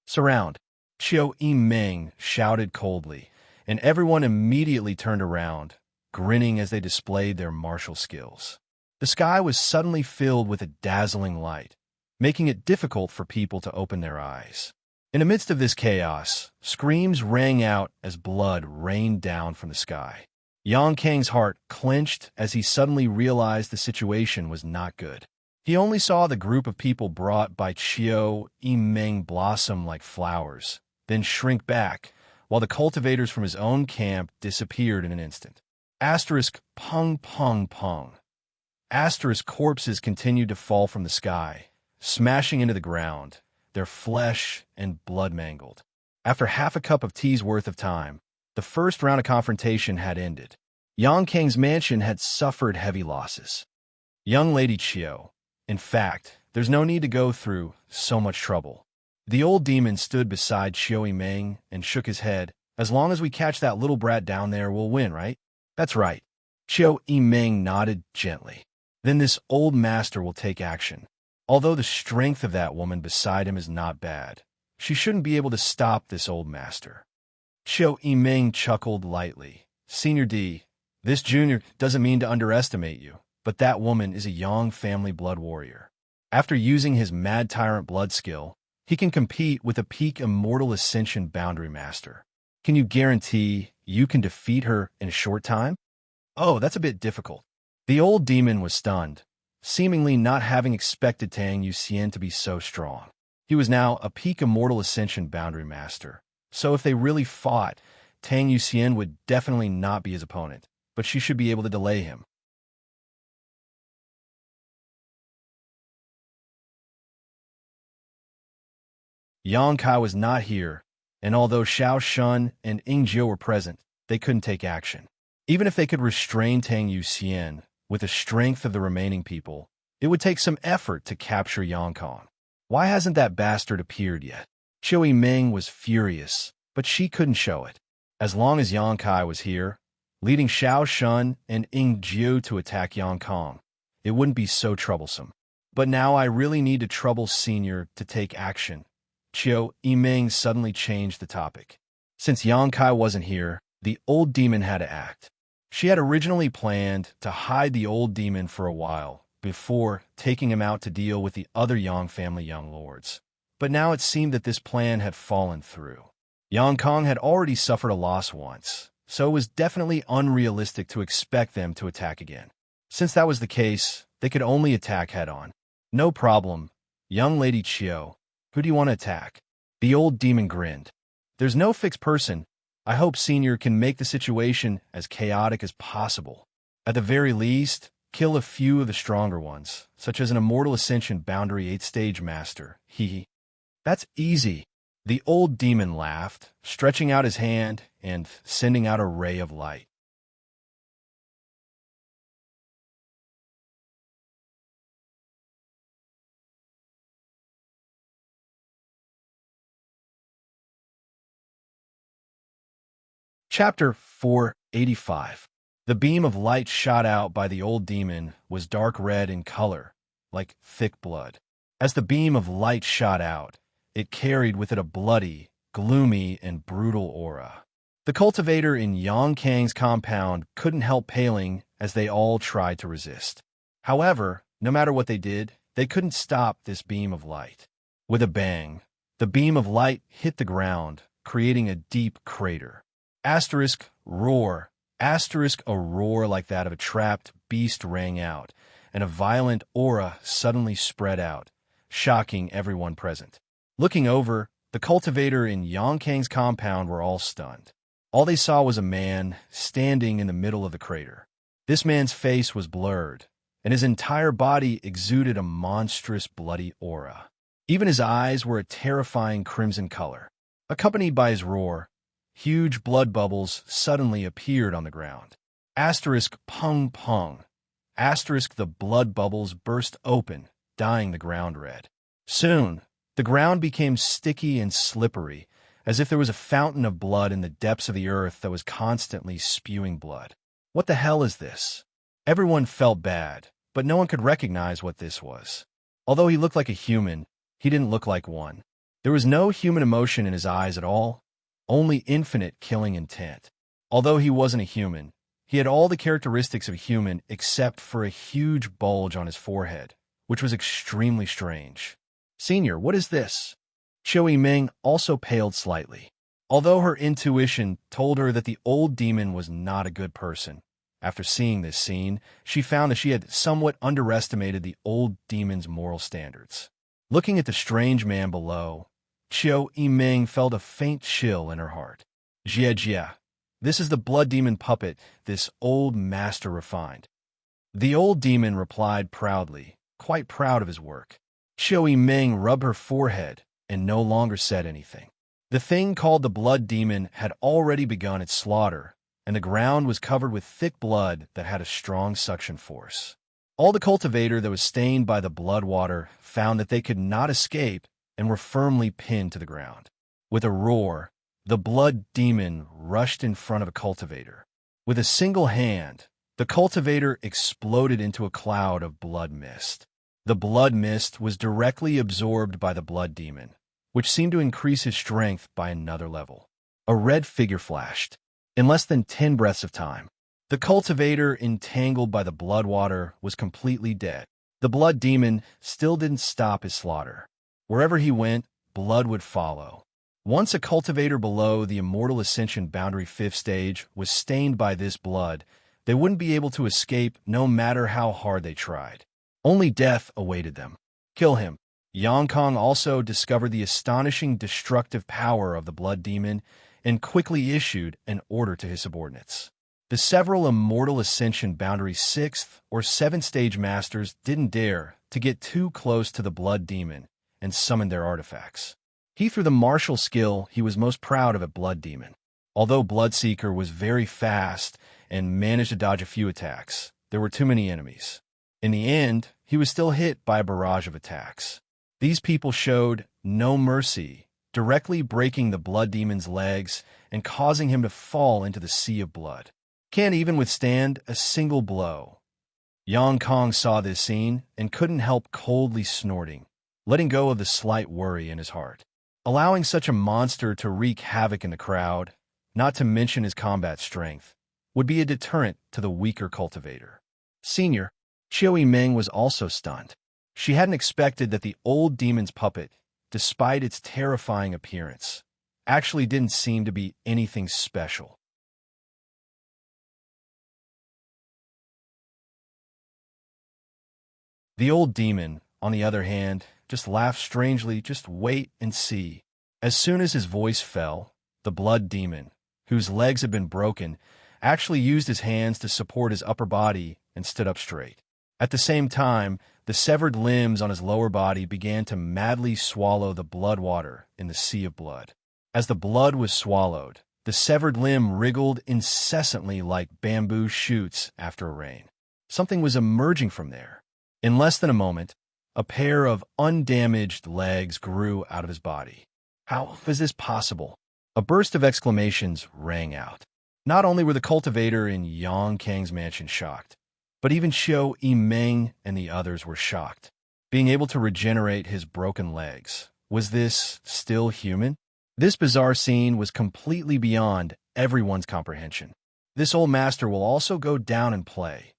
Surround! Xiu Yimeng shouted coldly, and everyone immediately turned around, grinning as they displayed their martial skills. The sky was suddenly filled with a dazzling light, making it difficult for people to open their eyes. In the midst of this chaos, screams rang out as blood rained down from the sky. Yang Kang's heart clenched as he suddenly realized the situation was not good. He only saw the group of people brought by Xiu Yimeng blossom like flowers, then shrink back, while the cultivators from his own camp disappeared in an instant. Asterisk pung pung pung. Asterisk corpses continued to fall from the sky, smashing into the ground, their flesh and blood mangled. After half a cup of tea's worth of time, the first round of confrontation had ended. Yang Kang's mansion had suffered heavy losses. Young Lady Chiu, in fact, there's no need to go through so much trouble. The old demon stood beside Chiu Meng and shook his head. As long as we catch that little brat down there, we'll win, right? That's right. Chiu Meng nodded gently. Then this old master will take action. Although the strength of that woman beside him is not bad, she shouldn't be able to stop this old master. Chiu Meng chuckled lightly. Senior D, this junior doesn't mean to underestimate you, but that woman is a Yang family blood warrior. After using his Mad Tyrant blood skill, he can compete with a peak Immortal Ascension boundary master. Can you guarantee you can defeat her in a short time? Oh, that's a bit difficult. The old demon was stunned, seemingly not having expected Tang Yuxian to be so strong. He was now a peak Immortal Ascension boundary master, so if they really fought, Tang Yuxian would definitely not be his opponent, but she should be able to delay him. Yang Kai was not here, and although Xiao Shun and Ying Jiu were present, they couldn't take action. Even if they could restrain Tang Yuxian with the strength of the remaining people, it would take some effort to capture Yang Kong. Why hasn't that bastard appeared yet? Chiu Meng was furious, but she couldn't show it. As long as Yang Kai was here, leading Xiao Shun and Ying Jiu to attack Yang Kong, it wouldn't be so troublesome. But now I really need to trouble Senior to take action. Chiu Meng suddenly changed the topic. Since Yang Kai wasn't here, the old demon had to act. She had originally planned to hide the old demon for a while before taking him out to deal with the other Yang family young lords. But now it seemed that this plan had fallen through. Yang Kong had already suffered a loss once, so it was definitely unrealistic to expect them to attack again. Since that was the case, they could only attack head-on. No problem, young Lady Chiu. Who do you want to attack? The old demon grinned. There's no fixed person. I hope Senior can make the situation as chaotic as possible. At the very least, kill a few of the stronger ones, such as an Immortal Ascension Boundary 8-stage master. Hee. That's easy. The old demon laughed, stretching out his hand and sending out a ray of light. Chapter 485. The beam of light shot out by the old demon was dark red in color, like thick blood. As the beam of light shot out, it carried with it a bloody, gloomy, and brutal aura. The cultivator in Yang Kang's compound couldn't help paling as they all tried to resist. However, no matter what they did, they couldn't stop this beam of light. With a bang, the beam of light hit the ground, creating a deep crater. Asterisk, roar. Asterisk, a roar like that of a trapped beast rang out, and a violent aura suddenly spread out, shocking everyone present. Looking over, the cultivator in Yang Kang's compound were all stunned. All they saw was a man standing in the middle of the crater. This man's face was blurred, and his entire body exuded a monstrous bloody aura. Even his eyes were a terrifying crimson color. Accompanied by his roar, huge blood bubbles suddenly appeared on the ground. Asterisk, pung pung. Asterisk, the blood bubbles burst open, dyeing the ground red. Soon, the ground became sticky and slippery, as if there was a fountain of blood in the depths of the earth that was constantly spewing blood. What the hell is this? Everyone felt bad, but no one could recognize what this was. Although he looked like a human, he didn't look like one. There was no human emotion in his eyes at all, only infinite killing intent. Although he wasn't a human, he had all the characteristics of a human except for a huge bulge on his forehead, which was extremely strange. Senior, what is this? Chiu Meng also paled slightly. Although her intuition told her that the old demon was not a good person, after seeing this scene, she found that she had somewhat underestimated the old demon's moral standards. Looking at the strange man below, Chiu Meng felt a faint chill in her heart. Jia, this is the blood demon puppet this old master refined. The old demon replied proudly, quite proud of his work. Xiao Meng rubbed her forehead and no longer said anything. The thing called the blood demon had already begun its slaughter, and the ground was covered with thick blood that had a strong suction force. All the cultivator that was stained by the blood water found that they could not escape and were firmly pinned to the ground. With a roar, the blood demon rushed in front of a cultivator. With a single hand, the cultivator exploded into a cloud of blood mist. The blood mist was directly absorbed by the blood demon, which seemed to increase his strength by another level. A red figure flashed. In less than 10 breaths of time, the cultivator, entangled by the blood water, was completely dead. The blood demon still didn't stop his slaughter. Wherever he went, blood would follow. Once a cultivator below the Immortal Ascension Boundary 5th stage was stained by this blood, they wouldn't be able to escape no matter how hard they tried. Only death awaited them. Kill him. Yang also discovered the astonishing destructive power of the blood demon and quickly issued an order to his subordinates. The several Immortal Ascension Boundary 6th or 7th stage masters didn't dare to get too close to the blood demon and summon their artifacts. He threw the martial skill he was most proud of at Blood Demon. Although Bloodseeker was very fast and managed to dodge a few attacks, there were too many enemies. In the end, he was still hit by a barrage of attacks. These people showed no mercy, directly breaking the blood demon's legs and causing him to fall into the sea of blood. Can't even withstand a single blow. Yang saw this scene and couldn't help coldly snorting, letting go of the slight worry in his heart. Allowing such a monster to wreak havoc in the crowd, not to mention his combat strength, would be a deterrent to the weaker cultivator. Senior, Xiao Meng was also stunned. She hadn't expected that the old demon's puppet, despite its terrifying appearance, actually didn't seem to be anything special. The old demon, on the other hand, just laughed strangely. Just wait and see. As soon as his voice fell, the blood demon, whose legs had been broken, actually used his hands to support his upper body and stood up straight. At the same time, the severed limbs on his lower body began to madly swallow the blood water in the sea of blood. As the blood was swallowed, the severed limb wriggled incessantly like bamboo shoots after a rain. Something was emerging from there. In less than a moment, a pair of undamaged legs grew out of his body. How was this possible? A burst of exclamations rang out. Not only were the cultivator in Yang mansion shocked, but even Xiao Meng and the others were shocked. Being able to regenerate his broken legs, was this still human? This bizarre scene was completely beyond everyone's comprehension. This old master will also go down and play.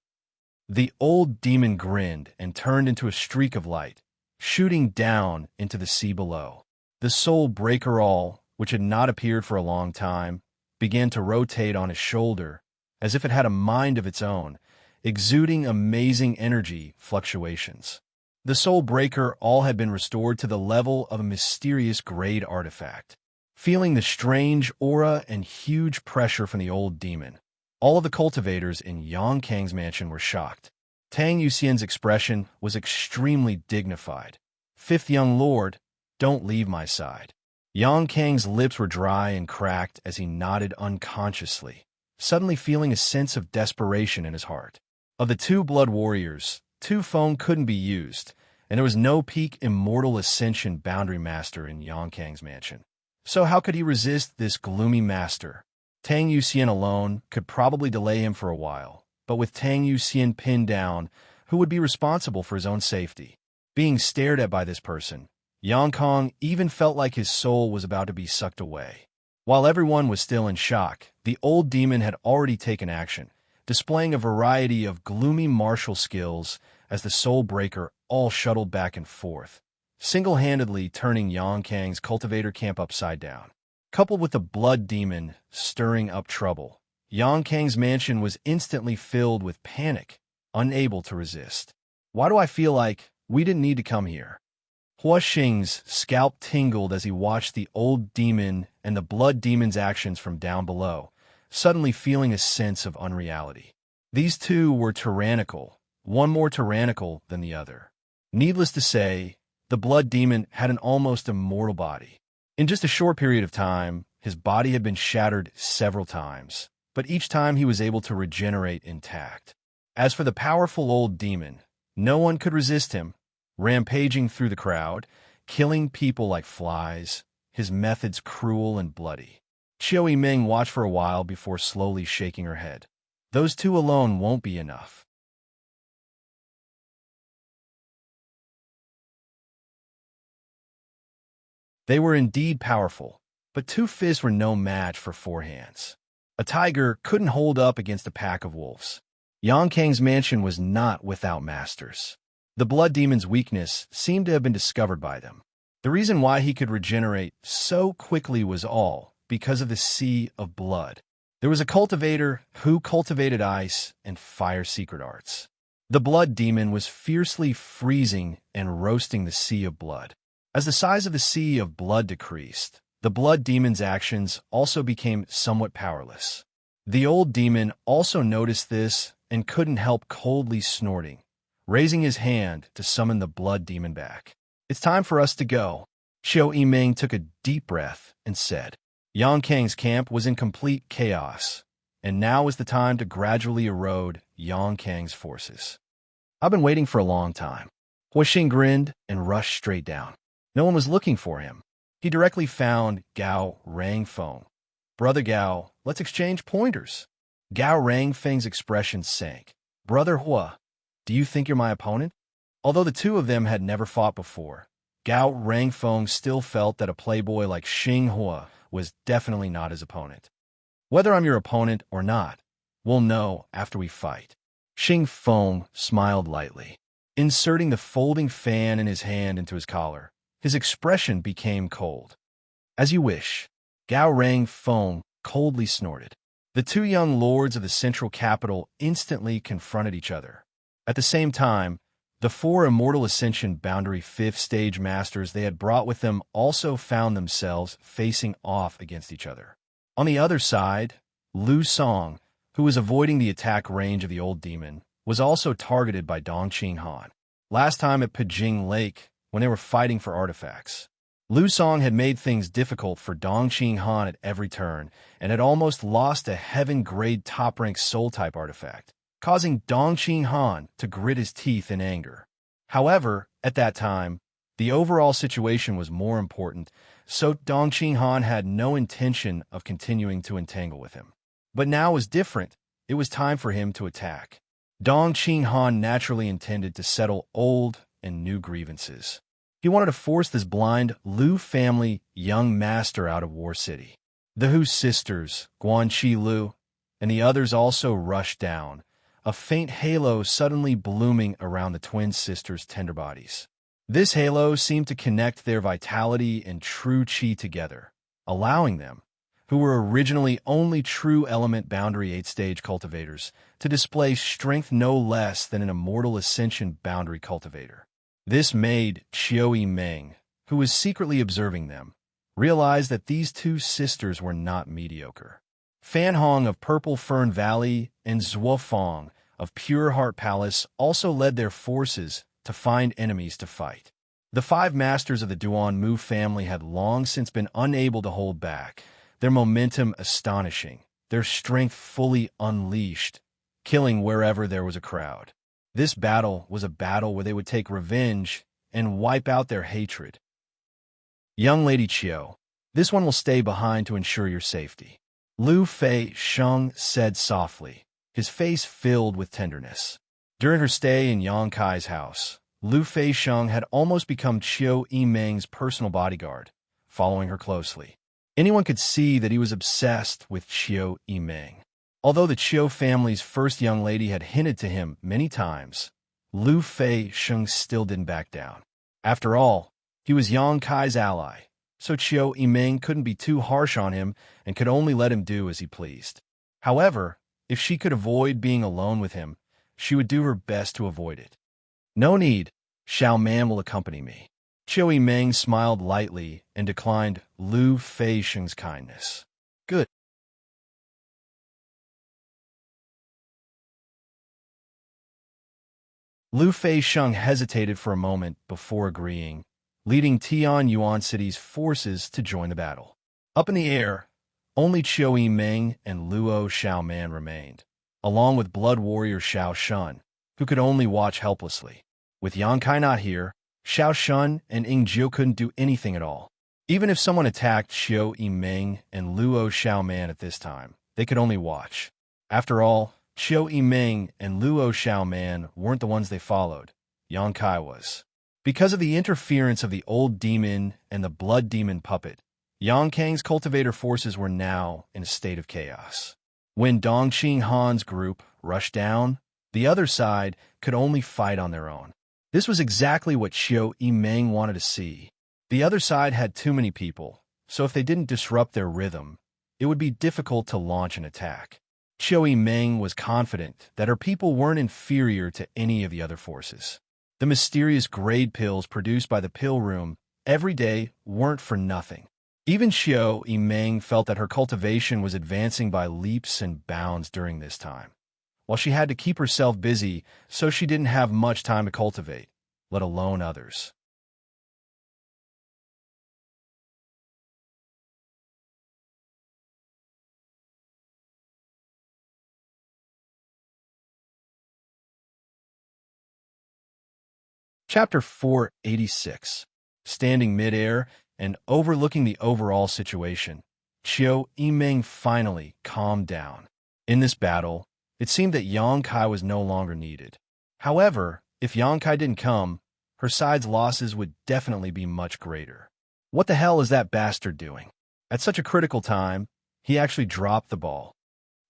The old demon grinned and turned into a streak of light, shooting down into the sea below. The soul breaker all, which had not appeared for a long time, began to rotate on his shoulder, as if it had a mind of its own, exuding amazing energy fluctuations. The soul breaker all had been restored to the level of a mysterious grade artifact. Feeling the strange aura and huge pressure from the old demon, all of the cultivators in Yang mansion were shocked. Tang Yuxian's expression was extremely dignified. Fifth young lord, don't leave my side. Yang lips were dry and cracked as he nodded unconsciously, suddenly feeling a sense of desperation in his heart. Of the two blood warriors, Tu Feng couldn't be used, and there was no peak Immortal Ascension Boundary Master in Yang mansion. So how could he resist this gloomy master? Tang Yuxian alone could probably delay him for a while, but with Tang Yuxian pinned down, who would be responsible for his own safety? Being stared at by this person, Yang even felt like his soul was about to be sucked away. While everyone was still in shock, the old demon had already taken action, displaying a variety of gloomy martial skills as the soul breaker all shuttled back and forth, single-handedly turning Yang cultivator camp upside down. Coupled with the blood demon stirring up trouble, Yang mansion was instantly filled with panic, unable to resist. Why do I feel like we didn't need to come here? Hua Xing's scalp tingled as he watched the old demon and the blood demon's actions from down below, suddenly feeling a sense of unreality. These two were tyrannical, one more tyrannical than the other. Needless to say, The blood demon had an almost immortal body. In just a short period of time, his body had been shattered several times, but each time he was able to regenerate intact. As for the powerful old demon, no one could resist him, rampaging through the crowd, killing people like flies, his methods cruel and bloody. Qiu Yiming watched for a while before slowly shaking her head. Those two alone won't be enough. They were indeed powerful, but two fists were no match for four hands. A tiger couldn't hold up against a pack of wolves. Yang Kang's mansion was not without masters. The blood demon's weakness seemed to have been discovered by them. The reason why he could regenerate so quickly was all because of the sea of blood. There was a cultivator who cultivated ice and fire secret arts. The blood demon was fiercely freezing and roasting the sea of blood. As the size of the sea of blood decreased, the blood demon's actions also became somewhat powerless. The old demon also noticed this and couldn't help coldly snorting, raising his hand to summon the blood demon back. "It's time for us to go." Qiu Yiming took a deep breath and said. Yang Kang's camp was in complete chaos, and now was the time to gradually erode Yang Kang's forces. "I've been waiting for a long time." Huixing grinned and rushed straight down. No one was looking for him. He directly found Gao Rangfeng. "Brother Gao, let's exchange pointers." Gao Rangfeng's expression sank. "Brother Hua, do you think you're my opponent?" Although the two of them had never fought before, Gao Rangfeng still felt that a playboy like Xing Hua was definitely not his opponent. "Whether I'm your opponent or not, we'll know after we fight." Xing Feng smiled lightly. Inserting the folding fan in his hand into his collar, his expression became cold. "As you wish." Gao Rangfeng coldly snorted. The two young lords of the central capital instantly confronted each other. At the same time, the four Immortal Ascension Boundary 5th Stage Masters they had brought with them also found themselves facing off against each other. On the other side, Lu Song, who was avoiding the attack range of the old demon, was also targeted by Dongqing Han. Last time at Pijing Lake, when they were fighting for artifacts, Lu Song had made things difficult for Dongqing Han at every turn and had almost lost a heaven-grade top-ranked soul-type artifact, causing Dongqing Han to grit his teeth in anger. However, at that time, the overall situation was more important, so Dongqing Han had no intention of continuing to entangle with him. But now was different. It was time for him to attack. Dongqing Han naturally intended to settle old and new grievances. He wanted to force this blind Lu family young master out of War City. The Hu sisters, Guanqi Lu, and the others also rushed down, a faint halo suddenly blooming around the twin sisters' tender bodies. This halo seemed to connect their vitality and true qi together, allowing them, who were originally only true element boundary 8-stage cultivators, to display strength no less than an Immortal Ascension boundary cultivator. This made Qiu Yiming, who was secretly observing them, realize that these two sisters were not mediocre. Fan Hong of Purple Fern Valley and Zhuo Fong of Pure Heart Palace also led their forces to find enemies to fight. The five masters of the Duan Mu family had long since been unable to hold back, their momentum astonishing, their strength fully unleashed, killing wherever there was a crowd. This battle was a battle where they would take revenge and wipe out their hatred. "Young Lady Qiu, this one will stay behind to ensure your safety," Lu Fei Sheng said softly, his face filled with tenderness. During her stay in Yang Kai's house, Lu Fei Sheng had almost become Qiu Yiming's personal bodyguard, following her closely. Anyone could see that he was obsessed with Qiu Yiming. Although the Qiu family's first young lady had hinted to him many times, Lu Fei Sheng still didn't back down. After all, he was Yang Kai's ally, so Qiu Yiming couldn't be too harsh on him and could only let him do as he pleased. However, if she could avoid being alone with him, she would do her best to avoid it. "No need, Xiao Man will accompany me." Qiu Yiming smiled lightly and declined Lu Fei Sheng's kindness. "Good." Lu Fei Sheng hesitated for a moment before agreeing, leading Tian Yuan City's forces to join the battle. Up in the air, only Qiu Yimeng and Luo Xiaoman remained, along with blood warrior Xiao Shun, who could only watch helplessly. With Yang Kai not here, Xiao Shun and Ying Jiu couldn't do anything at all. Even if someone attacked Qiu Yimeng and Luo Xiaoman at this time, they could only watch. After all, Qiu Yimeng and Luo Xiaoman weren't the ones they followed. Yang Kai was. Because of the interference of the old demon and the blood demon puppet, Yang Kang's cultivator forces were now in a state of chaos. When Dongqing Han's group rushed down, the other side could only fight on their own. This was exactly what Qiu Yimeng wanted to see. The other side had too many people, so if they didn't disrupt their rhythm, it would be difficult to launch an attack. Qiu Yimeng was confident that her people weren't inferior to any of the other forces. The mysterious grade pills produced by the pill room every day weren't for nothing. Even Qiu Yimeng felt that her cultivation was advancing by leaps and bounds during this time, while she had to keep herself busy so she didn't have much time to cultivate, let alone others. Chapter 486. Standing midair and overlooking the overall situation, Qiu Yimeng finally calmed down. In this battle, it seemed that Yang Kai was no longer needed. However, if Yang Kai didn't come, her side's losses would definitely be much greater. What the hell is that bastard doing? At such a critical time, he actually dropped the ball.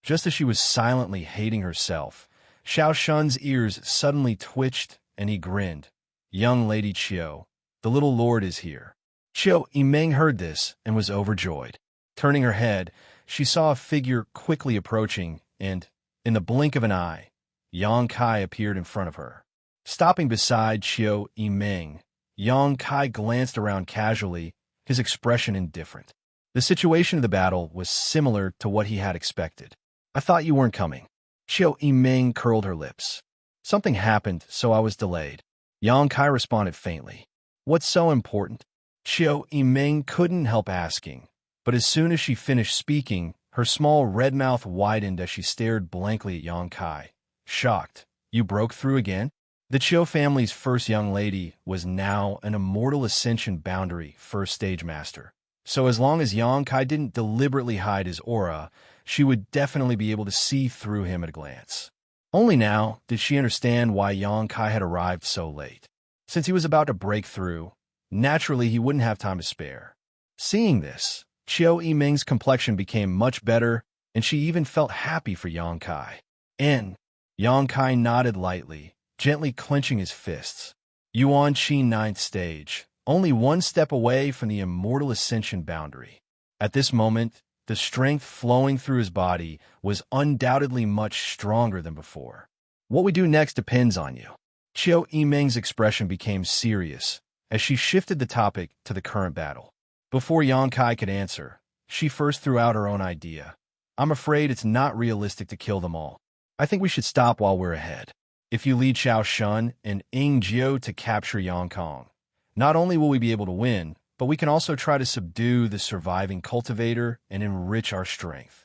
Just as she was silently hating herself, Xiao Shun's ears suddenly twitched and he grinned. Young Lady Qiu, the little lord is here. Qiu Yimeng heard this and was overjoyed. Turning her head, she saw a figure quickly approaching, and, in the blink of an eye, Yang Kai appeared in front of her. Stopping beside Qiu Yimeng, Yang Kai glanced around casually, his expression indifferent. The situation of the battle was similar to what he had expected. I thought you weren't coming. Qiu Yimeng curled her lips. Something happened, so I was delayed. Yang Kai responded faintly. What's so important? Qiu Yimeng couldn't help asking, but as soon as she finished speaking, her small red mouth widened as she stared blankly at Yang Kai. Shocked. You broke through again? The Qiu family's first young lady was now an Immortal Ascension Boundary first stage master. So as long as Yang Kai didn't deliberately hide his aura, she would definitely be able to see through him at a glance. Only now did she understand why Yang Kai had arrived so late. Since he was about to break through, naturally he wouldn't have time to spare. Seeing this, Qiu Yimeng's complexion became much better, and she even felt happy for Yang Kai. Yang Kai nodded lightly, gently clenching his fists. Yuan Qi 9th stage, only one step away from the Immortal Ascension Boundary. At this moment, the strength flowing through his body was undoubtedly much stronger than before. What we do next depends on you. Qiu Yimeng's expression became serious as she shifted the topic to the current battle. Before Yang Kai could answer, she first threw out her own idea. I'm afraid it's not realistic to kill them all. I think we should stop while we're ahead. If you lead Xiao Shun and Ying Jiu to capture Yang Kong, not only will we be able to win, but we can also try to subdue the surviving cultivator and enrich our strength.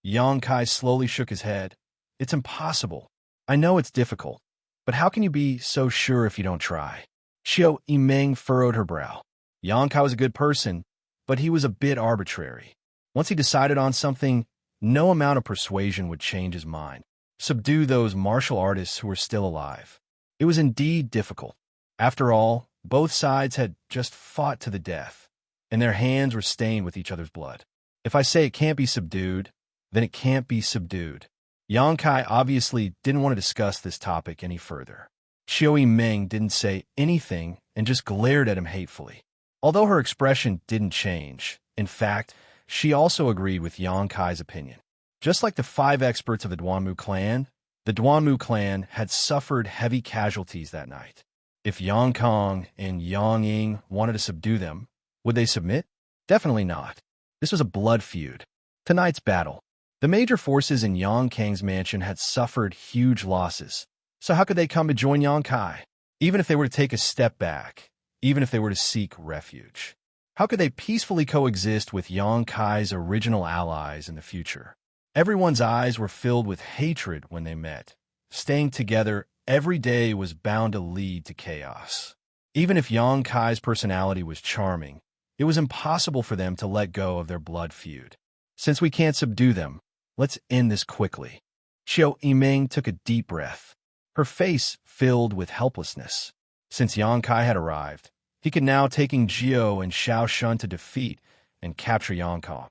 Yang Kai slowly shook his head. It's impossible. I know it's difficult, but how can you be so sure if you don't try? Qiu Yimeng furrowed her brow. Yang Kai was a good person, but he was a bit arbitrary. Once he decided on something, no amount of persuasion would change his mind. Subdue those martial artists who were still alive. It was indeed difficult. After all, both sides had just fought to the death, and their hands were stained with each other's blood. If I say it can't be subdued, then it can't be subdued. Yang Kai obviously didn't want to discuss this topic any further. Qiu Yimeng didn't say anything and just glared at him hatefully. Although her expression didn't change, in fact, she also agreed with Yang Kai's opinion. Just like the 5 experts of the Duanmu clan, the Duanmu clan had suffered heavy casualties that night. If Yang Kong and Yang Ying wanted to subdue them, would they submit? Definitely not. This was a blood feud. Tonight's battle. The major forces in Yang Kang's mansion had suffered huge losses, so how could they come to join Yang Kai? Even if they were to take a step back, even if they were to seek refuge. How could they peacefully coexist with Yang Kai's original allies in the future? Everyone's eyes were filled with hatred when they met. Staying together every day was bound to lead to chaos. Even if Yang Kai's personality was charming, it was impossible for them to let go of their blood feud. Since we can't subdue them, let's end this quickly. Xiao Yiming took a deep breath, her face filled with helplessness. Since Yang Kai had arrived, he could now take Jiao and Xiao Shun to defeat and capture Yang Kong.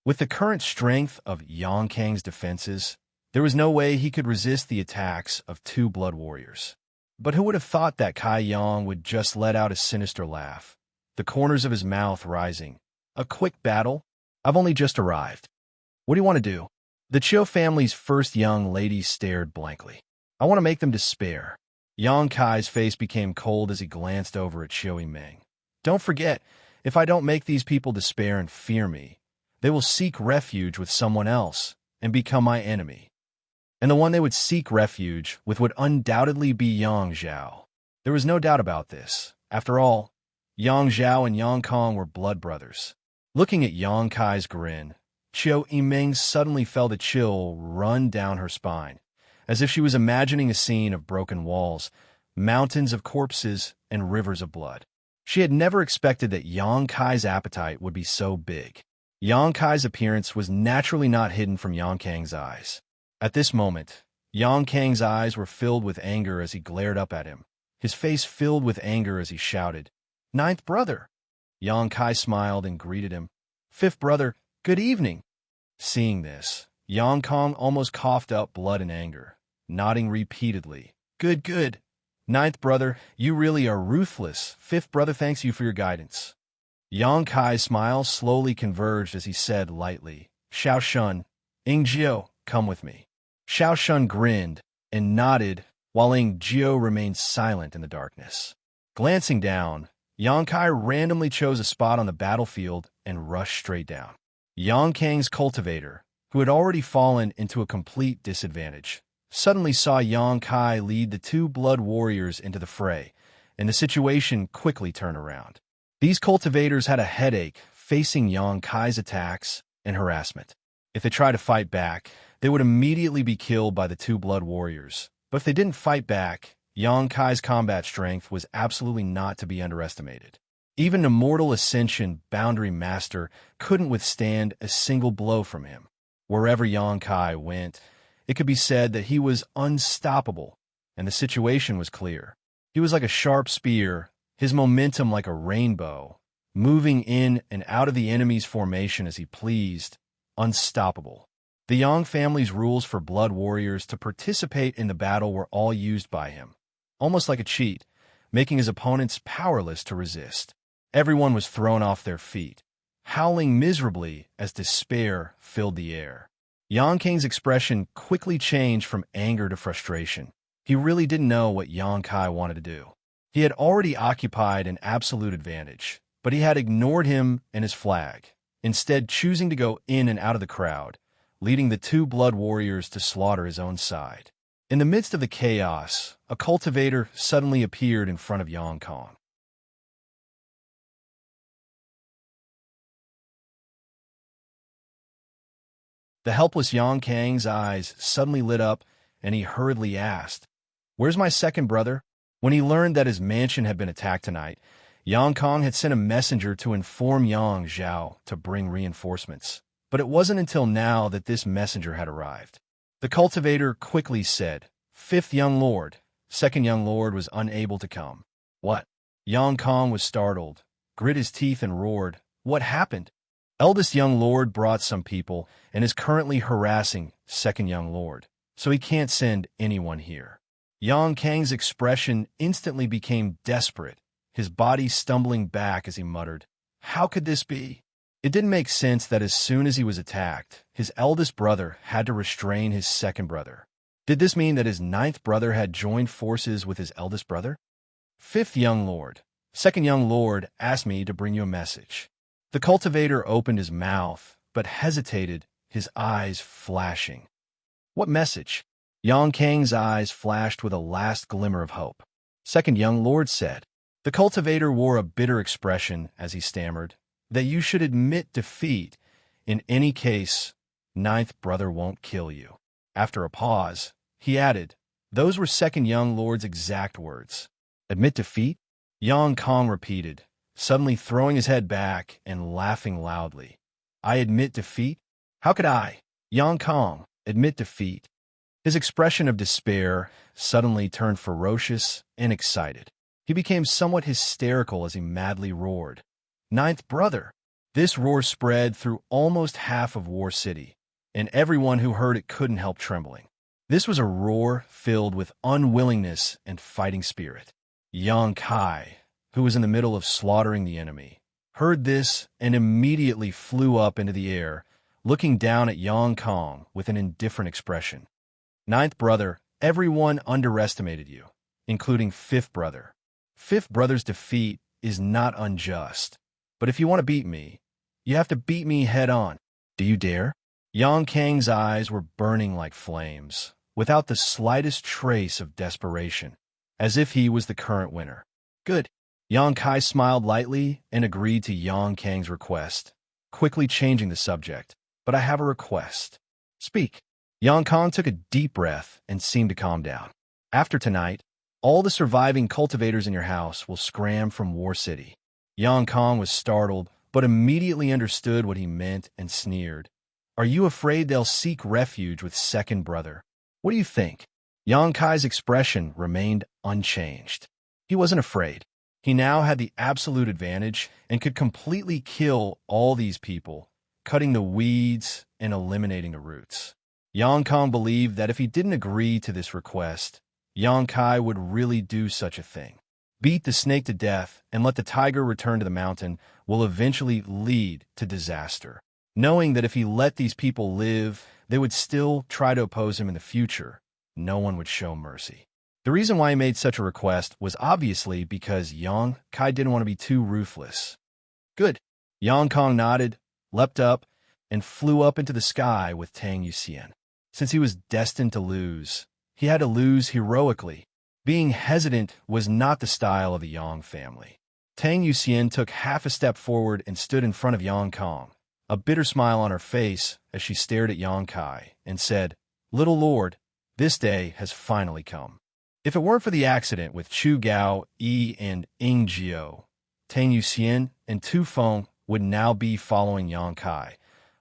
With the current strength of Yang Kang's defenses, there was no way he could resist the attacks of two blood warriors. But who would have thought that Kai Yang would just let out a sinister laugh, the corners of his mouth rising. A quick battle? I've only just arrived. What do you want to do? The Chiu family's first young lady stared blankly. I want to make them despair. Yang Kai's face became cold as he glanced over at Xiao Yiming. Don't forget, if I don't make these people despair and fear me, they will seek refuge with someone else and become my enemy. And the one they would seek refuge with would undoubtedly be Yang Zhao. There was no doubt about this. After all, Yang Zhao and Yang Kong were blood brothers. Looking at Yang Kai's grin, Xiao Yiming suddenly felt a chill run down her spine, as if she was imagining a scene of broken walls, mountains of corpses, and rivers of blood. She had never expected that Yang Kai's appetite would be so big. Yang Kai's appearance was naturally not hidden from Yang Kang's eyes. At this moment, Yang Kang's eyes were filled with anger as he glared up at him, his face filled with anger as he shouted, "Ninth brother!" Yang Kai smiled and greeted him. "Fifth brother, good evening." Seeing this, Yang Kong almost coughed up blood in anger, nodding repeatedly. "Good, good. Ninth brother, you really are ruthless. Fifth brother thanks you for your guidance." Yang Kai's smile slowly converged as he said lightly, "Xiao Shun, Jiao, come with me." Xiao Shun grinned and nodded while Jiao remained silent in the darkness. Glancing down, Yang Kai randomly chose a spot on the battlefield and rushed straight down. Yang Kang's cultivator, who had already fallen into a complete disadvantage, suddenly saw Yang Kai lead the two blood warriors into the fray, and the situation quickly turned around. These cultivators had a headache facing Yang Kai's attacks and harassment. If they tried to fight back, they would immediately be killed by the two blood warriors. But if they didn't fight back, Yang Kai's combat strength was absolutely not to be underestimated. Even Immortal Ascension Boundary Master couldn't withstand a single blow from him. Wherever Yang Kai went, it could be said that he was unstoppable, and the situation was clear. He was like a sharp spear, his momentum like a rainbow, moving in and out of the enemy's formation as he pleased, unstoppable. The Yang family's rules for blood warriors to participate in the battle were all used by him, almost like a cheat, making his opponents powerless to resist. Everyone was thrown off their feet, howling miserably as despair filled the air. Yang Kang's expression quickly changed from anger to frustration. He really didn't know what Yang Kai wanted to do. He had already occupied an absolute advantage, but he had ignored him and his flag, instead choosing to go in and out of the crowd, leading the two blood warriors to slaughter his own side. In the midst of the chaos, a cultivator suddenly appeared in front of Yang Kong. The helpless Yang Kang's eyes suddenly lit up, and he hurriedly asked, "Where's my second brother?" When he learned that his mansion had been attacked tonight, Yang Kong had sent a messenger to inform Yang Zhao to bring reinforcements. But it wasn't until now that this messenger had arrived. The cultivator quickly said, "Fifth young lord." Second young lord was unable to come. "What?" Yang Kong was startled, grit his teeth and roared, "What happened?" Eldest young lord brought some people and is currently harassing second young lord, so he can't send anyone here. Yang Kang's expression instantly became desperate, his body stumbling back as he muttered, "How could this be?" It didn't make sense that as soon as he was attacked, his eldest brother had to restrain his second brother. Did this mean that his ninth brother had joined forces with his eldest brother? "Fifth young lord, second young lord asked me to bring you a message." The cultivator opened his mouth, but hesitated, his eyes flashing. "What message?" Yang Kang's eyes flashed with a last glimmer of hope. Second young lord said. The cultivator wore a bitter expression as he stammered, that you should admit defeat. In any case, ninth brother won't kill you. After a pause, he added, those were second young lord's exact words. Admit defeat? Yang Kong repeated, suddenly throwing his head back and laughing loudly. I admit defeat? How could I, Yang Kong, admit defeat? His expression of despair suddenly turned ferocious and excited. He became somewhat hysterical as he madly roared. Ninth brother! This roar spread through almost half of War City, and everyone who heard it couldn't help trembling. This was a roar filled with unwillingness and fighting spirit. Yang Kai, who was in the middle of slaughtering the enemy, heard this and immediately flew up into the air, looking down at Yang Kong with an indifferent expression. Ninth brother, everyone underestimated you, including fifth brother. Fifth brother's defeat is not unjust, but if you want to beat me, you have to beat me head on. Do you dare? Yang Kang's eyes were burning like flames, without the slightest trace of desperation, as if he was the current winner. Good. Yang Kai smiled lightly and agreed to Yang Kang's request, quickly changing the subject. But I have a request. Speak. Yang Kong took a deep breath and seemed to calm down. After tonight, all the surviving cultivators in your house will scram from War City. Yang Kong was startled, but immediately understood what he meant and sneered. Are you afraid they'll seek refuge with second brother? What do you think? Yang Kai's expression remained unchanged. He wasn't afraid. He now had the absolute advantage and could completely kill all these people, cutting the weeds and eliminating the roots. Yang Kong believed that if he didn't agree to this request, Yang Kai would really do such a thing. Beat the snake to death and let the tiger return to the mountain will eventually lead to disaster. Knowing that if he let these people live, they would still try to oppose him in the future, no one would show mercy. The reason why he made such a request was obviously because Yang Kai didn't want to be too ruthless. Good. Yang Kong nodded, leapt up, and flew up into the sky with Tang Yuxian. Since he was destined to lose, he had to lose heroically. Being hesitant was not the style of the Yang family. Tang Yuxian took half a step forward and stood in front of Yang Kong, a bitter smile on her face as she stared at Yang Kai, and said, Little Lord, this day has finally come. If it weren't for the accident with Chu Gao, Yi, and Ing Jiao, Tang Yuxian and Tu Feng would now be following Yang Kai,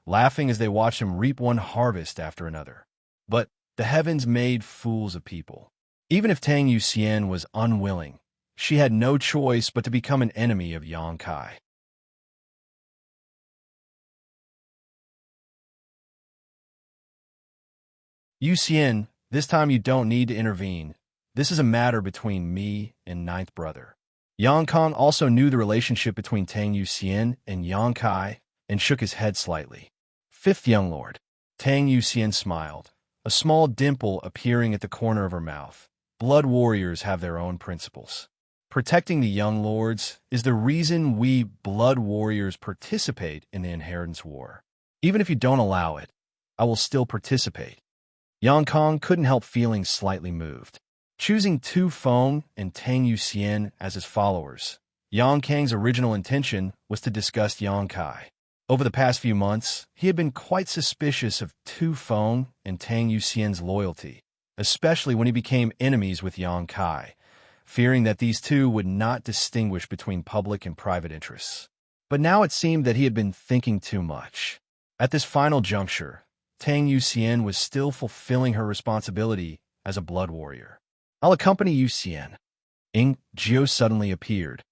laughing as they watched him reap one harvest after another. But the heavens made fools of people. Even if Tang Yuxian was unwilling, she had no choice but to become an enemy of Yang Kai. Yuxian, this time you don't need to intervene. This is a matter between me and ninth brother. Yang Kong also knew the relationship between Tang Yuxian and Yang Kai and shook his head slightly. Fifth young lord. Tang Yuxian smiled, a small dimple appearing at the corner of her mouth. Blood warriors have their own principles. Protecting the young lords is the reason we blood warriors participate in the inheritance war. Even if you don't allow it, I will still participate. Yang Kong couldn't help feeling slightly moved. Choosing Tu Feng and Tang Yuxian as his followers, Yang Kang's original intention was to disgust Yang Kai. Over the past few months, he had been quite suspicious of Tu Feng and Tang Yuxian's loyalty, especially when he became enemies with Yang Kai, fearing that these two would not distinguish between public and private interests. But now it seemed that he had been thinking too much. At this final juncture, Tang Yuxian was still fulfilling her responsibility as a blood warrior. I'll accompany Yuxian. Ing Jiao suddenly appeared.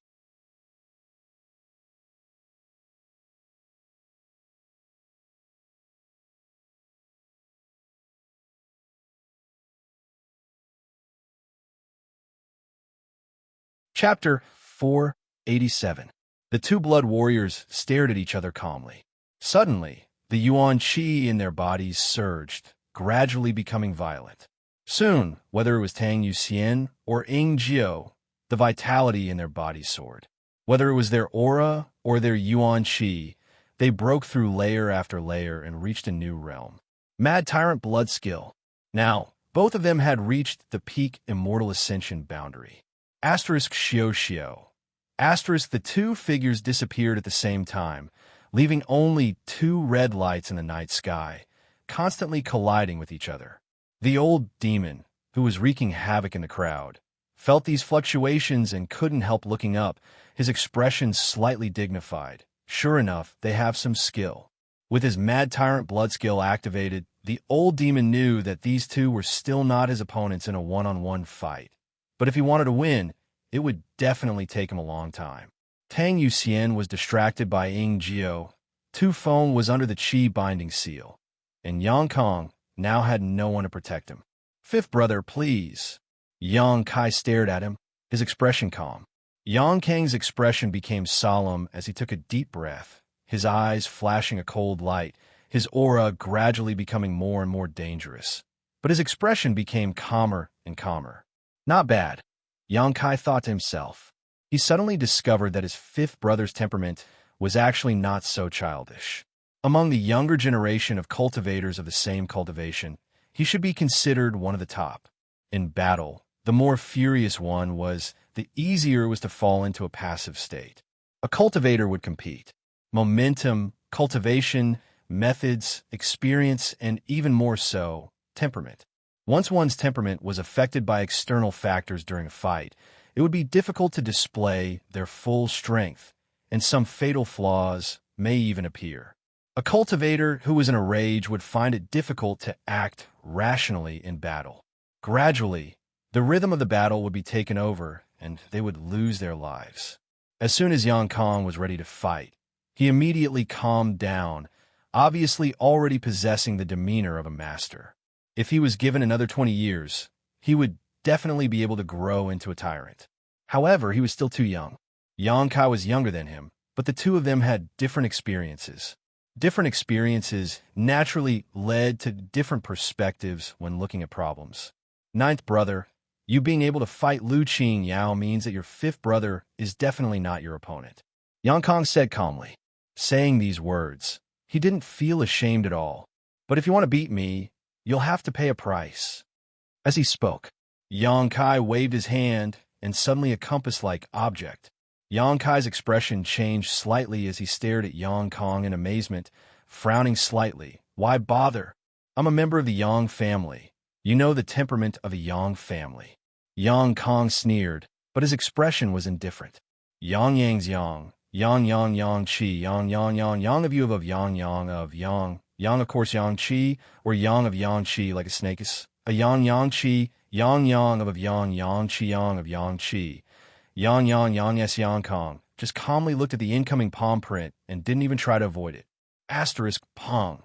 Chapter 487. The two blood warriors stared at each other calmly. Suddenly, the yuan qi in their bodies surged, gradually becoming violent. Soon, whether it was Tang Yuxian or Ing Jiao, the vitality in their bodies soared. Whether it was their aura or their yuan qi, they broke through layer after layer and reached a new realm. Mad Tyrant blood skill. Now, Both of them had reached the peak immortal ascension boundary. Xiao. The two figures disappeared at the same time, leaving only two red lights in the night sky, constantly colliding with each other. The old demon, who was wreaking havoc in the crowd, felt these fluctuations and couldn't help looking up, his expression slightly dignified. Sure enough, they have some skill. With his Mad Tyrant blood skill activated, the old demon knew that these two were still not his opponents in a one-on-one fight. But if he wanted to win, it would definitely take him a long time. Tang Yuxian was distracted by Ying Jiao. Tu Feng was under the Qi binding seal, and Yang Kong now had no one to protect him. Fifth brother, please. Yang Kai stared at him, his expression calm. Yang Kang's expression became solemn as he took a deep breath, his eyes flashing a cold light, his aura gradually becoming more and more dangerous. But his expression became calmer and calmer. Not bad, Yang Kai thought to himself. He suddenly discovered that his fifth brother's temperament was actually not so childish. Among the younger generation of cultivators of the same cultivation, he should be considered one of the top. In battle, the more furious one was, the easier it was to fall into a passive state. A cultivator would compete. Momentum, cultivation, methods, experience, and even more so, temperament. Once one's temperament was affected by external factors during a fight, it would be difficult to display their full strength, and some fatal flaws may even appear. A cultivator who was in a rage would find it difficult to act rationally in battle. Gradually, the rhythm of the battle would be taken over, and they would lose their lives. As soon as Yang Kong was ready to fight, he immediately calmed down, obviously already possessing the demeanor of a master. If he was given another 20 years, he would definitely be able to grow into a tyrant. However, he was still too young. Yang Kai was younger than him, but the two of them had different experiences. Different experiences naturally led to different perspectives when looking at problems. Ninth brother, you being able to fight Lu Qing Yao means that your fifth brother is definitely not your opponent, Yang Kong said calmly. Saying these words, he didn't feel ashamed at all. But if you want to beat me, you'll have to pay a price. As he spoke, Yang Kai waved his hand, and suddenly a compass-like object. Yang Kai's expression changed slightly as he stared at Yang Kong in amazement, frowning slightly. Why bother? I'm a member of the Yang family. You know the temperament of a Yang family. Yang Kong sneered, but his expression was indifferent. Yang Yang's Yang. Yang Yang Yang Qi. Yang Yang Yang Yang of you of Yang Yang of Yang. Yang of course Yang Qi, or Yang of Yang Qi like a snake is. A Yang Yang Qi. Yang Yang of Yang Yang Qi Yang of Yang Qi. Yang Yang Yang yes Yang Kong just calmly looked at the incoming palm print and didn't even try to avoid it. Asterisk Pong.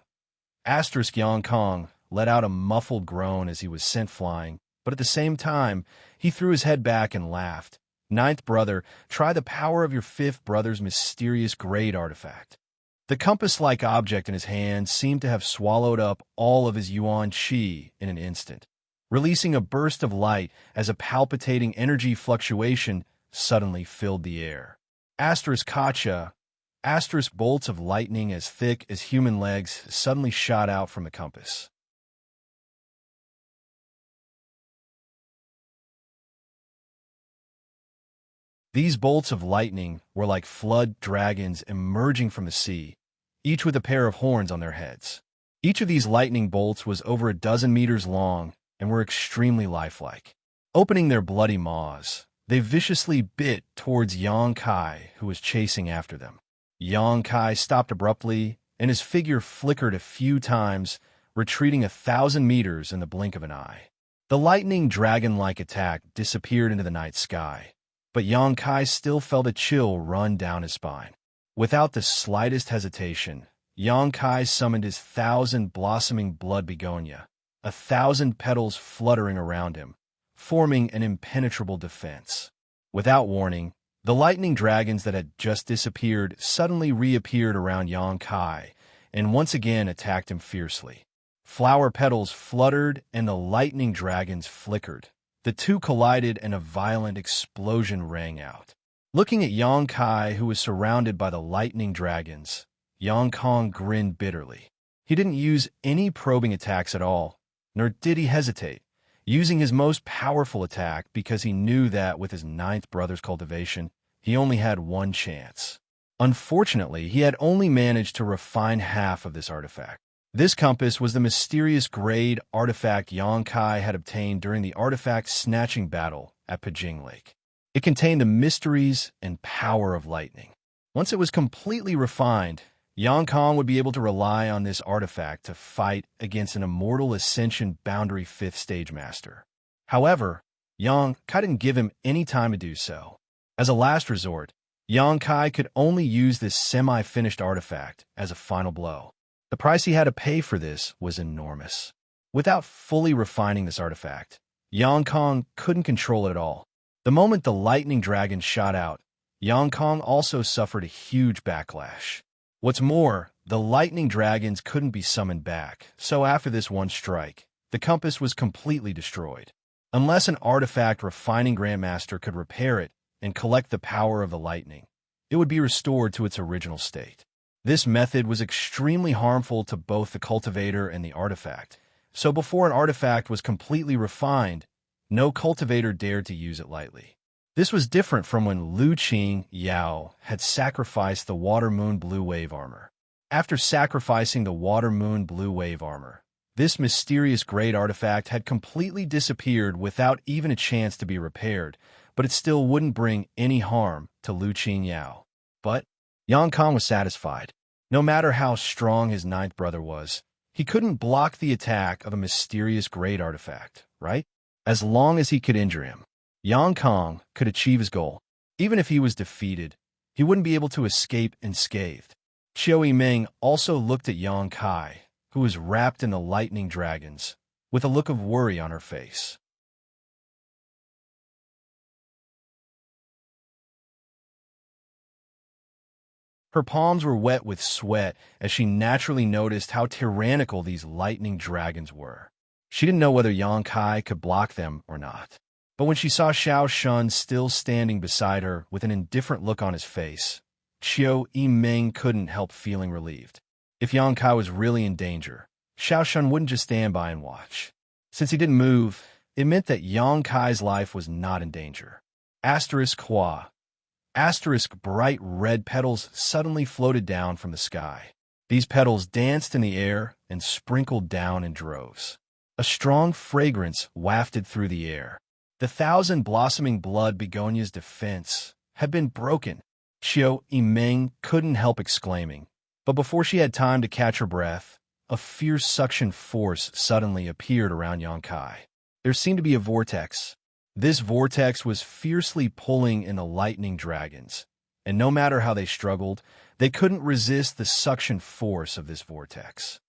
Asterisk Yang Kong let out a muffled groan as he was sent flying, but at the same time, he threw his head back and laughed. Ninth brother, try the power of your fifth brother's mysterious grade artifact. The compass-like object in his hand seemed to have swallowed up all of his Yuan Qi in an instant, releasing a burst of light as a palpitating energy fluctuation suddenly filled the air. Asterisk Kacha, asterisk bolts of lightning as thick as human legs suddenly shot out from the compass. These bolts of lightning were like flood dragons emerging from the sea, each with a pair of horns on their heads. Each of these lightning bolts was over a dozen meters long and were extremely lifelike. Opening their bloody maws, they viciously bit towards Yang Kai, who was chasing after them. Yang Kai stopped abruptly, and his figure flickered a few times, retreating 1,000 meters in the blink of an eye. The lightning dragon-like attack disappeared into the night sky, but Yang Kai still felt a chill run down his spine. Without the slightest hesitation, Yang Kai summoned his 1,000 blossoming blood begonia, 1,000 petals fluttering around him, forming an impenetrable defense. Without warning, the lightning dragons that had just disappeared suddenly reappeared around Yang Kai and once again attacked him fiercely. Flower petals fluttered and the lightning dragons flickered. The two collided and a violent explosion rang out. Looking at Yang Kai, who was surrounded by the lightning dragons, Yang Kong grinned bitterly. He didn't use any probing attacks at all, nor did he hesitate. using his most powerful attack because he knew that with his ninth brother's cultivation, he only had one chance. Unfortunately, he had only managed to refine half of this artifact. This compass was the mysterious grade artifact Xianxia had obtained during the artifact snatching battle at Pijing Lake. It contained the mysteries and power of lightning. Once it was completely refined, Xianxia would be able to rely on this artifact to fight against an Immortal Ascension Boundary 5th Stage Master. However, Xianxia didn't give him any time to do so. As a last resort, Xianxia could only use this semi-finished artifact as a final blow. The price he had to pay for this was enormous. Without fully refining this artifact, Xianxia couldn't control it at all. The moment the lightning dragon shot out, Xianxia also suffered a huge backlash. What's more, the lightning dragons couldn't be summoned back, so after this one strike, the compass was completely destroyed. Unless an artifact refining Grandmaster could repair it and collect the power of the lightning, it would be restored to its original state. This method was extremely harmful to both the cultivator and the artifact, so before an artifact was completely refined, no cultivator dared to use it lightly. This was different from when Lu Qingyao had sacrificed the Water Moon Blue Wave Armor. After sacrificing the Water Moon Blue Wave Armor, this mysterious great artifact had completely disappeared without even a chance to be repaired, but it still wouldn't bring any harm to Lu Qingyao. But Xianxia was satisfied. No matter how strong his ninth brother was, he couldn't block the attack of a mysterious great artifact, right? As long as he could injure him, Xianxia could achieve his goal. Even if he was defeated, he wouldn't be able to escape unscathed. Qiu Yimeng also looked at Xianxia, who was wrapped in the lightning dragons, with a look of worry on her face. Her palms were wet with sweat as she naturally noticed how tyrannical these lightning dragons were. She didn't know whether Xianxia could block them or not. But when she saw Xiaoshun still standing beside her with an indifferent look on his face, Qiu Yimeng couldn't help feeling relieved. If Xianxia was really in danger, Xiaoshun wouldn't just stand by and watch. Since he didn't move, it meant that Xianxia's life was not in danger. Hua. Bright red petals suddenly floated down from the sky. These petals danced in the air and sprinkled down in droves. A strong fragrance wafted through the air. The 1,000 blossoming blood begonia's defense had been broken. Qiu Yimeng couldn't help exclaiming, but before she had time to catch her breath, a fierce suction force suddenly appeared around Xianxia. There seemed to be a vortex. This vortex was fiercely pulling in the lightning dragons, and no matter how they struggled, they couldn't resist the suction force of this vortex.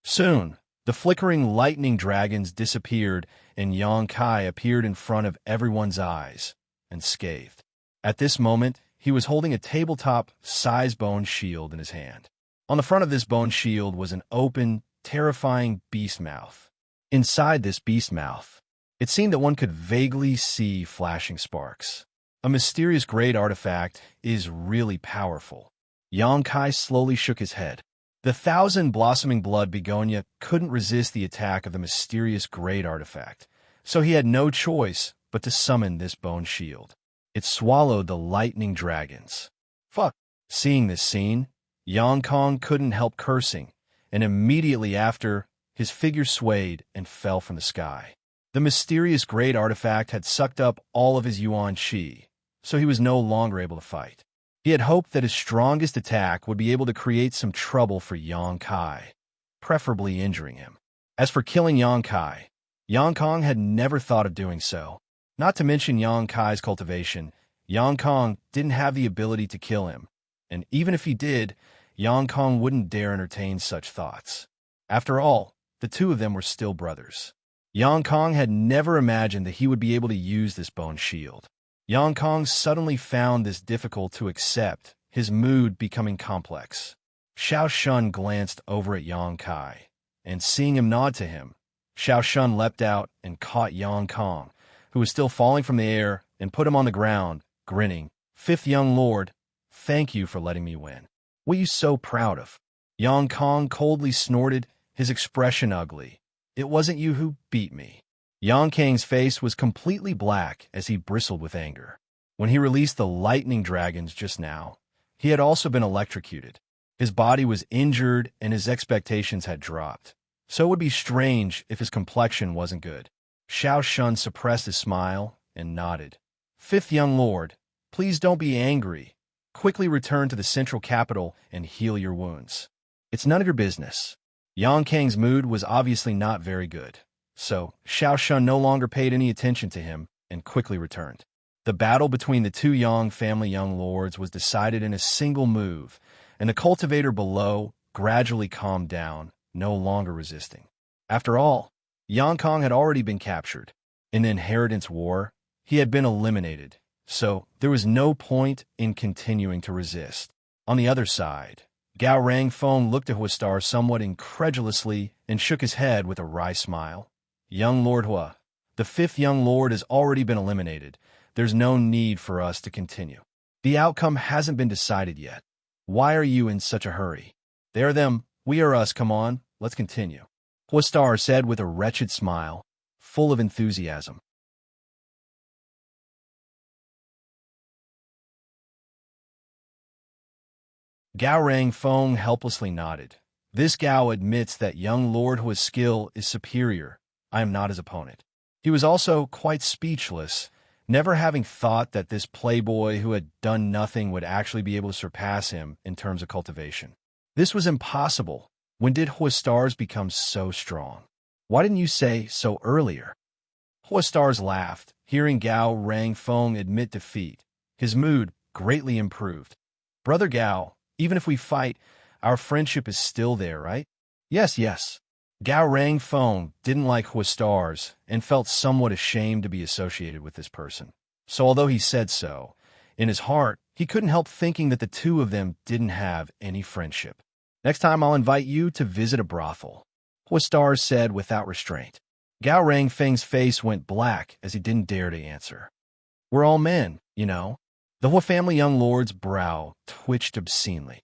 Soon, the flickering lightning dragons disappeared, and Xianxia appeared in front of everyone's eyes, unscathed. At this moment, he was holding a tabletop-sized bone shield in his hand. On the front of this bone shield was an open, terrifying beast mouth. Inside this beast mouth, it seemed that one could vaguely see flashing sparks. A mysterious great artifact is really powerful. Xianxia slowly shook his head. The 1,000 blossoming blood begonia couldn't resist the attack of the mysterious great artifact, so he had no choice but to summon this bone shield. It swallowed the lightning dragons. Fuck! Seeing this scene, Xianxia couldn't help cursing, and immediately after, his figure swayed and fell from the sky. The mysterious great artifact had sucked up all of his yuan qi, so he was no longer able to fight. He had hoped that his strongest attack would be able to create some trouble for Xianxia, preferably injuring him. As for killing Xianxia, Xianxia had never thought of doing so. Not to mention Xianxia's cultivation, Xianxia didn't have the ability to kill him, and even if he did, Xianxia wouldn't dare entertain such thoughts. After all, the two of them were still brothers. Xianxia had never imagined that he would be able to use this bone shield. Xianxia suddenly found this difficult to accept, his mood becoming complex. Xiaoshun glanced over at Xianxia, and seeing him nod to him, Xiaoshun leapt out and caught Xianxia, who was still falling from the air, and put him on the ground, grinning. "Fifth young lord, thank you for letting me win. What are you so proud of?" Xianxia coldly snorted, his expression ugly. "It wasn't you who beat me. Yang Kang's face was completely black as he bristled with anger. When he released the lightning dragons just now, he had also been electrocuted. His body was injured and his expectations had dropped. So it would be strange if his complexion wasn't good. Xianxia suppressed his smile and nodded. Fifth young lord, please don't be angry. Quickly return to the central capital and heal your wounds. It's none of your business. Yang Kang's mood was obviously not very good. So Xianxia no longer paid any attention to him and quickly returned. The battle between the two Yang family young lords was decided in a single move, and the cultivator below gradually calmed down, no longer resisting. After all, Yang Kang had already been captured. In the inheritance war, he had been eliminated, so there was no point in continuing to resist. On the other side, Gao Rangfeng looked at Huastar somewhat incredulously and shook his head with a wry smile. Young Lord Hua, the fifth young lord has already been eliminated. There's no need for us to continue. The outcome hasn't been decided yet. Why are you in such a hurry? They are them, we are us, come on, let's continue. Huastar said with a wretched smile, full of enthusiasm. Gao Rangfeng helplessly nodded. This Gao admits that young Lord Hua's skill is superior. I am not his opponent. He was also quite speechless, never having thought that this playboy who had done nothing would actually be able to surpass him in terms of cultivation. This was impossible. When did Huastars become so strong? Why didn't you say so earlier? Huastars laughed, hearing Gao Rangfeng admit defeat. His mood greatly improved. Brother Gao, even if we fight, our friendship is still there, right? Yes, yes. Gao Rangfeng didn't like Huastars and felt somewhat ashamed to be associated with this person. So although he said so, in his heart, he couldn't help thinking that the two of them didn't have any friendship. Next time I'll invite you to visit a brothel, Huastars said without restraint. Gao Rangfeng's face went black as he didn't dare to answer. We're all men, you know. The Hua family young lord's brow twitched obscenely.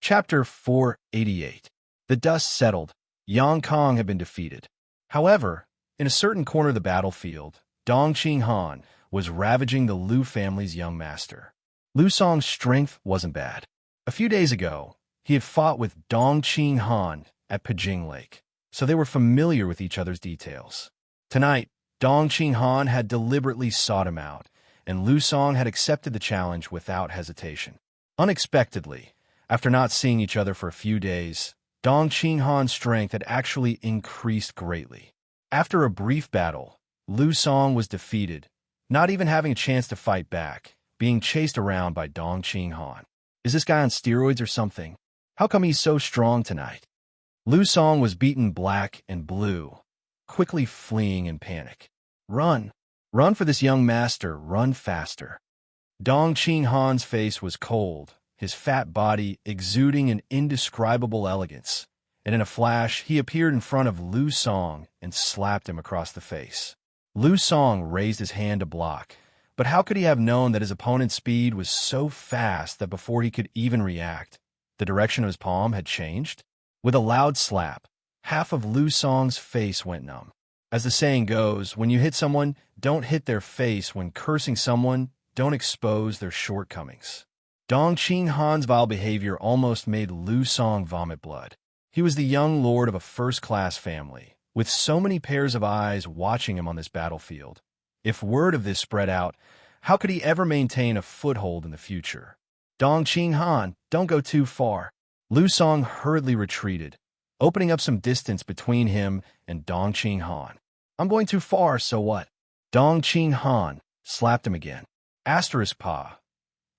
Chapter 488. The dust settled. Yang Kang had been defeated. However, in a certain corner of the battlefield, Dong Qinghan was ravaging the Lu family's young master. Lu Song's strength wasn't bad. A few days ago, he had fought with Dong Qinghan at Pijing Lake, so they were familiar with each other's details. Tonight, Dong Qinghan had deliberately sought him out, and Lu Song had accepted the challenge without hesitation. Unexpectedly, after not seeing each other for a few days, Dong Qinghan's strength had actually increased greatly. After a brief battle, Lu Song was defeated, not even having a chance to fight back, being chased around by Dong Qinghan. Is this guy on steroids or something? How come he's so strong tonight? Lu Song was beaten black and blue, quickly fleeing in panic. Run! Run for this young master, run faster. Dong Qinghan's face was cold, his fat body exuding an indescribable elegance, and in a flash he appeared in front of Lu Song and slapped him across the face. Lu Song raised his hand to block, but how could he have known that his opponent's speed was so fast that before he could even react, the direction of his palm had changed? With a loud slap, half of Lu Song's face went numb. As the saying goes, when you hit someone, don't hit their face. When cursing someone, don't expose their shortcomings. Dong Qinghan's vile behavior almost made Lu Song vomit blood. He was the young lord of a first-class family, with so many pairs of eyes watching him on this battlefield. If word of this spread out, how could he ever maintain a foothold in the future? Dong Qinghan, don't go too far. Lu Song hurriedly retreated, opening up some distance between him and Dong Qinghan. I'm going too far, so what? Dong Qinghan slapped him again. Asterisk pa.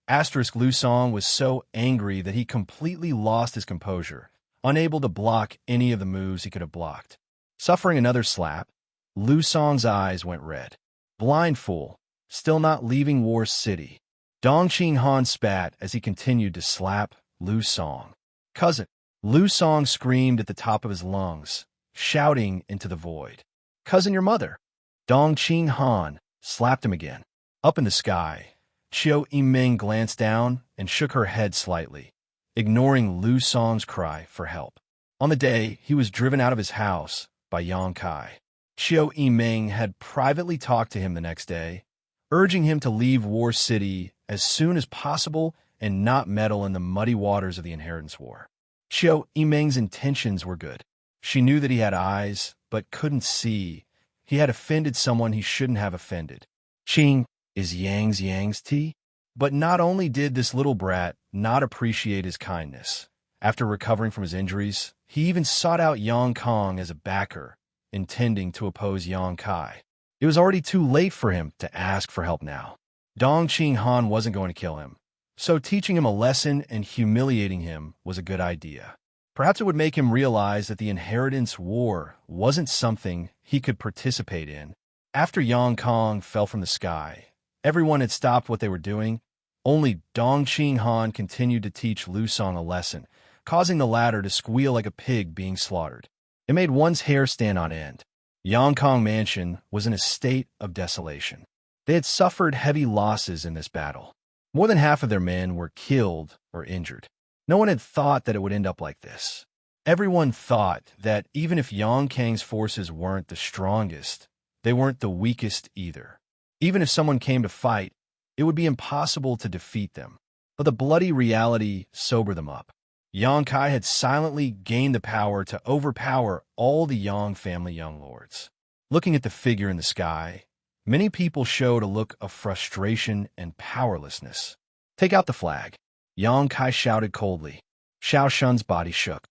Asterisk Lu Song was so angry that he completely lost his composure, unable to block any of the moves he could have blocked. Suffering another slap, Lu Song's eyes went red. Blind fool, still not leaving War City. Dong Qinghan spat as he continued to slap Lu Song. Cousin, Lu Song screamed at the top of his lungs, shouting into the void. Cousin, your mother. Dong Qinghan slapped him again. Up in the sky, Qiu Yiming glanced down and shook her head slightly, ignoring Lu Song's cry for help. On the day he was driven out of his house by Yang Kai, Qiu Yiming had privately talked to him the next day, urging him to leave War City as soon as possible and not meddle in the muddy waters of the Inheritance War. Qiu Yiming's intentions were good. She knew that he had eyes, but couldn't see. He had offended someone he shouldn't have offended. Qing is Yang's tea? But not only did this little brat not appreciate his kindness, after recovering from his injuries, he even sought out Yang Kong as a backer, intending to oppose Yang Kai. It was already too late for him to ask for help now. Dong Qing Han wasn't going to kill him, so teaching him a lesson and humiliating him was a good idea. Perhaps it would make him realize that the Inheritance War wasn't something he could participate in. After Yang Kong fell from the sky, everyone had stopped what they were doing. Only Dong Qing Han continued to teach Lu Song a lesson, causing the latter to squeal like a pig being slaughtered. It made one's hair stand on end. Yang Kong Mansion was in a state of desolation. They had suffered heavy losses in this battle. More than half of their men were killed or injured. No one had thought that it would end up like this. Everyone thought that even if Yang Kang's forces weren't the strongest, they weren't the weakest either. Even if someone came to fight, it would be impossible to defeat them. But the bloody reality sobered them up. Yang Kai had silently gained the power to overpower all the Yang family young lords. Looking at the figure in the sky, many people showed a look of frustration and powerlessness. "Take out the flag," Yang Kai shouted coldly. Xiao Shun's body shook.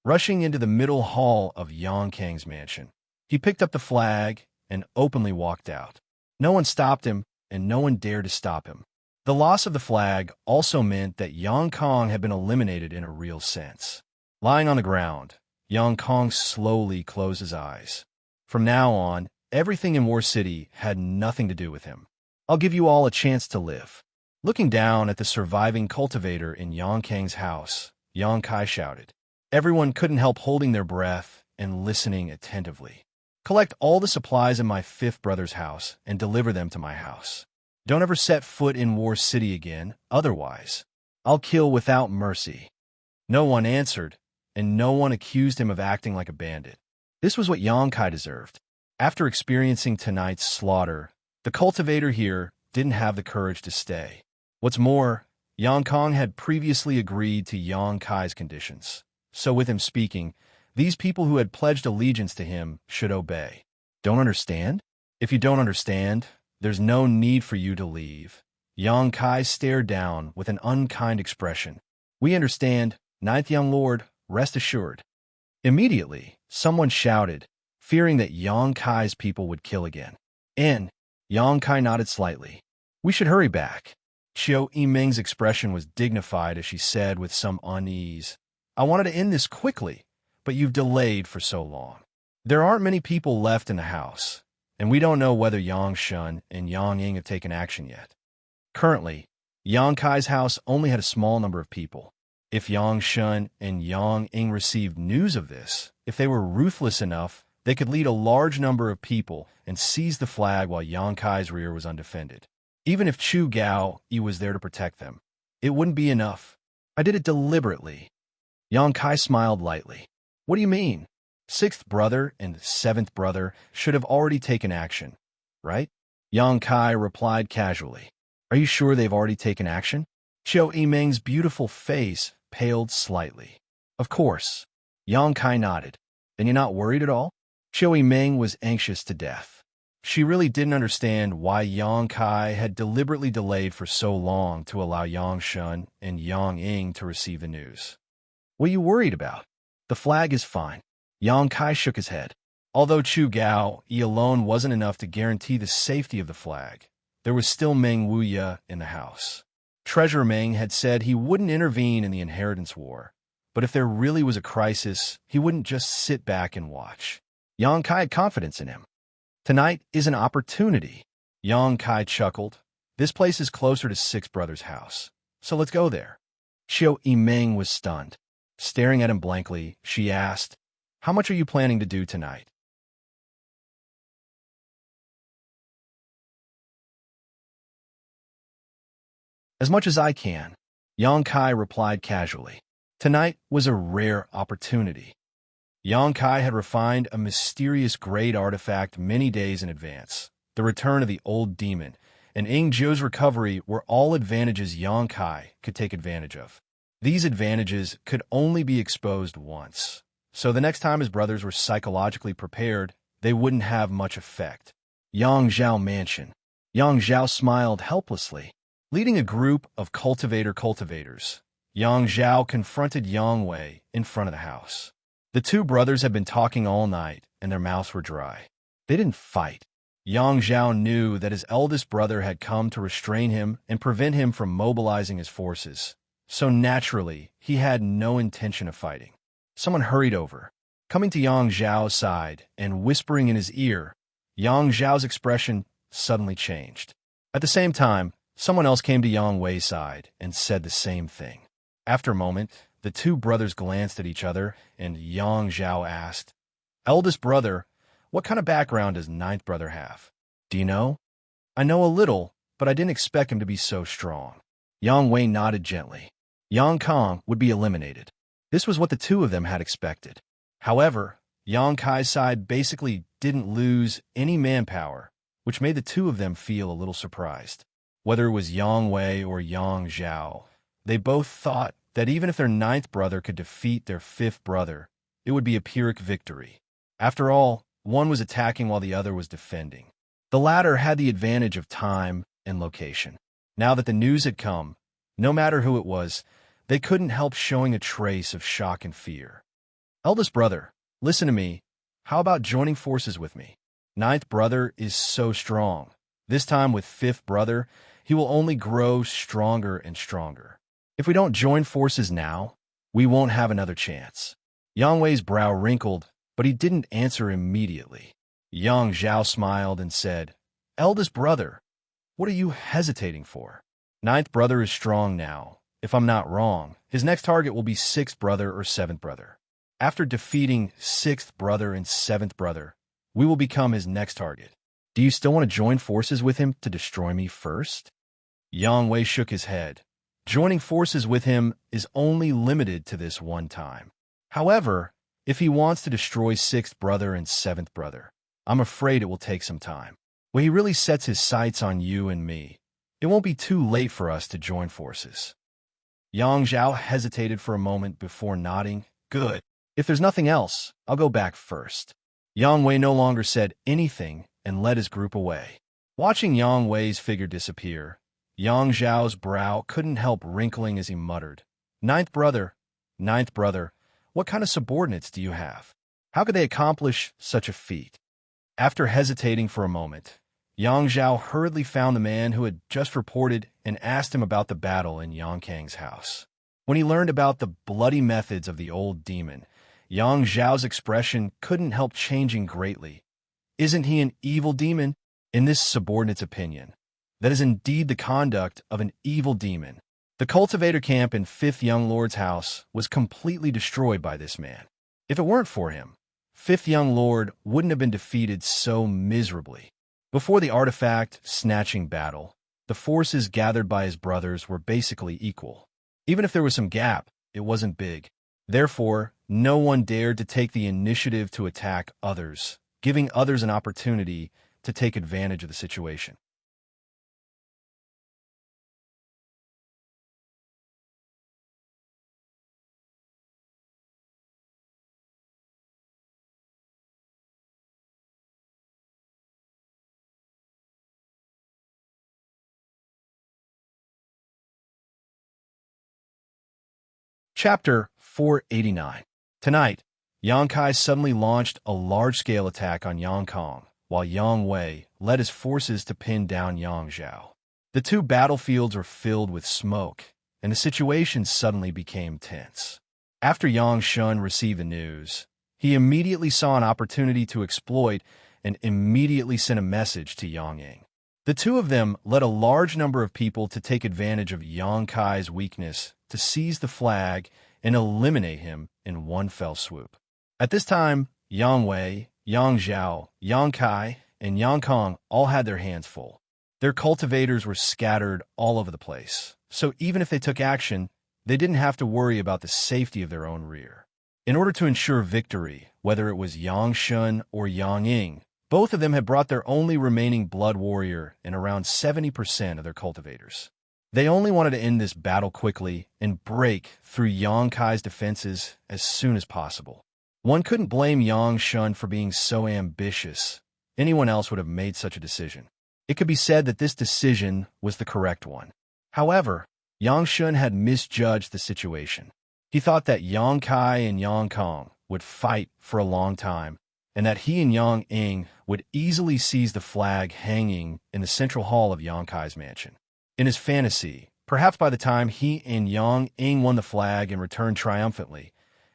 Rushing into the middle hall of Yang Kang's mansion, he picked up the flag and openly walked out. No one stopped him, and no one dared to stop him. The loss of the flag also meant that Yang Kong had been eliminated in a real sense. Lying on the ground, Yang Kong slowly closed his eyes. From now on, everything in War City had nothing to do with him. "I'll give you all a chance to live." Looking down at the surviving cultivator in Yang Kang's house, Yang Kai shouted. Everyone couldn't help holding their breath and listening attentively. "Collect all the supplies in my fifth brother's house and deliver them to my house. Don't ever set foot in War City again, otherwise I'll kill without mercy." No one answered, and no one accused him of acting like a bandit. This was what Yang Kai deserved. After experiencing tonight's slaughter, the cultivator here didn't have the courage to stay. What's more, Yang Kong had previously agreed to Yang Kai's conditions. So with him speaking, these people who had pledged allegiance to him should obey. Don't understand? If you don't understand, there's no need for you to leave. Yang Kai stared down with an unkind expression. "We understand, Ninth Young Lord, rest assured." Immediately, someone shouted, fearing that Yang Kai's people would kill again. And Yang Kai nodded slightly. "We should hurry back." Qiu Yiming's expression was dignified as she said with some unease, "I wanted to end this quickly, but you've delayed for so long. There aren't many people left in the house, and we don't know whether Yang Shun and Yang Ying have taken action yet." Currently, Yang Kai's house only had a small number of people. If Yang Shun and Yang Ying received news of this, if they were ruthless enough, they could lead a large number of people and seize the flag while Yang Kai's rear was undefended. Even if Chu Gao Yi was there to protect them, it wouldn't be enough. "I did it deliberately." Yang Kai smiled lightly. "What do you mean? Sixth brother and seventh brother should have already taken action, right?" Yang Kai replied casually. "Are you sure they've already taken action?" Qiu Yiming's beautiful face paled slightly. "Of course." Yang Kai nodded. "Then you're not worried at all?" Qiu Yiming was anxious to death. She really didn't understand why Yang Kai had deliberately delayed for so long to allow Yang Shun and Yang Ying to receive the news. "What are you worried about? The flag is fine." Yang Kai shook his head. Although Chu Gao Yi alone wasn't enough to guarantee the safety of the flag, there was still Meng Wuya in the house. Treasurer Meng had said he wouldn't intervene in the Inheritance War, but if there really was a crisis, he wouldn't just sit back and watch. Yang Kai had confidence in him. "Tonight is an opportunity." Yang Kai chuckled. "This place is closer to Six Brothers' house, so let's go there." Qiu Yiming was stunned. Staring at him blankly, she asked, How much are you planning to do tonight? As much as I can, Yang Kai replied casually. Tonight was a rare opportunity. Yang Kai had refined a mysterious great artifact many days in advance. The return of the old demon and Ing Zhou's recovery were all advantages Yang Kai could take advantage of. These advantages could only be exposed once, so the next time his brothers were psychologically prepared, they wouldn't have much effect. Yang Zhao Mansion. Yang Zhao smiled helplessly. Leading a group of cultivators, Yang Zhao confronted Yang Wei in front of the house. The two brothers had been talking all night, and their mouths were dry. They didn't fight. Yang Zhao knew that his eldest brother had come to restrain him and prevent him from mobilizing his forces, so naturally, he had no intention of fighting. Someone hurried over, coming to Yang Zhao's side and whispering in his ear. Yang Zhao's expression suddenly changed. At the same time, someone else came to Yang Wei's side and said the same thing. After a moment, the two brothers glanced at each other, and Yang Zhao asked, "Eldest brother, what kind of background does ninth brother have? Do you know?" "I know a little, but I didn't expect him to be so strong." Yang Wei nodded gently. Yang Kong would be eliminated. This was what the two of them had expected. However, Yang Kai's side basically didn't lose any manpower, which made the two of them feel a little surprised. Whether it was Yang Wei or Yang Zhao, they both thought that even if their ninth brother could defeat their fifth brother, it would be a Pyrrhic victory. After all, one was attacking while the other was defending. The latter had the advantage of time and location. Now that the news had come, no matter who it was, they couldn't help showing a trace of shock and fear. "Eldest brother, listen to me. How about joining forces with me? Ninth brother is so strong. This time with fifth brother, he will only grow stronger and stronger. If we don't join forces now, we won't have another chance." Yang Wei's brow wrinkled, but he didn't answer immediately. Yang Zhao smiled and said, "Eldest brother, what are you hesitating for? Ninth brother is strong now. If I'm not wrong, his next target will be sixth brother or seventh brother. After defeating sixth brother and seventh brother, we will become his next target. Do you still want to join forces with him to destroy me first?" Yang Wei shook his head. Joining forces with him is only limited to this one time. However, if he wants to destroy sixth brother and seventh brother, I'm afraid it will take some time. When he really sets his sights on you and me, it won't be too late for us to join forces. Yang Zhao hesitated for a moment before nodding. "Good. If there's nothing else, I'll go back first." Yang Wei no longer said anything and led his group away. Watching Yang Wei's figure disappear, Yang Zhao's brow couldn't help wrinkling as he muttered, ninth brother, what kind of subordinates do you have? How could they accomplish such a feat?" After hesitating for a moment, Yang Zhao hurriedly found the man who had just reported and asked him about the battle in Yang Kang's house. When he learned about the bloody methods of the old demon, Yang Zhao's expression couldn't help changing greatly. Isn't he an evil demon? In this subordinate's opinion, that is indeed the conduct of an evil demon. The cultivator camp in Fifth Young Lord's house was completely destroyed by this man. If it weren't for him, Fifth Young Lord wouldn't have been defeated so miserably. Before the artifact snatching battle, the forces gathered by his brothers were basically equal. Even if there was some gap, it wasn't big. Therefore, no one dared to take the initiative to attack others, giving others an opportunity to take advantage of the situation. Chapter 489. Tonight, Yang Kai suddenly launched a large-scale attack on Yang Kong, while Yang Wei led his forces to pin down Yang Zhao. The two battlefields were filled with smoke, and the situation suddenly became tense. After Yang Shun received the news, he immediately saw an opportunity to exploit and immediately sent a message to Yang Ying. The two of them led a large number of people to take advantage of Yang Kai's weakness to seize the flag and eliminate him in one fell swoop. At this time, Yang Wei, Yang Zhao, Yang Kai, and Yang Kong all had their hands full. Their cultivators were scattered all over the place, so even if they took action, they didn't have to worry about the safety of their own rear. In order to ensure victory, whether it was Yang Shun or Yang Ying, both of them had brought their only remaining blood warrior and around 70% of their cultivators. They only wanted to end this battle quickly and break through Yang Kai's defenses as soon as possible. One couldn't blame Yang Shun for being so ambitious. Anyone else would have made such a decision. It could be said that this decision was the correct one. However, Yang Shun had misjudged the situation. He thought that Yang Kai and Yang Kong would fight for a long time, and that he and Yang Ying would easily seize the flag hanging in the central hall of Yang Kai's mansion. In his fantasy, perhaps by the time he and Yang Ying won the flag and returned triumphantly,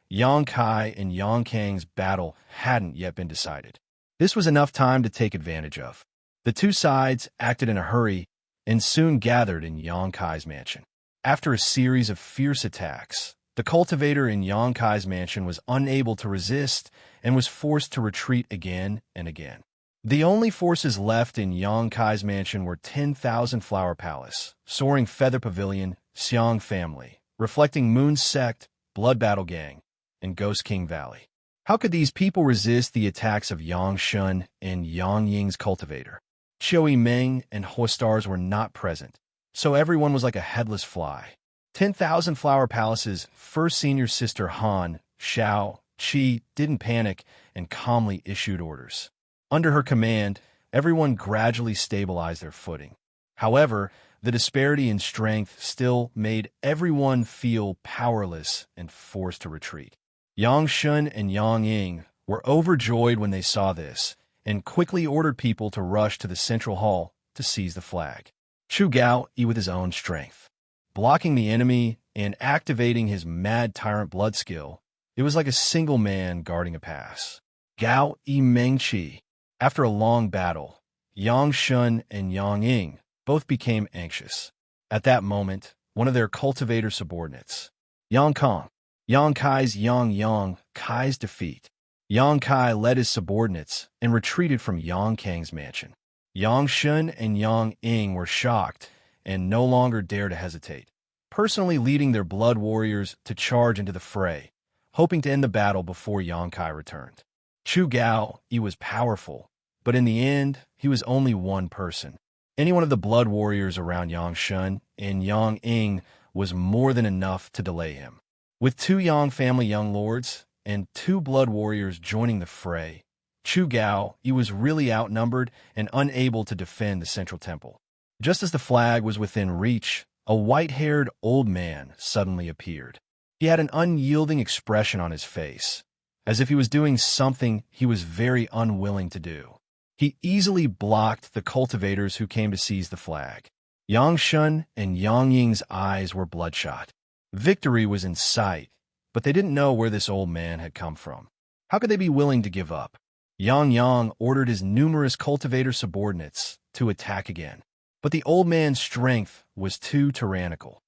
Yang Kai and Yang Kang's battle hadn't yet been decided. This was enough time to take advantage of. The two sides acted in a hurry and soon gathered in Yang Kai's mansion. After a series of fierce attacks, the cultivator in Yang Kai's mansion was unable to resist and was forced to retreat again and again. The only forces left in Yang Kai's mansion were 10,000 Flower Palace, Soaring Feather Pavilion, Xiang Family, Reflecting Moon Sect, Blood Battle Gang, and Ghost King Valley. How could these people resist the attacks of Yang Shun and Yang Ying's cultivator? Qiu Meng and Huostars were not present, so everyone was like a headless fly. 10,000 Flower Palace's first senior sister Han, Xiao, Qi didn't panic and calmly issued orders. Under her command, everyone gradually stabilized their footing. However, the disparity in strength still made everyone feel powerless and forced to retreat. Yang Shun and Yang Ying were overjoyed when they saw this and quickly ordered people to rush to the central hall to seize the flag. Chu Gao with his own strength, blocking the enemy and activating his mad tyrant blood skill. It was like a single man guarding a pass. Gao Meng Qi. After a long battle, Yang Shun and Yang Ying both became anxious. At that moment, one of their cultivator subordinates, Yang Kong, Yang Kai's Yang Kai's defeat. Yang Kai led his subordinates and retreated from Yang Kang's mansion. Yang Shun and Yang Ying were shocked and no longer dared to hesitate, personally leading their blood warriors to charge into the fray, hoping to end the battle before Yang Kai returned. Chu Gao, he was powerful, but in the end, he was only one person. Any one of the blood warriors around Yang Shun and Yang Ying was more than enough to delay him. With two Yang family young lords and two blood warriors joining the fray, Chu Gao, he was really outnumbered and unable to defend the central temple. Just as the flag was within reach, a white-haired old man suddenly appeared. He had an unyielding expression on his face, as if he was doing something he was very unwilling to do. He easily blocked the cultivators who came to seize the flag. Yang Shun and Yang Ying's eyes were bloodshot. Victory was in sight, but they didn't know where this old man had come from. How could they be willing to give up? Yang ordered his numerous cultivator subordinates to attack again, but the old man's strength was too tyrannical.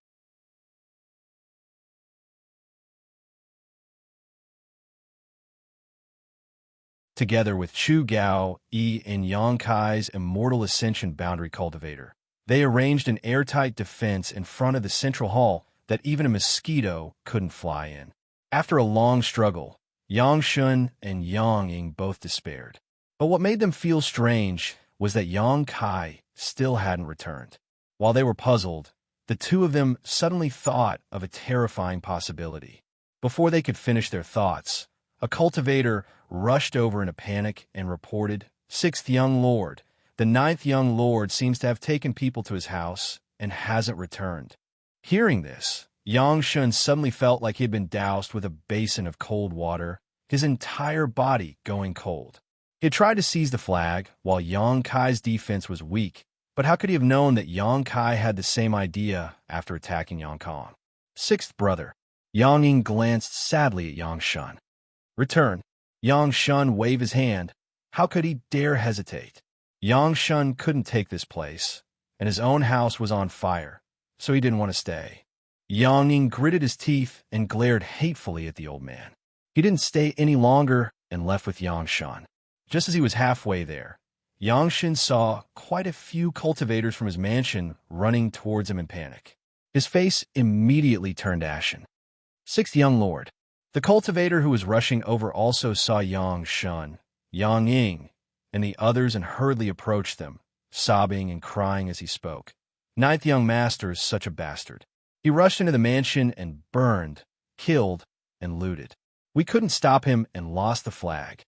Together with Chu Gao and Yang Kai's Immortal Ascension boundary cultivator, they arranged an airtight defense in front of the central hall that even a mosquito couldn't fly in. After a long struggle, Yang Shun and Yang Ying both despaired. But what made them feel strange was that Yang Kai still hadn't returned. While they were puzzled, the two of them suddenly thought of a terrifying possibility. Before they could finish their thoughts, a cultivator rushed over in a panic and reported, "Sixth young lord. The ninth young lord seems to have taken people to his house and hasn't returned." Hearing this, Yang Shun suddenly felt like he had been doused with a basin of cold water, his entire body going cold. He had tried to seize the flag while Yang Kai's defense was weak, but how could he have known that Yang Kai had the same idea after attacking Yang Kong? Sixth brother. Yang Ying glanced sadly at Yang Shun. "Return." Yang Shun waved his hand. How could he dare hesitate? Yang Shun couldn't take this place, and his own house was on fire, so he didn't want to stay. Yang Ying gritted his teeth and glared hatefully at the old man. He didn't stay any longer and left with Yangshan. Just as he was halfway there, Yangshan saw quite a few cultivators from his mansion running towards him in panic. His face immediately turned ashen. Sixth young lord. The cultivator who was rushing over also saw Yangshan, Yang Ying, and the others and hurriedly approached them, sobbing and crying as he spoke. Ninth young master is such a bastard. He rushed into the mansion and burned, killed, and looted. We couldn't stop him and lost the flag.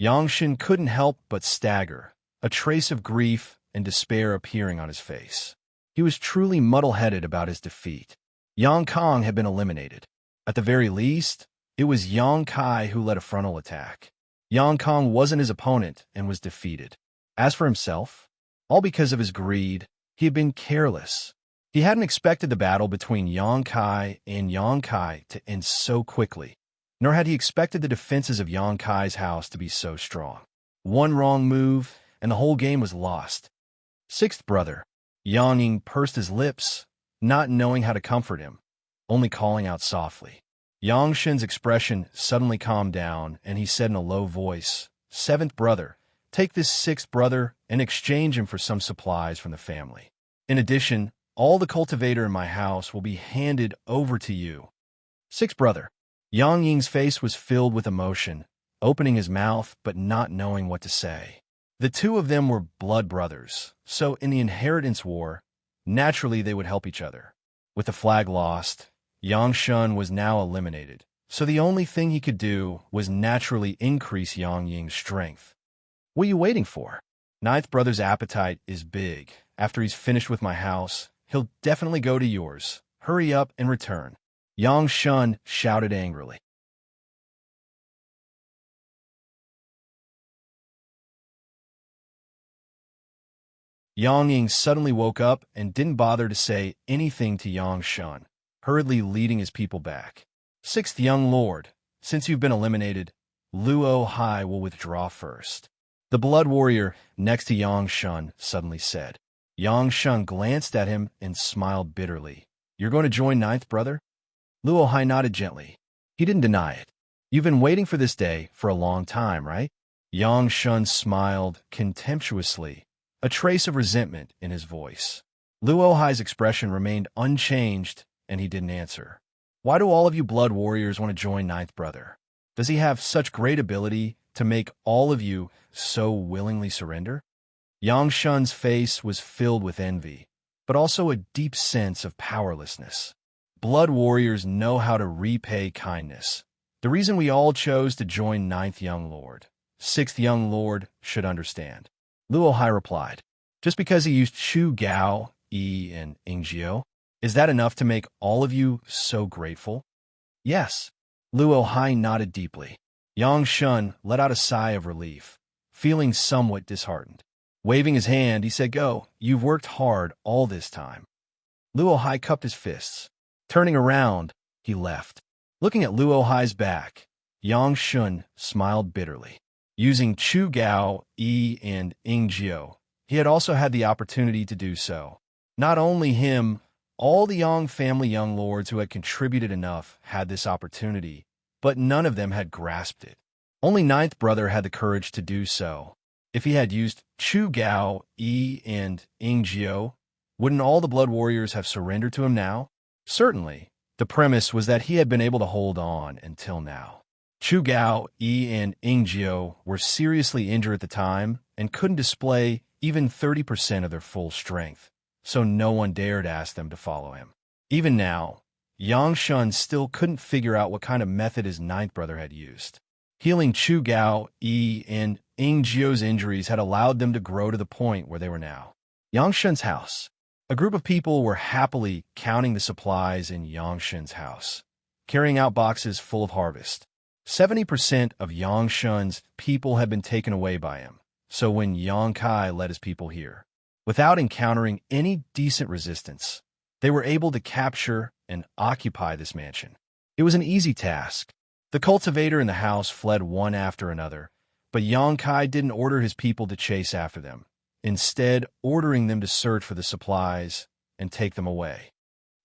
Yangshan couldn't help but stagger, a trace of grief and despair appearing on his face. He was truly muddle-headed about his defeat. Yang Kong had been eliminated. At the very least, it was Yang Kai who led a frontal attack. Yang Kong wasn't his opponent and was defeated. As for himself, all because of his greed, he had been careless. He hadn't expected the battle between Yang Kai and Yang Kai to end so quickly, nor had he expected the defenses of Yang Kai's house to be so strong. One wrong move, and the whole game was lost. Sixth brother, Yang Ying pursed his lips, not knowing how to comfort him, only calling out softly. Yangshan's expression suddenly calmed down, and he said in a low voice, "Seventh brother, take this sixth brother and exchange him for some supplies from the family. In addition, all the cultivator in my house will be handed over to you." Sixth brother. Yang Ying's face was filled with emotion, opening his mouth but not knowing what to say. The two of them were blood brothers, so in the inheritance war, naturally they would help each other. With the flag lost, Yangshan was now eliminated, so the only thing he could do was naturally increase Yang Ying's strength. What are you waiting for? Ninth brother's appetite is big. After he's finished with my house, he'll definitely go to yours. Hurry up and return. Yangshan shouted angrily. Yang Ying suddenly woke up and didn't bother to say anything to Yangshan, hurriedly leading his people back. Sixth young lord, since you've been eliminated, Luo Hai will withdraw first. The blood warrior next to Yangshan suddenly said. Yangshan glanced at him and smiled bitterly. You're going to join ninth brother? Luo Hai nodded gently. He didn't deny it. You've been waiting for this day for a long time, right? Yangshan smiled contemptuously, a trace of resentment in his voice. Luo Hai's expression remained unchanged, and he didn't answer. Why do all of you blood warriors want to join ninth brother? Does he have such great ability to make all of you so willingly surrender? Yangshan's face was filled with envy, but also a deep sense of powerlessness. Blood warriors know how to repay kindness. The reason we all chose to join ninth young lord, sixth young lord should understand. Luo Hai replied, just because he used Chu Gao, Yi, and Ingjiu, is that enough to make all of you so grateful? Yes. Luo Hai nodded deeply. Yangshan let out a sigh of relief, feeling somewhat disheartened. Waving his hand, he said, Go, you've worked hard all this time. Luo Hai cupped his fists. Turning around, he left. Looking at Luo Hai's back, Yangshan smiled bitterly. Using Chu Gao, Yi, and Ingjiu, he had also had the opportunity to do so. Not only him, all the Yang family young lords who had contributed enough had this opportunity, but none of them had grasped it. Only ninth brother had the courage to do so. If he had used Chu Gao, Yi, and Ingjiu, wouldn't all the blood warriors have surrendered to him now? Certainly. The premise was that he had been able to hold on until now. Chu Gao, Yi, and Ingjiu were seriously injured at the time and couldn't display even 30% of their full strength, so no one dared ask them to follow him. Even now, Yangshan still couldn't figure out what kind of method his ninth brother had used. Healing Chu Gao, Yi, and Ingjiu's injuries had allowed them to grow to the point where they were now. Yangshan's house. A group of people were happily counting the supplies in Yangshan's house, carrying out boxes full of harvest. 70% of Yangshan's people had been taken away by him, so when Yang Kai led his people here, without encountering any decent resistance, they were able to capture and occupy this mansion. It was an easy task. The cultivator in the house fled one after another, but Yang Kai didn't order his people to chase after them, instead ordering them to search for the supplies and take them away.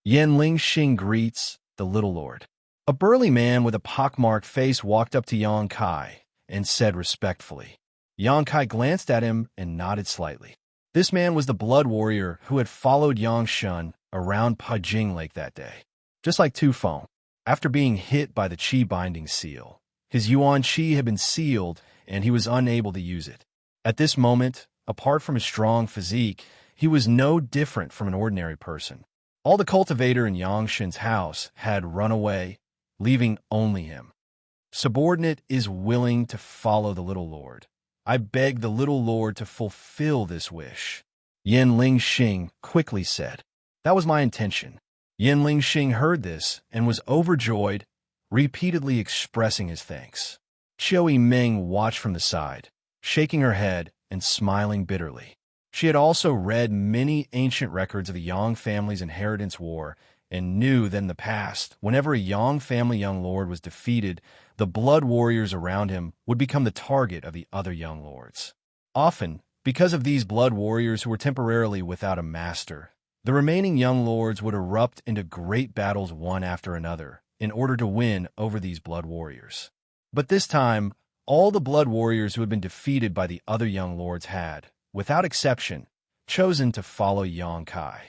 Yan Lingxing greets the little lord. A burly man with a pockmarked face walked up to Yang Kai and said respectfully. Yang Kai glanced at him and nodded slightly. This man was the blood warrior who had followed Yang Shun around Pajing Lake that day. Just like Tu Feng, after being hit by the Qi binding seal, his Yuan Qi had been sealed and he was unable to use it. At this moment, apart from his strong physique, he was no different from an ordinary person. All the cultivator in Yang Shin's house had run away, leaving only him. Subordinate is willing to follow the little lord. I beg the little lord to fulfill this wish. Yin Ling Xing quickly said. That was my intention. Yin Ling Xing heard this and was overjoyed, repeatedly expressing his thanks. Qiu Yimeng watched from the side, shaking her head and smiling bitterly. She had also read many ancient records of the Yang family's inheritance war and knew that in the past, whenever a Yang family young lord was defeated, the blood warriors around him would become the target of the other young lords. Often, because of these blood warriors who were temporarily without a master, the remaining young lords would erupt into great battles one after another in order to win over these blood warriors. But this time, all the blood warriors who had been defeated by the other young lords had, without exception, chosen to follow Yang Kai.